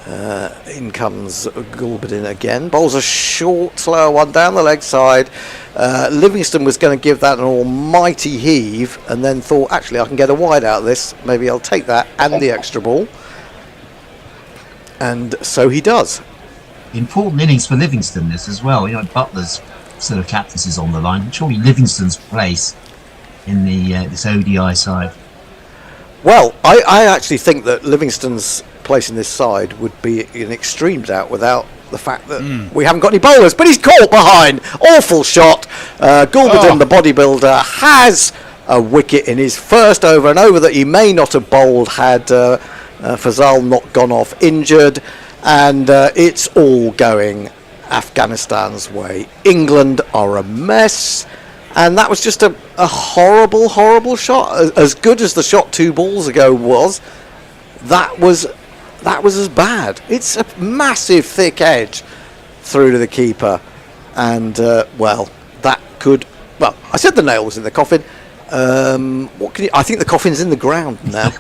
[SPEAKER 10] In comes Gulbuddin again. Bowls a short, slower one down the leg side. Livingston was going to give that an almighty heave and then thought, actually, I can get a wide out of this. Maybe I'll take that and the extra ball. And so he does.
[SPEAKER 2] Important innings for Livingston this as well. You know, Butler's sort of captaincy is on the line. Surely Livingston's place in the this ODI side.
[SPEAKER 10] Well, I actually think that Livingston's place in this side would be an extreme doubt without the fact that we haven't got any bowlers. But he's caught behind. Awful shot. Gulbuddin, the bodybuilder, has a wicket in his first over, an over that he may not have bowled had Fazal not gone off injured. And it's all going Afghanistan's way. England are a mess. And that was just a horrible, horrible shot. As good as the shot 2 balls ago was, that was as bad. It's a massive thick edge through to the keeper. And, that could... Well, I said the nail was in the coffin. I think the coffin's in the ground now.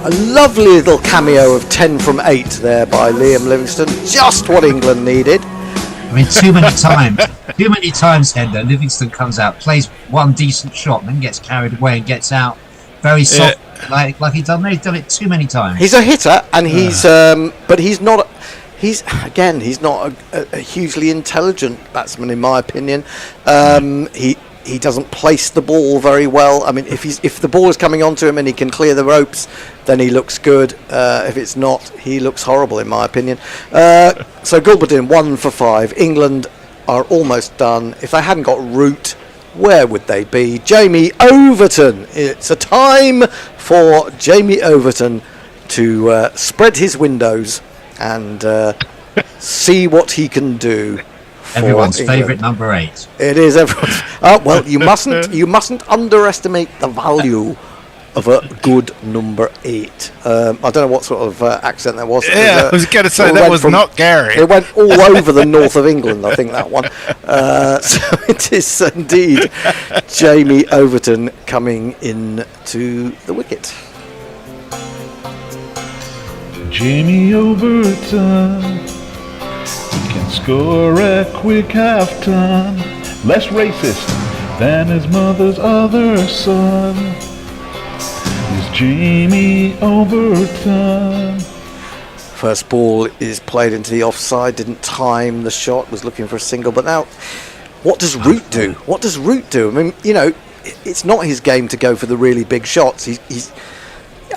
[SPEAKER 10] A lovely little cameo of 10 from 8 there by Liam Livingstone. Just what England needed.
[SPEAKER 2] I mean, too many times, Hendo, Livingstone comes out, plays one decent shot, and then gets carried away and gets out very soft, like he's done it too many times.
[SPEAKER 10] He's a hitter, and but he's not. He's not a hugely intelligent batsman, in my opinion. He doesn't place the ball very well. I mean, if the ball is coming onto him and he can clear the ropes, then he looks good. If it's not, he looks horrible, in my opinion. So Gulbadin 1 for 5. England are almost done. If they hadn't got Root, where would they be? Jamie Overton. It's a time for Jamie Overton to spread his windows and see what he can do.
[SPEAKER 2] Everyone's favourite number 8.
[SPEAKER 10] It is everyone's. Well, you mustn't underestimate the value of a good number 8. I don't know what sort of accent that was.
[SPEAKER 20] Yeah, I was going to say that was not Gary.
[SPEAKER 10] It went all over the north of England, I think, that one. So it is indeed Jamie Overton coming in to the wicket.
[SPEAKER 9] Jamie Overton can score a quick half-ton, less racist than his mother's other son. Is Jamie Overton.
[SPEAKER 10] First ball is played into the offside, didn't time the shot, was looking for a single, but now what does Root do? I mean, it's not his game to go for the really big shots. He's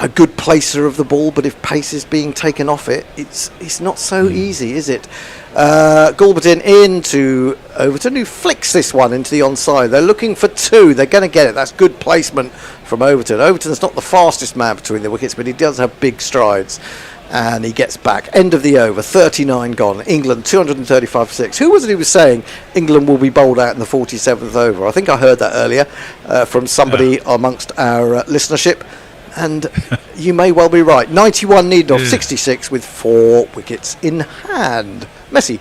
[SPEAKER 10] a good placer of the ball, but if pace is being taken off it, it's not so easy, is it? Gulbadin into Overton, who flicks this one into the onside. They're looking for 2. They're going to get it. That's good placement from Overton. Overton's not the fastest man between the wickets, but he does have big strides. And he gets back. End of the over. 39 gone. England 235 for 6. Who was it who was saying England will be bowled out in the 47th over? I think I heard that earlier from somebody amongst our listenership. And you may well be right. 91 needed of 66 with 4 wickets in hand. Messi.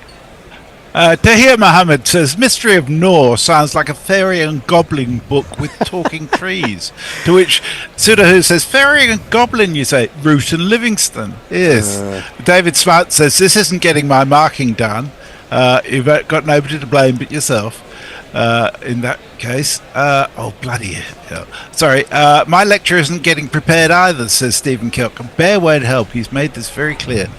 [SPEAKER 20] Tahir Mohammed says, Mystery of Noor sounds like a fairy and goblin book with talking trees. To which Sudahu says, fairy and goblin, you say? Root and Livingston. Yes. David Smart says, this isn't getting my marking done. You've got nobody to blame but yourself. In that case, oh bloody hell. Sorry, my lecture isn't getting prepared either, says Stephen Kilk. Bear won't help, he's made this very clear.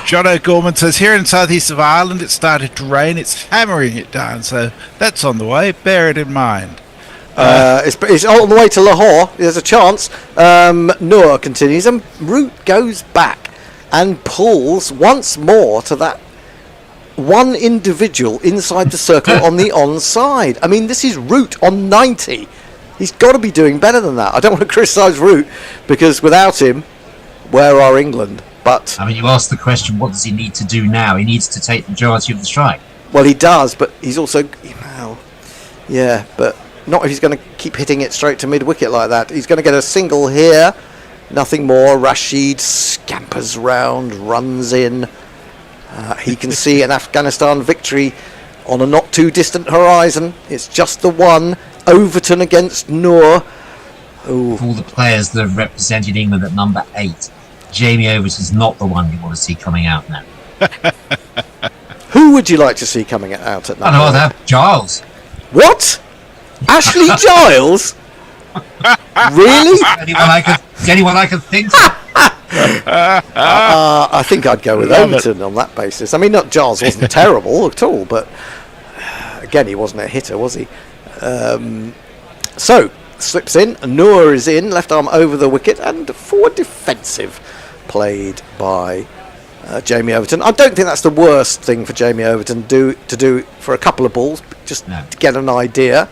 [SPEAKER 20] John O'Gorman says, here in southeast of Ireland it started to rain, it's hammering it down, so that's on the way, bear it in mind.
[SPEAKER 10] It's on the way to Lahore, there's a chance. Noor continues, and Root goes back and pulls once more to that one individual inside the circle on the onside. I mean, this is Root on 90. He's got to be doing better than that. I don't want to criticise Root, because without him, where are England? But
[SPEAKER 2] I mean, you asked the question, what does he need to do now? He needs to take the majority of the strike.
[SPEAKER 10] Well, he does, but he's also, but not if he's going to keep hitting it straight to mid-wicket like that. He's going to get a single here, nothing more. Rashid scampers round, runs in. He can see an Afghanistan victory on a not too distant horizon. It's just the one. Overton against Noor.
[SPEAKER 2] Of all the players that have represented England at number 8, Jamie Overton's not the one you want to see coming out now.
[SPEAKER 10] Who would you like to see coming out at number 8?
[SPEAKER 2] I'd have Giles.
[SPEAKER 10] What? Ashley Giles? Really?
[SPEAKER 2] Anyone I could think of.
[SPEAKER 10] I think I'd go with Overton on that basis. I mean, not Giles wasn't terrible at all, but again, he wasn't a hitter, was he? So, slips in, Noor is in, left arm over the wicket, and forward defensive played by Jamie Overton. I don't think that's the worst thing for Jamie Overton to do for a couple of balls, just to get an idea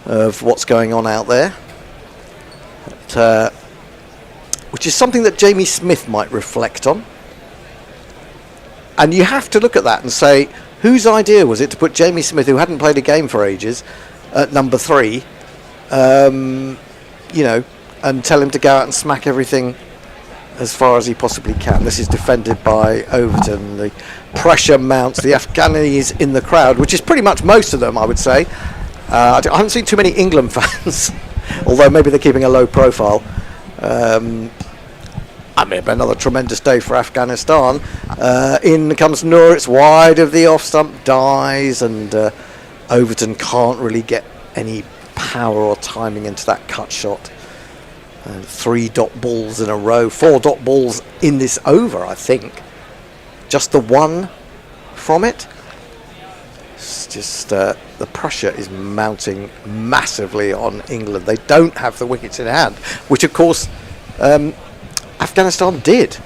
[SPEAKER 10] of what's going on out there. But, which is something that Jamie Smith might reflect on. And you have to look at that and say, whose idea was it to put Jamie Smith, who hadn't played a game for ages, at number 3, and tell him to go out and smack everything as far as he possibly can. This is defended by Overton. The pressure mounts. The Afghanis in the crowd, which is pretty much most of them, I would say. I haven't seen too many England fans, although maybe they're keeping a low profile. Another tremendous day for Afghanistan. In comes Noor, it's wide of the off stump, dies, and Overton can't really get any power or timing into that cut shot. 3 dot balls in a row, 4 dot balls in this over, I think. Just the one from it. It's just the pressure is mounting massively on England. They don't have the wickets in hand, which of course Afghanistan did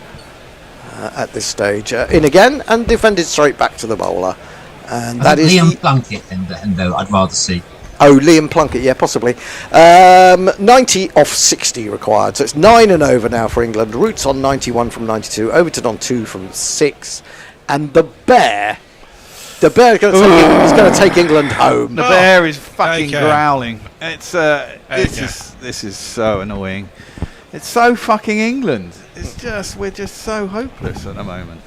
[SPEAKER 10] at this stage. In again and defended straight back to the bowler. And that is
[SPEAKER 2] Liam Plunkett, and though I'd rather see.
[SPEAKER 10] Oh, Liam Plunkett, yeah, possibly. 90 off 60 required. So it's 9 and over now for England. Root's on 91 from 92. Overton on 2 from 6. And the Bear is going to take England home.
[SPEAKER 1] The Bear is fucking growling. It's this is so annoying. It's so fucking England. It's just we're just so hopeless at the moment.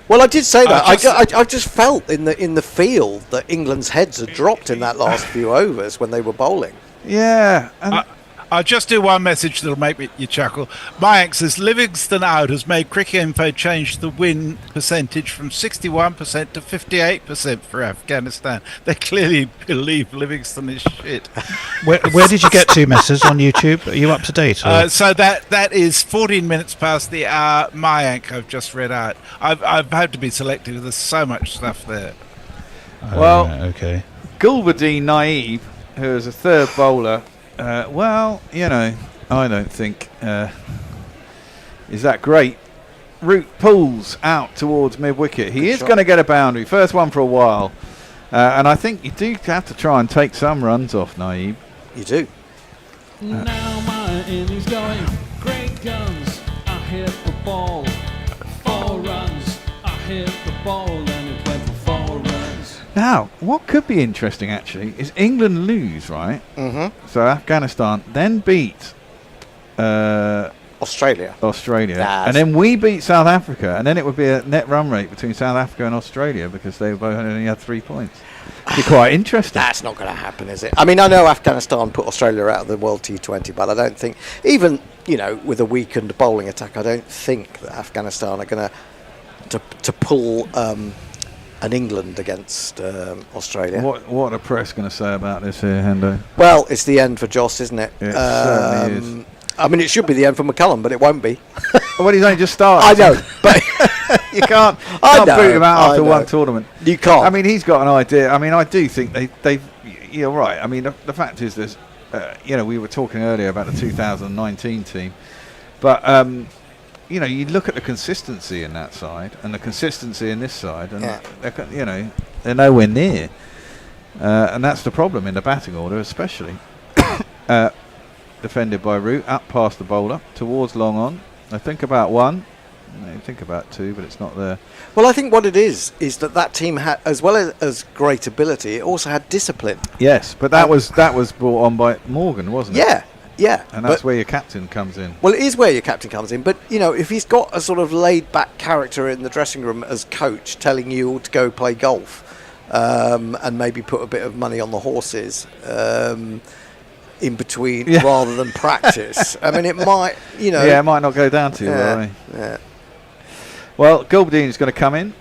[SPEAKER 10] Well, I did say that. I just felt in the field that England's heads had dropped in that last few overs when they were bowling.
[SPEAKER 1] Yeah.
[SPEAKER 20] I'll just do one message that'll make you chuckle. Mayank says Livingston out has made Cricket Info change the win percentage from 61% to 58% for Afghanistan. They clearly believe Livingston is shit.
[SPEAKER 4] Where did you get to, Messrs, on YouTube? Are you up to date?
[SPEAKER 20] So that is 14 minutes past the hour. Mayank, I've just read out. I've had to be selective. There's so much stuff there.
[SPEAKER 1] Well,
[SPEAKER 4] okay.
[SPEAKER 1] Gulbadine Naib, who is a third bowler. Well, you know, I don't think is that great. Root pulls out towards mid-wicket. He is going to get a boundary. First one for a while. And I think you do have to try and take some runs off Naib.
[SPEAKER 10] You do.
[SPEAKER 19] Now my innings going. Great guns. I hit the ball. 4 runs. I hit the ball and it went for 4 runs.
[SPEAKER 1] Now, what could be interesting actually is England lose, right?
[SPEAKER 10] Mm-hmm.
[SPEAKER 1] So Afghanistan then beat
[SPEAKER 10] Australia.
[SPEAKER 1] And then we beat South Africa, and then it would be a net run rate between South Africa and Australia because they both only had 3 points. It'd be quite interesting.
[SPEAKER 10] That's not going to happen, is it? I mean, I know Afghanistan put Australia out of the World T20, but I don't think, even, you know, with a weakened bowling attack, I don't think that Afghanistan are going to pull an England against Australia.
[SPEAKER 1] What are press going to say about this here, Hendo?
[SPEAKER 10] Well, it's the end for Joss, isn't it?
[SPEAKER 1] It certainly is.
[SPEAKER 10] I mean, it should be the end for McCullum, but it won't be.
[SPEAKER 1] Well, he's only just started.
[SPEAKER 10] I know, but
[SPEAKER 1] you can't boot him out after one tournament.
[SPEAKER 10] You can't.
[SPEAKER 1] I mean, he's got an idea. I mean, I do think they've. You're right. I mean, the fact is, there's. You know, we were talking earlier about the 2019 team, but you know, you look at the consistency in that side and the consistency in this side, and you know, they're nowhere near. And that's the problem in the batting order, especially. Defended by Root, up past the bowler, towards long on. I think about 1. I think about 2, but it's not there.
[SPEAKER 10] Well, I think what it is that team had, as well as great ability, it also had discipline.
[SPEAKER 1] Yes, but that was brought on by Morgan, wasn't it?
[SPEAKER 10] Yeah.
[SPEAKER 1] And that's where your captain comes in.
[SPEAKER 10] Well, it is where your captain comes in, but, you know, if he's got a sort of laid-back character in the dressing room as coach telling you to go play golf and maybe put a bit of money on the horses in between rather than practice. I mean, it might, you know...
[SPEAKER 1] Yeah, it might not go down too well.
[SPEAKER 10] Yeah.
[SPEAKER 1] Well, Gulbadine's going to come in,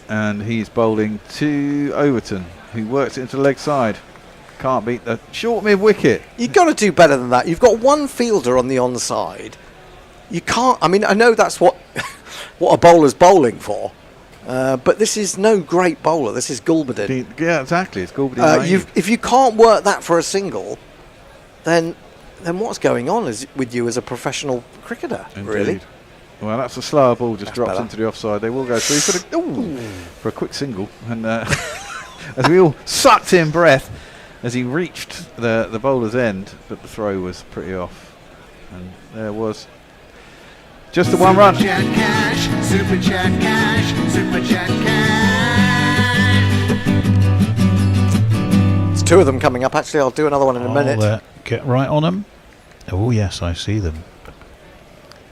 [SPEAKER 1] and he's bowling to Overton, who works it into the leg side. Can't beat the short mid-wicket.
[SPEAKER 10] You've got to do better than that. You've got one fielder on the onside. You can't... I mean, I know that's what a bowler's bowling for, but this is no great bowler. This is Gulbadine.
[SPEAKER 1] Yeah, exactly. It's Gulbadine.
[SPEAKER 10] If you can't work that for a single... Then what's going on with you as a professional cricketer?
[SPEAKER 1] Indeed.
[SPEAKER 10] Really?
[SPEAKER 1] Well, that's a slower ball, just drops into the offside. They will go through for a quick single, and as we all sucked in breath as he reached the bowler's end, but the throw was pretty off, and there was just the one run.
[SPEAKER 7] Super chat cash, super chat cash, super chat cash.
[SPEAKER 10] 2 of them coming up. Actually, I'll do another one in a minute.
[SPEAKER 4] Get right on them. Oh yes, I see them.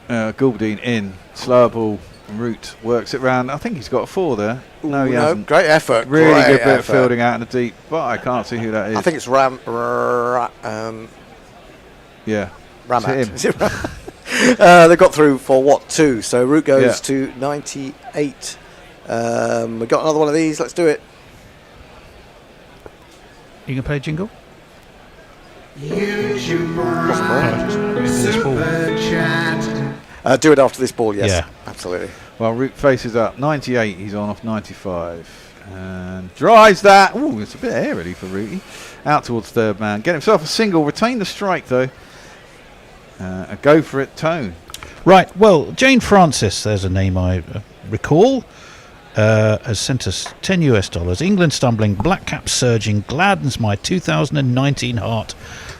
[SPEAKER 1] Gulbadine in, slower ball. Root works it round. I think he's got a 4 there. No, he hasn't.
[SPEAKER 10] Great effort.
[SPEAKER 1] Really good bit of fielding out in the deep, but I can't see who that is.
[SPEAKER 10] I think it's
[SPEAKER 1] yeah,
[SPEAKER 10] Ramat. Is it they got through for what, 2? So Root goes to 98. We've got another one of these. Let's do it.
[SPEAKER 4] You can play jingle?
[SPEAKER 10] Do it after this ball, yes.
[SPEAKER 1] Yeah.
[SPEAKER 10] Absolutely.
[SPEAKER 1] Well, Root faces up. 98, he's on off 95. And drives that. Ooh, it's a bit airily for Rooty. Out towards third man. Get himself a single. Retain the strike, though. A go for it tone.
[SPEAKER 4] Right, well, Jane Francis, there's a name I recall, has sent us $10 US. England stumbling, black cap surging, gladdens my 2019 heart.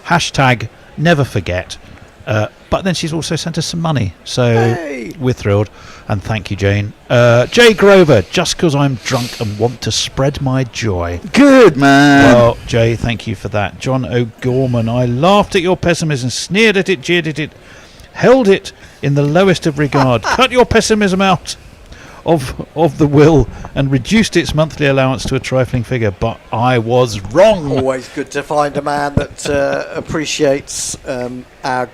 [SPEAKER 4] Hashtag never forget. But then she's also sent us some money, so we're thrilled, and thank you, Jane. Jay Grover, just because I'm drunk and want to spread my joy.
[SPEAKER 1] Good man.
[SPEAKER 4] Well, Jay, thank you for that. John O'Gorman, I laughed at your pessimism, sneered at it, jeered at it, held it in the lowest of regard. Cut your pessimism out of the will and reduced its monthly allowance to a trifling figure, but I was wrong.
[SPEAKER 10] Always good to find a man that appreciates our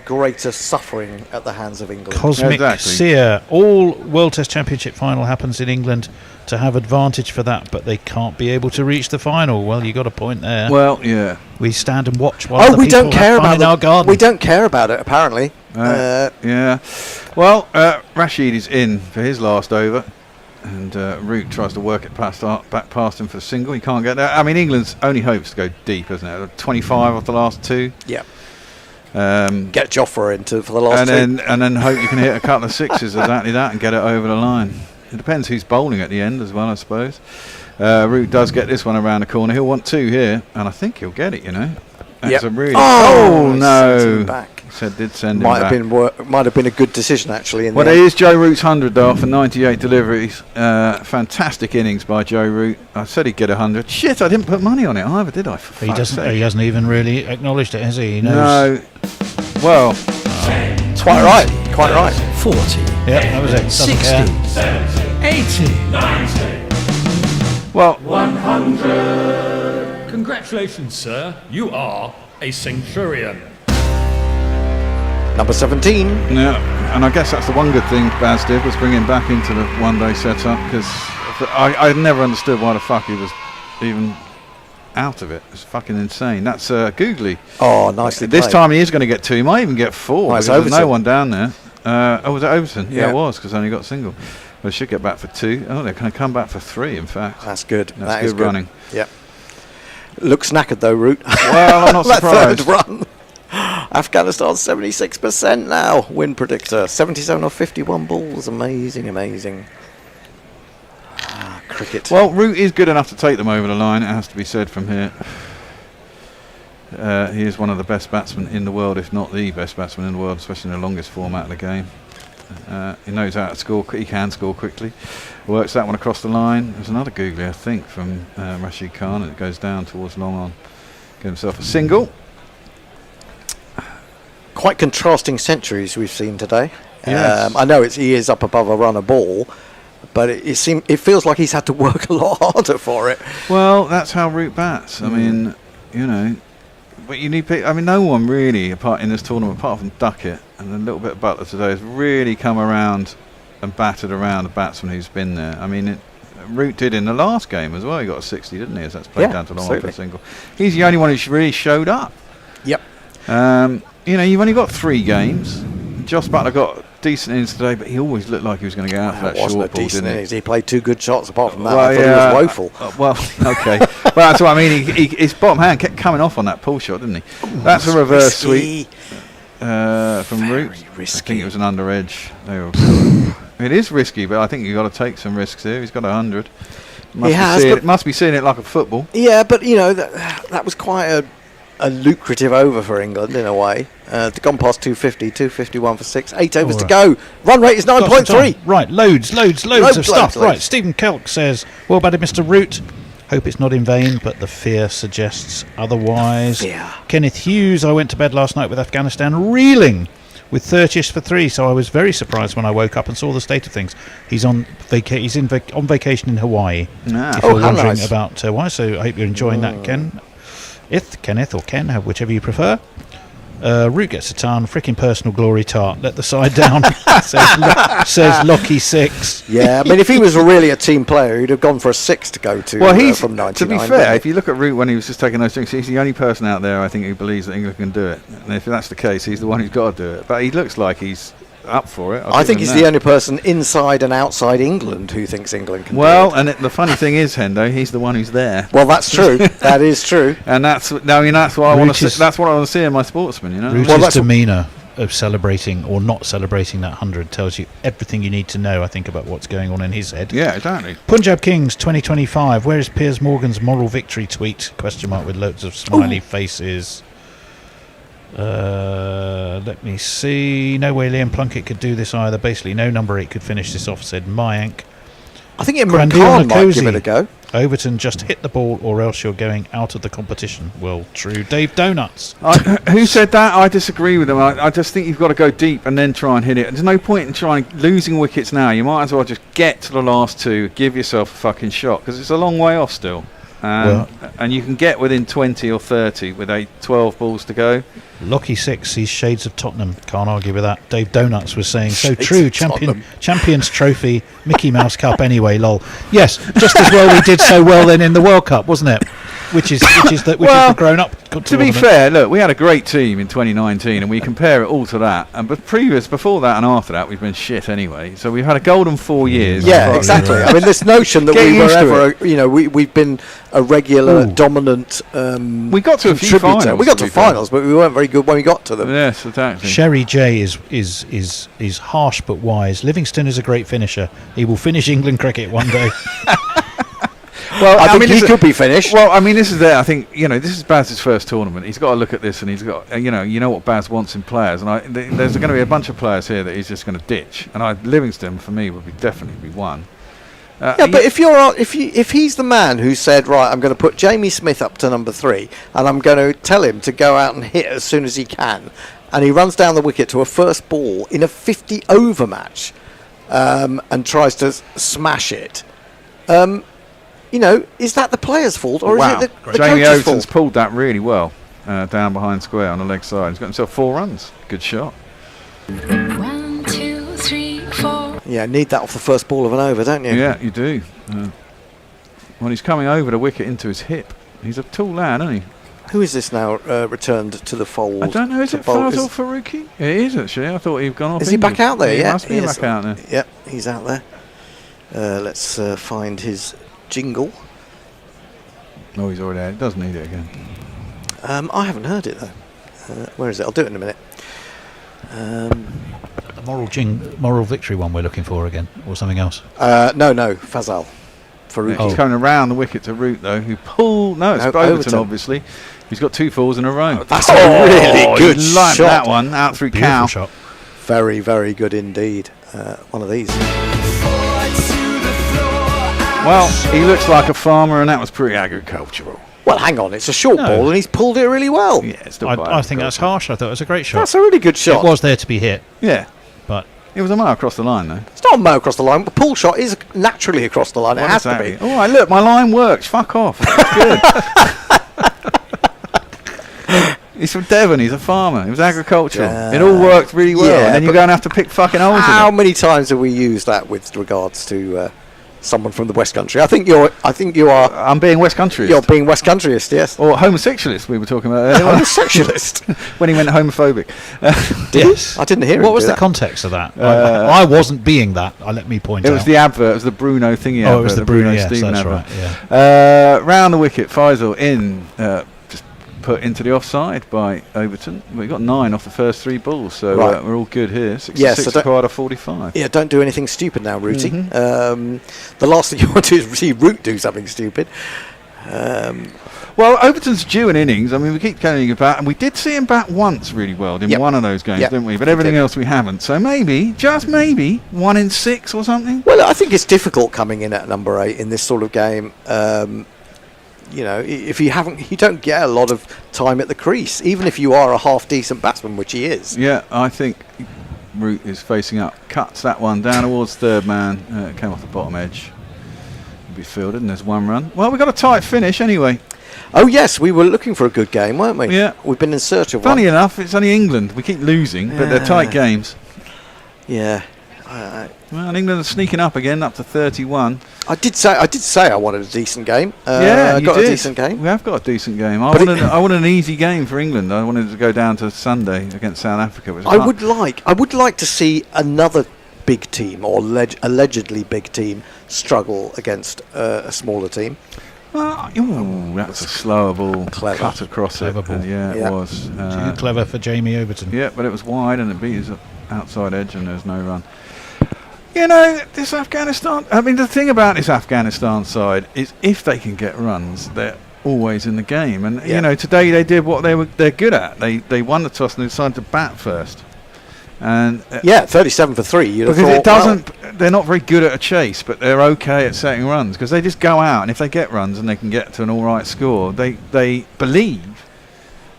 [SPEAKER 10] greater suffering at the hands of England.
[SPEAKER 4] Cosmic Seer, all World Test Championship final happens in England to have advantage for that, but they can't be able to reach the final. Well, you got a point there.
[SPEAKER 1] Well, yeah.
[SPEAKER 4] We stand and watch while other
[SPEAKER 10] we
[SPEAKER 4] people
[SPEAKER 10] don't care
[SPEAKER 4] have fun
[SPEAKER 10] about
[SPEAKER 4] in our garden.
[SPEAKER 10] We don't care about it, apparently.
[SPEAKER 1] Yeah. Well, Rashid is in for his last over, and Root tries to work it back past him for a single. He can't get there. I mean, England's only hopes to go deep, isn't it? 25 off the last two.
[SPEAKER 10] Yeah. Get Jofra into for the last two.
[SPEAKER 1] And then hope you can hit a couple of sixes, exactly that, and get it over the line. It depends who's bowling at the end as well, I suppose. Root does get this one around the corner. He'll want two here, and I think he'll get it, you know. That's a really...
[SPEAKER 10] Oh,
[SPEAKER 1] no.
[SPEAKER 10] Back.
[SPEAKER 1] Did send him back.
[SPEAKER 10] Might have been a good decision, actually.
[SPEAKER 1] Well, it is Joe Root's 100 though for 98 deliveries. Fantastic innings by Joe Root. I said he'd get 100. Shit, I didn't put money on it either, did I?
[SPEAKER 4] He hasn't even really acknowledged it, has he? He knows.
[SPEAKER 1] No. Well,
[SPEAKER 10] it's quite right. Quite right.
[SPEAKER 12] 40.
[SPEAKER 4] Yep, that was it.
[SPEAKER 12] 60. 70. 80.
[SPEAKER 1] Well,
[SPEAKER 12] 100. Congratulations, sir. You are a centurion.
[SPEAKER 10] Number 17.
[SPEAKER 1] Yeah, and I guess that's the one good thing Baz did, was bring him back into the one-day setup, because I never understood why the fuck he was even out of it. It's fucking insane. That's Googly.
[SPEAKER 10] Oh, nicely
[SPEAKER 1] This
[SPEAKER 10] played.
[SPEAKER 1] time he is going to get two. He might even get four.
[SPEAKER 10] Nice,
[SPEAKER 1] because there's no
[SPEAKER 10] Overton.
[SPEAKER 1] one down there. Was it Overton? Yeah,
[SPEAKER 10] Yeah.
[SPEAKER 1] it was, because only got single. But they should get back for two. Oh, they're going to come back for three, in fact.
[SPEAKER 10] That's good.
[SPEAKER 1] That's
[SPEAKER 10] Is
[SPEAKER 1] good running.
[SPEAKER 10] Yep. Looks knackered though, Root.
[SPEAKER 1] Well, I'm not
[SPEAKER 10] that
[SPEAKER 1] surprised.
[SPEAKER 10] third run. Afghanistan 76% now. Win predictor 77 of 51 balls. Amazing. Cricket.
[SPEAKER 1] Well, Root is good enough to take them over the line. It has to be said from here. He is one of the best batsmen in the world, if not the best batsman in the world, especially in the longest format of the game. He knows how to score. He can score quickly. Works that one across the line. There's another googly, I think, from Rashid Khan, and it goes down towards long on. Get himself a single.
[SPEAKER 10] Quite contrasting centuries we've seen today.
[SPEAKER 1] Yes.
[SPEAKER 10] I know he is up above a run a ball, but it feels like he's had to work a lot harder for it.
[SPEAKER 1] Well, that's how Root bats. I mean, you know, but you need. I mean, no one really, apart in this tournament, apart from Duckett and a little bit of Butler today, has really come around and battered around the batsman who's been there. I mean, Root did in the last game as well. He got a 60, didn't he? As that's played down to long on for a single. He's the only one who's really showed up.
[SPEAKER 10] Yep.
[SPEAKER 1] You know, you've only got 3 games. Josh Butler got decent innings today, but he always looked like he was going to get out for that short ball, didn't he?
[SPEAKER 10] He played 2 good shots. Apart from that,
[SPEAKER 1] Well,
[SPEAKER 10] I thought he was woeful.
[SPEAKER 1] Well, okay. Well, that's what I mean. His bottom hand kept coming off on that pull shot, didn't he? That's a reverse sweep from Root. I think it was an under edge. It is risky, but I think you've got to take some risks here. He's got 100. Must be seeing it like a football.
[SPEAKER 10] Yeah, but you know that was quite a lucrative over for England in a way. They've gone past 250, 251 for 6, 8 overs to go. Run rate is 9.3.
[SPEAKER 4] Right, loads of stuff. Right, Stephen Kelk says, well batted, Mr. Root. Hope it's not in vain, but the fear suggests otherwise. Kenneth Hughes, I went to bed last night with Afghanistan reeling with 30ish for 3, so I was very surprised when I woke up and saw the state of things. He's on vacation in Hawaii. If you're wondering about why, so I hope you're enjoying that, Kenneth or Ken, whichever you prefer. Root gets a ton. Freaking personal glory tart. Let the side down. says Lockie 6.
[SPEAKER 10] Yeah, I mean, if he was really a team player, he'd have gone for a 6 to go to.
[SPEAKER 1] Well, he's
[SPEAKER 10] from 99.
[SPEAKER 1] to be fair, if you look at Root when he was just taking those drinks, he's the only person out there I think who believes that England can do it. And if that's the case, he's the one who's got to do it. But he looks like he's up for it.
[SPEAKER 10] I think he's the only person inside and outside England who thinks England can do it.
[SPEAKER 1] Well, and the funny thing is, Hendo, he's the one who's there.
[SPEAKER 10] Well, that's true. That is true.
[SPEAKER 1] And that's what I want to see. That's what I want to see in my sportsman. You know,
[SPEAKER 4] Root's demeanour of celebrating or not celebrating that 100 tells you everything you need to know, I think, about what's going on in his head.
[SPEAKER 1] Yeah, exactly.
[SPEAKER 4] Punjab Kings 2025. Where is Piers Morgan's moral victory tweet? Question mark with loads of smiley faces. Let me see. No way Liam Plunkett could do this either. Basically, no number 8 could finish this off, said Mayank.
[SPEAKER 10] I think Imran Khan might give it a go.
[SPEAKER 4] Overton, just hit the ball or else you're going out of the competition. Well, true. Dave Donuts.
[SPEAKER 1] Who said that? I disagree with them. I just think you've got to go deep and then try and hit it. There's no point in losing wickets now. You might as well just get to the last 2, give yourself a fucking shot, because it's a long way off still. And you can get within 20 or 30 with 12 balls to go.
[SPEAKER 4] Lockie 6 sees shades of Tottenham. Can't argue with that. Dave Donuts was saying, so true. Champions Trophy, Mickey Mouse Cup anyway, lol. Yes, just as well we did so well then in the World Cup, wasn't it? Which is the grown-up tournament.
[SPEAKER 1] To be fair, look, we had a great team in 2019, and we compare it all to that. But before that and after that, we've been shit anyway. So we've had a golden 4 years.
[SPEAKER 10] Yeah, exactly. I mean, this notion that we were ever, we've been a regular, dominant.
[SPEAKER 1] We got to a few finals.
[SPEAKER 10] We got to finals, but we weren't very good when we got to them.
[SPEAKER 1] Yes, exactly.
[SPEAKER 4] Sherry J is harsh but wise. Livingston is a great finisher. He will finish England cricket one day.
[SPEAKER 10] Well, I think he could be finished.
[SPEAKER 1] Well, I mean, this is there. I think this is Baz's first tournament. He's got to look at this, and he's got you know what Baz wants in players. And there's going to be a bunch of players here that he's just going to ditch. And Livingston for me would definitely be one.
[SPEAKER 10] But if he's the man who said, right, I'm going to put Jamie Smith up to number 3, and I'm going to tell him to go out and hit as soon as he can, and he runs down the wicket to a first ball in a 50-over match, and tries to smash it. Is that the player's fault, or is it the
[SPEAKER 1] Jamie
[SPEAKER 10] coach's
[SPEAKER 1] Overton's
[SPEAKER 10] fault?
[SPEAKER 1] pulled that really well down behind square on the leg side. He's got himself 4 runs. Good shot.
[SPEAKER 15] 1, 2, 3, 4.
[SPEAKER 10] Yeah, need that off the first ball of an over, don't you?
[SPEAKER 1] Yeah, you do. When he's coming over the wicket into his hip, he's a tall lad, isn't he?
[SPEAKER 10] Who is this now returned to the fold?
[SPEAKER 1] I don't know. Is it Fazal Faruqi? It is actually. I thought he'd gone off.
[SPEAKER 10] Is he back out there?
[SPEAKER 1] He
[SPEAKER 10] Yeah,
[SPEAKER 1] must be back out there.
[SPEAKER 10] Yep, he's out there. Let's find his jingle.
[SPEAKER 1] Oh, he's already out. He does need it again.
[SPEAKER 10] I haven't heard it though. Where is it? I'll do it in a minute.
[SPEAKER 4] The moral victory one we're looking for again, or something else?
[SPEAKER 10] No, Fazal Faruqi.
[SPEAKER 1] He's coming around the wicket to Root though. Who pulled? No, it's Overton obviously. He's got 2 falls in a row.
[SPEAKER 10] Oh, that's a really good
[SPEAKER 1] shot.
[SPEAKER 10] That
[SPEAKER 1] one out through
[SPEAKER 4] Beautiful
[SPEAKER 1] Cow.
[SPEAKER 4] Shot.
[SPEAKER 10] Very, very good indeed. One of these.
[SPEAKER 1] Well, he looks like a farmer, and that was pretty agricultural.
[SPEAKER 10] Well, hang on, it's a short ball, and he's pulled it really well.
[SPEAKER 1] Yeah, it's still
[SPEAKER 4] I think that's harsh. I thought it was a great shot.
[SPEAKER 10] That's a really good shot.
[SPEAKER 4] It was there to be hit.
[SPEAKER 1] Yeah,
[SPEAKER 4] but
[SPEAKER 1] it was a mile across the line, though.
[SPEAKER 10] It's not a mile across the line, but pull shot is naturally across the line. It has to be.
[SPEAKER 1] All right, look, my line works. Fuck off. That's good. He's from Devon. He's a farmer. It was agricultural. It all worked really well.
[SPEAKER 10] Yeah,
[SPEAKER 1] and then you're going to have to pick fucking holes.
[SPEAKER 10] How many times have we used that with regards to someone from the West Country? I think you are.
[SPEAKER 1] I'm being West Countryist.
[SPEAKER 10] You're being West Countryist, yes.
[SPEAKER 1] Or homosexualist. We were talking about earlier.
[SPEAKER 10] Homosexualist.
[SPEAKER 1] When he went homophobic.
[SPEAKER 10] Yes, I didn't hear it.
[SPEAKER 4] What was the context of that? I wasn't being that. Let me point out.
[SPEAKER 1] It was the advert. It was the Bruno thingy.
[SPEAKER 4] Oh, it was the Bruno. Yes,
[SPEAKER 1] Stephen
[SPEAKER 4] that's
[SPEAKER 1] advert.
[SPEAKER 4] right. Yeah.
[SPEAKER 1] Round the wicket, Faisal in. Just put into the offside by Overton. We got 9 off the first 3 balls, so we're all good here. 66 required of 45.
[SPEAKER 10] Yeah, don't do anything stupid now, Rooty. The last thing you want to do is see Root do something stupid.
[SPEAKER 1] Well, Overton's due an innings. I mean, we keep telling you about, and we did see him bat once really well in one of those games, didn't we? But everything else we haven't. So maybe, just maybe, 1 in 6 or something.
[SPEAKER 10] Well, I think it's difficult coming in at number 8 in this sort of game. If you don't get a lot of time at the crease, even if you are a half decent batsman, which he is.
[SPEAKER 1] Yeah, I think Root is facing up, cuts that one down towards third man. Came off the bottom edge. Be fielded, and there's 1 run. Well, we got a tight finish anyway.
[SPEAKER 10] Oh yes, we were looking for a good game, weren't we?
[SPEAKER 1] Yeah.
[SPEAKER 10] We've been in search of
[SPEAKER 1] Funny
[SPEAKER 10] one.
[SPEAKER 1] enough, it's only England. We keep losing, but they're tight games.
[SPEAKER 10] Yeah.
[SPEAKER 1] Well, and England are sneaking up again, up to 31.
[SPEAKER 10] I did say I wanted a decent game.
[SPEAKER 1] Yeah, you
[SPEAKER 10] got
[SPEAKER 1] did.
[SPEAKER 10] a decent game.
[SPEAKER 1] We have got a decent game. I
[SPEAKER 10] But
[SPEAKER 1] wanted an easy game for England. I wanted to go down to Sunday against South Africa. Which
[SPEAKER 10] I would like to see another big team or allegedly big team struggle against a smaller team.
[SPEAKER 1] Ooh, that's a slower ball.
[SPEAKER 10] Clever.
[SPEAKER 1] Cut across
[SPEAKER 4] Clever
[SPEAKER 1] it.
[SPEAKER 4] ball.
[SPEAKER 1] It was.
[SPEAKER 4] Too clever for Jamie Overton.
[SPEAKER 1] Yeah, but it was wide and it beat his outside edge and there's no run. You know, this Afghanistan... I mean, the thing about this Afghanistan side is if they can get runs, they're always in the game. And, you know, today they did what they're good at. They won the toss and they decided to bat first. And
[SPEAKER 10] 37 for 3. You'd have
[SPEAKER 1] because it
[SPEAKER 10] thought,
[SPEAKER 1] doesn't... They're not very good at a chase, but they're okay at setting runs. Because they just go out and if they get runs and they can get to an all right score, they believe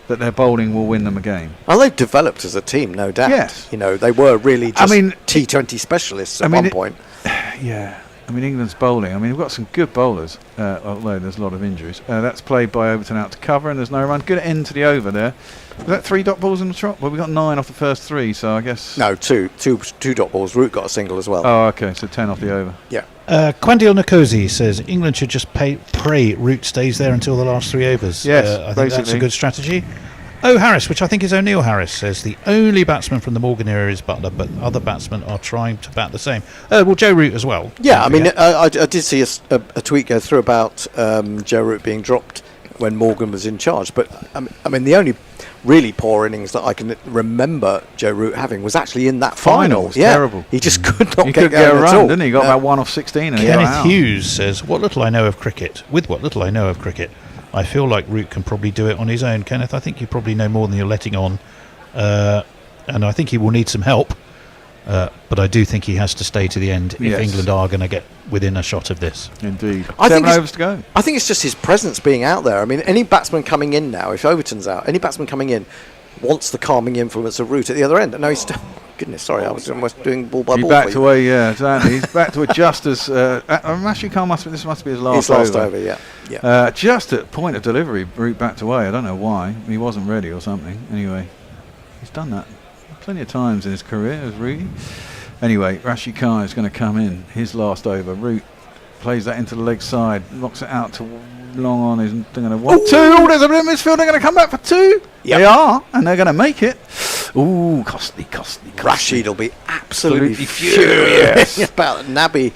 [SPEAKER 1] that their bowling will win them a game.
[SPEAKER 10] Well, they've developed as a team, no doubt.
[SPEAKER 1] Yes.
[SPEAKER 10] You know, they were really just T20 specialists at one point.
[SPEAKER 1] Yeah. I mean, England's bowling. I mean, we've got some good bowlers, although there's a lot of injuries. That's played by Overton out to cover, and there's no run. Good end to the over there. Was that 3 dot balls in the trot? Well, we got 9 off the first 3, so I guess...
[SPEAKER 10] No, two dot balls. Root got a single as well.
[SPEAKER 1] Oh, okay, so 10 off the over.
[SPEAKER 10] Yeah.
[SPEAKER 4] Quandil Nkosi says England should just pray Root stays there until the last 3 overs.
[SPEAKER 1] Yes,
[SPEAKER 4] I think that's a good strategy. Oh, Harris, which I think is O'Neill Harris, says the only batsman from the Morgan era is Butler, but other batsmen are trying to bat the same. Well, Joe Root as well.
[SPEAKER 10] Yeah, I mean, I did see a tweet go through about Joe Root being dropped when Morgan was in charge. But, I mean, the only really poor innings that I can remember Joe Root having was actually in that final.
[SPEAKER 1] Was terrible.
[SPEAKER 10] He just could not
[SPEAKER 1] get
[SPEAKER 10] going
[SPEAKER 1] a run,
[SPEAKER 10] at all.
[SPEAKER 1] didn't he? He got about 1 off 16 and he got
[SPEAKER 4] Kenneth
[SPEAKER 1] out.
[SPEAKER 4] Hughes says, with what little I know of cricket, I feel like Root can probably do it on his own. Kenneth, I think you probably know more than you're letting on. And I think he will need some help. But I do think he has to stay to the end if England are going to get within a shot of this.
[SPEAKER 1] Indeed.
[SPEAKER 10] 7
[SPEAKER 1] overs to go.
[SPEAKER 10] I think it's just his presence being out there. I mean, any batsman coming in now, if Overton's out, any batsman coming in wants the calming influence of Root at the other end. And now he's still... Goodness, sorry, I was almost doing ball by ball.
[SPEAKER 1] He backed away, yeah, exactly. He's back to adjust as... actually, this must be his last over.
[SPEAKER 10] His last over, yeah.
[SPEAKER 1] Just at point of delivery, Root backed away. I don't know why. He wasn't ready or something. Anyway, he's done that plenty of times in his career as Root. Anyway, Rashid Khan is going to come in. His last over. Root plays that into the leg side, knocks it out to long on. He's going to want 2. Oh, there's a bit of midfield. They're going to come back for 2. Yep. They are, and they're going to make it. Ooh, costly.
[SPEAKER 10] Rashid will be absolutely furious about Nabi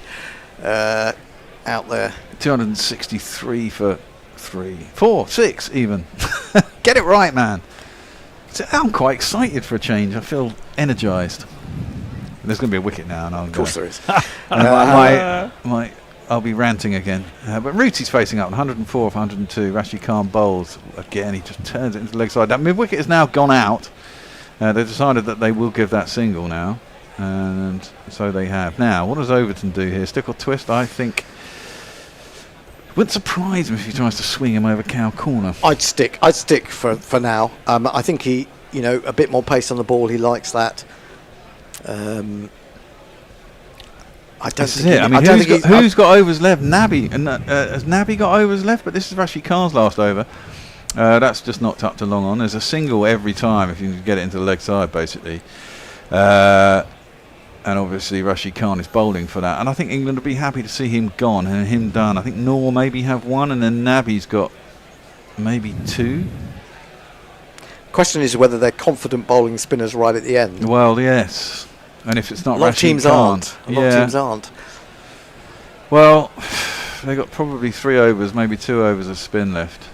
[SPEAKER 10] out there.
[SPEAKER 1] 263 for 3. 4, 6 even. Get it right, man. So I'm quite excited for a change. I feel energised. There's going to be a wicket now, and
[SPEAKER 10] of course there is.
[SPEAKER 1] I'll be ranting again. But Rootie's facing up 104 off 102. Rashid Khan bowls again. He just turns it into the leg side. That mid wicket has now gone out. They've decided that they will give that single now, and so they have. Now, what does Overton do here? Stick or twist? I think. Wouldn't surprise me if he tries to swing him over cow corner.
[SPEAKER 10] I'd stick for now. I think he, a bit more pace on the ball. He likes that. I don't think.
[SPEAKER 1] I mean, who's got overs left? Nabi, and has Nabi got overs left? But this is Rashid Khan's last over. That's just knocked up to long on. There's a single every time if you can get it into the leg side, basically. And obviously Rashid Khan is bowling for that. And I think England would be happy to see him gone and him done. I think Noor maybe have 1, and then Nabi's got maybe 2.
[SPEAKER 10] Question is whether they're confident bowling spinners right at the end.
[SPEAKER 1] Well, yes. And if it's not
[SPEAKER 10] a lot
[SPEAKER 1] Rashid
[SPEAKER 10] of teams
[SPEAKER 1] Khan,
[SPEAKER 10] aren't. A lot of teams aren't.
[SPEAKER 1] Well, they got probably 3 overs, maybe 2 overs of spin left.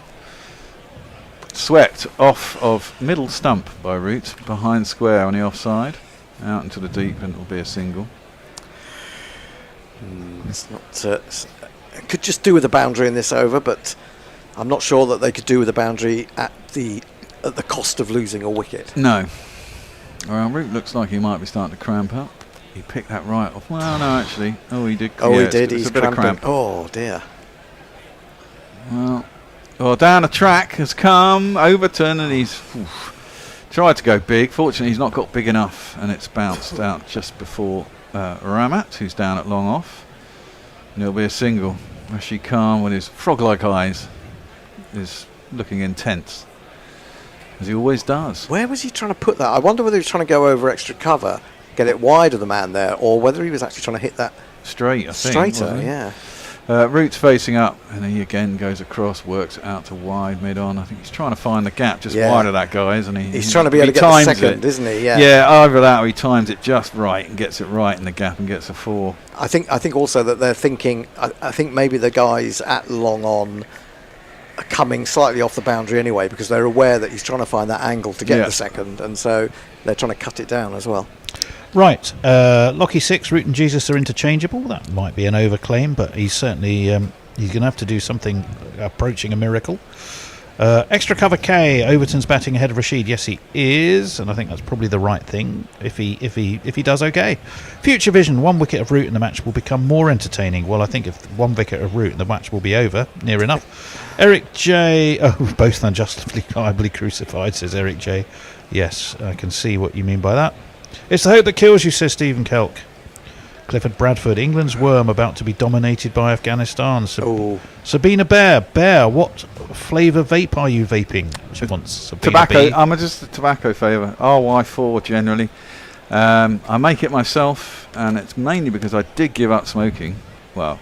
[SPEAKER 1] Swept off of middle stump by Root, behind square on the offside, out into the deep, and it'll be a single.
[SPEAKER 10] It's not. Could just do with a boundary in this over, but I'm not sure that they could do with a boundary at the cost of losing a wicket.
[SPEAKER 1] No. Well, Root looks like he might be starting to cramp up. He picked that right off. Well, no, actually. Oh, he did.
[SPEAKER 10] Oh,
[SPEAKER 1] yeah,
[SPEAKER 10] he did.
[SPEAKER 1] It's
[SPEAKER 10] He's
[SPEAKER 1] a bit of cramp.
[SPEAKER 10] Oh, dear.
[SPEAKER 1] Well, down the track has come Overton, and he's tried to go big. Fortunately, he's not got big enough, and it's bounced out just before Ramat, who's down at long off. And it'll be a single. Rashid Khan with his frog-like eyes. is looking intense, as he always does.
[SPEAKER 10] Where was he trying to put that? I wonder whether he was trying to go over extra cover, get it wide of the man there, or whether he was actually trying to hit that
[SPEAKER 1] straight. I think,
[SPEAKER 10] straighter.
[SPEAKER 1] wasn't he?
[SPEAKER 10] Yeah.
[SPEAKER 1] Root's facing up, and he again goes across, works it out to wide mid-on. I think he's trying to find the gap just wide of that guy, isn't he?
[SPEAKER 10] He's trying to be able to get the second, isn't he? Yeah.
[SPEAKER 1] Yeah, either that or he times it just right and gets it right in the gap and gets a 4.
[SPEAKER 10] I think also that they're thinking. I think maybe the guys at long on are coming slightly off the boundary anyway, because they're aware that he's trying to find that angle to get the second, and so they're trying to cut it down as well.
[SPEAKER 4] Right, Lockie 6, Root and Jesus are interchangeable. That might be an overclaim, but he's certainly he's going to have to do something approaching a miracle. Extra cover K, Overton's batting ahead of Rashid. Yes, he is, and I think that's probably the right thing if he does okay. Future vision, 1 wicket of Root and the match will become more entertaining. Well, I think if 1 wicket of Root and the match will be over, near enough. Eric J, both unjustifiably crucified, says Eric J. Yes, I can see what you mean by that. It's the hope that kills you, says Stephen Kelk. Clifford Bradford, England's worm about to be dominated by Afghanistan. Sabina Bear, what flavour vape are you vaping? She wants Sabina
[SPEAKER 1] Tobacco.
[SPEAKER 4] B.
[SPEAKER 1] I'm just a tobacco flavour. RY4 generally. I make it myself, and it's mainly because I did give up smoking. Well,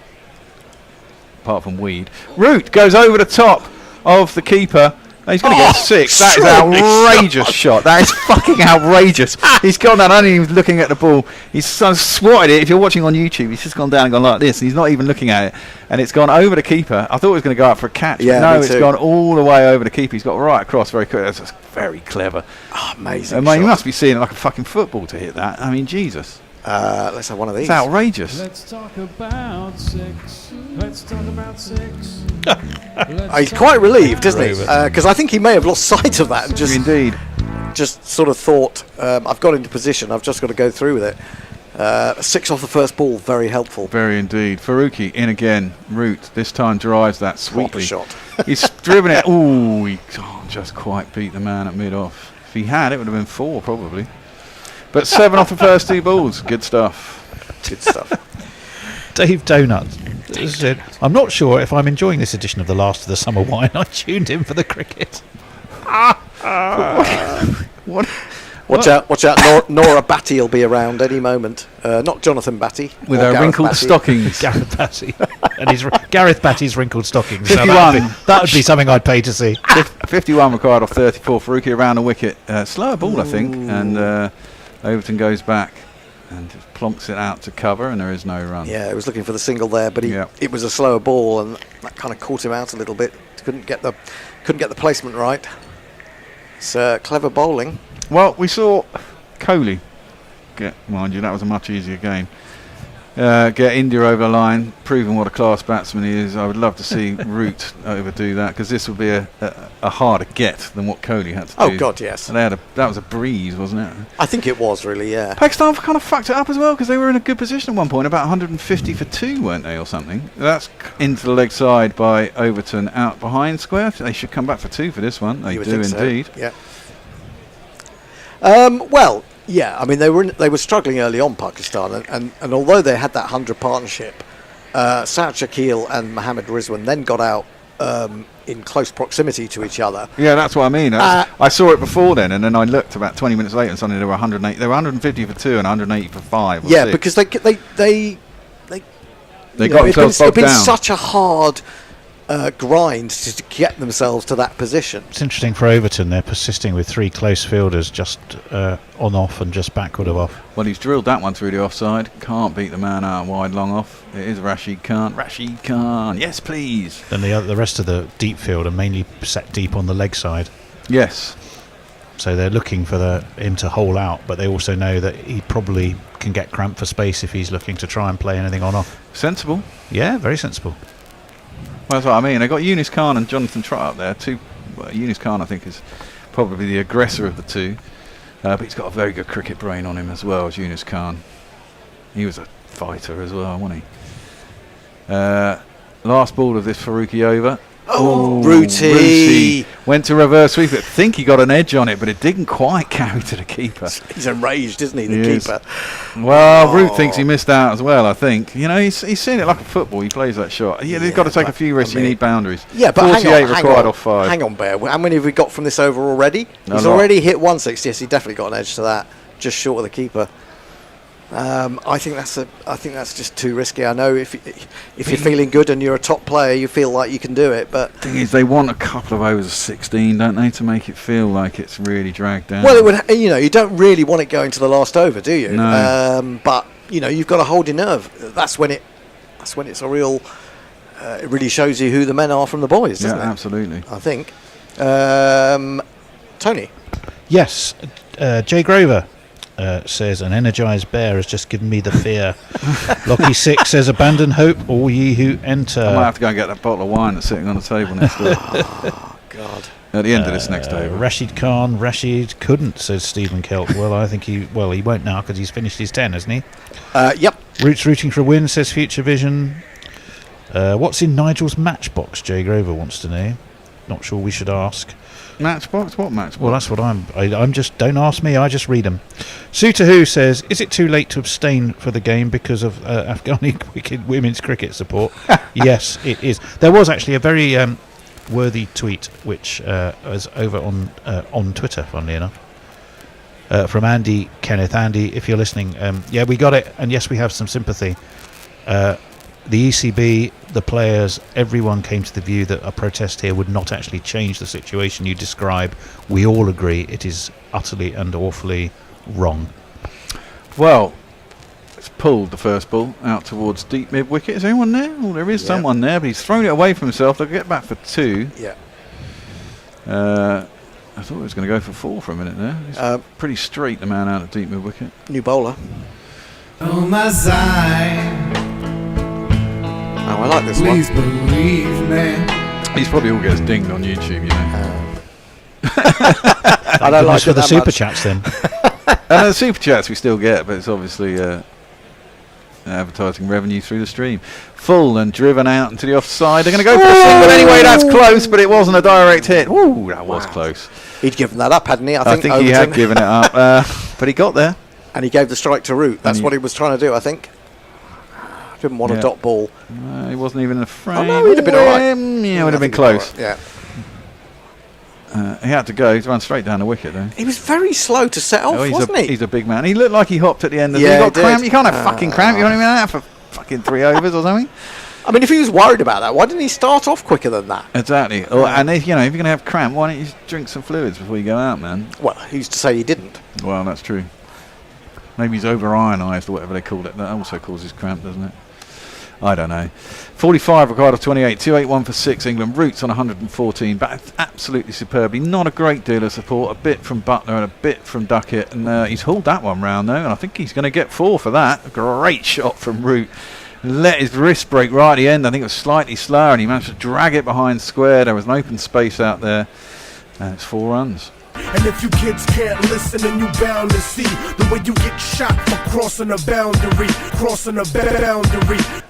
[SPEAKER 1] apart from weed. Root goes over the top of the keeper. He's going to get 6. That is an outrageous shot. That is fucking outrageous. He's gone down, only even looking at the ball. He's so swatted it. If you're watching on YouTube, he's just gone down and gone like this, and he's not even looking at it. And it's gone over the keeper. I thought it was going to go out for a catch.
[SPEAKER 10] Yeah,
[SPEAKER 1] but no, it's gone all the way over the keeper. He's got right across very quickly. That's just very clever.
[SPEAKER 10] Oh, amazing.
[SPEAKER 1] I mean, you must be seeing it like a fucking football to hit that. I mean, Jesus.
[SPEAKER 10] Let's have one of these.
[SPEAKER 1] It's outrageous.
[SPEAKER 19] Let's talk about 6. Let's talk about 6.
[SPEAKER 10] He's quite relieved, isn't he? Because I think he may have lost sight of that and just sort of thought, I've got into position, I've just got to go through with it. 6 off the first ball, very helpful.
[SPEAKER 1] Very indeed. Faruqi in again. Root this time drives that sweetly.
[SPEAKER 10] Shot.
[SPEAKER 1] He's driven it. Ooh, he can't just quite beat the man at mid-off. If he had, it would have been 4 probably. But 7 off the first 2 balls. Good stuff.
[SPEAKER 10] Good stuff.
[SPEAKER 4] Dave Donut said, I'm not sure if I'm enjoying this edition of The Last of the Summer Wine. I tuned in for the cricket.
[SPEAKER 1] What?
[SPEAKER 10] Watch out. Nora Batty will be around any moment. Not Jonathan Batty.
[SPEAKER 1] With her wrinkled stockings.
[SPEAKER 4] Gareth Batty. And his Gareth Batty's wrinkled stockings.
[SPEAKER 1] 51.
[SPEAKER 4] That would be something I'd pay to see.
[SPEAKER 1] 51 required off 34. Faruqi around the wicket. Slower ball, I think. And Overton goes back and just plonks it out to cover, and there is no run.
[SPEAKER 10] Yeah, he was looking for the single there, but it was a slower ball, and that kind of caught him out a little bit. Couldn't get the placement right. It's clever bowling.
[SPEAKER 1] Well, we saw Kohli mind you, that was a much easier game. Get India over the line, proving what a class batsman he is. I would love to see Root overdo that, because this would be a harder get than what Kohli had to do.
[SPEAKER 10] Oh God, yes.
[SPEAKER 1] And that was a breeze, wasn't it?
[SPEAKER 10] I think it was really, yeah.
[SPEAKER 1] Pakistan kind of fucked it up as well, because they were in a good position at one point, about 150 for 2, weren't they, or something? That's into the leg side by Overton, out behind square. They should come back for 2 for this one. They do indeed.
[SPEAKER 10] So. Yeah. Well, yeah. I mean, they were struggling early on, Pakistan, and although they had that 100 partnership, Saad Shakil and Mohammad Rizwan then got out in close proximity to each other.
[SPEAKER 1] Yeah, that's what I mean. I saw it before then, and then I looked about 20 minutes later, and suddenly there were 108. They were 150 for 2 and 180 for 5.
[SPEAKER 10] Yeah,
[SPEAKER 1] 6.
[SPEAKER 10] because they
[SPEAKER 1] got themselves bogged down.
[SPEAKER 10] It's been such a hard grind to get themselves to that position.
[SPEAKER 4] It's interesting for Overton. They're persisting with 3 close fielders, just on off and just backward of off.
[SPEAKER 1] Well, he's drilled that one through the offside. Can't beat the man out wide long off. It is Rashid Khan. Rashid Khan, yes please.
[SPEAKER 4] Then the rest of the deep field are mainly set deep on the leg side.
[SPEAKER 1] Yes.
[SPEAKER 4] So they're looking for him to hole out, but they also know that he probably can get cramped for space if he's looking to try and play anything on off.
[SPEAKER 1] Sensible.
[SPEAKER 4] Yeah, very sensible.
[SPEAKER 1] Well, that's what I mean. They've got Yunus Khan and Jonathan Trott up there. Yunus Khan, I think, is probably the aggressor of the 2. But he's got a very good cricket brain on him as well as Yunus Khan. He was a fighter as well, wasn't he? Last ball of this Faruqi over.
[SPEAKER 10] Rooty
[SPEAKER 1] went to reverse sweep it. I think he got an edge on it, but it didn't quite carry to the keeper.
[SPEAKER 10] He's enraged, isn't he, the keeper?
[SPEAKER 1] Well, Root thinks he missed out as well, I think. You know, he's seen it like a football. He plays that shot. Yeah, they've got to take a few risks. You need boundaries.
[SPEAKER 10] Yeah, but
[SPEAKER 1] 48 required off 5.
[SPEAKER 10] Hang on, Bear. How many have we got from this over already? He's already hit 160. Yes, he definitely got an edge to that. Just short of the keeper. I think that's just too risky. I know if you're feeling good and you're a top player, you feel like you can do it. But
[SPEAKER 1] the thing is, they want a couple of overs of 16, don't they, to make it feel like it's really dragged down.
[SPEAKER 10] Well, it would. You know, you don't really want it going to the last over, do you?
[SPEAKER 1] No.
[SPEAKER 10] But you know, you've got to hold your nerve. That's when it's a real. It really shows you who the men are from the boys, doesn't it?
[SPEAKER 1] Yeah, absolutely.
[SPEAKER 10] I think. Tony.
[SPEAKER 4] Yes, Jay Grover. Says an energised bear has just given me the fear. Lockie 6 says abandon hope, all ye who enter.
[SPEAKER 1] I might have to go and get that bottle of wine that's sitting on the table next door.
[SPEAKER 10] Oh God!
[SPEAKER 1] At the end of this next over.
[SPEAKER 4] Rashid Khan, Rashid couldn't, says Stephen Kelp. Well, I think he won't now because he's finished his 10, hasn't he?
[SPEAKER 10] Yep.
[SPEAKER 4] Roots rooting for a win, says Future Vision. What's in Nigel's matchbox? Jay Grover wants to know. Not sure we should ask.
[SPEAKER 1] Matchbox? What matchbox?
[SPEAKER 4] Well, that's what I'm just, don't ask me, I just read them. Suter Who says, is it too late to abstain for the game because of Afghani wicked women's cricket support? Yes, it is. There was actually a very worthy tweet which was over on Twitter, funnily enough, from Andy Kenneth. Andy, if you're listening, yeah, we got it, and yes, we have some sympathy. The ECB, the players, everyone came to the view that a protest here would not actually change the situation you describe. We all agree it is utterly and awfully wrong.
[SPEAKER 1] Well, it's pulled the first ball out towards deep mid wicket. Is anyone there? Oh, there is someone there, but he's thrown it away from himself. They'll get back for 2.
[SPEAKER 10] Yeah.
[SPEAKER 1] I thought he was going to go for 4 for a minute there. He's pretty straight, the man out at deep mid wicket.
[SPEAKER 10] New bowler.
[SPEAKER 7] Oh my Zion.
[SPEAKER 10] Oh, I like this
[SPEAKER 7] Please
[SPEAKER 10] one.
[SPEAKER 7] believe me.
[SPEAKER 1] He's probably all gets dinged on YouTube, you know.
[SPEAKER 10] I don't like
[SPEAKER 4] for
[SPEAKER 10] it
[SPEAKER 4] the
[SPEAKER 10] that
[SPEAKER 4] super
[SPEAKER 10] much.
[SPEAKER 4] chats then.
[SPEAKER 1] And the super chats we still get, but it's obviously advertising revenue through the stream. Full and driven out into the offside. They're going to go for the single anyway. That's close, but it wasn't a direct hit. Ooh, that was close.
[SPEAKER 10] He'd given that up, hadn't he?
[SPEAKER 1] I think he had given it up, but he got there.
[SPEAKER 10] And he gave the strike to Root. That's what he was trying to do, I think. Didn't want a dot ball.
[SPEAKER 1] He wasn't even in the frame.
[SPEAKER 10] Oh, no, he'd have been all right.
[SPEAKER 1] Yeah, would have been close.
[SPEAKER 10] Yeah.
[SPEAKER 1] He had to go. He's run straight down the wicket, though.
[SPEAKER 10] He was very slow to set off, wasn't he?
[SPEAKER 1] He's a big man. He looked like he hopped at the end of
[SPEAKER 10] Yeah,
[SPEAKER 1] he got
[SPEAKER 10] he
[SPEAKER 1] cramp.
[SPEAKER 10] did.
[SPEAKER 1] You can't have fucking cramp. You don't even have for fucking 3 overs or something.
[SPEAKER 10] I mean, if he was worried about that, why didn't he start off quicker than that?
[SPEAKER 1] Exactly. And if you're going to have cramp, why don't you just drink some fluids before you go out, man?
[SPEAKER 10] Well, who's to say he didn't?
[SPEAKER 1] Well, that's true. Maybe he's over-ionised or whatever they called it. That also causes cramp, doesn't it? I don't know. 45 required of 28. 281 for 6. England. Roots on 114. But absolutely superbly. Not a great deal of support. A bit from Butler and a bit from Duckett. And he's hauled that one round, though. And I think he's going to get 4 for that. A great shot from Root. Let his wrist break right at the end. I think it was slightly slower. And he managed to drag it behind square. There was an open space out there. And it's 4 runs.
[SPEAKER 21] And if you kids can't listen, then you bound to see the way you get shot for crossing a boundary,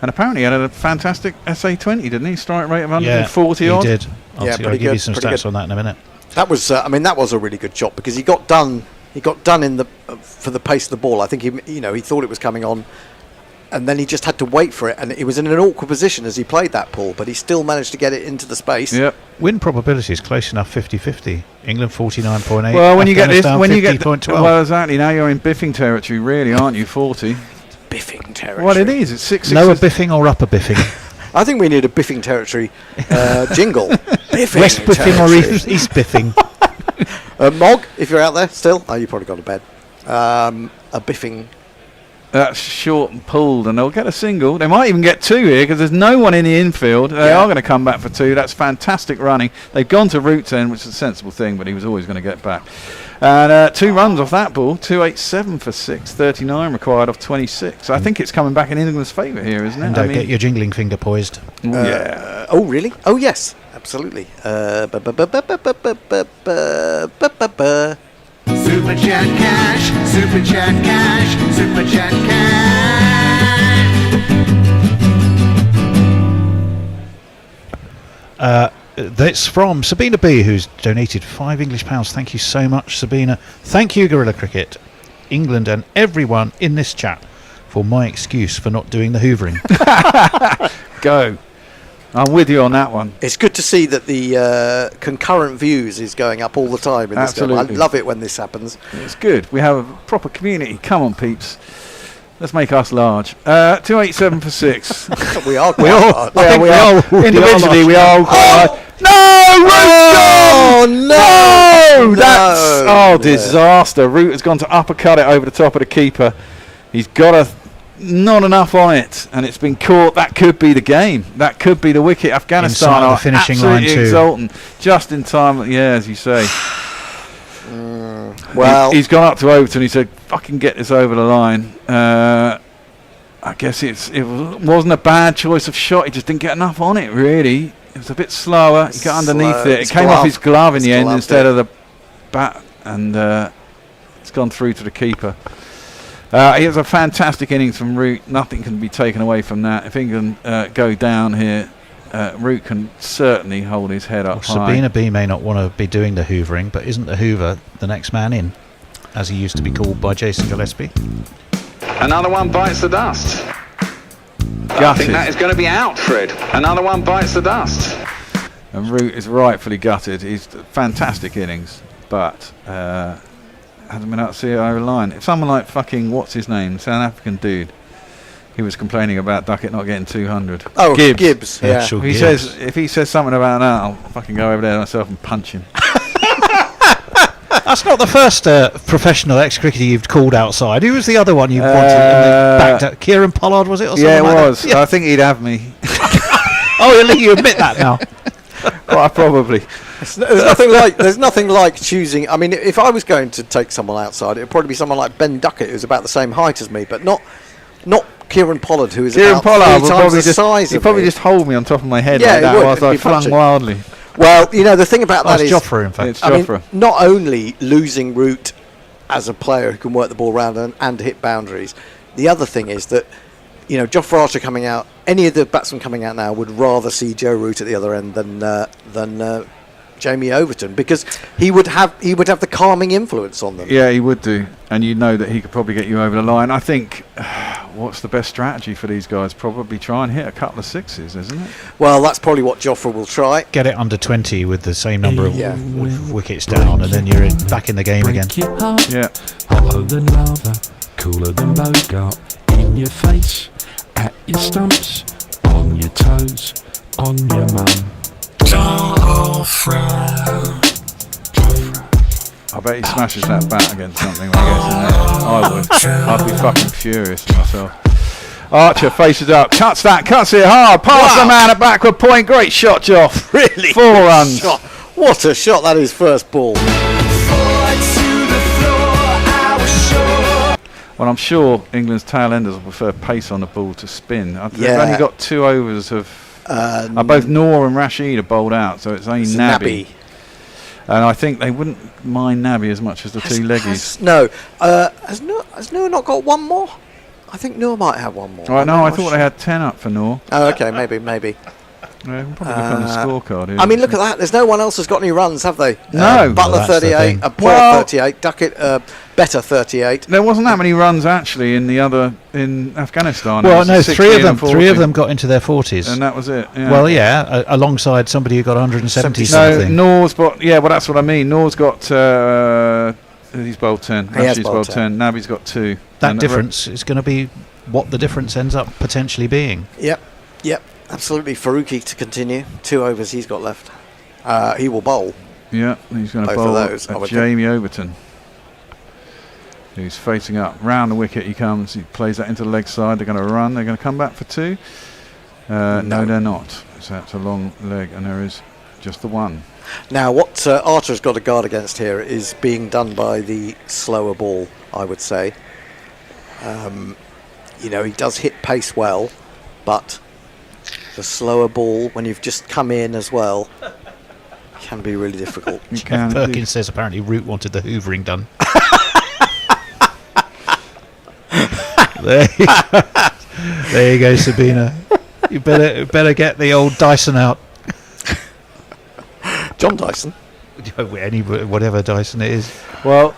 [SPEAKER 1] And apparently he had a fantastic SA20, didn't he? Strike rate of 140
[SPEAKER 4] yeah,
[SPEAKER 1] odd.
[SPEAKER 4] he did.
[SPEAKER 10] Yeah,
[SPEAKER 4] I'll give you some stats on that in a minute.
[SPEAKER 10] That was, I mean, that was a really good shot because he got done. He got done in the for the pace of the ball. I think he thought it was coming on, and then he just had to wait for it. And he was in an awkward position as he played that ball, but he still managed to get it into the space.
[SPEAKER 1] Yep.
[SPEAKER 4] Win probability is close enough, 50-50. England 49.8.
[SPEAKER 1] Well, when you get this, when you get
[SPEAKER 4] 50.12.
[SPEAKER 1] well, exactly. Now you're in biffing territory, really, aren't you? 40.
[SPEAKER 10] Biffing territory.
[SPEAKER 1] Well, it is. It's 6.
[SPEAKER 4] Lower biffing or upper biffing?
[SPEAKER 10] I think we need a biffing territory jingle. Biffing
[SPEAKER 4] West biffing or
[SPEAKER 10] territory.
[SPEAKER 4] east biffing?
[SPEAKER 10] Mog, if you're out there still. Oh, you probably gone to bed. A biffing.
[SPEAKER 1] That's short and pulled, and they'll get a single. They might even get 2 here because there's no one in the infield. They are going to come back for 2. That's fantastic running. They've gone to Root's end, which is a sensible thing, but he was always going to get back. And 2 runs off that ball. 287 for 6. 39 required off 26. I think it's coming back in England's favour here, isn't it?
[SPEAKER 4] And get your jingling finger poised.
[SPEAKER 1] Yeah.
[SPEAKER 10] Oh, really? Oh, yes. Absolutely.
[SPEAKER 7] Super chat cash, super chat cash, super chat cash.
[SPEAKER 4] That's from Sabina B, who's donated £5 English. Thank you so much, Sabina. Thank you, Guerilla Cricket, England, and everyone in this chat for my excuse for not doing the hoovering.
[SPEAKER 1] Go. I'm with you on that one.
[SPEAKER 10] It's good to see that the concurrent views is going up all the time in this game. I love it when this happens.
[SPEAKER 1] It's good. We have a proper community. Come on, peeps. Let's make us large. 287 for 6.
[SPEAKER 10] We are quite large.
[SPEAKER 1] We are. Individually, we are all quite large. No! Root's gone! That's disaster. Root has gone to uppercut it over the top of the keeper. He's got not enough on it, and it's been caught. That could be the game. That could be the wicket. Afghanistan
[SPEAKER 4] Inside
[SPEAKER 1] are
[SPEAKER 4] the finishing line
[SPEAKER 1] absolutely
[SPEAKER 4] too.
[SPEAKER 1] exultant. Just in time, yeah, as you say.
[SPEAKER 10] Well,
[SPEAKER 1] he's gone up to Overton. He said, "Fucking get this over the line." I guess it wasn't a bad choice of shot. He just didn't get enough on it. Really, it was a bit slower. He got underneath it. It came off his glove in the end instead of the bat, and it's gone through to the keeper. It was a fantastic innings from Root. Nothing can be taken away from that. If England go down here, Root can certainly hold his head up high.
[SPEAKER 4] Sabina B may not want to be doing the hoovering, but isn't the hoover the next man in, as he used to be called by Jason Gillespie?
[SPEAKER 5] Another one bites the dust. I think that is going to be out, Fred. Another one bites the dust.
[SPEAKER 1] And Root is rightfully gutted. He's fantastic innings, but hasn't been able to see it over the line. If someone like fucking what's his name, South African dude, he was complaining about Duckett not getting 200.
[SPEAKER 10] Oh, Gibbs. Yeah.
[SPEAKER 1] If he says something about that, I'll fucking go over there myself and punch him.
[SPEAKER 4] That's not the first professional ex-cricketer you've called outside. Who was the other one you wanted? Backed up? Kieran Pollard, was it? Or
[SPEAKER 1] Yeah, it
[SPEAKER 4] like
[SPEAKER 1] was.
[SPEAKER 4] That? Yeah.
[SPEAKER 1] I think he'd have me.
[SPEAKER 4] Oh, you admit that now?
[SPEAKER 1] Well, probably.
[SPEAKER 10] There's nothing like choosing. I mean, if I was going to take someone outside, it would probably be someone like Ben Duckett, who's about the same height as me, but not Kieran Pollard, who is about 3 times the size of me.
[SPEAKER 1] He'd probably just hold me on top of my head
[SPEAKER 10] Yeah,
[SPEAKER 1] like that
[SPEAKER 10] would.
[SPEAKER 1] whilst I flung wildly.
[SPEAKER 10] Well, the thing about that is
[SPEAKER 4] Joffre, in fact.
[SPEAKER 1] It's Joffre.
[SPEAKER 10] Not only losing Root as a player who can work the ball around and hit boundaries, the other thing is that Joffre Archer coming out, any of the batsmen coming out now would rather see Joe Root at the other end than Jamie Overton, because he would have the calming influence on them.
[SPEAKER 1] Yeah, he would do, and you know that he could probably get you over the line. I think what's the best strategy for these guys? Probably try and hit a couple of sixes, isn't it?
[SPEAKER 10] Well, that's probably what Joffre will try.
[SPEAKER 4] Get it under 20 with the same number of wickets down, and then you're back in the game again.
[SPEAKER 1] Yeah.
[SPEAKER 22] Hotter than lava, cooler than Bogart, in your face, at your stumps, on your toes, on your mum.
[SPEAKER 1] I bet he smashes that bat against something when he gets in there. I would. I'd be fucking furious myself. Archer faces up, cuts it hard, past the man at backward point. Great shot, Joff.
[SPEAKER 10] Really?
[SPEAKER 1] 4 runs.
[SPEAKER 10] Shot. What a shot that is, first ball.
[SPEAKER 1] Well, I'm sure England's tail enders will prefer pace on the ball to spin. They've only got 2 overs of... both Noor and Rashid are bowled out, so it's only Nabi. And I think they wouldn't mind Nabi as much as the 2 leggies.
[SPEAKER 10] Has Noor not got one more? I think Noor might have one more.
[SPEAKER 1] Right, no, I thought they had 10 up for Noor.
[SPEAKER 10] Oh, okay, maybe.
[SPEAKER 1] Yeah, we can probably look on the scorecard here.
[SPEAKER 10] I mean, look at that. There's no one else has got any runs, have they?
[SPEAKER 1] No.
[SPEAKER 10] Butler 38, Poyer 38, Duckett better 38.
[SPEAKER 1] There wasn't that many runs actually in Afghanistan.
[SPEAKER 4] Well, no, 3 of them got into their 40s,
[SPEAKER 1] and that was it. Yeah.
[SPEAKER 4] Well, alongside somebody who got 170 something.
[SPEAKER 1] No, Noor's well, that's what I mean. Noor's got he's bowled 10. He's bowled 10. Nabi's got 2.
[SPEAKER 4] That difference is going to be what the difference ends up potentially being.
[SPEAKER 10] Yep. Absolutely. Faruqi to continue. 2 overs he's got left. He will bowl.
[SPEAKER 1] Yeah, he's going to bowl at Jamie Overton, who's facing up. Round the wicket he comes. He plays that into the leg side. They're going to run. They're going to come back for 2. No, they're not. So that's a long leg, and there is just the 1.
[SPEAKER 10] Now, what Archer has got to guard against here is being done by the slower ball, I would say. He does hit pace well, but the slower ball, when you've just come in as well, can be really difficult.
[SPEAKER 4] Perkins says apparently Root wanted the hoovering done. There you go, Sabina. You better get the old Dyson out.
[SPEAKER 10] John Dyson.
[SPEAKER 4] Whatever Dyson it is.
[SPEAKER 1] Well,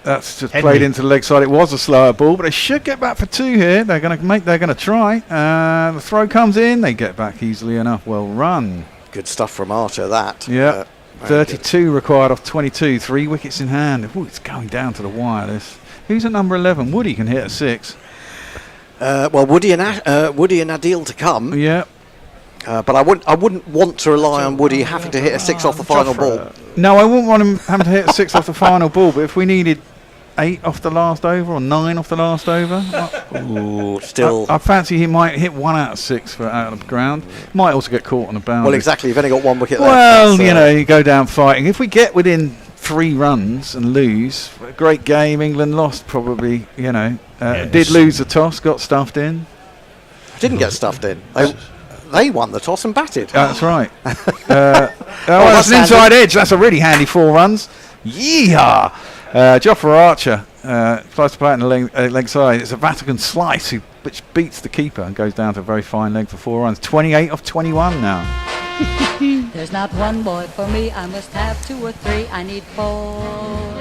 [SPEAKER 1] that's just
[SPEAKER 4] Henry.
[SPEAKER 1] played into the leg side. It was a slower ball, but they should get back for 2 here. They're going to try. The throw comes in. They get back easily enough. Well run.
[SPEAKER 10] Good stuff from Archer, that.
[SPEAKER 1] Yeah. 32 required off 22. 3 wickets in hand. Ooh, it's going down to the wire, this. Who's at number 11? Woody can hit a 6.
[SPEAKER 10] Well, Woody and Adil to come.
[SPEAKER 1] Yeah.
[SPEAKER 10] But I wouldn't want to rely on Woody having to hit a 6 off the final ball.
[SPEAKER 1] No, I wouldn't want him having to hit a 6 off the final ball, but if we needed 8 off the last over or 9 off the last over,
[SPEAKER 10] ooh, still.
[SPEAKER 1] I fancy he might hit 1 out of 6 for out of the ground. Might also get caught on the boundary.
[SPEAKER 10] Well, exactly. You've only got 1 wicket
[SPEAKER 1] well,
[SPEAKER 10] left.
[SPEAKER 1] Well, you go down fighting. If we get within 3 runs and lose, a great game. England lost probably. Did lose the toss, got stuffed in.
[SPEAKER 10] Didn't get stuffed in. They won the toss and batted.
[SPEAKER 1] That's right. That's an inside edge. That's a really handy 4 runs. Yeehaw! Jofra Archer tries to play it in the leg side. It's a Vatican slice which beats the keeper and goes down to a very fine leg for 4 runs. 28 off 21 now.
[SPEAKER 17] There's not one boy for me. I must have 2 or 3. I need 4.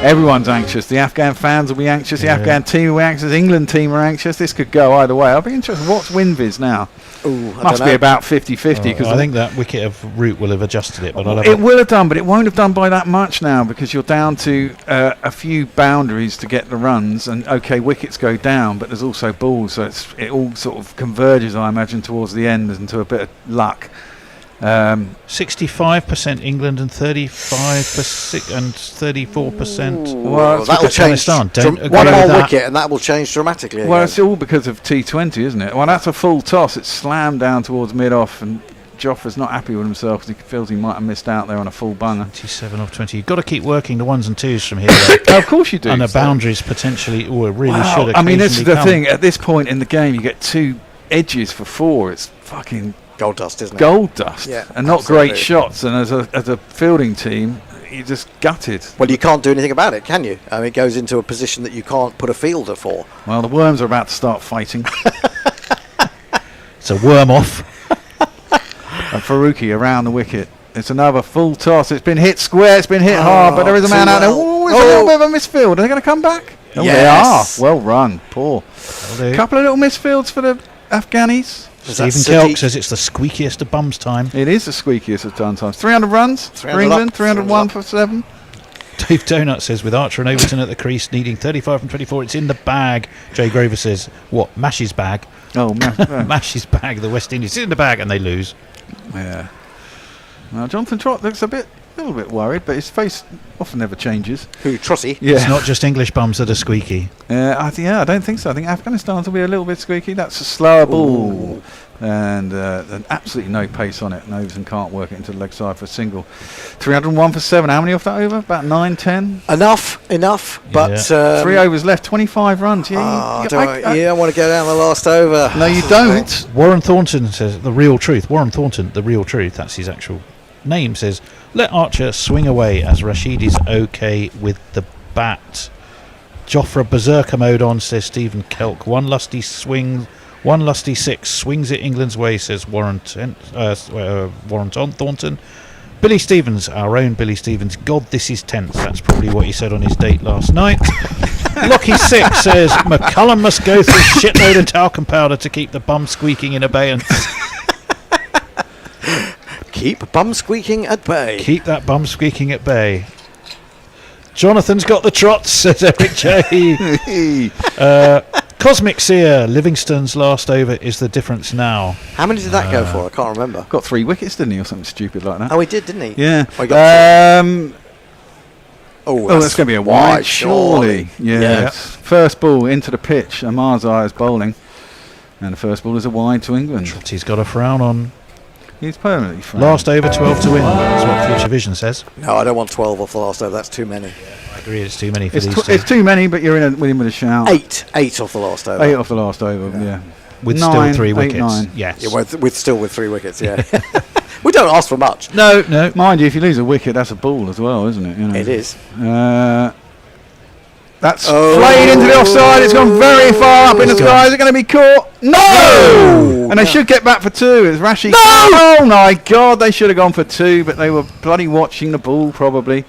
[SPEAKER 1] Everyone's anxious. The Afghan fans will be anxious. The Afghan team will be anxious. The England team are anxious. This could go either way. I'll be interested. What's Winviz now?
[SPEAKER 10] Ooh,
[SPEAKER 1] Must be about 50-50.
[SPEAKER 4] I think that wicket of root will have adjusted it. But
[SPEAKER 1] it will have done, but it won't have done by that much now because you're down to a few boundaries to get the runs. And, OK, wickets go down, but there's also balls. So it all sort of converges, I imagine, towards the end into a bit of luck.
[SPEAKER 4] 65% England and 35% and 34%.
[SPEAKER 10] Well, that'll change. One more wicket and that will change dramatically.
[SPEAKER 1] Well, it's all because of T20, isn't it? Well, that's a full toss. It's slammed down towards mid-off, and Joffre's not happy with himself because he feels he might have missed out there on a full bunger.
[SPEAKER 4] 27 off 20. You've got to keep working the 1s and 2s from here.
[SPEAKER 1] Of course you do.
[SPEAKER 4] And the boundaries potentially, really should have.
[SPEAKER 1] I mean, this is the thing. At this point in the game, you get 2 edges for 4. It's fucking
[SPEAKER 10] gold dust, isn't it?
[SPEAKER 1] Gold dust,
[SPEAKER 10] yeah,
[SPEAKER 1] and not great shots. And as a fielding team, you're just gutted.
[SPEAKER 10] Well, you can't do anything about it, can you? I mean, it goes into a position that you can't put a fielder for.
[SPEAKER 1] Well, the worms are about to start fighting.
[SPEAKER 4] It's a worm off.
[SPEAKER 1] And Faruqi around the wicket. It's another full toss. It's been hit square. It's been hit hard, but there is a man out there. Oh, it's a little bit of a misfield. Are they going to come back? Oh,
[SPEAKER 10] yes.
[SPEAKER 1] They are. Well run. Poor. A couple of little misfields for the Afghanis.
[SPEAKER 4] Stephen Kelk says it's the squeakiest of bums time.
[SPEAKER 1] It is the squeakiest of times. 300 runs for England, 301 for 7.
[SPEAKER 4] Dave Donut says with Archer and Overton at the crease, needing 35 from 24, it's in the bag. Jay Grover says, what, Mash's bag?
[SPEAKER 1] Oh,
[SPEAKER 4] Mash's bag, the West Indies. It's in the bag and they lose.
[SPEAKER 1] Yeah. Now, Jonathan Trott looks a little bit worried, but his face often never changes.
[SPEAKER 10] Who, Trotty?
[SPEAKER 1] Yeah.
[SPEAKER 4] It's not just English bums that are squeaky.
[SPEAKER 1] I don't think so. I think Afghanistan's will be a little bit squeaky. That's a slower ball. And absolutely no pace on it. And Overton can't work it into the leg side for a single. 301 for 7. How many off that over? About 9, 10?
[SPEAKER 10] Enough. But
[SPEAKER 1] 3 overs left, 25 runs.
[SPEAKER 10] Yeah, you don't want to go down the last over.
[SPEAKER 1] No, you don't.
[SPEAKER 4] Warren Thornton says the real truth. Warren Thornton, the real truth. That's his actual name. Says let Archer swing away as Rashid is okay with the bat. Jofra berserker mode on, says Stephen Kelk. One lusty 6 swings it England's way, says Warren Thornton. Billy Stevens, our own Billy Stevens. God, this is tense. That's probably what he said on his date last night. Lucky 6 says McCullum must go through shitload of talcum powder to keep the bum squeaking in abeyance.
[SPEAKER 10] Keep bum squeaking at bay.
[SPEAKER 4] Keep that bum squeaking at bay. Jonathan's got the trots, says Eric J. Cosmic Seer, Livingston's last over is the difference now.
[SPEAKER 10] How many did that go for? I can't remember.
[SPEAKER 1] Got 3 wickets, didn't he, or something stupid like that?
[SPEAKER 10] Oh, he did, didn't he?
[SPEAKER 1] Yeah.
[SPEAKER 10] Oh, he got
[SPEAKER 1] that's going to be a wide, surely. Yes. First ball into the pitch. Amarzai is bowling. And the first ball is a wide to England.
[SPEAKER 4] He's got a frown on.
[SPEAKER 1] He's permanently frowned.
[SPEAKER 4] Last over 12 to win. That's what Future Vision says.
[SPEAKER 10] No, I don't want 12 off the last over. That's too many.
[SPEAKER 4] I agree, it's too many for these two.
[SPEAKER 1] It's too many, but you're with him with a shout.
[SPEAKER 10] 8 off the last over.
[SPEAKER 1] 8 off the last over, yeah.
[SPEAKER 4] With
[SPEAKER 1] 9,
[SPEAKER 4] still 3 wickets.
[SPEAKER 1] 8, 9.
[SPEAKER 4] Yes.
[SPEAKER 10] Yeah, with 3 wickets, yeah. We don't ask for much.
[SPEAKER 1] No. Mind you, if you lose a wicket, that's a ball as well, isn't it? You know.
[SPEAKER 10] It is.
[SPEAKER 1] That's played into the offside. It's gone very far up in the sky. Is it going to be caught? No! And they should get back for 2. It's Rashid. No! Oh my God! They should have gone for 2, but they were bloody watching the ball probably.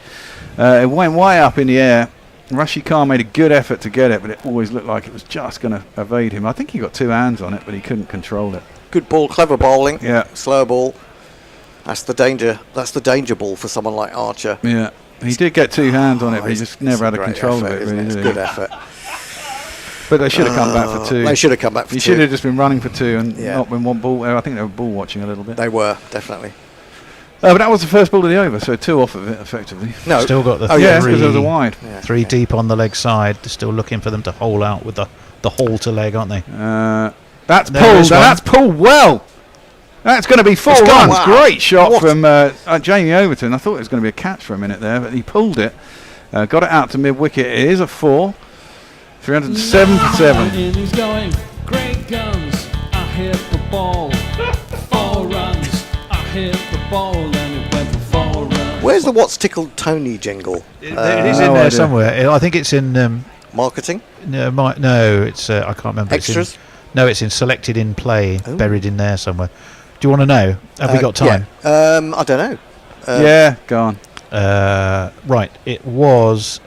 [SPEAKER 1] It went way up in the air. Rashid Khan made a good effort to get it, but it always looked like it was just going to evade him. I think he got 2 hands on it, but he couldn't control it.
[SPEAKER 10] Good ball, clever bowling.
[SPEAKER 1] Yeah.
[SPEAKER 10] Slow ball. That's the danger. That's the danger ball for someone like Archer.
[SPEAKER 1] Yeah. He did get 2 hands on it, but he just never had a control
[SPEAKER 10] effort,
[SPEAKER 1] of it. Really,
[SPEAKER 10] it's good effort.
[SPEAKER 1] But they should have come back for 2.
[SPEAKER 10] They should have come back for 2.
[SPEAKER 1] He should have just been running for 2 and not been one ball. I think they were ball watching a little bit.
[SPEAKER 10] They were, definitely.
[SPEAKER 1] But that was the first ball of the over, so 2 off of it, effectively.
[SPEAKER 10] No.
[SPEAKER 4] Still got the
[SPEAKER 1] 3, because there was a wide.
[SPEAKER 4] 3 deep on the leg side. They're still looking for them to hole out with the halter leg, aren't they?
[SPEAKER 1] That's pulled. That's pulled well. That's going to be 4 runs.
[SPEAKER 10] Wow.
[SPEAKER 1] Great shot from Jamie Overton. I thought it was going to be a catch for a minute there, but he pulled it. Got it out to mid-wicket. It is a 4. 377.
[SPEAKER 19] Innings going, great guns. I hit the ball. 4 runs. I hit the ball and it went for 4 runs.
[SPEAKER 10] Where's the What's Tickled Tony jingle?
[SPEAKER 4] It is in there somewhere. I think it's in
[SPEAKER 10] marketing.
[SPEAKER 4] No, it's I can't remember.
[SPEAKER 10] Extras.
[SPEAKER 4] It's in selected in play, buried in there somewhere. Do you want to know? Have we got time?
[SPEAKER 10] Yeah. I don't know.
[SPEAKER 1] Yeah, go on.
[SPEAKER 4] Right, it was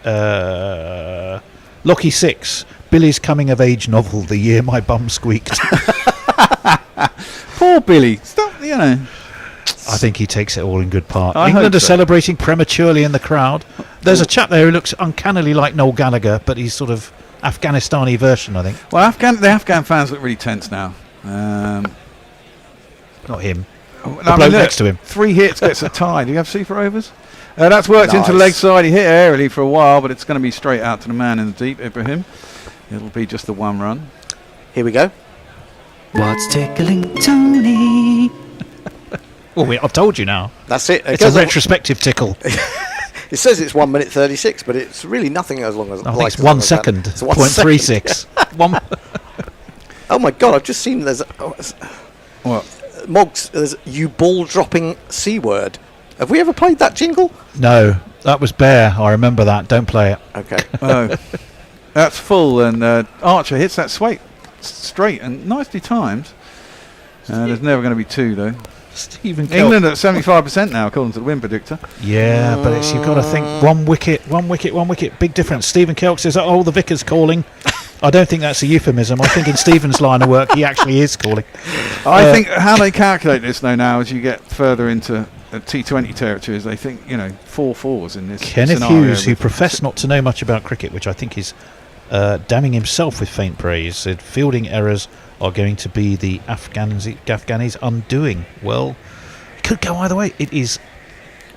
[SPEAKER 4] Lockie 6, Billy's coming of age novel, the year my bum squeaked.
[SPEAKER 1] Poor Billy. Stop, you know.
[SPEAKER 4] I think he takes it all in good part.
[SPEAKER 1] I
[SPEAKER 4] England
[SPEAKER 1] hope
[SPEAKER 4] are
[SPEAKER 1] so.
[SPEAKER 4] celebrating prematurely in the crowd. There's a chap there who looks uncannily like Noel Gallagher, but he's sort of Afghanistani version, I think.
[SPEAKER 1] Well, the Afghan fans look really tense now.
[SPEAKER 4] Not him.
[SPEAKER 1] The
[SPEAKER 4] bloke next to him.
[SPEAKER 1] 3 hits gets a tie. Do you have super overs? That's worked into the
[SPEAKER 10] Nice.
[SPEAKER 1] leg side. He hit aerially for a while, but it's going to be straight out to the man in the deep, Ibrahim. It'll be just the 1 run.
[SPEAKER 10] Here we go.
[SPEAKER 13] What's tickling Tony?
[SPEAKER 4] I've told you now.
[SPEAKER 10] That's it.
[SPEAKER 4] It's a retrospective tickle.
[SPEAKER 10] It says it's 1 minute 36, but it's really nothing as long as
[SPEAKER 4] I think it's 1 second.
[SPEAKER 10] It's 1
[SPEAKER 4] 0.36.
[SPEAKER 10] Oh my God! I've just seen there's
[SPEAKER 1] what?
[SPEAKER 10] Moggs. There's you ball dropping C word. Have we ever played that jingle?
[SPEAKER 4] No, that was Bear. I remember that. Don't play it.
[SPEAKER 10] Okay.
[SPEAKER 1] Oh, that's full, and Archer hits that straight and nicely timed. There's never going to be 2 though.
[SPEAKER 4] Stephen
[SPEAKER 1] England at 75% now, according to the win predictor.
[SPEAKER 4] Yeah, but you've got to think 1 wicket. Big difference. Stephen Kelk says, "Oh, the vicar's calling." I don't think that's a euphemism. I think in Stephen's line of work, he actually is calling.
[SPEAKER 1] I think how they calculate this now as you get further into T20 territory is they think 4 4s in this
[SPEAKER 4] Kenneth
[SPEAKER 1] scenario.
[SPEAKER 4] Hughes, who professed not to know much about cricket, which I think is damning himself with faint praise, said fielding errors are going to be the Afghanis' undoing. Well, it could go either way. It is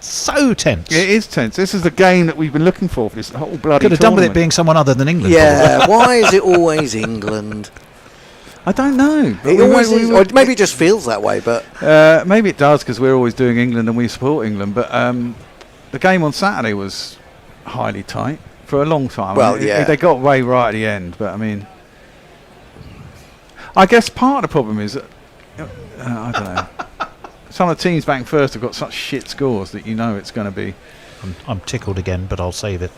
[SPEAKER 4] so tense.
[SPEAKER 1] It is tense. This is the game that we've been looking for this whole bloody
[SPEAKER 4] Could have done with it
[SPEAKER 1] tournament.
[SPEAKER 4] being someone other than England.
[SPEAKER 10] Yeah. Why is it always England?
[SPEAKER 1] I don't know.
[SPEAKER 10] It always is, or maybe it just feels that way. But
[SPEAKER 1] maybe it does because we're always doing England and we support England. But the game on Saturday was highly tight for a long time.
[SPEAKER 10] Well,
[SPEAKER 1] I mean,
[SPEAKER 10] yeah.
[SPEAKER 1] they got away right at the end. But I mean, I guess part of the problem is that I don't know. Some of the teams batting first have got such shit scores that it's going to be.
[SPEAKER 4] I'm tickled again, but I'll save it.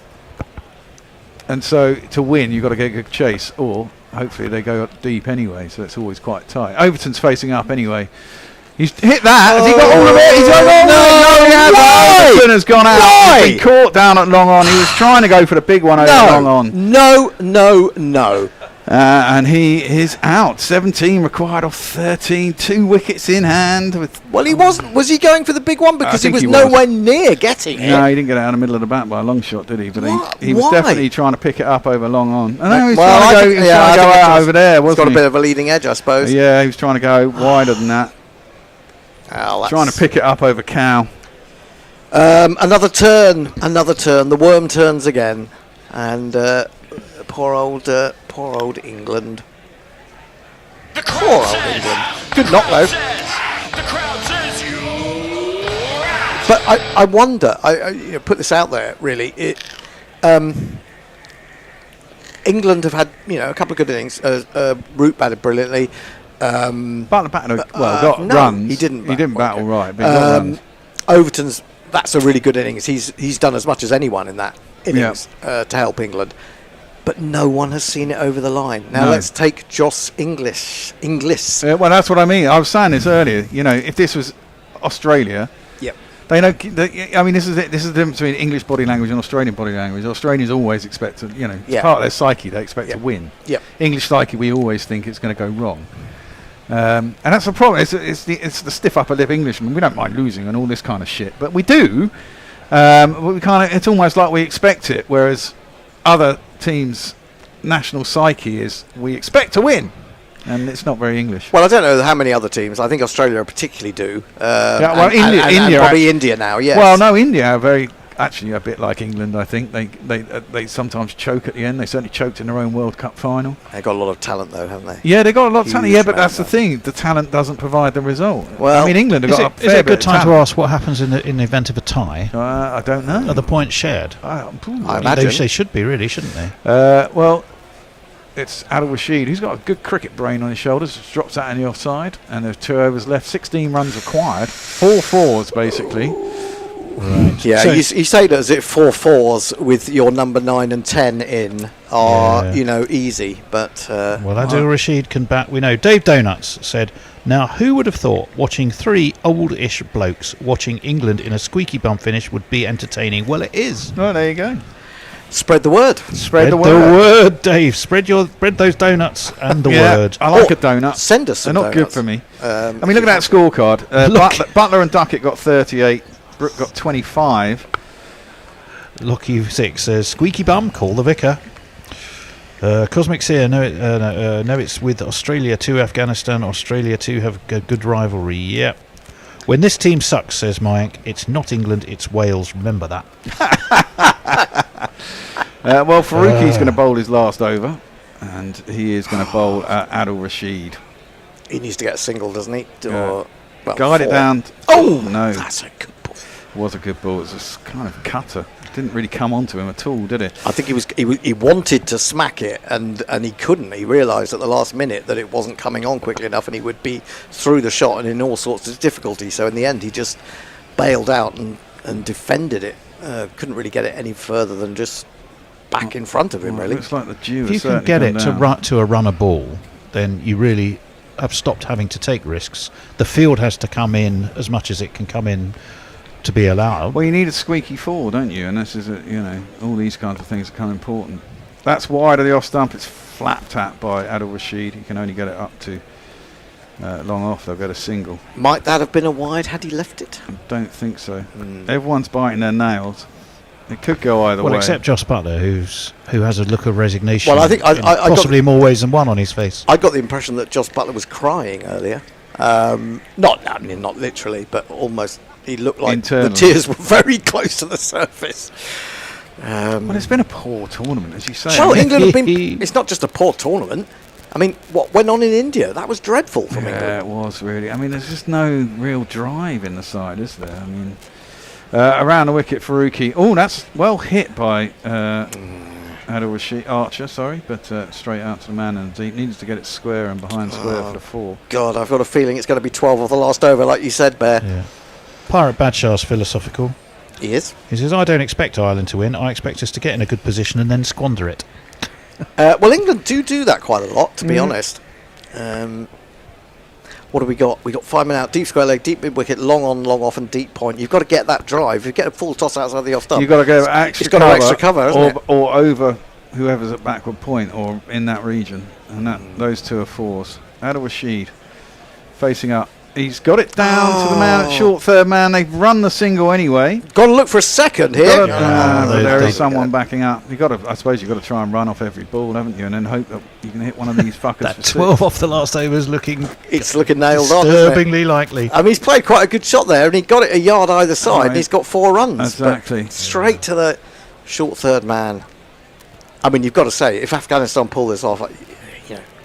[SPEAKER 1] And so to win, you've got to get a good chase, or hopefully they go up deep anyway. So it's always quite tight. Overton's facing up anyway. He's hit that. Has he got all of it? He's got all of it. No, he hasn't. Overton has gone out.
[SPEAKER 10] Why?
[SPEAKER 1] He's been caught down at long on. He was trying to go for the big one over long on.
[SPEAKER 10] No.
[SPEAKER 1] And he is out. 17 required off 13. 2 wickets in hand.
[SPEAKER 10] Well, he wasn't. Was he going for the big one? Because he
[SPEAKER 1] think
[SPEAKER 10] was
[SPEAKER 1] he
[SPEAKER 10] nowhere near getting it.
[SPEAKER 1] No, he didn't get out in the middle of the bat by a long shot, did he? But he was
[SPEAKER 10] Why?
[SPEAKER 1] definitely trying to pick it up over long on. I know he was
[SPEAKER 10] Well,
[SPEAKER 1] trying to go out over there,
[SPEAKER 10] He's
[SPEAKER 1] wasn't
[SPEAKER 10] got a
[SPEAKER 1] he?
[SPEAKER 10] bit of a leading edge, I suppose.
[SPEAKER 1] Yeah, he was trying to go wider than that.
[SPEAKER 10] Oh,
[SPEAKER 1] Trying to pick it up over Cow.
[SPEAKER 10] Another turn. The worm turns again, and poor old England. Poor old England. Good knock though. But I wonder. I put this out there. Really, England have had a couple of good innings. Root batted brilliantly.
[SPEAKER 1] Butler batted got
[SPEAKER 10] no,
[SPEAKER 1] runs.
[SPEAKER 10] He didn't.
[SPEAKER 1] He didn't battle right, but he got runs.
[SPEAKER 10] Overton's. That's a really good innings. He's done as much as anyone in that innings to help England. but no one has seen it over the line. Now
[SPEAKER 1] No.
[SPEAKER 10] let's take Joss Inglis.
[SPEAKER 1] Well, that's what I mean. I was saying this earlier. You know, if this was Australia,
[SPEAKER 10] Yep.
[SPEAKER 1] they don't. I mean, this is it. This is the difference between English body language and Australian body language. Australians always expect to, you know, it's
[SPEAKER 10] Yeah.
[SPEAKER 1] part of their psyche. They expect to win.
[SPEAKER 10] Yep.
[SPEAKER 1] English psyche, we always think it's going to go wrong. And that's the problem. It's the stiff upper lip Englishman. We don't mind losing and all this kind of shit, but we do. But we kind of. It's almost like we expect it, whereas other teams' national psyche is we expect to win, and it's not very English.
[SPEAKER 10] Well, I don't know how many other teams. I think Australia particularly do.
[SPEAKER 1] Yeah, well,
[SPEAKER 10] and
[SPEAKER 1] India
[SPEAKER 10] probably India now. Yes.
[SPEAKER 1] Well, no, India are actually a bit like England. I think they sometimes choke at the end. They certainly choked in their own World Cup final.
[SPEAKER 10] They've got a lot of talent, though, haven't they?
[SPEAKER 1] Yeah, they got a lot of talent.
[SPEAKER 10] Huge
[SPEAKER 1] Yeah, but that's
[SPEAKER 10] amount,
[SPEAKER 1] the thing. The talent doesn't provide the result.
[SPEAKER 10] Well,
[SPEAKER 1] I mean, England have got a fair
[SPEAKER 4] is it a
[SPEAKER 1] bit
[SPEAKER 4] good
[SPEAKER 1] of
[SPEAKER 4] time to
[SPEAKER 1] talent.
[SPEAKER 4] ask what happens in the event of a tie?
[SPEAKER 1] I don't know.
[SPEAKER 4] Are the points shared?
[SPEAKER 10] I
[SPEAKER 4] They
[SPEAKER 10] imagine.
[SPEAKER 4] should be, really, shouldn't they?
[SPEAKER 1] Well, it's Adil Rashid, who's got a good cricket brain on his shoulders, just drops that in the offside, and there's 2 overs left, 16 runs required, 4 fours basically.
[SPEAKER 4] Right.
[SPEAKER 10] Yeah,
[SPEAKER 1] So-
[SPEAKER 10] you say that as if 4 fours with your number 9 and 10 in are, easy, but...
[SPEAKER 4] Well, Adil Rashid can bat. We know. Dave Donuts said, now, who would have thought watching 3 old-ish blokes watching England in a squeaky bum finish would be entertaining? Well, it is.
[SPEAKER 1] Well, there you go.
[SPEAKER 10] Spread the word.
[SPEAKER 1] Spread the
[SPEAKER 4] word, Dave. Spread those donuts and the
[SPEAKER 1] Yeah,
[SPEAKER 4] word.
[SPEAKER 1] I like a donut.
[SPEAKER 10] Send us some
[SPEAKER 1] They're not good
[SPEAKER 10] donuts.
[SPEAKER 1] for me.
[SPEAKER 10] I
[SPEAKER 1] mean, look at that scorecard. Butler and Duckett got 38. Brooke got 25.
[SPEAKER 4] Lucky 6 says, squeaky bum, call the vicar. Cosmic Seer, no, it's with Australia 2, Afghanistan. Australia 2 have a good rivalry. Yep. When this team sucks, says Mike, it's not England, it's Wales. Remember that.
[SPEAKER 1] Well, Faruqi's going to bowl his last over, and he is going to bowl Adil Rashid.
[SPEAKER 10] He needs to get a single, doesn't he?
[SPEAKER 1] Guide it
[SPEAKER 10] 4.
[SPEAKER 1] down.
[SPEAKER 10] Oh,
[SPEAKER 1] no.
[SPEAKER 10] That's a good ball.
[SPEAKER 1] It was a good ball. It was a kind of cutter. It didn't really come onto him at all, did it?
[SPEAKER 10] I think he wanted to smack it, and he couldn't. He realised at the last minute that it wasn't coming on quickly enough, and he would be through the shot and in all sorts of difficulty. So in the end, he just bailed out and defended it. Couldn't really get it any further than just back in front of him, really.
[SPEAKER 1] Looks like the dew
[SPEAKER 4] If
[SPEAKER 1] has
[SPEAKER 4] you can
[SPEAKER 1] certainly
[SPEAKER 4] get
[SPEAKER 1] gone
[SPEAKER 4] it
[SPEAKER 1] down.
[SPEAKER 4] to a runner ball, then you really have stopped having to take risks. The field has to come in as much as it can come in to be allowed.
[SPEAKER 1] Well, you need a squeaky 4, don't you? And this is, all these kinds of things become important. That's wide of the off stump. It's flat tapped by Adil Rashid. He can only get it up to long off. They'll get a single.
[SPEAKER 10] Might that have been a wide had he left it?
[SPEAKER 1] I don't think so. Everyone's biting their nails. It could go either
[SPEAKER 4] Well,
[SPEAKER 1] way.
[SPEAKER 4] except Joss Butler, who has a look of resignation.
[SPEAKER 10] Well, I think I got
[SPEAKER 4] possibly more ways than one on his face.
[SPEAKER 10] I got the impression that Joss Butler was crying earlier. Not literally, but almost. He looked like
[SPEAKER 1] Internally.
[SPEAKER 10] the tears were very close to the surface.
[SPEAKER 1] Well, it's been a poor tournament, as you say.
[SPEAKER 10] Well, England have been. It's not just a poor tournament. I mean, what went on in India? That was dreadful from England.
[SPEAKER 1] Yeah, it was really. I mean, there's just no real drive in the side, is there? I mean, around the wicket, Faruqi. Oh, that's well hit by Adil Rashid Archer. Sorry, but straight out to the man in the deep. Needs to get it square and behind square for the 4.
[SPEAKER 10] God, I've got a feeling it's going to be 12 off the last over, like you said, Bear.
[SPEAKER 4] Yeah. Pirate Badshaw's philosophical.
[SPEAKER 10] He is.
[SPEAKER 4] He says, I don't expect Ireland to win. I expect us to get in a good position and then squander it.
[SPEAKER 10] Well, England do that quite a lot, to be honest. What have we got? We got 5 men out, deep square leg, deep mid wicket, long on, long off, and deep point. You've got to get that drive. You get a full toss outside the off stump.
[SPEAKER 1] You've got to go extra
[SPEAKER 10] It's got
[SPEAKER 1] cover,
[SPEAKER 10] to extra cover, hasn't it?
[SPEAKER 1] or over whoever's at backward point or in that region, and those 2 are 4s. Adil Rashid facing up. He's got it down to the man at short third man. They've run the single anyway.
[SPEAKER 10] Got to look for a second here.
[SPEAKER 1] But there is someone backing up. I suppose you've got to try and run off every ball, haven't you? And then hope that you can hit one of these fuckers.
[SPEAKER 4] That
[SPEAKER 1] for
[SPEAKER 4] 12
[SPEAKER 1] 6.
[SPEAKER 4] off the last over is looking.
[SPEAKER 10] It's looking nailed on.
[SPEAKER 4] Disturbingly likely.
[SPEAKER 10] I mean, he's played quite a good shot there, and he got it a yard either side, and he's got 4 runs.
[SPEAKER 1] Exactly.
[SPEAKER 10] But straight to the short third man. I mean, you've got to say, if Afghanistan pull this off,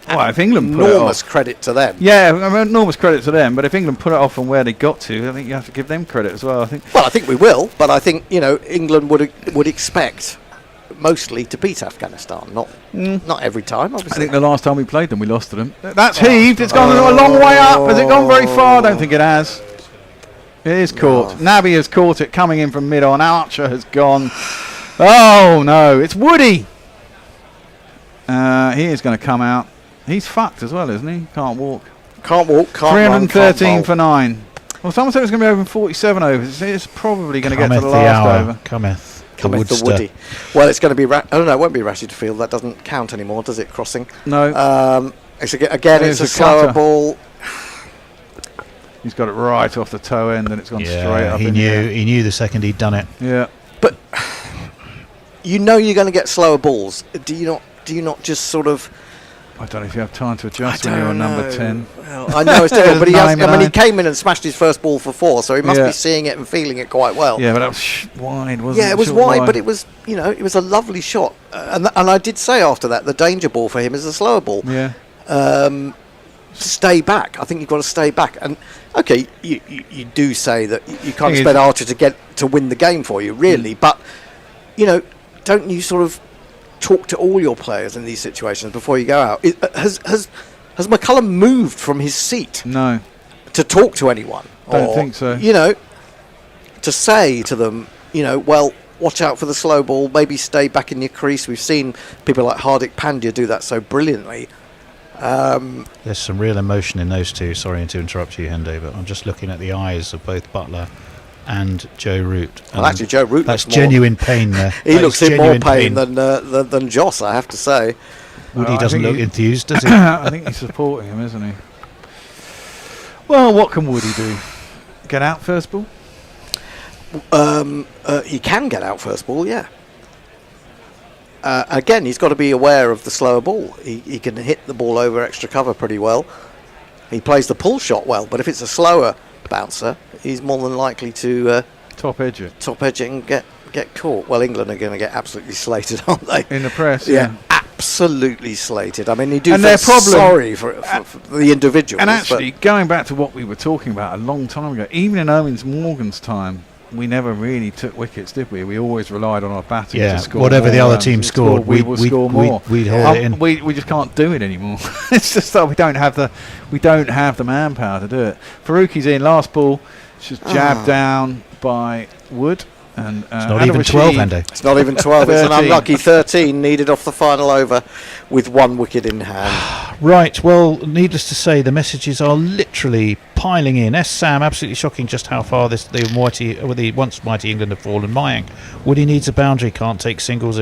[SPEAKER 1] Well, if England put it
[SPEAKER 10] enormous
[SPEAKER 1] off,
[SPEAKER 10] credit to them.
[SPEAKER 1] yeah, I mean, enormous credit to them. But if England put it off from where they got to, I think you have to give them credit as well. I think.
[SPEAKER 10] Well, I think we will, but I think England would expect mostly to beat Afghanistan, not every time. Obviously,
[SPEAKER 1] I think the last time we played them, we lost to them. That's heaved. It's gone a long way up. Has it gone very far? I don't think it has. It is caught. Nabi has caught it coming in from mid on. Archer has gone. Oh no! It's Woody. He is going to come out. He's fucked as well, isn't he? Can't walk.
[SPEAKER 10] Can't walk, can't
[SPEAKER 1] 313
[SPEAKER 10] run, can't
[SPEAKER 1] for 9. Well, someone said it was going to be over 47 overs. It's probably going to get to the
[SPEAKER 4] Cometh
[SPEAKER 1] last
[SPEAKER 4] hour.
[SPEAKER 1] over.
[SPEAKER 4] Cometh
[SPEAKER 10] the Woody. Well, it's going to be... oh, no, it won't be Rashid Field. That doesn't count anymore, does it, crossing?
[SPEAKER 1] No.
[SPEAKER 10] It's a slower
[SPEAKER 1] cutter.
[SPEAKER 10] ball.
[SPEAKER 1] He's got it right off the toe end, and it's gone straight up.
[SPEAKER 4] He knew the second he'd done it.
[SPEAKER 1] Yeah.
[SPEAKER 10] But you know you're going to get slower balls. Do you not just sort of...
[SPEAKER 1] I don't know if you have time to adjust when you're on number 10.
[SPEAKER 10] Well, I know it's difficult, but he came in and smashed his first ball for 4, so he must be seeing it and feeling it quite well.
[SPEAKER 1] Yeah, but that was wide, wasn't it?
[SPEAKER 10] Yeah, it was wide, but it was, it was a lovely shot. And I did say after that, the danger ball for him is a slower ball.
[SPEAKER 1] Yeah.
[SPEAKER 10] Stay back. I think you've got to stay back. And okay, you do say that you can't expect Archer to win the game for you, really. But don't you sort of talk to all your players in these situations before you go out? Has McCullum moved from his seat?
[SPEAKER 1] No.
[SPEAKER 10] To talk to anyone?
[SPEAKER 1] Don't think so.
[SPEAKER 10] To say to them, well, watch out for the slow ball. Maybe stay back in your crease. We've seen people like Hardik Pandya do that so brilliantly.
[SPEAKER 4] There's some real emotion in those two. Sorry to interrupt you, Hendo, but I'm just looking at the eyes of both Butler and Joe Root.
[SPEAKER 10] Well, actually, Joe Root
[SPEAKER 4] that's
[SPEAKER 10] looks
[SPEAKER 4] genuine pain there.
[SPEAKER 10] He looks in more pain than Joss, I have to say.
[SPEAKER 4] Woody doesn't look enthused, does he?
[SPEAKER 1] I think he's supporting him, isn't he? Well, what can Woody do? Get out first ball?
[SPEAKER 10] He can get out first ball, yeah. Again, he's got to be aware of the slower ball. He can hit the ball over extra cover pretty well. He plays the pull shot well, but if it's a slower bouncer, he's more than likely to
[SPEAKER 1] top edge it
[SPEAKER 10] and get caught. Well, England are going to get absolutely slated, aren't they?
[SPEAKER 1] In the press,
[SPEAKER 10] yeah. Absolutely slated. I mean, you do
[SPEAKER 1] and
[SPEAKER 10] feel
[SPEAKER 1] problem,
[SPEAKER 10] sorry for the individuals.
[SPEAKER 1] And actually, going back to what we were talking about a long time ago, even in Owens Morgan's time, we never really took wickets, did we? We always relied on our batting to score.
[SPEAKER 4] Whatever the other team scored,
[SPEAKER 1] we will score more.
[SPEAKER 4] We'd hold it in.
[SPEAKER 1] We just can't do it anymore. It's just that we don't have the manpower to do it. Faruqi's in last ball, just jabbed down by Wood. And
[SPEAKER 4] it's not even 12, Hendo.
[SPEAKER 10] It's not even 12. It's an unlucky 13 needed off the final over with 1 wicket in hand.
[SPEAKER 4] Right. Well, needless to say, the messages are literally piling in. Sam, absolutely shocking just how far the once mighty England have fallen. Mayang, Woody needs a boundary. Can't take singles,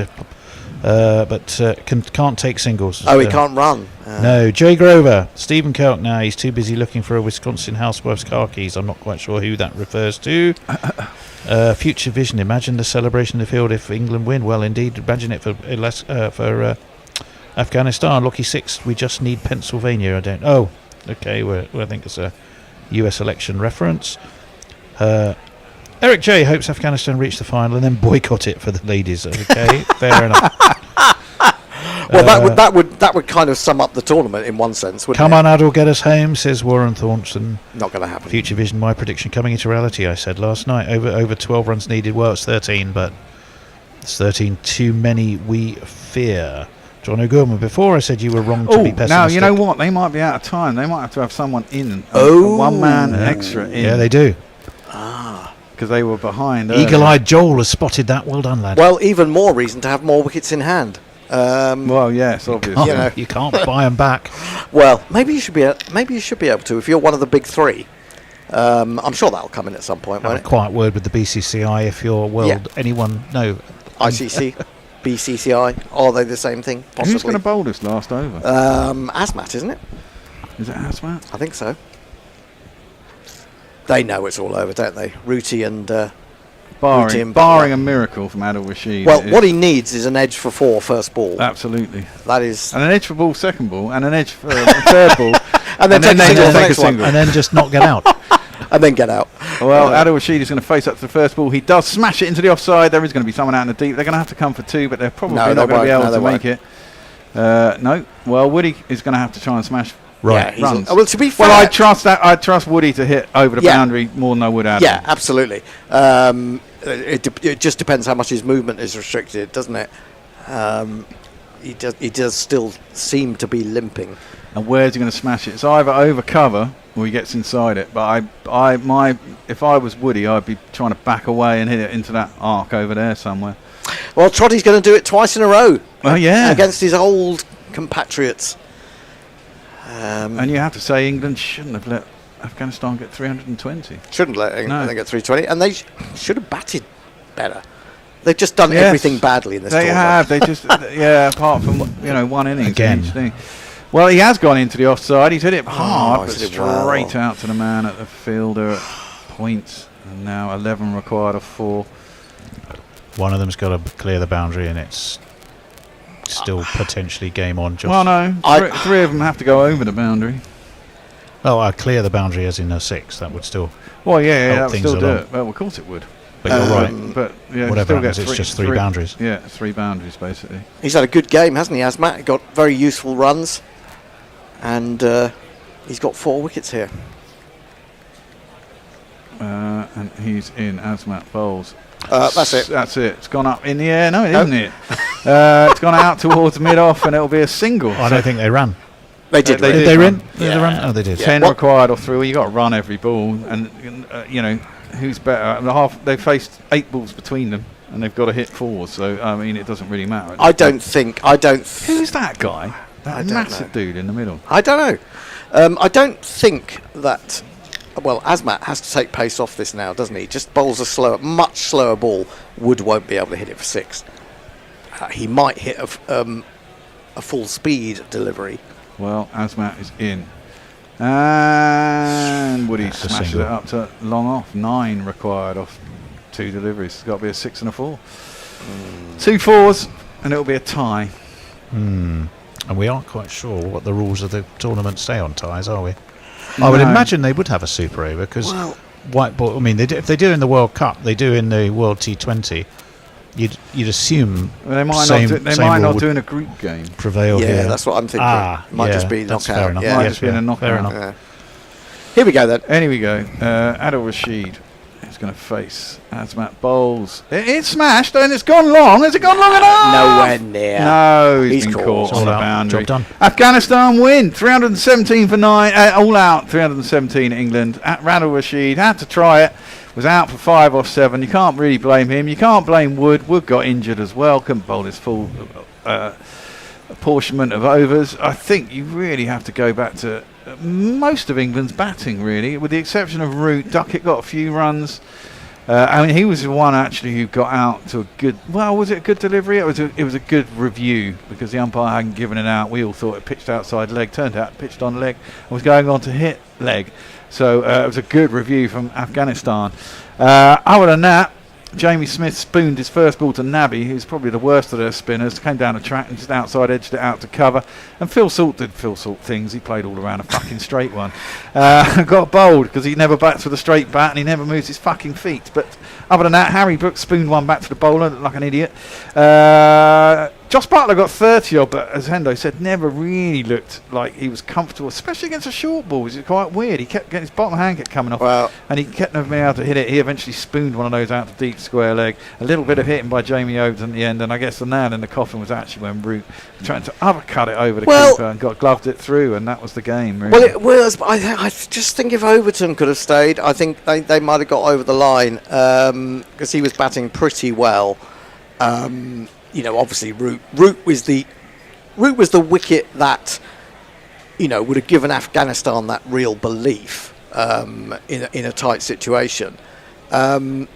[SPEAKER 4] can't take singles.
[SPEAKER 10] Oh, he can't run.
[SPEAKER 4] No. Jay Grover, Stephen Kelk. Now he's too busy looking for a Wisconsin housewife's car keys. I'm not quite sure who that refers to. Future vision. Imagine the celebration in the field if England win. Well, indeed, imagine it for Afghanistan. Lucky 6. We just need Pennsylvania. I don't. Oh, okay. I think it's a U.S. election reference. Eric J hopes Afghanistan reach the final and then boycott it for the ladies. Okay, fair enough.
[SPEAKER 10] Well, that would kind of sum up the tournament in one sense, wouldn't it?
[SPEAKER 4] Come on, Adil, get us home, says Warren Thornton.
[SPEAKER 10] Not going to happen.
[SPEAKER 4] Future vision, my prediction coming into reality, I said last night. Over 12 runs needed. Well, it's 13, but it's 13 too many, we fear. John O'Gorman, before I said you were wrong to be pessimistic.
[SPEAKER 1] Now, you know what? They might be out of time. They might have to have someone in. One man extra in.
[SPEAKER 4] Yeah, they do.
[SPEAKER 1] Because they were behind.
[SPEAKER 4] Eagle-eyed Joel has spotted that. Well done, lad.
[SPEAKER 10] Well, even more reason to have more wickets in hand.
[SPEAKER 1] Well, yes, obviously.
[SPEAKER 4] You can't buy them back.
[SPEAKER 10] Well, maybe you should be able to if you're one of the big 3. I'm sure that'll come in at some point.
[SPEAKER 4] Have a quiet word with the BCCI if you're anyone. No,
[SPEAKER 10] ICC, BCCI. Are they the same thing? Possibly.
[SPEAKER 1] Who's going to bowl this last over?
[SPEAKER 10] Asmat, isn't it?
[SPEAKER 1] Is it Asmat?
[SPEAKER 10] I think so. They know it's all over, don't they? Rooty and.
[SPEAKER 1] Barring a miracle from Adil Rashid.
[SPEAKER 10] Well, what he needs is an edge for 4 first ball.
[SPEAKER 1] Absolutely.
[SPEAKER 10] That is.
[SPEAKER 1] And an edge for ball second ball, and an edge for third ball.
[SPEAKER 10] and then take a single.
[SPEAKER 4] And then just not get out.
[SPEAKER 10] And then get out.
[SPEAKER 1] Well, Adil Rashid is going to face up to the first ball. He does smash it into the offside. There is going to be someone out in the deep. They're going to have to come for 2, but they're probably not going to be able to make it. No. Well, Woody is going to have to try and smash.
[SPEAKER 4] Right.
[SPEAKER 10] Yeah, well, to be fair,
[SPEAKER 1] I trust Woody to hit over the boundary more than I would Adil.
[SPEAKER 10] Yeah, absolutely. It just depends how much his movement is restricted, doesn't it? He does still seem to be limping.
[SPEAKER 1] And where's he going to smash it? It's either over cover or he gets inside it. But if I was Woody, I'd be trying to back away and hit it into that arc over there somewhere.
[SPEAKER 10] Well, Trotty's going to do it twice in a row.
[SPEAKER 1] Well, yeah,
[SPEAKER 10] against his old compatriots.
[SPEAKER 1] And you have to say England shouldn't have let Afghanistan get 320.
[SPEAKER 10] Shouldn't let England get 320, and they should have batted better. They've just done everything badly in this tournament.
[SPEAKER 1] They have. They just, apart from one innings
[SPEAKER 4] Again.
[SPEAKER 1] in each thing. Well, he has gone into the offside. He's hit it hard, but straight out to the man at the fielder at points. And now 11 required of 4.
[SPEAKER 4] One of them's got to clear the boundary, and it's still potentially game on. Just
[SPEAKER 1] Well, no. Three of them have to go over the boundary.
[SPEAKER 4] Oh, I clear the boundary as in a 6. That would still.
[SPEAKER 1] Well, that
[SPEAKER 4] help
[SPEAKER 1] would
[SPEAKER 4] things
[SPEAKER 1] still do
[SPEAKER 4] along.
[SPEAKER 1] it. Well, of course it would.
[SPEAKER 4] But you're right.
[SPEAKER 1] But
[SPEAKER 4] whatever
[SPEAKER 1] still
[SPEAKER 4] happens,
[SPEAKER 1] get
[SPEAKER 4] it's just 3 boundaries.
[SPEAKER 1] Yeah, 3 boundaries basically.
[SPEAKER 10] He's had a good game, hasn't he, Asmat? He got very useful runs, and he's got 4 wickets here.
[SPEAKER 1] And he's in. Asmat bowls.
[SPEAKER 10] That's it.
[SPEAKER 1] That's it. It's gone up in the air. No, it isn't it. It's gone out towards mid-off, and it'll be a single.
[SPEAKER 4] I don't think they ran.
[SPEAKER 10] They did.
[SPEAKER 1] Did
[SPEAKER 4] they
[SPEAKER 1] run.
[SPEAKER 4] run? Did they run? Oh, they did.
[SPEAKER 1] 10 required or 3. Well, you got to run every ball, and who's better? They faced 8 balls between them, and they've got to hit 4. So I mean, it doesn't really matter.
[SPEAKER 10] I don't.
[SPEAKER 1] Who's that guy? That massive dude in the middle.
[SPEAKER 10] I don't know. I don't think that. Well, Asmat has to take pace off this now, doesn't he? Just bowls a much slower ball. Wood won't be able to hit it for 6. He might hit a full speed delivery.
[SPEAKER 1] Well, Asmat is in. And Woody
[SPEAKER 4] That's a
[SPEAKER 1] smashes it
[SPEAKER 4] single.
[SPEAKER 1] up to long off. 9 required off 2 deliveries. It's got to be a 6 and a 4. 2 4s, and it'll be a tie.
[SPEAKER 4] And we aren't quite sure what the rules of the tournament say on ties, are we? I would imagine they would have a super over because white ball. I mean, if they do in the World Cup, they do in the World T20. You'd assume
[SPEAKER 1] they might not do in a group game.
[SPEAKER 4] Prevail here.
[SPEAKER 10] Yeah, that's what I'm thinking. Might just be
[SPEAKER 4] that's
[SPEAKER 10] knockout.
[SPEAKER 4] fair enough.
[SPEAKER 10] Yeah.
[SPEAKER 1] Might just be in a knockout.
[SPEAKER 4] Fair enough.
[SPEAKER 10] Yeah. Here we go then.
[SPEAKER 1] Here we go. Adil Rashid is going to face Asmat bowls. It's smashed and it's gone long. Has it gone long enough?
[SPEAKER 10] Nowhere near.
[SPEAKER 1] No, he's been
[SPEAKER 10] caught.
[SPEAKER 1] caught on the
[SPEAKER 4] All out.
[SPEAKER 1] boundary.
[SPEAKER 4] Job done.
[SPEAKER 1] Afghanistan win. 317 for 9. All out. 317 England. Adil Rashid had to try it. Was out for 5 off 7. You can't really blame him. You can't blame Wood. Wood got injured as well. Couldn't bowl his full apportionment of overs. I think you really have to go back to most of England's batting, really, with the exception of Root. Duckett got a few runs. I mean, he was the one actually who got out to a good. Well, was it a good delivery? It was a good review because the umpire hadn't given it out. We all thought it pitched outside leg. Turned out it pitched on leg and was going on to hit leg. So it was a good review from Afghanistan. Other than that, Jamie Smith spooned his first ball to Nabi, who's probably the worst of their spinners. Came down the track and just outside edged it out to cover. And Phil Salt did Phil Salt things. He played all around a fucking straight one. Got bowled because he never bats with a straight bat and he never moves his fucking feet. But other than that, Harry Brooks spooned one back to the bowler like an idiot. Josh Butler got 30 odd, but as Hendo said, never really looked like he was comfortable, especially against a short ball. It was quite weird. He kept getting his bottom hand kept coming off, and he kept never being able to hit it. He eventually spooned one of those out to deep square leg. A little bit of hitting by Jamie Oates in the end, and I guess the nail in the coffin was actually when Root trying to uppercut it over the keeper and gloved it through, and that was the game. Really.
[SPEAKER 10] Well, it was. I just think if Overton could have stayed, I think they might have got over the line because he was batting pretty well. Obviously, Root was the wicket that would have given Afghanistan that real belief in a tight situation. And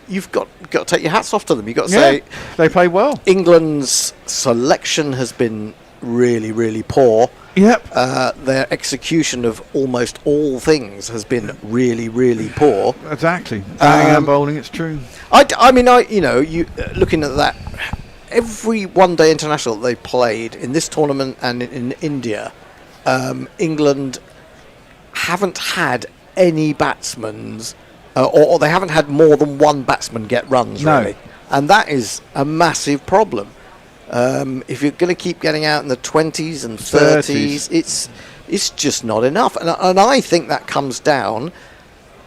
[SPEAKER 10] you've got to take your hats off to them. You've got to say
[SPEAKER 1] they played well.
[SPEAKER 10] England's selection has been really, really poor.
[SPEAKER 1] Yep.
[SPEAKER 10] Their execution of almost all things has been really, really poor.
[SPEAKER 1] Exactly. Batting and bowling, it's true.
[SPEAKER 10] You looking at that, every one-day international they played in this tournament and in India, England haven't had any batsmen, or they haven't had more than one batsman get runs, really. And that is a massive problem. If you're going to keep getting out in the 20s and 30s, it's just not enough. And I think that comes down,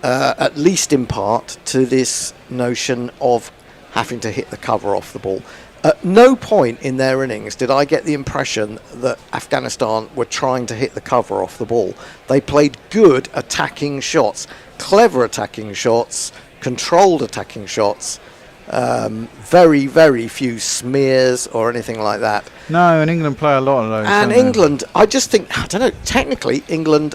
[SPEAKER 10] at least in part, to this notion of having to hit the cover off the ball. At no point in their innings did I get the impression that Afghanistan were trying to hit the cover off the ball. They played good attacking shots, clever attacking shots, controlled attacking shots. Very, very few smears or anything like that.
[SPEAKER 1] No, and England play a lot of those.
[SPEAKER 10] And
[SPEAKER 1] don't they?
[SPEAKER 10] England, I just think, I don't know, technically England,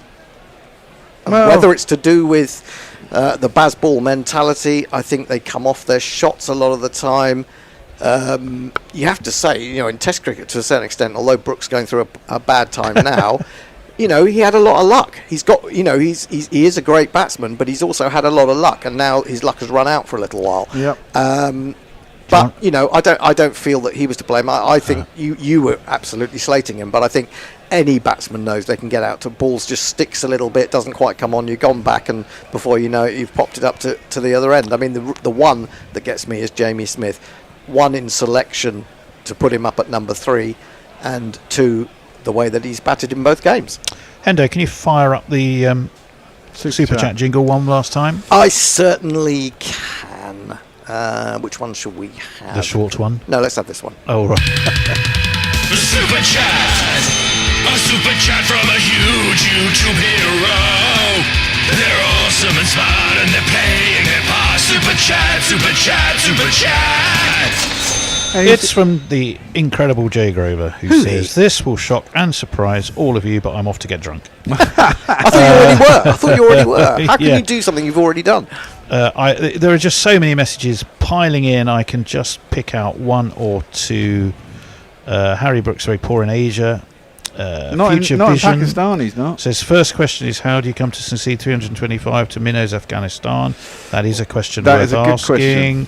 [SPEAKER 1] Well-
[SPEAKER 10] whether it's to do with the Bazball mentality, I think they come off their shots a lot of the time. You have to say, in Test cricket to a certain extent, although Brooks going through a bad time now, he had a lot of luck. He's got, he is a great batsman, but he's also had a lot of luck, and now his luck has run out for a little while.
[SPEAKER 1] Yep.
[SPEAKER 10] But I don't feel that he was to blame. I think you were absolutely slating him, but I think any batsman knows they can get out to balls, just sticks a little bit, doesn't quite come on, you've gone back, and before you know it, you've popped it up to the other end. I mean, the one that gets me is Jamie Smith. One, in selection to put him up at number 3, and 2, the way that he's batted in both games.
[SPEAKER 4] Hendo, can you fire up the Super Chat jingle one last time?
[SPEAKER 10] I certainly can. Which one should we have?
[SPEAKER 4] The short one?
[SPEAKER 10] No, let's have this one.
[SPEAKER 4] Oh, right.
[SPEAKER 6] Super Chat! A Super Chat from a huge YouTube hero! They're awesome and smart and they're playing their part. Super Chat, Super Chat, Super Chat!
[SPEAKER 4] It's from the incredible Jay Grover, who says, "This will shock and surprise all of you, but I'm off to get drunk."
[SPEAKER 10] I thought you already were. How can you do something you've already done?
[SPEAKER 4] There are just so many messages piling in. I can just pick out one or two. Harry Brooks very poor in Asia.
[SPEAKER 1] Not in Pakistan, he's not.
[SPEAKER 4] Says, first question is, how do you come to concede 325 to Minnows Afghanistan? That is a question worth asking.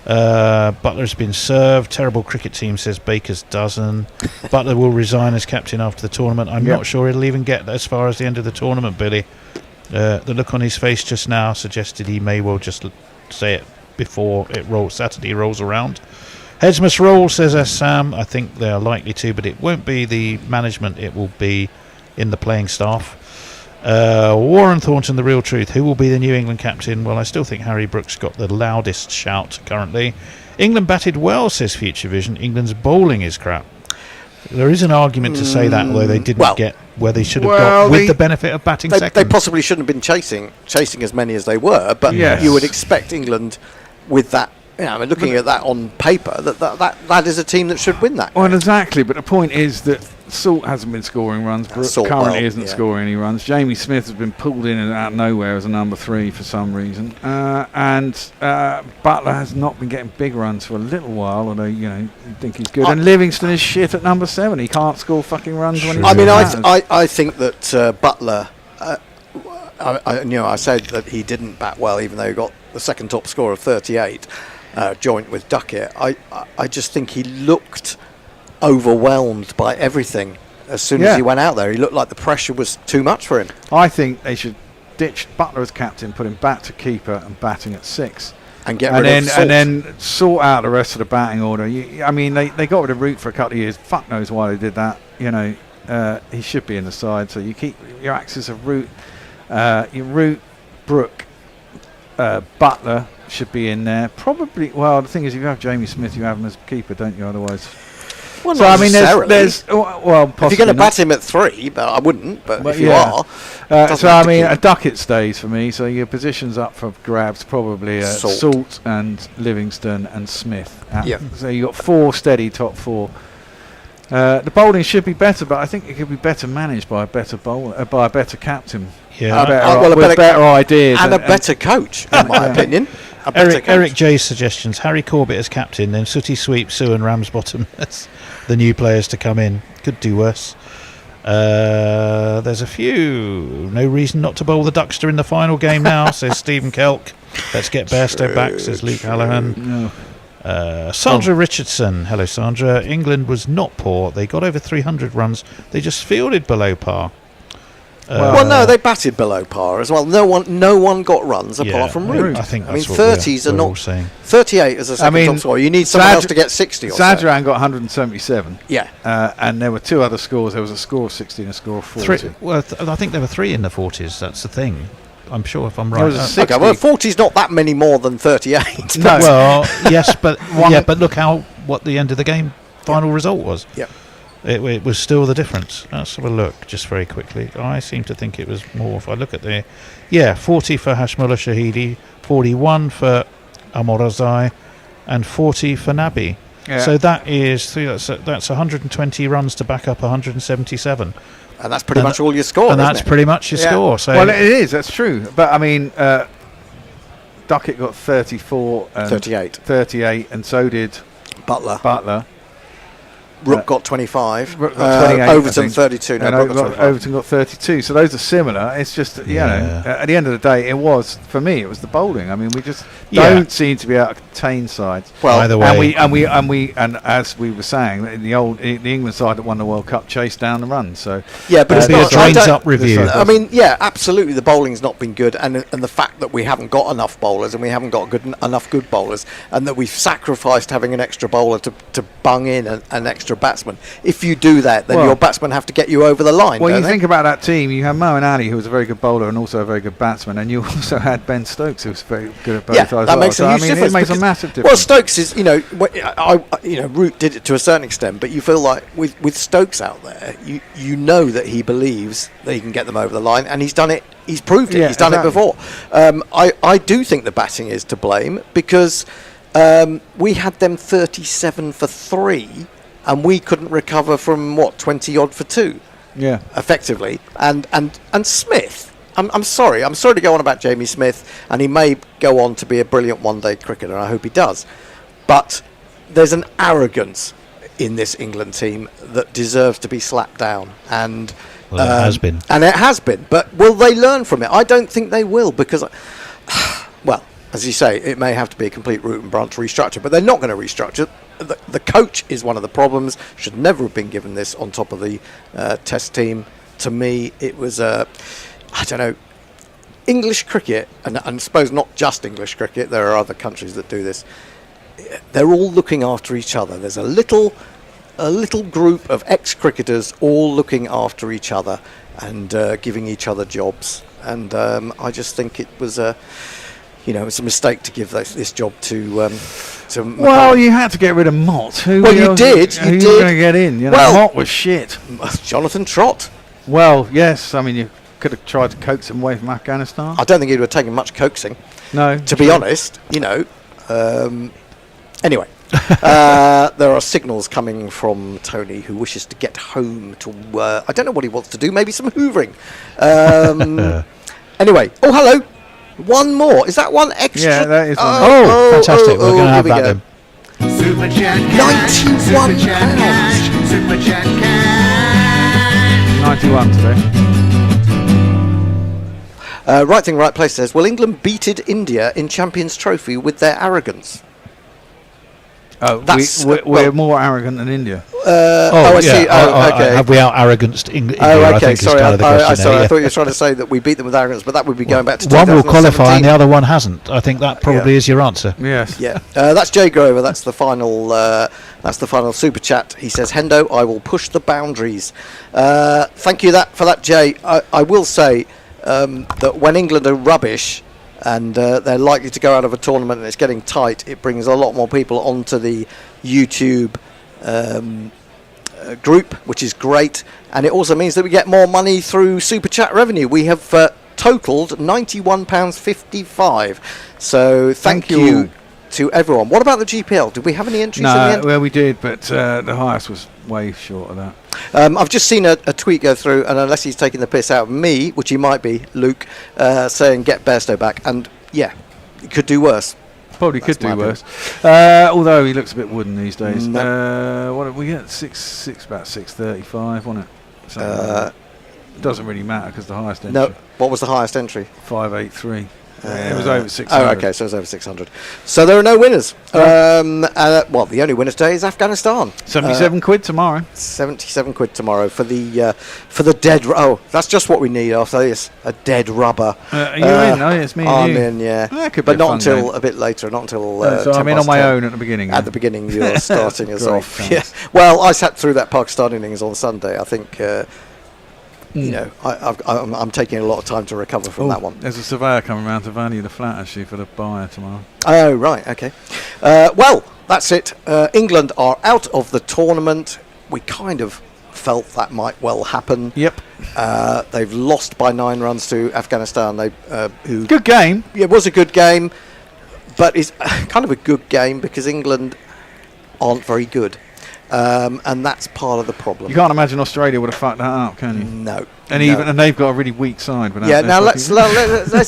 [SPEAKER 4] Butler's been served. Terrible cricket team, says Baker's dozen. Butler will resign as captain after the tournament. I'm not sure he'll even get as far as the end of the tournament, Billy. The look on his face just now suggested he may well just say it before Saturday rolls around. Heads must roll, says Sam. I think they are likely to, but it won't be the management, it will be in the playing staff. Warren Thornton, the real truth. Who will be the New England captain? Well, I still think Harry Brooks got the loudest shout currently. England batted well, says Future Vision. England's bowling is crap. There is an argument to say that, although they didn't get where they should have got with the benefit of batting second.
[SPEAKER 10] They possibly shouldn't have been chasing as many as they were, but you would expect England with that. Looking at that on paper, that is a team that should win that.
[SPEAKER 1] Well, exactly, but the point is that Salt hasn't been scoring runs. Brooks currently isn't scoring any runs. Jamie Smith has been pulled in and out of nowhere as a number 3 for some reason, and Butler has not been getting big runs for a little while. Although you think he's good, and Livingston is shit at number 7. He can't score fucking runs when he's.
[SPEAKER 10] I think that Butler. I said that he didn't bat well, even though he got the second top score of 38. Joint with Duckett. I just think he looked overwhelmed by everything as soon as he went out there. He looked like the pressure was too much for him.
[SPEAKER 1] I think they should ditch Butler as captain, put him back to keeper and batting at 6.
[SPEAKER 10] And get rid of Salt.
[SPEAKER 1] And then sort out the rest of the batting order. They got rid of Root for a couple of years. Fuck knows why they did that. He should be in the side. So you keep your axis of Root, Brook, Butler should be in there. Probably. Well, the thing is, if you have Jamie Smith, you have him as keeper, don't you? Otherwise.
[SPEAKER 10] Well,
[SPEAKER 1] so
[SPEAKER 10] not
[SPEAKER 1] there's
[SPEAKER 10] if you're going to bat him at 3, but I wouldn't. But if you are,
[SPEAKER 1] a Duckett stays for me. So your positions up for grabs probably Salt and Livingston and Smith. So you got 4 steady top 4. The bowling should be better, but I think it could be better managed by a better bowler, by a better captain.
[SPEAKER 4] Yeah,
[SPEAKER 1] with better ideas
[SPEAKER 10] and a better coach, in my opinion.
[SPEAKER 4] Eric J's suggestions: Harry Corbett as captain, then Sooty Sweep, Sue and Ramsbottom as the new players to come in. Could do worse. There's a few. No reason not to bowl the Duckster in the final game now, says Stephen Kelk. Let's get Bairstow back, says Luke Hallahan. Sandra Richardson. Hello, Sandra. England was not poor. They got over 300 runs. They just fielded below par.
[SPEAKER 10] No, they batted below par as well. No one got runs apart from Root.
[SPEAKER 4] I think.
[SPEAKER 10] 30s are not. 38 as a second top scorer. You need someone else to get 60.
[SPEAKER 1] Zadran got 177.
[SPEAKER 10] Yeah,
[SPEAKER 1] and there were 2 other scores. There was a score of 60 and a score of 40.
[SPEAKER 4] I think there were 3 in the 40s. That's the thing. I'm sure if I'm right.
[SPEAKER 10] Okay, well, 40's not that many more than 38.
[SPEAKER 4] No. Well, yes, but but look what the end of the game final result was.
[SPEAKER 10] Yeah.
[SPEAKER 4] It was still the difference. Let's have a look just very quickly. I seem to think it was more. If I look at 40 for Hashmullah Shahidi, 41 for Amorazai, and 40 for Naby.
[SPEAKER 1] Yeah.
[SPEAKER 4] So that's 120 runs to back up 177.
[SPEAKER 10] And that's pretty much all your score,
[SPEAKER 4] And
[SPEAKER 10] isn't
[SPEAKER 4] that's
[SPEAKER 10] it?
[SPEAKER 4] pretty much your score. So
[SPEAKER 1] well, it is. That's true. But I mean, Duckett got 34, and 38, and so did Butler.
[SPEAKER 10] Rook got 25.
[SPEAKER 1] Rook got 28.
[SPEAKER 10] Overton 32. No,
[SPEAKER 1] and
[SPEAKER 10] Rook got 25.
[SPEAKER 1] Overton got 32. So those are similar. It's just you know, at the end of the day, it was for me. It was the bowling. I mean, we just don't seem to be able to contain sides.
[SPEAKER 4] Well, either way,
[SPEAKER 1] and as we were saying, the England side that won the World Cup chased down the run. So
[SPEAKER 10] yeah, but it's
[SPEAKER 4] not a drains up review.
[SPEAKER 10] I mean, yeah, absolutely. The bowling's not been good, and the fact that we haven't got enough bowlers and we haven't got enough good bowlers, and that we've sacrificed having an extra bowler to bung in an extra batsman. If you do that, then your batsmen have to get you over the line.
[SPEAKER 1] Well,
[SPEAKER 10] don't
[SPEAKER 1] you
[SPEAKER 10] they?
[SPEAKER 1] think about that team. You had Moeen Ali, who was a very good bowler and also a very good batsman, and you also had Ben Stokes, who was very good at both.
[SPEAKER 10] Yeah, that makes a huge difference.
[SPEAKER 1] It makes a massive difference.
[SPEAKER 10] Well, Stokes is, Root did it to a certain extent, but you feel like with Stokes out there, you know that he believes that he can get them over the line, and he's done it. He's proved it.
[SPEAKER 1] Yeah,
[SPEAKER 10] he's done it before. I do think the batting is to blame because we had them 37 for 3. And we couldn't recover from 20 odd for 2.
[SPEAKER 1] Yeah,
[SPEAKER 10] effectively. And Smith. I'm sorry to go on about Jamie Smith, and he may go on to be a brilliant one-day cricketer, and I hope he does. But there's an arrogance in this England team that deserves to be slapped down, and
[SPEAKER 4] it has been.
[SPEAKER 10] And it has been. But will they learn from it? I don't think they will, because, well, as you say, it may have to be a complete root and branch restructure, but they're not going to restructure. The coach is one of the problems. Should never have been given this on top of the Test team. To me, it was I don't know. English cricket, and I suppose not just English cricket. There are other countries that do this. They're all looking after each other. There's a little group of ex-cricketers all looking after each other and giving each other jobs. And I just think it was it's a mistake to give this job to
[SPEAKER 1] well, you had to get rid of Mott.
[SPEAKER 10] You did.
[SPEAKER 1] Who you were going to get in? Mott was shit.
[SPEAKER 10] Jonathan Trott.
[SPEAKER 1] Well, yes. I mean, you could have tried to coax him away from Afghanistan.
[SPEAKER 10] I don't think he would have taken much coaxing.
[SPEAKER 1] No.
[SPEAKER 10] To be honest, anyway, there are signals coming from Tony, who wishes to get home to. I don't know what he wants to do. Maybe some hoovering. Anyway. Oh, hello. One more. Is that one extra?
[SPEAKER 1] Yeah, that is one.
[SPEAKER 4] Oh, fantastic. We're going to have that then.
[SPEAKER 7] Super Chat
[SPEAKER 10] £91.
[SPEAKER 7] Super Chat cash.
[SPEAKER 1] 91 today.
[SPEAKER 10] Right Thing, Right Place says, will England beated India in Champions Trophy with their arrogance?
[SPEAKER 1] Oh, we're more arrogant than India.
[SPEAKER 10] I see. Okay.
[SPEAKER 4] Have we out-arroganced India?
[SPEAKER 10] Oh, okay.
[SPEAKER 4] I think
[SPEAKER 10] Sorry,
[SPEAKER 4] is kind of the question
[SPEAKER 10] sorry.
[SPEAKER 4] there,
[SPEAKER 10] I thought you were trying to say that we beat them with arrogance, but that would be going back to
[SPEAKER 4] one will
[SPEAKER 10] 2017.
[SPEAKER 4] qualify and the other one hasn't. I think that probably is your answer.
[SPEAKER 1] Yes.
[SPEAKER 10] Yeah. That's Jay Grover. That's the final. That's the final super chat. He says, "Hendo, I will push the boundaries." Thank you for that, Jay. I will say that when England are rubbish and they're likely to go out of a tournament and it's getting tight, it brings a lot more people onto the YouTube group, which is great, and it also means that we get more money through super chat revenue. We have totaled £91.55, so thank you to everyone. What about the GPL? Did we have any entries in the end?
[SPEAKER 1] Well, we did, but the highest was way short of that.
[SPEAKER 10] I've just seen a tweet go through, and unless he's taking the piss out of me, which he might be, Luke, saying get Bairstow back, and yeah, it could do worse.
[SPEAKER 1] Probably could do worse. Although he looks a bit wooden these days.
[SPEAKER 10] No.
[SPEAKER 1] What did we get? About 635, wasn't it? It doesn't really matter because the highest entry.
[SPEAKER 10] No. What was the highest entry?
[SPEAKER 1] 583. It was over 600.
[SPEAKER 10] Oh, okay, so it was over 600. So there are no winners. Well, the only winner today is Afghanistan.
[SPEAKER 1] 77 quid tomorrow.
[SPEAKER 10] 77 quid tomorrow for the dead. Oh, that's just what we need after this. A dead rubber.
[SPEAKER 1] Are you in? Oh, it's me and
[SPEAKER 10] I'm
[SPEAKER 1] you.
[SPEAKER 10] in, yeah.
[SPEAKER 1] That could
[SPEAKER 10] but
[SPEAKER 1] be a
[SPEAKER 10] not
[SPEAKER 1] fun
[SPEAKER 10] until
[SPEAKER 1] game.
[SPEAKER 10] a bit later. Not until.
[SPEAKER 1] So I'm in on my own at the beginning.
[SPEAKER 10] At the beginning, you're starting us
[SPEAKER 1] Great,
[SPEAKER 10] off.
[SPEAKER 1] thanks.
[SPEAKER 10] Yeah. Well, I sat through that Pakistan innings on Sunday. I think. I'm taking a lot of time to recover from that one.
[SPEAKER 1] There's a surveyor coming around to value the flat actually for the buyer tomorrow.
[SPEAKER 10] Oh, right, okay. Well, that's it. England are out of the tournament. We kind of felt that might well happen.
[SPEAKER 1] Yep.
[SPEAKER 10] They've lost by 9 runs to Afghanistan. Good
[SPEAKER 1] game.
[SPEAKER 10] It was a good game. But it's kind of a good game because England aren't very good. And that's part of the problem.
[SPEAKER 1] You can't imagine Australia would have fucked that up, can you?
[SPEAKER 10] No.
[SPEAKER 1] And they've got a really weak side.
[SPEAKER 10] Yeah. Now let's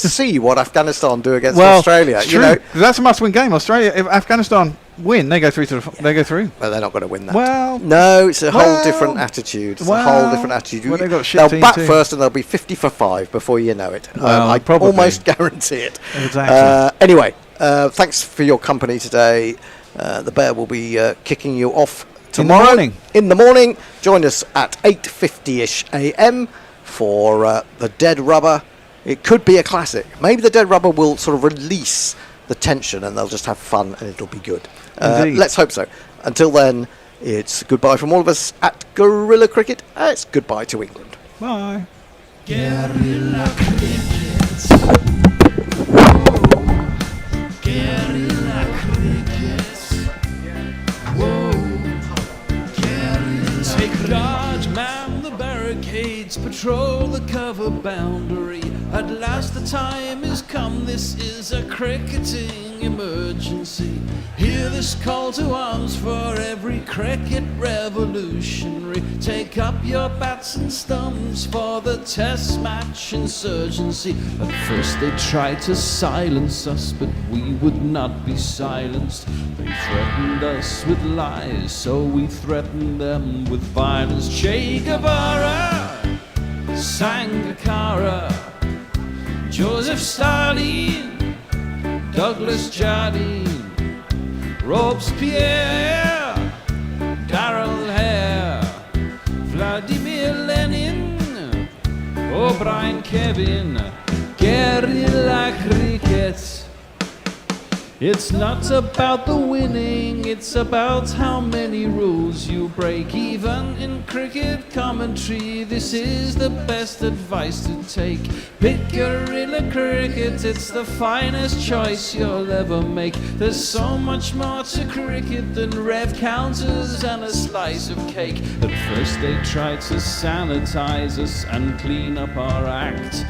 [SPEAKER 10] see what Afghanistan do against
[SPEAKER 1] well,
[SPEAKER 10] Australia.
[SPEAKER 1] It's true, 'cause that's a must-win game. Australia, if Afghanistan win, they go through they go through.
[SPEAKER 10] Well, they're not going to win that.
[SPEAKER 1] Well,
[SPEAKER 10] no, it's a whole different attitude. It's a whole different attitude.
[SPEAKER 1] Well, they've got a shit
[SPEAKER 10] they'll
[SPEAKER 1] team
[SPEAKER 10] bat
[SPEAKER 1] too.
[SPEAKER 10] first, and they'll be 50 for 5 before you know it.
[SPEAKER 1] Well,
[SPEAKER 10] I
[SPEAKER 1] probably.
[SPEAKER 10] almost guarantee it.
[SPEAKER 1] Exactly.
[SPEAKER 10] Anyway, thanks for your company today. The Bear will be kicking you off tomorrow in the morning. Join us at 8:50ish a.m. for the Dead Rubber. It could be a classic. Maybe the Dead Rubber will sort of release the tension and they'll just have fun and it'll be good. Let's hope so. Until then, it's goodbye from all of us at Guerilla Cricket. It's goodbye to England.
[SPEAKER 1] Bye.
[SPEAKER 12] Guerilla Cricket. Guerilla Cricket. Whoa. Guerilla. Take guard, man the barricades, patrol the cover boundary. At last the time is come, this is a cricketing emergency. Hear this call to arms for every cricket revolutionary. Take up your bats and stumps for the test match insurgency. At first they tried to silence us, but we would not be silenced. They threatened us with lies, so we threatened them with violence. Che Guevara, Sangakkara, Joseph Stalin, Douglas Jardine, Robespierre, Darrell Hare, Vladimir Lenin, O'Brien Kevin, Guerilla Cricket. It's not about the winning, it's about how many rules you break. Even in cricket commentary, this is the best advice to take. Pick Guerilla Cricket, it's the finest choice you'll ever make. There's so much more to cricket than rev counters and a slice of cake. At first they tried to sanitize us and clean up our act,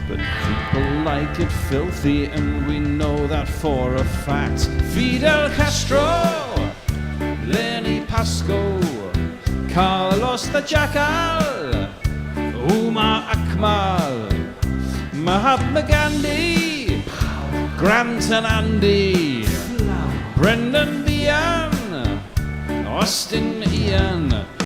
[SPEAKER 12] but people like it filthy, and we know that for a fact. Fidel Castro, Lenny Pascoe, Carlos the Jackal, Umar Akmal, Mahatma Gandhi, Grant and Andy, Brendan Behan, Austin Ian,